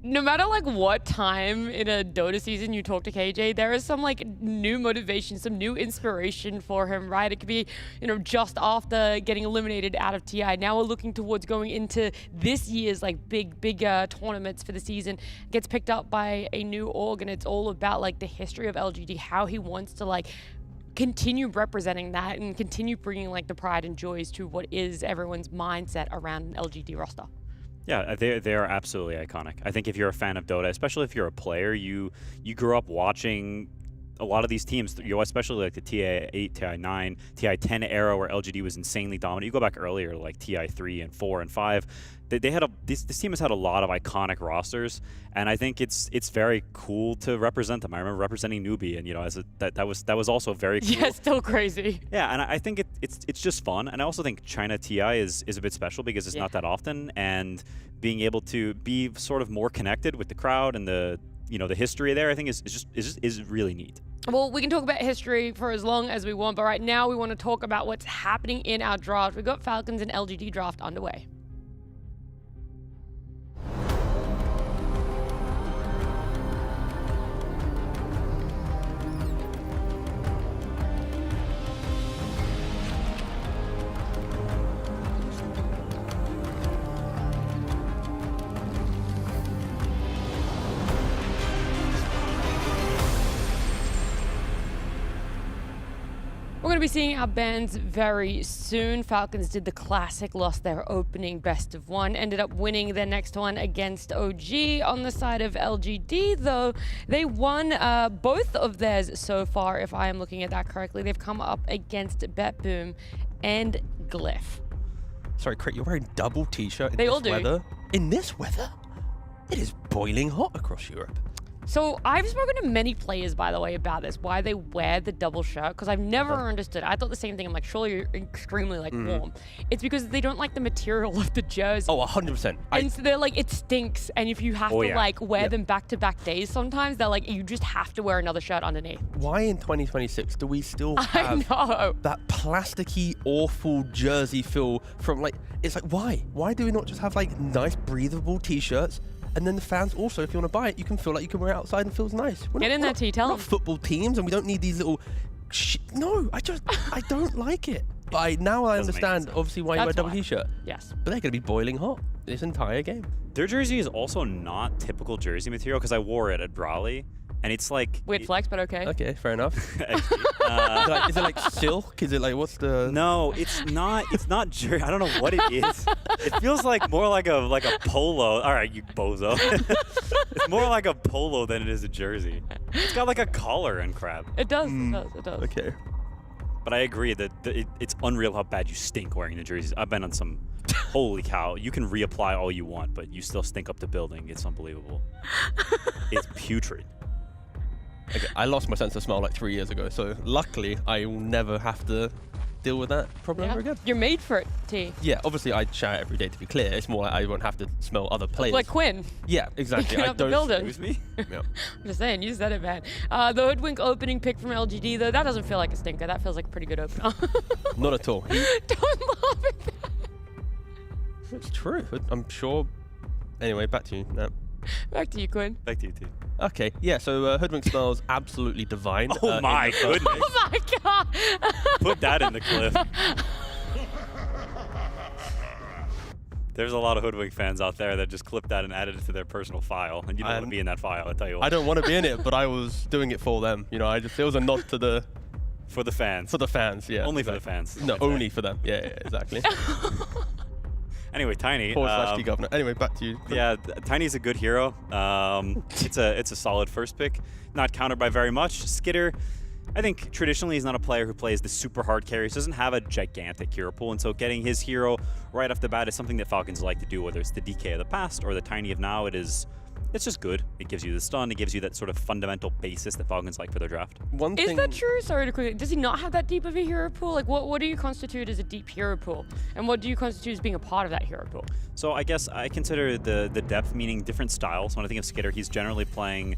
No matter like what time in a Dota season you talk to KJ, there is some like new motivation, some new inspiration for him, right? It could be, you know, just after getting eliminated out of TI. Now we're looking towards going into this year's like big tournaments for the season. Gets picked up by a new org, and it's all about like the history of LGD, how he wants to like continue representing that and continue bringing like the pride and joys to what is everyone's mindset around an LGD roster. Yeah, they are absolutely iconic. I think if you're a fan of Dota, especially if you're a player, you grew up watching a lot of these teams, you know, especially like the TI8, TI9, TI10 era where LGD was insanely dominant. You go back earlier, like TI3 and 4 and 5. They had this team has had a lot of iconic rosters, and I think it's very cool to represent them. I remember representing Newbie, and you know, that was also very cool. Yeah, still crazy. Yeah, and I think it's just fun, and I also think China TI is a bit special because it's not that often, and being able to be sort of more connected with the crowd and the history there, I think is really neat. Well, we can talk about history for as long as we want, but right now we want to talk about what's happening in our draft. We've got Falcons and LGD draft underway. We're going to be seeing our bands very soon. Falcons did the classic, lost their opening best of one, ended up winning their next one against OG. On the side of LGD, though, they won both of theirs so far, if I am looking at that correctly. They've come up against BetBoom and Glyph. Sorry, Crit, you're wearing double t-shirt in They this all do. weather? In this weather? It is boiling hot across Europe. So I've spoken to many players, by the way, about this, why they wear the double shirt, because I've never understood. I thought the same thing. I'm like, surely you're extremely like warm. It's because they don't like the material of the jersey. Oh, 100%. And so they're like, it stinks. And if you have to like wear them back-to-back days sometimes, they're like, you just have to wear another shirt underneath. Why in 2026 do we still have that plasticky, awful jersey feel from like, it's like, why? Why do we not just have like nice, breathable t-shirts? And then the fans also, if you want to buy it, you can feel like you can wear it outside and feels nice. Get in there, T. Tell them. We're not football teams, and we don't need these little. No, I don't like it. But now I understand, obviously, why you wear a double t-shirt. Yes. But they're going to be boiling hot this entire game. Their jersey is also not typical jersey material because I wore it at Raleigh. And it's like weird flex, but okay. Okay, fair enough. Is it like silk? Is it like what's the? No, it's not. It's not jersey. I don't know what it is. It feels like more like a polo. All right, you bozo. It's more like a polo than it is a jersey. It's got like a collar and crap. It does. It does. Okay. But I agree that it's unreal how bad you stink wearing the jerseys. I've been on some. Holy cow! You can reapply all you want, but you still stink up the building. It's unbelievable. It's putrid. Okay, I lost my sense of smell like 3 years ago, so luckily I will never have to deal with that problem ever again. You're made for it, T. Yeah, obviously I shower every day to be clear. It's more like I won't have to smell other players. Like Quinn. Yeah, exactly. Picking up the building. Excuse me? Yeah. I'm just saying, you said it, man. The Hoodwink opening pick from LGD, though, that doesn't feel like a stinker. That feels like a pretty good opener. Not at all. Don't laugh at that. It's true. I'm sure. Anyway, back to you. No. Back to you, Quinn. Back to you, T. Okay, yeah, so Hoodwink smells absolutely divine. Oh my goodness. Oh my god. Put that in the clip. There's a lot of Hoodwink fans out there that just clipped that and added it to their personal file. And you don't want to be in that file, I tell you what. I don't want to be in it, but I was doing it for them. You know, it was a nod to the... For the fans. For the fans, yeah. Only for the fans. No, only for them. Yeah, exactly. Anyway, Tiny. /T governor. Anyway, back to you. Yeah, Tiny's a good hero. It's a solid first pick. Not countered by very much. Skitter, I think traditionally he's not a player who plays the super hard carries. Doesn't have a gigantic hero pool, and so getting his hero right off the bat is something that Falcons like to do, whether it's the DK of the past or the Tiny of now. It's just good. It gives you the stun. It gives you that sort of fundamental basis that Falcons like for their draft. Is that true? Sorry to quickly. Does he not have that deep of a hero pool? Like, what do you constitute as a deep hero pool? And what do you constitute as being a part of that hero pool? So I guess I consider the depth meaning different styles. When I think of Skitter, he's generally playing...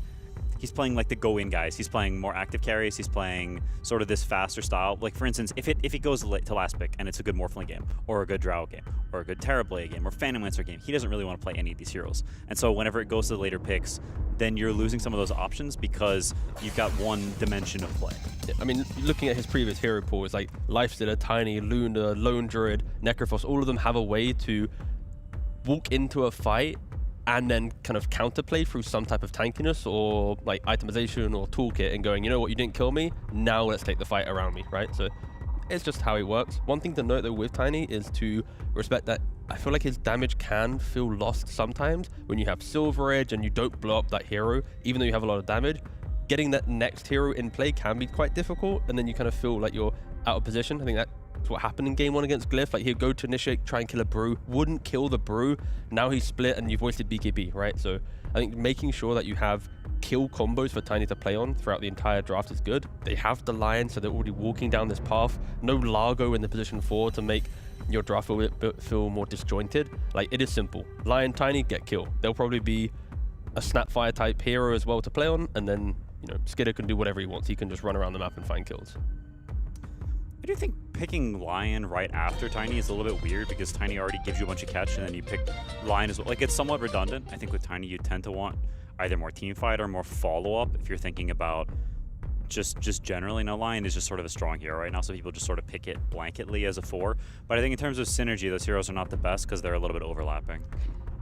he's playing like the go-in guys. He's playing more active carries. He's playing sort of this faster style. Like for instance, if he goes to last pick and it's a good Morphling game, or a good Drow game, or a good Terrorblade game, or Phantom Lancer game, he doesn't really want to play any of these heroes. And so whenever it goes to the later picks, then you're losing some of those options because you've got one dimension of play. Yeah, I mean, looking at his previous hero pool, it's like Lifestealer, Tiny, Luna, Lone Druid, Necrophos, all of them have a way to walk into a fight and then kind of counterplay through some type of tankiness or like itemization or toolkit and going, you know what, you didn't kill me, now let's take the fight around me, right? So it's just how it works. One thing to note though with Tiny is to respect that I feel like his damage can feel lost sometimes when you have Silver Edge and you don't blow up that hero, even though you have a lot of damage. Getting that next hero in play can be quite difficult, and then you kind of feel like you're out of position. I think that's what happened in game 1 against Glyph. Like he'd go to initiate, try and kill a brew, wouldn't kill the brew. Now he's split and you've wasted BKB, right? So I think making sure that you have kill combos for Tiny to play on throughout the entire draft is good. They have the Lion, so they're already walking down this path. No Largo in the position 4 to make your draft feel more disjointed. Like it is simple. Lion, Tiny, get kill. There'll probably be a Snapfire type hero as well to play on, and then you know, Skidder can do whatever he wants. He can just run around the map and find kills. I do think picking Lion right after Tiny is a little bit weird because Tiny already gives you a bunch of catch and then you pick Lion as well. Like it's somewhat redundant. I think with Tiny you tend to want either more team fight or more follow-up if you're thinking about just generally. Now Lion is just sort of a strong hero right now, so people just sort of pick it blanketly as a 4. But I think in terms of synergy, those heroes are not the best because they're a little bit overlapping.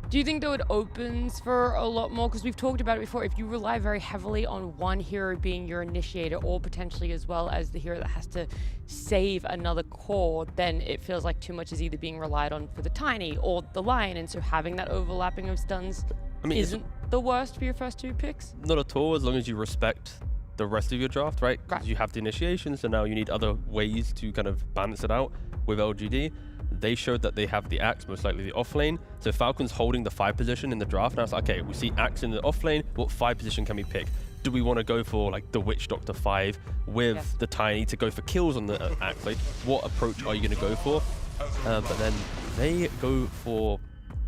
Do you think though it opens for a lot more? Because we've talked about it before. If you rely very heavily on one hero being your initiator, or potentially as well as the hero that has to save another core, then it feels like too much is either being relied on for the Tiny or the Lion. And so having that overlapping of stuns isn't the worst for your first 2 picks? Not at all, as long as you respect the rest of your draft, right? Because you have the initiation, so now you need other ways to kind of balance it out with LGD. They showed that they have the Axe, most likely the off lane. So Falcons holding the 5 position in the draft. Now it's like, okay, we see Axe in the off lane. What 5 position can we pick? Do we want to go for like the Witch Doctor 5 with the Tiny to go for kills on the Axe? Like, what approach are you going to go for? But then they go for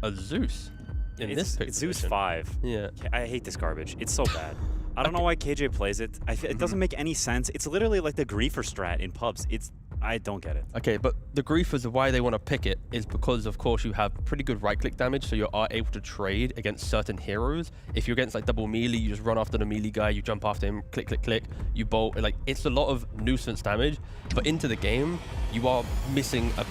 a Zeus in this pick. It's Zeus 5. Yeah. I hate this garbage. It's so bad. I don't know why KJ plays it. It doesn't make any sense. It's literally like the Griefer strat in pubs. I don't get it. Okay, but the Griefers, why they want to pick it is because, of course, you have pretty good right-click damage, so you are able to trade against certain heroes. If you're against like double melee, you just run after the melee guy, you jump after him, click, click, click, you bolt. Like, it's a lot of nuisance damage, but into the game, you are missing a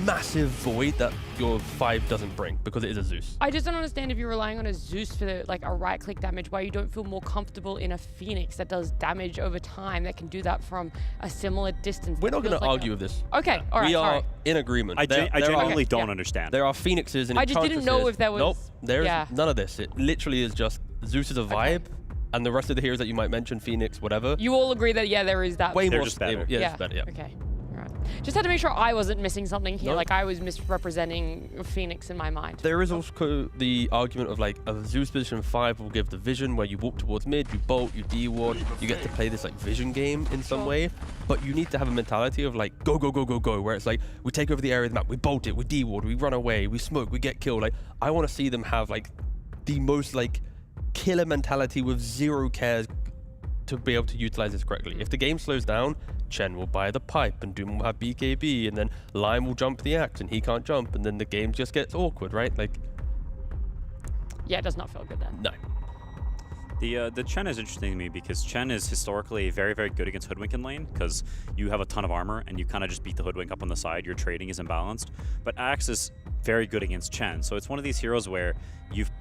massive void that your 5 doesn't bring because it is a Zeus. I just don't understand if you're relying on a Zeus for like a right-click damage, why you don't feel more comfortable in a Phoenix that does damage over time, that can do that from a similar distance. We're not going to argue with this. Okay, all right. We are in agreement. I genuinely don't understand. There are Phoenixes and I just didn't know if there was. Nope, there is none of this. It literally is just Zeus is a vibe, and the rest of the heroes that you might mention, Phoenix, whatever. You all agree that there is that. Way more just better. Yeah, it's better. Yeah. Okay. Just had to make sure I wasn't missing something here, like I was misrepresenting Phoenix in my mind. There is also the argument of like a Zeus position 5 will give the vision where you walk towards mid, you bolt, you D-ward, you get to play this like vision game in some way, but you need to have a mentality of like go, go, go, go, go, where it's like we take over the area of the map, we bolt it, we D-ward, we run away, we smoke, we get killed. Like I want to see them have like the most like killer mentality with zero cares to be able to utilize this correctly. If the game slows down, Chen will buy the pipe and Doom will have BKB and then Lime will jump the axe and he can't jump and then the game just gets awkward, right? Like, yeah, it does not feel good then. No. The Chen is interesting to me because Chen is historically very, very good against Hoodwink in lane because you have a ton of armor and you kind of just beat the Hoodwink up on the side. Your trading is imbalanced. But Axe is very good against Chen. So it's one of these heroes where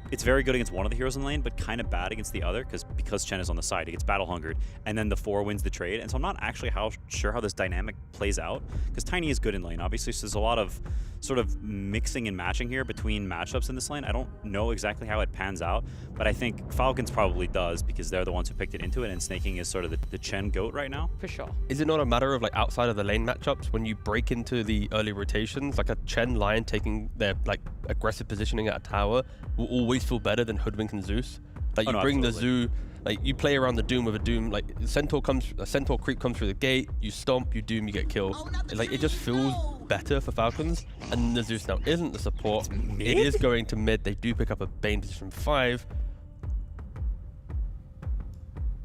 it's very good against one of the heroes in lane, but kind of bad against the other because Chen is on the side. He gets battle hungered, and then the 4 wins the trade. And so I'm not actually sure how this dynamic plays out because Tiny is good in lane, obviously. So there's a lot of sort of mixing and matching here between matchups in this lane. I don't know exactly how it pans out, but I think Falcons probably does because they're the ones who picked it into it, and Snaking is sort of the Chen GOAT right now. For sure. Is it not a matter of like outside of the lane matchups when you break into the early rotations, like a Chen Lion taking their like aggressive positioning at a tower will always feel better than Hoodwink and Zeus? Like you bring the Zoo, like you play around the Doom with a Doom, like a Centaur creep comes through the gate, you stomp, you Doom, you get killed. Like it just feels better for Falcons, and the Zeus now isn't the support. It is going to mid. They do pick up a Bane position 5.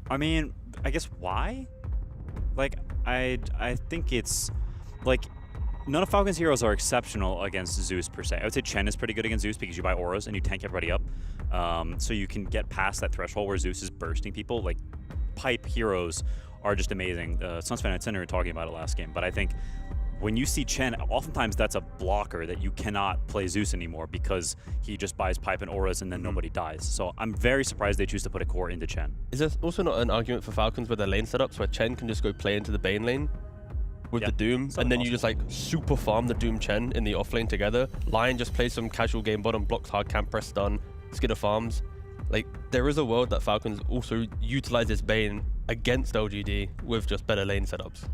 I mean, I guess why? Like, I think it's like none of Falcons' heroes are exceptional against Zeus per se. I would say Chen is pretty good against Zeus because you buy auras and you tank everybody up, so you can get past that threshold where Zeus is bursting people. Like, pipe heroes are just amazing. Sunspan and Cinder were talking about it last game, but I think when you see Chen, oftentimes that's a blocker that you cannot play Zeus anymore because he just buys pipe and auras and then nobody dies. So I'm very surprised they choose to put a core into Chen. Is there also not an argument for Falcons with their lane setups where Chen can just go play into the Bane lane with the Doom, and then you just like super farm the Doom Chen in the off lane together? Lion just plays some casual game bottom, blocks hard, camp press stun, Skidder farms. Like, there is a world that Falcons also utilize this Bane against LGD with just better lane setups.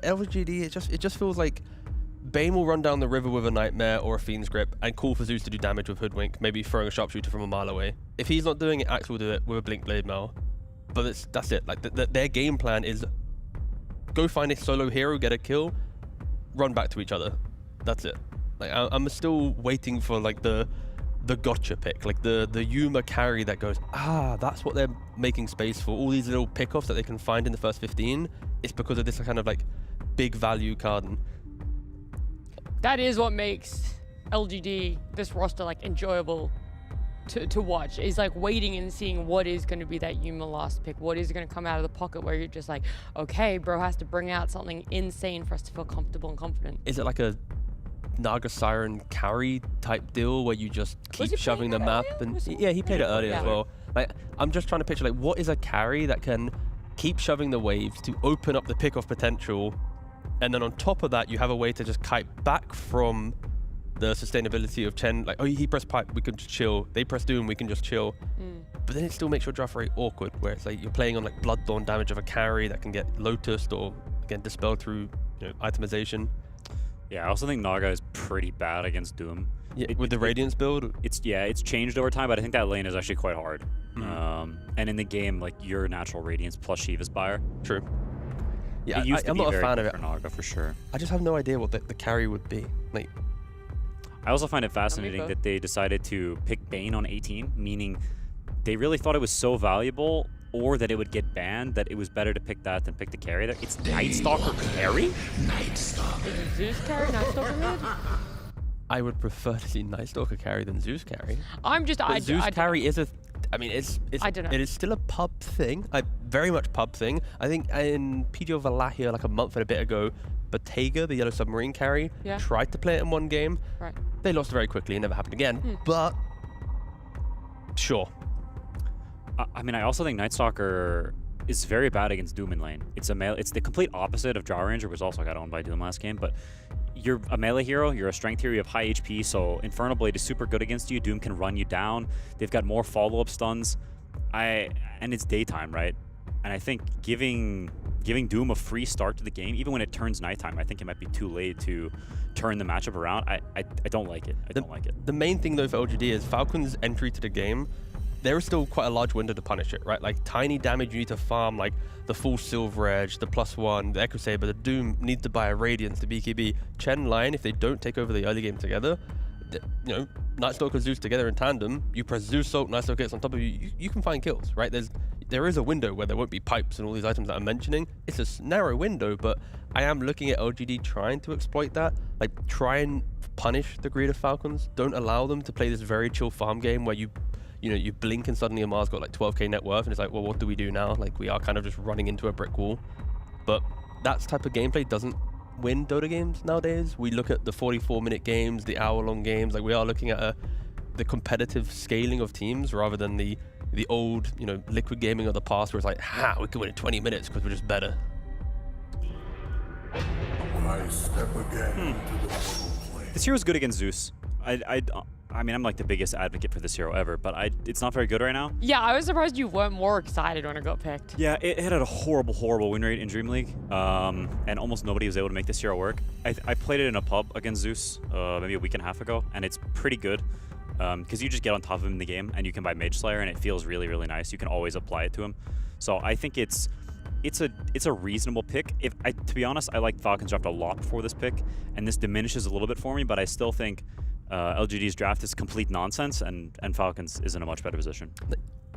LGD, it just feels like Bane will run down the river with a Nightmare or a Fiend's Grip and call for Zeus to do damage with Hoodwink, maybe throwing a Sharpshooter from a mile away. If he's not doing it, Axe will do it with a Blink Blade Mail. But that's it. Like, their game plan is go find a solo hero, get a kill, run back to each other. That's it. Like, I'm still waiting for like the gotcha pick, like the Yuma carry that goes, that's what they're making space for. All these little pickoffs that they can find in the first 15. It's because of this kind of like big value card. And that is what makes LGD, this roster, like enjoyable to watch. Is like waiting and seeing what is going to be that Yuma last pick, what is going to come out of the pocket where you're just like, okay, bro has to bring out something insane for us to feel comfortable and confident. Is it like a Naga Siren carry type deal where you just keep shoving the map? And yeah, he played it earlier as well. Like, I'm just trying to picture like what is a carry that can keep shoving the waves to open up the pickoff potential, and then on top of that you have a way to just kite back from the sustainability of Chen. Like, oh, he pressed pipe, we can just chill. They press Doom, we can just chill. But then it still makes your draft very awkward, where it's like you're playing on like Bloodthorn damage of a carry that can get Lotused or again dispelled through itemization. Yeah, I also think Naga is pretty bad against Doom. Yeah, with the Radiance build? It's changed over time, but I think that lane is actually quite hard. And in the game, like, you're natural Radiance plus Shiva's Buyer. True. Yeah, I'm not a fan of it. For Naga, for sure. I just have no idea what the carry would be. Like, I also find it fascinating that they decided to pick Bane on 18, meaning they really thought it was so valuable, or that it would get banned, that it was better to pick that than pick the carry. It's Nightstalker carry? Nightstalker. Is Zeus carry Nightstalker mid? I would prefer to see Nightstalker carry than Zeus carry. Zeus carry is a... I mean, I don't know. It is still a pub thing, very much pub thing. I think in PGO Valahia like a month and a bit ago, Bottega, the Yellow Submarine carry, tried to play it in one game. Right. They lost very quickly. It never happened again. But sure. I mean, I also think Nightstalker is very bad against Doom in lane. It's the complete opposite of Jaw Ranger, which also got owned by Doom last game. But you're a melee hero, you're a strength hero, you have high HP, so Infernal Blade is super good against you. Doom can run you down. They've got more follow-up stuns. And it's daytime, right? And I think giving Doom a free start to the game, even when it turns nighttime, I think it might be too late to turn the matchup around. I don't like it. I don't like it. The main thing though for LGD is Falcons' entry to the game. There is still quite a large window to punish it, right? Like, tiny damage, you need to farm like the full Silver Edge, the +1, the Echo Saber, the Doom need to buy a Radiance, the BKB. Chen, Lion, if they don't take over the early game together, Nightstalker, Zeus together in tandem, you press Zeus ult, Nightstalker gets on top of you, you can find kills, right? There is a window where there won't be pipes and all these items that I'm mentioning. It's a narrow window, but I am looking at LGD trying to exploit that. Like, try and punish the greed of Falcons. Don't allow them to play this very chill farm game where you blink and suddenly Amar's got like 12k net worth and it's like, well, what do we do now? Like, we are kind of just running into a brick wall. But that type of gameplay doesn't win Dota games nowadays. We look at the 44-minute games, the hour-long games. Like, we are looking at the competitive scaling of teams rather than the old, liquid gaming of the past where it's like, we can win in 20 minutes because we're just better. I step again into the This hero's good against Zeus. I mean, I'm like the biggest advocate for this hero ever, but it's not very good right now. Yeah, I was surprised you weren't more excited when it got picked. Yeah, it had a horrible win rate in Dream League, and almost nobody was able to make this hero work. I played it in a pub against Zeus maybe a week and a half ago, and it's pretty good because you just get on top of him in the game, and you can buy Mage Slayer, and it feels really, really nice. You can always apply it to him. So I think it's a reasonable pick. To be honest, I liked Falcons draft a lot before this pick, and this diminishes a little bit for me, but I still think LGD's draft is complete nonsense, and Falcons is in a much better position.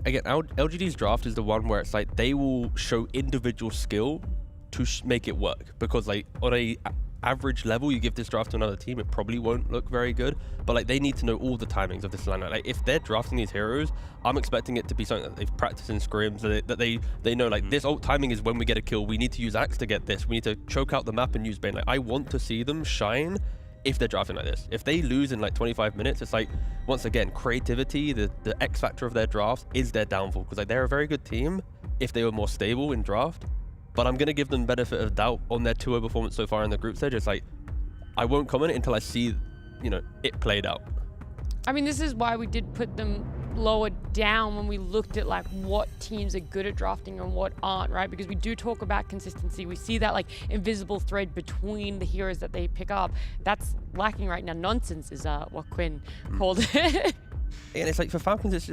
again, LGD's draft is the one where it's like they will show individual skill to make it work, because like on a average level, you give this draft to another team, it probably won't look very good, but like they need to know all the timings of this lineup. Like if they're drafting these heroes, I'm expecting it to be something that they've practiced in scrims, that they know like this ult timing is when we get a kill, we need to use Axe to get this, we need to choke out the map and use Bane. Like I want to see them shine if they're drafting like this. If they lose in like 25 minutes, it's like, once again, creativity, the X factor of their drafts is their downfall, because like they're a very good team if they were more stable in draft. But I'm going to give them benefit of doubt on their 2-0 performance so far in the group stage. It's like, I won't comment until I see, you know, it played out. I mean, this is why we did put them lower down when we looked at like what teams are good at drafting and what aren't, right? Because we do talk about consistency. We see that like invisible thread between the heroes that they pick up. That's lacking right now. Nonsense is what Quinn called it. And it's like for Falcons, it's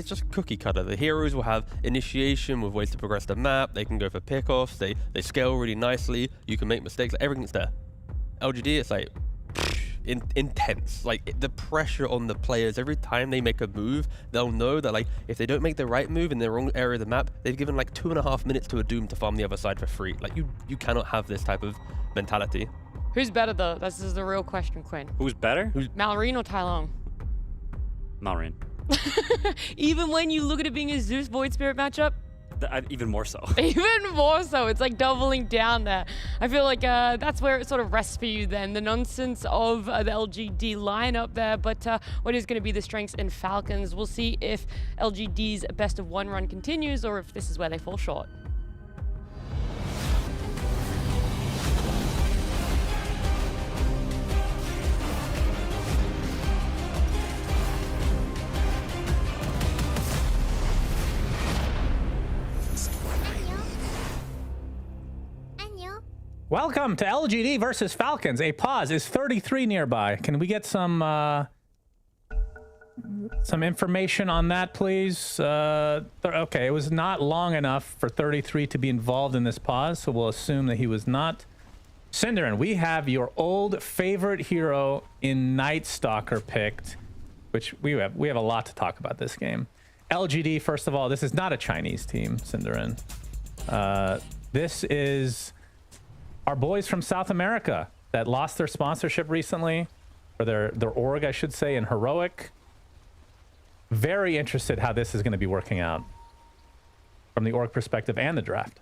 just cookie cutter. The heroes will have initiation with ways to progress the map. They can go for pickoffs. They scale really nicely. You can make mistakes. Like, everything's there. LGD, it's like intense. Like the pressure on the players every time they make a move, they'll know that like if they don't make the right move in the wrong area of the map, they've given like 2.5 minutes to a Doom to farm the other side for free. Like you cannot have this type of mentality. Who's better though? This is the real question, Quinn. Who's better? Malrine or Tai Long? Malrine. Even when you look at it being a Zeus Void Spirit matchup? Even more so. Even more so. It's like doubling down there. I feel like that's where it sort of rests for you then. The nonsense of the LGD lineup there, but what is going to be the strengths in Falcons? We'll see if LGD's best of one run continues or if this is where they fall short. Welcome to LGD versus Falcons. A pause. Is 33 nearby? Can we get some information on that, please? Okay, it was not long enough for 33 to be involved in this pause, so we'll assume that he was not. Synderin, we have your old favorite hero in Night Stalker picked, which we have a lot to talk about this game. LGD, first of all, this is not a Chinese team, Synderin. This is our boys from South America that lost their sponsorship recently, or their org, I should say, in Heroic. Very interested how this is going to be working out from the org perspective and the draft.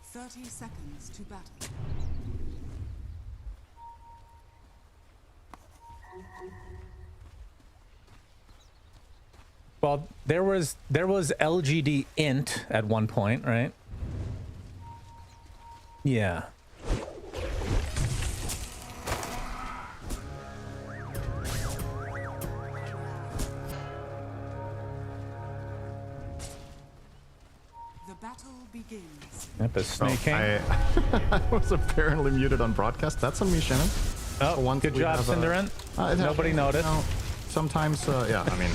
30 seconds to battle. Well, there was LGD int at one point, right? Yeah. The battle begins. Yep, a sneaking. I was apparently muted on broadcast. That's on me, Shannon. Oh, good job, Synderin. Nobody noticed. You know, sometimes, yeah, I mean,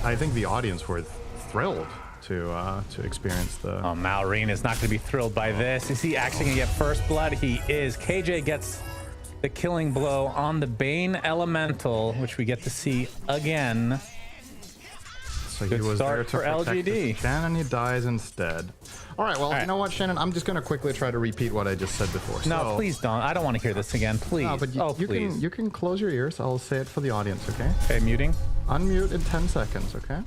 I think the audience were thrilled to experience the... Oh, Malrine is not going to be thrilled by this. Is he actually going to get first blood? He is. KJ gets the killing blow on the Bane Elemental, which we get to see again. So Good he was there start to for protect LGD. us. Shannon, he dies instead. All right, well, you know what, Shannon? I'm just going to quickly try to repeat what I just said before. No, So- please don't. I don't want to hear this again, please. No, but please. you can close your ears. I'll say it for the audience, okay? Okay, muting. Unmute in 10 seconds, okay?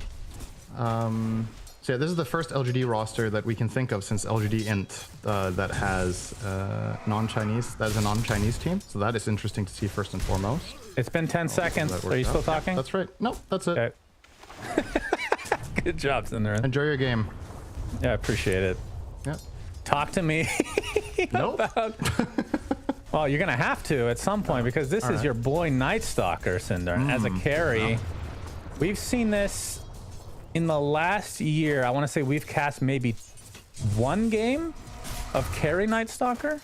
So yeah, this is the first LGD roster that we can think of since LGD Int that has non-Chinese. That is a non-Chinese team, so that is interesting to see first and foremost. It's been 10 seconds. Are you still talking? That's right. No, that's it. Okay. Good job, Synderin. Enjoy your game. Yeah, I appreciate it. Yeah. Talk to me. Nope. Well, you're going to have to at some point because this is your boy Night Stalker, Synderin, as a carry. Wow. We've seen this in the last year. I want to say we've cast maybe one game of carry Night Stalker.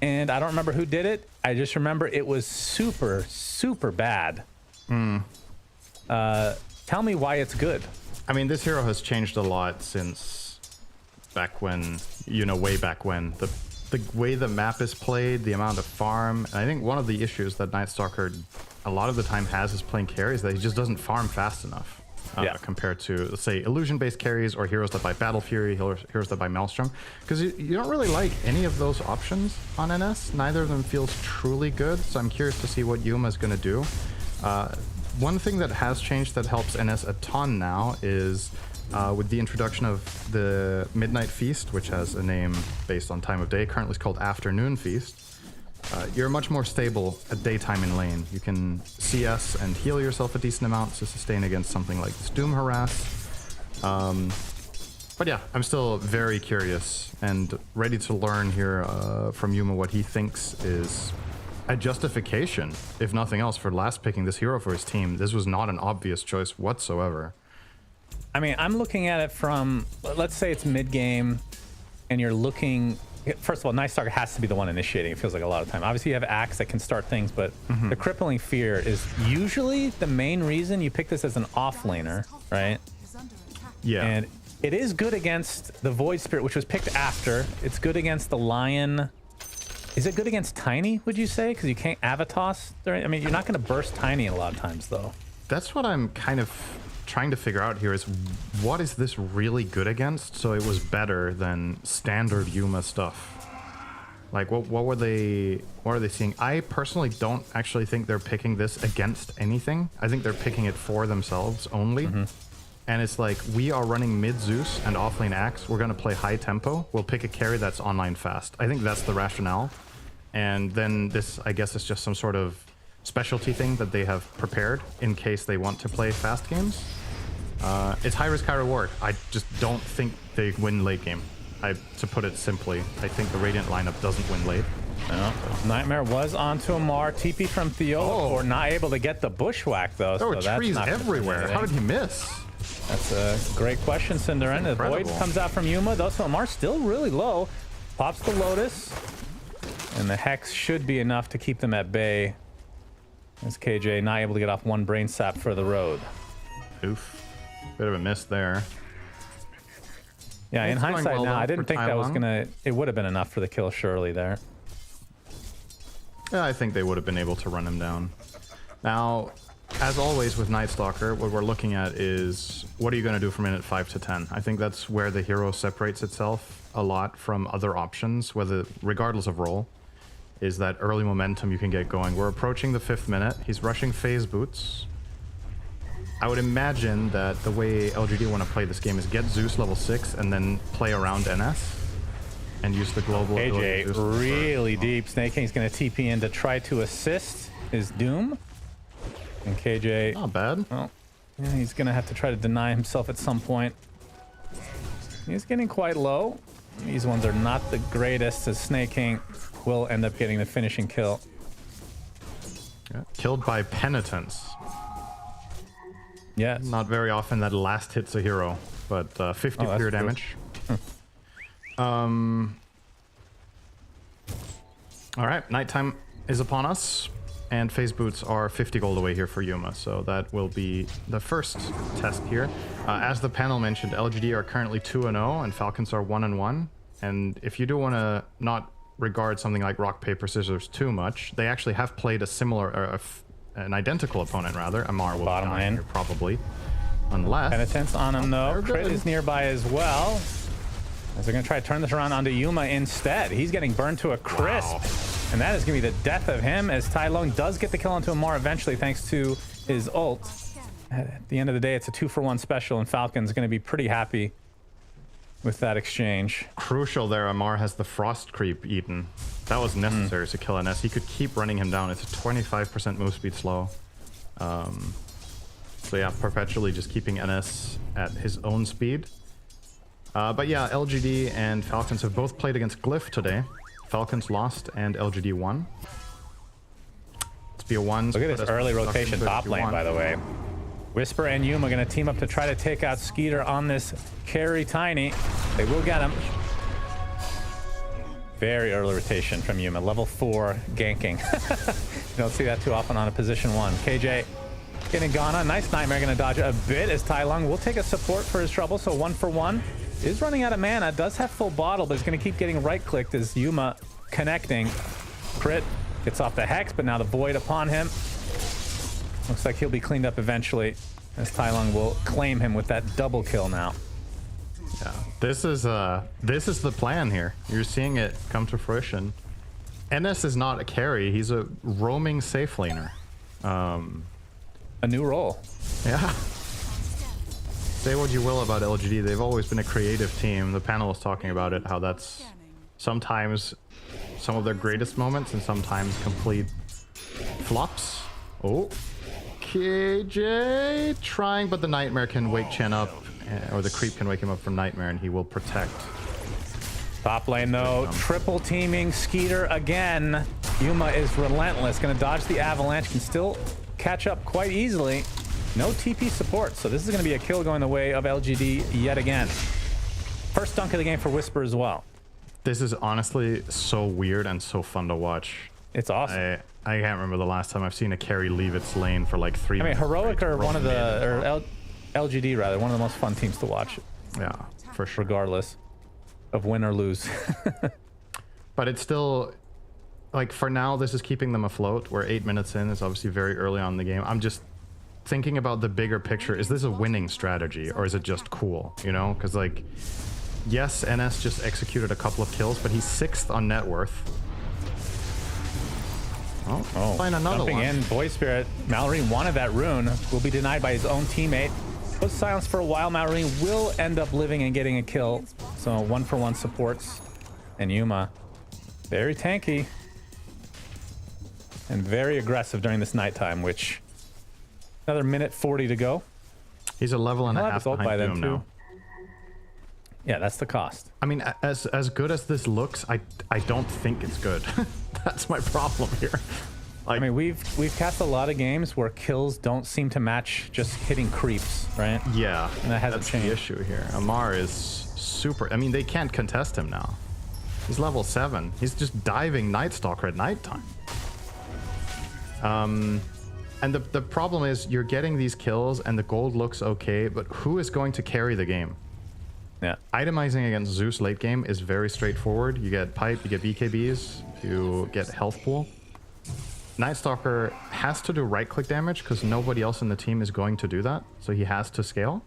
And I don't remember who did it. I just remember it was super, super bad. Tell me why it's good. I mean, this hero has changed a lot since back when, you know, way back when. The way the map is played, the amount of farm. And I think one of the issues that Night Stalker a lot of the time has is playing carries that he just doesn't farm fast enough. Compared to, let's say, illusion-based carries or heroes that buy Battle Fury, heroes that buy Maelstrom. Because you don't really like any of those options on NS. Neither of them feels truly good, so I'm curious to see what Yuma is going to do. One thing that has changed that helps NS a ton now is with the introduction of the Midnight Feast, which has a name based on time of day. Currently it's called Afternoon Feast. You're much more stable at daytime in lane. You can CS and heal yourself a decent amount to sustain against something like this Doom Harass. But yeah, I'm still very curious and ready to learn here from Yuma what he thinks is a justification, if nothing else, for last picking this hero for his team. This was not an obvious choice whatsoever. I mean, I'm looking at it from, let's say it's mid-game and you're looking... First of all, Night Stalker has to be the one initiating, it feels like a lot of time. Obviously, you have Axe that can start things, but the Crippling Fear is usually the main reason you pick this as an offlaner, right? Yeah. And it is good against the Void Spirit, which was picked after. It's good against the Lion. Is it good against Tiny, would you say? Because you can't Avatos. I mean, you're not going to burst Tiny a lot of times, though. That's what I'm kind of trying to figure out here is what is this really good against, so it was better than standard Yuma stuff. Like what are they seeing? I personally don't actually think they're picking this against anything. I think they're picking it for themselves only. And it's like, we are running mid Zeus and offlane Axe. We're going to play high tempo. We'll pick a carry that's online fast. I think that's the rationale. And then this, I guess, is just some sort of specialty thing that they have prepared in case they want to play fast games. It's high risk, high reward. I just don't think they win late game. To put it simply, I think the Radiant lineup doesn't win late. Nightmare was onto Amar. TP from Theo, or not able to get the bushwhack though. There were trees everywhere. How did he miss? That's a great question, Cinderella. The Void comes out from Yuma, though, so Amar's still really low. Pops the Lotus, and the Hex should be enough to keep them at bay. As KJ not able to get off one brain sap for the road. Oof. Bit of a miss there. Yeah, in hindsight now, I didn't think that was gonna... It would have been enough for the kill surely there. Yeah, I think they would have been able to run him down. Now, as always with Night Stalker, what we're looking at is what are you going to do from minute 5 to 10? I think that's where the hero separates itself a lot from other options, regardless of role, is that early momentum you can get going. We're approaching the 5th minute. He's rushing phase boots. I would imagine that the way LGD want to play this game is get Zeus level 6 and then play around NS and use the global KJ really deep. Snake King's going to TP in to try to assist his Doom. And KJ... Not bad. Well, yeah, he's going to have to try to deny himself at some point. He's getting quite low. These ones are not the greatest, as Snake King will end up getting the finishing kill. Yeah. Killed by Penitence. Yes. Not very often that last hits a hero, but 50 pure damage. All right, nighttime is upon us, and phase boots are 50 gold away here for Yuma, so that will be the first test here. As the panel mentioned, LGD are currently 2-0, and Falcons are 1-1. And if you do want to not regard something like rock, paper, scissors too much, they actually have played a similar, an identical opponent rather. Amar will bottom lane here probably, unless Penitence on him though. Crit is nearby as well. As they're going to try to turn this around onto Yuma instead. He's getting burned to a crisp. Wow. And that is going to be the death of him, as Tai Lung does get the kill onto Amar eventually thanks to his ult. At the end of the day, it's a 2-for-1 special, and Falcon's going to be pretty happy with that exchange. Crucial there, Amar has the frost creep eaten. That was necessary to kill NS. He could keep running him down. It's a 25% move speed slow. So yeah, perpetually just keeping NS at his own speed. But yeah, LGD and Falcons have both played against Glyph today. Falcons lost and LGD won. It's BO1. Look at this early rotation top lane, by the way. Whisper and Yuma going to team up to try to take out Skeeter on this carry Tiny. They will get him. Very early rotation from Yuma. Level 4 ganking. You don't see that too often on a position 1. KJ getting gone on. Nice Nightmare going to dodge a bit as Tai Lung will take a support for his trouble. So 1-for-1. Is running out of mana. Does have full bottle, but is going to keep getting right-clicked as Yuma connecting. Crit gets off the Hex, but now the Void upon him. Looks like he'll be cleaned up eventually, as Tai Lung will claim him with that double kill now. Yeah, this is the plan here. You're seeing it come to fruition. NS is not a carry; he's a roaming safe laner. A new role. Yeah. Say what you will about LGD, they've always been a creative team. The panel was talking about it, how that's sometimes some of their greatest moments and sometimes complete flops. Oh, KJ trying, but the Nightmare can wake Chen up, or the creep can wake him up from Nightmare, and he will protect. Top lane though, triple teaming Skeeter again. Yuma is relentless, gonna dodge the avalanche, can still catch up quite easily. No TP support, so this is gonna be a kill going the way of LGD yet again. First dunk of the game for Whisper as well. This is honestly so weird and so fun to watch. It's awesome. I can't remember the last time I've seen a carry leave its lane for like 3 minutes. I mean, Heroic are one of the, or LGD rather, one of the most fun teams to watch. Yeah, for sure. Regardless of win or lose. But it's still, like, for now, this is keeping them afloat. We're 8 minutes in. It's obviously very early on in the game. I'm just thinking about the bigger picture. Is this a winning strategy, or is it just cool? You know, because, like, yes, NS just executed a couple of kills, but he's 6th on net worth. Oh, find another jumping one. in, Boy Spirit. Mallory wanted that rune. Will be denied by his own teammate. Put silence for a while. Mallory will end up living and getting a kill. So 1-for-1 supports. And Yuma, very tanky. And very aggressive during this nighttime, which another minute 40 to go. He's a level and a half behind Doom now. Yeah, that's the cost. I mean, as good as this looks, I don't think it's good. That's my problem here. Like, I mean, we've cast a lot of games where kills don't seem to match just hitting creeps, right? Yeah, and that hasn't that's changed. the issue here. Amar is super. I mean, they can't contest him now. He's level 7. He's just diving Night Stalker at nighttime. And the problem is you're getting these kills and the gold looks okay, but who is going to carry the game? Yeah. Itemizing against Zeus late game is very straightforward. You get pipe, you get BKBs, you get health pool. Night Stalker has to do right-click damage because nobody else in the team is going to do that, so he has to scale.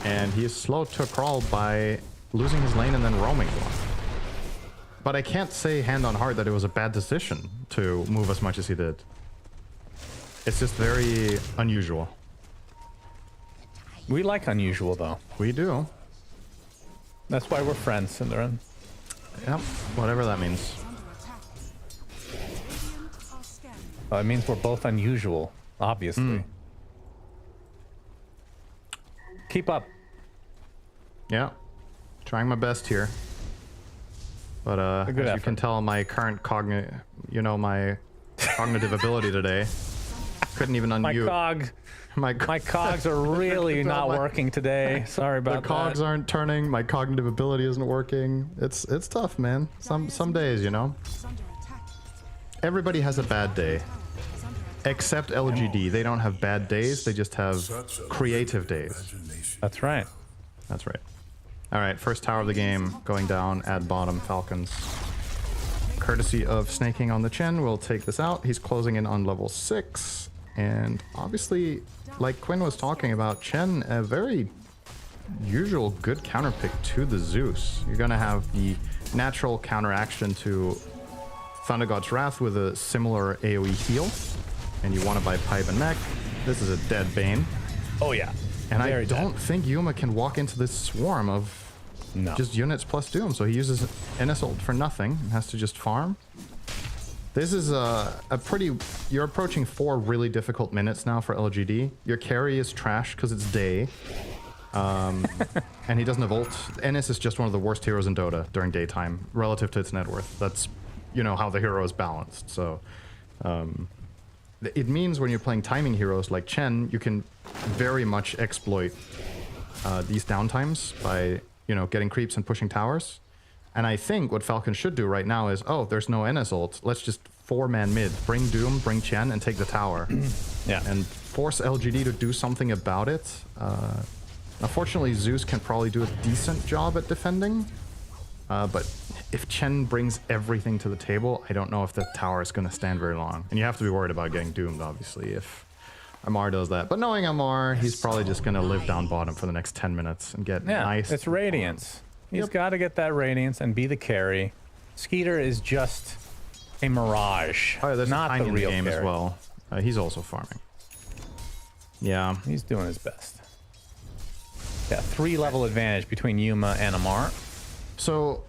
And he is slow to crawl by losing his lane and then roaming one. But I can't say hand on heart that it was a bad decision to move as much as he did. It's just very unusual. We like unusual, though. We do. That's why we're friends, Cinderin. Yep, whatever that means. It means we're both unusual, obviously. Keep up. Yeah, trying my best here. But as you can tell, my current my cognitive ability today couldn't even unmute. My cogs are really not working today. Sorry about that. The cogs aren't turning. My cognitive ability isn't working. It's tough, man. Some days, you know. Everybody has a bad day, except LGD. They don't have bad days. They just have creative days. That's right. That's right. All right, first tower of the game going down at bottom. Falcons, courtesy of snaking on the Chen, will take this out. He's closing in on level 6. And obviously, like Quinn was talking about, Chen, a very usual good counter pick to the Zeus. You're going to have the natural counteraction to Thunder God's Wrath with a similar AoE heal. And you want to buy Pipe and Mech. This is a dead Bane. Oh, yeah. And I don't think Yuma can walk into this swarm of just units plus Doom. So he uses NS ult for nothing and has to just farm. This is a pretty... You're approaching 4 really difficult minutes now for LGD. Your carry is trash because it's day. And he doesn't have ult. NS is just one of the worst heroes in Dota during daytime relative to its net worth. That's, you know, how the hero is balanced. So it means when you're playing timing heroes like Chen, you can very much exploit these downtimes by, you know, getting creeps and pushing towers. And I think what Falcons should do right now is, oh, there's no NS ult. Let's just 4-man mid. Bring Doom, bring Chen, and take the tower. Yeah. And force LGD to do something about it. Unfortunately, Zeus can probably do a decent job at defending. But if Chen brings everything to the table, I don't know if the tower is going to stand very long. And you have to be worried about getting doomed, obviously, if Amar does that. But knowing Amar, he's probably just going to live down bottom for the next 10 minutes and get nice. It's Radiance. He's got to get that Radiance and be the carry. Skeeter is just a mirage. Oh, there's not a the real game carry. as well. He's also farming. Yeah. He's doing his best. Yeah, 3-level advantage between Yuma and Amar. So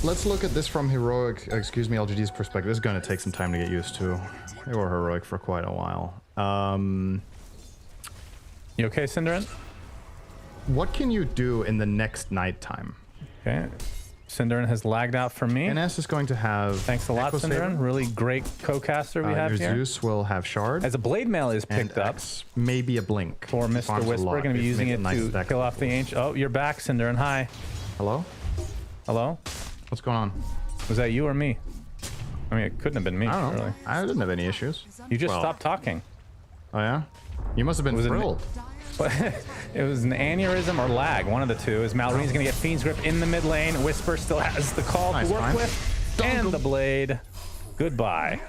let's look at this from heroic, LGD's perspective. This is going to take some time to get used to. They were heroic for quite a while. You okay, Cinderin? What can you do in the next nighttime? Okay. Cinderin has lagged out for me. NS is going to have... Thanks a lot, Echo Cinderin. Saber. Really great co-caster we have here. Zeus will have Shard. As a Blade Mail is picked up. Maybe a Blink. For Mr. Whisper, going to be using it to kill off the Ancient. Oh, you're back, Cinderin. Hi. Hello? Hello? What's going on? Was that you or me? I mean, it couldn't have been me. I don't know. Really. I didn't have any issues. You just stopped talking. Oh, yeah? You must have been thrilled. It was an aneurysm or lag, one of the two. As Malreen's going to get Fiend's Grip in the mid lane. Whisper still has the call to work with. And the Blade. Goodbye.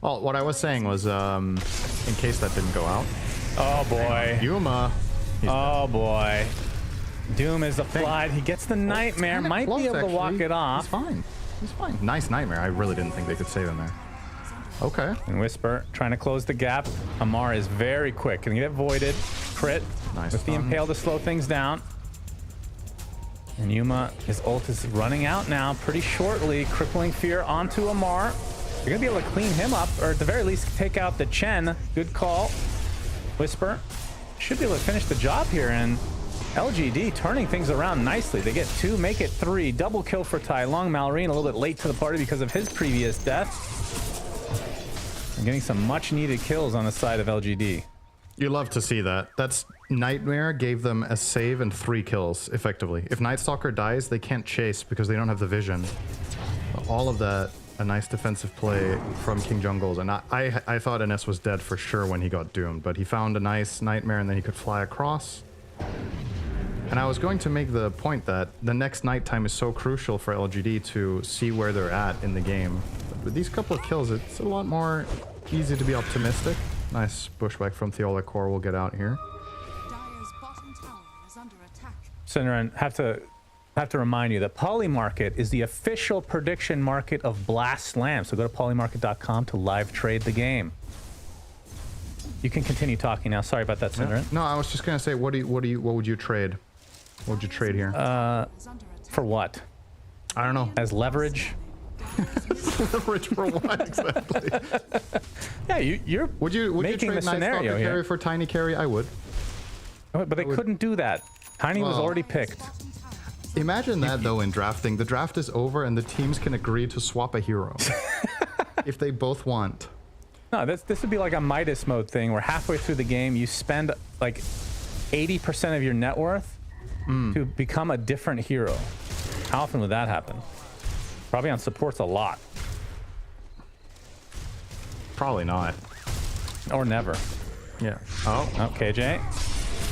Well, what I was saying was, in case that didn't go out. Oh, boy. Yuma. Oh, boy. Doom is applied. He gets the Nightmare. Might be able to walk it off. He's fine. He's fine. Nice Nightmare. I really didn't think they could save him there. Okay. And Whisper trying to close the gap. Amar is very quick. Can get voided. Crit. Nice. With the Impale to slow things down. And Yuma, his ult is running out now pretty shortly. Crippling Fear onto Amar. You're going to be able to clean him up, or at the very least take out the Chen. Good call. Whisper should be able to finish the job here, and LGD turning things around nicely. They get 2, make it 3. Double kill for Tai Long. Malreen a little bit late to the party because of his previous death. And getting some much needed kills on the side of LGD. You love to see that. That's Nightmare gave them a save and 3 kills, effectively. If Night Stalker dies, they can't chase because they don't have the vision. All of that, a nice defensive play from King Jungles. And I thought NS was dead for sure when he got doomed, but he found a nice Nightmare and then he could fly across. And I was going to make the point that the next nighttime is so crucial for LGD to see where they're at in the game. But with these couple of kills, it's a lot more easy to be optimistic. Nice pushback from Theola Core will get out here. Cinderin, have to remind you that Polymarket is the official prediction market of Blast Slam. So go to polymarket.com to live trade the game. You can continue talking now. Sorry about that, Cinderin. No, I was just gonna say, what would you trade? What would you trade here? For what? I don't know. As leverage? Leverage for what exactly? Yeah, you're would you making trade the scenario here. Carry for Tiny Carry? I would. But they couldn't do that. Tiny was already picked. Imagine that though in drafting. The draft is over and the teams can agree to swap a hero if they both want. No, this would be like a Midas mode thing where halfway through the game you spend like 80% of your net worth to become a different hero. How often would that happen? Probably on supports a lot. Probably not. Or never. Yeah. Oh, KJ.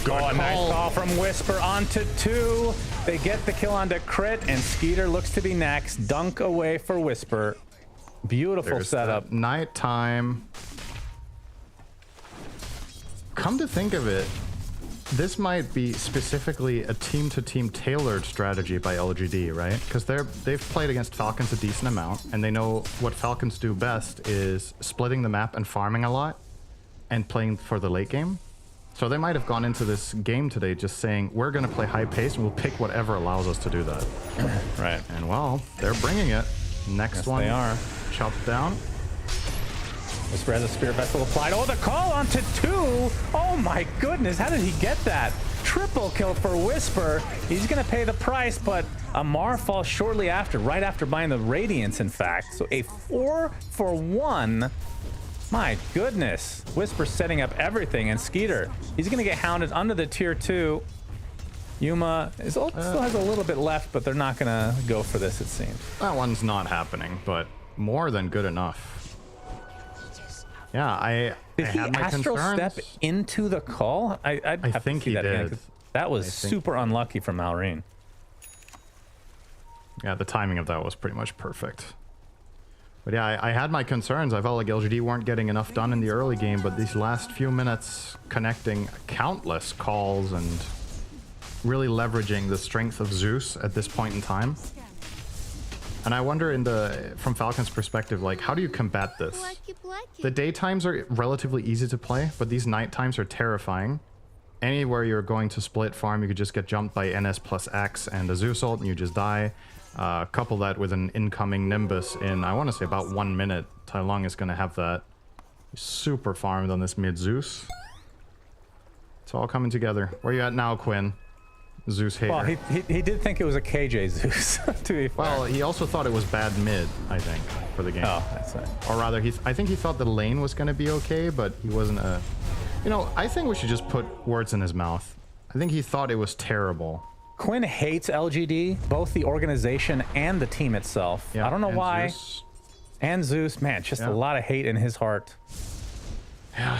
Good a nice call. call from Whisper onto 2. They get the kill onto Crit, and Skeeter looks to be next. Dunk away for Whisper. Beautiful There's setup. Nighttime. Come to think of it, this might be specifically a team-to-team tailored strategy by LGD, right? Because they've played against Falcons a decent amount, and they know what Falcons do best is splitting the map and farming a lot, and playing for the late game. So they might have gone into this game today just saying, we're going to play high pace, and we'll pick whatever allows us to do that. Right. And well, they're bringing it. Next one. They are. Chopped down. Whisper has a Spirit Vessel applied. Oh, the call onto 2. Oh my goodness, how did he get that? Triple kill for Whisper. He's going to pay the price, but Amar falls shortly after, right after buying the Radiance, in fact. So a 4-for-1. My goodness. Whisper setting up everything, and Skeeter, he's going to get hounded under the tier 2. Yuma still has a little bit left, but they're not going to go for this, it seems. That one's not happening, but more than good enough. Yeah, I had my Astral concerns. step into the call? I think he did. That was super unlucky for Malreen. Yeah, the timing of that was pretty much perfect. But yeah, I had my concerns. I felt like LGD weren't getting enough done in the early game, but these last few minutes connecting countless calls and really leveraging the strength of Zeus at this point in time. And I wonder from Falcons' perspective, like, how do you combat this? The daytimes are relatively easy to play, but these night times are terrifying. Anywhere you're going to split farm, you could just get jumped by NS plus X and a Zeus ult and you just die. Couple that with an incoming Nimbus in, I want to say, about 1 minute. Tai Lung is going to have that. He's super farmed on this mid Zeus. It's all coming together. Where you at now, Quinn? Zeus hater. Well, he did think it was a KJ Zeus, to be fair. Well, he also thought it was bad mid, I think, for the game. Oh, that's it. Or rather, I think he thought the lane was going to be okay, but he wasn't a... You know, I think we should just put words in his mouth. I think he thought it was terrible. Quinn hates LGD, both the organization and the team itself. Yeah, I don't know why. Zeus. And Zeus, man, just a lot of hate in his heart. Yeah.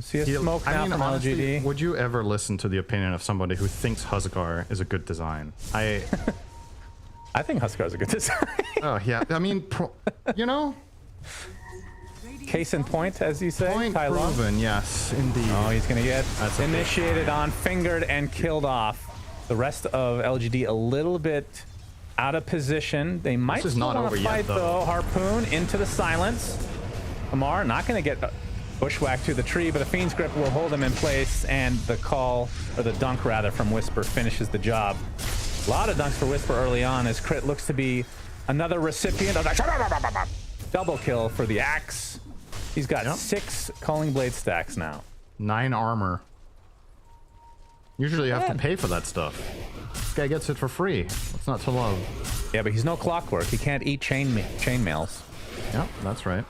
See a smoke now from honestly, LGD. Would you ever listen to the opinion of somebody who thinks Husgar is a good design? I think Husgar is a good design. Oh, yeah. I mean, you know? Case in point, as you say. Point Tai Lung. proven, yes, indeed. Oh, he's going to get That's initiated on, fingered, and killed off. The rest of LGD a little bit out of position. They might This is still not want over to yet, fight, though. Harpoon into the silence. Amar not going to get bushwhacked to the tree, but the Fiend's Grip will hold him in place, and the call, or the dunk rather, from Whisper finishes the job. A lot of dunks for Whisper early on, as Crit looks to be another recipient of that double kill for the Axe. He's got 6 Calling Blade stacks now. 9 armor. Usually you have to pay for that stuff. This guy gets it for free. What's not to love? Yeah, but he's no Clockwork. He can't eat chain mails. Yeah, that's right.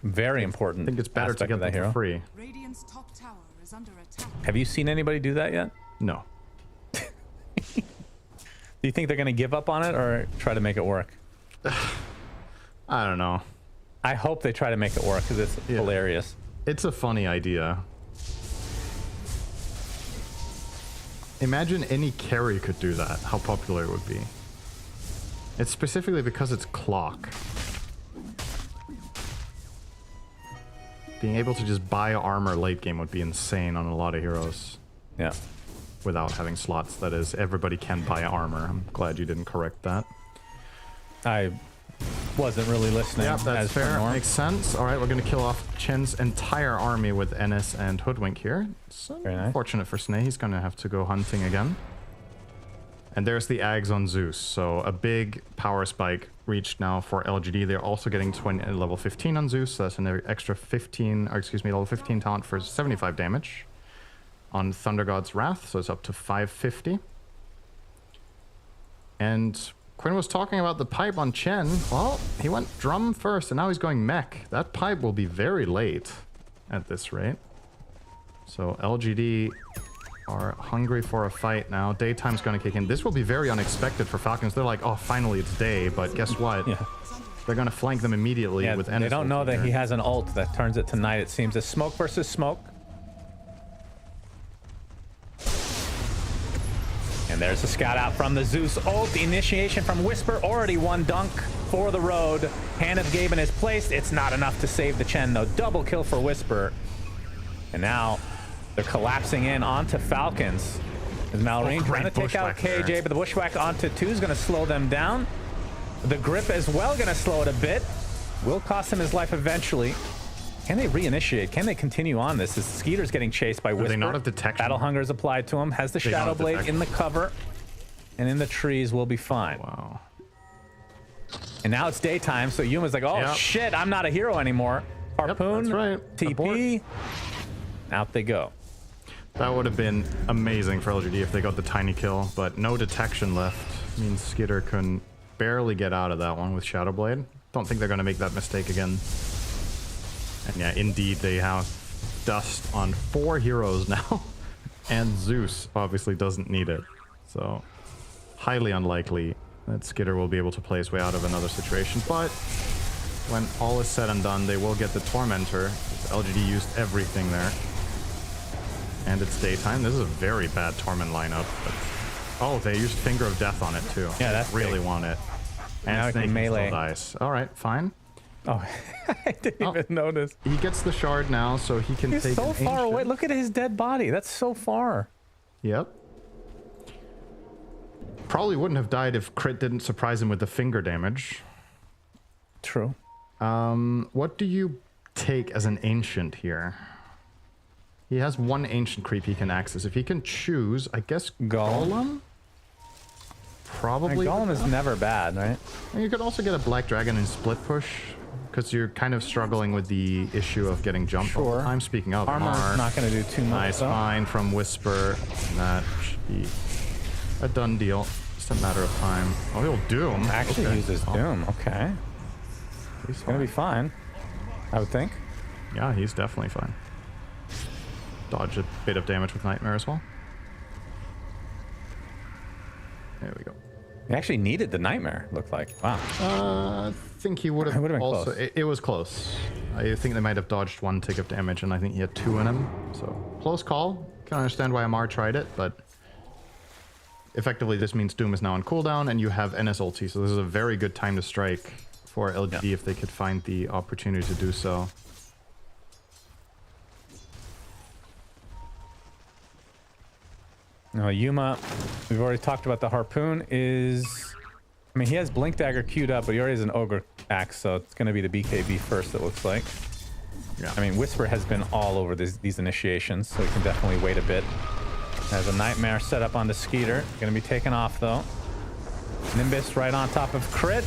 Very important. I think it's better to get that for free. Radiant's top tower is under attack. Have you seen anybody do that yet? No. Do you think they're going to give up on it or try to make it work? I don't know. I hope they try to make it work because it's hilarious. It's a funny idea. Imagine any carry could do that, how popular it would be. It's specifically because it's clock. Being able to just buy armor late game would be insane on a lot of heroes. Yeah. Without having slots, that is, everybody can buy armor. I'm glad you didn't correct that. I wasn't really listening. Yeah, that's fair. Makes sense. All right, we're going to kill off Chen's entire army with Ennis and Hoodwink here. So unfortunate for Sneh. He's going to have to go hunting again. And there's the Ags on Zeus. So a big power spike reached now for LGD. They're also getting level 15 on Zeus. So that's an extra 15, or excuse me, level 15 talent for 75 damage on Thunder God's Wrath. So it's up to 550. And Quinn was talking about the pipe on Chen. Well, he went drum first, and now he's going mech. That pipe will be very late at this rate. So LGD are hungry for a fight now. Daytime's going to kick in. This will be very unexpected for Falcons. They're like, oh, finally it's day, but guess what? They're going to flank them immediately with Ennis. They don't know that he has an ult that turns it to night, it seems. A smoke versus smoke. And there's a scout out from the Zeus ult. The initiation from Whisper. Already one dunk for the road. Hand of Gaben is placed. It's not enough to save the Chen, though. Double kill for Whisper. And now they're collapsing in onto Falcons. As Malrine trying to take out KJ, but the bushwhack onto 2 is going to slow them down. The grip as well going to slow it a bit. Will cost him his life eventually. Can they reinitiate? Can they continue on this? As Skeeter's getting chased by Whisper. Are they not have detection? Battle Hunger is applied to him. Has the Shadow Blade in the cover. And in the trees will be fine. Wow. And now it's daytime, so Yuma's like, oh shit, I'm not a hero anymore. Harpoon, that's right. TP. Out they go. That would have been amazing for LGD if they got the tiny kill, but no detection left. Means Skitter can barely get out of that one with Shadow Blade. Don't think they're going to make that mistake again. And yeah, indeed, they have dust on 4 heroes now. And Zeus obviously doesn't need it. So, highly unlikely that Skitter will be able to play his way out of another situation. But when all is said and done, they will get the Tormentor. LGD used everything there. And it's daytime. This is a very bad Torment lineup. But, oh, they used Finger of Death on it too. Yeah, that's really big. want it. And now Snake melee still dies. All right, fine. Oh, I didn't even notice. He gets the shard now, so he can He's take so an far away. ancient. Look at his dead body. That's so far. Yep. Probably wouldn't have died if Crit didn't surprise him with the finger damage. True. What do you take as an ancient here? He has one ancient creep he can access. If he can choose, I guess Golem? Probably. Golem is never bad, right? And you could also get a Black Dragon in split push, because you're kind of struggling with the issue of getting jumped all the time. Speaking of, Armor's not going to do too much. Nice find from Whisper. That should be a done deal. Just a matter of time. Oh, he'll Doom. Actually uses Doom. Okay. He's going to be fine, I would think. Yeah, he's definitely fine. Dodge a bit of damage with Nightmare as well. There we go. He actually needed the Nightmare, looked like. Wow. I think he would have been also... close. It was close. I think they might have dodged one tick of damage, and I think he had 2 in him. So, close call. Can understand why Amar tried it, but... Effectively, this means Doom is now on cooldown, and you have NS ulti, so this is a very good time to strike for LGD if they could find the opportunity to do so. No, Yuma, we've already talked about the Harpoon is... I mean, he has Blink Dagger queued up, but he already has an Ogre Axe, so it's going to be the BKB first, it looks like. Yeah. I mean, Whisper has been all over these initiations, so he can definitely wait a bit. Has a Nightmare set up on the Skeeter. Going to be taken off, though. Nimbus right on top of Crit.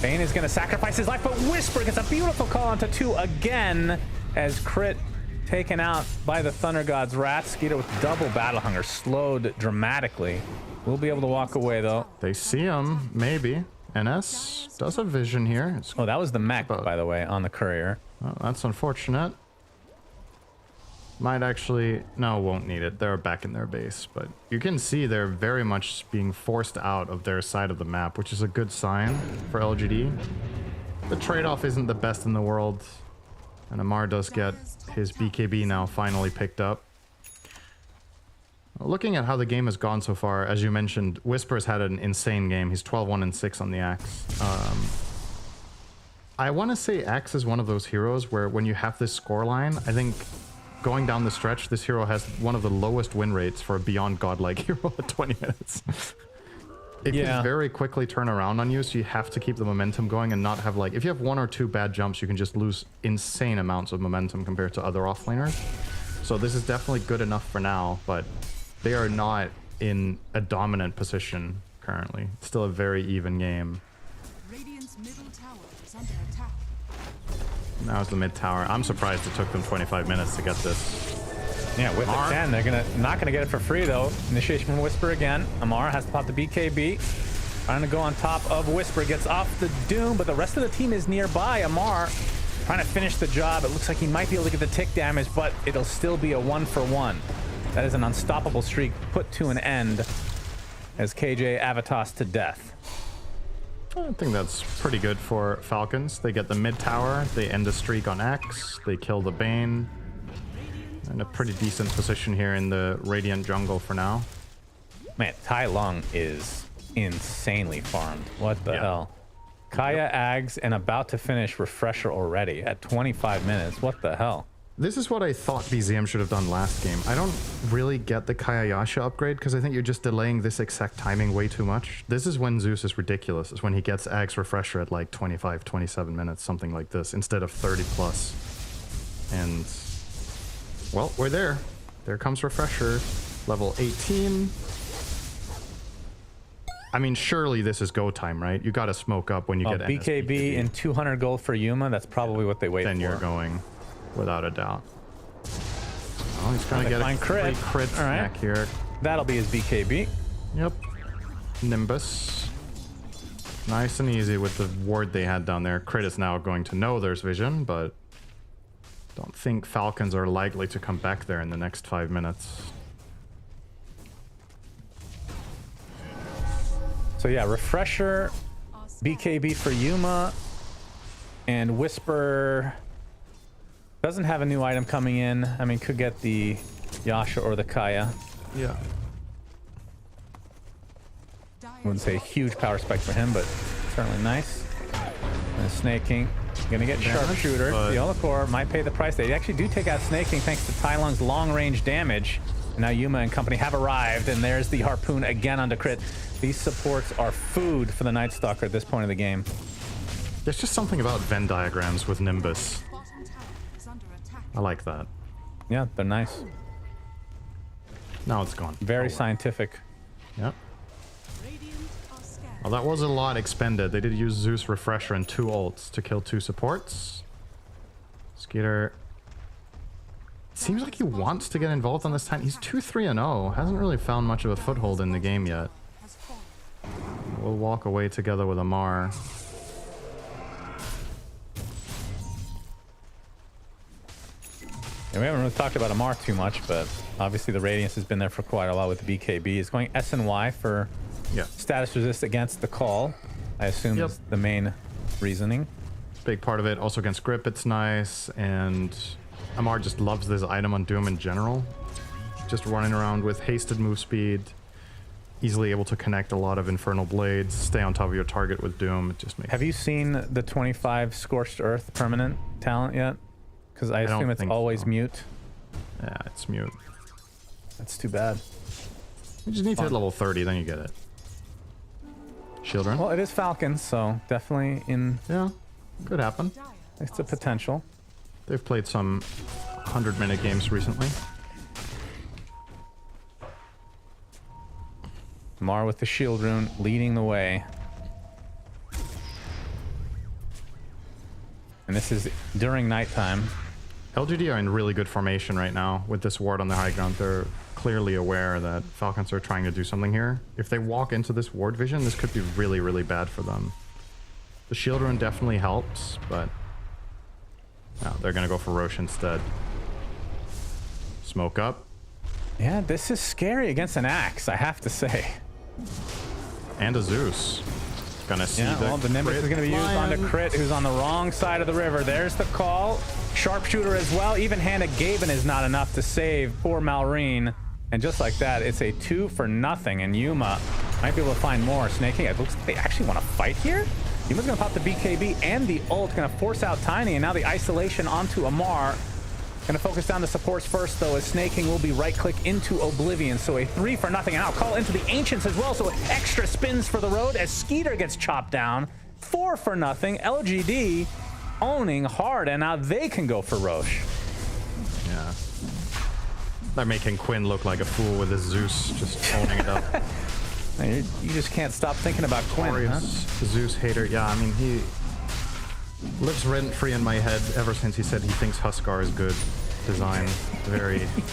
Bane is going to sacrifice his life, but Whisper gets a beautiful call onto 2 again as Crit taken out by the Thunder God's Wrath. Skeeter with double Battle Hunger, slowed dramatically. We'll be able to walk away, though. They see him, maybe. NS does have vision here. Oh, that was the mech, by the way, on the Courier. Well, that's unfortunate. Might actually... No, won't need it. They're back in their base, but you can see they're very much being forced out of their side of the map, which is a good sign for LGD. The trade-off isn't the best in the world, and Amar does get his BKB now finally picked up. Looking at how the game has gone so far, as you mentioned, Whisper's had an insane game. He's 12-1-6 on the Axe. I want to say Axe is one of those heroes where when you have this scoreline, I think going down the stretch, this hero has one of the lowest win rates for a beyond godlike hero at 20 minutes. It can very quickly turn around on you, so you have to keep the momentum going and not have like... If you have 1 or 2 bad jumps, you can just lose insane amounts of momentum compared to other offlaners. So this is definitely good enough for now, but they are not in a dominant position currently. It's still a very even game. Radiant's middle tower is under attack. Now it's the mid tower. I'm surprised it took them 25 minutes to get this. Yeah, with Amar. the 10, they're not gonna get it for free though. Initiation from Whisper again. Amar has to pop the BKB. Trying to go on top of Whisper, gets off the Doom, but the rest of the team is nearby. Amar trying to finish the job. It looks like he might be able to get the tick damage, but it'll still be a 1-for-1. That is an unstoppable streak put to an end as KJ Avatos to death. I think that's pretty good for Falcons. They get the mid tower, they end the streak on X, they kill the Bane. In a pretty decent position here in the Radiant jungle for now. Man, Tai Lung is insanely farmed. What the hell? Kaya, Ags, and about to finish Refresher already at 25 minutes. What the hell? This is what I thought BZM should have done last game. I don't really get the Kayayasha upgrade because I think you're just delaying this exact timing way too much. This is when Zeus is ridiculous. It's when he gets Ags Refresher at like 25, 27 minutes, something like this, instead of 30 plus. And, well, we're there. There comes Refresher, level 18. I mean, surely this is go time, right? You got to smoke up when you get BKB and 200 gold for Yuma. That's probably what they wait for. Then you're going. Without a doubt. Oh, he's trying to get a crit snack here. That'll be his BKB. Yep. Nimbus. Nice and easy with the ward they had down there. Crit is now going to know there's vision, but don't think Falcons are likely to come back there in the next 5 minutes. So yeah, Refresher, BKB for Yuma, and Whisper doesn't have a new item coming in. I mean, could get the Yasha or the Kaya. Yeah. Wouldn't say huge power spike for him, but certainly nice. And Snake King Gonna get Sharpshooter. The Olakor might pay the price. They actually do take out Snake King thanks to Tai Lung's long-range damage. And now Yuma and company have arrived, and there's the Harpoon again onto crit. These supports are food for the Night Stalker at this point of the game. There's just something about Venn diagrams with Nimbus. I like that. Yeah, they're nice. Now it's gone. Very scientific. Yep. Well, that was a lot expended. They did use Zeus Refresher and 2 ults to kill 2 supports. Skeeter seems like he wants to get involved on this time. He's 2-3-0. Hasn't really found much of a foothold in the game yet. We'll walk away together with Amar. And we haven't really talked about Amar too much, but obviously the Radiance has been there for quite a while with the BKB. It's going SNY for status resist against the call, I assume is the main reasoning. Big part of it. Also against Grip, it's nice. And Amar just loves this item on Doom in general. Just running around with hasted move speed. Easily able to connect a lot of Infernal Blades. Stay on top of your target with Doom. It just makes... Have you seen the 25 Scorched Earth permanent talent yet? Because I assume it's always mute. Yeah, it's mute. That's too bad. You just need to hit level 30, then you get it. Children. Well, it is Falcons, so definitely in... Yeah, could happen. It's a potential. They've played some 100-minute games recently. Mar with the shield rune leading the way. And this is during nighttime. LGD are in really good formation right now with this ward on the high ground. They're clearly aware that Falcons are trying to do something here. If they walk into this ward vision, this could be really, really bad for them. The shield rune definitely helps, but no, they're going to go for Roche instead. Smoke up. Yeah, this is scary against an axe, I have to say. And a Zeus. Gonna see the Nimbus is gonna be used on the crit, who's on the wrong side of the river. There's the call. Sharpshooter as well. Even-handed Gaben is not enough to save poor Malrine. And just like that, it's a 2 for nothing. And Yuma might be able to find more. Snake King, it looks like they actually want to fight here. Yuma's gonna pop the BKB and the ult, gonna force out Tiny, and now the isolation onto Amar. Gonna focus down the supports first, though, as Snake King will be right-click into Oblivion. So a 3 for nothing, and I'll call into the Ancients as well. So extra spins for the road as Skeeter gets chopped down. 4 for nothing. LGD owning hard, and now they can go for Roche. Yeah. They're making Quinn look like a fool with his Zeus just owning it up. You just can't stop thinking about Quinn, huh? Zeus hater. Yeah, I mean, he lives rent-free in my head ever since he said he thinks Huskar is good design.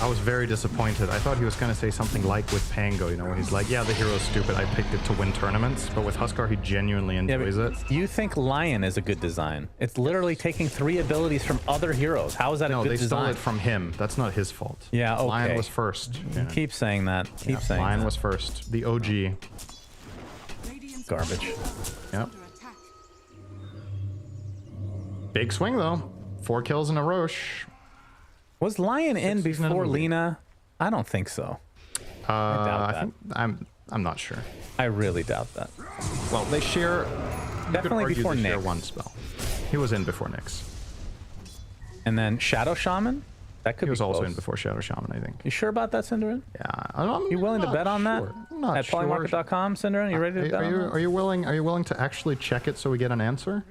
I was very disappointed. I thought he was going to say something like with Pango, you know, when he's like, yeah, the hero's stupid, I picked it to win tournaments. But with Huskar, he genuinely enjoys it. You think Lion is a good design. It's literally taking 3 abilities from other heroes. How is that a good design? No, they stole it from him. That's not his fault. Yeah, okay. Lion was first. Yeah. Keep saying that. Keep saying Lion that. was first. The OG. Garbage. Yep. Big swing, though. 4 kills in a Roche. Was Lion in before Lina? I don't think so. I doubt that. I'm not sure. I really doubt that. Well, they share... Definitely before Nyx. Share one spell. He was in before Nyx. And then Shadow Shaman? That could be He was also close. in before Shadow Shaman, I think. You sure about that, Cinderin? Yeah. You willing to bet on that? I'm not At sure. polymarket.com, Cinderin? You ready to bet on that? Are you willing to actually check it so we get an answer?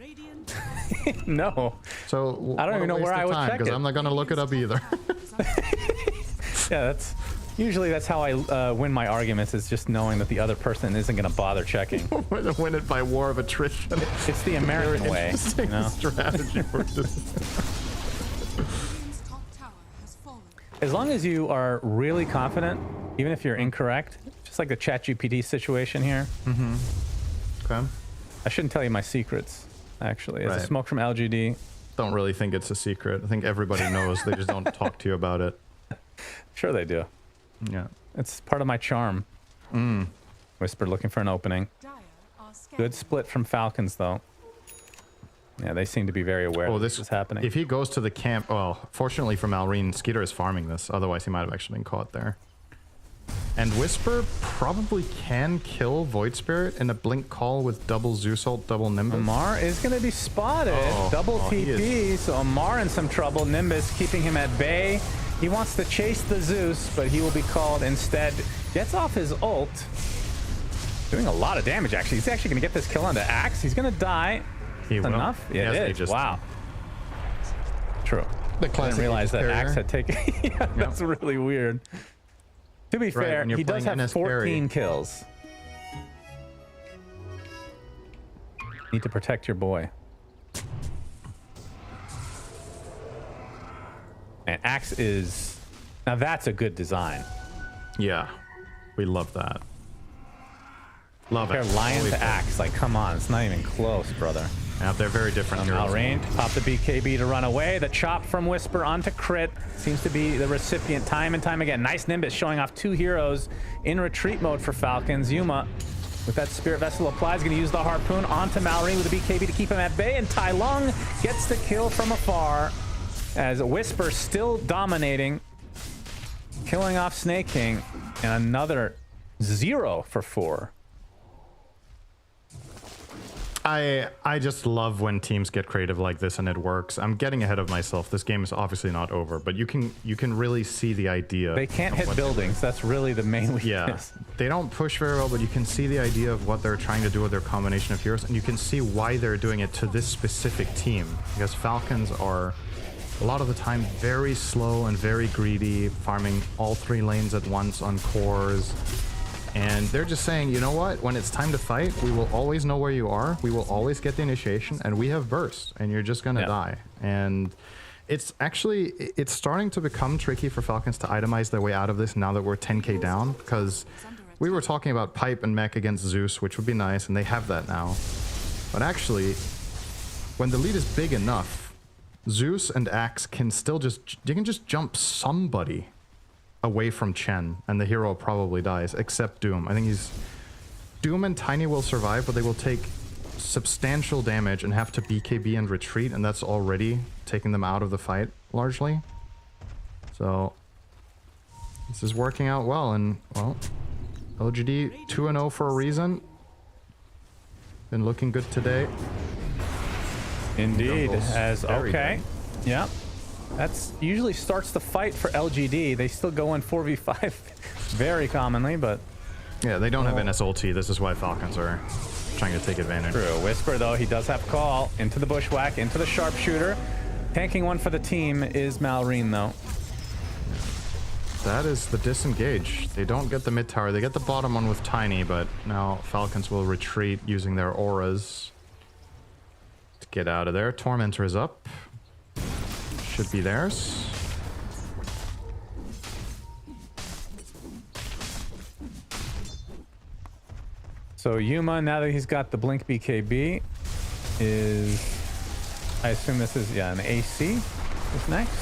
No. So I don't even know where I would check it. Because I'm not going to look it up either. Yeah, that's how I win my arguments, is just knowing that the other person isn't going to bother checking. Win it by war of attrition. It's the American way. You know? Strategy for this. As long as you are really confident, even if you're incorrect, just like the ChatGPT situation here. Mm-hmm. Okay. I shouldn't tell you my secrets, actually. It's Right. a smoke from LGD. Don't really think it's a secret. I think everybody knows. They just don't talk to you about it. Sure they do. Yeah. It's part of my charm. Whisper looking for an opening. Good split from Falcons, though. Yeah, they seem to be very aware that this is happening. If he goes to the camp... Well, fortunately for Malrine, Skeeter is farming this. Otherwise, he might have actually been caught there. And Whisper probably can kill Void Spirit in a blink call with double Zeus ult, double Nimbus. Amar is going to be spotted. Double TP, so Amar in some trouble. Nimbus keeping him at bay. He wants to chase the Zeus, but he will be called instead. Gets off his ult. Doing a lot of damage, actually. He's actually going to get this kill onto Axe. He's going to die. Enough? Yeah, it is. Wow. True. I didn't realize that Axe had taken... Yeah, that's really weird. To be fair, he does have 14 kills. Need to protect your boy. And Axe is... Now that's a good design. Yeah. We love that. Love it. Compare Lion to Axe. Like, come on. It's not even close, brother. Yeah, they're very different heroes. Range. Pop the BKB to run away. The chop from Whisper onto crit. Seems to be the recipient time and time again. Nice Nimbus showing off 2 heroes in retreat mode for Falcons. Yuma, with that Spirit Vessel applied, is going to use the Harpoon onto Mallory with the BKB to keep him at bay. And Tai Lung gets the kill from afar as Whisper still dominating. Killing off Snake King. And another 0 for 4. I just love when teams get creative like this and it works. I'm getting ahead of myself. This game is obviously not over, but you can really see the idea. They can't hit buildings. That's really the main weakness. Yeah, they don't push very well, but you can see the idea of what they're trying to do with their combination of heroes, and you can see why they're doing it to this specific team. Because Falcons are a lot of the time very slow and very greedy, farming all 3 lanes at once on cores. And they're just saying, you know what? When it's time to fight, we will always know where you are. We will always get the initiation, and we have burst, and you're just gonna die. And it's starting to become tricky for Falcons to itemize their way out of this now that we're 10k down, because we were talking about Pipe and Mech against Zeus, which would be nice, and they have that now. But actually, when the lead is big enough, Zeus and Axe can still you can just jump somebody away from Chen, and the hero probably dies, except Doom. I think Doom and Tiny will survive, but they will take substantial damage and have to BKB and retreat, and that's already taking them out of the fight, largely. So, this is working out well, and, well, LGD 2-0 for a reason. Been looking good today. Indeed, okay. Yeah. That's usually starts the fight for LGD. They still go in 4v5 very commonly, but... Yeah, they don't have NS ulti. This is why Falcons are trying to take advantage. True. Whisper, though, he does have call into the bushwhack, into the sharpshooter. Tanking one for the team is Malrine, though. That is the disengage. They don't get the mid tower. They get the bottom one with Tiny, but now Falcons will retreat using their auras to get out of there. Tormentor is up. Should be theirs. So Yuma, now that he's got the Blink BKB, is... I assume this is, an AC is next?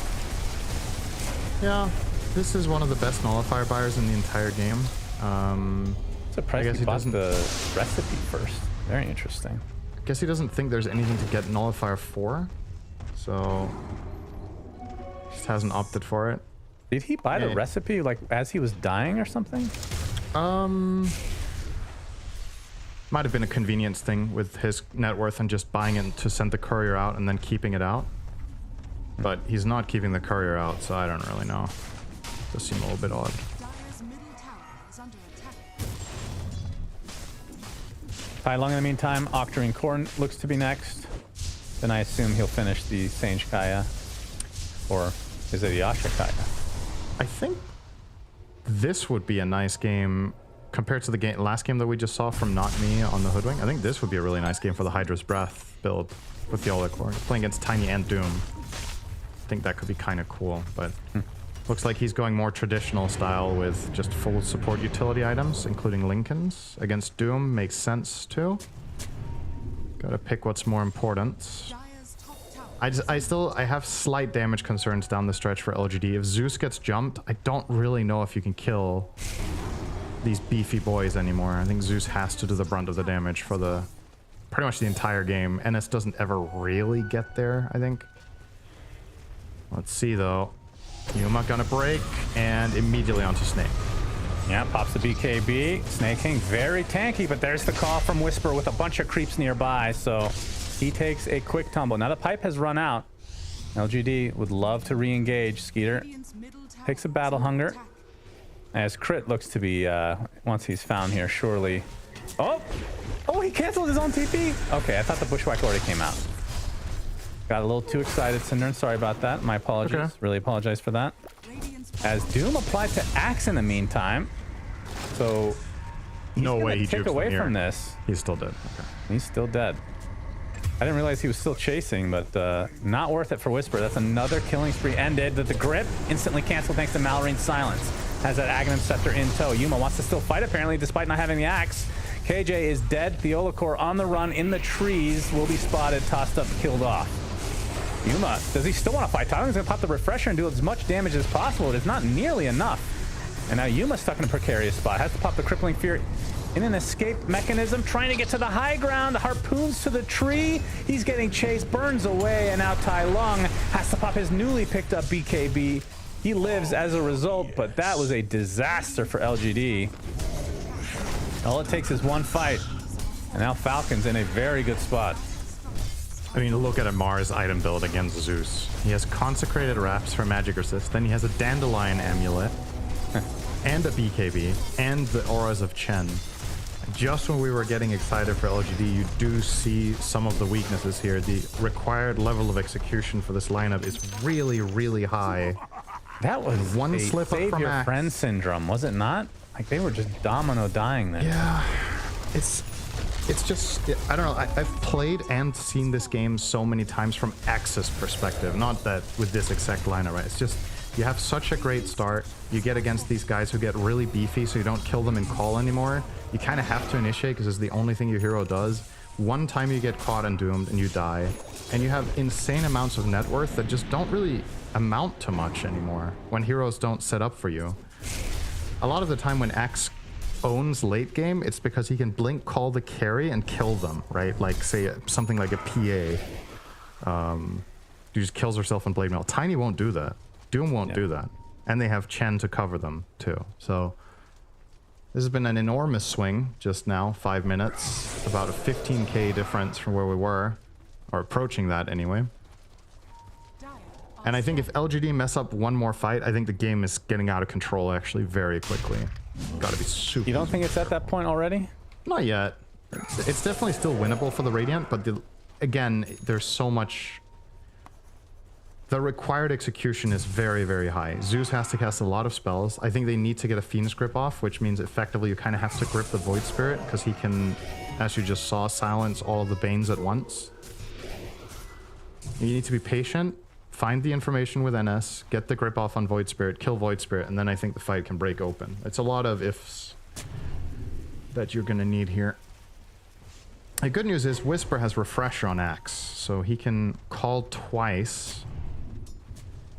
Yeah, this is one of the best nullifier buyers in the entire game. Surprised he bought the recipe first. Very interesting. I guess he doesn't think there's anything to get nullifier for, so... Just hasn't opted for it. Did he buy the recipe like as he was dying or something? Might have been a convenience thing with his net worth and just buying it to send the courier out and then keeping it out. But he's not keeping the courier out, so I don't really know. Does seem a little bit odd. Tai Lung in the meantime, Octarine Corn looks to be next. Then I assume he'll finish the Sange Kaya. Or is it Yasha Kaya? I think this would be a nice game compared to the last game that we just saw from Not Me on the Hoodwink. I think this would be a really nice game for the Hydra's Breath build with the Yola Core. Playing against Tiny and Doom. I think that could be kind of cool, but looks like he's going more traditional style with just full support utility items, including Lincolns. Against Doom makes sense too. Gotta pick what's more important. I have slight damage concerns down the stretch for LGD. If Zeus gets jumped, I don't really know if you can kill these beefy boys anymore. I think Zeus has to do the brunt of the damage for pretty much the entire game. NS doesn't ever really get there, I think. Let's see though. Yuma gonna break and immediately onto Snake. Yeah, pops the BKB. Snake King very tanky, but there's the call from Whisper with a bunch of creeps nearby, so he takes a quick tumble. Now the pipe has run out. LGD would love to re-engage. Skeeter takes a battle hunger. As Crit looks to be, once he's found here, surely. Oh, he canceled his own TP. Okay, I thought the Bushwhack already came out. Got a little too excited, Synderen. Sorry about that. My apologies. Okay. Really apologize for that. As Doom applied to Axe in the meantime. So he's No way he take jukes away from from here. this. He's still dead. Okay. He's still dead. I didn't realize he was still chasing, but not worth it for Whisper. That's another killing spree ended. The grip instantly canceled thanks to Malorine's silence. Has that Aghanim Scepter in tow. Yuma wants to still fight apparently despite not having the axe. KJ is dead. Theolacore on the run in the trees. Will be spotted, tossed up, killed off. Yuma, does he still want to fight? Tyler's going to pop the refresher and do as much damage as possible. It is not nearly enough. And now Yuma's stuck in a precarious spot. Has to pop the crippling fear in an escape mechanism, trying to get to the high ground. Harpoons to the tree. He's getting chased, burns away, and now Tai Lung has to pop his newly picked up BKB. He lives as a result, but that was a disaster for LGD. All it takes is one fight, and now Falcons in a very good spot. I mean, look at Amar's item build against Zeus. He has Consecrated Wraps for Magic Resist, then he has a Dandelion Amulet, and a BKB, and the Auras of Chen. Just when we were getting excited for LGD, you do see some of the weaknesses here. The required level of execution for this lineup is really, really high. That was one a slip up save from your Axe. friend syndrome, was it not? Like they were just domino dying there. Yeah, it's just, I don't know. I've played and seen this game so many times from Axe's perspective. Not that with this exact lineup, right? It's just, you have such a great start. You get against these guys who get really beefy, so you don't kill them in call anymore. You kind of have to initiate because it's the only thing your hero does. One time you get caught and doomed and you die. And you have insane amounts of net worth that just don't really amount to much anymore when heroes don't set up for you. A lot of the time when Axe owns late game, it's because he can blink call the carry and kill them, right? Like say something like a PA. Who just kills herself in Blade Mail. Tiny won't do that. Doom won't do that. And they have Chen to cover them too. So this has been an enormous swing just now, 5 minutes. About a 15k difference from where we were, or approaching that anyway. And I think if LGD mess up one more fight, I think the game is getting out of control actually very quickly. Gotta be super. You don't think it's at that point already? Not yet. It's definitely still winnable for the Radiant, but again, there's so much. The required execution is very, very high. Zeus has to cast a lot of spells. I think they need to get a Fiend's Grip off, which means effectively you kind of have to grip the Void Spirit, because he can, as you just saw, silence all of the Banes at once. You need to be patient. Find the information with NS, get the grip off on Void Spirit, kill Void Spirit, and then I think the fight can break open. It's a lot of ifs that you're going to need here. The good news is Whisper has Refresher on Axe, so he can call twice.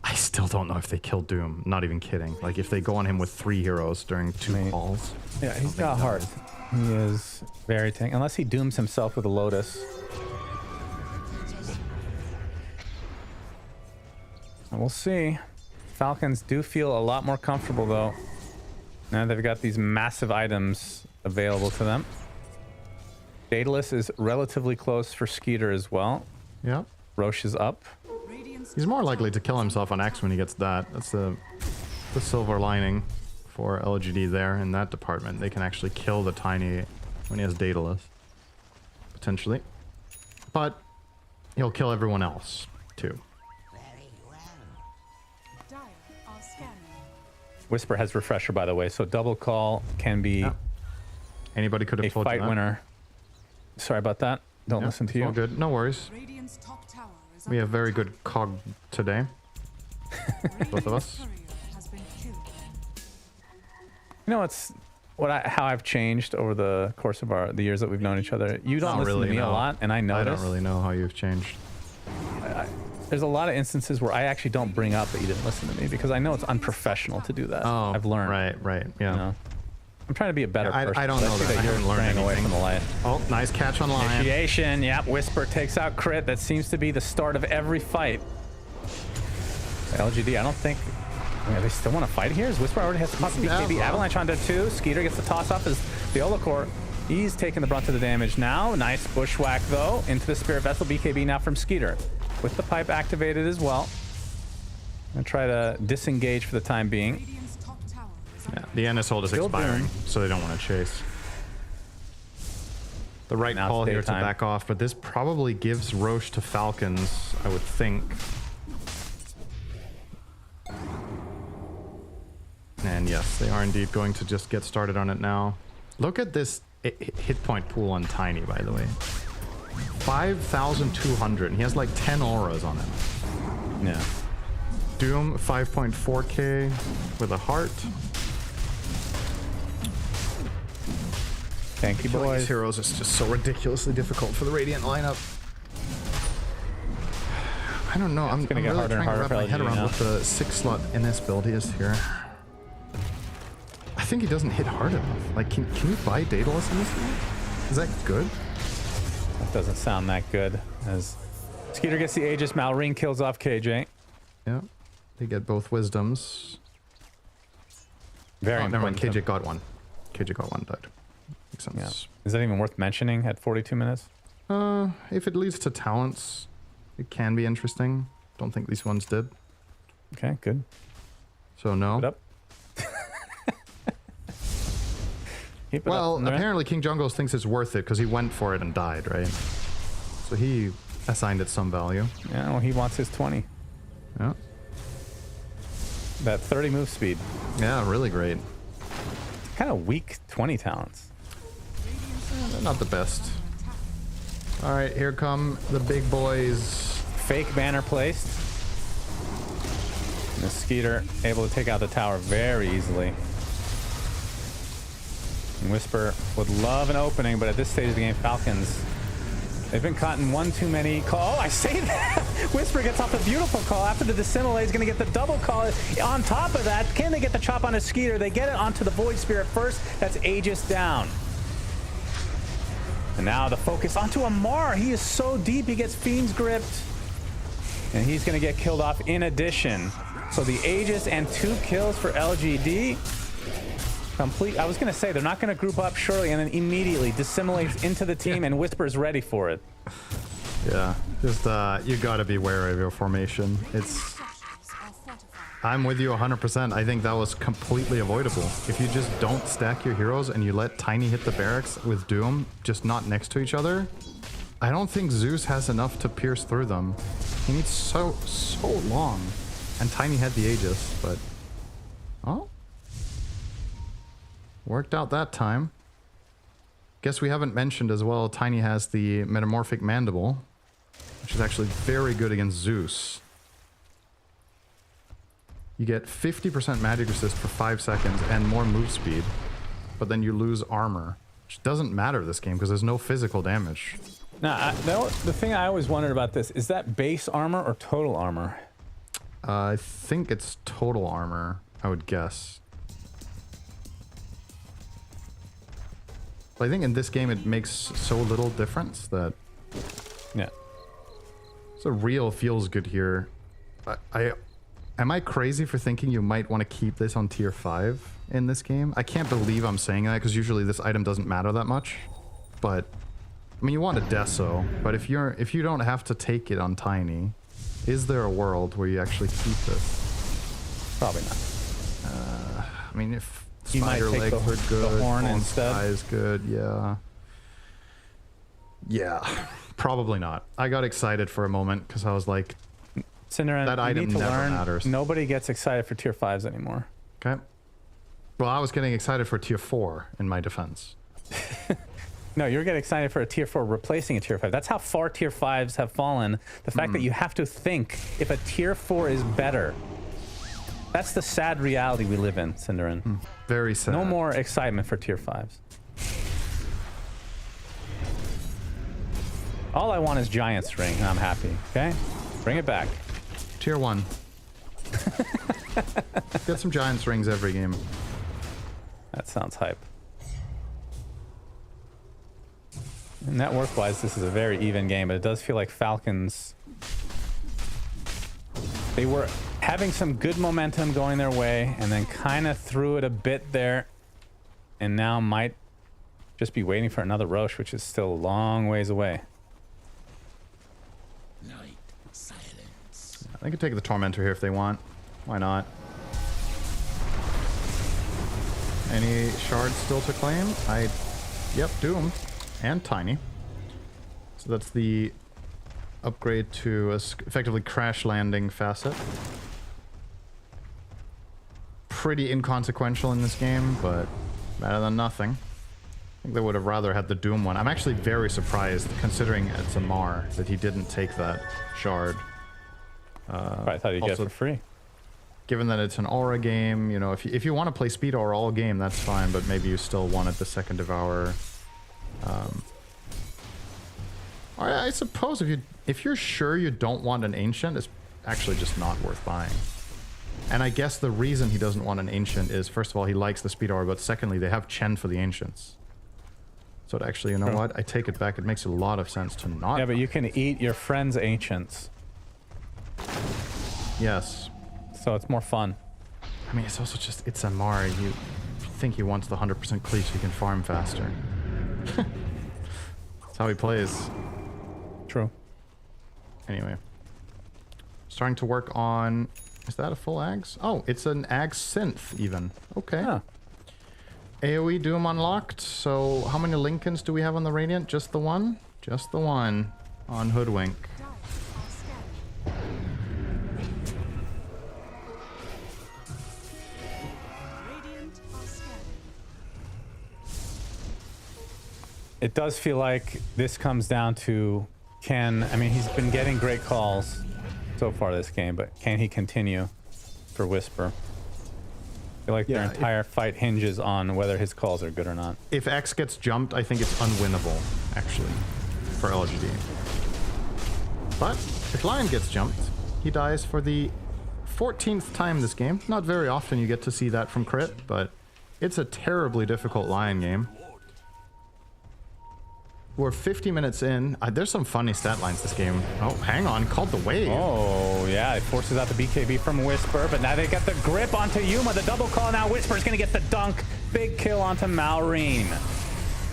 I still don't know if they kill Doom, not even kidding. Like if they go on him with 3 heroes during 2 calls. Yeah, he's got heart. He is very tank, unless he dooms himself with a Lotus. We'll see. Falcons do feel a lot more comfortable though. Now they've got these massive items available to them. Daedalus is relatively close for Skeeter as well. Yeah. Roche is up. He's more likely to kill himself on X when he gets that. That's the silver lining for LGD there in that department. They can actually kill the Tiny when he has Daedalus. Potentially. But he'll kill everyone else too. Whisper has Refresher, by the way, so double call can be anybody could have a told you fight that. winner. Sorry about that. Don't listen to you. All good. No worries. We have very good cog today. Both of us. You know how I've changed over the course of the years that we've known each other. You don't listen to me a lot, and I notice. I don't really know how you've changed. There's a lot of instances where I actually don't bring up that you didn't listen to me because I know it's unprofessional to do that. Oh, I've learned. Right, yeah. You know? I'm trying to be a better person. I don't know that. I haven't learned anything. Away from the light. Oh, nice catch on Lion. Initiation, yep. Whisper takes out Crit. That seems to be the start of every fight. LGD, I don't think Yeah, they still want to fight here? Is Whisper already has to pop the BKB? Avalanche onto 2. Skeeter gets the toss off as the Olocore. He's taking the brunt of the damage now. Nice bushwhack, though, into the Spirit Vessel. BKB now from Skeeter. With the pipe activated as well. Gonna try to disengage for the time being. Yeah, the NS hold is expiring, so they don't want to chase. The right call here to back off, but this probably gives Roche to Falcons, I would think. And yes, they are indeed going to just get started on it now. Look at this hit point pool on Tiny, by the way. 5,200, and he has like 10 auras on him. Yeah. Doom, 5.4k with a heart. Thank you, boys. These heroes is just so ridiculously difficult for the Radiant lineup. I don't know. I'm really trying to wrap my head around what the 6-slot NS build is here. I think he doesn't hit hard enough. Like, can you buy Daedalus in this game? Is that good? That doesn't sound that good. As Skeeter gets the Aegis, Malrine kills off KJ. Yeah, they get both wisdoms. Very never mind. KJ got one. KJ got one, died. Makes sense. Yeah. Is that even worth mentioning at 42 minutes? If it leads to talents, it can be interesting. Don't think these ones did. Okay, good. So no. Keep it up. Well, apparently King Jungles thinks it's worth it because he went for it and died, right? So he assigned it some value. Yeah, well, he wants his 20. Yeah. That 30 move speed. Yeah, really great. Kind of weak 20 talents. They're not the best. All right, here come the big boys. Fake banner placed. And the Skeeter able to take out the tower very easily. And Whisper would love an opening, but at this stage of the game, Falcons, they've been caught in one too many call. Oh, I say that! Whisper gets off a beautiful call. After the Dissimilate, he's going to get the double call. On top of that, can they get the chop on a Skeeter? They get it onto the Void Spirit first. That's Aegis down. And now the focus onto Amar. He is so deep, he gets Fiend's gripped. And he's going to get killed off in addition. So the Aegis and 2 kills for LGD. Complete. I was going to say, they're not going to group up surely, and then immediately Dissimulates into the team and Whisper's ready for it. Yeah, just you got to be wary of your formation. I'm with you 100%. I think that was completely avoidable. If you just don't stack your heroes and you let Tiny hit the barracks with Doom, just not next to each other, I don't think Zeus has enough to pierce through them. He needs so long. And Tiny had the Aegis, but... Oh? Worked out that time. Guess we haven't mentioned as well, Tiny has the Metamorphic Mandible, which is actually very good against Zeus. You get 50% magic resist for 5 seconds and more move speed, but then you lose armor, which doesn't matter this game because there's no physical damage. Now, the thing I always wondered about this, is that base armor or total armor? I think it's total armor, I would guess. But I think in this game it makes so little difference that... Yeah. So real feels good here. Am I crazy for thinking you might want to keep this on tier 5 in this game? I can't believe I'm saying that because usually this item doesn't matter that much. But I mean, you want a Deso, but if you don't have to take it on Tiny, is there a world where you actually keep this? Probably not. I mean, if You might Spider take legs are good, the horn False instead. Sky is good, yeah. Yeah, probably not. I got excited for a moment because I was like, Cinder, that item never matters. Nobody gets excited for tier 5s anymore. Okay. Well, I was getting excited for tier 4 in my defense. No, you're getting excited for a tier 4 replacing a tier 5. That's how far tier 5s have fallen. The fact that you have to think if a tier 4 is better. That's the sad reality we live in, Cinderin. Very sad. No more excitement for tier 5s. All I want is Giant's Ring, and I'm happy, okay? Bring it back. Tier 1. Get some Giant's Rings every game. That sounds hype. Network-wise, this is a very even game, but it does feel like Falcons... They were having some good momentum going their way, and then kind of threw it a bit there, and now might just be waiting for another Roche, which is still a long ways away. They could take the Tormentor here if they want. Why not? Any shards still to claim? Yep, Doom and Tiny. So that's the upgrade to a effectively crash landing facet. Pretty inconsequential in this game, but better than nothing. I think they would have rather had the Doom one. I'm actually very surprised, considering it's a Mar, that he didn't take that shard. I thought you'd get it for free. Given that it's an aura game, you know, if you want to play speed aura all game, that's fine, but maybe you still wanted the second Devourer. I suppose if you're sure you don't want an Ancient, it's actually just not worth buying. And I guess the reason he doesn't want an Ancient is, first of all, he likes the speed aura, but secondly, they have Chen for the Ancients. So actually, you know what? I take it back. It makes a lot of sense to not. Yeah, but you can eat your friend's Ancients. Yes. So it's more fun. I mean, it's also just, it's a Mar. You think he wants the 100% cleave so he can farm faster. That's how he plays. True. Anyway. Starting to work on... Is that a full Ags? Oh, it's an Ags synth, even. Okay. Yeah. AoE Doom unlocked. So how many Lincolns do we have on the Radiant? Just the one? Just the one on Hoodwink. It does feel like this comes down to I mean, he's been getting great calls so far this game, but can he continue for Whisper? I feel like their entire fight hinges on whether his calls are good or not. If X gets jumped, I think it's unwinnable, actually, for LGD. But if Lion gets jumped, he dies for the 14th time this game. Not very often you get to see that from Crit, but it's a terribly difficult Lion game. We're 50 minutes in. There's some funny stat lines this game. Oh, hang on. Called the wave. Oh, yeah. It forces out the BKB from Whisper, but now they got the grip onto Yuma. The double call now. Whisper's going to get the dunk. Big kill onto Malrine.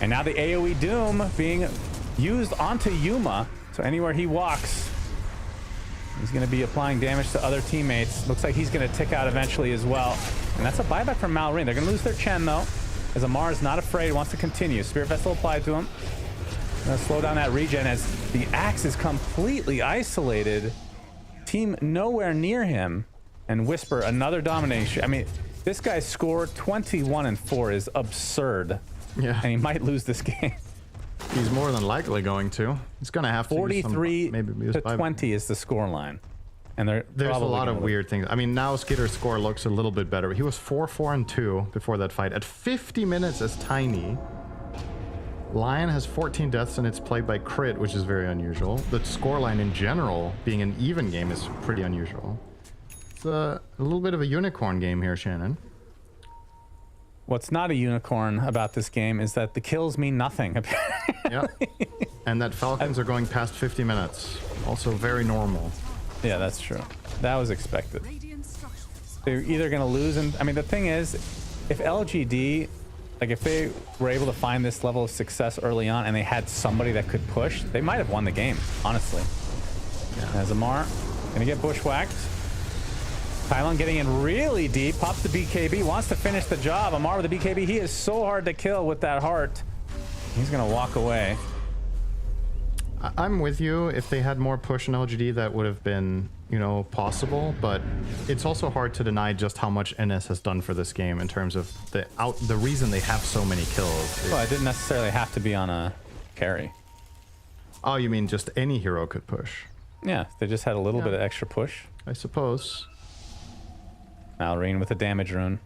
And now the AoE Doom being used onto Yuma. So anywhere he walks, he's going to be applying damage to other teammates. Looks like he's going to tick out eventually as well. And that's a buyback from Malrine. They're going to lose their Chen, though, as Amar is not afraid, wants to continue. Spirit Vessel applied to him. Gonna slow down that regen as the Axe is completely isolated. Team nowhere near him. And Whisper, another domination. I mean, this guy's score 21-4 is absurd. Yeah. And he might lose this game. He's more than likely going to. He's gonna have to 43 use to 20 is the score line. And there's a lot of weird things. I mean, now Skitter's score looks a little bit better. He was 4-4-2 before that fight. At 50 minutes as Tiny. Lion has 14 deaths and it's played by Crit, which is very unusual. The scoreline in general, being an even game, is pretty unusual. It's a little bit of a unicorn game here, Shannon. What's not a unicorn about this game is that the kills mean nothing. Yep. And that Falcons are going past 50 minutes. Also very normal. Yeah, that's true. That was expected. They're either going to lose, and I mean, the thing is, if LGD... Like, if they were able to find this level of success early on and they had somebody that could push, they might have won the game, honestly. Yeah. As Amar gonna get bushwhacked. Tylon getting in really deep, pops the BKB, wants to finish the job. Amar with the BKB, he is so hard to kill with that heart. He's gonna walk away. I'm with you. If they had more push in LGD, that would have been, you know, possible, but it's also hard to deny just how much NS has done for this game in terms of the reason they have so many kills. Well, it didn't necessarily have to be on a carry. Oh, you mean just any hero could push? Yeah, they just had a little bit of extra push. I suppose. Malrine with a damage rune.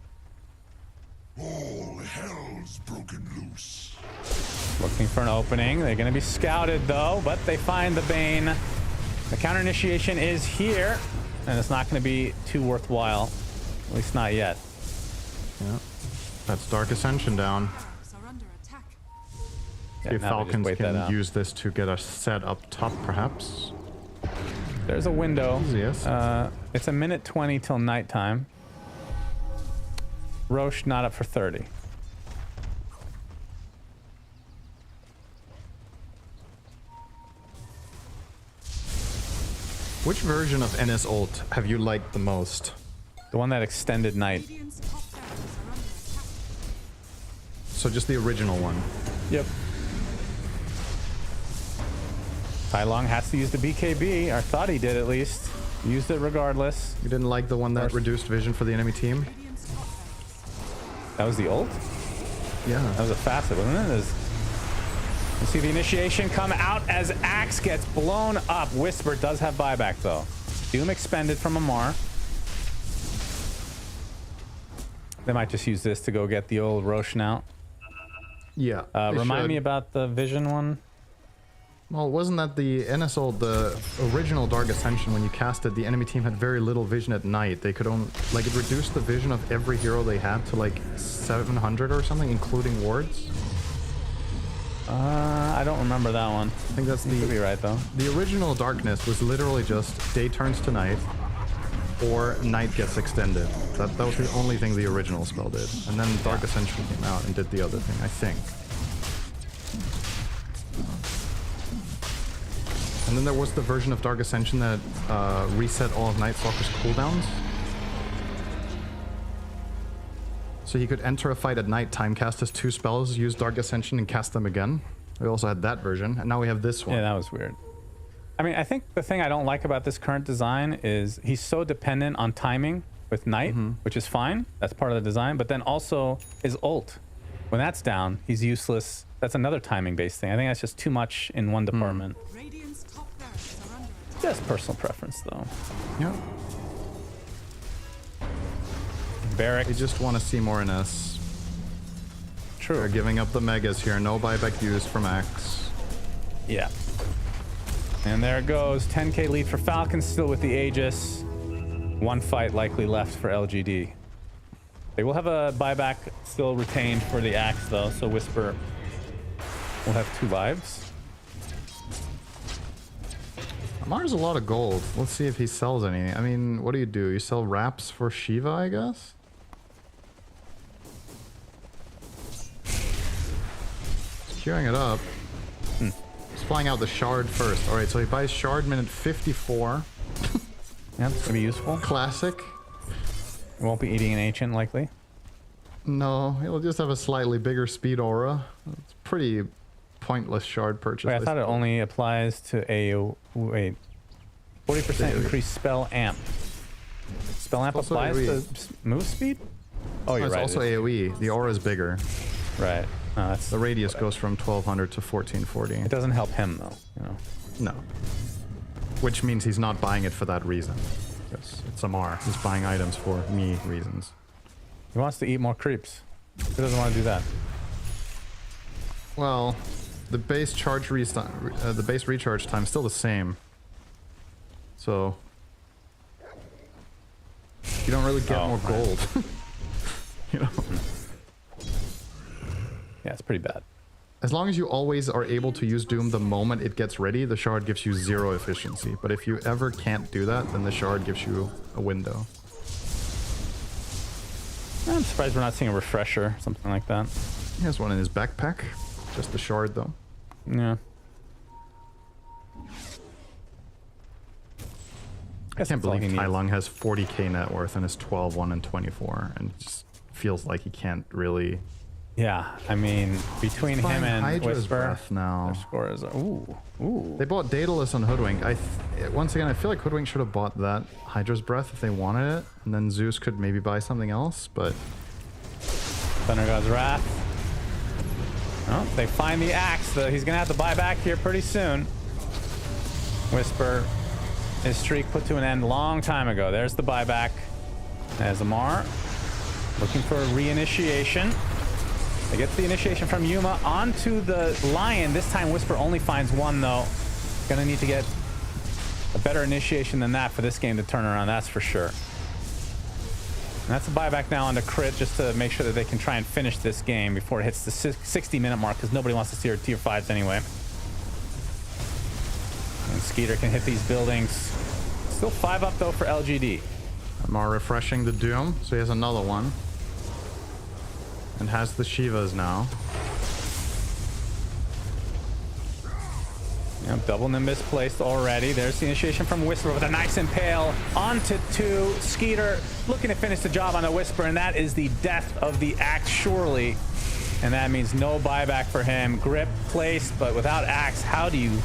All hell's broken loose. Looking for an opening. They're going to be scouted, though, but they find the Bane. The counter initiation is here, and it's not going to be too worthwhile. At least not yet. Yeah. That's Dark Ascension down. Yeah, See if Falcons can use this to get us set up top, perhaps. There's a window. Yes. It's a minute 20 till nighttime. Roche not up for 30. Which version of NS ult have you liked the most? The one that extended night. Radiant's top barracks are under attack. So just the original one. Yep. Tai Long has to use the BKB, or thought he did at least. Used it regardless. You didn't like the one that reduced vision for the enemy team? Radiant's top barracks. That was the ult? Yeah. That was a facet, wasn't it? You see the initiation come out as Axe gets blown up. Whisper does have buyback though. Doom expended from Amar. They might just use this to go get the old Roshan out. Yeah. Remind me about the vision one. Well, wasn't that the NS ult, the original Dark Ascension, when you cast it, the enemy team had very little vision at night. They could only, like, it reduced the vision of every hero they had to like 700 or something, including wards. I don't remember that one. I think that's You could be right though. The original Darkness was literally just day turns to night, or night gets extended. That was the only thing the original spell did. And then Dark Ascension came out and did the other thing, I think. And then there was the version of Dark Ascension that reset all of Night Stalker's cooldowns. So he could enter a fight at night, time cast his 2 spells, use Dark Ascension, and cast them again. We also had that version, and now we have this one. Yeah, that was weird. I mean, I think the thing I don't like about this current design is he's so dependent on timing with Night, which is fine. That's part of the design. But then also his ult. When that's down, he's useless. That's another timing-based thing. I think that's just too much in one department. Radiant's top barracks are under attack. Just personal preference, though. Yeah. Barrack. They just want to see more NS. True. They're giving up the megas here. No buyback used from Axe. Yeah. And there it goes. 10k lead for Falcons, still with the Aegis. 1 fight likely left for LGD. They will have a buyback still retained for the Axe, though, so Whisper will have 2 lives. Amar's a lot of gold. Let's see if he sells any. I mean, what do? You sell wraps for Shiva, I guess? He's queuing it up. He's flying out the shard first. Alright, so he buys shard minute 54. Yeah, it's gonna be useful. Classic. Won't be eating an ancient, likely. No, he'll just have a slightly bigger speed aura. It's pretty pointless shard purchase. Wait, I thought it only applies to AO. Wait. 40% increased spell amp. Spell amp also applies AoE. to move speed? Oh, you're it's right. also AoE. The aura is bigger. Right. No, that's the radius goes from 1200 to 1440. It doesn't help him, though. You know. No. Which means he's not buying it for that reason. Because it's Amar. He's buying items for me reasons. He wants to eat more creeps. Who doesn't want to do that? Well, the base charge the base recharge time is still the same. So you don't really get more gold. You know. Yeah, it's pretty bad. As long as you always are able to use Doom the moment it gets ready, the shard gives you 0 efficiency. But if you ever can't do that, then the shard gives you a window. I'm surprised we're not seeing a refresher, something like that. He has one in his backpack. Just the shard, though. Yeah. I can't believe Tai Lung has 40k net worth and is 12, 1, and 24. And it just feels like he can't really... Yeah, I mean, between him and Hydra's Whisper, breath now. their score is... Ooh. They bought Daedalus on Hoodwink. Once again, I feel like Hoodwink should have bought that Hydra's breath if they wanted it. And then Zeus could maybe buy something else, but... Thunder God's Wrath. Oh, they find the axe. He's going to have to buy back here pretty soon. Whisper, his streak put to an end a long time ago. There's the buyback. As Amar, looking for a reinitiation. They get the initiation from Yuma onto the Lion. This time Whisper only finds 1, though. Gonna need to get a better initiation than that for this game to turn around, that's for sure. And that's a buyback now onto Crit, just to make sure that they can try and finish this game before it hits the 60-minute mark, because nobody wants to see our tier 5s anyway. And Skeeter can hit these buildings. Still 5 up though for LGD. Amar refreshing the Doom, so he has another one. And has the Shivas now. Yep, double Nimbus placed already. There's the initiation from Whisper with a nice impale onto 2. Skeeter looking to finish the job on the Whisper, and that is the death of the Axe, surely. And that means no buyback for him. Grip placed, but without Axe, how do you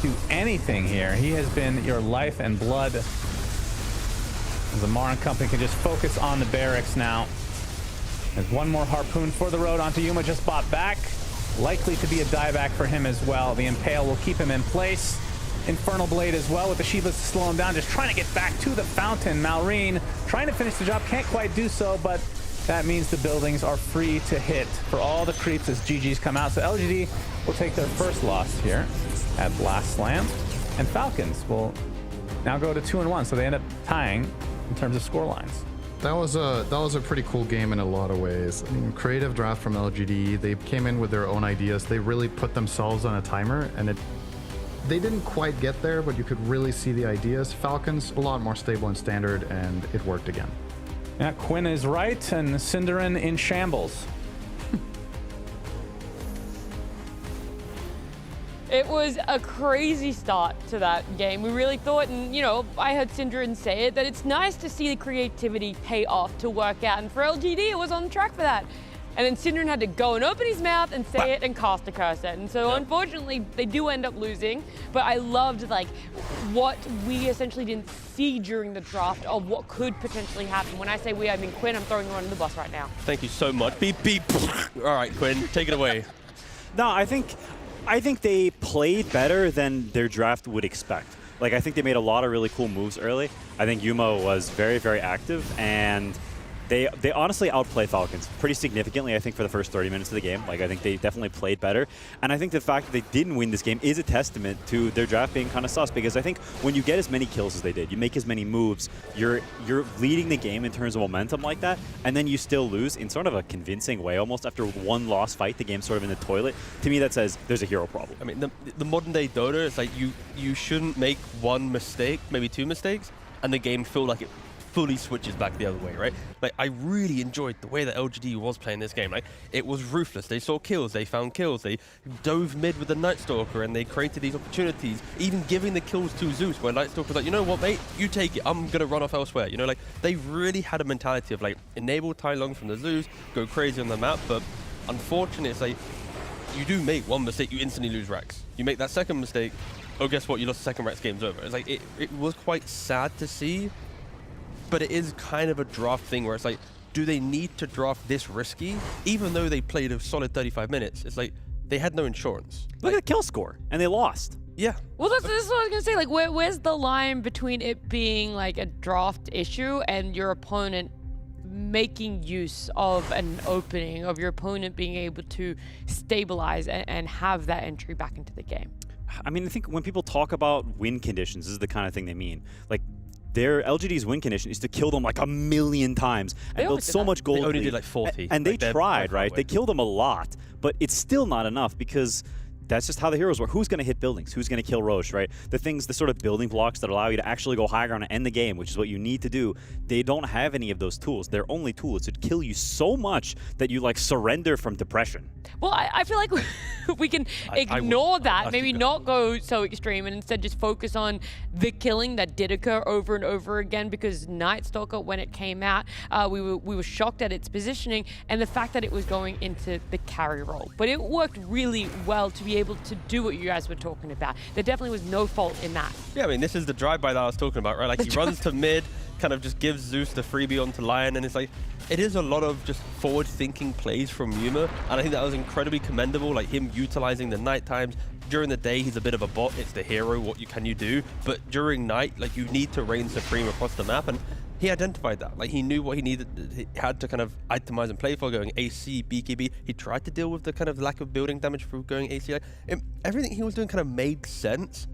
do anything here? He has been your life and blood. As Amar and company can just focus on the barracks now. There's one more harpoon for the road onto Yuma, just bought back. Likely to be a dieback for him as well. The Impale will keep him in place. Infernal Blade as well with the Shivas to slow him down. Just trying to get back to the fountain. Malrine trying to finish the job. Can't quite do so, but that means the buildings are free to hit for all the creeps as GG's come out. So LGD will take their first loss here at Blast Slam. And Falcons will now go to 2-1. So they end up tying in terms of score lines. That was a pretty cool game in a lot of ways. I mean, creative draft from LGD. They came in with their own ideas. They really put themselves on a timer, and they didn't quite get there, but you could really see the ideas. Falcons, a lot more stable and standard, and it worked again. Yeah, Quinn is right, and Cinderin in shambles. It was a crazy start to that game. We really thought, and you know, I heard Cinderin say it, that it's nice to see the creativity pay off to work out. And for LGD, it was on track for that. And then Cinderin had to go and open his mouth and say it and cast a cursor. And so unfortunately, they do end up losing. But I loved like what we essentially didn't see during the draft of what could potentially happen. When I say we, I mean Quinn. I'm throwing you under the bus right now. Thank you so much. Beep, beep. All right, Quinn, take it away. No, I think they played better than their draft would expect. Like, I think they made a lot of really cool moves early. I think Yuma was very, very active, and they honestly outplayed Falcons pretty significantly, I think, for the first 30 minutes of the game. Like, I think they definitely played better. And I think the fact that they didn't win this game is a testament to their draft being kind of sus, because I think when you get as many kills as they did, you make as many moves, you're leading the game in terms of momentum like that, and then you still lose in sort of a convincing way, almost after one lost fight, the game's sort of in the toilet. To me, that says there's a hero problem. I mean, the modern day Dota, it's like you shouldn't make one mistake, maybe 2 mistakes, and the game feel like it fully switches back the other way, right? Like, I really enjoyed the way that LGD was playing this game. Like, it was ruthless. They saw kills, they found kills, they dove mid with the Night Stalker, and they created these opportunities, even giving the kills to Zeus, where Night Stalker was like, you know what, mate, you take it, I'm gonna run off elsewhere. You know, like, they really had a mentality of like, enable Tai Lung from the Zeus, go crazy on the map, but unfortunately, it's like, you do make one mistake, you instantly lose racks. You make that second mistake, oh, guess what, you lost the second racks, game's over. It's like, it was quite sad to see. But it is kind of a draft thing where it's like, do they need to draft this risky? Even though they played a solid 35 minutes, it's like, they had no insurance. Look at the kill score, and they lost. Yeah. Well, this is what I was going to say. Like, where's the line between it being like a draft issue and your opponent making use of an opening, of your opponent being able to stabilize and have that entry back into the game? I mean, I think when people talk about win conditions, this is the kind of thing they mean. Like, their LGD's win condition is to kill them like 1,000,000 times and build so much gold. They only did like 40. And they tried, right? They killed them a lot, but it's still not enough because that's just how the heroes work. Who's going to hit buildings? Who's going to kill Roche, right? The sort of building blocks that allow you to actually go high ground and end the game, which is what you need to do, they don't have any of those tools. Their only tool is to kill you so much that you like surrender from depression. Well, I feel like we can ignore that, maybe not go so extreme, and instead just focus on the killing that did occur over and over again, because Night Stalker, when it came out, we were shocked at its positioning and the fact that it was going into the carry role. But it worked really well to be able to do what you guys were talking about. There definitely was no fault in that. Yeah, I mean, this is the drive-by that I was talking about, right? Like, he runs to mid, kind of just gives Zeus the freebie onto Lion, and it's like, it is a lot of just forward-thinking plays from Yuma, and I think that was incredibly commendable, like him utilizing the night times. During the day, he's a bit of a bot, it's the hero, what can you do? But during night, like, you need to reign supreme across the map, and he identified that. Like, he knew what he needed. He had to kind of itemize and play for, going AC, BKB. He tried to deal with the kind of lack of building damage for going AC. Everything he was doing kind of made sense.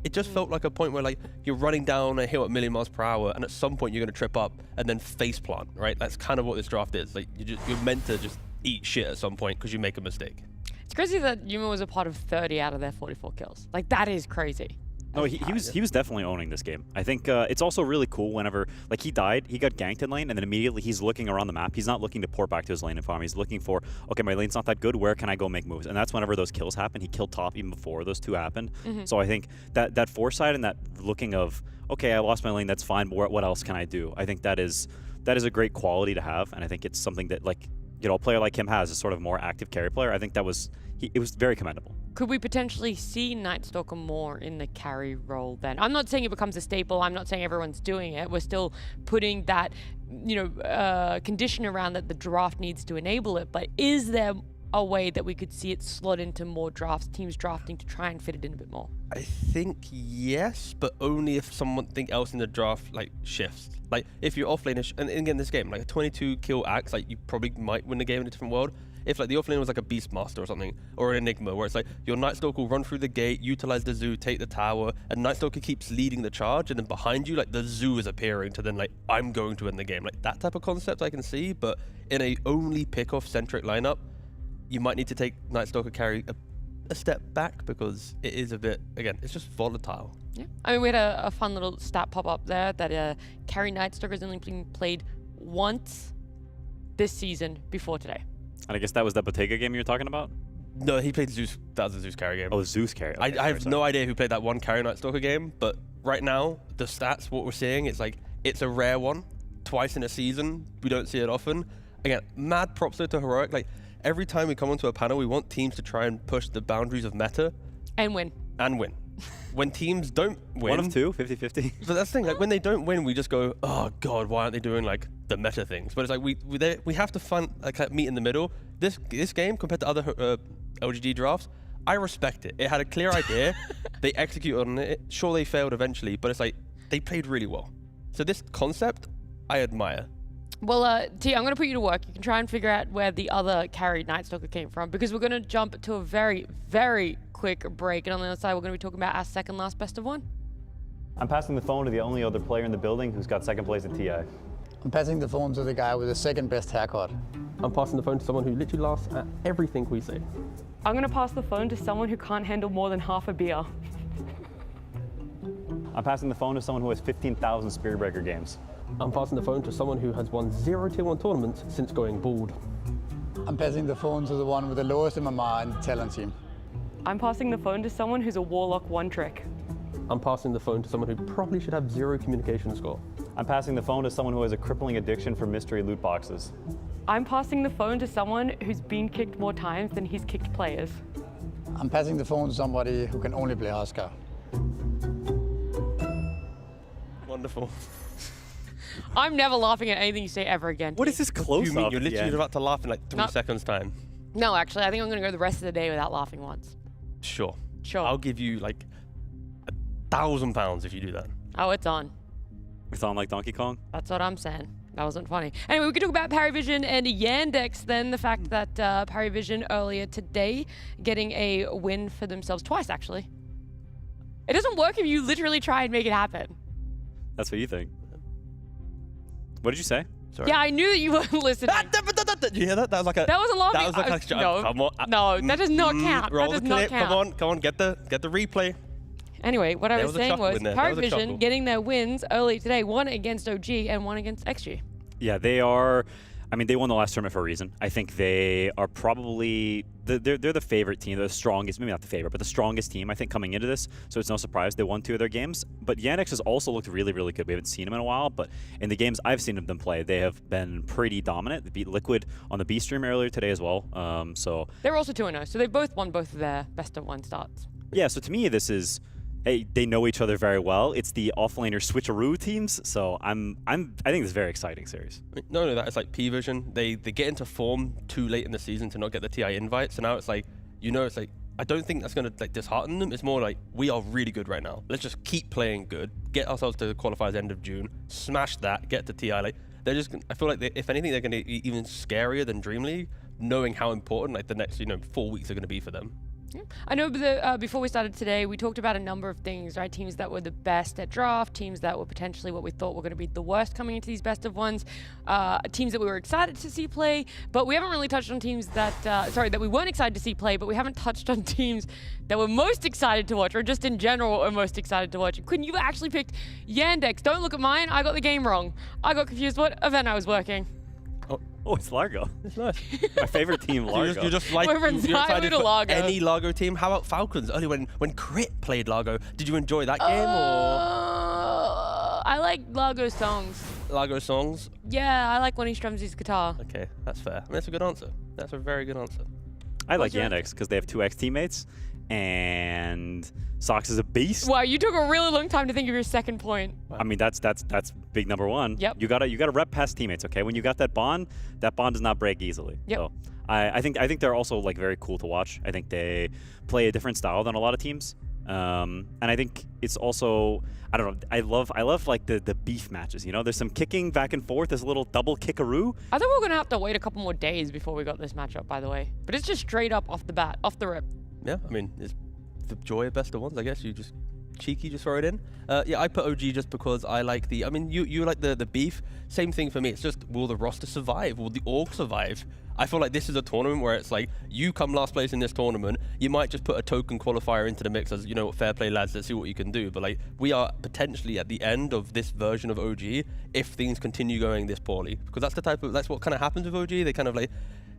It just felt like a point where, like, you're running down a hill at 1,000,000 miles per hour, and at some point you're going to trip up and then face plant, right? That's kind of what this draft is. Like, you're meant to just eat shit at some point because you make a mistake. It's crazy that Yuma was a part of 30 out of their 44 kills. Like, that is crazy. No, he was definitely owning this game. I think it's also really cool whenever, like, he died, he got ganked in lane, and then immediately he's looking around the map. He's not looking to port back to his lane and farm. He's looking for, okay, my lane's not that good. Where can I go make moves? And that's whenever those kills happen. He killed top even before those two happened. So I think that foresight and that looking of, okay, I lost my lane, that's fine, but what else can I do? I think that is a great quality to have, and I think it's something that, like, you know, a player like him has, a sort of more active carry player. I think that was it was very commendable. Could we potentially see Night Stalker more in the carry role then? I'm not saying it becomes a staple. I'm not saying everyone's doing it. We're still putting that, you know, condition around that the draft needs to enable it. But is there a way that we could see it slot into more drafts, teams drafting to try and fit it in a bit more? I think yes, but only if something else in the draft like shifts. Like if you're offlane, and again this game, like a 22 kill axe, like you probably might win the game in a different world. If like the offlane was like a Beastmaster or something, or an Enigma, where it's like your Night Stalker will run through the gate, utilize the zoo, take the tower, and Night Stalker keeps leading the charge, and then behind you, like the zoo is appearing to then like, I'm going to win the game. Like that type of concept I can see, but in a only pick-off centric lineup, you might need to take Night Stalker carry a step back because it is a bit, again, it's just volatile. Yeah, I mean, we had a fun little stat pop up there that carry Night Stalker has only been played once this season before today. And I guess that was the Bottega game you were talking about? No, he played Zeus. That was a Zeus carry game. Oh, Zeus carry. Okay, I have no idea who played that one carry Night Stalker game, but right now, the stats, what we're seeing, it's like, it's a rare one. Twice in a season. We don't see it often. Again, mad props though to Heroic. Like, every time we come onto a panel, we want teams to try and push the boundaries of meta. And win. And win. When teams don't win... 1 of 2, 50-50. So that's the thing, like when they don't win, we just go, oh god, why aren't they doing like the meta things? But it's like we have to find like meet in the middle. This game compared to other LGD drafts, I respect it. It had a clear idea. They executed on it. Sure, they failed eventually, but it's like they played really well. So this concept, I admire. Well, T, I'm going to put you to work. You can try and figure out where the other carried Night Stalker came from, because we're going to jump to a very, very quick break. And on the other side, we're going to be talking about our second last best of one. I'm passing the phone to the only other player in the building who's got second place at TI. I'm passing the phone to the guy with the second best haircut. I'm passing the phone to someone who literally laughs at everything we say. I'm going to pass the phone to someone who can't handle more than half a beer. I'm passing the phone to someone who has 15,000 Spirit Breaker games. I'm passing the phone to someone who has won 0 Tier 1 tournaments since going bald. I'm passing the phone to the one with the lowest MMR in the talent team. I'm passing the phone to someone who's a Warlock one trick. I'm passing the phone to someone who probably should have 0 communication score. I'm passing the phone to someone who has a crippling addiction for mystery loot boxes. I'm passing the phone to someone who's been kicked more times than he's kicked players. I'm passing the phone to somebody who can only play Oscar. Wonderful. I'm never laughing at anything you say ever again. What is this close You mean up? you're literally about to laugh in like 3 seconds time? No, actually, I think I'm going to go the rest of the day without laughing once. Sure. Sure. I'll give you like £1,000 if you do that. Oh, it's on. It's on like Donkey Kong? That's what I'm saying. That wasn't funny. Anyway, we could talk about PARIVISION and Yandex then. The fact that PARIVISION earlier today getting a win for themselves twice, actually. It doesn't work if you literally try and make it happen. That's what you think. What did you say? Sorry. Yeah, I knew that you weren't listening. Did you hear that? That was like a... That wasn't laughing. That was like a... No, come on. no, that does not count. Roll That the does clip. not count. Come on, get the replay. Anyway, what I was saying was in there. There was a chuckle. PARIVISION getting their wins early today, one against OG and one against XG. Yeah, they are... I mean, they won the last tournament for a reason. I think they are probably... They're the favorite team. They're the strongest, maybe not the favorite, but the strongest team, I think, coming into this. So it's no surprise they won 2 of their games. But Yandex has also looked really, really good. We haven't seen them in a while, but in the games I've seen them play, they have been pretty dominant. They beat Liquid on the B stream earlier today as well. So They're also 2-0, so they've both won both of their best of one starts. yeah, so to me, this is... Hey, they know each other very well. It's the offlaner switcheroo teams, so I think this is a very exciting series. Not only that, it's like PVision. They get into form too late in the season to not get the TI invite. So now it's like, it's like, I don't think that's going to like dishearten them. It's more like, we are really good right now. Let's just keep playing good, get ourselves to the qualifiers end of June, smash that, get to TI. Like they're just, I feel like if anything, they're going to be even scarier than Dream League, knowing how important like the next 4 weeks are going to be for them. Yeah. I know before we started today, we talked about a number of things, right? Teams that were the best at draft, teams that were potentially what we thought were going to be the worst coming into these best of ones, teams that we were excited to see play, but we haven't really touched on teams that, that we weren't excited to see play, but we haven't touched on teams that we're most excited to watch, or just in general are most excited to watch. Quinn, you actually picked Yandex. Don't look at mine. I got the game wrong. I got confused what event I was working. Oh, it's Largo. It's nice. My favorite team, Largo. You're just like We're you're entirely excited to for Largo. any Largo team. How about Falcons? Earlier when Crit played Largo, did you enjoy that game or I like Largo songs. Largo songs? Yeah, I like when he strums his guitar. Okay, that's fair. I mean, that's a good answer. That's a very good answer. I like Yandex because they have 2 ex-teammates, and Sox is a beast. Wow, you took a really long time to think of your second point. I mean, that's big number one. Yep. You gotta rep past teammates, okay? When you got that bond does not break easily. Yep. So I think they're also like very cool to watch. I think they play a different style than a lot of teams. And I think it's also, I don't know, I love like the beef matches, you know? There's some kicking back and forth, there's a little double kickaroo. I thought we were gonna have to wait a couple more days before we got this matchup, by the way. But it's just straight up off the bat, off the rip. Yeah, I mean, it's the joy of best of ones, I guess. You just cheeky, just throw it in. Yeah, I put OG just because I like the, I mean, you like the beef. Same thing for me. It's just, will the roster survive? Will the org survive? I feel like this is a tournament where it's like, you come last place in this tournament, you might just put a token qualifier into the mix as, you know, fair play lads, let's see what you can do. But like, we are potentially at the end of this version of OG if things continue going this poorly. Because that's what kind of happens with OG. They kind of like,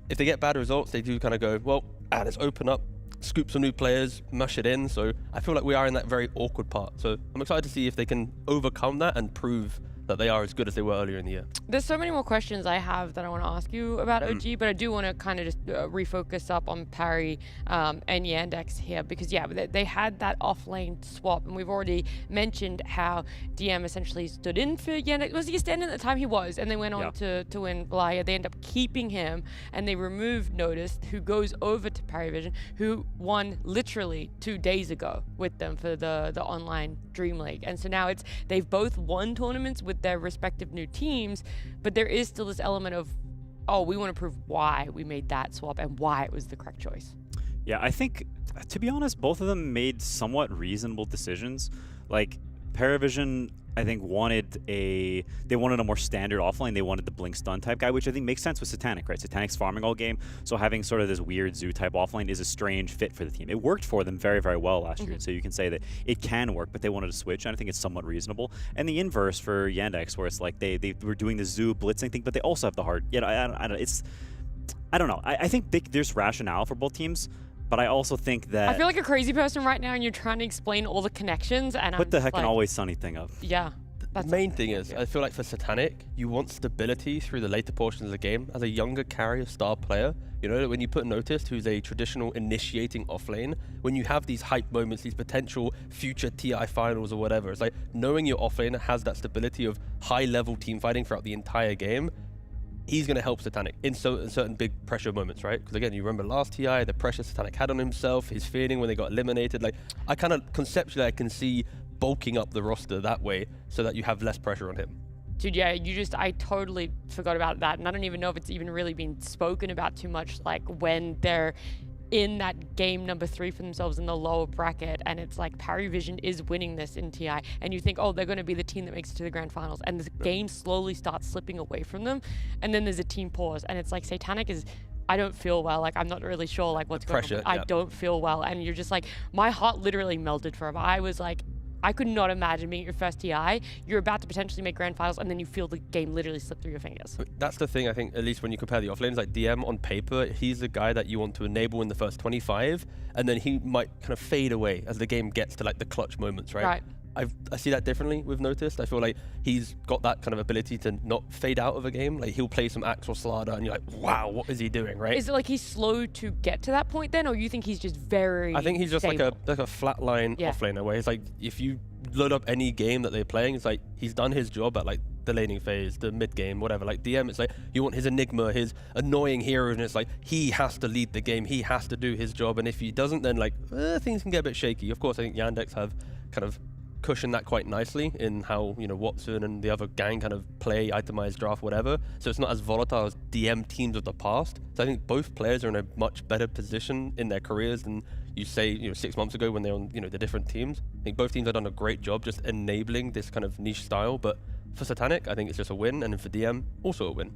if they get bad results, they do kind of go, well, let's open up, scoop some new players, mush it in. So I feel like we are in that very awkward part. So I'm excited to see if they can overcome that and prove that they are as good as they were earlier in the year. There's so many more questions I have that I want to ask you about OG, but I do want to kind of just refocus up on Pari and Yandex here, because yeah, they had that off-lane swap, and we've already mentioned how DM essentially stood in for Yandex. Was he a stand-in at the time? He was, and they went on to win Blaya. They end up keeping him, and they removed Notice, who goes over to PARIVISION, who won literally 2 days ago with them for the online Dream League. And so now they've both won tournaments with their respective new teams, but there is still this element of, oh, we want to prove why we made that swap and why it was the correct choice. Yeah, I think, to be honest, both of them made somewhat reasonable decisions. Like, PARIVISION, I think, wanted a more standard offlane. They wanted the blink stun type guy, which I think makes sense with Satanic, right? Satanic's farming all game, so having sort of this weird zoo type offlane is a strange fit for the team. It worked for them very, very well last year, so you can say that it can work, but they wanted to switch, and I think it's somewhat reasonable. And the inverse for Yandex, where it's like they were doing the zoo blitzing thing, but they also have the hard. You know, I don't know. I think there's rationale for both teams. But I also think that... I feel like a crazy person right now, and you're trying to explain all the connections, and put the heck and always sunny thing up. Yeah. The main thing is, I feel like for Satanic, you want stability through the later portions of the game. As a younger carrier star player, you know, when you put Noticed, who's a traditional initiating offlane, when you have these hype moments, these potential future TI finals or whatever, it's like knowing your offlane has that stability of high-level team fighting throughout the entire game. He's going to help Satanic in certain big pressure moments, right? Because again, you remember last TI, the pressure Satanic had on himself, his feeling when they got eliminated. Like, I kind of conceptually, I can see bulking up the roster that way so that you have less pressure on him. Dude, yeah, I totally forgot about that. And I don't even know if it's even really been spoken about too much, like when they're in that game number 3 for themselves in the lower bracket, and it's like PARIVISION is winning this in TI, and you think, oh, they're going to be the team that makes it to the grand finals, and the game slowly starts slipping away from them, and then there's a team pause, and it's like Satanic is, I don't feel well, like I'm not really sure like what's going on. I don't feel well, and you're just like, my heart literally melted for him. I was like, I could not imagine being your first TI. You're about to potentially make grand finals, and then you feel the game literally slip through your fingers. That's the thing, I think, at least when you compare the offlanes, like DM on paper, he's the guy that you want to enable in the first 25, and then he might kind of fade away as the game gets to like the clutch moments, right? Right. I see that differently with Noticed. I feel like he's got that kind of ability to not fade out of a game. Like, he'll play some Axe or Slaughter, and you're like, wow, what is he doing, right? Is it like he's slow to get to that point then, or you think he's just very I think he's just stable? like a flatline offlaner, where it's like, if you load up any game that they're playing, it's like he's done his job at like the laning phase, the mid game, whatever. Like DM, it's like you want his enigma, his annoying hero, and it's like he has to lead the game, he has to do his job, and if he doesn't, then like things can get a bit shaky. Of course, I think Yandex have kind of cushioned that quite nicely in how, you know, Watson and the other gang kind of play itemized draft, whatever, so it's not as volatile as DM teams of the past. So I think both players are in a much better position in their careers than you say 6 months ago when they're on the different teams. I think both teams have done a great job just enabling this kind of niche style. But for Satanic, I think it's just a win, and then for DM, also a win.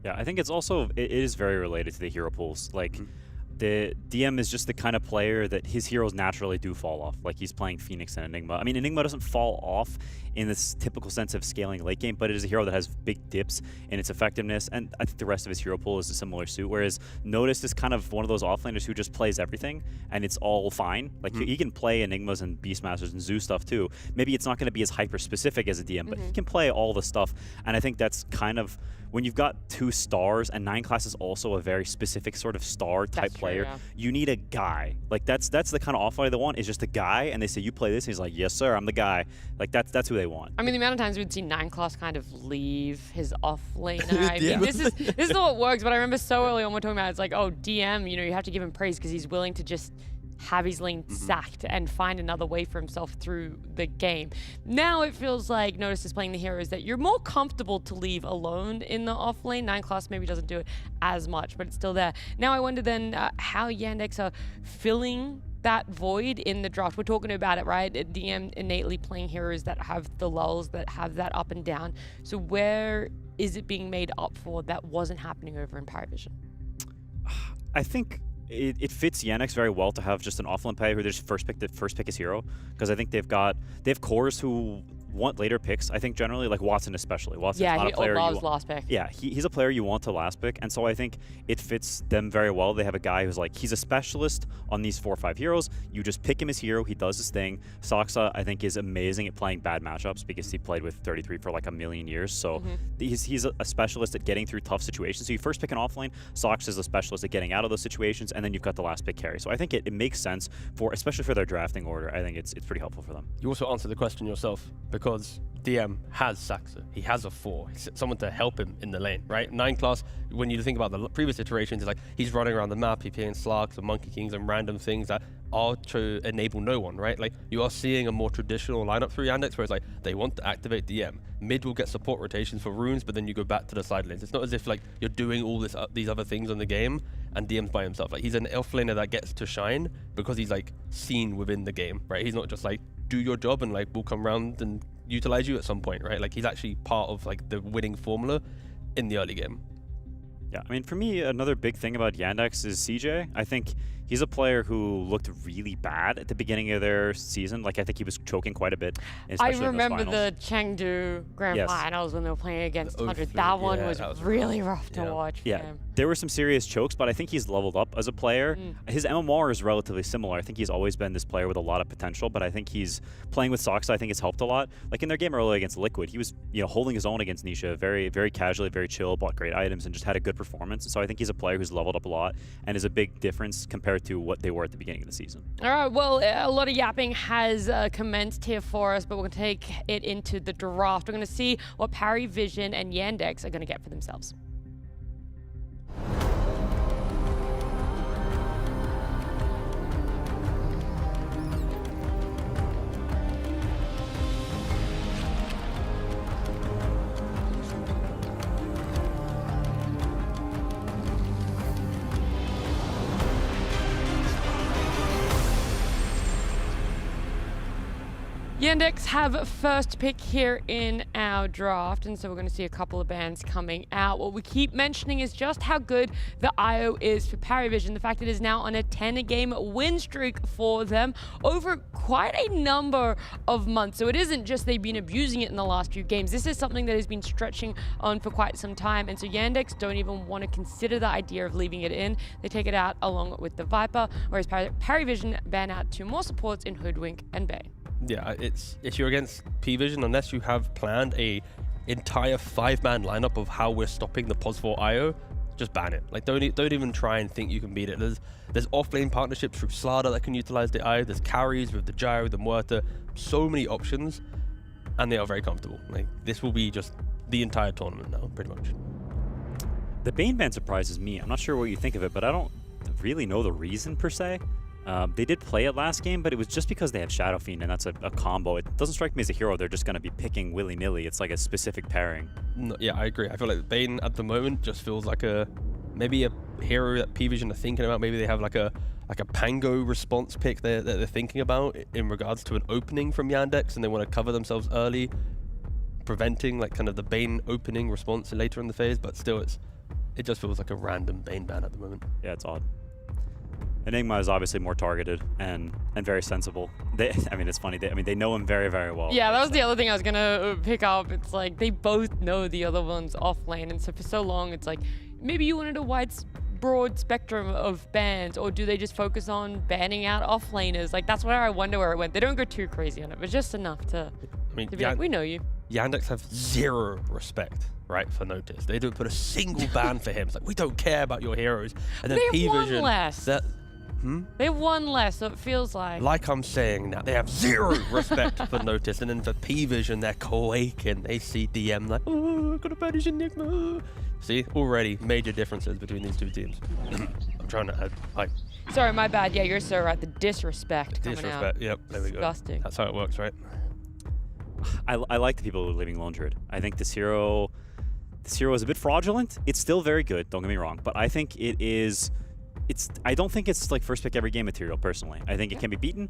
Yeah, I think it is very related to the hero pools. Like, the DM is just the kind of player that his heroes naturally do fall off. Like, he's playing Phoenix and Enigma. I mean, Enigma doesn't fall off in this typical sense of scaling late game, but it is a hero that has big dips in its effectiveness, and I think the rest of his hero pool is a similar suit, whereas Notice is kind of one of those offlaners who just plays everything, and it's all fine. Like, he can play Enigmas and Beastmasters and Zoo stuff too. Maybe it's not going to be as hyper-specific as a DM, but he can play all the stuff, and I think that's kind of, when you've got 2 stars, and 9 class is also a very specific sort of star-type player, you need a guy. Like, that's the kind of offlaner they want, is just a guy, and they say, you play this, and he's like, yes, sir, I'm the guy. Like, that's who they want. I mean, the amount of times we'd see 9 class kind of leave his offlaner. I mean, this is not what works, but I remember so early on we're talking about, it's like, oh, DM, you have to give him praise because he's willing to just have his lane sacked and find another way for himself through the game. Now it feels like Notice is playing the heroes that you're more comfortable to leave alone in the off lane. 9 class maybe doesn't do it as much, but it's still there. Now I wonder then how Yandex are filling that void in the draft. We're talking about it, right? DM innately playing heroes that have the lulls, that have that up and down. So where is it being made up for that wasn't happening over in PARIVISION? I think it fits Yandex very well to have just an offlane player who they just first pick his hero, because I think they have cores who want later picks. I think generally, like Watson especially. Watson's not a player loves last pick. Yeah, he's a player you want to last pick, and so I think it fits them very well. They have a guy who's like, he's a specialist on these 4 or 5 heroes. You just pick him as hero. He does his thing. Soxa, I think, is amazing at playing bad matchups because he played with 33 for like a million years. So he's a specialist at getting through tough situations. So you first pick an offlane. Soxa is a specialist at getting out of those situations, and then you've got the last pick carry. So I think it makes sense especially for their drafting order. I think it's pretty helpful for them. You also answered the question yourself, because DM has Saxa. He has a 4. He's someone to help him in the lane, right? 9 class, when you think about the previous iterations, it's like he's running around the map, he's playing Slarks and Monkey Kings and random things that are to enable no one, right? Like, you are seeing a more traditional lineup through Yandex where it's like they want to activate DM. Mid will get support rotations for runes, but then you go back to the side lanes. It's not as if like you're doing all these other things in the game and DM's by himself. Like, he's an offlaner that gets to shine because he's like seen within the game, right? He's not just like, do your job and like we'll come around and utilize you at some point, right? Like, he's actually part of like the winning formula in the early game. Yeah, I mean, for me, another big thing about Yandex is CJ. I think he's a player who looked really bad at the beginning of their season. Like, I think he was choking quite a bit. I remember the Chengdu Grand Finals when they were playing against Tundra. That one was really rough to watch. Yeah, there were some serious chokes, but I think he's leveled up as a player. His MMR is relatively similar. I think he's always been this player with a lot of potential, but I think he's playing with Soxa. I think it's helped a lot. Like, in their game earlier against Liquid, he was holding his own against Nisha, very, very casually, very chill, bought great items, and just had a good performance. So I think he's a player who's leveled up a lot and is a big difference compared to what they were at the beginning of the season. All right, well, a lot of yapping has commenced here for us, but we're going to take it into the draft. We're going to see what PARIVISION and Yandex are going to get for themselves. Yandex have first pick here in our draft, and so we're going to see a couple of bans coming out. What we keep mentioning is just how good the IO is for PARIVISION. The fact it is now on a 10-game win streak for them over quite a number of months. So it isn't just they've been abusing it in the last few games. This is something that has been stretching on for quite some time, and so Yandex don't even want to consider the idea of leaving it in. They take it out along with the Viper, whereas PARIVISION ban out 2 more supports in Hoodwink and Bay. Yeah, if you're against P-Vision, unless you have planned a entire 5-man lineup of how we're stopping the POS4 IO, just ban it. Like, don't even try and think you can beat it. There's off-lane partnerships through Slada that can utilize the IO. There's carries with the Gyro, the Muerta, so many options, and they are very comfortable. Like, this will be just the entire tournament now, pretty much. The Bane ban surprises me. I'm not sure what you think of it, but I don't really know the reason per se. They did play it last game, but it was just because they have Shadow Fiend, and that's a combo. It doesn't strike me as a hero they're just going to be picking willy-nilly. It's like a specific pairing. No, yeah, I agree. I feel like Bane at the moment just feels like maybe a hero that P-Vision are thinking about. Maybe they have like a like a Pango response pick that they're thinking about in regards to an opening from Yandex, and they want to cover themselves early, preventing like kind of the Bane opening response later in the phase. But still, it just feels like a random Bane ban at the moment. Yeah, it's odd. Enigma is obviously more targeted and very sensible. I mean, it's funny. They know him very, very well. Yeah, that was the other thing I was gonna pick up. It's like they both know the other one's off lane, and so for so long, it's like maybe you wanted a broad spectrum of bans, or do they just focus on banning out off laners? Like that's where I wonder where it went. They don't go too crazy on it, but just enough to be like, we know you. Yandex have zero respect, right, for Notice. They don't put a single ban for him. It's like, we don't care about your heroes. And then they have PARIVISION, one less. They have one less, so it feels like. Like I'm saying now, they have zero respect for Notice, and then for PARIVISION, they're quaking. They see DM like, oh, I've got to banish Enigma. See, already major differences between these two teams. I'm trying to add, Sorry, my bad. Yeah, you're so right. The disrespect coming out. Yep, there we go. Disgusting. That's how it works, right? I like the people who are leaving Lone Druid. I think this hero is a bit fraudulent. It's still very good, don't get me wrong, but I think I don't think it's like first pick every game material, personally. I think it can be beaten.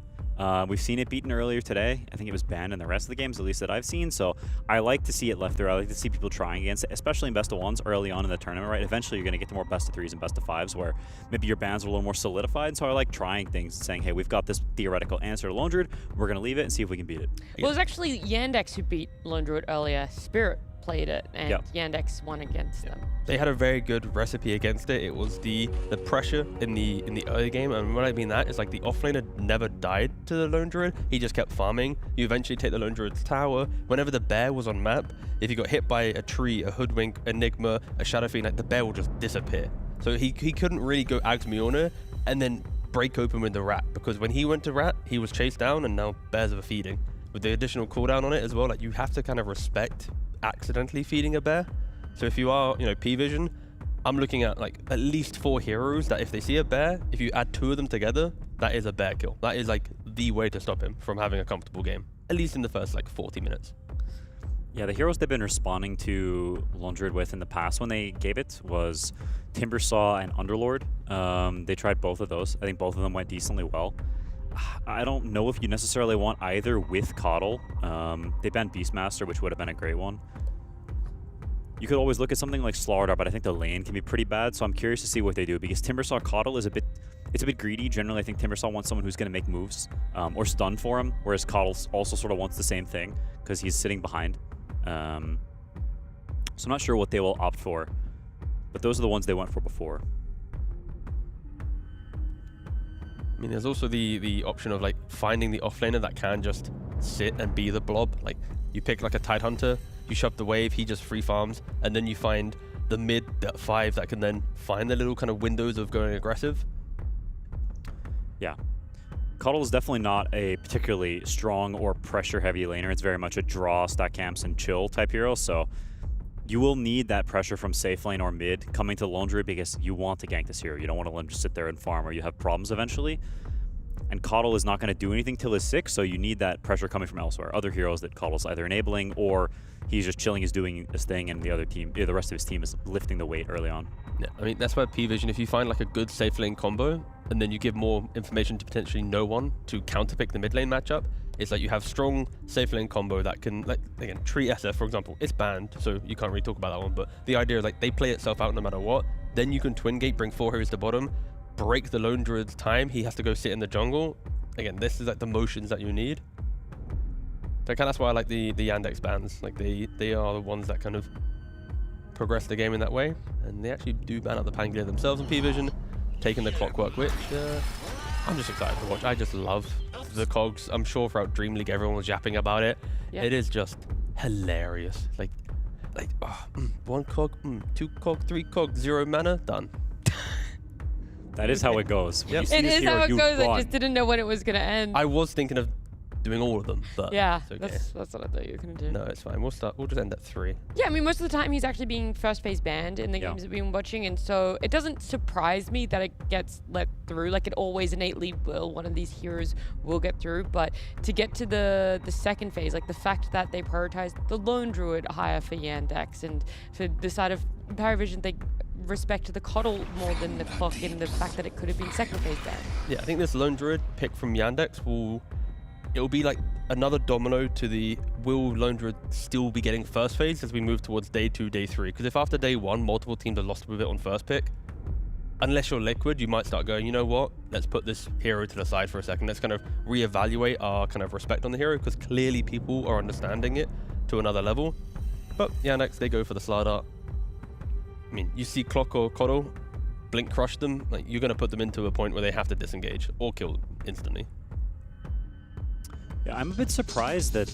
We've seen it beaten earlier today. I think it was banned in the rest of the games, at least that I've seen. So I like to see it left there. I like to see people trying against it, especially in best of ones early on in the tournament, right? Eventually, you're going to get to more best of threes and best of fives where maybe your bans are a little more solidified. So I like trying things and saying, hey, we've got this theoretical answer to Lone Druid. We're going to leave it and see if we can beat it. Well, it was actually Yandex who beat Lone Druid earlier. Spirit played it, and Yandex won against them. They had a very good recipe against it. It was the pressure in the early game, and when I mean that, it's like the offlaner never died to the Lone Druid. He just kept farming. You eventually take the Lone Druid's tower. Whenever the bear was on map, if you got hit by a tree, a hoodwink, Enigma, a shadow fiend, like the bear will just disappear. So he couldn't really go Agmiona and then break open with the rat, because when he went to rat, he was chased down, and now bears are feeding. With the additional cooldown on it as well, like you have to kind of respect accidentally feeding a bear. So if you are, PARIVISION, I'm looking at like at least 4 heroes that if they see a bear, if you add 2 of them together, that is a bear kill. That is like the way to stop him from having a comfortable game, at least in the first like 40 minutes. Yeah, the heroes they've been responding to Lone Druid with in the past when they gave it was Timbersaw and Underlord. They tried both of those. I think both of them went decently well. I don't know if you necessarily want either with Coddle. They banned Beastmaster, which would have been a great one. You could always look at something like Slardar, but I think the lane can be pretty bad, so I'm curious to see what they do, because Timbersaw Coddle is a bit greedy. Generally, I think Timbersaw wants someone who's going to make moves or stun for him, whereas Coddle also sort of wants the same thing because he's sitting behind. So I'm not sure what they will opt for, but those are the ones they went for before. I mean, there's also the option of like finding the offlaner that can just sit and be the blob. Like you pick like a Tidehunter, you shove the wave, he just free farms, and then you find the mid 5 that can then find the little kind of windows of going aggressive. Yeah. Coddle is definitely not a particularly strong or pressure-heavy laner. It's very much a draw, stack camps, and chill type hero, so you will need that pressure from safe lane or mid coming to Lone Druid because you want to gank this hero. You don't want to let him just sit there and farm or you have problems eventually. And Coddle is not going to do anything till his 6, so you need that pressure coming from elsewhere. Other heroes that Coddle's either enabling or he's just chilling, he's doing his thing, and the rest of his team is lifting the weight early on. Yeah, I mean, that's why PARIVISION, if you find like a good safe lane combo, and then you give more information to potentially no one to counterpick the mid lane matchup, it's like you have strong safe lane combo that can, like, again, treat SF, for example, it's banned, so you can't really talk about that one, but the idea is like they play itself out no matter what. Then you can twin gate, bring 4 heroes to bottom, break the Lone Druid's time, he has to go sit in the jungle. Again, this is like the motions that you need. That's why I like the Yandex bans. Like they are the ones that kind of progress the game in that way, and they actually do ban out the Pangea themselves in PARIVISION, taking the Clockwork Witch. I'm just excited to watch. I just love the cogs. I'm sure throughout Dream League everyone was yapping about it. Yep. It is just hilarious. Like 1 cog, 2 cog, 3 cog, 0 mana, done. That is how it goes. Yep. It is how it goes. I just didn't know when it was going to end. I was thinking of doing all of them, but yeah, it's okay. That's what I thought you were going to do. No, it's fine. We'll just end at 3. Yeah, I mean, most of the time he's actually being first phase banned in the games that we've been watching, and so it doesn't surprise me that it gets let through. Like, it always innately will. One of these heroes will get through, but to get to the second phase, like the fact that they prioritized the Lone Druid higher for Yandex, and for the side of PARIVISION, they respect to the Coddle more than the Clock in the fact that it could have been second phase ban. Yeah, I think this Lone Druid pick from Yandex it'll be like another domino to the will Lone Druid still be getting first phase as we move towards day 2, day 3. Because if after day 1 multiple teams are lost with it on first pick, unless you're liquid, you might start going, you know what, let's put this hero to the side for a second. Let's kind of reevaluate our kind of respect on the hero, because clearly people are understanding it to another level. But Yandex, they go for the Slardart. I mean, you see Clock or Coddle, Blink crush them, like you're going to put them into a point where they have to disengage or kill instantly. Yeah, I'm a bit surprised that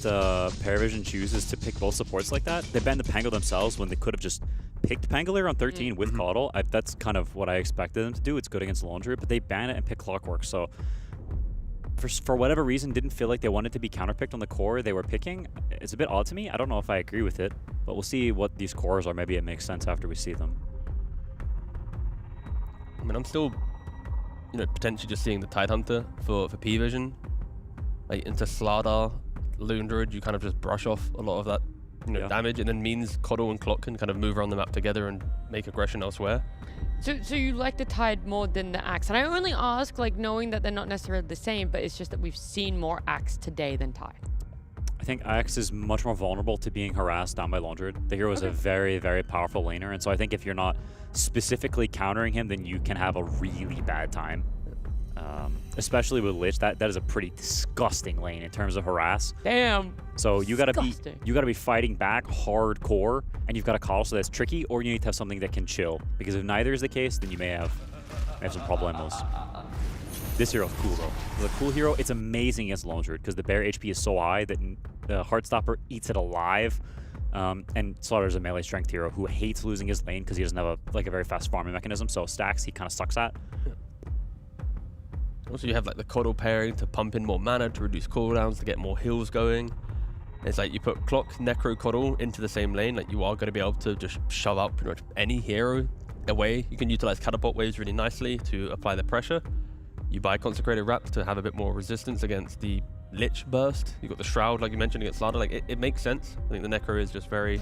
PARIVISION chooses to pick both supports like that. They banned the Pango themselves when they could have just picked Pangolier on 13 with Coddle. That's kind of what I expected them to do. It's good against Lone Druid, but they ban it and pick Clockwork. So for whatever reason, didn't feel like they wanted to be counterpicked on the core they were picking. It's a bit odd to me. I don't know if I agree with it, but we'll see what these cores are. Maybe it makes sense after we see them. I mean, I'm still, potentially just seeing the Tidehunter for P-Vision. Like into Slardar, Lone Druid, you kind of just brush off a lot of that damage, and then means Coddle and Clock can kind of move around the map together and make aggression elsewhere. So you like the Tide more than the Axe? And I only ask, like, knowing that they're not necessarily the same, but it's just that we've seen more Axe today than Tide. I think Axe is much more vulnerable to being harassed down by Lone Druid. The hero is a very, very powerful laner, and so I think if you're not specifically countering him, then you can have a really bad time. Especially with Lich, that is a pretty disgusting lane in terms of harass. Damn. So you gotta be fighting back hardcore, and you've got a Coddle, so that's tricky, or you need to have something that can chill. Because if neither is the case, then you may have some problemos. This hero's cool though. It's a cool hero. It's amazing against Lone Druid because the bear HP is so high that Heartstopper eats it alive. And Slaughter's a melee strength hero who hates losing his lane because he doesn't have a very fast farming mechanism. So stacks he kind of sucks at. Also, you have like the Coddle pairing to pump in more mana to reduce cooldowns to get more heals going. It's like you put Clock, Necro, Coddle into the same lane, like you are going to be able to just shove out pretty much any hero away. You can utilize catapult waves really nicely to apply the pressure. You buy Consecrated Wraps to have a bit more resistance against the Lich burst. You've got the Shroud, like you mentioned, against Slardar. Like it makes sense. I think the Necro is just very,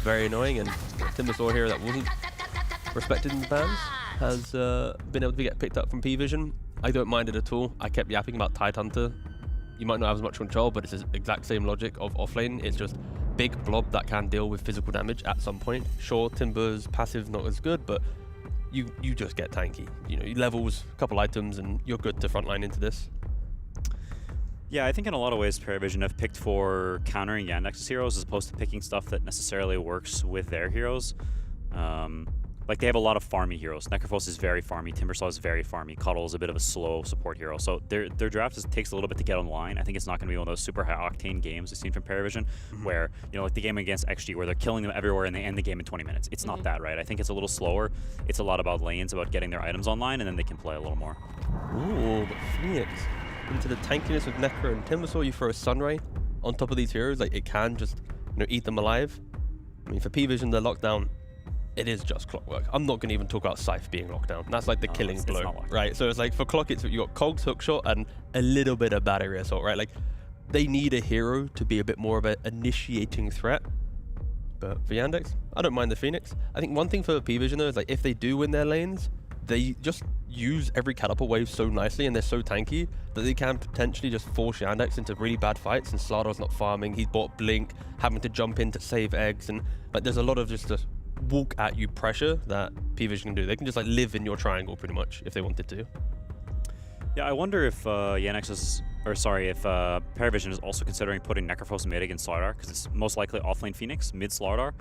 very annoying, and Timbersaw here that wasn't respected in the bans has been able to get picked up from P-Vision. I don't mind it at all. I kept yapping about Tidehunter. You might not have as much control, but it's the exact same logic of offlane. It's just big blob that can deal with physical damage at some point. Sure, Timber's passive not as good, but you just get tanky. You levels, a couple items, and you're good to frontline into this. Yeah, I think in a lot of ways, PARIVISION have picked for countering Yandex's heroes as opposed to picking stuff that necessarily works with their heroes. Like, they have a lot of farmy heroes. Necrophos is very farmy. Timbersaw is very farmy. Coddle is a bit of a slow support hero. So their draft takes a little bit to get online. I think it's not going to be one of those super high-octane games we've seen from PARIVISION where, like the game against XG, where they're killing them everywhere and they end the game in 20 minutes. It's not that, right? I think it's a little slower. It's a lot about lanes, about getting their items online, and then they can play a little more. Ooh, but Phoenix. Into the tankiness of Necro and Timbersaw, you throw a Sunray on top of these heroes. Like, it can just, eat them alive. I mean, for P-Vision, they're locked down. It is just Clockwork. I'm not going to even talk about Scythe being locked down. That's like the killing blow, right? So it's like for Clock, you got Cogs, Hookshot, and a little bit of Battery Assault, right? Like, they need a hero to be a bit more of an initiating threat. But for Yandex, I don't mind the Phoenix. I think one thing for P-Vision though is like if they do win their lanes, they just use every catapult wave so nicely and they're so tanky that they can potentially just force Yandex into really bad fights. And Slardar's not farming. He's bought Blink, having to jump in to save eggs, and like there's a lot of just walk at you pressure that P-Vision can do. They can just like live in your triangle pretty much if they wanted to. Yeah, I wonder if PARIVISION is also considering putting Necrophos mid against Slardar, because it's most likely offlane Phoenix, mid Slardar.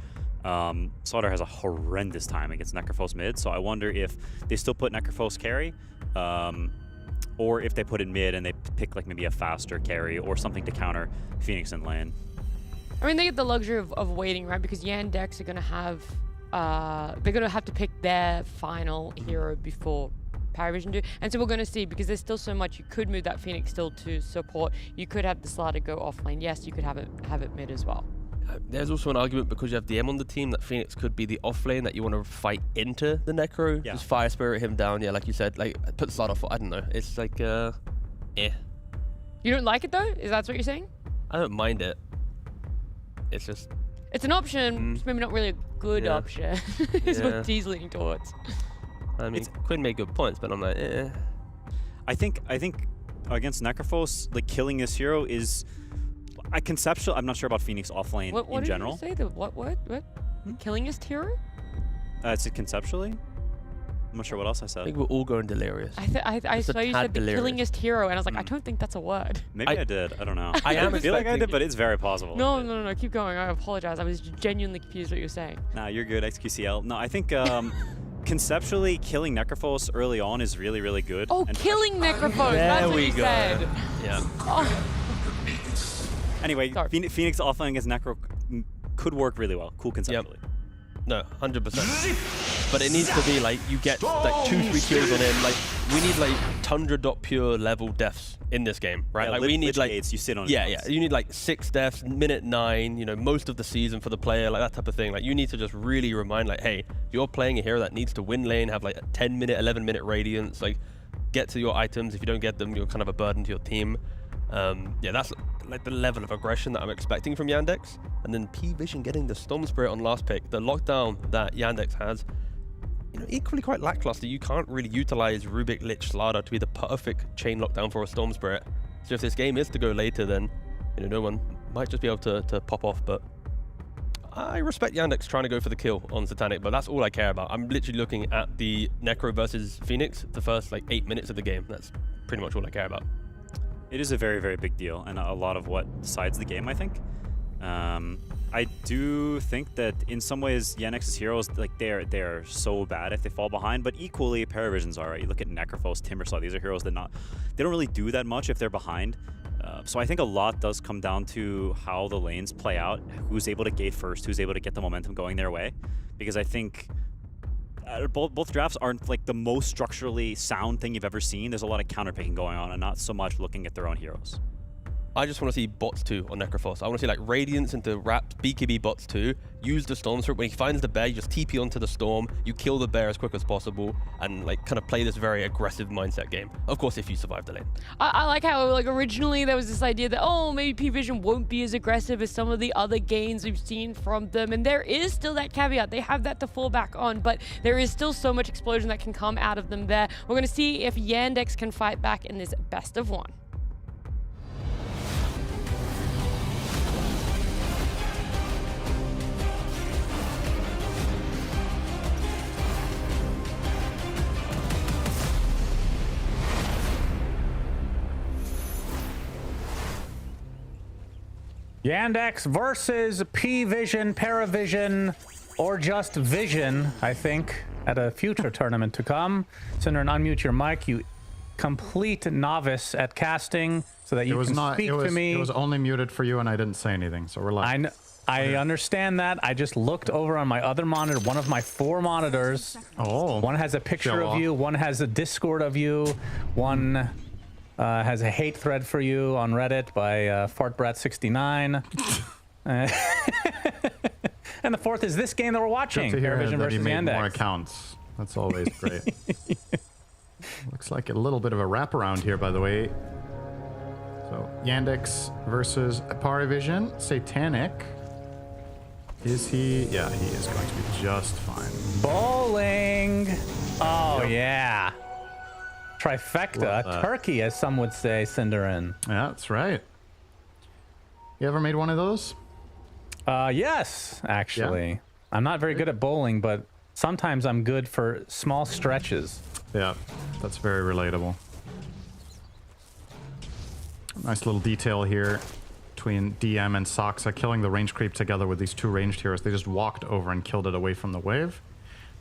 Slardar has a horrendous time against Necrophos mid, so I wonder if they still put Necrophos carry, or if they put it mid and they pick like maybe a faster carry or something to counter Phoenix in lane. I mean, they get the luxury of waiting, right? Because Yandex are going to have, they're going to have to pick their final hero before PARIVISION do. And so we're going to see, because there's still so much, you could move that Phoenix still to support. You could have the Slardar go offlane. Yes, you could have it mid as well. There's also an argument because you have DM on the team that Phoenix could be the offlane that you want to fight into the Necro. Yeah. Just Fire Spirit him down. Yeah, like you said, like put Slardar for, I don't know. It's like, You don't like it though? Is that what you're saying? I don't mind it. It's just... It's an option, it's maybe not really a good Yeah. option is Yeah. what he's leaning towards. I mean, Quinn made good points, but I'm like, eh. I think against Necrophos, like killing this hero is conceptual. I'm not sure about Phoenix offlane What in did general. you say? The what? Killingest hero? It's conceptually. I'm not sure what else I I said. think we're all going delirious. I Just a saw you tad said the delirious. killingest hero, and I was like, I don't think that's a word. Maybe I did. I don't know. I am feel like I expecting- did, but it's very possible. No, keep going. I apologize. I was genuinely confused what you were saying. Nah, you're good, XQCL. No, I think conceptually killing Necrophos early on is really, really good. Oh, And killing Necrophos. That's what you said. Yeah. Oh, anyway, Sorry. Phoenix offline against Necro could work really well. Cool conceptually. No, 100%. But it needs to be like you get like 2-3 kills on him. Like we need like Tundra.pure level deaths in this game, right? Yeah, like we need like gates, you sit on yeah, it yeah. once. You need like 6 deaths, minute 9. You know, most of the season for the player, like that type of thing. Like you need to just really remind, like, hey, you're playing a hero that needs to win lane, have like a 10-minute, 11-minute radiance. Like, get to your items. If you don't get them, you're kind of a burden to your team. Yeah, that's like the level of aggression that I'm expecting from Yandex. And then PARIVISION getting the Storm Spirit on last pick. The lockdown that Yandex has, you know, equally quite lackluster. You can't really utilize Rubik, Lich, Slardar to be the perfect chain lockdown for a Storm Spirit. So if this game is to go later, then, you know, no one might just be able to pop off. But I respect Yandex trying to go for the kill on Satanic, but that's all I care about. I'm literally looking at the Necro versus Phoenix, the first like 8 minutes of the game. That's pretty much all I care about. It is a very, very big deal, and a lot of what decides the game, I think. I do think that in some ways Yannex's heroes, like they're so bad if they fall behind, but equally PARIVISION's alright. You look at Necrophos, Timbersaw, these are heroes that they don't really do that much if they're behind. So I think a lot does come down to how the lanes play out, who's able to gate first, who's able to get the momentum going their way, because I think both drafts aren't like the most structurally sound thing you've ever seen. There's a lot of counterpicking going on and not so much looking at their own heroes. I just want to see bots 2 on Necrophos. I want to see like Radiance into Wrapped, BKB bots 2, use the Storm Spirit. When he finds the bear, you just TP onto the Storm, you kill the bear as quick as possible, and like kind of play this very aggressive mindset game. Of course, if you survive the lane. I like how like originally there was this idea that, oh, maybe PARIVISION won't be as aggressive as some of the other games we've seen from them, and there is still that caveat. They have that to fall back on, but there is still so much explosion that can come out of them there. We're going to see if Yandex can fight back in this best of 1. Yandex versus PARIVISION, or just Vision, I think, at a future tournament to come. Cinder, unmute your mic, you complete novice at casting, so that you can speak to me. It was only muted for you, and I didn't say anything, so relax. I understand that. I just looked over on my other monitor, one of my 4 monitors. Oh. One has a picture of you, one has a Discord of you, one has a hate thread for you on Reddit by FartBrat69. And the 4th is this game that we're watching, Good to hear PARIVISION that he versus made Yandex. more accounts. That's always great. Looks like a little bit of a wraparound here, by the way. So Yandex versus PARIVISION. Satanic. Is he? Yeah, he is going to be just fine. Bowling. Oh, yeah. Trifecta. Turkey, as some would say, Cinderin. Yeah, that's right. You ever made one of those? Yes, actually. I'm not very good at bowling, but sometimes I'm good for small stretches. Yeah, that's very relatable. Nice little detail here between DM and Soxa killing the range creep together with these 2 ranged heroes. They just walked over and killed it away from the wave.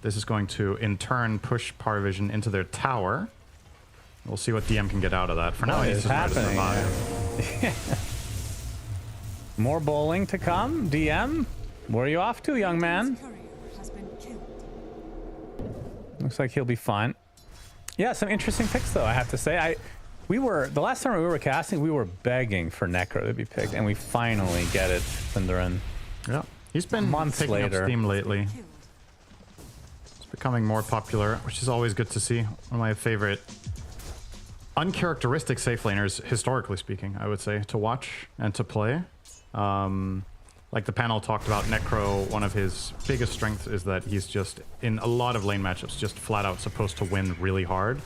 This is going to, in turn, push PARIVISION into their tower. We'll see what DM can get out of that. For now, he's just trying to survive. More bowling to come. DM, where are you off to, young man? Looks like he'll be fine. Yeah, some interesting picks, though, I have to say. The last time we were casting, we were begging for Necro to be picked, and we finally get it, Cinderin. Yeah, he's been months picking later. up steam lately. It's becoming more popular, which is always good to see. One of my favorite uncharacteristic safe laners, historically speaking, I would say, to watch and to play. Like the panel talked about Necro, one of his biggest strengths is that he's just, in a lot of lane matchups, just flat out supposed to win really hard.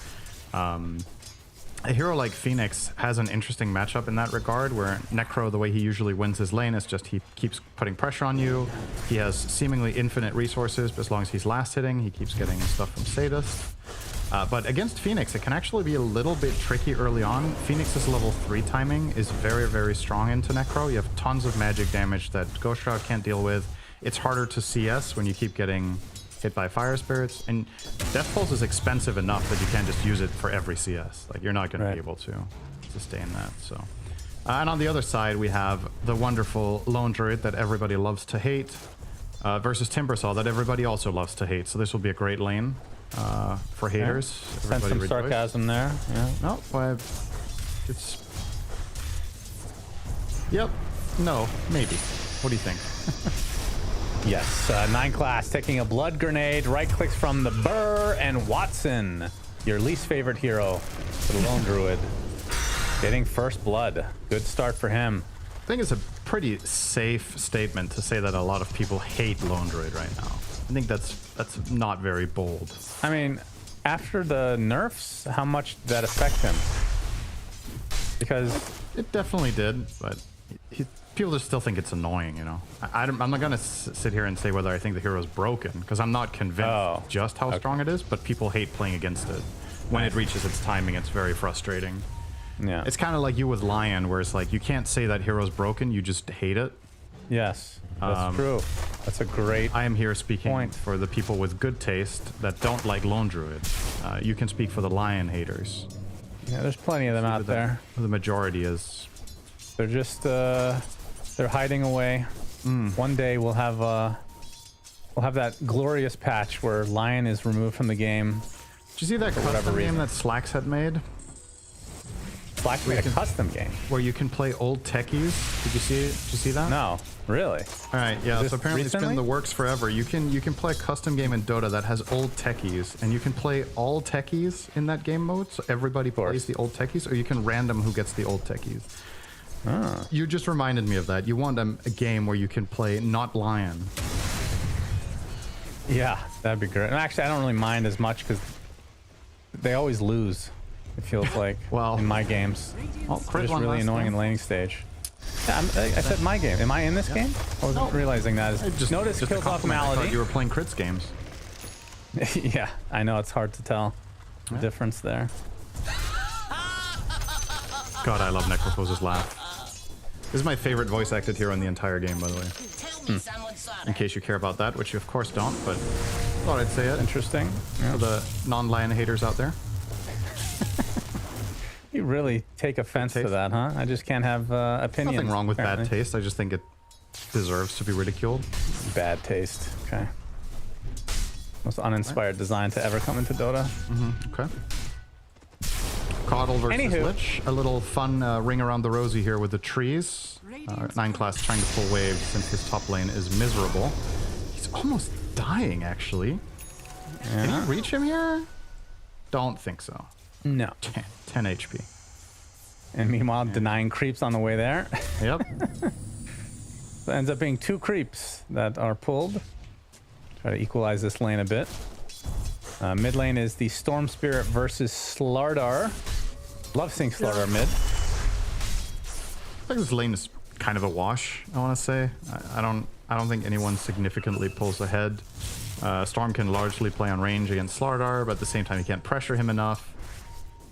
A hero like Phoenix has an interesting matchup in that regard, where Necro, the way he usually wins his lane is just he keeps putting pressure on you. He has seemingly infinite resources, but as long as he's last hitting, he keeps getting stuff from Sadist. But against Phoenix, it can actually be a little bit tricky early on. Phoenix's level 3 timing is very, very strong into Necro. You have tons of magic damage that Ghost Shroud can't deal with. It's harder to CS when you keep getting hit by Fire Spirits, and Death Pulse is expensive enough that you can't just use it for every CS. Like, you're not going to be able to sustain that. So, and on the other side, we have the wonderful Lone Druid that everybody loves to hate, versus Timbersaw that everybody also loves to hate. So this will be a great lane for haters. Sense some sarcasm there. Yeah. No, but it's... Yep. No. Maybe. What do you think? Yes. 9 class taking a blood grenade. Right clicks from the Burr and Watson. Your least favorite hero, the Lone Druid. Getting first blood. Good start for him. I think it's a pretty safe statement to say that a lot of people hate Lone Druid right now. I think that's not very bold. I mean, after the nerfs, how much did that affect him? Because it definitely did, but people just still think it's annoying, you know. I'm not gonna sit here and say whether I think the hero is broken, because I'm not convinced just how strong it is, but people hate playing against it. When it reaches its timing, it's very frustrating. Yeah. It's kind of like you with Lion, where it's like, you can't say that hero's broken, you just hate it. Yes, that's true. That's a great I am here speaking for the people with good taste that don't like Lone Druid. You can speak for the Lion haters. Yeah, there's plenty of them out there. The majority is... They're just, they're hiding away. One day we'll have that glorious patch where Lion is removed from the game. Did you see that custom game that Slacks had made? Slacks made a custom game where you can play old techies. Did you see it? Did you see that? No, really. All right, yeah. So apparently it's been in the works forever. You can play a custom game in Dota that has old techies, and you can play all techies in that game mode. So everybody plays the old techies, or you can random who gets the old techies. You just reminded me of that. You want a game where you can play not Lion. Yeah, that'd be great. And actually, I don't really mind as much because they always lose. It feels like in my games. They're just really annoying in the laning stage. Yeah, I said my game. Am I in this game? I wasn't realizing that. Notice kills off Malady. I thought you were playing crits games. Yeah, I know it's hard to tell the difference there. God, I love Necrophose's laugh. This is my favorite voice acted hero in the entire game, by the way. In case you care about that, which you of course don't, but thought I'd say it. Interesting. Yeah. For the non-Lion haters out there. You really take offense to that, huh? I just can't have opinions. Nothing wrong with apparently. bad taste. I just think it deserves to be ridiculed. Bad taste. Okay. Most uninspired design to ever come into Dota. Okay. Coddle versus Lich. A little fun ring around the rosy here with the trees. 9 class trying to pull waves since his top lane is miserable. He's almost dying, actually. Yeah. Can you reach him here? Don't think so. No. 10 HP. And meanwhile, denying creeps on the way there. Yep. So it ends up being 2 creeps that are pulled. Try to equalize this lane a bit. Mid lane is the Storm Spirit versus Slardar. Love seeing Slardar mid. I think this lane is kind of a wash, I want to say. I don't think anyone significantly pulls ahead. Storm can largely play on range against Slardar, but at the same time, you can't pressure him enough.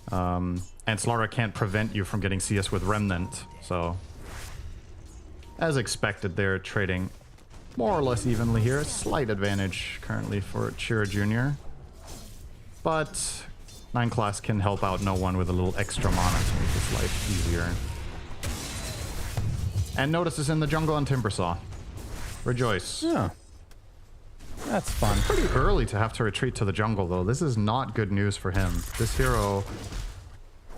And Slardar can't prevent you from getting CS with Remnant, so... As expected, they're trading more or less evenly here. Slight advantage currently for Chira Jr. But 9 class can help out no one with a little extra mana to make his life easier. And Notice is in the jungle on Timbersaw. Rejoice. Yeah. That's fun. It's pretty early to have to retreat to the jungle, though. This is not good news for him. This hero...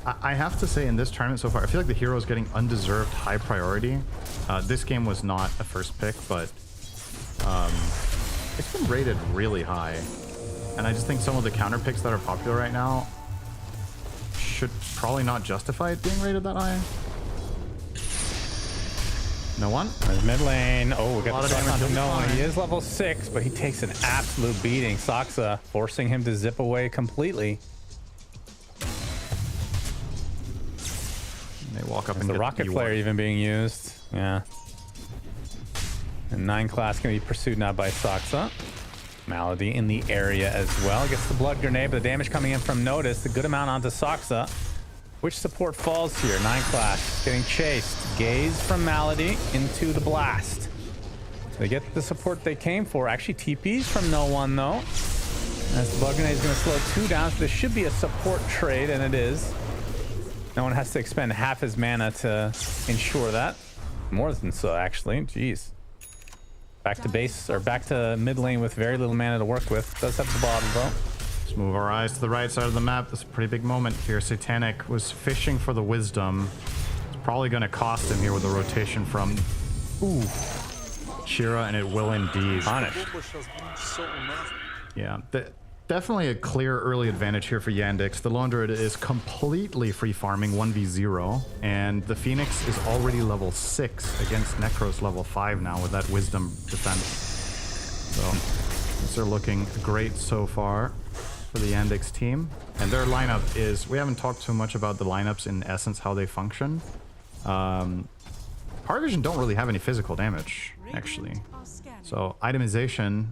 I have to say, in this tournament so far, I feel like the hero is getting undeserved high priority. This game was not a first pick, but it's been rated really high. And I just think some of the counter picks that are popular right now should probably not justify it being rated that high. No one. There's mid lane. Oh, we got lot the of shot onto damage. no one. He is level 6, but he takes an absolute beating. Saksa forcing him to zip away completely. They walk up and the get rocket the flare ward. even being used. Yeah. And 9 class can be pursued now by Saksa. Malady in the area as well. Gets the blood grenade, but the damage coming in from Notice. A good amount onto Saksa. Which support falls here? 9 class getting chased. Gaze from Malady into the blast. They get the support they came for. Actually, TPs from no one though. As the blood grenade is going to slow 2 down, so there should be a support trade, and it is. No one has to expend half his mana to ensure that. More than so, actually. Jeez. Back to base, or back to mid lane with very little mana to work with. Does have the bottom though. Let's move our eyes to the right side of the map. This is a pretty big moment here. Satanic was fishing for the wisdom. It's probably going to cost him here with the rotation from Shira, and it will indeed. Punished. Yeah, definitely a clear early advantage here for Yandex. The Lone Druid is completely free farming 1v0, and the Phoenix is already level 6 against Necros level 5 now with that wisdom defense. So these are looking great so far for the Yandex team. And their lineup is, we haven't talked too much about the lineups in essence, how they function. PARIVISION don't really have any physical damage, actually. So itemization,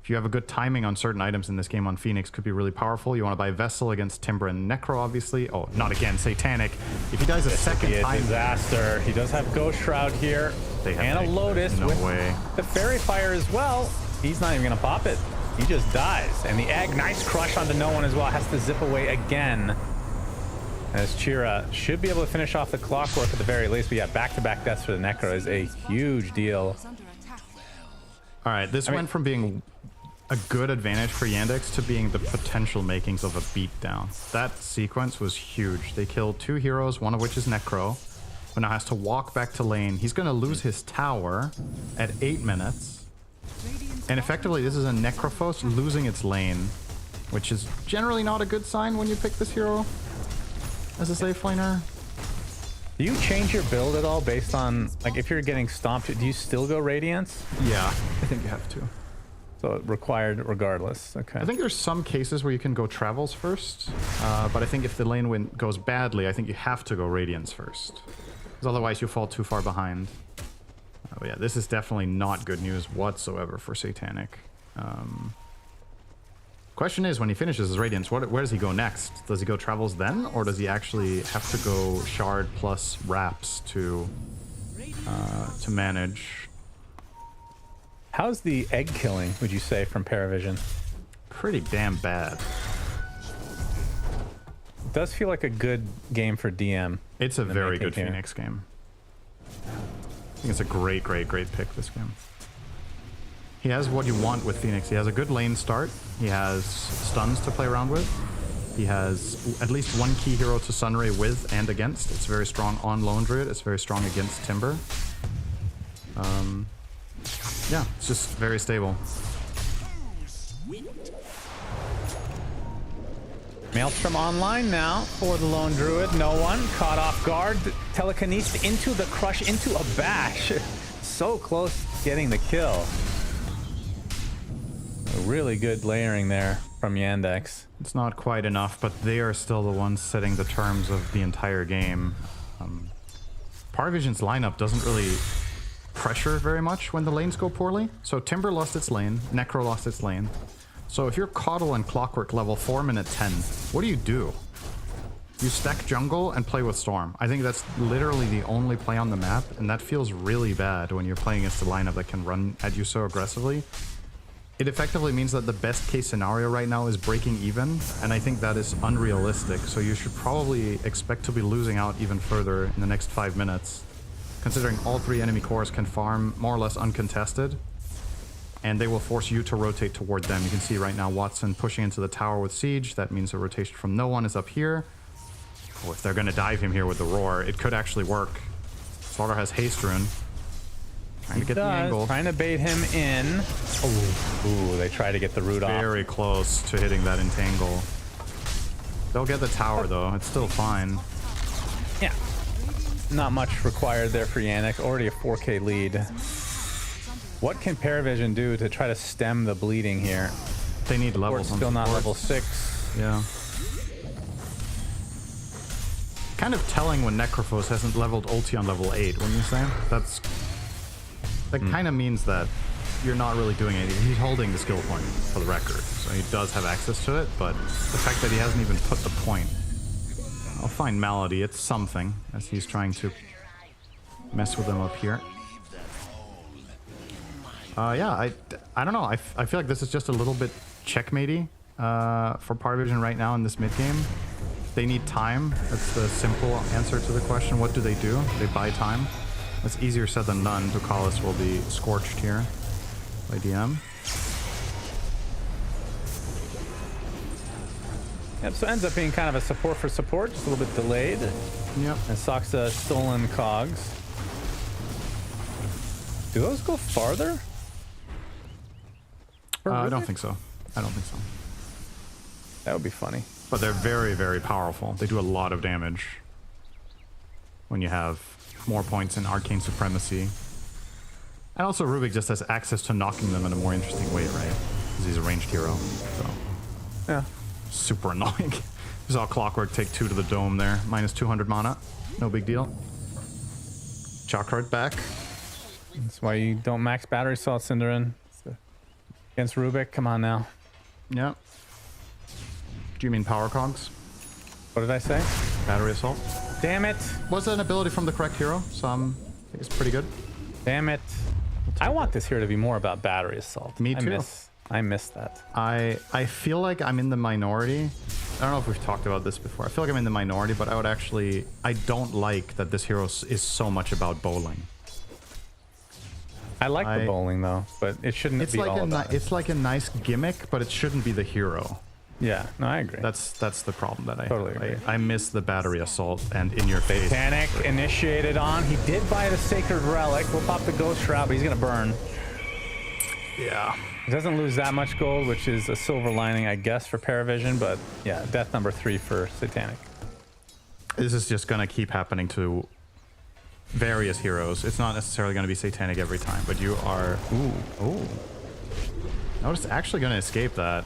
if you have a good timing on certain items in this game on Phoenix, could be really powerful. You want to buy Vessel against Timber and Necro, obviously. Oh, not again, Satanic. If he dies a second time... disaster. He does have Ghost Shroud here. And a Lotus no with way. the Fairy Fire as well. He's not even going to pop it. He just dies. And the Egg, nice crush onto no one as well. Has to zip away again. As Chira should be able to finish off the clockwork at the very least. But yeah, back-to-back deaths for the Necro is a huge deal. All right, this went from being a good advantage for Yandex to being the potential makings of a beatdown. That sequence was huge. They killed 2 heroes, one of which is Necro, who now has to walk back to lane. He's going to lose his tower at 8 minutes. And effectively, this is a Necrophos losing its lane, which is generally not a good sign when you pick this hero as a safe laner. Do you change your build at all based on, like, if you're getting stomped, do you still go Radiance? Yeah, I think you have to. So required regardless. Okay. I think there's some cases where you can go Travels first, but I think if the lane goes badly, I think you have to go Radiance first. Because otherwise you fall too far behind. Oh yeah, this is definitely not good news whatsoever for Satanic. Question is, when he finishes his Radiance, where does he go next? Does he go Travels then, or does he actually have to go Shard plus Wraps to manage? How's the egg killing, would you say, from PARIVISION? Pretty damn bad. It does feel like a good game for DM. It's a very good Phoenix game. I think it's a great pick this game. He has what you want with Phoenix. He has a good lane start. He has stuns to play around with. He has at least 1 key hero to Sunray with and against. It's very strong on Lone Druid. It's very strong against Timber. Yeah, it's just very stable. Maelstrom online now for the Lone Druid. No one caught off guard. Telekinesis into the crush, into a bash. So close to getting the kill. A really good layering there from Yandex. It's not quite enough, but they are still the ones setting the terms of the entire game. PARIVISION's lineup doesn't really pressure very much when the lanes go poorly. So Timber lost its lane, Necro lost its lane. So if you're Coddle and Clockwork level 4 minute 10, what do? You stack jungle and play with Storm. I think that's literally the only play on the map, and that feels really bad when you're playing against a lineup that can run at you so aggressively. It effectively means that the best case scenario right now is breaking even, and I think that is unrealistic, so you should probably expect to be losing out even further in the next 5 minutes, considering all 3 enemy cores can farm more or less uncontested, and they will force you to rotate toward them. You can see right now Watson pushing into the tower with Siege. That means a rotation from no one is up here. Oh, if they're going to dive him here with the Roar, it could actually work. Slaughter has Haste Rune. Trying to get the angle. Trying to bait him in. Ooh, they try to get the root off. Very close to hitting that entangle. They'll get the tower though. It's still fine. Yeah. not much required there for Yandex. Already a 4K lead. What can PARIVISION do to try to stem the bleeding here? They need levels. Still not level 6. Yeah. Kind of telling when Necrophos hasn't leveled ulti on level 8, wouldn't you say? That kind of means that you're not really doing anything. He's holding the skill point for the record, so he does have access to it, but the fact that he hasn't even put the point. I'll find Malady. It's something, as he's trying to mess with them up here. Yeah, I don't know. I feel like this is just a little bit checkmatey for PARIVISION right now in this mid game. They need time. That's the simple answer to the question. What do? They buy time. That's easier said than done. Ducalis will be scorched here by DM. Yep, so it ends up being kind of a support for support, just a little bit delayed. Yep. And Soxa stolen cogs. Do those go farther? I don't think so. I don't think so. That would be funny. But they're very, very powerful. They do a lot of damage when you have more points in Arcane Supremacy. And also Rubik just has access to knocking them in a more interesting way, right? Because he's a ranged hero. So yeah. Super annoying. We saw Clockwork take 2 to the dome there. Minus 200 mana. No big deal. Chakra back. That's why you don't max battery salt, Cinderin. Against Rubik, come on now. Yeah. Do you mean power cogs? What did I say? Battery assault. Damn it. Was an ability from the correct hero, so I think it's pretty good. Damn it. I want this hero to be more about battery assault. Me too. I miss that. I feel like I'm in the minority. I don't know if we've talked about this before. I feel like I'm in the minority, but I don't like that this hero is so much about bowling. I like the bowling though, but it shouldn't be all about it. It's like a nice gimmick, but it shouldn't be the hero. Yeah, no, I agree. That's the problem that I totally agree. I miss the battery assault and in your face. Satanic initiated on. He did buy the Sacred Relic. We'll pop the Ghost Shroud, but he's gonna burn. Yeah. He doesn't lose that much gold, which is a silver lining, I guess, for PARIVISION, but yeah, death number 3 for Satanic. This is just gonna keep happening to various heroes. It's not necessarily gonna be Satanic every time, but you are... Ooh. No, it's actually gonna escape that.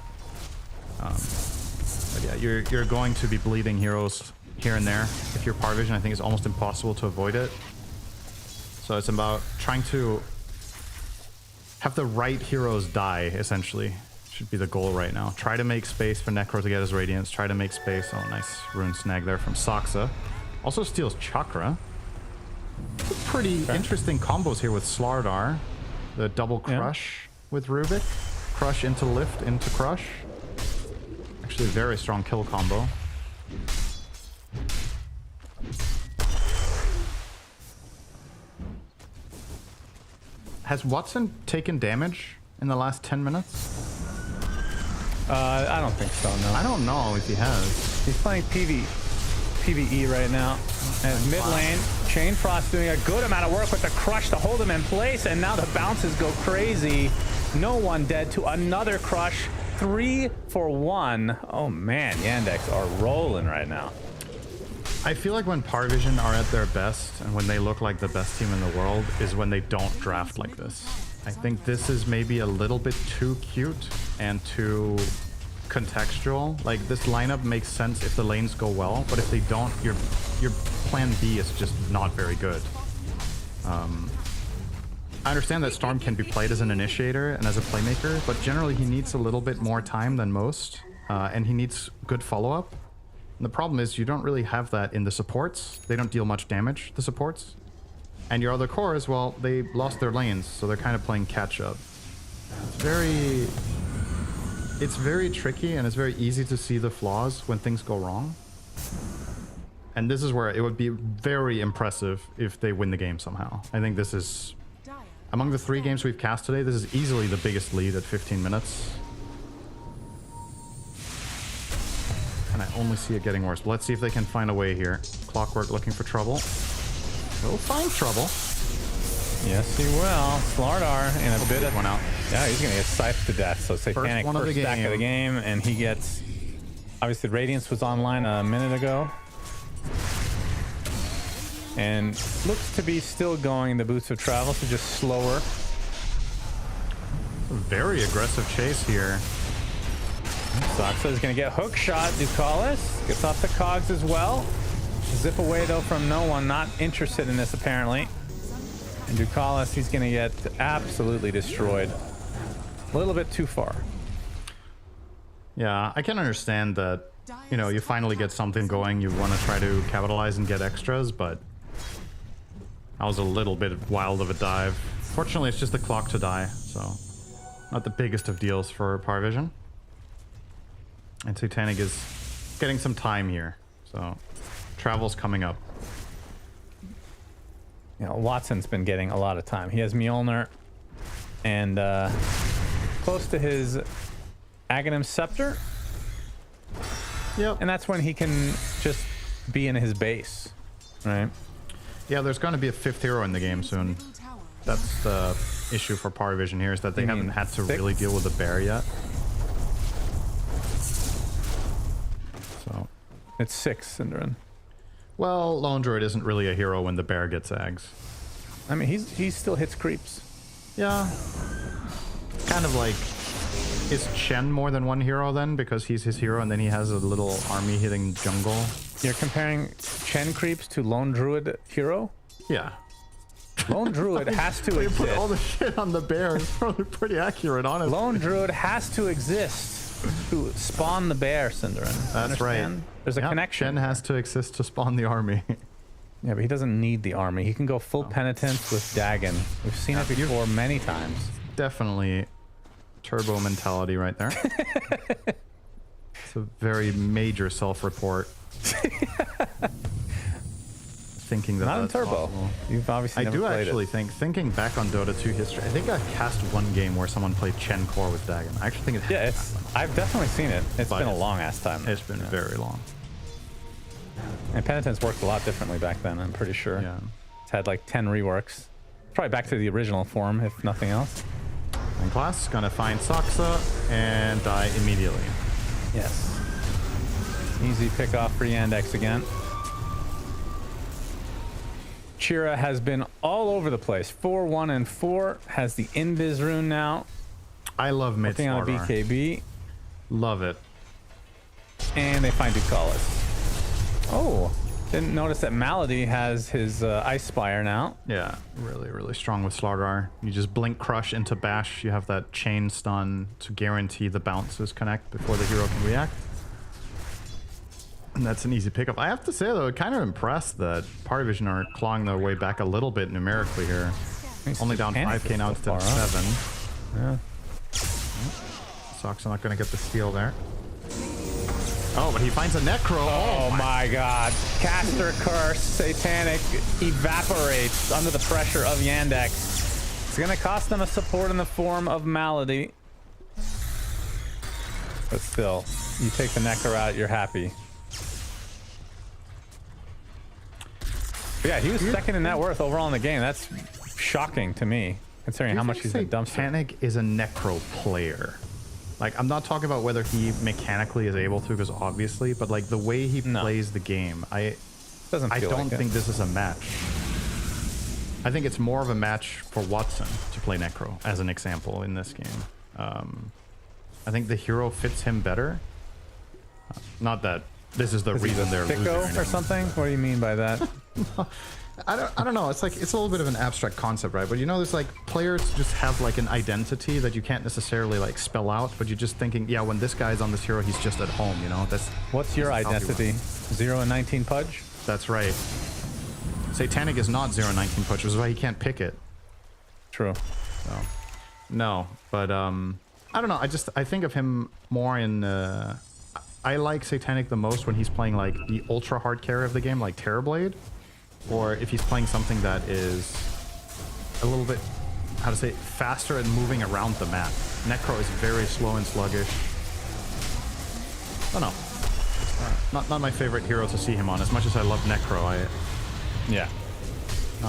But yeah, you're going to be bleeding heroes here and there. If you're PARIVISION, I think it's almost impossible to avoid it. So it's about trying to have the right heroes die, essentially. Should be the goal right now. Try to make space for Necro to get his Radiance. Try to make space. Oh, nice rune snag there from Soxa. Also steals Chakra. Pretty interesting combos here with Slardar. The double crush with Rubik. Crush into lift into crush. Actually, very strong kill combo. Has Watson taken damage in the last 10 minutes? I don't think so, no. I don't know if he has. He's playing PvE right now. And mid lane, Chain Frost doing a good amount of work with the crush to hold him in place, and now the bounces go crazy. No one dead to another crush. 3 for 1. Oh man, Yandex are rolling right now. I feel like when PARIVISION are at their best and when they look like the best team in the world is when they don't draft like this. I think this is maybe a little bit too cute and too contextual. Like, this lineup makes sense if the lanes go well, but if they don't, your plan B is just not very good. I understand that Storm can be played as an initiator and as a playmaker, but generally he needs a little bit more time than most, and he needs good follow-up. And the problem is you don't really have that in the supports. They don't deal much damage, the supports. And your other cores, well, they lost their lanes, so they're kind of playing catch-up. It's very tricky, and it's very easy to see the flaws when things go wrong. And this is where it would be very impressive if they win the game somehow. I think this is... Among the 3 games we've cast today, this is easily the biggest lead at 15 minutes. And I only see it getting worse. But let's see if they can find a way here. Clockwork looking for trouble. They'll find trouble. Yes, he will. Slardar in a bit of one out. Yeah, he's gonna get scythed to death. So Satanic first stack of the game, and he gets... Obviously, Radiance was online a minute ago. And looks to be still going the Boots of Travel, so just slower. Very aggressive chase here. Soxa is going to get hook shot. Ducalis gets off the cogs as well. Zip away though from no one. Not interested in this apparently. And Ducalis, he's going to get absolutely destroyed. A little bit too far. Yeah, I can understand that, you know, you finally get something going, you want to try to capitalize and get extras, but that was a little bit wild of a dive. Fortunately, it's just the clock to die, so not the biggest of deals for PARIVISION. And Satanic is getting some time here, so Travel's coming up. You know, Watson's been getting a lot of time. He has Mjolnir and close to his Aghanim's Scepter. Yep. And that's when he can just be in his base, right? Yeah, there's going to be a 5th hero in the game soon. That's the issue for PARIVISION here, is that they haven't had to really deal with the bear yet. So it's 6, Synderen. Well, Lone Druid isn't really a hero when the bear gets Ags. I mean, he still hits creeps. Yeah. Kind of like, is Chen more than one hero then? Because he's his hero and then he has a little army hitting jungle? You're comparing Chen creeps to Lone Druid hero? Yeah. Lone Druid has to exist. You put all the shit on the bear. It's probably pretty accurate, honestly. Lone Druid has to exist to spawn the bear, Synderen. That's right. There's a connection. Chen has to exist to spawn the army. Yeah, but he doesn't need the army. He can go full penitence with Dagon. We've seen it before many times. Definitely turbo mentality right there. It's a very major self-report. Thinking that not in turbo. Possible. You've obviously never played actually think, thinking back on Dota 2 history, I think I cast one game where someone played Chen Core with Dagon. I actually think I've definitely seen it. It's been a long ass time. It's been very long. And Penitence worked a lot differently back then, I'm pretty sure. Yeah. It's had like 10 reworks. Probably back to the original form, if nothing else. And Class gonna find Soxa and die immediately. Yes. Easy pick off for Yandex again. Chira has been all over the place. 4, 1, and 4. Has the Invis rune now. I love mid on a BKB. Love it. And they find Ducalis. Oh, didn't notice that Malady has his Ice Spire now. Yeah, really, really strong with Slardar. You just blink crush into bash. You have that chain stun to guarantee the bounces connect before the hero can react. And that's an easy pickup. I have to say though, kind of impressed that PARIVISION are clawing their way back a little bit numerically here. Only down 5k now instead of 7. Yeah. Sox are not going to get the steal there. Oh, but he finds a Necro. Oh my god. Caster Curse, Satanic evaporates under the pressure of Yandex. It's going to cost them a support in the form of Malady. But still, you take the Necro out, you're happy. But yeah, he was second in net worth overall in the game. That's shocking to me, considering how much he's been dumpster. Satanic is a Necro player. Like, I'm not talking about whether he mechanically is able to, because obviously, but like the way he plays the game, I don't think this is a match. I think it's more of a match for Watson to play Necro, as an example, in this game. I think the hero fits him better. Not that this is the reason they're losing or something? What do you mean by that? I don't know. It's like, it's a little bit of an abstract concept, right? But you know, there's like players just have like an identity that you can't necessarily like spell out, but you're just thinking, yeah, when this guy's on this hero, he's just at home, you know? What's your identity? 0 and 19 Pudge? That's right. Satanic is not 0 and 19 Pudge, which is why he can't pick it. True. So, no, but I don't know. I think of him more in I like Satanic the most when he's playing like the ultra hard carry of the game, like Terrorblade. Or if he's playing something that is a little bit, how to say, faster and moving around the map. Necro is very slow and sluggish. I don't know. Not my favorite hero to see him on. As much as I love Necro, yeah.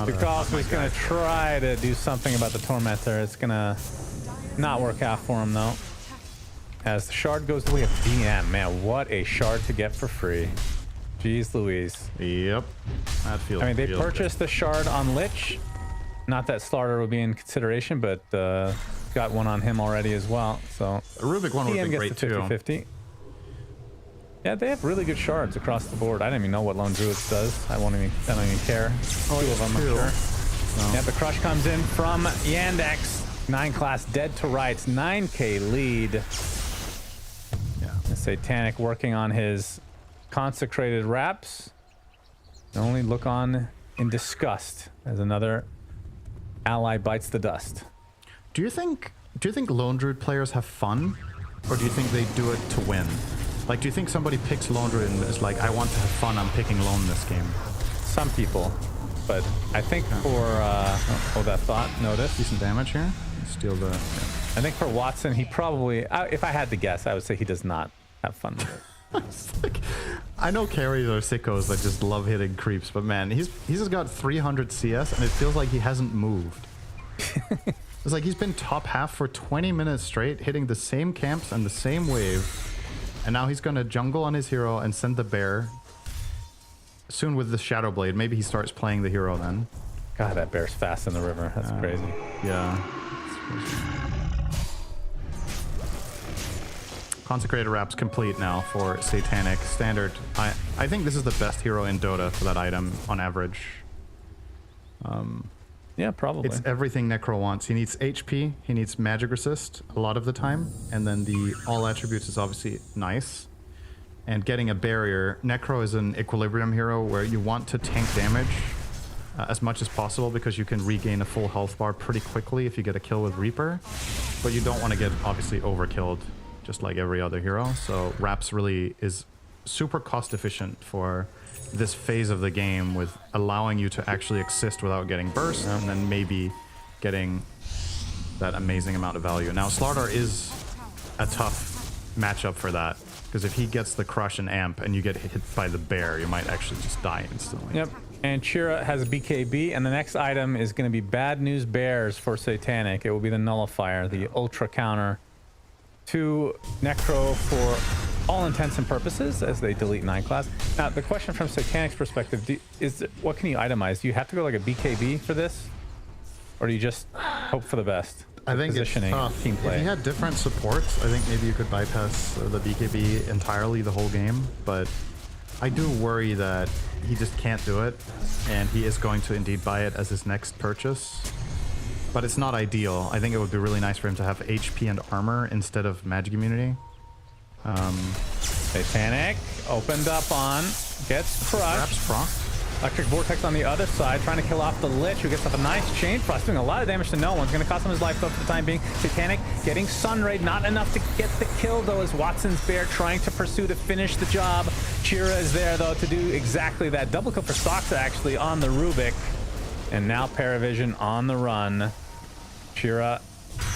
Because he's going to try to do something about the Tormentor. It's going to not work out for him, though. As the shard goes the way of DM. Man, what a shard to get for free. Jeez Louise. Yep. That feels. I mean, they purchased the shard on Lich. Not that Slaughter would be in consideration, but got one on him already as well. So Rubik one would be great too. 50-50. Yeah, they have really good shards across the board. I don't even know what Lone Druids does. I don't even care. Oh, Two of them, I'm sure. No. Yeah, the crush comes in from Yandex. 9 class dead to rights. 9k lead. Yeah. Satanic working on his consecrated wraps. Only look on in disgust as another ally bites the dust. Do you think Lone Druid players have fun, or do you think they do it to win? Like, do you think somebody picks Lone Druid and is like, I want to have fun, I'm picking Lone this game? Some people, but I think for that thought, notice. Decent damage here. Steal the. Yeah. I think for Watson, he probably, if I had to guess, I would say he does not have fun with it. Like, I know carries are sickos that just love hitting creeps, but man, he's just got 300 CS and it feels like he hasn't moved. It's like he's been top half for 20 minutes straight, hitting the same camps and the same wave. And now he's gonna jungle on his hero and send the bear. Soon with the Shadow Blade, maybe he starts playing the hero then. God, that bear's fast in the river. That's crazy. Yeah. Consecrated wraps complete now for Satanic. Standard. I think this is the best hero in Dota for that item on average. Yeah, probably. It's everything Necro wants. He needs HP, he needs magic resist a lot of the time, and then the all attributes is obviously nice. And getting a barrier. Necro is an equilibrium hero where you want to tank damage as much as possible because you can regain a full health bar pretty quickly if you get a kill with Reaper. But you don't want to get obviously overkilled just like every other hero. So Wraps really is super cost efficient for this phase of the game, with allowing you to actually exist without getting burst and then maybe getting that amazing amount of value. Now Slardar is a tough matchup for that, because if he gets the crush and amp and you get hit by the bear, you might actually just die instantly. Yep. And Chira has a BKB, and the next item is going to be Bad News Bears for Satanic. It will be the Nullifier, the Ultra Counter to Necro for all intents and purposes as they delete 9 class. Now, the question from Satanic's perspective is, what can you itemize? Do you have to go like a BKB for this? Or do you just hope for the best? I think positioning, it's tough. team play. If you had different supports, I think maybe you could bypass the BKB entirely the whole game, but I do worry that he just can't do it, and he is going to indeed buy it as his next purchase. But it's not ideal. I think it would be really nice for him to have HP and armor instead of magic immunity. Satanic opened up on, gets crushed. Perhaps proc. Electric Vortex on the other side, trying to kill off the Lich, who gets off a nice chain frost, doing a lot of damage to no one. It's going to cost him his life though for the time being. Satanic getting Sunray, not enough to get the kill though, as Watson's Bear trying to pursue to finish the job. Chira is there though to do exactly that. Double kill for Soxa actually on the Rubik. And now PARIVISION on the run. Chira,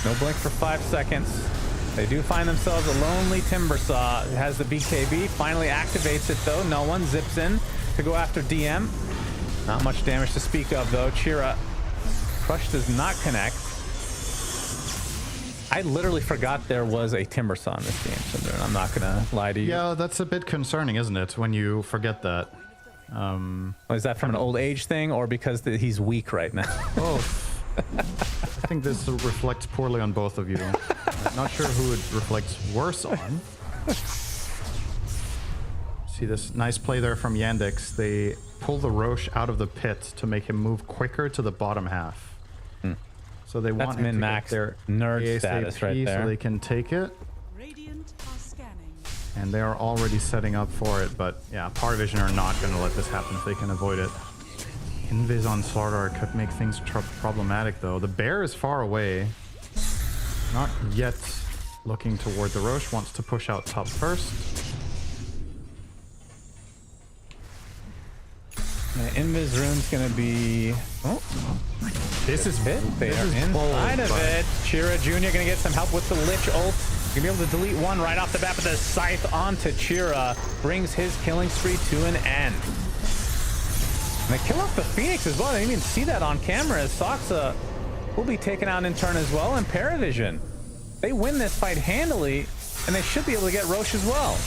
no blink for 5 seconds. They do find themselves a lonely Timbersaw. It has the BKB, finally activates it though. No one zips in to go after DM. Not much damage to speak of though. Chira, Crush does not connect. I literally forgot there was a Timbersaw in this game, Cinder. I'm not gonna lie to you. Yeah, that's a bit concerning, isn't it, when you forget that? Is that from an old age thing, or because he's weak right now? Both. I think this reflects poorly on both of you. I'm not sure who it reflects worse on. See this nice play there from Yandex. They pull the Roche out of the pit to make him move quicker to the bottom half. So they want him to get their nerd ASAP status right there, so they can take it. And they are already setting up for it, but yeah, PARIVISION are not going to let this happen if they can avoid it. Invis on Slardar could make things problematic though. The bear is far away. Not yet looking toward the Roche. Wants to push out top first. Invis rune's gonna be. Oh, this is it. They are inside of it. Chira Jr. gonna get some help with the Lich ult. Gonna be able to delete one right off the bat, but the Scythe onto Chira brings his killing spree to an end. And they kill off the Phoenix as well. I didn't even see that on camera, as Soxa will be taken out in turn as well. And PARIVISION, they win this fight handily, and they should be able to get Roche as well.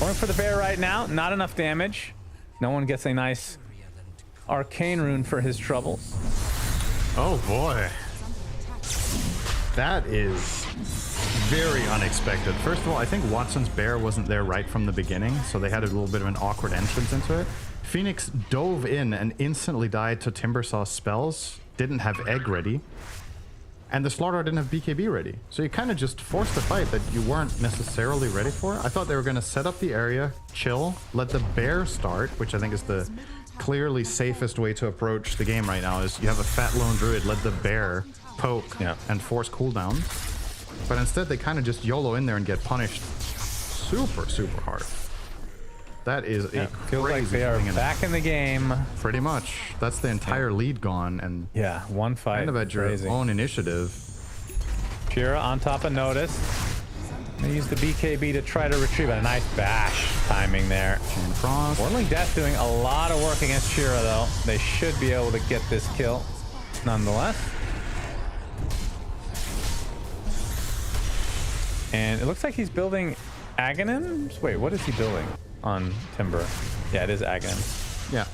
Going for the bear right now. Not enough damage. No one gets a nice arcane rune for his troubles. Oh boy. That is very unexpected. First of all, I think Watson's bear wasn't there right from the beginning, so they had a little bit of an awkward entrance into it. Phoenix dove in and instantly died to Timbersaw's spells, didn't have egg ready, and the Slardar didn't have BKB ready. So you kind of just forced a fight that you weren't necessarily ready for. I thought they were going to set up the area, chill, let the bear start, which I think is the clearly safest way to approach the game right now, is you have a fat lone druid, let the bear poke and force cooldowns. But instead they kind of just YOLO in there and get punished super, super hard. That is a feels like they are back in the game. Pretty much. That's the entire lead gone, and one fight. Kind of at your own initiative. Kira on top of Notice. They use the BKB to try to retrieve a nice bash timing there. Chain Frost. Whirling Death doing a lot of work against Shira though. They should be able to get this kill nonetheless. And it looks like he's building Aghanims. Wait, what is he building on Timber? Yeah, it is Aghanims. Yeah.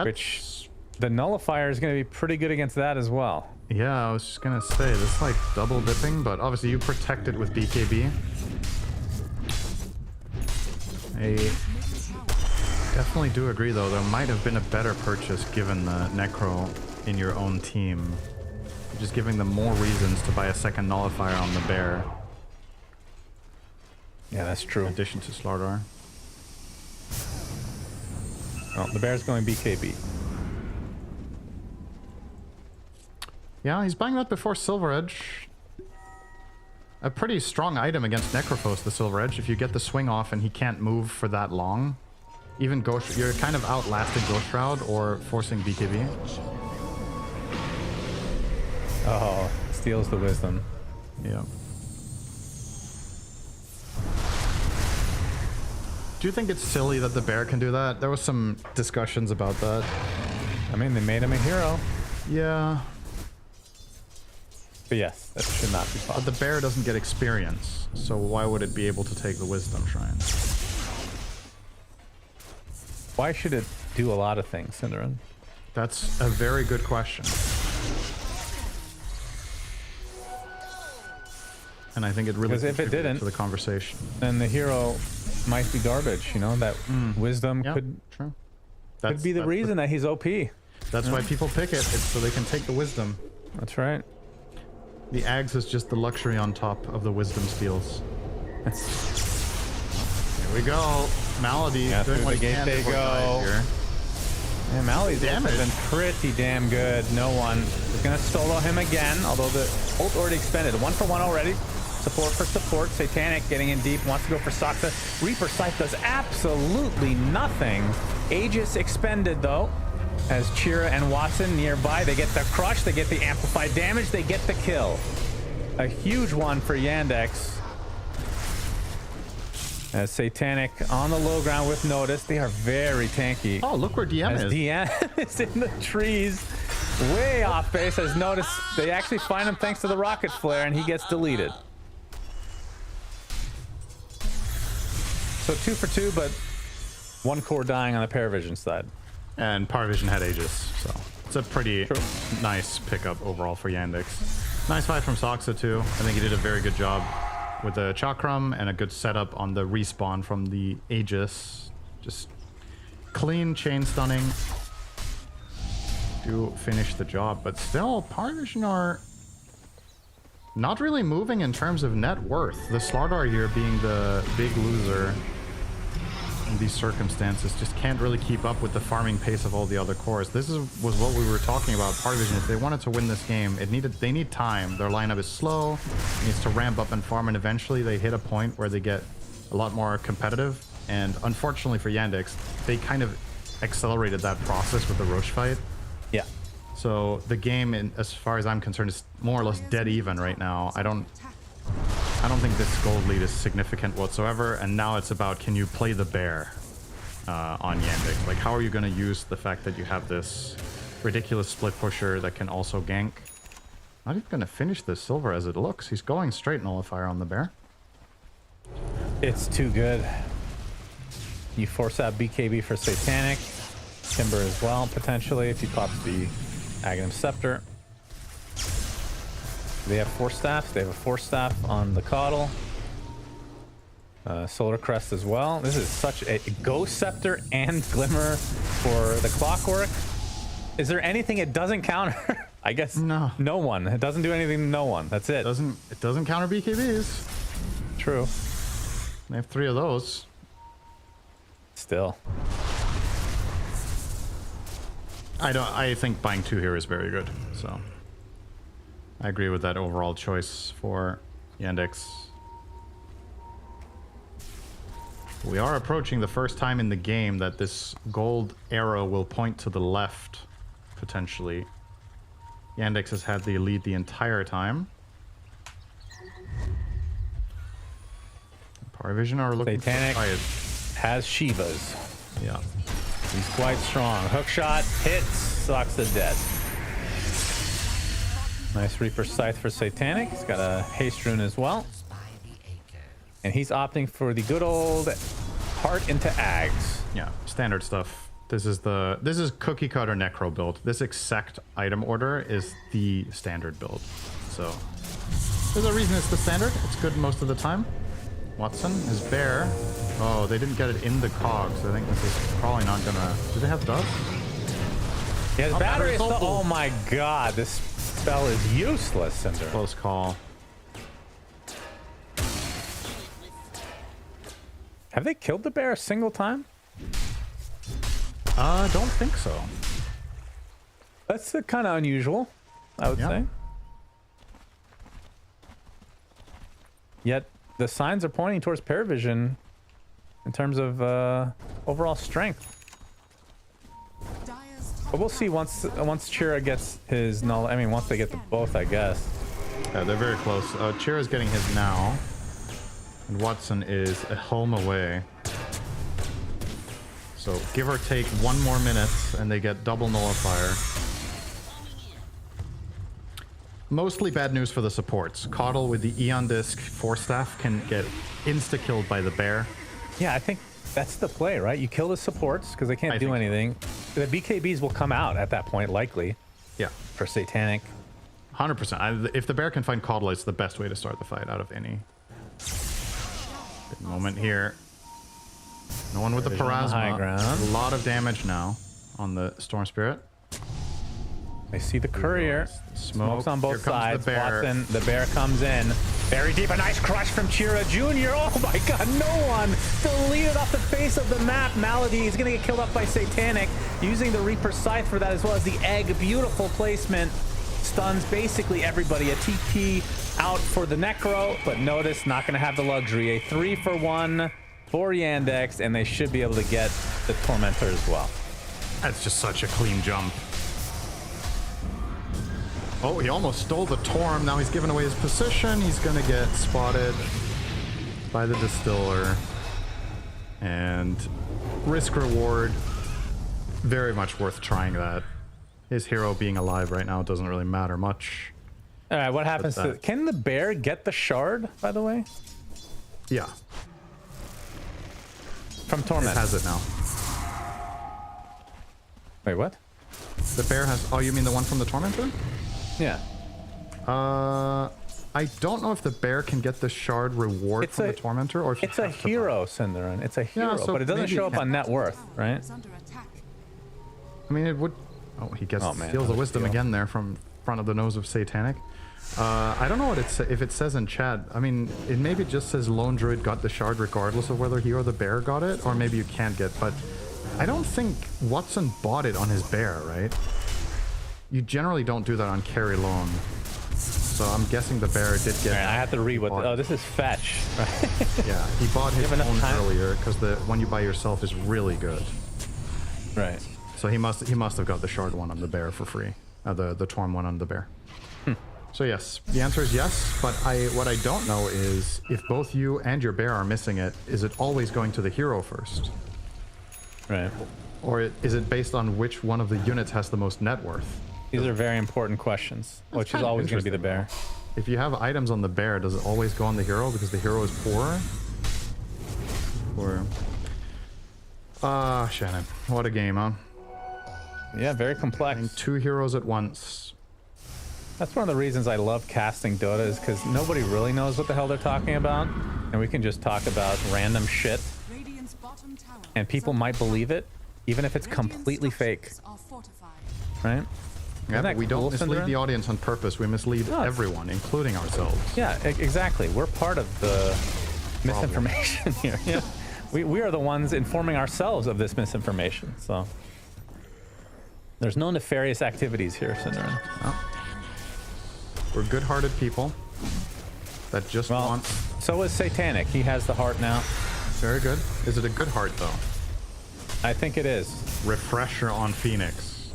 Which the nullifier is going to be pretty good against that as well. Yeah, I was just going to say, this is like double dipping, but obviously you protect it with BKB. I definitely do agree though, there might have been a better purchase given the Necro in your own team. Just giving them more reasons to buy a second nullifier on the bear. Yeah, that's true. In addition to Slardar. Oh, the bear's going BKB. Yeah, he's buying that before Silver Edge. A pretty strong item against Necrophos, the Silver Edge. If you get the swing off and he can't move for that long, even Ghost, you're kind of outlasted Ghost Shroud or forcing BKB. Oh, steals the wisdom. Yeah. Do you think it's silly that the bear can do that? There was some discussions about that. I mean, they made him a hero. Yeah. But yes, that should not be possible. But the bear doesn't get experience, so why would it be able to take the Wisdom Shrine? Why should it do a lot of things, Cinderin? That's a very good question. And I think it really contributes if it didn't to the conversation. Then the hero might be garbage, you know? That wisdom could be the reason that he's OP. That's why people pick it. It's so they can take the wisdom. That's right. The Ags is just the luxury on top of the wisdom steals. Here we go. Malady doing what he can before dies here. Yeah, Malady's has been pretty damn good. No one is going to solo him again, although the ult already expended. 1-for-1 already. Support for support. Satanic getting in deep. Wants to go for Sakta. Reaper Scythe does absolutely nothing. Aegis expended, though. As Chira and Watson nearby, they get the crush, they get the amplified damage, they get the kill. A huge one for Yandex. As Satanic on the low ground with Notice, they are very tanky. Oh, look where DM is. DM is in the trees, way off base. As Notice, they actually find him thanks to the rocket flare, and he gets deleted. So 2 for 2, but 1 core dying on the PARIVISION side. And PARIVISION had Aegis, so it's a pretty nice pickup overall for Yandex. Nice fight from Soxa too. I think he did a very good job with the Chakram and a good setup on the respawn from the Aegis. Just clean chain stunning to finish the job, but still PARIVISION are not really moving in terms of net worth. The Slardar here being the big loser in these circumstances just can't really keep up with the farming pace of all the other cores. This was what we were talking about. PARIVISION, if they wanted to win this game, they need time. Their lineup is slow, it needs to ramp up and farm, and eventually they hit a point where they get a lot more competitive. And unfortunately for Yandex, they kind of accelerated that process with the Roche fight. Yeah. So the game, as far as I'm concerned, is more or less dead even right now. I don't think this gold lead is significant whatsoever, and now it's about, can you play the bear on Yandex? Like, how are you going to use the fact that you have this ridiculous split pusher that can also gank? Not even going to finish this silver as it looks. He's going straight nullifier on the bear. It's too good. You force out BKB for Satanic. Timber as well, potentially, if he pops the Aghanim Scepter. They have 4 staffs. They have a 4 staff on the Coddle. Solar Crest as well. This is such a Ghost Scepter and Glimmer for the Clockwork. Is there anything it doesn't counter? I guess no one. It doesn't do anything to no one. That's it. It doesn't counter BKBs. True. They have 3 of those. Still. I think buying 2 here is very good. So I agree with that overall choice for Yandex. We are approaching the first time in the game that this gold arrow will point to the left, potentially. Yandex has had the lead the entire time. PARIVISION are looking Satanic for has Shivas. Yeah. He's quite strong. Hook shot hits, sucks the dead. Nice Reaper Scythe for Satanic. He's got a haste rune as well. And he's opting for the good old heart into Ags. Yeah, standard stuff. This is cookie cutter necro build. This exact item order is the standard build. So there's a reason it's the standard. It's good most of the time. Watson is bear. Oh, they didn't get it in the cogs. I think this is probably not gonna. Do they have dust? He has battery. Oh my god, this spell is useless, Cinder. Close call. Have they killed the bear a single time? Don't think so. That's kind of unusual, I would say. Yet the signs are pointing towards PARIVISION in terms of overall strength. But we'll see once Chira gets his null. I mean, once they get the both, I guess. Yeah, they're very close. Chira's getting his now. And Watson is a helm away. So give or take 1 more minute and they get double nullifier. Mostly bad news for the supports. Coddle with the Eon Disc 4 staff can get insta-killed by the bear. Yeah, I think that's the play, right? You kill the supports because they can't do anything. The BKBs will come out at that point, likely. Yeah. For Satanic. 100%. If the bear can find Coddle, it's the best way to start the fight out of any. Good moment here. No one with the Parasma. A lot of damage now on the Storm Spirit. I see the courier. Smokes on both sides. The bear. Watson, the bear comes in. Very deep. A nice crush from Chira Jr. Oh my god, no one deleted off the face of the map. Malady is going to get killed off by Satanic. Using the Reaper Scythe for that as well as the egg. Beautiful placement. Stuns basically everybody. A TP out for the Necro, but notice not going to have the luxury. A 3-for-1 for Yandex, and they should be able to get the Tormentor as well. That's just such a clean jump. Oh, he almost stole the Torm. Now he's given away his position. He's going to get spotted by the Distiller. And risk reward, very much worth trying that. His hero being alive right now doesn't really matter much. All right, what happens to... Can the bear get the shard, by the way? Yeah. From Torment. It has it now. Wait, what? The bear has... Oh, you mean the one from the Tormentor? Yeah. I don't know if the bear can get the shard reward from the Tormentor, or if it's a hero, Cinderin. It's a hero, so but it doesn't show up on net worth, right? I mean, it would... Oh, he gets steals the wisdom again there from front of the nose of Satanic. I don't know what if it says in chat. I mean, it maybe just says Lone Druid got the shard regardless of whether he or the bear got it, or maybe you can't get, but I don't think Watson bought it on his bear, right? You generally don't do that on carry lone. So I'm guessing the bear did get... Right, I have to read what... Oh, this is fetch. Right? Yeah, he bought his own earlier, because the one you buy yourself is really good. Right. So he must have got the shard one on the bear for free. The Torm one on the bear. So yes, the answer is yes, but what I don't know is if both you and your bear are missing it, is it always going to the hero first? Right. Or is it based on which one of the units has the most net worth? These are very important questions, which is always going to be the bear. If you have items on the bear, does it always go on the hero because the hero is poorer? Or Ah, Shannon. What a game, huh? Yeah, very complex. Playing 2 heroes at once. That's one of the reasons I love casting Dota, is because nobody really knows what the hell they're talking about. And we can just talk about random shit. And people might believe it, even if it's completely fake. Right? Yeah, but we don't mislead the audience on purpose. We mislead everyone, including ourselves. Yeah, exactly. We're part of the misinformation here. Yeah. We are the ones informing ourselves of this misinformation. So there's no nefarious activities here, Synderen. Oh. We're good-hearted people that just want... So is Satanic. He has the heart now. Very good. Is it a good heart, though? I think it is. Refresher on Phoenix.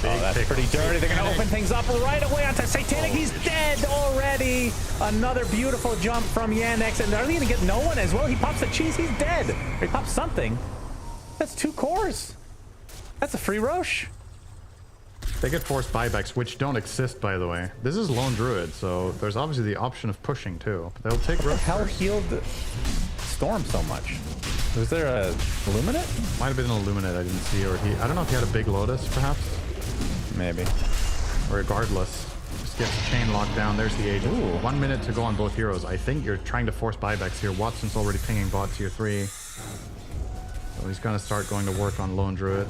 Oh, that's pretty dirty. They're going to open things up right away onto Satanic. He's dead already. Another beautiful jump from Yandex. And are they going to get no one as well? He pops the cheese. He's dead. Or he pops something. That's 2 cores. That's a free Roche. They get forced buybacks, which don't exist, by the way. This is Lone Druid, so there's obviously the option of pushing, too. But they'll take... What the hell healed Storm so much? Was there a Illuminate? Might have been an Illuminate I didn't see, or I don't know if he had a big Lotus, perhaps? Maybe. Regardless, just gets the chain locked down. There's the Aegis. 1 minute to go on both heroes. I think you're trying to force buybacks here. Watson's already pinging bot tier 3. So he's going to start going to work on Lone Druid.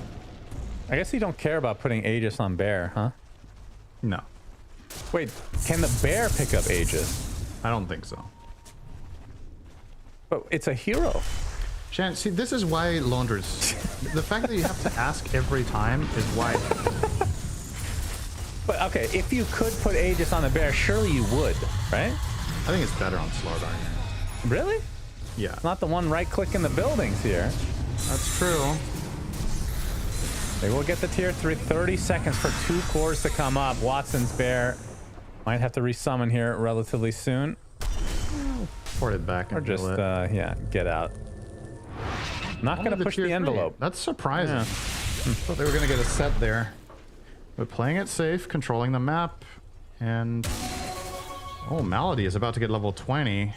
I guess you don't care about putting Aegis on Bear, huh? No. Wait, can the Bear pick up Aegis? I don't think so. But it's a hero. Shan, see, this is why Lone Druid... the fact that you have to ask every time is why... But okay, if you could put Aegis on the Bear, surely you would, right? I think it's better on Slardar. Really? Yeah. Not the one right-click in the buildings here. That's true. They will get the tier 3. 30 seconds for 2 cores to come up. Watson's Bear might have to resummon here relatively soon. Port it back. Or just, yeah, get out. Not going to push the envelope. That's surprising. Yeah. Thought they were going to get a set there. But playing it safe, controlling the map, and... Oh, Malady is about to get level 20.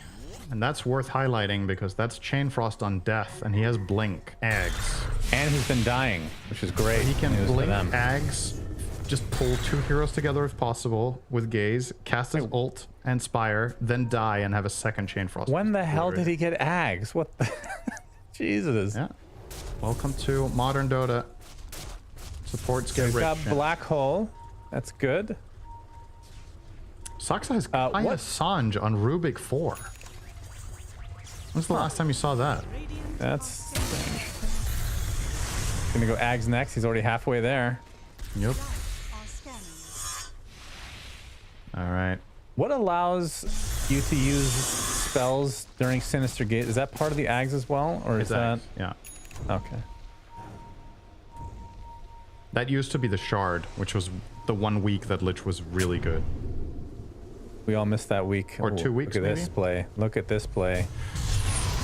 And that's worth highlighting because that's Chain Frost on Death, and he has Blink, Ags. And he's been dying, which is great. He can Blink, Ags, just pull 2 heroes together if possible with Gaze, cast his ult and Spire, then die and have a second Chain Frost. When the hell did he get Ags? What the... Jesus. Yeah. Welcome to modern Dota. Supports get rich. Got Black Hole. That's good. Saksa has Kaya Sanj on Rubik 4. When's the last time you saw that? That's strange. Gonna go Ags next. He's already halfway there. Yep. All right. What allows you to use spells during Sinister Gate? Is that part of the Ags as well, or is that? Yeah. Okay. That used to be the Shard, which was the 1 week that Lich was really good. We all missed that week. Or 2 weeks, Look at maybe? this play. Look at this play.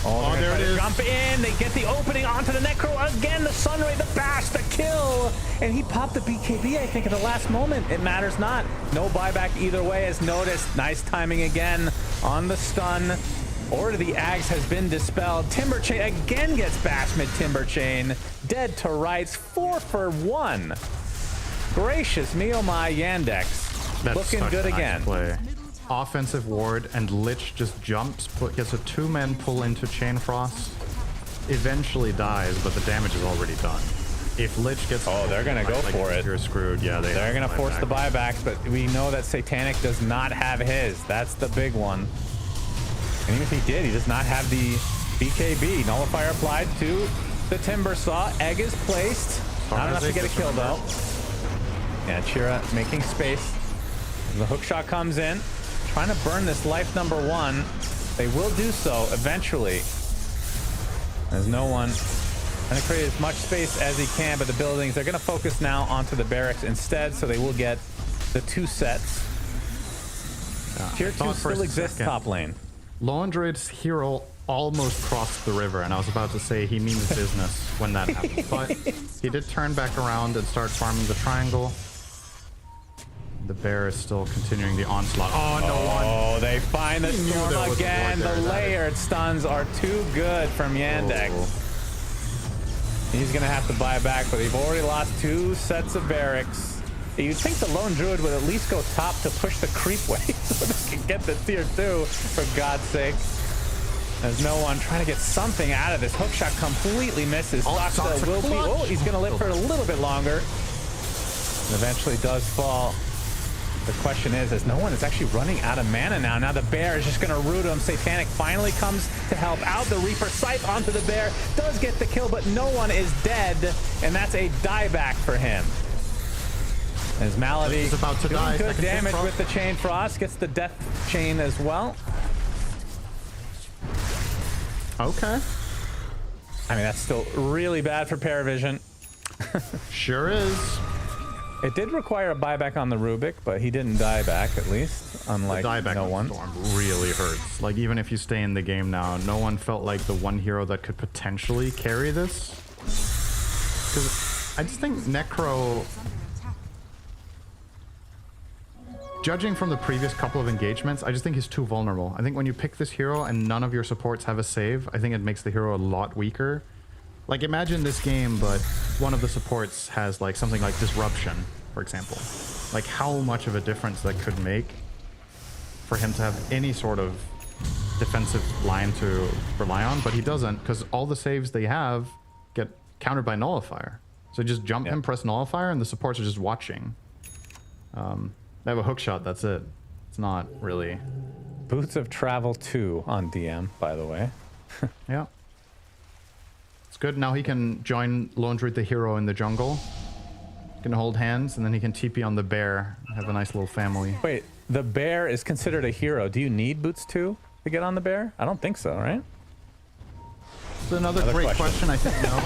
Oh, there it is. Jump in. They get the opening onto the Necro again. The Sunray, the bash, the kill. And he popped the BKB, I think, at the last moment. It matters not. No buyback either way, as noticed. Nice timing again on the stun. Order the Ags has been dispelled. Timber Chain again gets bashed mid Timber Chain. Dead to rights. 4 for 1. Gracious me, oh my, Yandex. That's looking good nice again. Play. Offensive ward, and Lich just jumps, gets a 2-man pull into Chain Frost. Eventually dies, but the damage is already done. If Lich gets... Oh, they're going to go for it. You're screwed. Yeah, they're going to force the buybacks, but we know that Satanic does not have his. That's the big one. And even if he did, he does not have the BKB. Nullifier applied to the Timber Saw. Egg is placed. Not enough to get a kill, though. Yeah, Chira making space. The hook shot comes in. Trying to burn this life number 1. They will do so eventually. There's no one. Trying to create as much space as he can, but the buildings, they're going to focus now onto the barracks instead, so they will get the 2 sets. Tier 2 still exists top lane. Lone Druid's hero almost crossed the river, and I was about to say he means business when that happened. But he did turn back around and start farming the triangle. The bear is still continuing the onslaught. Oh, no one. Oh, they find the storm again. The layered stuns are too good from Yandex. He's gonna have to buy back, but they've already lost 2 sets of barracks. You'd think the lone druid would at least go top to push the creep wave so they can get the tier 2, for God's sake. There's no one trying to get something out of this. Hookshot completely misses. Soxa will be. Oh, he's gonna live for a little bit longer. And eventually does fall. The question is no one is actually running out of mana now. Now the bear is just going to root him. Satanic finally comes to help out. The Reaper scythe onto the bear. Does get the kill, but no one is dead. And that's a dieback for him. As Malady is about to die. Good damage with the Chain Frost. Gets the death chain as well. Okay. I mean, that's still really bad for PARIVISION. Sure is. It did require a buyback on the Rubik, but he didn't die back, at least, unlike no one. Storm really hurts. Like, even if you stay in the game now, no one felt like the one hero that could potentially carry this. Because I just think Necro, judging from the previous couple of engagements, I just think he's too vulnerable. I think when you pick this hero and none of your supports have a save, I think it makes the hero a lot weaker. Like, imagine this game, but one of the supports has like something like Disruption, for example. Like, how much of a difference that could make for him to have any sort of defensive line to rely on, but he doesn't, because all the saves they have get countered by Nullifier. So just jump him, press Nullifier, and the supports are just watching. They have a hookshot, that's it. It's not really... Boots of Travel 2 on DM, by the way. Yeah. It's good. Now he can join Lone Druid the hero in the jungle. He can hold hands, and then he can TP on the bear. Have a nice little family. Wait, the bear is considered a hero. Do you need Boots 2 to get on the bear? I don't think so, right? It's another great question. I think no.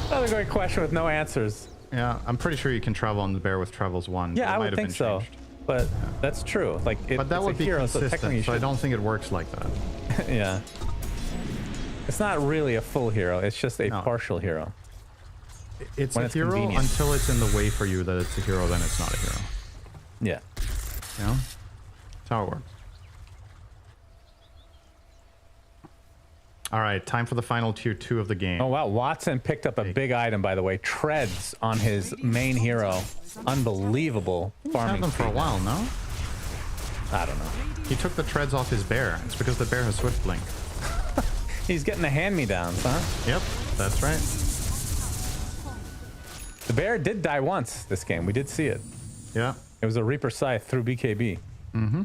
Another great question with no answers. Yeah, I'm pretty sure you can travel on the bear with Travels 1. Yeah, I would think so. But that's true. Like, but that would be hero, consistent, so I don't think it works like that. Yeah. It's not really a full hero. It's just a partial hero. It's a hero convenient. Until it's in the way for you that it's a hero, then it's not a hero. Yeah. You know? That's how it works. All right, time for the final tier 2 of the game. Oh, wow. Watson picked up a big item, by the way. Treads on his main hero. Unbelievable farming. He's had them for a while, no? I don't know. He took the treads off his bear. It's because the bear has Swift Blink. He's getting the hand-me-downs, huh? Yep, that's right. The bear did die once this game. We did see it. Yeah. It was a Reaper Scythe through BKB. Mm-hmm.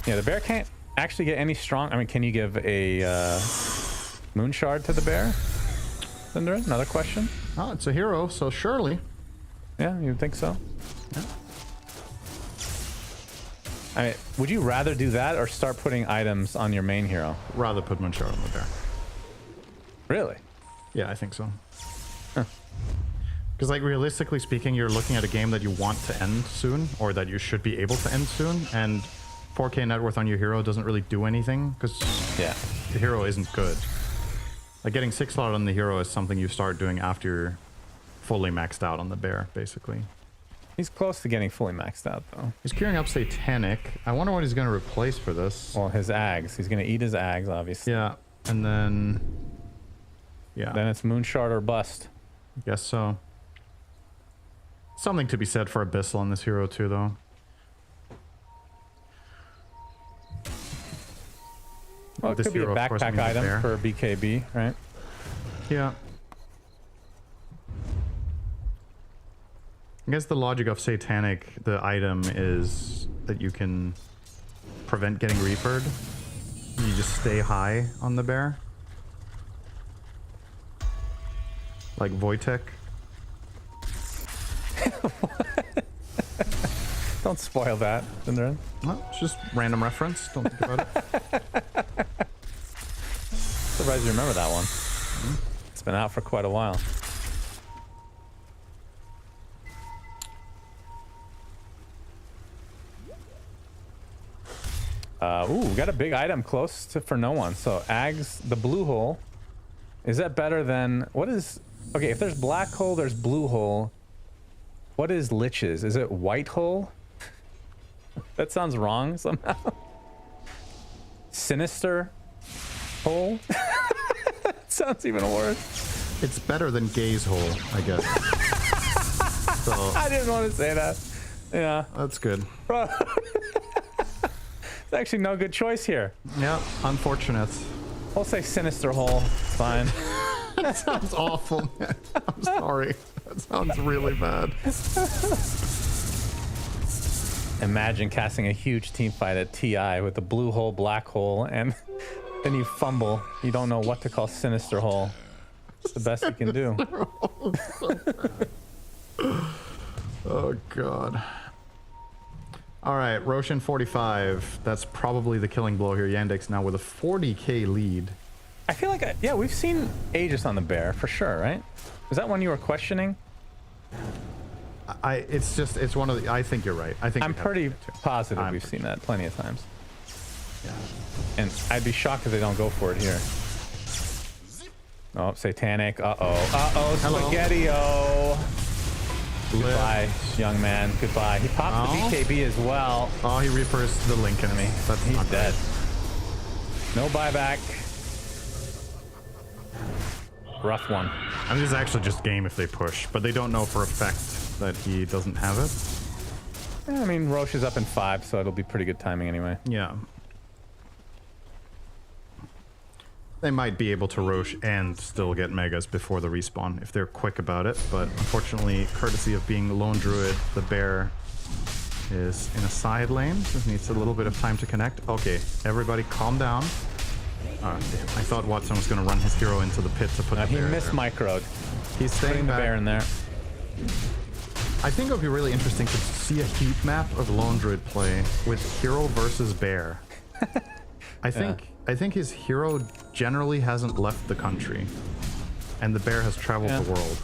Yeah, the bear can't actually get any strong... I mean, can you give a Moon Shard to the bear? Tundra, another question? Oh, it's a hero, so surely. Yeah, you think so? Yeah. I mean, would you rather do that or start putting items on your main hero? Rather put Moon Shard on the bear. Really? Yeah, I think so. Because, like, realistically speaking, you're looking at a game that you want to end soon, or that you should be able to end soon, and 4K net worth on your hero doesn't really do anything, because the hero isn't good. Like, getting 6 slot on the hero is something you start doing after you're fully maxed out on the bear, basically. He's close to getting fully maxed out, though. He's queuing up Satanic. I wonder what he's going to replace for this. Well, his Ags. He's going to eat his Ags, obviously. Yeah, and then... Yeah. Then it's Moonshard or bust. Guess so. Something to be said for Abyssal on this hero, too, though. Well, it could be a backpack item for BKB, right? Yeah. I guess the logic of Satanic, the item, is that you can prevent getting reapered. You just stay high on the bear. Like Wojtek. Don't spoil that, Tundra. No, it's just random reference. Don't think about it. Surprised you remember that one. It's been out for quite a while. Ooh, we got a big item close to for no one. So Ags, the blue hole. Is that better than what is? Okay, if there's black hole, there's blue hole. What is liches? Is it white hole? That sounds wrong somehow. sinister hole. Sounds even worse. It's better than gaze hole, I guess. So, I didn't want to say that. Yeah. That's good. Bro. It's actually no good choice here. Yeah, unfortunate. I'll say sinister hole. It's fine. That sounds awful, man. I'm sorry. That sounds really bad. Imagine casting a huge team fight at TI with the blue hole, black hole, and then you fumble. You don't know what to call sinister hole. It's the best you can do. Oh, God. All right, Roshan 45. That's probably the killing blow here. Yandex now with a 40k lead. I feel like, yeah, we've seen Aegis on the bear for sure, right? Was that one you were questioning? It's one of the, I think you're right. I think I'm pretty positive we've seen that plenty of times. Yeah. And I'd be shocked if they don't go for it here. Oh, satanic. Uh-oh, spaghetti-o. Goodbye, young man. Goodbye. He popped the BKB as well. Oh, he reapers the Lincoln. He's dead. No buyback. Rough one. I mean, this is actually just game if they push, but they don't know for a fact that he doesn't have it. Yeah, I mean, Roche is up in 5, so it'll be pretty good timing anyway. Yeah. They might be able to Roche and still get Megas before the respawn if they're quick about it, but unfortunately, courtesy of being Lone Druid, the bear is in a side lane. Just needs a little bit of time to connect. Okay, everybody calm down. I thought Watson was going to run his hero into the pit to put the bear He missed microed. He's staying back. The bear in there. I think it would be really interesting to see a heat map of Lone Druid play with hero versus bear. I think his hero generally hasn't left the country, and the bear has traveled the world.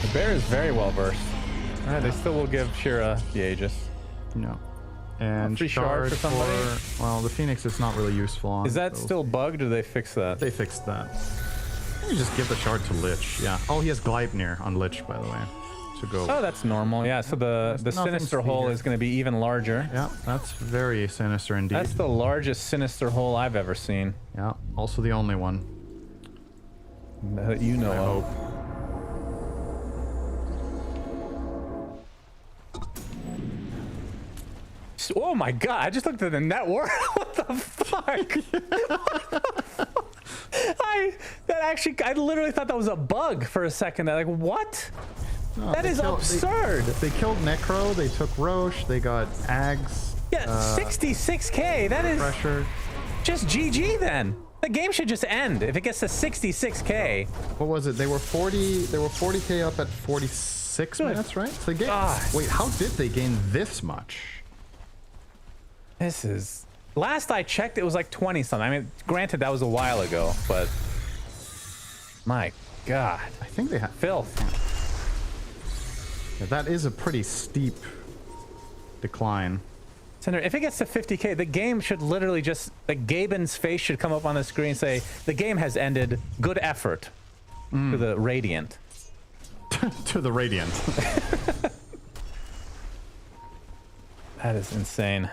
The bear is very well versed. All right, they still will give Shira the Aegis. No. And free shard for somebody. Well, the Phoenix is not really useful on. Is that still bugged, or did they fix that? They fixed that. You just give the shard to Lich. Yeah. Oh, he has Gleipnir on Lich, by the way. To go. Oh, that's normal. Yeah. So the sinister hole is going to be even larger. Yeah, that's very sinister indeed. That's the largest sinister hole I've ever seen. Yeah. Also the only one that you know of. Oh my god, I just looked at the net worth. What the fuck? I literally thought that was a bug for a second. Like, what? No, that is absurd. They killed Necro, they took Roche, they got Ags. Yeah, 66k. That is pressure. Just GG then. The game should just end if it gets to 66k. What was it? They were 40k up at 46 minutes, right? So they gained, wait, how did they gain this much? This is... Last I checked, it was like 20 something. I mean, granted, that was a while ago, but... My god. I think they have... Filth. Yeah, that is a pretty steep decline. Senator, if it gets to 50k, the game should literally just... Like, Gaben's face should come up on the screen and say, the game has ended. Good effort. To the Radiant. To the Radiant. That is insane.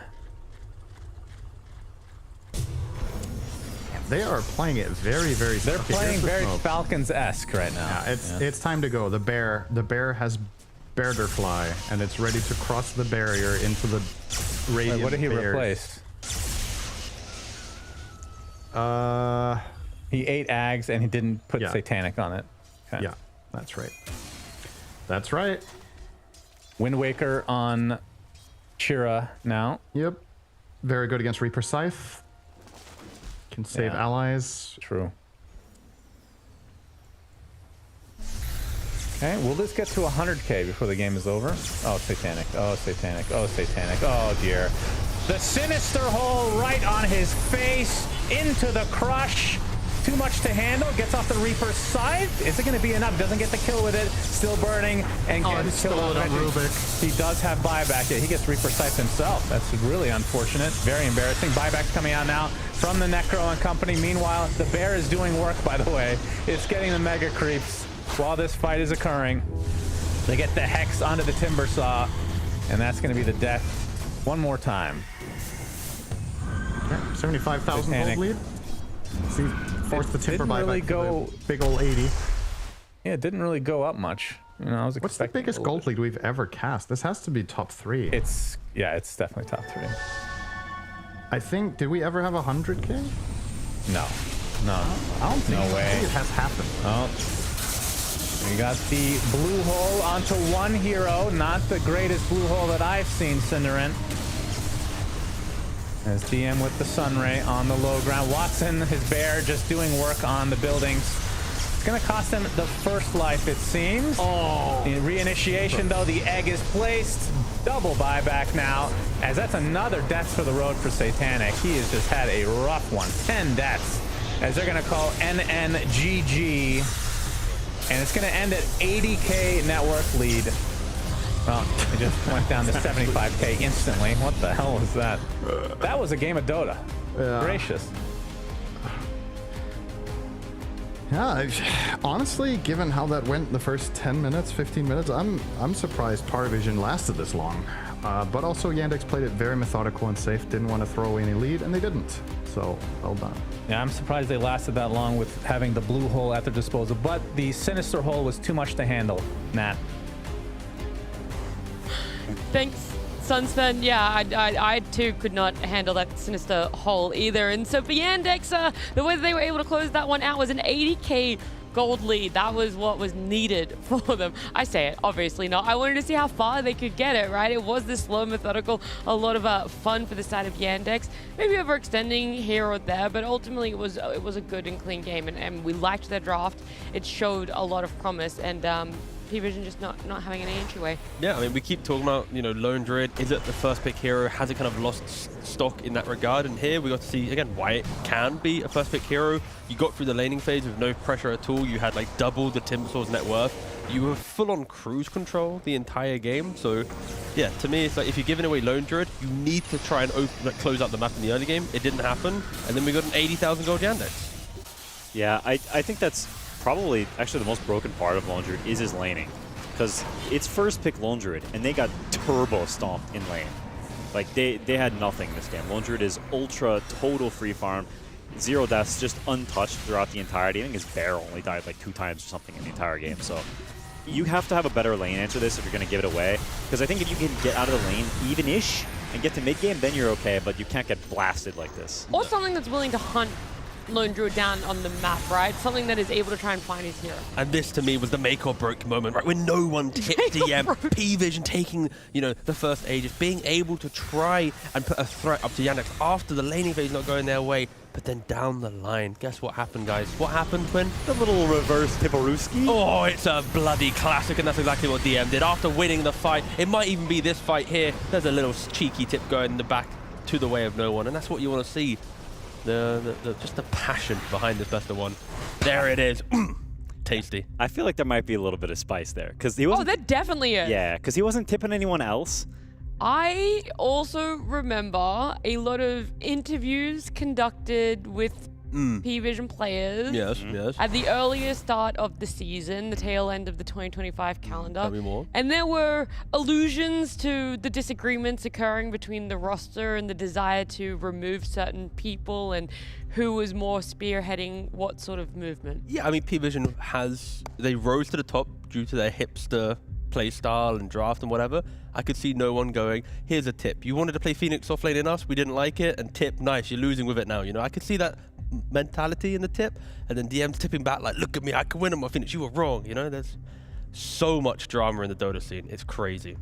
They are playing it very, very. They're playing very Falcons-esque right now. Yeah, it's time to go. The bear has Bearderfly, and it's ready to cross the barrier into the Radiant. Wait, what did he replace? He ate Ags and he didn't put Satanic on it. Okay. Yeah, that's right. That's right. Wind Waker on Shira now. Yep. Very good against Reaper Scythe. Can save allies. True. Okay, will this get to 100k before the game is over? Oh, Satanic. Oh, Satanic. Oh, Satanic. Oh, dear. The Sinister Hole right on his face. Into the crush. Too much to handle. Gets off the Reaper's side. Is it going to be enough? Doesn't get the kill with it. Still burning. And gets killed on Rubik. He does have buyback. Yeah, he gets Reaper Scythe himself. That's really unfortunate. Very embarrassing. Buyback's coming out now from the Necro and company. Meanwhile, the bear is doing work, by the way. It's getting the mega creeps while this fight is occurring. They get the Hex onto the Timber Saw, and that's going to be the death one more time. Yeah, 75,000 gold lead. See, forced the tipper buyback really go big ol' 80. Yeah, it didn't really go up much. You know, I was What's the biggest gold lead we've ever cast? This has to be top 3. It's definitely top 3. I think, did we ever have 100k? No. I don't think, no way. I think it has happened. Oh. We got the blue hole onto one hero. Not the greatest blue hole that I've seen, Cinderent. As DM with the Sunray on the low ground. Watson, his bear, just doing work on the buildings. It's going to cost him the first life, it seems. Oh. In reinitiation, though, the egg is placed. Double buyback now, as that's another deaths for the road for Satanic. He has just had a rough one. 10 deaths, as they're going to call NNGG. And it's going to end at 80k net worth lead. Well, it just went down to 75k instantly. What the hell was that? That was a game of Dota. Yeah. Gracious. Yeah, honestly, given how that went in the first 10 minutes, 15 minutes, I'm surprised PARIVISION lasted this long. But also Yandex played it very methodical and safe, didn't want to throw away any lead, and they didn't. So, well done. Yeah, I'm surprised they lasted that long with having the blue hole at their disposal, but the sinister hole was too much to handle, Nat. Thanks, Sunspen. Yeah, I too could not handle that sinister hole either. And so for Yandex, the way they were able to close that one out was an 80k gold lead. That was what was needed for them. I say it, obviously not. I wanted to see how far they could get it, right? It was this slow, methodical, a lot of fun for the side of Yandex. Maybe overextending here or there, but ultimately it was a good and clean game, and we liked their draft. It showed a lot of promise, and PARIVISION just not having any entryway. Yeah, I mean, we keep talking about, you know, Lone Druid. Is it the first pick hero? Has it kind of lost stock in that regard? And here we got to see, again, why it can be a first pick hero. You got through the laning phase with no pressure at all. You had like double the Timbersaws net worth. You were full on cruise control the entire game. So yeah, to me, it's like if you're giving away Lone Druid, you need to try and close out the map in the early game. It didn't happen. And then we got an 80,000 gold Yandex. Yeah, I think that's probably actually the most broken part of Lone Druid is his laning, because it's first pick Lone Druid and they got turbo stomped in lane. Like they had nothing this game. Lone Druid is ultra total free farm, 0 deaths, just untouched throughout the entirety. I think his bear only died like 2 times or something in the entire game. So you have to have a better lane answer this if you're going to give it away, because I think if you can get out of the lane even-ish and get to mid game, then you're okay, but you can't get blasted like this. Or something that's willing to hunt Lone Druid down on the map, right? Something that is able to try and find his hero. And this, to me, was the make or break moment, right? When no one tipped DM, PARIVISION taking, you know, the first Aegis, being able to try and put a threat up to Yandex after the laning phase not going their way. But then down the line, guess what happened, guys? What happened, Twin? The little reverse Tipperuski. Oh, it's a bloody classic, and that's exactly what DM did. After winning the fight, it might even be this fight here. There's a little cheeky tip going in the back to the way of no one, and that's what you want to see. Just the passion behind this best of one. There it is. Tasty. I feel like there might be a little bit of spice there, because he wasn't. Oh, there definitely is. Yeah, because he wasn't tipping anyone else. I also remember a lot of interviews conducted with PARIVISION players. Yes, yes. At the earlier start of the season, the tail end of the 2025 calendar. Tell me more. And there were allusions to the disagreements occurring between the roster and the desire to remove certain people and who was more spearheading what sort of movement. Yeah, I mean, PARIVISION they rose to the top due to their hipster play style and draft and whatever. I could see no one going, here's a tip. You wanted to play Phoenix off lane in us, we didn't like it, and tip, nice, you're losing with it now. You know, I could see that mentality in the tip, and then DM's tipping back like, look at me, I can win on my Phoenix, you were wrong. You know, there's so much drama in the Dota scene. It's crazy.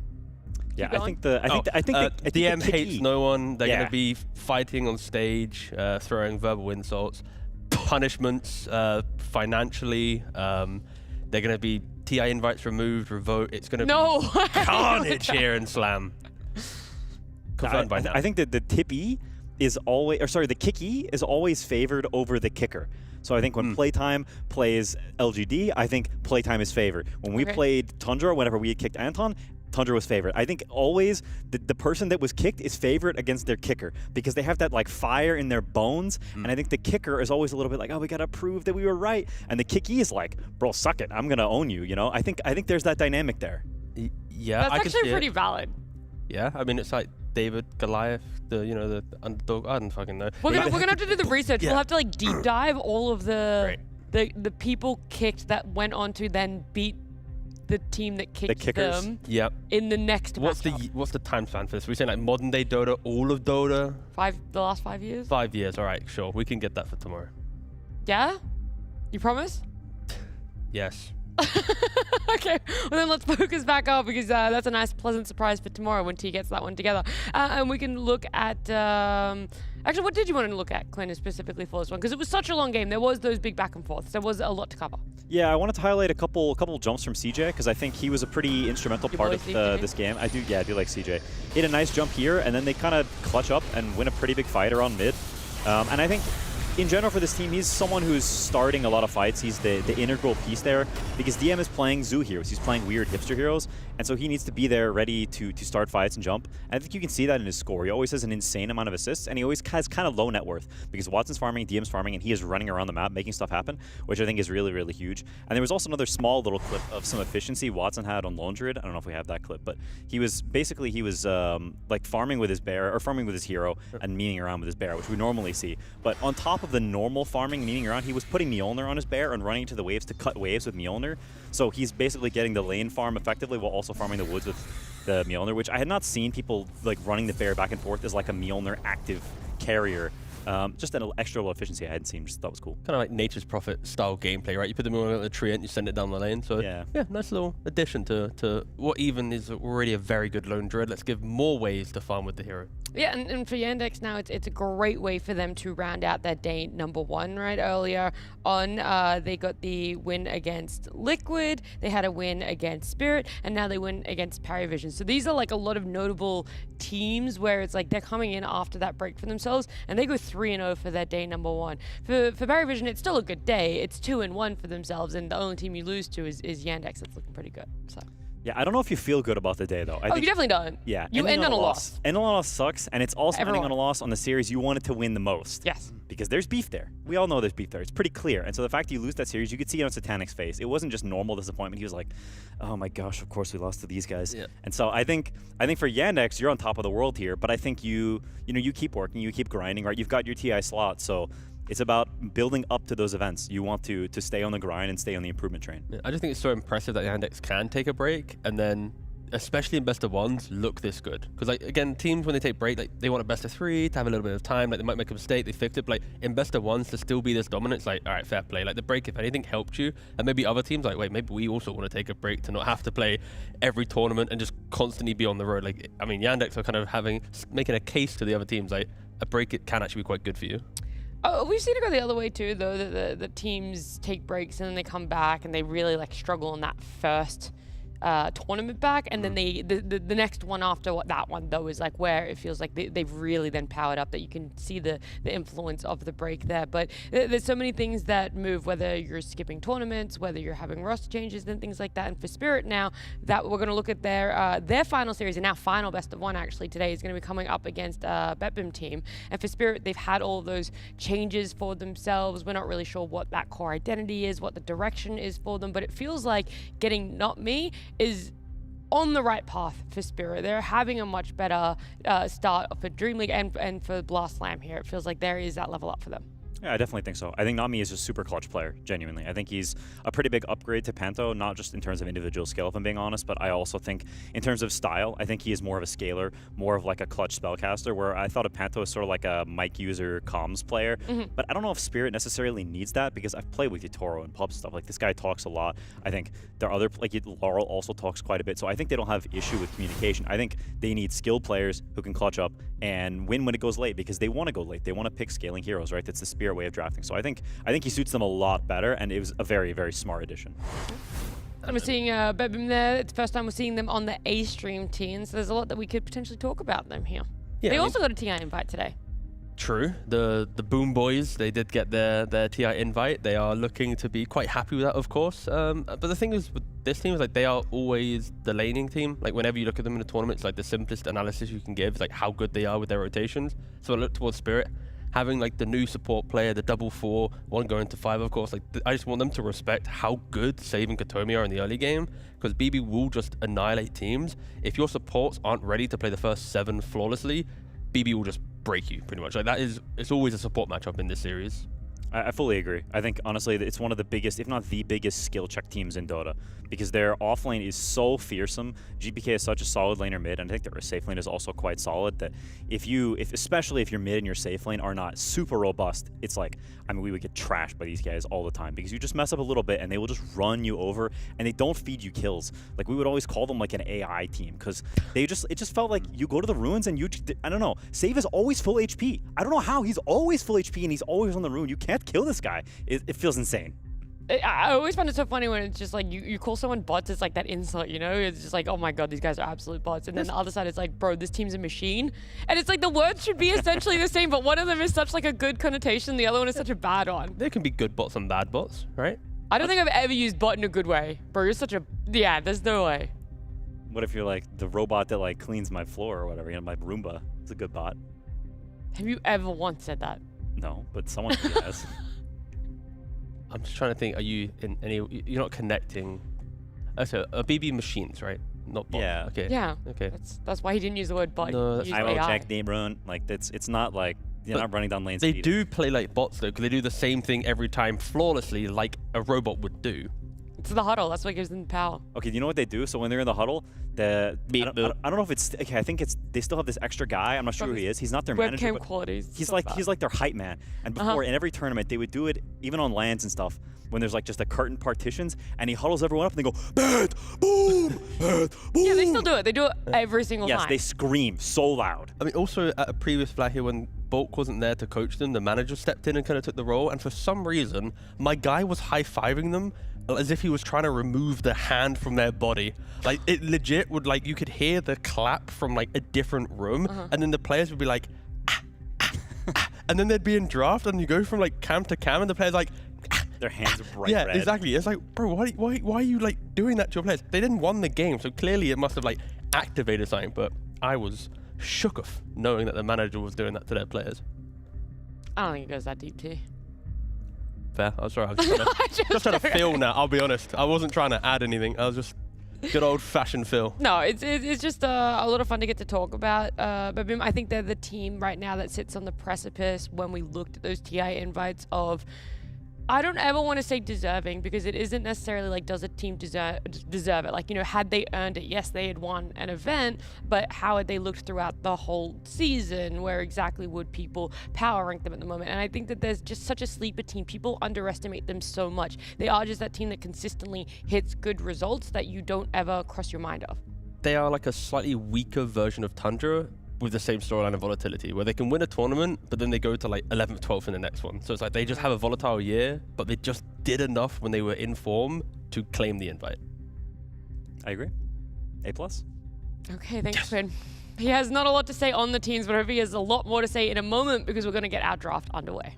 Yeah, I think DM hates no one. They're going to be fighting on stage, throwing verbal insults, punishments financially. They're going to be TI invites removed, revote. It's going to be carnage here in Slam. Confirmed by now. I think that the tippy is always, or sorry, the kicky is always favored over the kicker. So I think when Playtime plays LGD, I think Playtime is favored. When we played Tundra, whenever we had kicked Anton, Tundra was favored. I think always the person that was kicked is favored against their kicker, because they have that like fire in their bones. And I think the kicker is always a little bit like, oh, we got to prove that we were right. And the kicky is like, bro, suck it. I'm going to own you. You know, I think there's that dynamic there. Yeah, that's actually pretty valid. Yeah, I mean, it's like David Goliath, the underdog. I don't fucking know. We're gonna have to do the research. Yeah. We'll have to like deep dive all of the people kicked that went on to then beat the team that kicked them. Yep. In the next What's the time span for this? We're saying like modern day Dota, all of Dota. The last 5 years. 5 years. All right, sure. We can get that for tomorrow. Yeah. You promise? Yes. Okay, well then let's focus back up because that's a nice pleasant surprise for tomorrow when T gets that one together. And we can look at, actually what did you want to look at, Clint, specifically for this one? Because it was such a long game, there was those big back and forths, there was a lot to cover. Yeah, I wanted to highlight a couple jumps from CJ because I think he was a pretty instrumental part of this game. I do like CJ. He had a nice jump here and then they kind of clutch up and win a pretty big fight around mid. And I think in general for this team, he's someone who's starting a lot of fights. He's the integral piece there because DM is playing zoo heroes. He's playing weird hipster heroes, and so he needs to be there ready to start fights and jump. And I think you can see that in his score. He always has an insane amount of assists, and he always has kind of low net worth because Watson's farming, DM's farming, and he is running around the map making stuff happen, which I think is really, really huge. And there was also another small little clip of some efficiency Watson had on Lone Druid. I don't know if we have that clip, but he was like farming with his bear, or farming with his hero, and memeing around with his bear, which we normally see. But on top of the normal farming, memeing around, he was putting Mjolnir on his bear and running to the waves to cut waves with Mjolnir. So he's basically getting the lane farm effectively while also farming the woods with the Mjolnir, which I had not seen people like running the bear back and forth as like a Mjolnir active carrier. Just an extra little efficiency I hadn't seen, just thought was cool. Kind of like Nature's Prophet style gameplay, right? You put them on the tree and you send it down the lane. So yeah, nice little addition to what even is already a very good lone druid. Let's give more ways to farm with the hero. Yeah, and for Yandex now, it's a great way for them to round out their day number one, right? Earlier on, they got the win against Liquid, they had a win against Spirit, and now they win against PARIVISION. So these are like a lot of notable teams where it's like they're coming in after that break for themselves, and they go 3-0 for their day number one. For PARIVISION, it's still a good day. It's 2-1 for themselves, and the only team you lose to is Yandex. That's looking pretty good. So. Yeah, I don't know if you feel good about the day, though. You definitely don't. Yeah. You end on a loss. Ending on a loss sucks, and it's also ending on a loss on the series you wanted to win the most. Yes. Because there's beef there. We all know there's beef there. It's pretty clear. And so the fact you lose that series, you could see it on Satanic's face. It wasn't just normal disappointment. He was like, oh my gosh, of course we lost to these guys. Yeah. And so I think for Yandex, you're on top of the world here, but I think you keep working, you keep grinding, right? You've got your TI slot, so it's about building up to those events. You want to stay on the grind and stay on the improvement train. Yeah, I just think it's so impressive that Yandex can take a break and then, especially in best of ones, look this good. Because like again, teams when they take break, like they want a best of three to have a little bit of time. Like they might make a mistake, they fixed it. But like in best of ones to still be this dominant, it's like all right, fair play. Like the break, if anything, helped you. And maybe other teams like, wait, maybe we also want to take a break to not have to play every tournament and just constantly be on the road. Like I mean, Yandex are kind of making a case to the other teams like a break it can actually be quite good for you. We've seen it go the other way too, though. That the teams take breaks and then they come back and they really like struggle in that first tournament back, and then the next one after that one though is like where it feels like they've really then powered up, that you can see the influence of the break there. But there's so many things that move, whether you're skipping tournaments, whether you're having roster changes and things like that. And for Spirit now, that we're going to look at their final series, and now final best of one actually today is going to be coming up against BetBoom team. And for Spirit, they've had all of those changes for themselves. We're not really sure what that core identity is, what the direction is for them, but it feels like getting Not Me is on the right path for Spirit. They're having a much better start for Dream League and for Blast Slam here. It feels like there is that level up for them. Yeah, I definitely think so. I think Not Me is a super clutch player, genuinely. I think he's a pretty big upgrade to Panto, not just in terms of individual skill, if I'm being honest, but I also think in terms of style, I think he is more of a scaler, more of like a clutch spellcaster, where I thought of Panto as sort of like a mic user comms player. But I don't know if Spirit necessarily needs that, because I've played with Yatoro and pubs and stuff. Like, this guy talks a lot. I think there are other, like Laurel also talks quite a bit, so I think they don't have issue with communication. I think they need skilled players who can clutch up and win when it goes late, because they want to go late. They want to pick scaling heroes, right? That's the Spirit way of drafting. So I think he suits them a lot better, and it was a very, very smart addition. And we're seeing BetBoom there. It's the first time we're seeing them on the Xtreme team, so there's a lot that we could potentially talk about them here. Yeah, they also got a TI invite today. True. The Boom Boys, they did get their TI invite. They are looking to be quite happy with that, of course. But the thing is with this team is like they are always the laning team. Like whenever you look at them in a tournament, it's like the simplest analysis you can give is like how good they are with their rotations. So I look towards Spirit. having like the new support player, the double 4, one going to 5, of course. Like I just want them to respect how good Save and Katomi are in the early game, because BB will just annihilate teams. If your supports aren't ready to play the first 7 flawlessly, BB will just break you pretty much. Like that is, it's always a support matchup in this series. I fully agree. I think, honestly, it's one of the biggest, if not the biggest, skill check teams in Dota, because their offlane is so fearsome. GPK is such a solid laner mid, and I think their safe lane is also quite solid, that especially if your mid and your safe lane are not super robust, it's like, I mean, we would get trashed by these guys all the time, because you just mess up a little bit, and they will just run you over, and they don't feed you kills. Like, we would always call them like an AI team, because it just felt like you go to the ruins, and I don't know, Save is always full HP. I don't know how, he's always full HP, and he's always on the rune. You can't kill this guy. It feels insane. I always find it so funny when it's just like you call someone bots. It's like that insult, you know? It's just like, oh my god, these guys are absolute bots. And then the other side is like, bro, this team's a machine. And it's like the words should be essentially the same, but one of them is such like a good connotation, the other one is such a bad one. There can be good bots and bad bots, right? I don't think I've ever used bot in a good way. Bro, you're such a... Yeah, there's no way. What if you're like the robot that like cleans my floor or whatever, you know, my Roomba? It's a good bot. Have you ever once said that? No, but someone has. I'm just trying to think, are you in any... You're not connecting... So, BB machines, right? Not bots. Yeah. Okay. Yeah. Okay. That's why he didn't use the word bot. No, he used I will AI. check name run. Like, it's not like you're not running down lane They speed. do play like bots, though, because they do the same thing every time flawlessly, like a robot would do. It's the huddle. That's what gives them power. Okay, you know what they do? So when they're in the huddle, I don't know if it's okay. I think they still have this extra guy. I'm not sure who he is. He's not their manager. Webcam qualities. He's like their hype man. And before in every tournament, they would do it even on LANs and stuff when there's like just a curtain partitions, and he huddles everyone up and they go BetBoom, BetBoom. Yeah, they still do it. They do it every single time. Yes, they scream so loud. I mean, also at a previous flat here when Bulk wasn't there to coach them, the manager stepped in and kind of took the role, and for some reason, my guy was high-fiving them as if he was trying to remove the hand from their body. Like, it legit would, like, you could hear the clap from, like, a different room, and then the players would be like, ah, ah, ah, and then they'd be in draft, and you go from, like, cam to cam, and the players like, their hands are bright yeah, red. exactly. It's like, bro, why are you, like, doing that to your players? They didn't won the game, so clearly it must have, like, activated something, but I was shook of knowing that the manager was doing that to their players. I don't think it goes that deep, T. Fair. I'm sorry. I was just trying to feel now. I'll be honest. I wasn't trying to add anything. I was just good old-fashioned Phil. No, it's just a lot of fun to get to talk about. But I think they're the team right now that sits on the precipice when we looked at those TI invites of... I don't ever want to say deserving, because it isn't necessarily like, does a team deserve it? Like, you know, had they earned it, yes, they had won an event, but how had they looked throughout the whole season? Where exactly would people power rank them at the moment? And I think that there's just such a sleeper team. People underestimate them so much. They are just that team that consistently hits good results that you don't ever cross your mind of. They are like a slightly weaker version of Tundra, with the same storyline of volatility, where they can win a tournament, but then they go to like 11th, 12th in the next one. So it's like they just have a volatile year, but they just did enough when they were in form to claim the invite. I agree. A+. Okay, thanks, Quinn. He has not a lot to say on the teams, but I hope he has a lot more to say in a moment, because we're going to get our draft underway.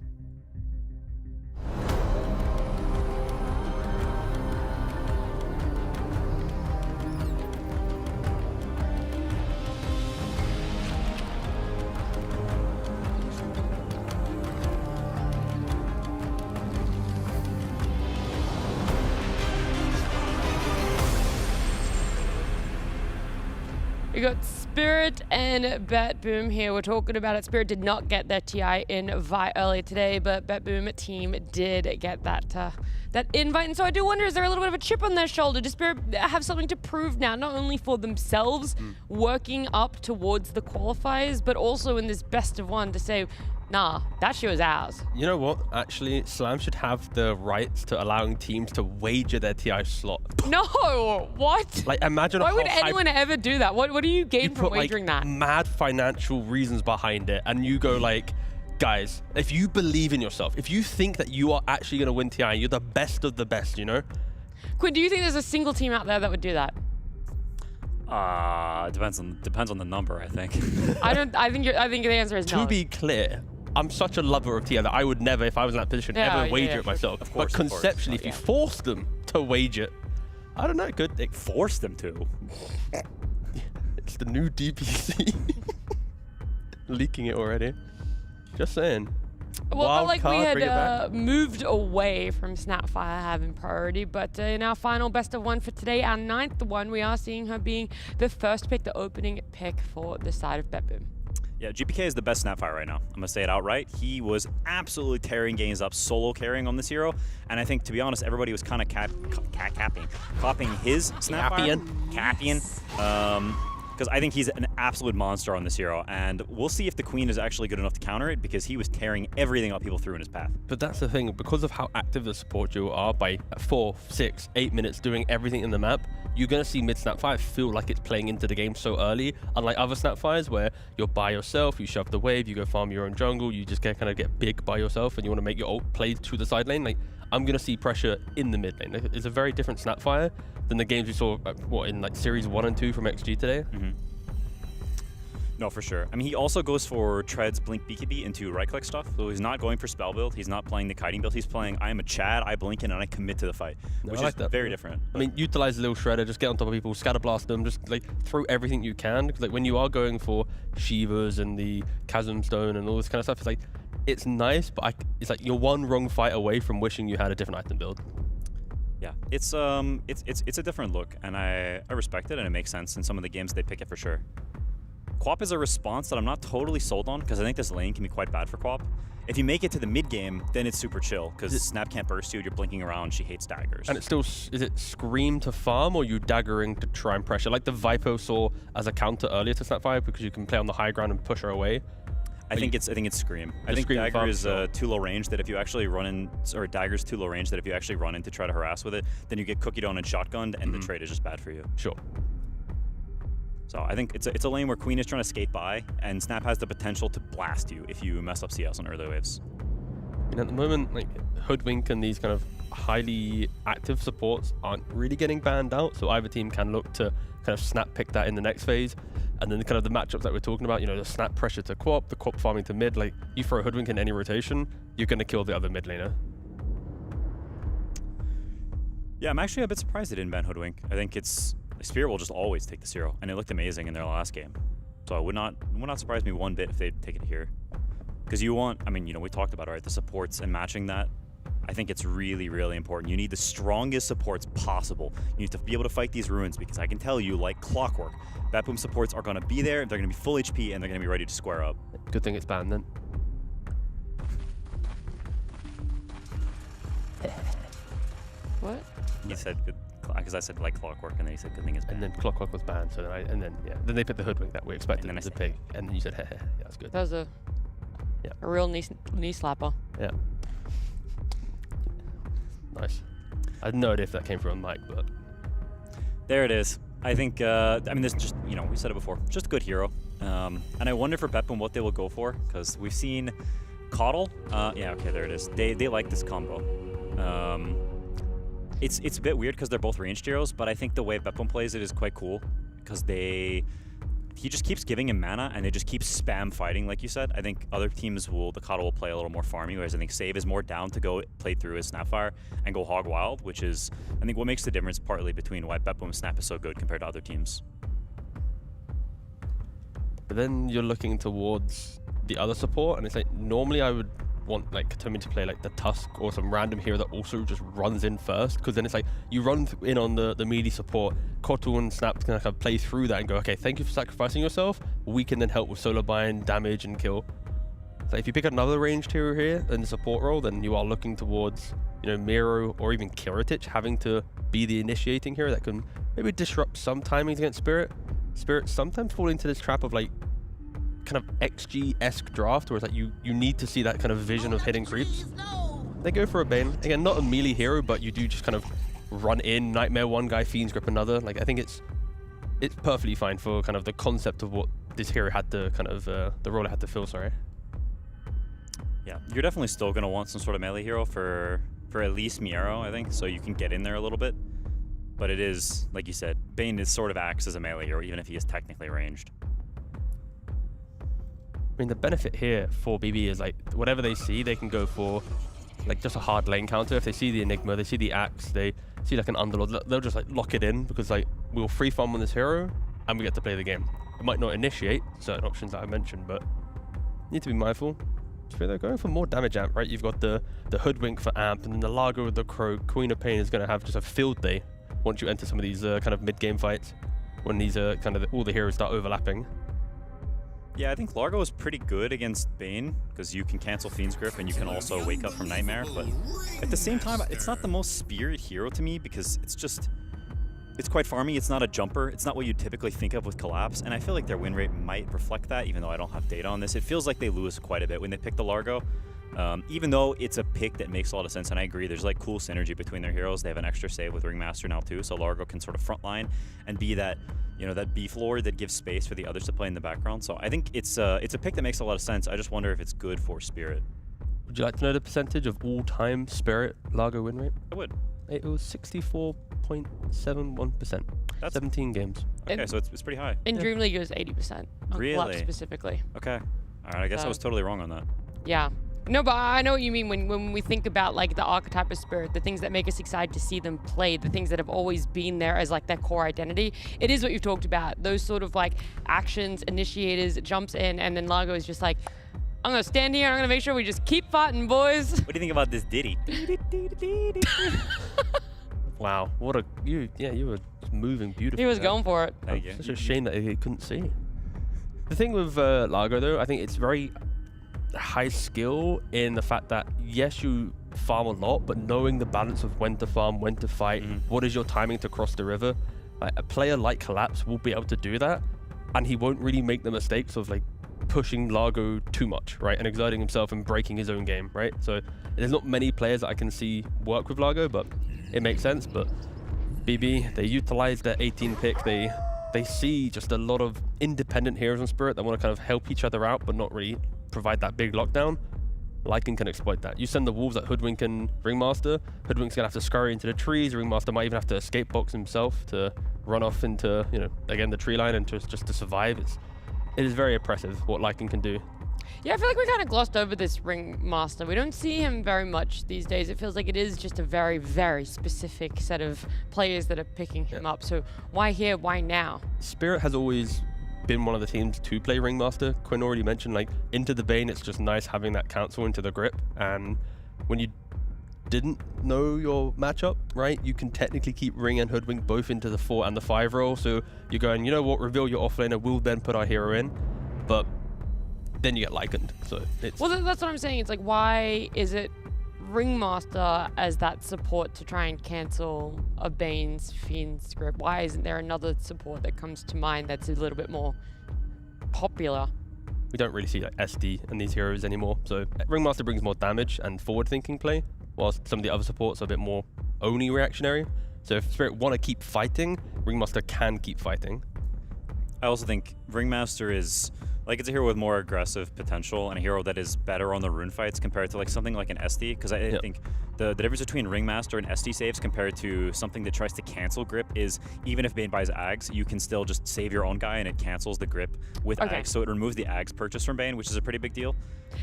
We got Spirit and BetBoom here. We're talking about it. Spirit did not get their TI invite earlier today, but BetBoom team did get that invite. And so I do wonder, is there a little bit of a chip on their shoulder? Does Spirit have something to prove now, not only for themselves working up towards the qualifiers, but also in this best of one to say, nah, that shit was ours. You know what? Actually, Slam should have the rights to allowing teams to wager their TI slot. No, what? Like, imagine why would anyone ever do that? What do you gain from wagering like, that? Mad financial reasons behind it, and you go like, guys, if you believe in yourself, if you think that you are actually going to win TI, you're the best of the best, you know? Quinn, do you think there's a single team out there that would do that? Depends on the number, I think. I think the answer is no. To be clear, I'm such a lover of TI that I would never, if I was in that position, ever wager it myself. Of course, but conceptually, if you force them to wager it, I don't know, it could. Force them to? It's the new DPC. Leaking it already. Just saying. Well, Wild like card, we bring it had back. moved away from Snapfire having priority, but in our final best of one for today, our 9th one, we are seeing her being the first pick, the opening pick for the side of BetBoom. Yeah, GPK is the best Snapfire right now. I'm going to say it outright. He was absolutely tearing games up, solo carrying on this hero. And I think, to be honest, everybody was kind of copying his Snapfire. Capping. Because I think he's an absolute monster on this hero. And we'll see if the Queen is actually good enough to counter it, because he was tearing everything up people threw in his path. But that's the thing, because of how active the support duo are, by 4, 6, 8 minutes doing everything in the map, you're going to see mid Snapfire feel like it's playing into the game so early, unlike other Snapfires where you're by yourself, you shove the wave, you go farm your own jungle, you just kind of get big by yourself and you want to make your ult play to the side lane. Like, I'm going to see pressure in the mid lane. It's a very different Snapfire than the games we saw, in like Series 1 and 2 from XG today. Mm-hmm. No, for sure. I mean, he also goes for Treads, Blink, BKB into right-click stuff. So he's not going for spell build. He's not playing the kiting build. He's playing, I am a Chad, I blink in, and I commit to the fight, which is very different. I mean, utilize a little shredder, just get on top of people, scatter blast them, just like throw everything you can. Because like when you are going for Shivas and the Chasm Stone and all this kind of stuff, it's like, it's nice, but it's like you're one wrong fight away from wishing you had a different item build. Yeah, it's a different look, and I respect it, and it makes sense in some of the games they pick it for sure. Quap is a response that I'm not totally sold on, because I think this lane can be quite bad for Quap. If you make it to the mid game, then it's super chill, because Snap can't burst you, you're blinking around, she hates daggers. And it's still, is it Scream to farm, or you daggering to try and pressure? Like the Vipo saw as a counter earlier to Snapfire, because you can play on the high ground and push her away. I think it's Scream. I think Scream Dagger farm, is too low range that if you actually run in, or Dagger's too low range that if you actually run in to try to harass with it, then you get cookied on and shotgunned, and the trade is just bad for you. Sure. So I think it's a lane where Queen is trying to skate by, and Snap has the potential to blast you if you mess up CS on early waves. And at the moment, like Hoodwink and these kind of highly active supports aren't really getting banned out, so either team can look to kind of snap pick that in the next phase. And then kind of the matchups that we're talking about, the snap pressure to Quap, the Quap farming to mid, like you throw a Hoodwink in any rotation, you're going to kill the other mid laner. Yeah, I'm actually a bit surprised they didn't ban Hoodwink. I think Spirit will just always take the 0, and it looked amazing in their last game. So it would not surprise me one bit if they take it here. Because you want, I mean, we talked about it, right? The supports and matching that. I think it's really, really important. You need the strongest supports possible. You need to be able to fight these ruins, because I can tell you, like clockwork, BetBoom supports are going to be there, they're going to be full HP, and they're going to be ready to square up. Good thing it's banned then. What? He said good, because I said like clockwork, and then he said good thing it's banned. And then Clockwork was banned, so then they picked the Hoodwink that we expected them to pick, and then you said, heh, yeah, that's good. That was a real knee slapper. Yeah. Nice. I had no idea if that came from a mic, but there it is. I think, I mean, there's just, we said it before, just a good hero. And I wonder for BetBoom what they will go for, because we've seen Coddle. Yeah, okay, there it is. They like this combo. It's a bit weird because they're both ranged heroes, but I think the way BetBoom plays it is quite cool, because he just keeps giving him mana, and they just keep spam fighting, like you said. I think other teams the Coddle will play a little more farmy, whereas I think Save is more down to go play through his Snapfire and go hog wild, which is, I think, what makes the difference partly between why BetBoom Snap is so good compared to other teams. But then you're looking towards the other support, and it's like, normally I would want like Katomi to play like the Tusk or some random hero that also just runs in first, because then it's like you run in on the melee support, Kotal and Snap can kind of play through that and go, okay, thank you for sacrificing yourself, we can then help with solo bind, damage and kill. So if you pick another ranged hero here in the support role, then you are looking towards Miro or even Kiritich having to be the initiating hero that can maybe disrupt some timings against Spirit. Spirit sometimes fall into this trap of like kind of XG-esque draft, where it's like you need to see that kind of vision of hidden creeps. They go for a Bane. Again, not a melee hero, but you do just kind of run in, Nightmare one guy, Fiend's Grip another. Like, I think it's perfectly fine for kind of the concept of what this hero had to kind of, the role it had to fill, sorry. Yeah, you're definitely still going to want some sort of melee hero for at least Miero, I think, so you can get in there a little bit. But it is, like you said, Bane is sort of acts as a melee hero, even if he is technically ranged. I mean, the benefit here for BB is like whatever they see, they can go for like just a hard lane counter. If they see the Enigma, they see the Axe, they see like an Underlord, they'll just like lock it in, because like we'll free farm on this hero and we get to play the game. It might not initiate certain options that I mentioned, but you need to be mindful. Spirit, they're going for more damage amp, right? You've got the Hoodwink for amp, and then the Largo with the Croak. Queen of Pain is going to have just a field day once you enter some of these kind of mid-game fights, when these kind of all the heroes start overlapping. Yeah, I think Largo is pretty good against Bane, because you can cancel Fiend's Grip and you can also wake up from Nightmare, but at the same time, it's not the most Spirit hero to me, because it's quite farmy. It's not a jumper. It's not what you typically think of with Collapse, and I feel like their win rate might reflect that, even though I don't have data on this. It feels like they lose quite a bit when they pick the Largo, even though it's a pick that makes a lot of sense, and I agree, there's like cool synergy between their heroes. They have an extra save with Ringmaster now too, so Largo can sort of frontline and be that, that beef lord that gives space for the others to play in the background. So I think it's a pick that makes a lot of sense. I just wonder if it's good for Spirit. Would you like to know the percentage of all-time Spirit Largo win rate? I would. It was 64.71%. That's 17 games. Okay, so it's pretty high. In Dream League, it was 80%. On Really? Collapse specifically. Okay. All right, I guess I was totally wrong on that. Yeah. No, but I know what you mean when we think about like the archetype of Spirit, the things that make us excited to see them play, the things that have always been there as like their core identity. It is what you've talked about. Those sort of like actions, initiators, jumps in, and then Largo is just like, I'm gonna stand here and I'm gonna make sure we just keep fighting, boys. What do you think about this ditty? Wow, you were moving beautifully. He was there. going for it. Thank you. Such a shame that he couldn't see. The thing with Largo though, I think it's very high skill in the fact that yes, you farm a lot, but knowing the balance of when to farm, when to fight, what is your timing to cross the river. Like, a player like Collapse will be able to do that, and he won't really make the mistakes of like pushing Largo too much, right, and exerting himself and breaking his own game, right? So there's not many players that I can see work with Largo, but it makes sense. But BB, they utilize their 18 pick. They see just a lot of independent heroes in Spirit that want to kind of help each other out, but not really provide that big lockdown. Lycan can exploit that. You send the wolves at Hoodwink and Ringmaster. Hoodwink's gonna have to scurry into the trees. Ringmaster might even have to escape box himself to run off into, again, the tree line and just to survive. It is very oppressive what Lycan can do. Yeah, I feel like we kind of glossed over this Ringmaster. We don't see him very much these days. It feels like it is just a very, very specific set of players that are picking him up. So why here? Why now? Spirit has always been one of the teams to play Ringmaster. Quinn already mentioned, like, into the Bane, it's just nice having that cancel into the grip. And when you didn't know your matchup, right, you can technically keep Ring and Hoodwink both into the 4 and the 5 role. So you're going, you know what, reveal your offlaner, we'll then put our hero in. But then you get Lycaned. So it's... Well, that's what I'm saying. It's like, why is it Ringmaster as that support to try and cancel a Bane's Fiend's Grip? Why isn't there another support that comes to mind that's a little bit more popular? We don't really see like SD in these heroes anymore. So Ringmaster brings more damage and forward-thinking play, whilst some of the other supports are a bit more only reactionary. So if Spirit want to keep fighting, Ringmaster can keep fighting. I also think Ringmaster is, like, it's a hero with more aggressive potential and a hero that is better on the rune fights compared to like something like an SD, because I think the difference between Ringmaster and SD saves compared to something that tries to cancel grip is, even if Bane buys Ags, you can still just save your own guy and it cancels the grip with Ags, so it removes the Ags purchase from Bane, which is a pretty big deal.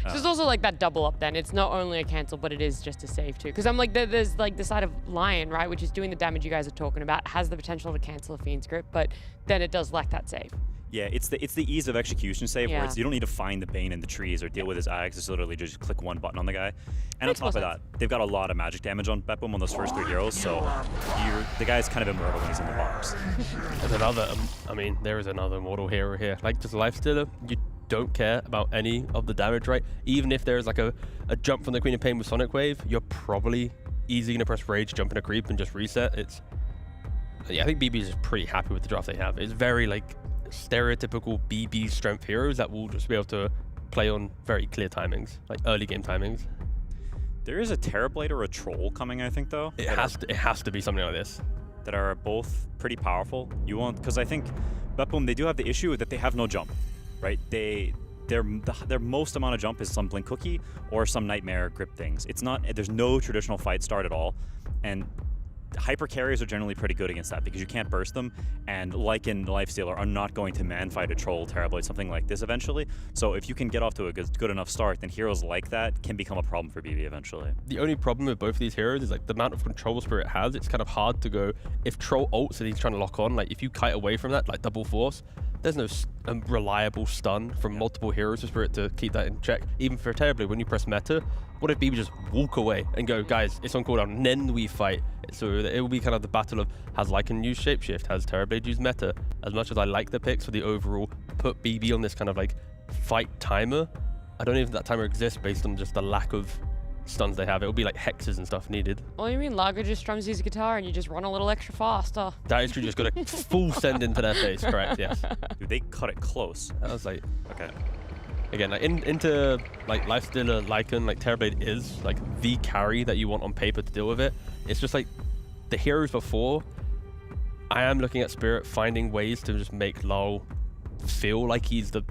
So it's also like that double up then. It's not only a cancel, but it is just a save too. Because I'm like, there's like the side of Lion, right, which is doing the damage you guys are talking about, has the potential to cancel a Fiend's Grip, but then it does lack that save. Yeah, it's the ease of execution save, where you don't need to find the Bane in the trees or deal with his Ags. It's literally just click one button on the guy. And on top of that, they've got a lot of magic damage on BetBoom on those first 3 heroes, so the guy's kind of immortal when he's in the box. There's another, there is another immortal hero here. Like, just Lifestealer, you don't care about any of the damage, right? Even if there's like a jump from the Queen of Pain with Sonic Wave, you're probably easily gonna press Rage, jump in a creep, and just reset. I think BB is pretty happy with the draft they have. It's very like stereotypical BB strength heroes that will just be able to play on very clear timings, like early game timings. There is a Terrorblade or a Troll coming, I think, though. It has to be something like this. That are both pretty powerful. Because I think BetBoom, they do have the issue that they have no jump, right? Their most amount of jump is some Blink Cookie or some Nightmare grip things. There's no traditional fight start at all, and hyper carriers are generally pretty good against that because you can't burst them, and Lycan Lifestealer are not going to man fight a Troll, Terrorblade, something like this eventually. So if you can get off to a good enough start, then heroes like that can become a problem for BB eventually. The only problem with both of these heroes is like the amount of control Spirit has. It's kind of hard to go, if Troll ults and he's trying to lock on, like if you kite away from that, like double force, there's no reliable stun from multiple heroes for Spirit to keep that in check. Even for Terribly, when you press meta, what if BB just walk away and go, guys, it's on cooldown, and then we fight? So it will be kind of the battle of, has Lycan used Shapeshift? Has Terrorblade used meta? As much as I like the picks for the overall, put BB on this kind of like fight timer, I don't even think that timer exists based on just the lack of stuns they have. It will be like hexes and stuff needed. Oh, you mean Largo just strums his guitar and you just run a little extra faster? That is true, just got a full send into their face, correct, yes. Dude, they cut it close. I was like, okay. Again, like into like Lifestealer, Lycan, like Terrorblade is like the carry that you want on paper to deal with it. It's just like the heroes before, I am looking at Spirit finding ways to just make Lal feel like he's the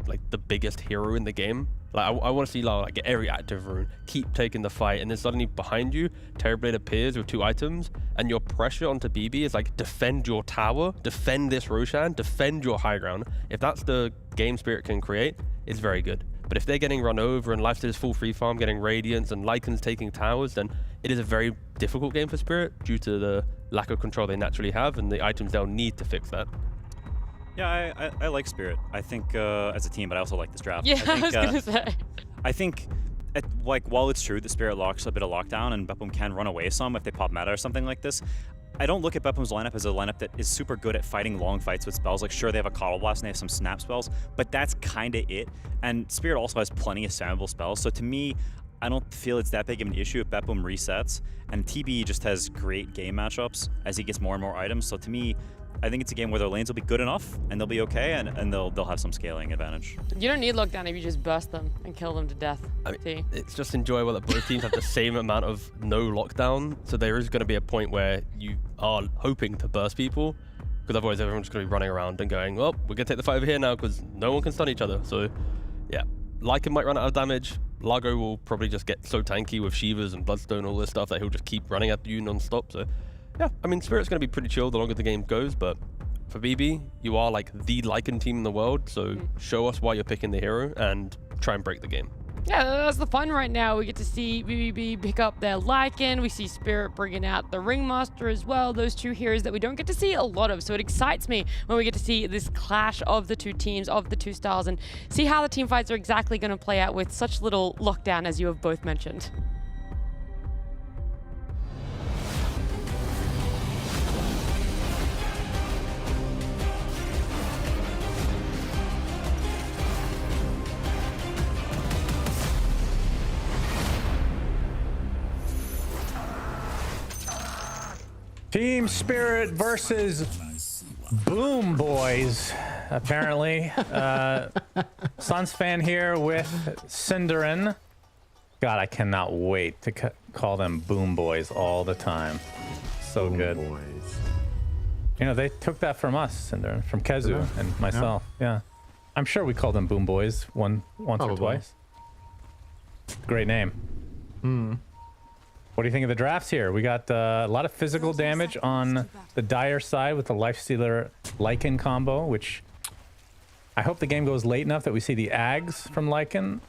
biggest hero in the game. Like I want to see Lal like get every active rune, keep taking the fight, and then suddenly behind you, Terrorblade appears with 2 items, and your pressure onto BB is like defend your tower, defend this Roshan, defend your high ground. If that's the game Spirit can create, it's very good. But if they're getting run over and Lifestealer's full free farm, getting Radiance, and Lycan's taking towers, then it is a very difficult game for Spirit due to the lack of control they naturally have and the items they'll need to fix that. Yeah, I like Spirit. I think as a team, but I also like this draft. Yeah, I was gonna say. I think, like, while it's true that Spirit locks a bit of lockdown and BetBoom can run away some if they pop meta or something like this, I don't look at BetBoom's lineup as a lineup that is super good at fighting long fights with spells. Like, sure, they have a Coddle Blast and they have some snap spells, but that's kind of it. And Spirit also has plenty of spammable spells. So to me, I don't feel it's that big of an issue if BetBoom resets. And TB just has great game matchups as he gets more and more items. So to me, I think it's a game where their lanes will be good enough and they'll be okay, and they'll have some scaling advantage. You don't need lockdown if you just burst them and kill them to death. I mean, it's just enjoyable that both teams have the same amount of no lockdown, so there is going to be a point where you are hoping to burst people, because otherwise everyone's going to be running around and going, well, we're going to take the fight over here now because no one can stun each other. So yeah, Lycan might run out of damage. Largo will probably just get so tanky with Shivas and Bloodstone and all this stuff that he'll just keep running at you non-stop. So yeah, I mean, Spirit's going to be pretty chill the longer the game goes, but for BB, you are like the Lycan team in the world, so show us why you're picking the hero and try and break the game. Yeah, that's the fun right now. We get to see BBB pick up their Lycan. We see Spirit bringing out the Ringmaster as well. Those 2 heroes that we don't get to see a lot of. So it excites me when we get to see this clash of the 2 teams, of the 2 styles, and see how the team fights are exactly going to play out with such little lockdown, as you have both mentioned. Team Spirit versus Boom Boys, apparently. Suns fan here with Cinderin. God, I cannot wait to call them Boom Boys all the time. So Boom good. Boys. You know, they took that from us, Cinderin, from Kezu and myself. Yeah. I'm sure we called them Boom Boys once or twice. Great name. What do you think of the drafts here? We got a lot of physical damage on the Dire side with the Lifestealer Lycan combo, which I hope the game goes late enough that we see the Ags from Lycan,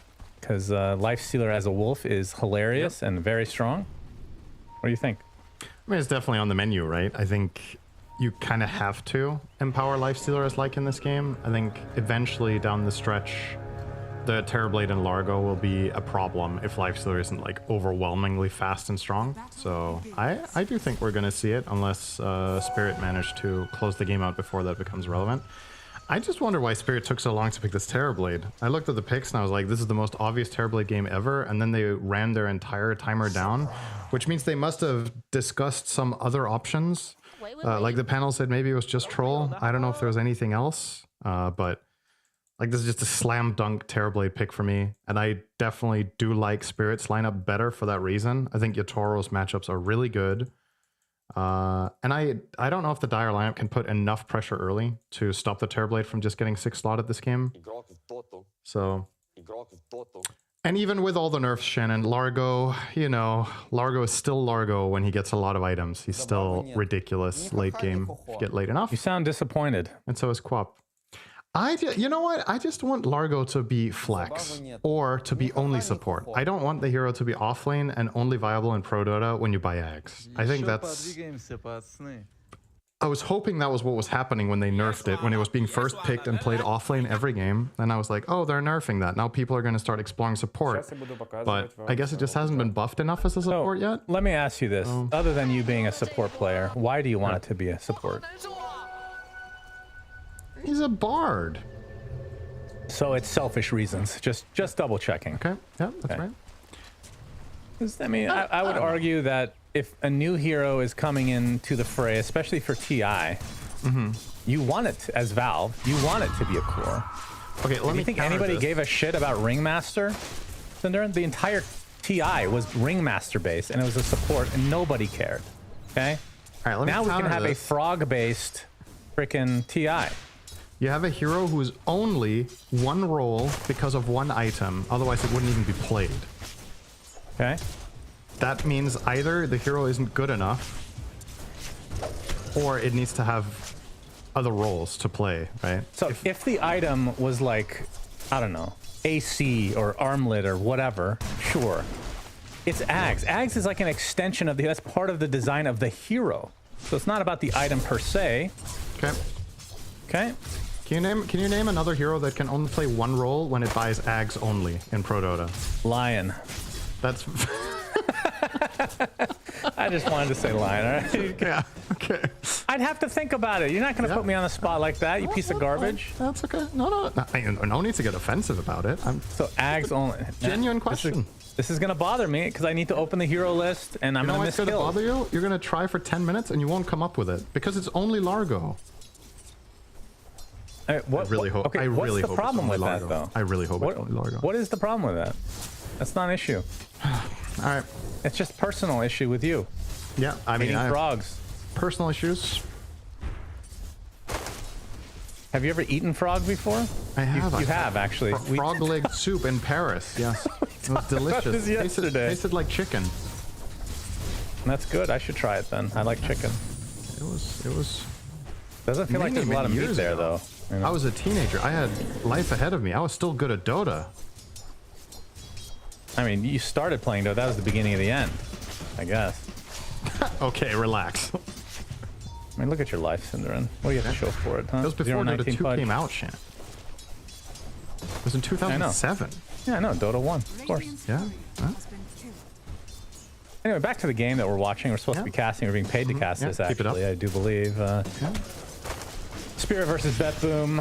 because Lifestealer as a wolf is hilarious and very strong. What do you think? I mean, it's definitely on the menu, right? I think you kind of have to empower Lifestealer as Lycan in this game. I think eventually down the stretch, the Terrorblade and Largo will be a problem if Lifestealer isn't like overwhelmingly fast and strong. So I do think we're going to see it unless Spirit managed to close the game out before that becomes relevant. I just wonder why Spirit took so long to pick this Terrorblade. I looked at the picks and I was like, this is the most obvious Terrorblade game ever, and then they ran their entire timer down, which means they must have discussed some other options. Like the panel said, maybe it was just Troll. I don't know if there was anything else, but like this is just a slam dunk Terrorblade pick for me, and I definitely do like Spirit's lineup better for that reason. I think Yatoro's matchups are really good, and I don't know if the Dire lineup can put enough pressure early to stop the Terrorblade from just getting 6 slotted this game. So, and even with all the nerfs, Shannon, Largo, you know, Largo is still Largo when he gets a lot of items. He's still ridiculous late game if you get late enough. You sound disappointed. And so is Quap. You know what? I just want Largo to be flex or to be only support. I don't want the hero to be offlane and only viable in Pro Dota when you buy Ags. I think that's... I was hoping that was what was happening when they nerfed it, when it was being first picked and played offlane every game. And I was like, oh, they're nerfing that. Now people are going to start exploring support. But I guess it just hasn't been buffed enough as a support yet. Let me ask you this. Other than you being a support player, why do you want it to be a support? He's a bard. So it's selfish reasons. Just double checking. Okay. Yeah, that's right. I mean, I would argue that if a new hero is coming into the fray, especially for TI, you want it, as Valve, you want it to be a core. Okay, let me think anybody gave a shit about Ringmaster, Cinder? The entire TI was Ringmaster based, and it was a support, and nobody cared. Okay? All right, let me now we can have a frog-based freaking TI. You have a hero who is only one role because of one item, otherwise it wouldn't even be played. Okay. That means either the hero isn't good enough, or it needs to have other roles to play, right? So if the item was like, I don't know, AC or armlet or whatever, sure. It's Ags. Ags is like an extension of that's part of the design of the hero. So it's not about the item per se. Okay. Okay. Can you name another hero that can only play one role when it buys Ags only in Pro Dota? Lion. That's I just wanted to say Lion, all right? Yeah, okay. I'd have to think about it. You're not going to put me on the spot like that, you piece of garbage. That's okay. No need to get offensive about it. So Ags only. Genuine question. This is going to bother me because I need to open the hero list and I'm going to miss kills. You know what's going to bother you? You're going to try for 10 minutes and you won't come up with it because it's only Largo. I really hope. Okay, what's the problem with that, though? I really hope it's only Largo. What is the problem with that? That's not an issue. All right. It's just personal issue with you. Yeah, I mean, frogs. Personal issues. Have you ever eaten frog before? I have. You have, actually. Frog leg soup in Paris. Yes. It was delicious. Tasted like chicken. That's good. I should try it then. I like chicken. It was. Doesn't feel like there's a lot of meat there, though. You know? I was a teenager. I had life ahead of me. I was still good at Dota. I mean, you started playing Dota. That was the beginning of the end, I guess. Okay, relax. I mean, look at your life, Cinderin. What do you have to show for it, huh? That was before Dota 2 came out, Shan. It was in 2007. Yeah, I know. Dota 1, of course. Yeah. Huh? Anyway, back to the game that we're watching. We're supposed to be casting. We're being paid to cast this, actually. I do believe. Spirit versus BetBoom.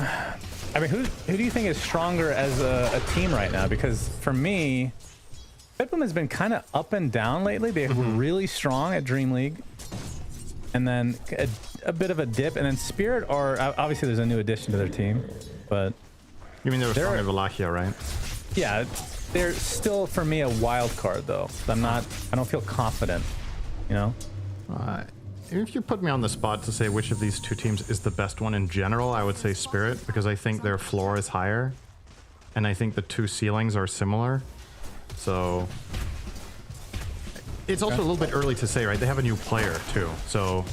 I mean, who do you think is stronger as a team right now? Because for me, BetBoom has been kind of up and down lately. They were really strong at Dream League, and then a bit of a dip. And then Spirit are obviously there's a new addition to their team, but you mean they were strong at Wallachia, right? Yeah, they're still for me a wild card though. I don't feel confident, you know. If you put me on the spot to say which of these two teams is the best one in general, I would say Spirit, because I think their floor is higher, and I think the two ceilings are similar. So it's also a little bit early to say, right? They have a new player too, so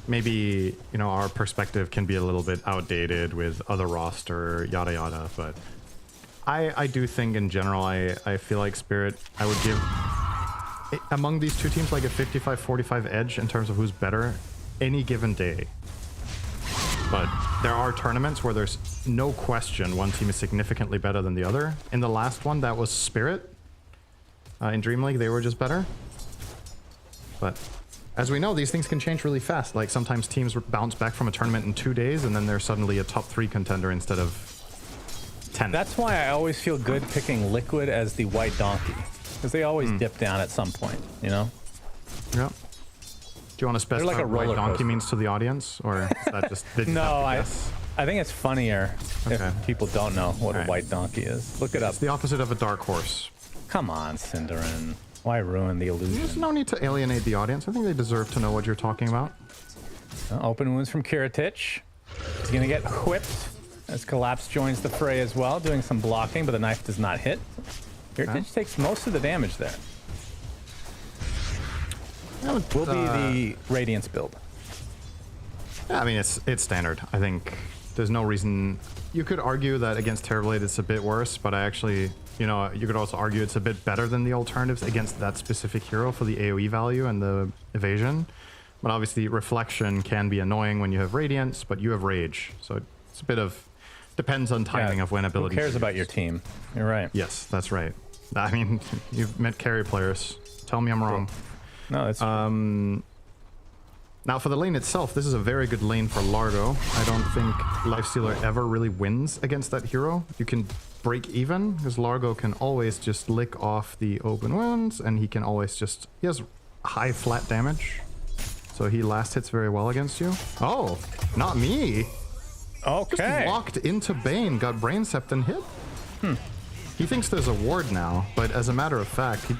maybe, you know, our perspective can be a little bit outdated with other roster, yada yada. But I do think in general, I feel like Spirit, I would give among these two teams like a 55-45 edge in terms of who's better any given day. But there are tournaments where there's no question one team is significantly better than the other. In the last one, that was Spirit. In Dream League, they were just better. But as we know, these things can change really fast. Like sometimes teams bounce back from a tournament in 2 days and then they're suddenly a top 3 contender instead of 10. That's why I always feel good picking Liquid as the white donkey. Because they always dip down at some point, you know? Yeah. Do you want to specify like what white donkey means to the audience? Or is that just... No, I think it's funnier if people don't know what a white donkey is. Look it up. It's the opposite of a dark horse. Come on, Cinderin. Why ruin the illusion? There's no need to alienate the audience. I think they deserve to know what you're talking about. Open wounds from Kiritich. He's going to get whipped as Collapse joins the fray as well, doing some blocking, but the knife does not hit. Kiritich takes most of the damage there. Will be the Radiance build. Yeah, I mean, it's standard. I think there's no reason... You could argue that against Terrorblade it's a bit worse, but I actually... You know, you could also argue it's a bit better than the alternatives against that specific hero for the AoE value and the evasion. But obviously, reflection can be annoying when you have radiance, but you have rage. So it's a bit of depends on timing of when abilities. Who cares about your team? You're right. Yes, that's right. I mean, you've met carry players. Tell me I'm wrong. No, it's now for the lane itself, this is a very good lane for Largo. I don't think Lifestealer ever really wins against that hero. You can break even because Largo can always just lick off the open wounds, and he can always just he has high flat damage, so he last hits very well against you. Oh, not me. Okay. Just walked into Bane, got Brain Sept and hit. He thinks there's a ward now, but as a matter of fact, he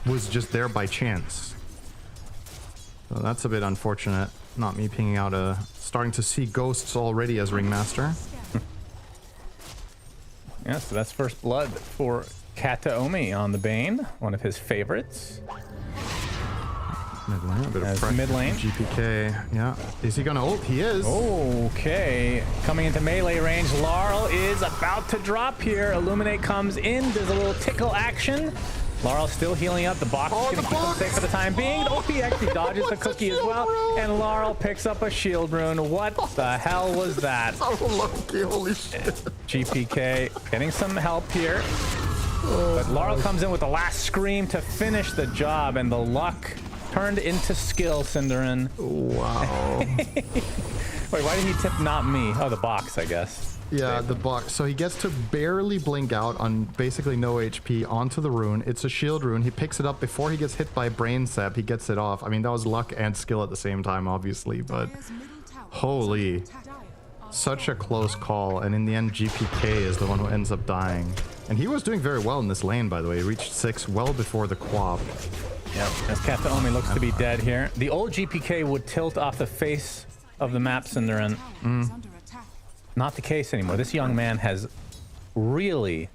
was just there by chance. So that's a bit unfortunate. Not me pinging out a... Starting to see ghosts already as Ringmaster. Yeah, so that's first blood for Kataomi on the Bane, one of his favorites. Mid lane, a bit of As fresh mid lane. GPK, yeah. Is he gonna ult? He is. Okay, coming into melee range, Laurel is about to drop here. Illuminate comes in, there's a little tickle action. Laurel still healing up. The box is going to keep him safe for the time being. OP actually dodges the cookie as well. And Laurel picks up a shield rune. What the hell was that? So lucky, holy shit. GPK getting some help here. But Laurel comes in with the last scream to finish the job. And the luck turned into skill, Cinderin. Wow. Wait, why did he tip not me? Oh, the box, I guess. Yeah, the box. So he gets to barely blink out on basically no HP onto the rune. It's a shield rune. He picks it up before he gets hit by Brain Sap. He gets it off. I mean, that was luck and skill at the same time, obviously, but holy, such a close call. And in the end, GPK is the one who ends up dying. And he was doing very well in this lane, by the way. He reached 6 well before the Quap. Yep, as Kataomi looks to be dead here. The old GPK would tilt off the face of the map, Cinderin. Not the case anymore. This young man has really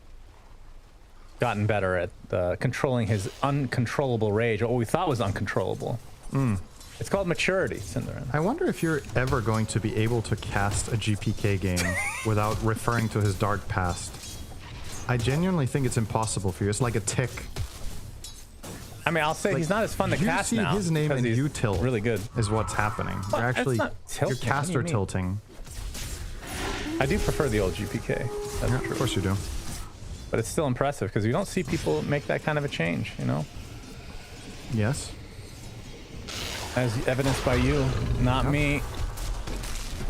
gotten better at controlling his uncontrollable rage, or what we thought was uncontrollable. It's called maturity, Cinderin. I wonder if you're ever going to be able to cast a GPK game without referring to his dark past. I genuinely think it's impossible for you. It's like a tick. I mean, I'll say he's not as fun to cast now. You see his name and you tilt. Really good. Is what's happening. Well, you're actually tilting. you're caster tilting. I do prefer the old GPK. That's true. Of course you do. But it's still impressive because you don't see people make that kind of a change, you know? Yes. As evidenced by you, not me.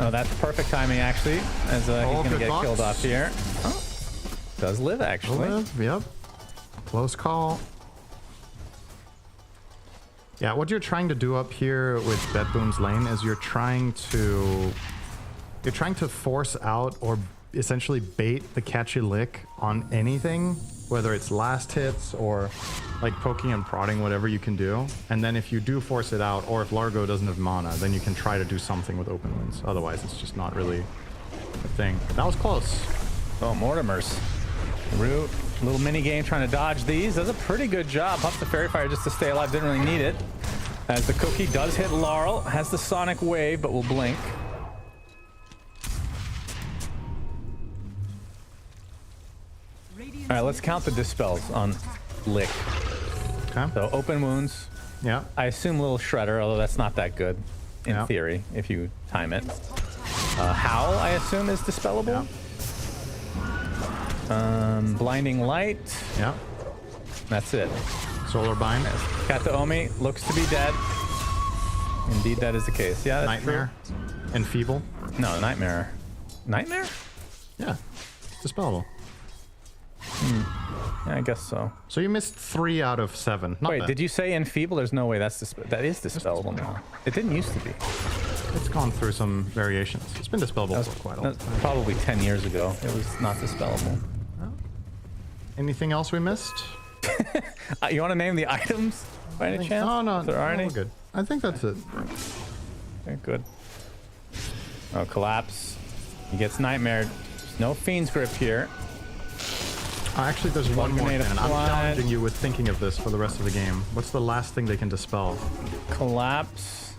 Oh, that's perfect timing, actually, as he's going to get killed off here. Oh, does live, actually. Yep. Close call. Yeah, what you're trying to do up here with BetBoom's lane is you're trying to force out or essentially bait the catchy lick on anything, whether it's last hits or like poking and prodding, whatever you can do. And then if you do force it out, or if Largo doesn't have mana, then you can try to do something with open wounds. Otherwise, it's just not really a thing. That was close. Oh, Mortimer's root. Little mini game trying to dodge these. Does a pretty good job. Pumps the Fairy Fire just to stay alive. Didn't really need it. As the cookie does hit Laurel. Has the Sonic Wave, but will blink. All right, let's count the dispels on Lick. Okay. So open wounds. Yeah. I assume little Shredder, although that's not that good in theory if you time it. Howl, I assume, is dispellable. Yeah. Blinding Light. Yeah. That's it. Solar Bind. Kataomi looks to be dead. Indeed, that is the case. Yeah, that's Nightmare. True. Enfeeble. No, Nightmare. Nightmare? Yeah. Dispellable. Yeah, I guess so. So you missed 3 out of 7. Not Wait, bad. did you say Enfeeble? There's no way that is dispellable now. It didn't used to be. It's gone through some variations. It's been dispellable for quite a long time. Probably 10 years ago. It was not dispellable. Anything else we missed? You want to name the items by any chance? Oh, no. There are any? We're good. I think that's it. Okay, good. Oh, Collapse. He gets Nightmare. There's no Fiend's Grip here. Actually, there's one more thing. I'm applied. challenging you with thinking of this for the rest of the game. What's the last thing they can dispel? Collapse.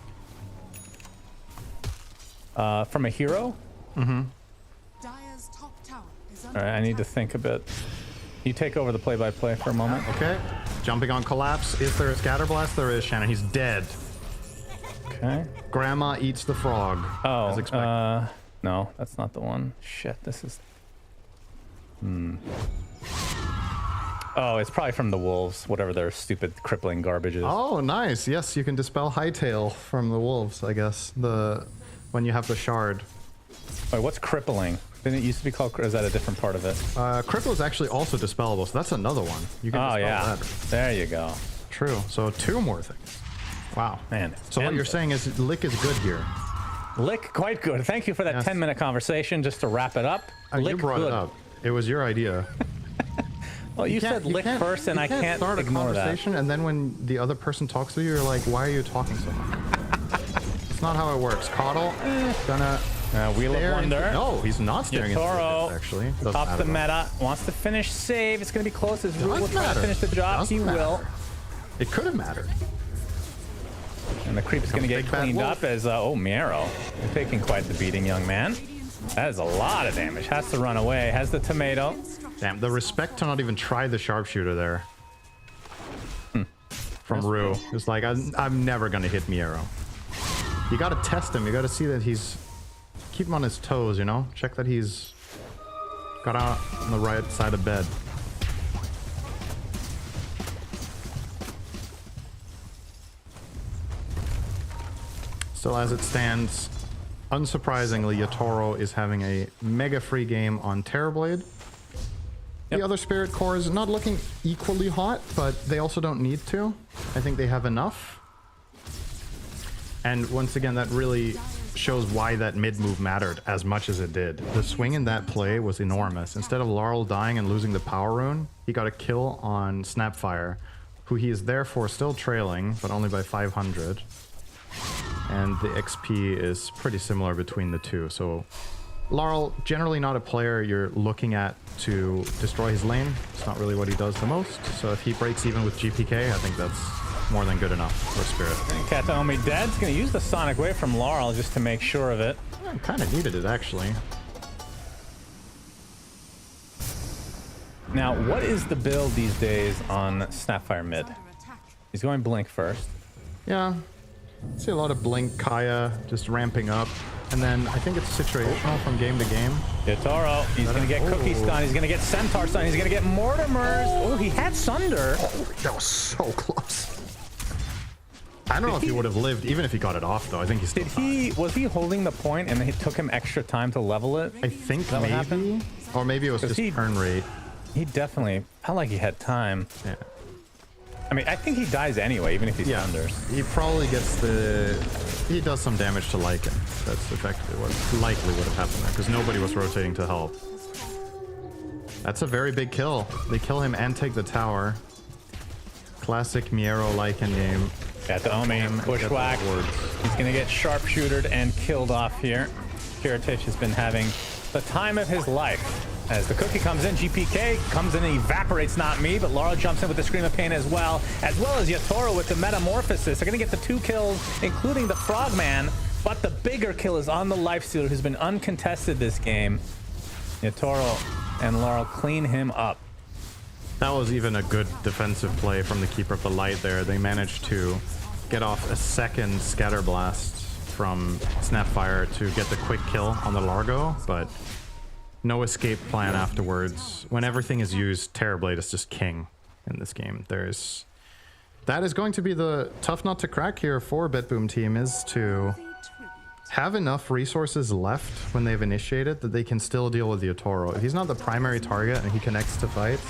From a hero? Mm-hmm. Dire's top tower is All right, I need to think a bit. You take over the play-by-play for a moment. Okay. Jumping on Collapse. Is there a Scatterblast? There is, Shannon. He's dead. Okay. Grandma eats the frog. Oh, as expected. no, that's not the one. Shit, this is... Oh, it's probably from the wolves, whatever their stupid crippling garbage is. Oh, nice. Yes, you can dispel Hightail from the wolves, I guess. When you have the shard. Wait, what's crippling? Didn't it used to be called, or is that a different part of it? Cripple is actually also dispellable, so that's another one. You can dispel that. There you go. True. So 2 more things. Wow. Man. So what you're saying is Lick is good here. Lick, quite good. Thank you for that 10-minute conversation, just to wrap it up. You brought it up. It was your idea. Well, you said Lick first, and I can't start a ignore conversation, and then when the other person talks to you, you're like, why are you talking so much? It's not how it works. Coddle, gonna... Wheel of Wonder. No, he's not staring into Toro it, actually. tops the meta, wants to finish save. It's going to be close. As Rue will try to finish the job. He will. It could have mattered. And the creep is going to get cleaned up as, oh, Miero. You're taking quite the beating, young man. That is a lot of damage. Has to run away. Has the tomato. Damn, the respect to not even try the sharpshooter there. From Rue. It's like, I'm never going to hit Miero. You got to test him. You got to see that he's... Keep him on his toes, you know? Check that he's got out on the right side of bed. Still, as it stands, unsurprisingly, Yatoro is having a mega free game on Terrorblade. The other Spirit cores not looking equally hot, but they also don't need to. I think they have enough. And once again, that really shows why that mid move mattered as much as it did. The swing in that play was enormous. Instead of Laurel dying and losing the power rune, he got a kill on Snapfire, who he is therefore still trailing, but only by 500. And the XP is pretty similar between the two. So Laurel, generally not a player you're looking at to destroy his lane. It's not really what he does the most. So if he breaks even with GPK, I think that's more than good enough for Spirit. Kataomi Dead's going to use the Sonic Wave from Laurel just to make sure of it. I kind of needed it, actually. Now, what is the build these days on Snapfire mid? He's going Blink first. Yeah. I see a lot of Blink, Kaya just ramping up. And then I think it's situational from game to game. Yatoro, he's going to get Cookie Stun. He's going to get Centaur Stun. He's going to get Mortimer's. Oh, he had Sunder. Oh, that was so close. I don't know if he would have lived, even if he got it off, though. I think he's was he holding the point and it took him extra time to level it? I think maybe. Or maybe it was just turn rate. He definitely felt like he had time. Yeah. I mean, I think he dies anyway, even if he thunders. He probably gets he does some damage to Lycan. That's effectively what likely would have happened there, because nobody was rotating to help. That's a very big kill. They kill him and take the tower. Classic Miero Lycan game. Kataomi, bushwhack. He's gonna get sharpshootered and killed off here. Kiritich has been having the time of his life. As the cookie comes in, GPK comes in and evaporates Not Me, but Laurel jumps in with the Scream of Pain as well as Yatoro with the Metamorphosis. They're gonna get the 2 kills, including the Frogman, but the bigger kill is on the Lifestealer, who's been uncontested this game. Yatoro and Laurel clean him up. That was even a good defensive play from the Keeper of the Light there. They managed to get off a second Scatter Blast from Snapfire to get the quick kill on the Largo, but no escape plan afterwards. When everything is used, Terrorblade is just king in this game. That is going to be the tough nut to crack here for BetBoom team, is to have enough resources left when they've initiated that they can still deal with Yatoro. If he's not the primary target and he connects to fights,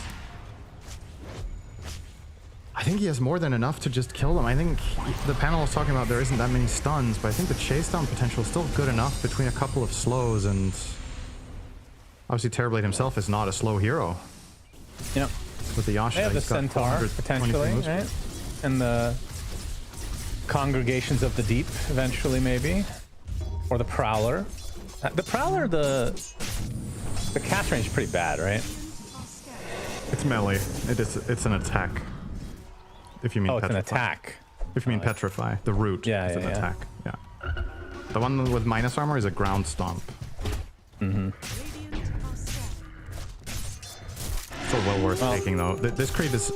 I think he has more than enough to just kill them. I think the panel was talking about there isn't that many stuns, but I think the chase down potential is still good enough between a couple of slows, and obviously Terrorblade himself is not a slow hero. Yep. With the Yasha, they have the Centaur, potentially, right? And the Congregations of the Deep, eventually, maybe. Or the Prowler. The Prowler, the cast range is pretty bad, right? It's melee. It's an attack. If you mean Petrify. It's an attack. If you mean Petrify, the root is an attack. Yeah. The one with minus armor is a ground stomp. Mm-hmm. Still well worth taking, though. This creep is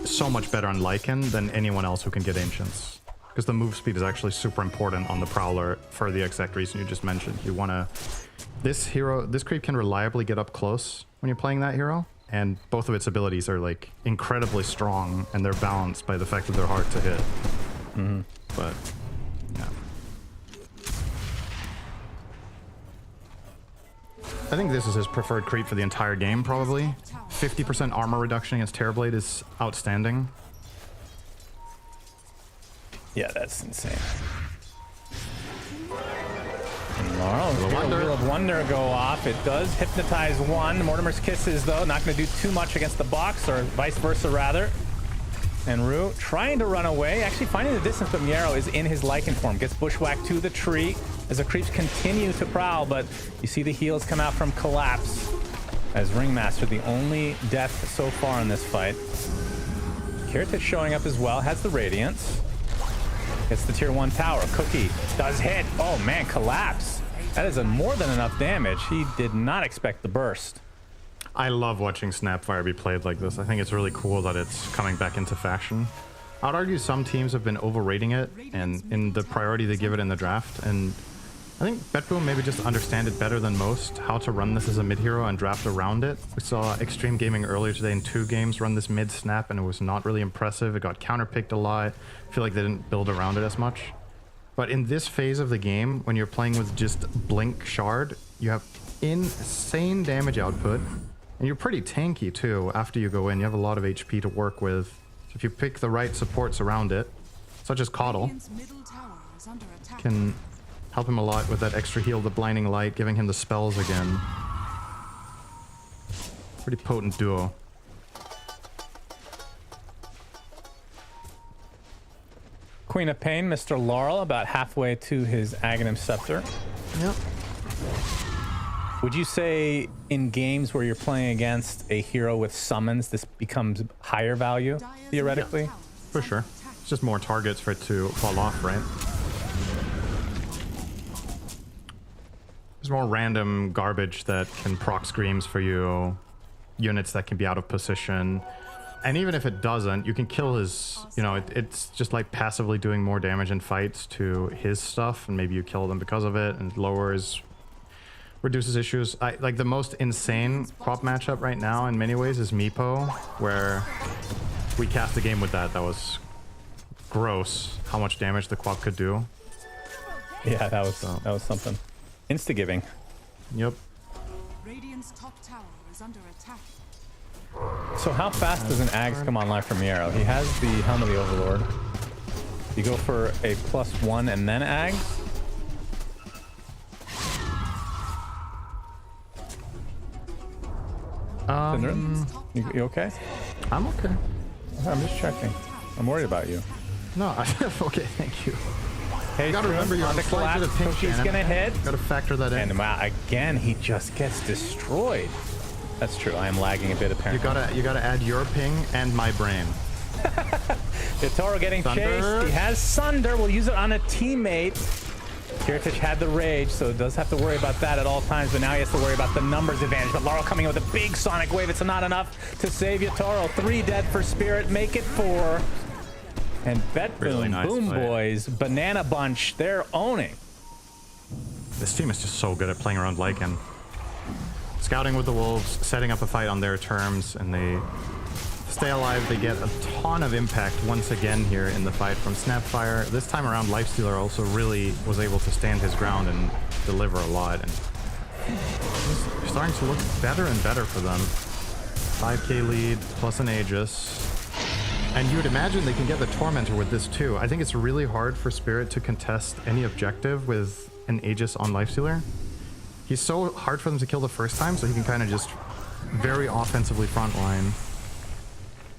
so much better on Lycan than anyone else who can get Ancients. because the move speed is actually super important on the Prowler for the exact reason you just mentioned. You want to... This creep can reliably get up close when you're playing that hero, and both of its abilities are like incredibly strong, and they're balanced by the fact that they're hard to hit. But, yeah. I think this is his preferred creep for the entire game, probably. 50% armor reduction against Terrorblade is outstanding. Yeah, that's insane. And Laurel, Wheel of Wonder go off. It does hypnotize one. Mortimer's Kisses, though, not going to do too much against the box, or vice versa, rather. And Rue trying to run away, actually finding the distance, but Miero is in his Lycan form. Gets bushwhacked to the tree as the creeps continue to prowl, but you see the heals come out from Collapse as Ringmaster, the only death so far in this fight. Kiritich showing up as well, has the Radiance. Gets the tier 1 tower. Cookie does hit. Oh man, Collapse. That is more than enough damage. He did not expect the burst. I love watching Snapfire be played like this. I think it's really cool that it's coming back into fashion. I'd argue some teams have been overrating it and in the priority they give it in the draft. And I think BetBoom maybe just understand it better than most, how to run this as a mid-hero and draft around it. We saw Xtreme Gaming earlier today in 2 games run this mid-snap, and it was not really impressive. It got counterpicked a lot. I feel like they didn't build around it as much. But in this phase of the game, when you're playing with just Blink Shard, you have insane damage output. And you're pretty tanky too after you go in. You have a lot of HP to work with. So if you pick the right supports around it, such as Coddle, can help him a lot with that extra heal, the Blinding Light, giving him the spells again. Pretty potent duo. Queen of Pain, Mr. Laurel, about halfway to his Aghanim Scepter. Yep. Would you say in games where you're playing against a hero with summons, this becomes higher value, theoretically? Yeah, for sure. It's just more targets for it to fall off, right? There's more random garbage that can proc screams for you, units that can be out of position. And even if it doesn't, you can kill his, you know, it's just like passively doing more damage in fights to his stuff, and maybe you kill them because of it, and it reduces issues. Like the most insane Quap matchup right now in many ways is Meepo, where we cast a game with that. That was gross how much damage the Quap could do. Yeah, that was something. Insta-giving. Yep. Radiant's top tower is under attack. So how fast does an Ags come online from Miero? He has the Helm of the Overlord. You go for a +1 and then Ags? You okay? I'm okay. I'm just checking. I'm worried about you. No, okay, thank you. Hey, you gotta remember you're on the Collapse. Cookie's gonna hit. Gotta factor that in. And wow, again, he just gets destroyed. That's true. I am lagging a bit apparently. You gotta add your ping and my brain. Yatoro getting chased. He has Sunder. We'll use it on a teammate. Kiritich had the rage, so does have to worry about that at all times, but now he has to worry about the numbers advantage. But Laurel coming in with a big Sonic Wave. It's not enough to save Yatoro. 3 dead for Spirit. Make it 4. And BetBoom, really nice Boom play. Boys, Banana Bunch, they're owning. This team is just so good at playing around Lycan. Scouting with the Wolves, setting up a fight on their terms, and they stay alive. They get a ton of impact once again here in the fight from Snapfire. This time around, Lifestealer also really was able to stand his ground and deliver a lot. And it's starting to look better and better for them. 5k lead plus an Aegis. And you would imagine they can get the Tormentor with this too. I think it's really hard for Spirit to contest any objective with an Aegis on Lifestealer. He's so hard for them to kill the first time, so he can kind of just very offensively frontline.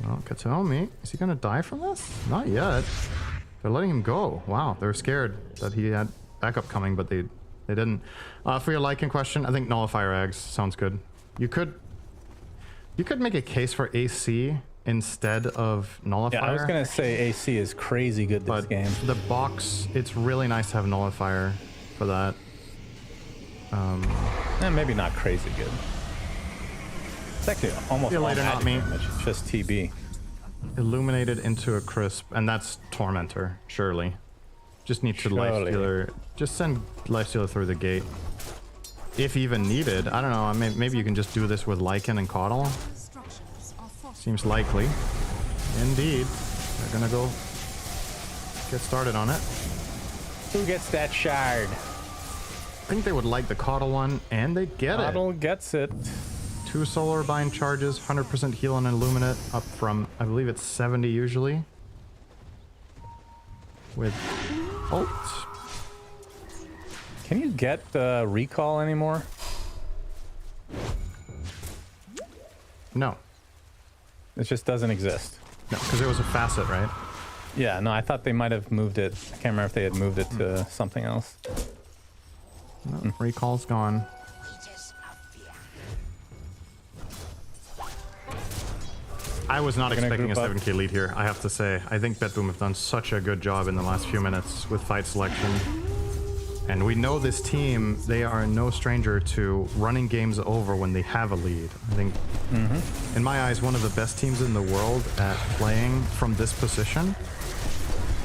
Well, Kataomi, is he gonna die from this? Not yet. They're letting him go. Wow, they're scared that he had backup coming, but they didn't. For your Lycan question, I think Nullifier Eggs sounds good. You could make a case for AC instead of Nullifier. Yeah, I was gonna say AC is crazy good this game. The box, it's really nice to have Nullifier for that. Maybe not crazy good. It's actually almost all later, not me. damage. It's just TB. Illuminated into a crisp, and that's Tormentor, surely. Just need to Surely. lifestealer. Just send lifestealer through the gate. If even needed. I don't know. Maybe you can just do this with Lycan and Caudle. Seems likely. Indeed. They're gonna go get started on it. Who gets that shard? I think they would like the Caudle one, and they get Caudle it. gets it. 2 Solar Bind charges, 100% heal on Illuminate, up from, I believe it's 70 usually. With ult. Can you get the recall anymore? No. It just doesn't exist. No, because it was a facet, right? Yeah, no, I thought they might have moved it. I can't remember if they had moved it to something else. No, recall's gone. I was not expecting a 7k lead here, I have to say. I think BetBoom have done such a good job in the last few minutes with fight selection. And we know this team, they are no stranger to running games over when they have a lead. I think, in my eyes, one of the best teams in the world at playing from this position.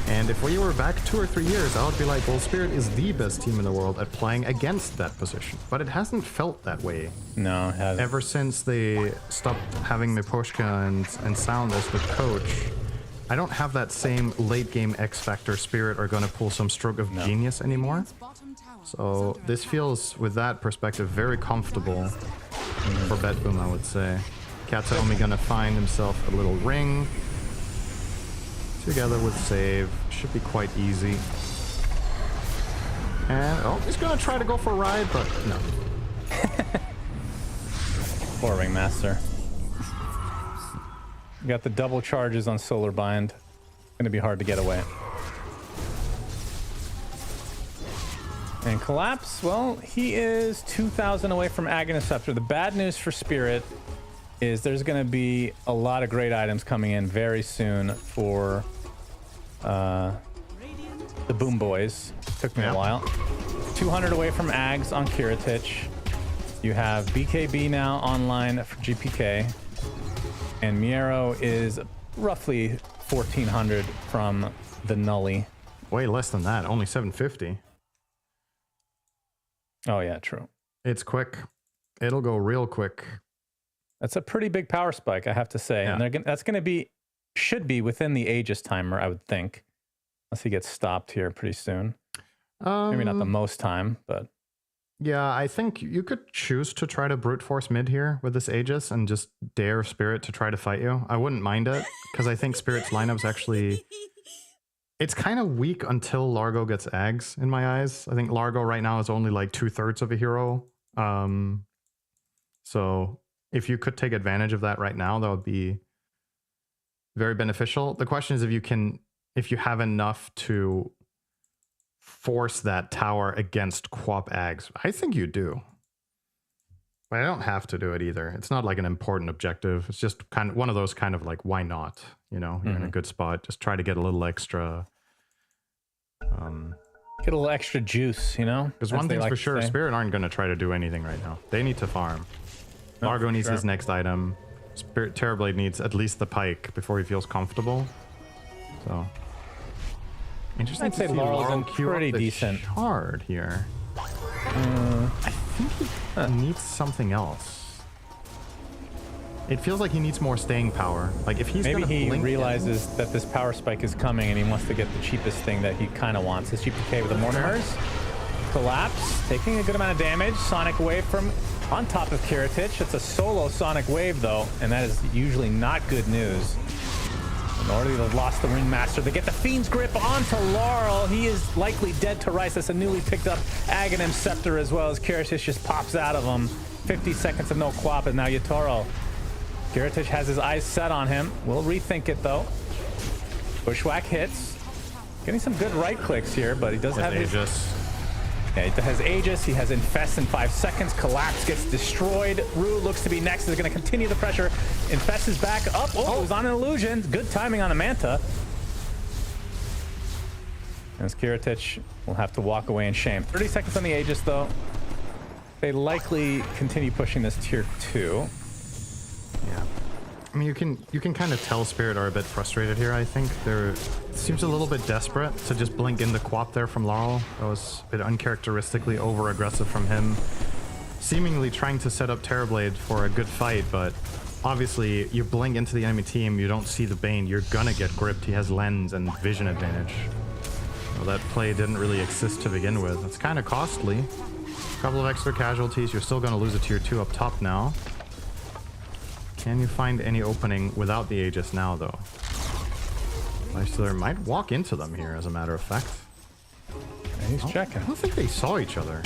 And if we were back 2 or 3 years, I would be like, well, Spirit is the best team in the world at playing against that position. But it hasn't felt that way. No, it hasn't. Ever since they stopped having Miposhka and Sound as the coach, I don't have that same late game X Factor Spirit are gonna pull some stroke of genius anymore. So this feels, with that perspective, very comfortable for BetBoom, I would say. Katsuomi gonna find himself a little ring. Together with save. Should be quite easy. And, oh, he's gonna try to go for a ride, but no. Poor Ringmaster. You got the double charges on Solar Bind. Gonna be hard to get away. And Collapse, well, he is 2,000 away from Aghanim Scepter. The bad news for Spirit is there's gonna be a lot of great items coming in very soon for the Boom Boys. Took me a while. 200 away from Ags on Kiritich. You have BKB now online for GPK. And Miero is roughly 1,400 from the Nully. Way less than that, only 750. Oh yeah, true. It's quick. It'll go real quick. That's a pretty big power spike, I have to say. Yeah. And that's going to be, should be within the Aegis timer, I would think. Unless he gets stopped here pretty soon. Maybe not the most time, but... Yeah, I think you could choose to try to brute force mid here with this Aegis and just dare Spirit to try to fight you. I wouldn't mind it, because I think Spirit's lineup's actually... It's kind of weak until Largo gets Ags, in my eyes. I think Largo right now is only like 2/3 of a hero. So if you could take advantage of that right now, that would be very beneficial. The question is if you have enough to force that tower against Quap Ags. I think you do. But I don't have to do it either. It's not like an important objective. It's just kind of one of those kind of like, why not? You know, you're in a good spot. Just try to get a little extra. Get a little extra juice, you know? Because one thing's for sure, Spirit aren't going to try to do anything right now. They need to farm. Largo needs his next item. Spirit Terrorblade needs at least the pike before he feels comfortable. So... Interesting. I'd say Laurel's in pretty decent. Hard here. I think he needs something else. It feels like he needs more staying power. Like if he's maybe he blink realizes that this power spike is coming and he wants to get the cheapest thing that he kind of wants. His GPK with the Mortimers. Collapse, taking a good amount of damage. Sonic Wave from on top of Kiritich. It's a solo Sonic Wave though, and that is usually not good news. Already they've lost the Ringmaster. They get the Fiend's Grip onto Laurel. He is likely dead to Rice. That's a newly picked up Aghanim Scepter as well as Kiritich just pops out of him. 50 seconds of no Quap, and now Yatoro. Kiritich has his eyes set on him. We'll rethink it though. Bushwhack hits. Getting some good right clicks here, but he does have Aegis. Yeah, he has Aegis, he has Infest in 5 seconds. Collapse gets destroyed. Rue looks to be next. Is going to continue the pressure. Infest is back up. Oh, it was on an illusion. Good timing on the Manta. As Kiritich will have to walk away in shame. 30 seconds on the Aegis, though. They likely continue pushing this tier 2. Yeah. I mean, you can kind of tell Spirit are a bit frustrated here. I think it seems a little bit desperate to just blink in the Quap there from Laurel. That was a bit uncharacteristically over aggressive from him, seemingly trying to set up Terrorblade for a good fight, but obviously you blink into the enemy team, you don't see the Bane, you're gonna get gripped. He has lens and vision advantage. Well, that play didn't really exist to begin with. It's kind of costly. A couple of extra casualties. You're still gonna lose a tier 2 up top now. Can you find any opening without the Aegis now, though? Lifestealer might walk into them here, as a matter of fact. Yeah, he's checking. I don't think they saw each other.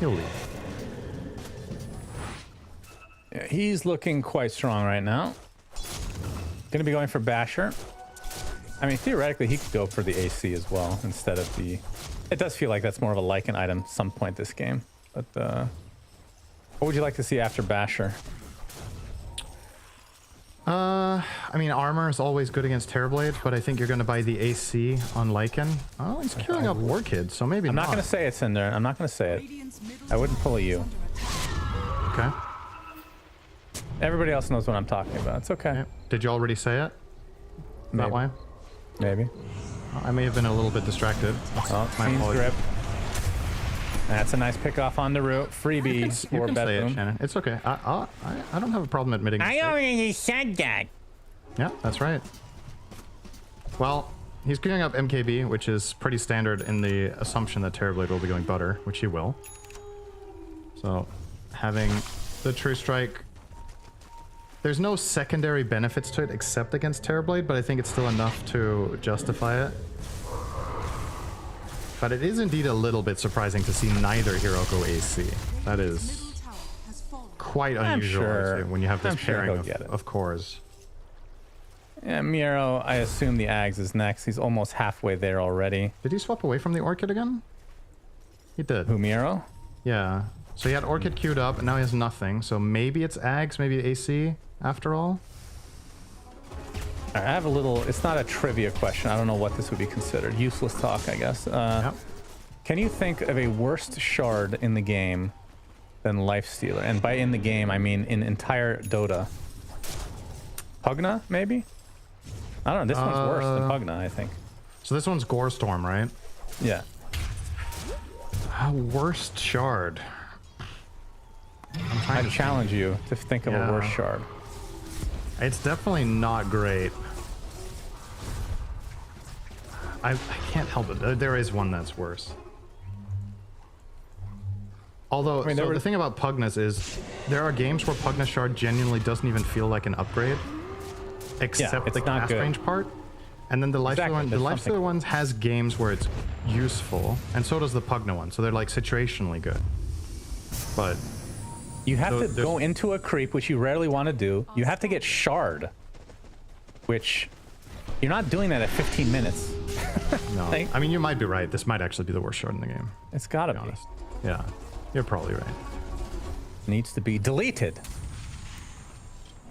He'll leave. Yeah, he's looking quite strong right now. Gonna be going for Basher. I mean, theoretically, he could go for the AC as well instead of the... It does feel like that's more of a Lycan item at some point this game. But, what would you like to see after Basher? I mean, armor is always good against Terrorblade, but I think you're going to buy the AC on Lycan. Oh, he's queuing up Orchid, so maybe I'm not going to say it's in there. I'm not going to say it. I wouldn't pull a U. Okay. Everybody else knows what I'm talking about. It's okay. Yeah. Did you already say it? Maybe. That way? Maybe. I may have been a little bit distracted. Oh, Fiend's Grip. That's a nice pick off on the route. Freebie for BetBoom. Shannon. It's okay. I don't have a problem admitting. I already said that. Yeah, that's right. Well, he's queuing up MKB, which is pretty standard in the assumption that Terrorblade will be going butter, which he will. So, having the True Strike, there's no secondary benefits to it except against Terrorblade, but I think it's still enough to justify it. But it is indeed a little bit surprising to see neither hero go AC. That is quite unusual when you have this pairing of cores. Yeah, Miro, I assume the Ags is next. He's almost halfway there already. Did he swap away from the Orchid again? He did. Who, Miro? Yeah. So he had Orchid queued up, and now he has nothing. So maybe it's Ags, maybe AC after all. I have a little, it's not a trivia question. I don't know what this would be considered. Useless talk, I guess. Yep. Can you think of a worst shard in the game than Lifestealer? And by in the game, I mean in entire Dota. Pugna, maybe? I don't know. This one's worse than Pugna, I think. So this one's Gore Storm, right? Yeah. Worst shard. I challenge you to think of a worse shard. It's definitely not great. I can't help it. There is one that's worse. Although, I mean, the thing about Pugnas is there are games where Pugna Shard genuinely doesn't even feel like an upgrade, except the cast range part. And then the Lifestealer ones has games where it's useful, and so does the Pugna one. So they're like situationally good. But you have to go into a creep, which you rarely want to do. You have to get shard, which you're not doing that at 15 minutes. No, I mean, you might be right. This might actually be the worst shard in the game. It's gotta be. Honest. Yeah, you're probably right. Needs to be deleted.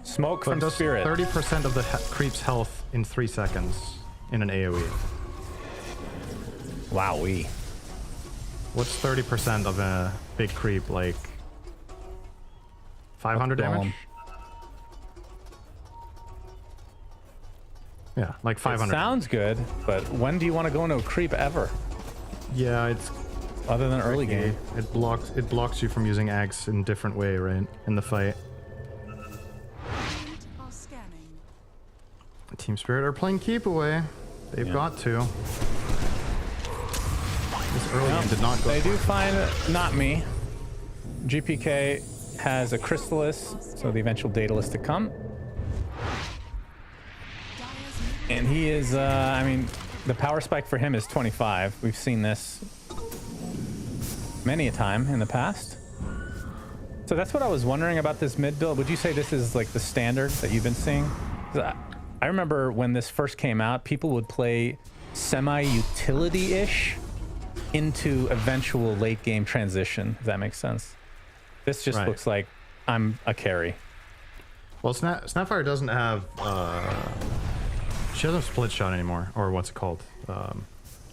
Smoke from Spirit. 30% of the creep's health in 3 seconds in an AoE. Wowee. What's 30% of a big creep? Like 500 damage? Yeah, like 500. It sounds good, but when do you want to go into a creep ever? Yeah, it's other than early game. It blocks you from using Ags in a different way, right? In the fight. Team Spirit are playing keep away. They've got to. This early game did not go. They do find not me. GPK has a Crystallis, so the eventual Daedalus to come. And he is, I mean, the power spike for him is 25. We've seen this many a time in the past. So that's what I was wondering about this mid build. Would you say this is like the standard that you've been seeing? I remember when this first came out, people would play semi-utility-ish into eventual late game transition, if that makes sense. This just looks like I'm a carry. Well, Snapfire doesn't have, she doesn't have split shot anymore, or what's it called?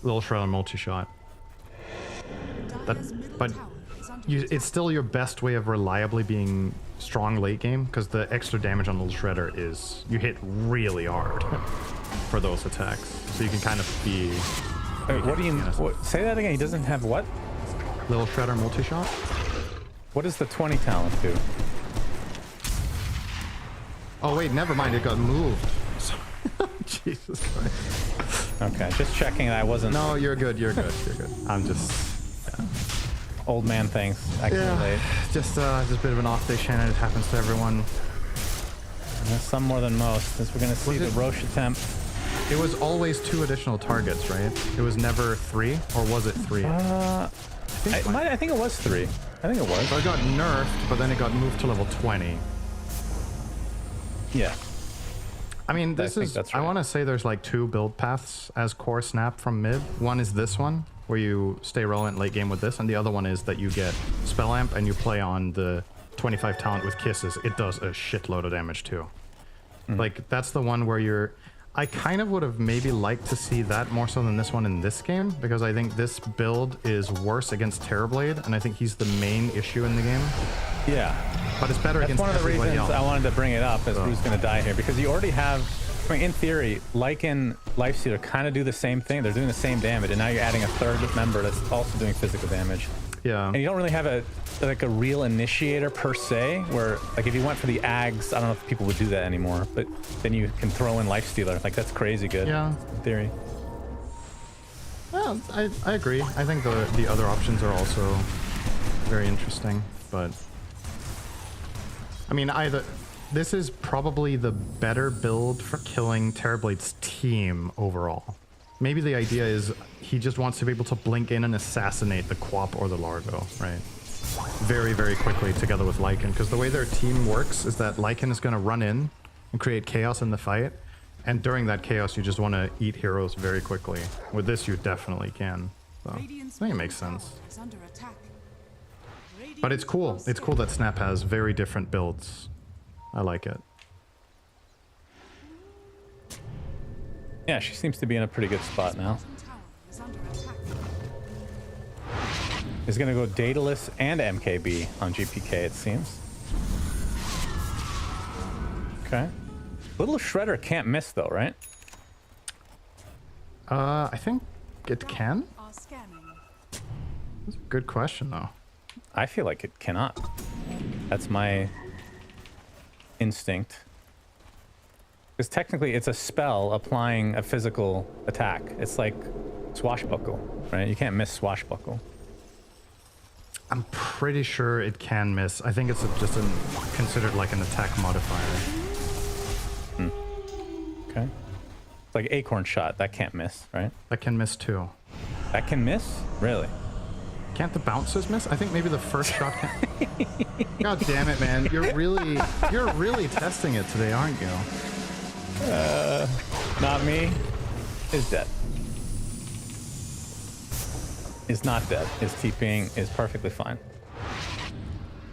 Little Shroud and multi-shot. But it's still your best way of reliably being strong late game because the extra damage on Little Shredder is you hit really hard for those attacks. So you can kind of be. Wait, what do you say that again? He doesn't have what? Little Shredder multi-shot. What does the 20 talent do? Oh wait, never mind. It got moved. Jesus Christ. Okay, just checking that I wasn't. No, you're good. You're good. You're good. I'm just. Yeah. Old man things. I can relate. Just a bit of an off day, Shannon. It happens to everyone. Some more than most. As we're gonna see the Roche attempt. It was always 2 additional targets, right? It was never 3, or was it 3? I think it was 3. I think it was. So it got nerfed, but then it got moved to level 20. Yeah. I mean, this is. That's right. I want to say there's like 2 build paths as core snap from mid. One is this one, where you stay relevant late game with this, and the other one is that you get spell amp and you play on the 25 talent with kisses. It does a shitload of damage too. Like that's the one where you're. I kind of would have maybe liked to see that more so than this one in this game, because I think this build is worse against Terrorblade, and I think he's the main issue in the game. Yeah. But it's better against everybody else. That's one of the reasons I wanted to bring it up, as Rue's going to die here, because you already have, I mean, in theory, Lycan, GLYPH.CET kind of do the same thing. They're doing the same damage, and now you're adding a third member that's also doing physical damage. Yeah. And you don't really have a real initiator per se, where like if you went for the Ags, I don't know if people would do that anymore, but then you can throw in Lifestealer. Like that's crazy good. Yeah. In theory. Well, I agree. I think the other options are also very interesting, but I mean this is probably the better build for killing Terrorblade's team overall. Maybe the idea is he just wants to be able to blink in and assassinate the Quap or the Largo, right? Very, very quickly together with Lycan, because the way their team works is that Lycan is going to run in and create chaos in the fight, and during that chaos you just want to eat heroes very quickly. With this you definitely can. So I think it makes sense. But it's cool. It's cool that Snap has very different builds. I like it. Yeah, she seems to be in a pretty good spot now. He's gonna go Daedalus and MKB on GPK, it seems. Okay. Little Shredder can't miss though, right? I think it can. That's a good question though. I feel like it cannot. That's my instinct. Because technically it's a spell applying a physical attack. It's like Swashbuckle, right? You can't miss Swashbuckle. I'm pretty sure it can miss. I think it's just considered like an attack modifier. Okay. It's like Acorn Shot. That can't miss, right? That can miss too. That can miss? Really? Can't the bounces miss? I think maybe the first shot can. God damn it, man. You're really testing it today, aren't you? Not me. Is dead. Is not dead. Is TPing is perfectly fine.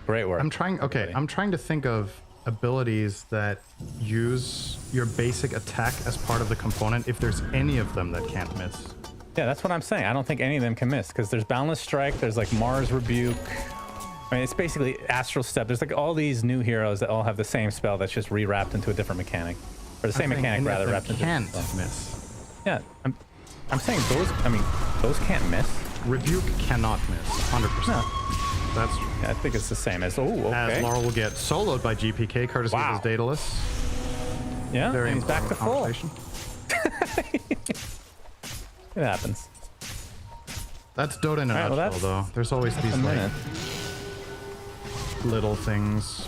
Great work. I'm trying to think of abilities that use your basic attack as part of the component, if there's any of them that can't miss. Yeah, that's what I'm saying. I don't think any of them can miss, because there's Boundless Strike, there's like Mars Rebuke. I mean, it's basically Astral Step. There's like all these new heroes that all have the same spell that's just rewrapped into a different mechanic. Or the same mechanic, rather, wrapped into... can't miss. Yeah, I'm saying those, I mean, those can't miss. Rebuke cannot miss, 100%. No. That's yeah, I think it's the same as, okay. As Laurel will get soloed by GPK, courtesy of his Daedalus. Yeah, very and he's back to full. It happens. That's Dota in a nutshell, though. There's always these like little things.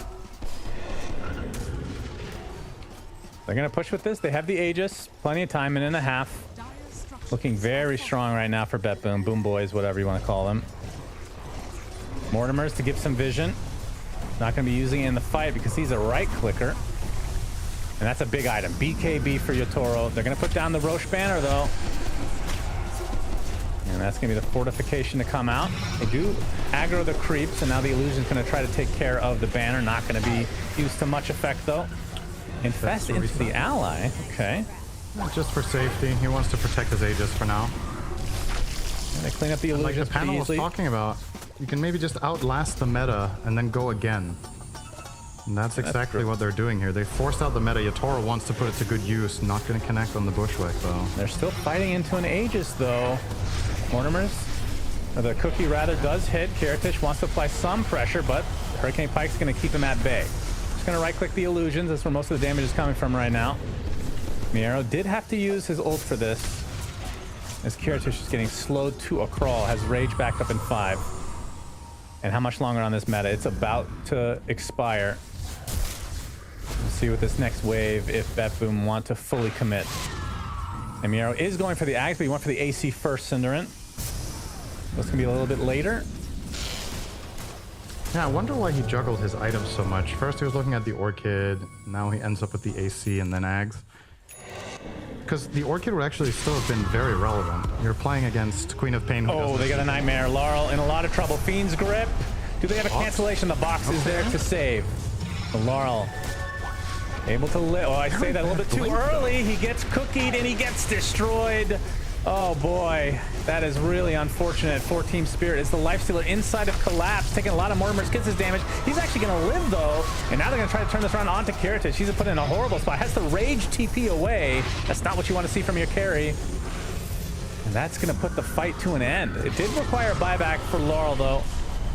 They're gonna push with this. They have the Aegis, plenty of time, minute and a half. Looking very strong right now for BetBoom, Boom Boys, whatever you want to call them. Mortimer's to give some vision. Not gonna be using it in the fight because he's a right clicker. And that's a big item. BKB for Yotoro. They're gonna put down the Roche banner though. And that's gonna be the fortification to come out. They do aggro the creeps, and now the illusion's gonna try to take care of the banner. Not gonna be used to much effect though. Infest into the ally. Okay. Just for safety. He wants to protect his Aegis for now. And they clean up the illusions. Like the panel was talking about, you can maybe just outlast the meta and then go again. And that's exactly what they're doing here. They forced out the meta. Yatoro wants to put it to good use. Not going to connect on the Bushwhack, though. They're still fighting into an Aegis, though. Mortimer's, or the cookie rather, does hit. Kiritich wants to apply some pressure, but Hurricane Pike's going to keep him at bay. Just going to right-click the illusions. That's where most of the damage is coming from right now. Miero did have to use his ult for this, as Kiritich is getting slowed to a crawl. Has Rage back up in 5. And how much longer on this meta? It's about to expire. We'll see with this next wave if BetBoom want to fully commit. And Miero is going for the Axe, but he went for the AC first, Cinderant. That's gonna be a little bit later. Yeah, I wonder why he juggled his items so much. First he was looking at the Orchid, now he ends up with the AC and then Ags. Because the Orchid would actually still have been very relevant. You're playing against Queen of Pain. Oh, they got a Nightmare. Laurel in a lot of trouble. Fiend's Grip. Do they have a cancellation? The box is there to save. The Laurel able to live. Oh, I say that a little bit too early. He gets cookied and he gets destroyed. Oh boy, that is really unfortunate for Team Spirit. It's the Lifestealer inside of Collapse, taking a lot of Mortimer's gets his damage. He's actually going to live though, and now they're going to try to turn this around onto Kiritich. He's put in a horrible spot. Has the Rage TP away. That's not what you want to see from your carry. And that's going to put the fight to an end. It did require a buyback for Laurel though.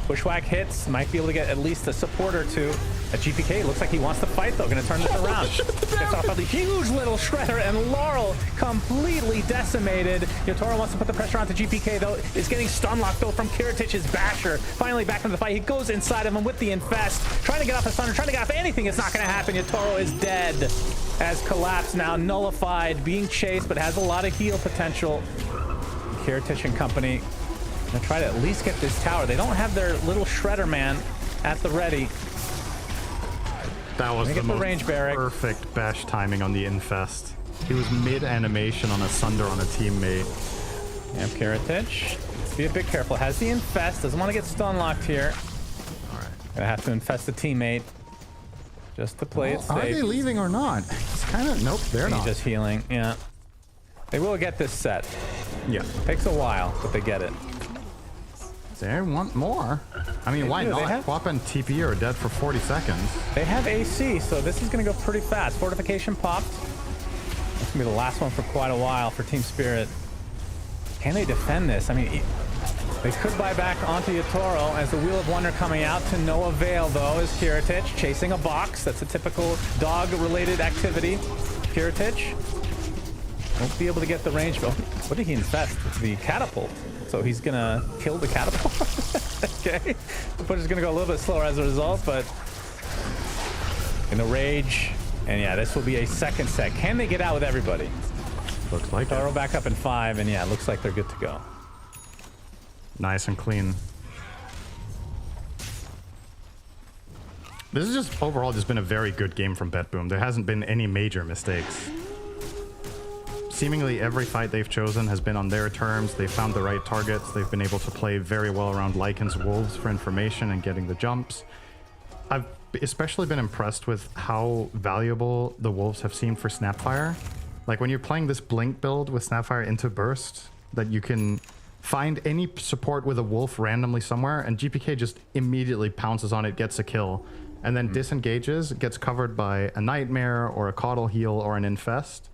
Bushwhack hits, might be able to get at least a support or two. A GPK looks like he wants to fight though, gonna turn this around. Gets off of the huge little shredder and Laurel completely decimated. Yatoro wants to put the pressure onto GPK though. Is getting stun locked though from Kiritich's basher. Finally back into the fight. He goes inside of him with the infest. Trying to get off the thunder, trying to get off anything. It's not gonna happen. Yatoro is dead. As Collapse now nullified, being chased, but has a lot of heal potential. Kiritich and company gonna try to at least get this tower. They don't have their little shredder man at the ready. That was the most perfect bash timing on the infest. He was mid-animation on a Sunder on a teammate. Yep, Kiritich. Be a bit careful. Has the infest. Doesn't want to get stun locked here. All right. Gonna have to infest the teammate. Just to play it safe. Are they leaving or not? It's kind of... Nope, they're not. He's just healing. Yeah. They will get this set. Yeah. Takes a while, but they get it. They want more. I mean, why not? Quap and TP are dead for 40 seconds. They have AC, so this is going to go pretty fast. Fortification popped. That's going to be the last one for quite a while for Team Spirit. Can they defend this? I mean, they could buy back onto Yatoro as the Wheel of Wonder coming out to no avail, though, is Kiritich chasing a box. That's a typical dog-related activity. Kiritich won't be able to get the range. But what did he infest? The catapult. So he's gonna kill the catapult. Okay. The push is gonna go a little bit slower as a result, but in the Rage. And yeah, this will be a second set. Can they get out with everybody? Looks like Taro back up in 5, and yeah, it looks like they're good to go. Nice and clean. This is just overall just been a very good game from BetBoom. There hasn't been any major mistakes. Seemingly every fight they've chosen has been on their terms. They found the right targets. They've been able to play very well around Lycan's Wolves for information and getting the jumps. I've especially been impressed with how valuable the Wolves have seemed for Snapfire. Like when you're playing this Blink build with Snapfire into Burst, that you can find any support with a Wolf randomly somewhere, and GPK just immediately pounces on it, gets a kill, and then disengages, gets covered by a Nightmare or a Coddle Heal or an Infest.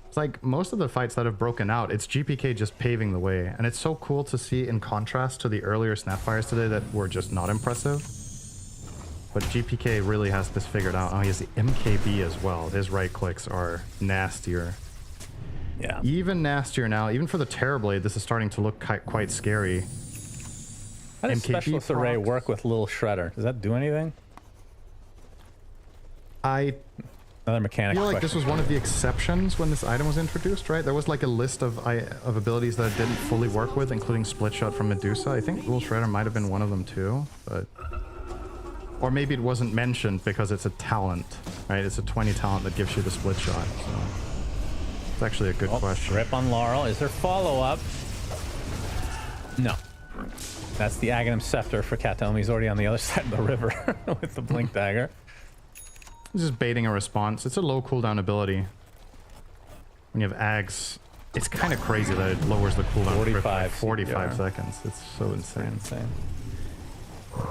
It's like most of the fights that have broken out, it's GPK just paving the way. And it's so cool to see in contrast to the earlier Snapfires today that were just not impressive. But GPK really has this figured out. Oh, he has the MKB as well. His right clicks are nastier. Yeah. Even nastier now. Even for the Terrorblade, this is starting to look quite scary. How does Specialist Array work with Little Shredder? Does that do anything? Another mechanic I feel like question. this was one of the exceptions when this item was introduced, right? There was like a list of abilities that it didn't fully work with, including Split Shot from Medusa. I think Little Shredder might have been one of them too, but... Or maybe it wasn't mentioned because it's a talent, right? It's a 20 talent that gives you the Split Shot, so... It's actually a good question. Rip on Laurel. Is there follow-up? No. That's the Aghanim Scepter for Katom. He's already on the other side of the river with the Blink Dagger. Just baiting a response. It's a low cooldown ability. When you have Ags, it's kind of crazy that it lowers the cooldown 45, by 45 seconds. It's so insane.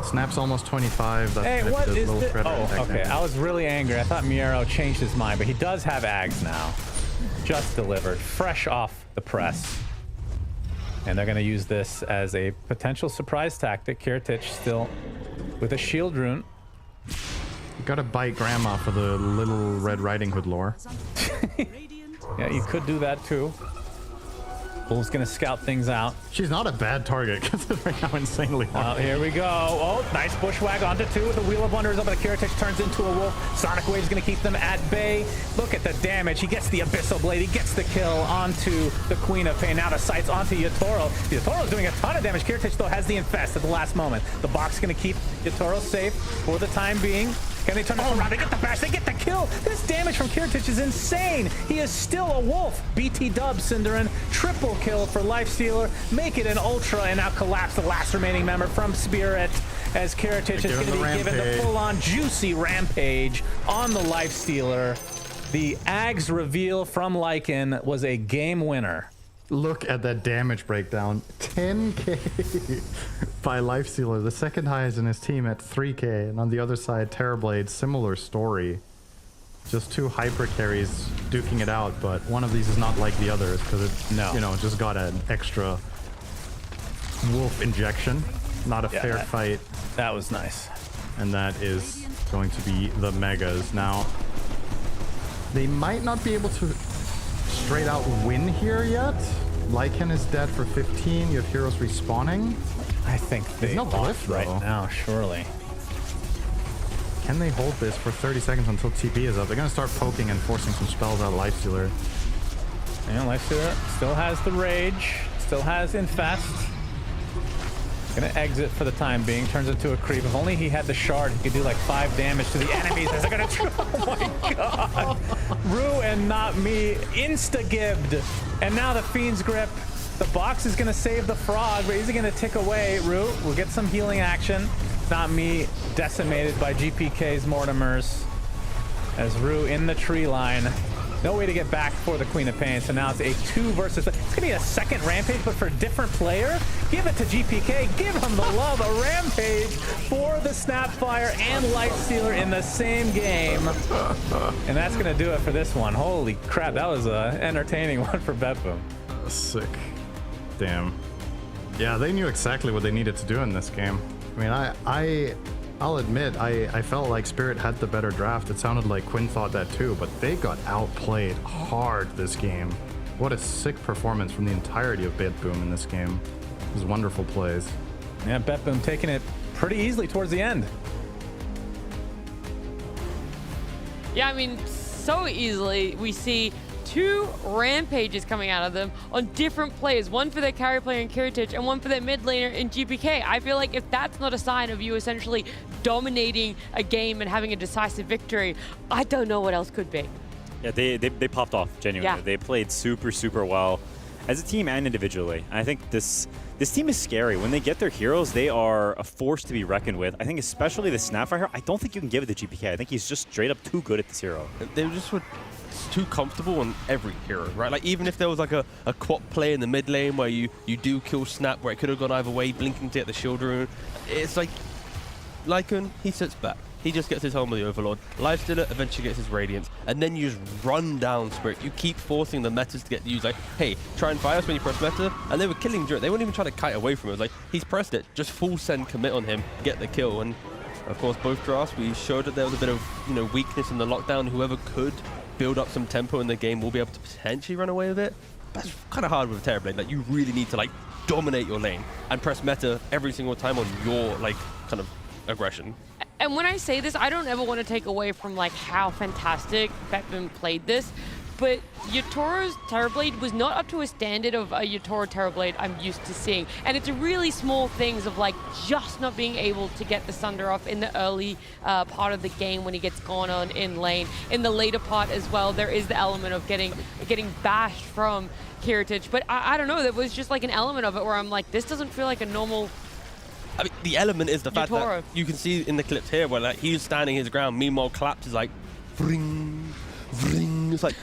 Snap's almost 25. That's Hey, what is this? Oh, okay. I was really angry. I thought Miero changed his mind, but he does have Ags now. Just delivered, fresh off the press. And they're going to use this as a potential surprise tactic. Kiritich still with a shield rune. You gotta bite Grandma for the little Red Riding Hood lore. Yeah, you could do that too. Bull's gonna scout things out. She's not a bad target considering how insanely hard. Here we go. Oh, nice bushwhack onto 2 with the Wheel of Wonders up, but Kiritich turns into a wolf. Sonic Wave's gonna keep them at bay. Look at the damage. He gets the Abyssal Blade. He gets the kill onto the Queen of Pain. Now the sights onto Yatoro. Yatoro's doing a ton of damage. Kiritich though has the Infest at the last moment. The box gonna keep Yatoro safe for the time being. Can they turn this around? They get the bash. They get the kill. This damage from Kiritich is insane. He is still a wolf. BT dub Cinderin. Triple kill for Lifestealer. Make it an ultra and now collapse the last remaining member from Spirit as Kiritich is going to be given the full-on juicy rampage on the Lifestealer. The Ags reveal from Lycan was a game winner. Look at that damage breakdown. 10k by Lifestealer. The second highest in his team at 3k. And on the other side, Terrorblade, similar story. Just 2 hyper carries duking it out, but one of these is not like the others because it, you know, just got an extra wolf injection. Not a fair fight. That was nice. And that is going to be the Megas. Now, they might not be able to straight out win here yet. Lycan is dead for 15. You have heroes respawning. I think they no glyph right now, surely. Can they hold this for 30 seconds until TP is up? They're going to start poking and forcing some spells out of Lifestealer. And Lifestealer still has the Rage, still has Infest. Gonna exit for the time being, turns into a creep. If only he had the shard, he could do like 5 damage to the enemies as they're gonna oh my god! Rue and not me, insta-gibbed. And now the Fiend's Grip. The box is gonna save the frog, but he's gonna tick away. Rue will get some healing action. Not me, decimated by GPK's Mortimers. As Rue in the tree line. No way to get back for the Queen of Pain, so now it's a 2 versus... It's going to be a second Rampage, but for a different player. Give it to GPK. Give him the love. A Rampage for the Snapfire and Lifestealer in the same game. And that's going to do it for this one. Holy crap, that was an entertaining one for BetBoom. Sick. Damn. Yeah, they knew exactly what they needed to do in this game. I mean, I'll admit, I felt like Spirit had the better draft. It sounded like Quinn thought that too, but they got outplayed hard this game. What a sick performance from the entirety of BetBoom in this game. It was wonderful plays. Yeah, BetBoom taking it pretty easily towards the end. Yeah, I mean, so easily. We see 2 Rampages coming out of them on different players. One for their carry player in Kiritich and one for their mid laner in GPK. I feel like if that's not a sign of you essentially dominating a game and having a decisive victory, I don't know what else could be. Yeah, they popped off, genuinely. Yeah. They played super, super well as a team and individually. And I think this team is scary. When they get their heroes, they are a force to be reckoned with. I think especially the Snapfire hero, I don't think you can give it to GPK. I think he's just straight up too good at this hero. They just were too comfortable on every hero, right? Like, even if there was like a quad play in the mid lane where you do kill Snap, where it could have gone either way, blinking to get the shield rune, it's like Lycan, he sits back. He just gets his home with the Overlord. Lifestealer eventually gets his Radiance, and then you just run down Spirit. You keep forcing the metas to get used. Like, hey, try and fire us when you press meta, and they were killing during. They weren't even trying to kite away from it. It was like, he's pressed it, just full send commit on him, get the kill. And of course, both drafts, we showed that there was a bit of, you know, weakness in the lockdown. Whoever could build up some tempo in the game will be able to potentially run away with it. That's kind of hard with a Terrorblade. Like, you really need to like dominate your lane and press meta every single time on your like kind of aggression. And when I say this, I don't ever want to take away from like how fantastic BetBoom played this, but Yatoro's Terrorblade was not up to a standard of a Yatoro Terrorblade I'm used to seeing. And it's really small things of like just not being able to get the Sunder off in the early part of the game when he gets gone on in lane. In the later part as well, there is the element of getting bashed from Kiritich. But I don't know, there was just like an element of it where I'm like, this doesn't feel like a normal... I mean, the element is the fact Yatoro. that you can see in the clips here where like he's standing his ground, meanwhile Collapse is like, vring, vring. It's like,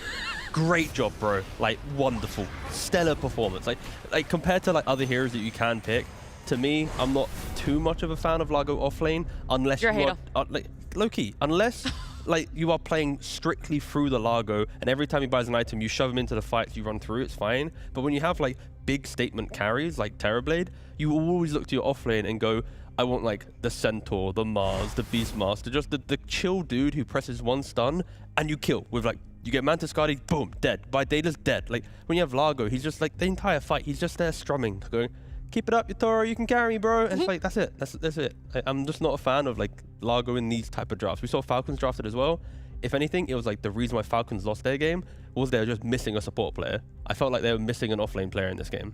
great job, bro. Like, wonderful, stellar performance. Like compared to like other heroes that you can pick, to me, I'm not too much of a fan of Largo offlane unless You're a hater. like low-key, unless like you are playing strictly through the Largo and every time he buys an item, you shove him into the fights, you run through, it's fine. But when you have like big statement carries like Terrorblade, you always look to your offlane and go, I want like the Centaur, the Mars, the Beastmaster, just the chill dude who presses one stun and you kill with like, you get Mantis Guardi, boom, dead. Data's dead. Like when you have Largo, he's just like the entire fight, he's just there strumming, going, keep it up, Yatoro, you can carry me, bro. And it's like, that's it, that's it. I'm just not a fan of like Largo in these type of drafts. We saw Falcons drafted as well. If anything, it was like the reason why Falcons lost their game was they were just missing a support player. I felt like they were missing an offlane player in this game.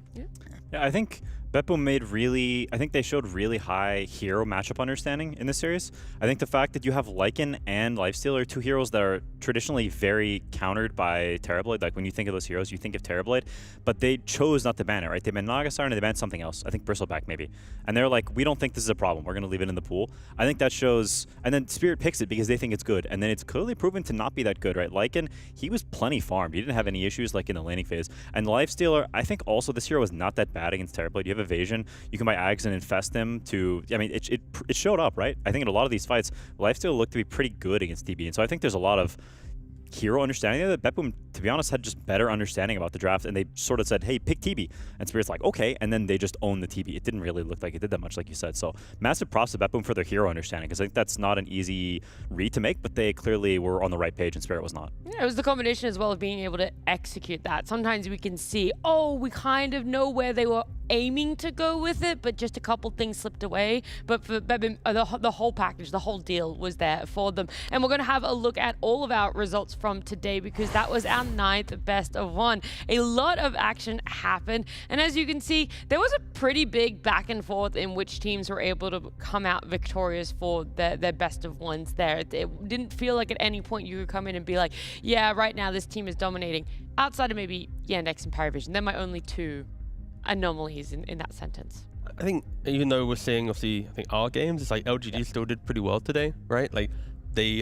Yeah, I think BetBoom I think they showed really high hero matchup understanding in this series. I think the fact that you have Lycan and Lifesteal are two heroes that are traditionally very countered by Terrorblade. Like when you think of those heroes, you think of Terrorblade, but they chose not to ban it, right? They banned Nagastar and they banned something else. I think Bristleback maybe. And they're like, we don't think this is a problem. We're going to leave it in the pool. I think that shows, and then Spirit picks it because they think it's good. And then it's clearly proven to not be that good, right? Lycan, he was plenty farmed. He didn't have any issues like in the laning phase. And Lifestealer, I think also this hero is not that bad against Terrorblade. You have evasion. You can buy Ags and infest them to, I mean, it showed up, right? I think in a lot of these fights, Lifesteal looked to be pretty good against DB. And so I think there's a lot of hero understanding there that BetBoom, to be honest, had just better understanding about the draft, and they sort of said, hey, pick TB. And Spirit's like, okay, and then they just owned the TB. It didn't really look like it did that much, like you said. So massive props to BetBoom for their hero understanding, because I think that's not an easy read to make, but they clearly were on the right page and Spirit was not. Yeah, it was the combination as well of being able to execute that. Sometimes we can see, oh, we kind of know where they were aiming to go with it, but just a couple things slipped away. But for BetBoom, the whole package, the whole deal was there for them. And we're going to have a look at all of our results from today, because that was our 9th best of 1. A lot of action happened, and as you can see, there was a pretty big back and forth in which teams were able to come out victorious for their best of 1s there. It didn't feel like at any point you could come in and be like, yeah, right now this team is dominating. Outside of maybe Yandex and PARIVISION, they're my only two anomalies in that sentence. I think even though we're seeing obviously, I think our games, it's like LGD still did pretty well today, right? Like they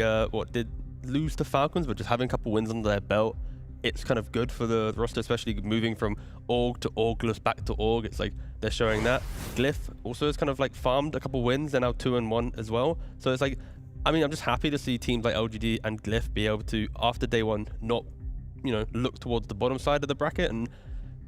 did lose to Falcons, but just having a couple wins under their belt, it's kind of good for the roster, especially moving from org to orgless back to org. It's like they're showing that. Glyph also has kind of like farmed a couple wins. They're now 2-1 as well. So it's like, I mean, I'm just happy to see teams like LGD and Glyph be able to, after day one, not, look towards the bottom side of the bracket. And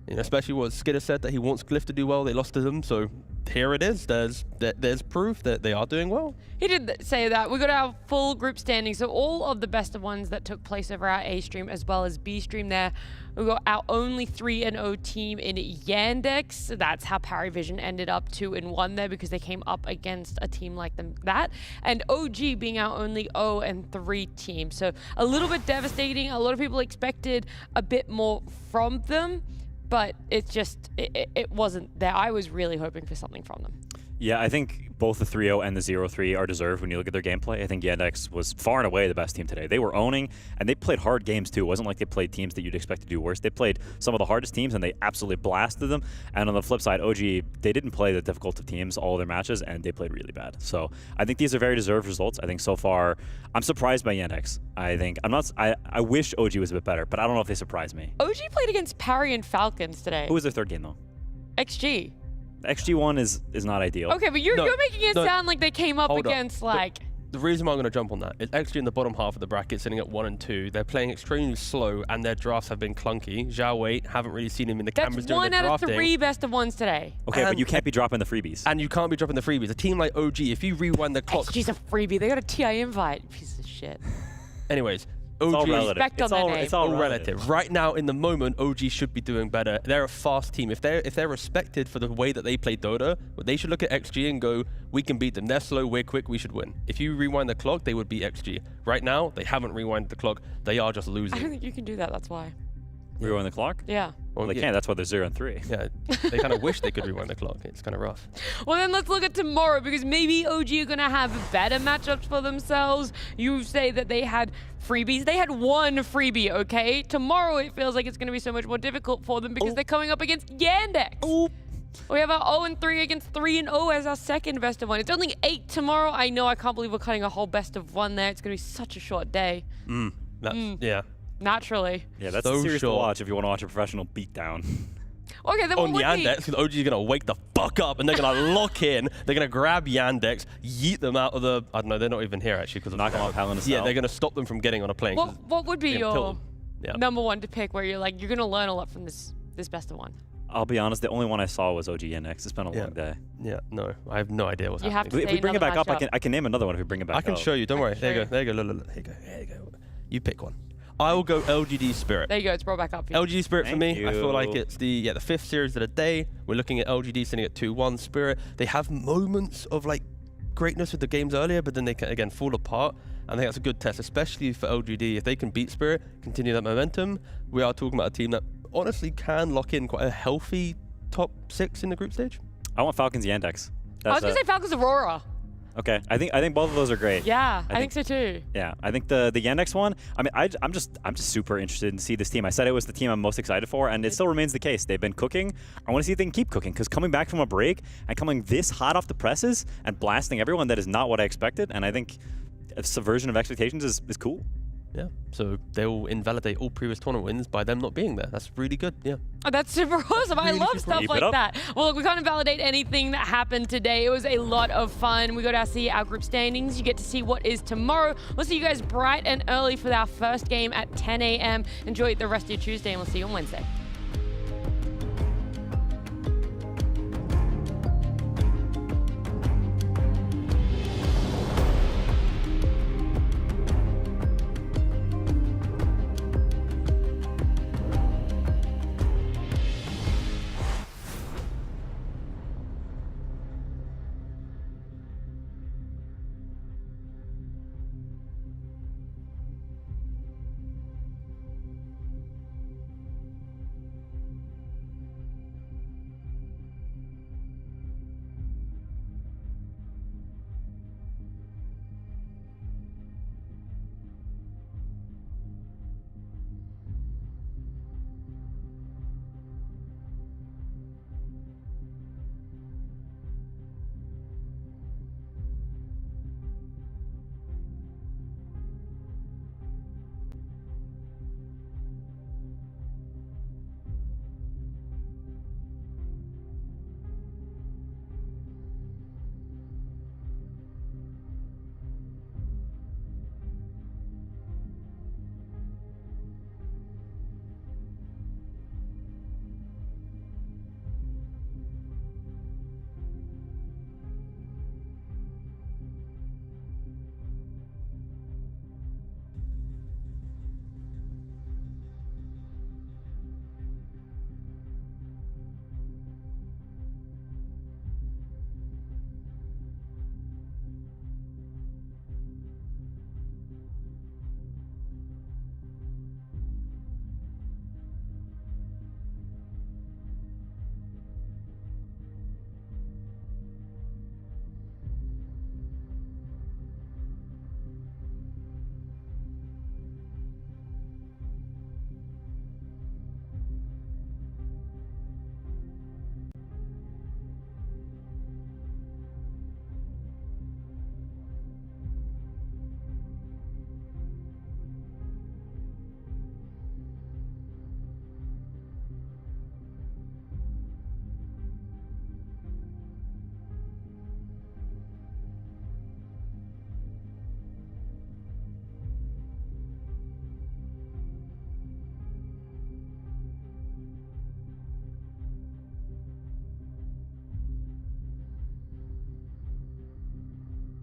especially what Skidder said, that he wants Glyph to do well. They lost to them, so here it is. There's proof that they are doing well. He did say that. We got our full group standing, so all of the best of 1s that took place over our A stream as well as B stream there. We got our only 3-0 team in Yandex. That's how PARIVISION ended up 2-1 there, because they came up against a team like that. And OG being our only 0-3 team. So a little bit devastating. A lot of people expected a bit more from them, but it's just, it wasn't there. I was really hoping for something from them. Yeah, I think both the 3-0 and the 0-3 are deserved when you look at their gameplay. I think Yandex was far and away the best team today. They were owning, and they played hard games too. It wasn't like they played teams that you'd expect to do worse. They played some of the hardest teams, and they absolutely blasted them. And on the flip side, OG, they didn't play the difficult of teams all of their matches, and they played really bad. So I think these are very deserved results. I think so far, I'm surprised by Yandex. I wish OG was a bit better, but I don't know if they surprised me. OG played against Parry and Falcons today. Who was their third game though? XG. XG1 is not ideal. Okay, but you're making it sound like they came up against like... The reason why I'm going to jump on that is actually in the bottom half of the bracket, sitting at 1 and 2. They're playing extremely slow, and their drafts have been clunky. Zhao Wei, haven't really seen him in the cameras doing the drafting. That's 1 out of 3 best of 1s today. Okay, but you can't be dropping the freebies. And you can't be dropping the freebies. A team like OG, if you rewind the clock... XG's a freebie. They got a TI invite. Piece of shit. Anyways... It's all relative. It's all relative. Right now, in the moment, OG should be doing better. They're a fast team. If they're respected for the way that they play Dota, they should look at XG and go, we can beat them. They're slow, we're quick, we should win. If you rewind the clock, they would beat XG. Right now, they haven't rewinded the clock. They are just losing. I don't think you can do that, that's why. Rewind the clock? Yeah. Well, they can't. That's why they're 0-3. Yeah, they kind of wish they could rewind the clock. It's kind of rough. Well, then let's look at tomorrow, because maybe OG are going to have better matchups for themselves. You say that they had freebies. They had 1 freebie, okay? Tomorrow, it feels like it's going to be so much more difficult for them because they're coming up against Yandex. We have our 0-3 against 3-0 as our second best of 1. It's only 8 tomorrow. I know, I can't believe we're cutting a whole best of 1 there. It's going to be such a short day. Yeah. Naturally. Yeah, that's so a series short. to watch if you want to watch a professional beatdown. Okay, then on what would be... Yandex, because OG is going to wake the fuck up and they're going to lock in. They're going to grab Yandex, yeet them out of the... I don't know, they're not even here actually. Because knock them off Hell in a Cell. Yeah, they're going to stop them from getting on a plane. What would be your Yeah. number one to pick where you're like, you're going to learn a lot from this best of one? I'll be honest, the only one I saw was OG Yandex. It's been a long day. Yeah, no, I have no idea what's You have happening. to If we bring it back up, matchup. I can name another one if we bring it back up. I can show you, don't worry. There you go, there you go, look, here you go, here you go. You pick one. I will go LGD Spirit. There you go, it's brought back up. LGD Spirit for me. Thank I feel like you. it's the 5th series of the day. We're looking at LGD sitting at 2-1 Spirit. They have moments of like greatness with the games earlier, but then they can again fall apart. I think that's a good test, especially for LGD. If they can beat Spirit, continue that momentum, we are talking about a team that honestly can lock in quite a healthy top 6 in the group stage. I want Falcons Yandex. I was going to say Falcons Aurora. Okay, I think both of those are great. Yeah, I think so too. Yeah, I think the Yandex one. I mean, I'm just super interested in see this team. I said it was the team I'm most excited for, and it still remains the case. They've been cooking. I want to see if they can keep cooking, because coming back from a break and coming this hot off the presses and blasting everyone, that is not what I expected. And I think a subversion of expectations is cool. Yeah, so they'll invalidate all previous tournament wins by them not being there. That's really good, yeah. Oh, that's super awesome. I love stuff Keep like it up. that. Well, look, we can't invalidate anything that happened today. It was a lot of fun. We got to see our group standings. You get to see what is tomorrow. We'll see you guys bright and early for our first game at 10 a.m. Enjoy the rest of your Tuesday, and we'll see you on Wednesday.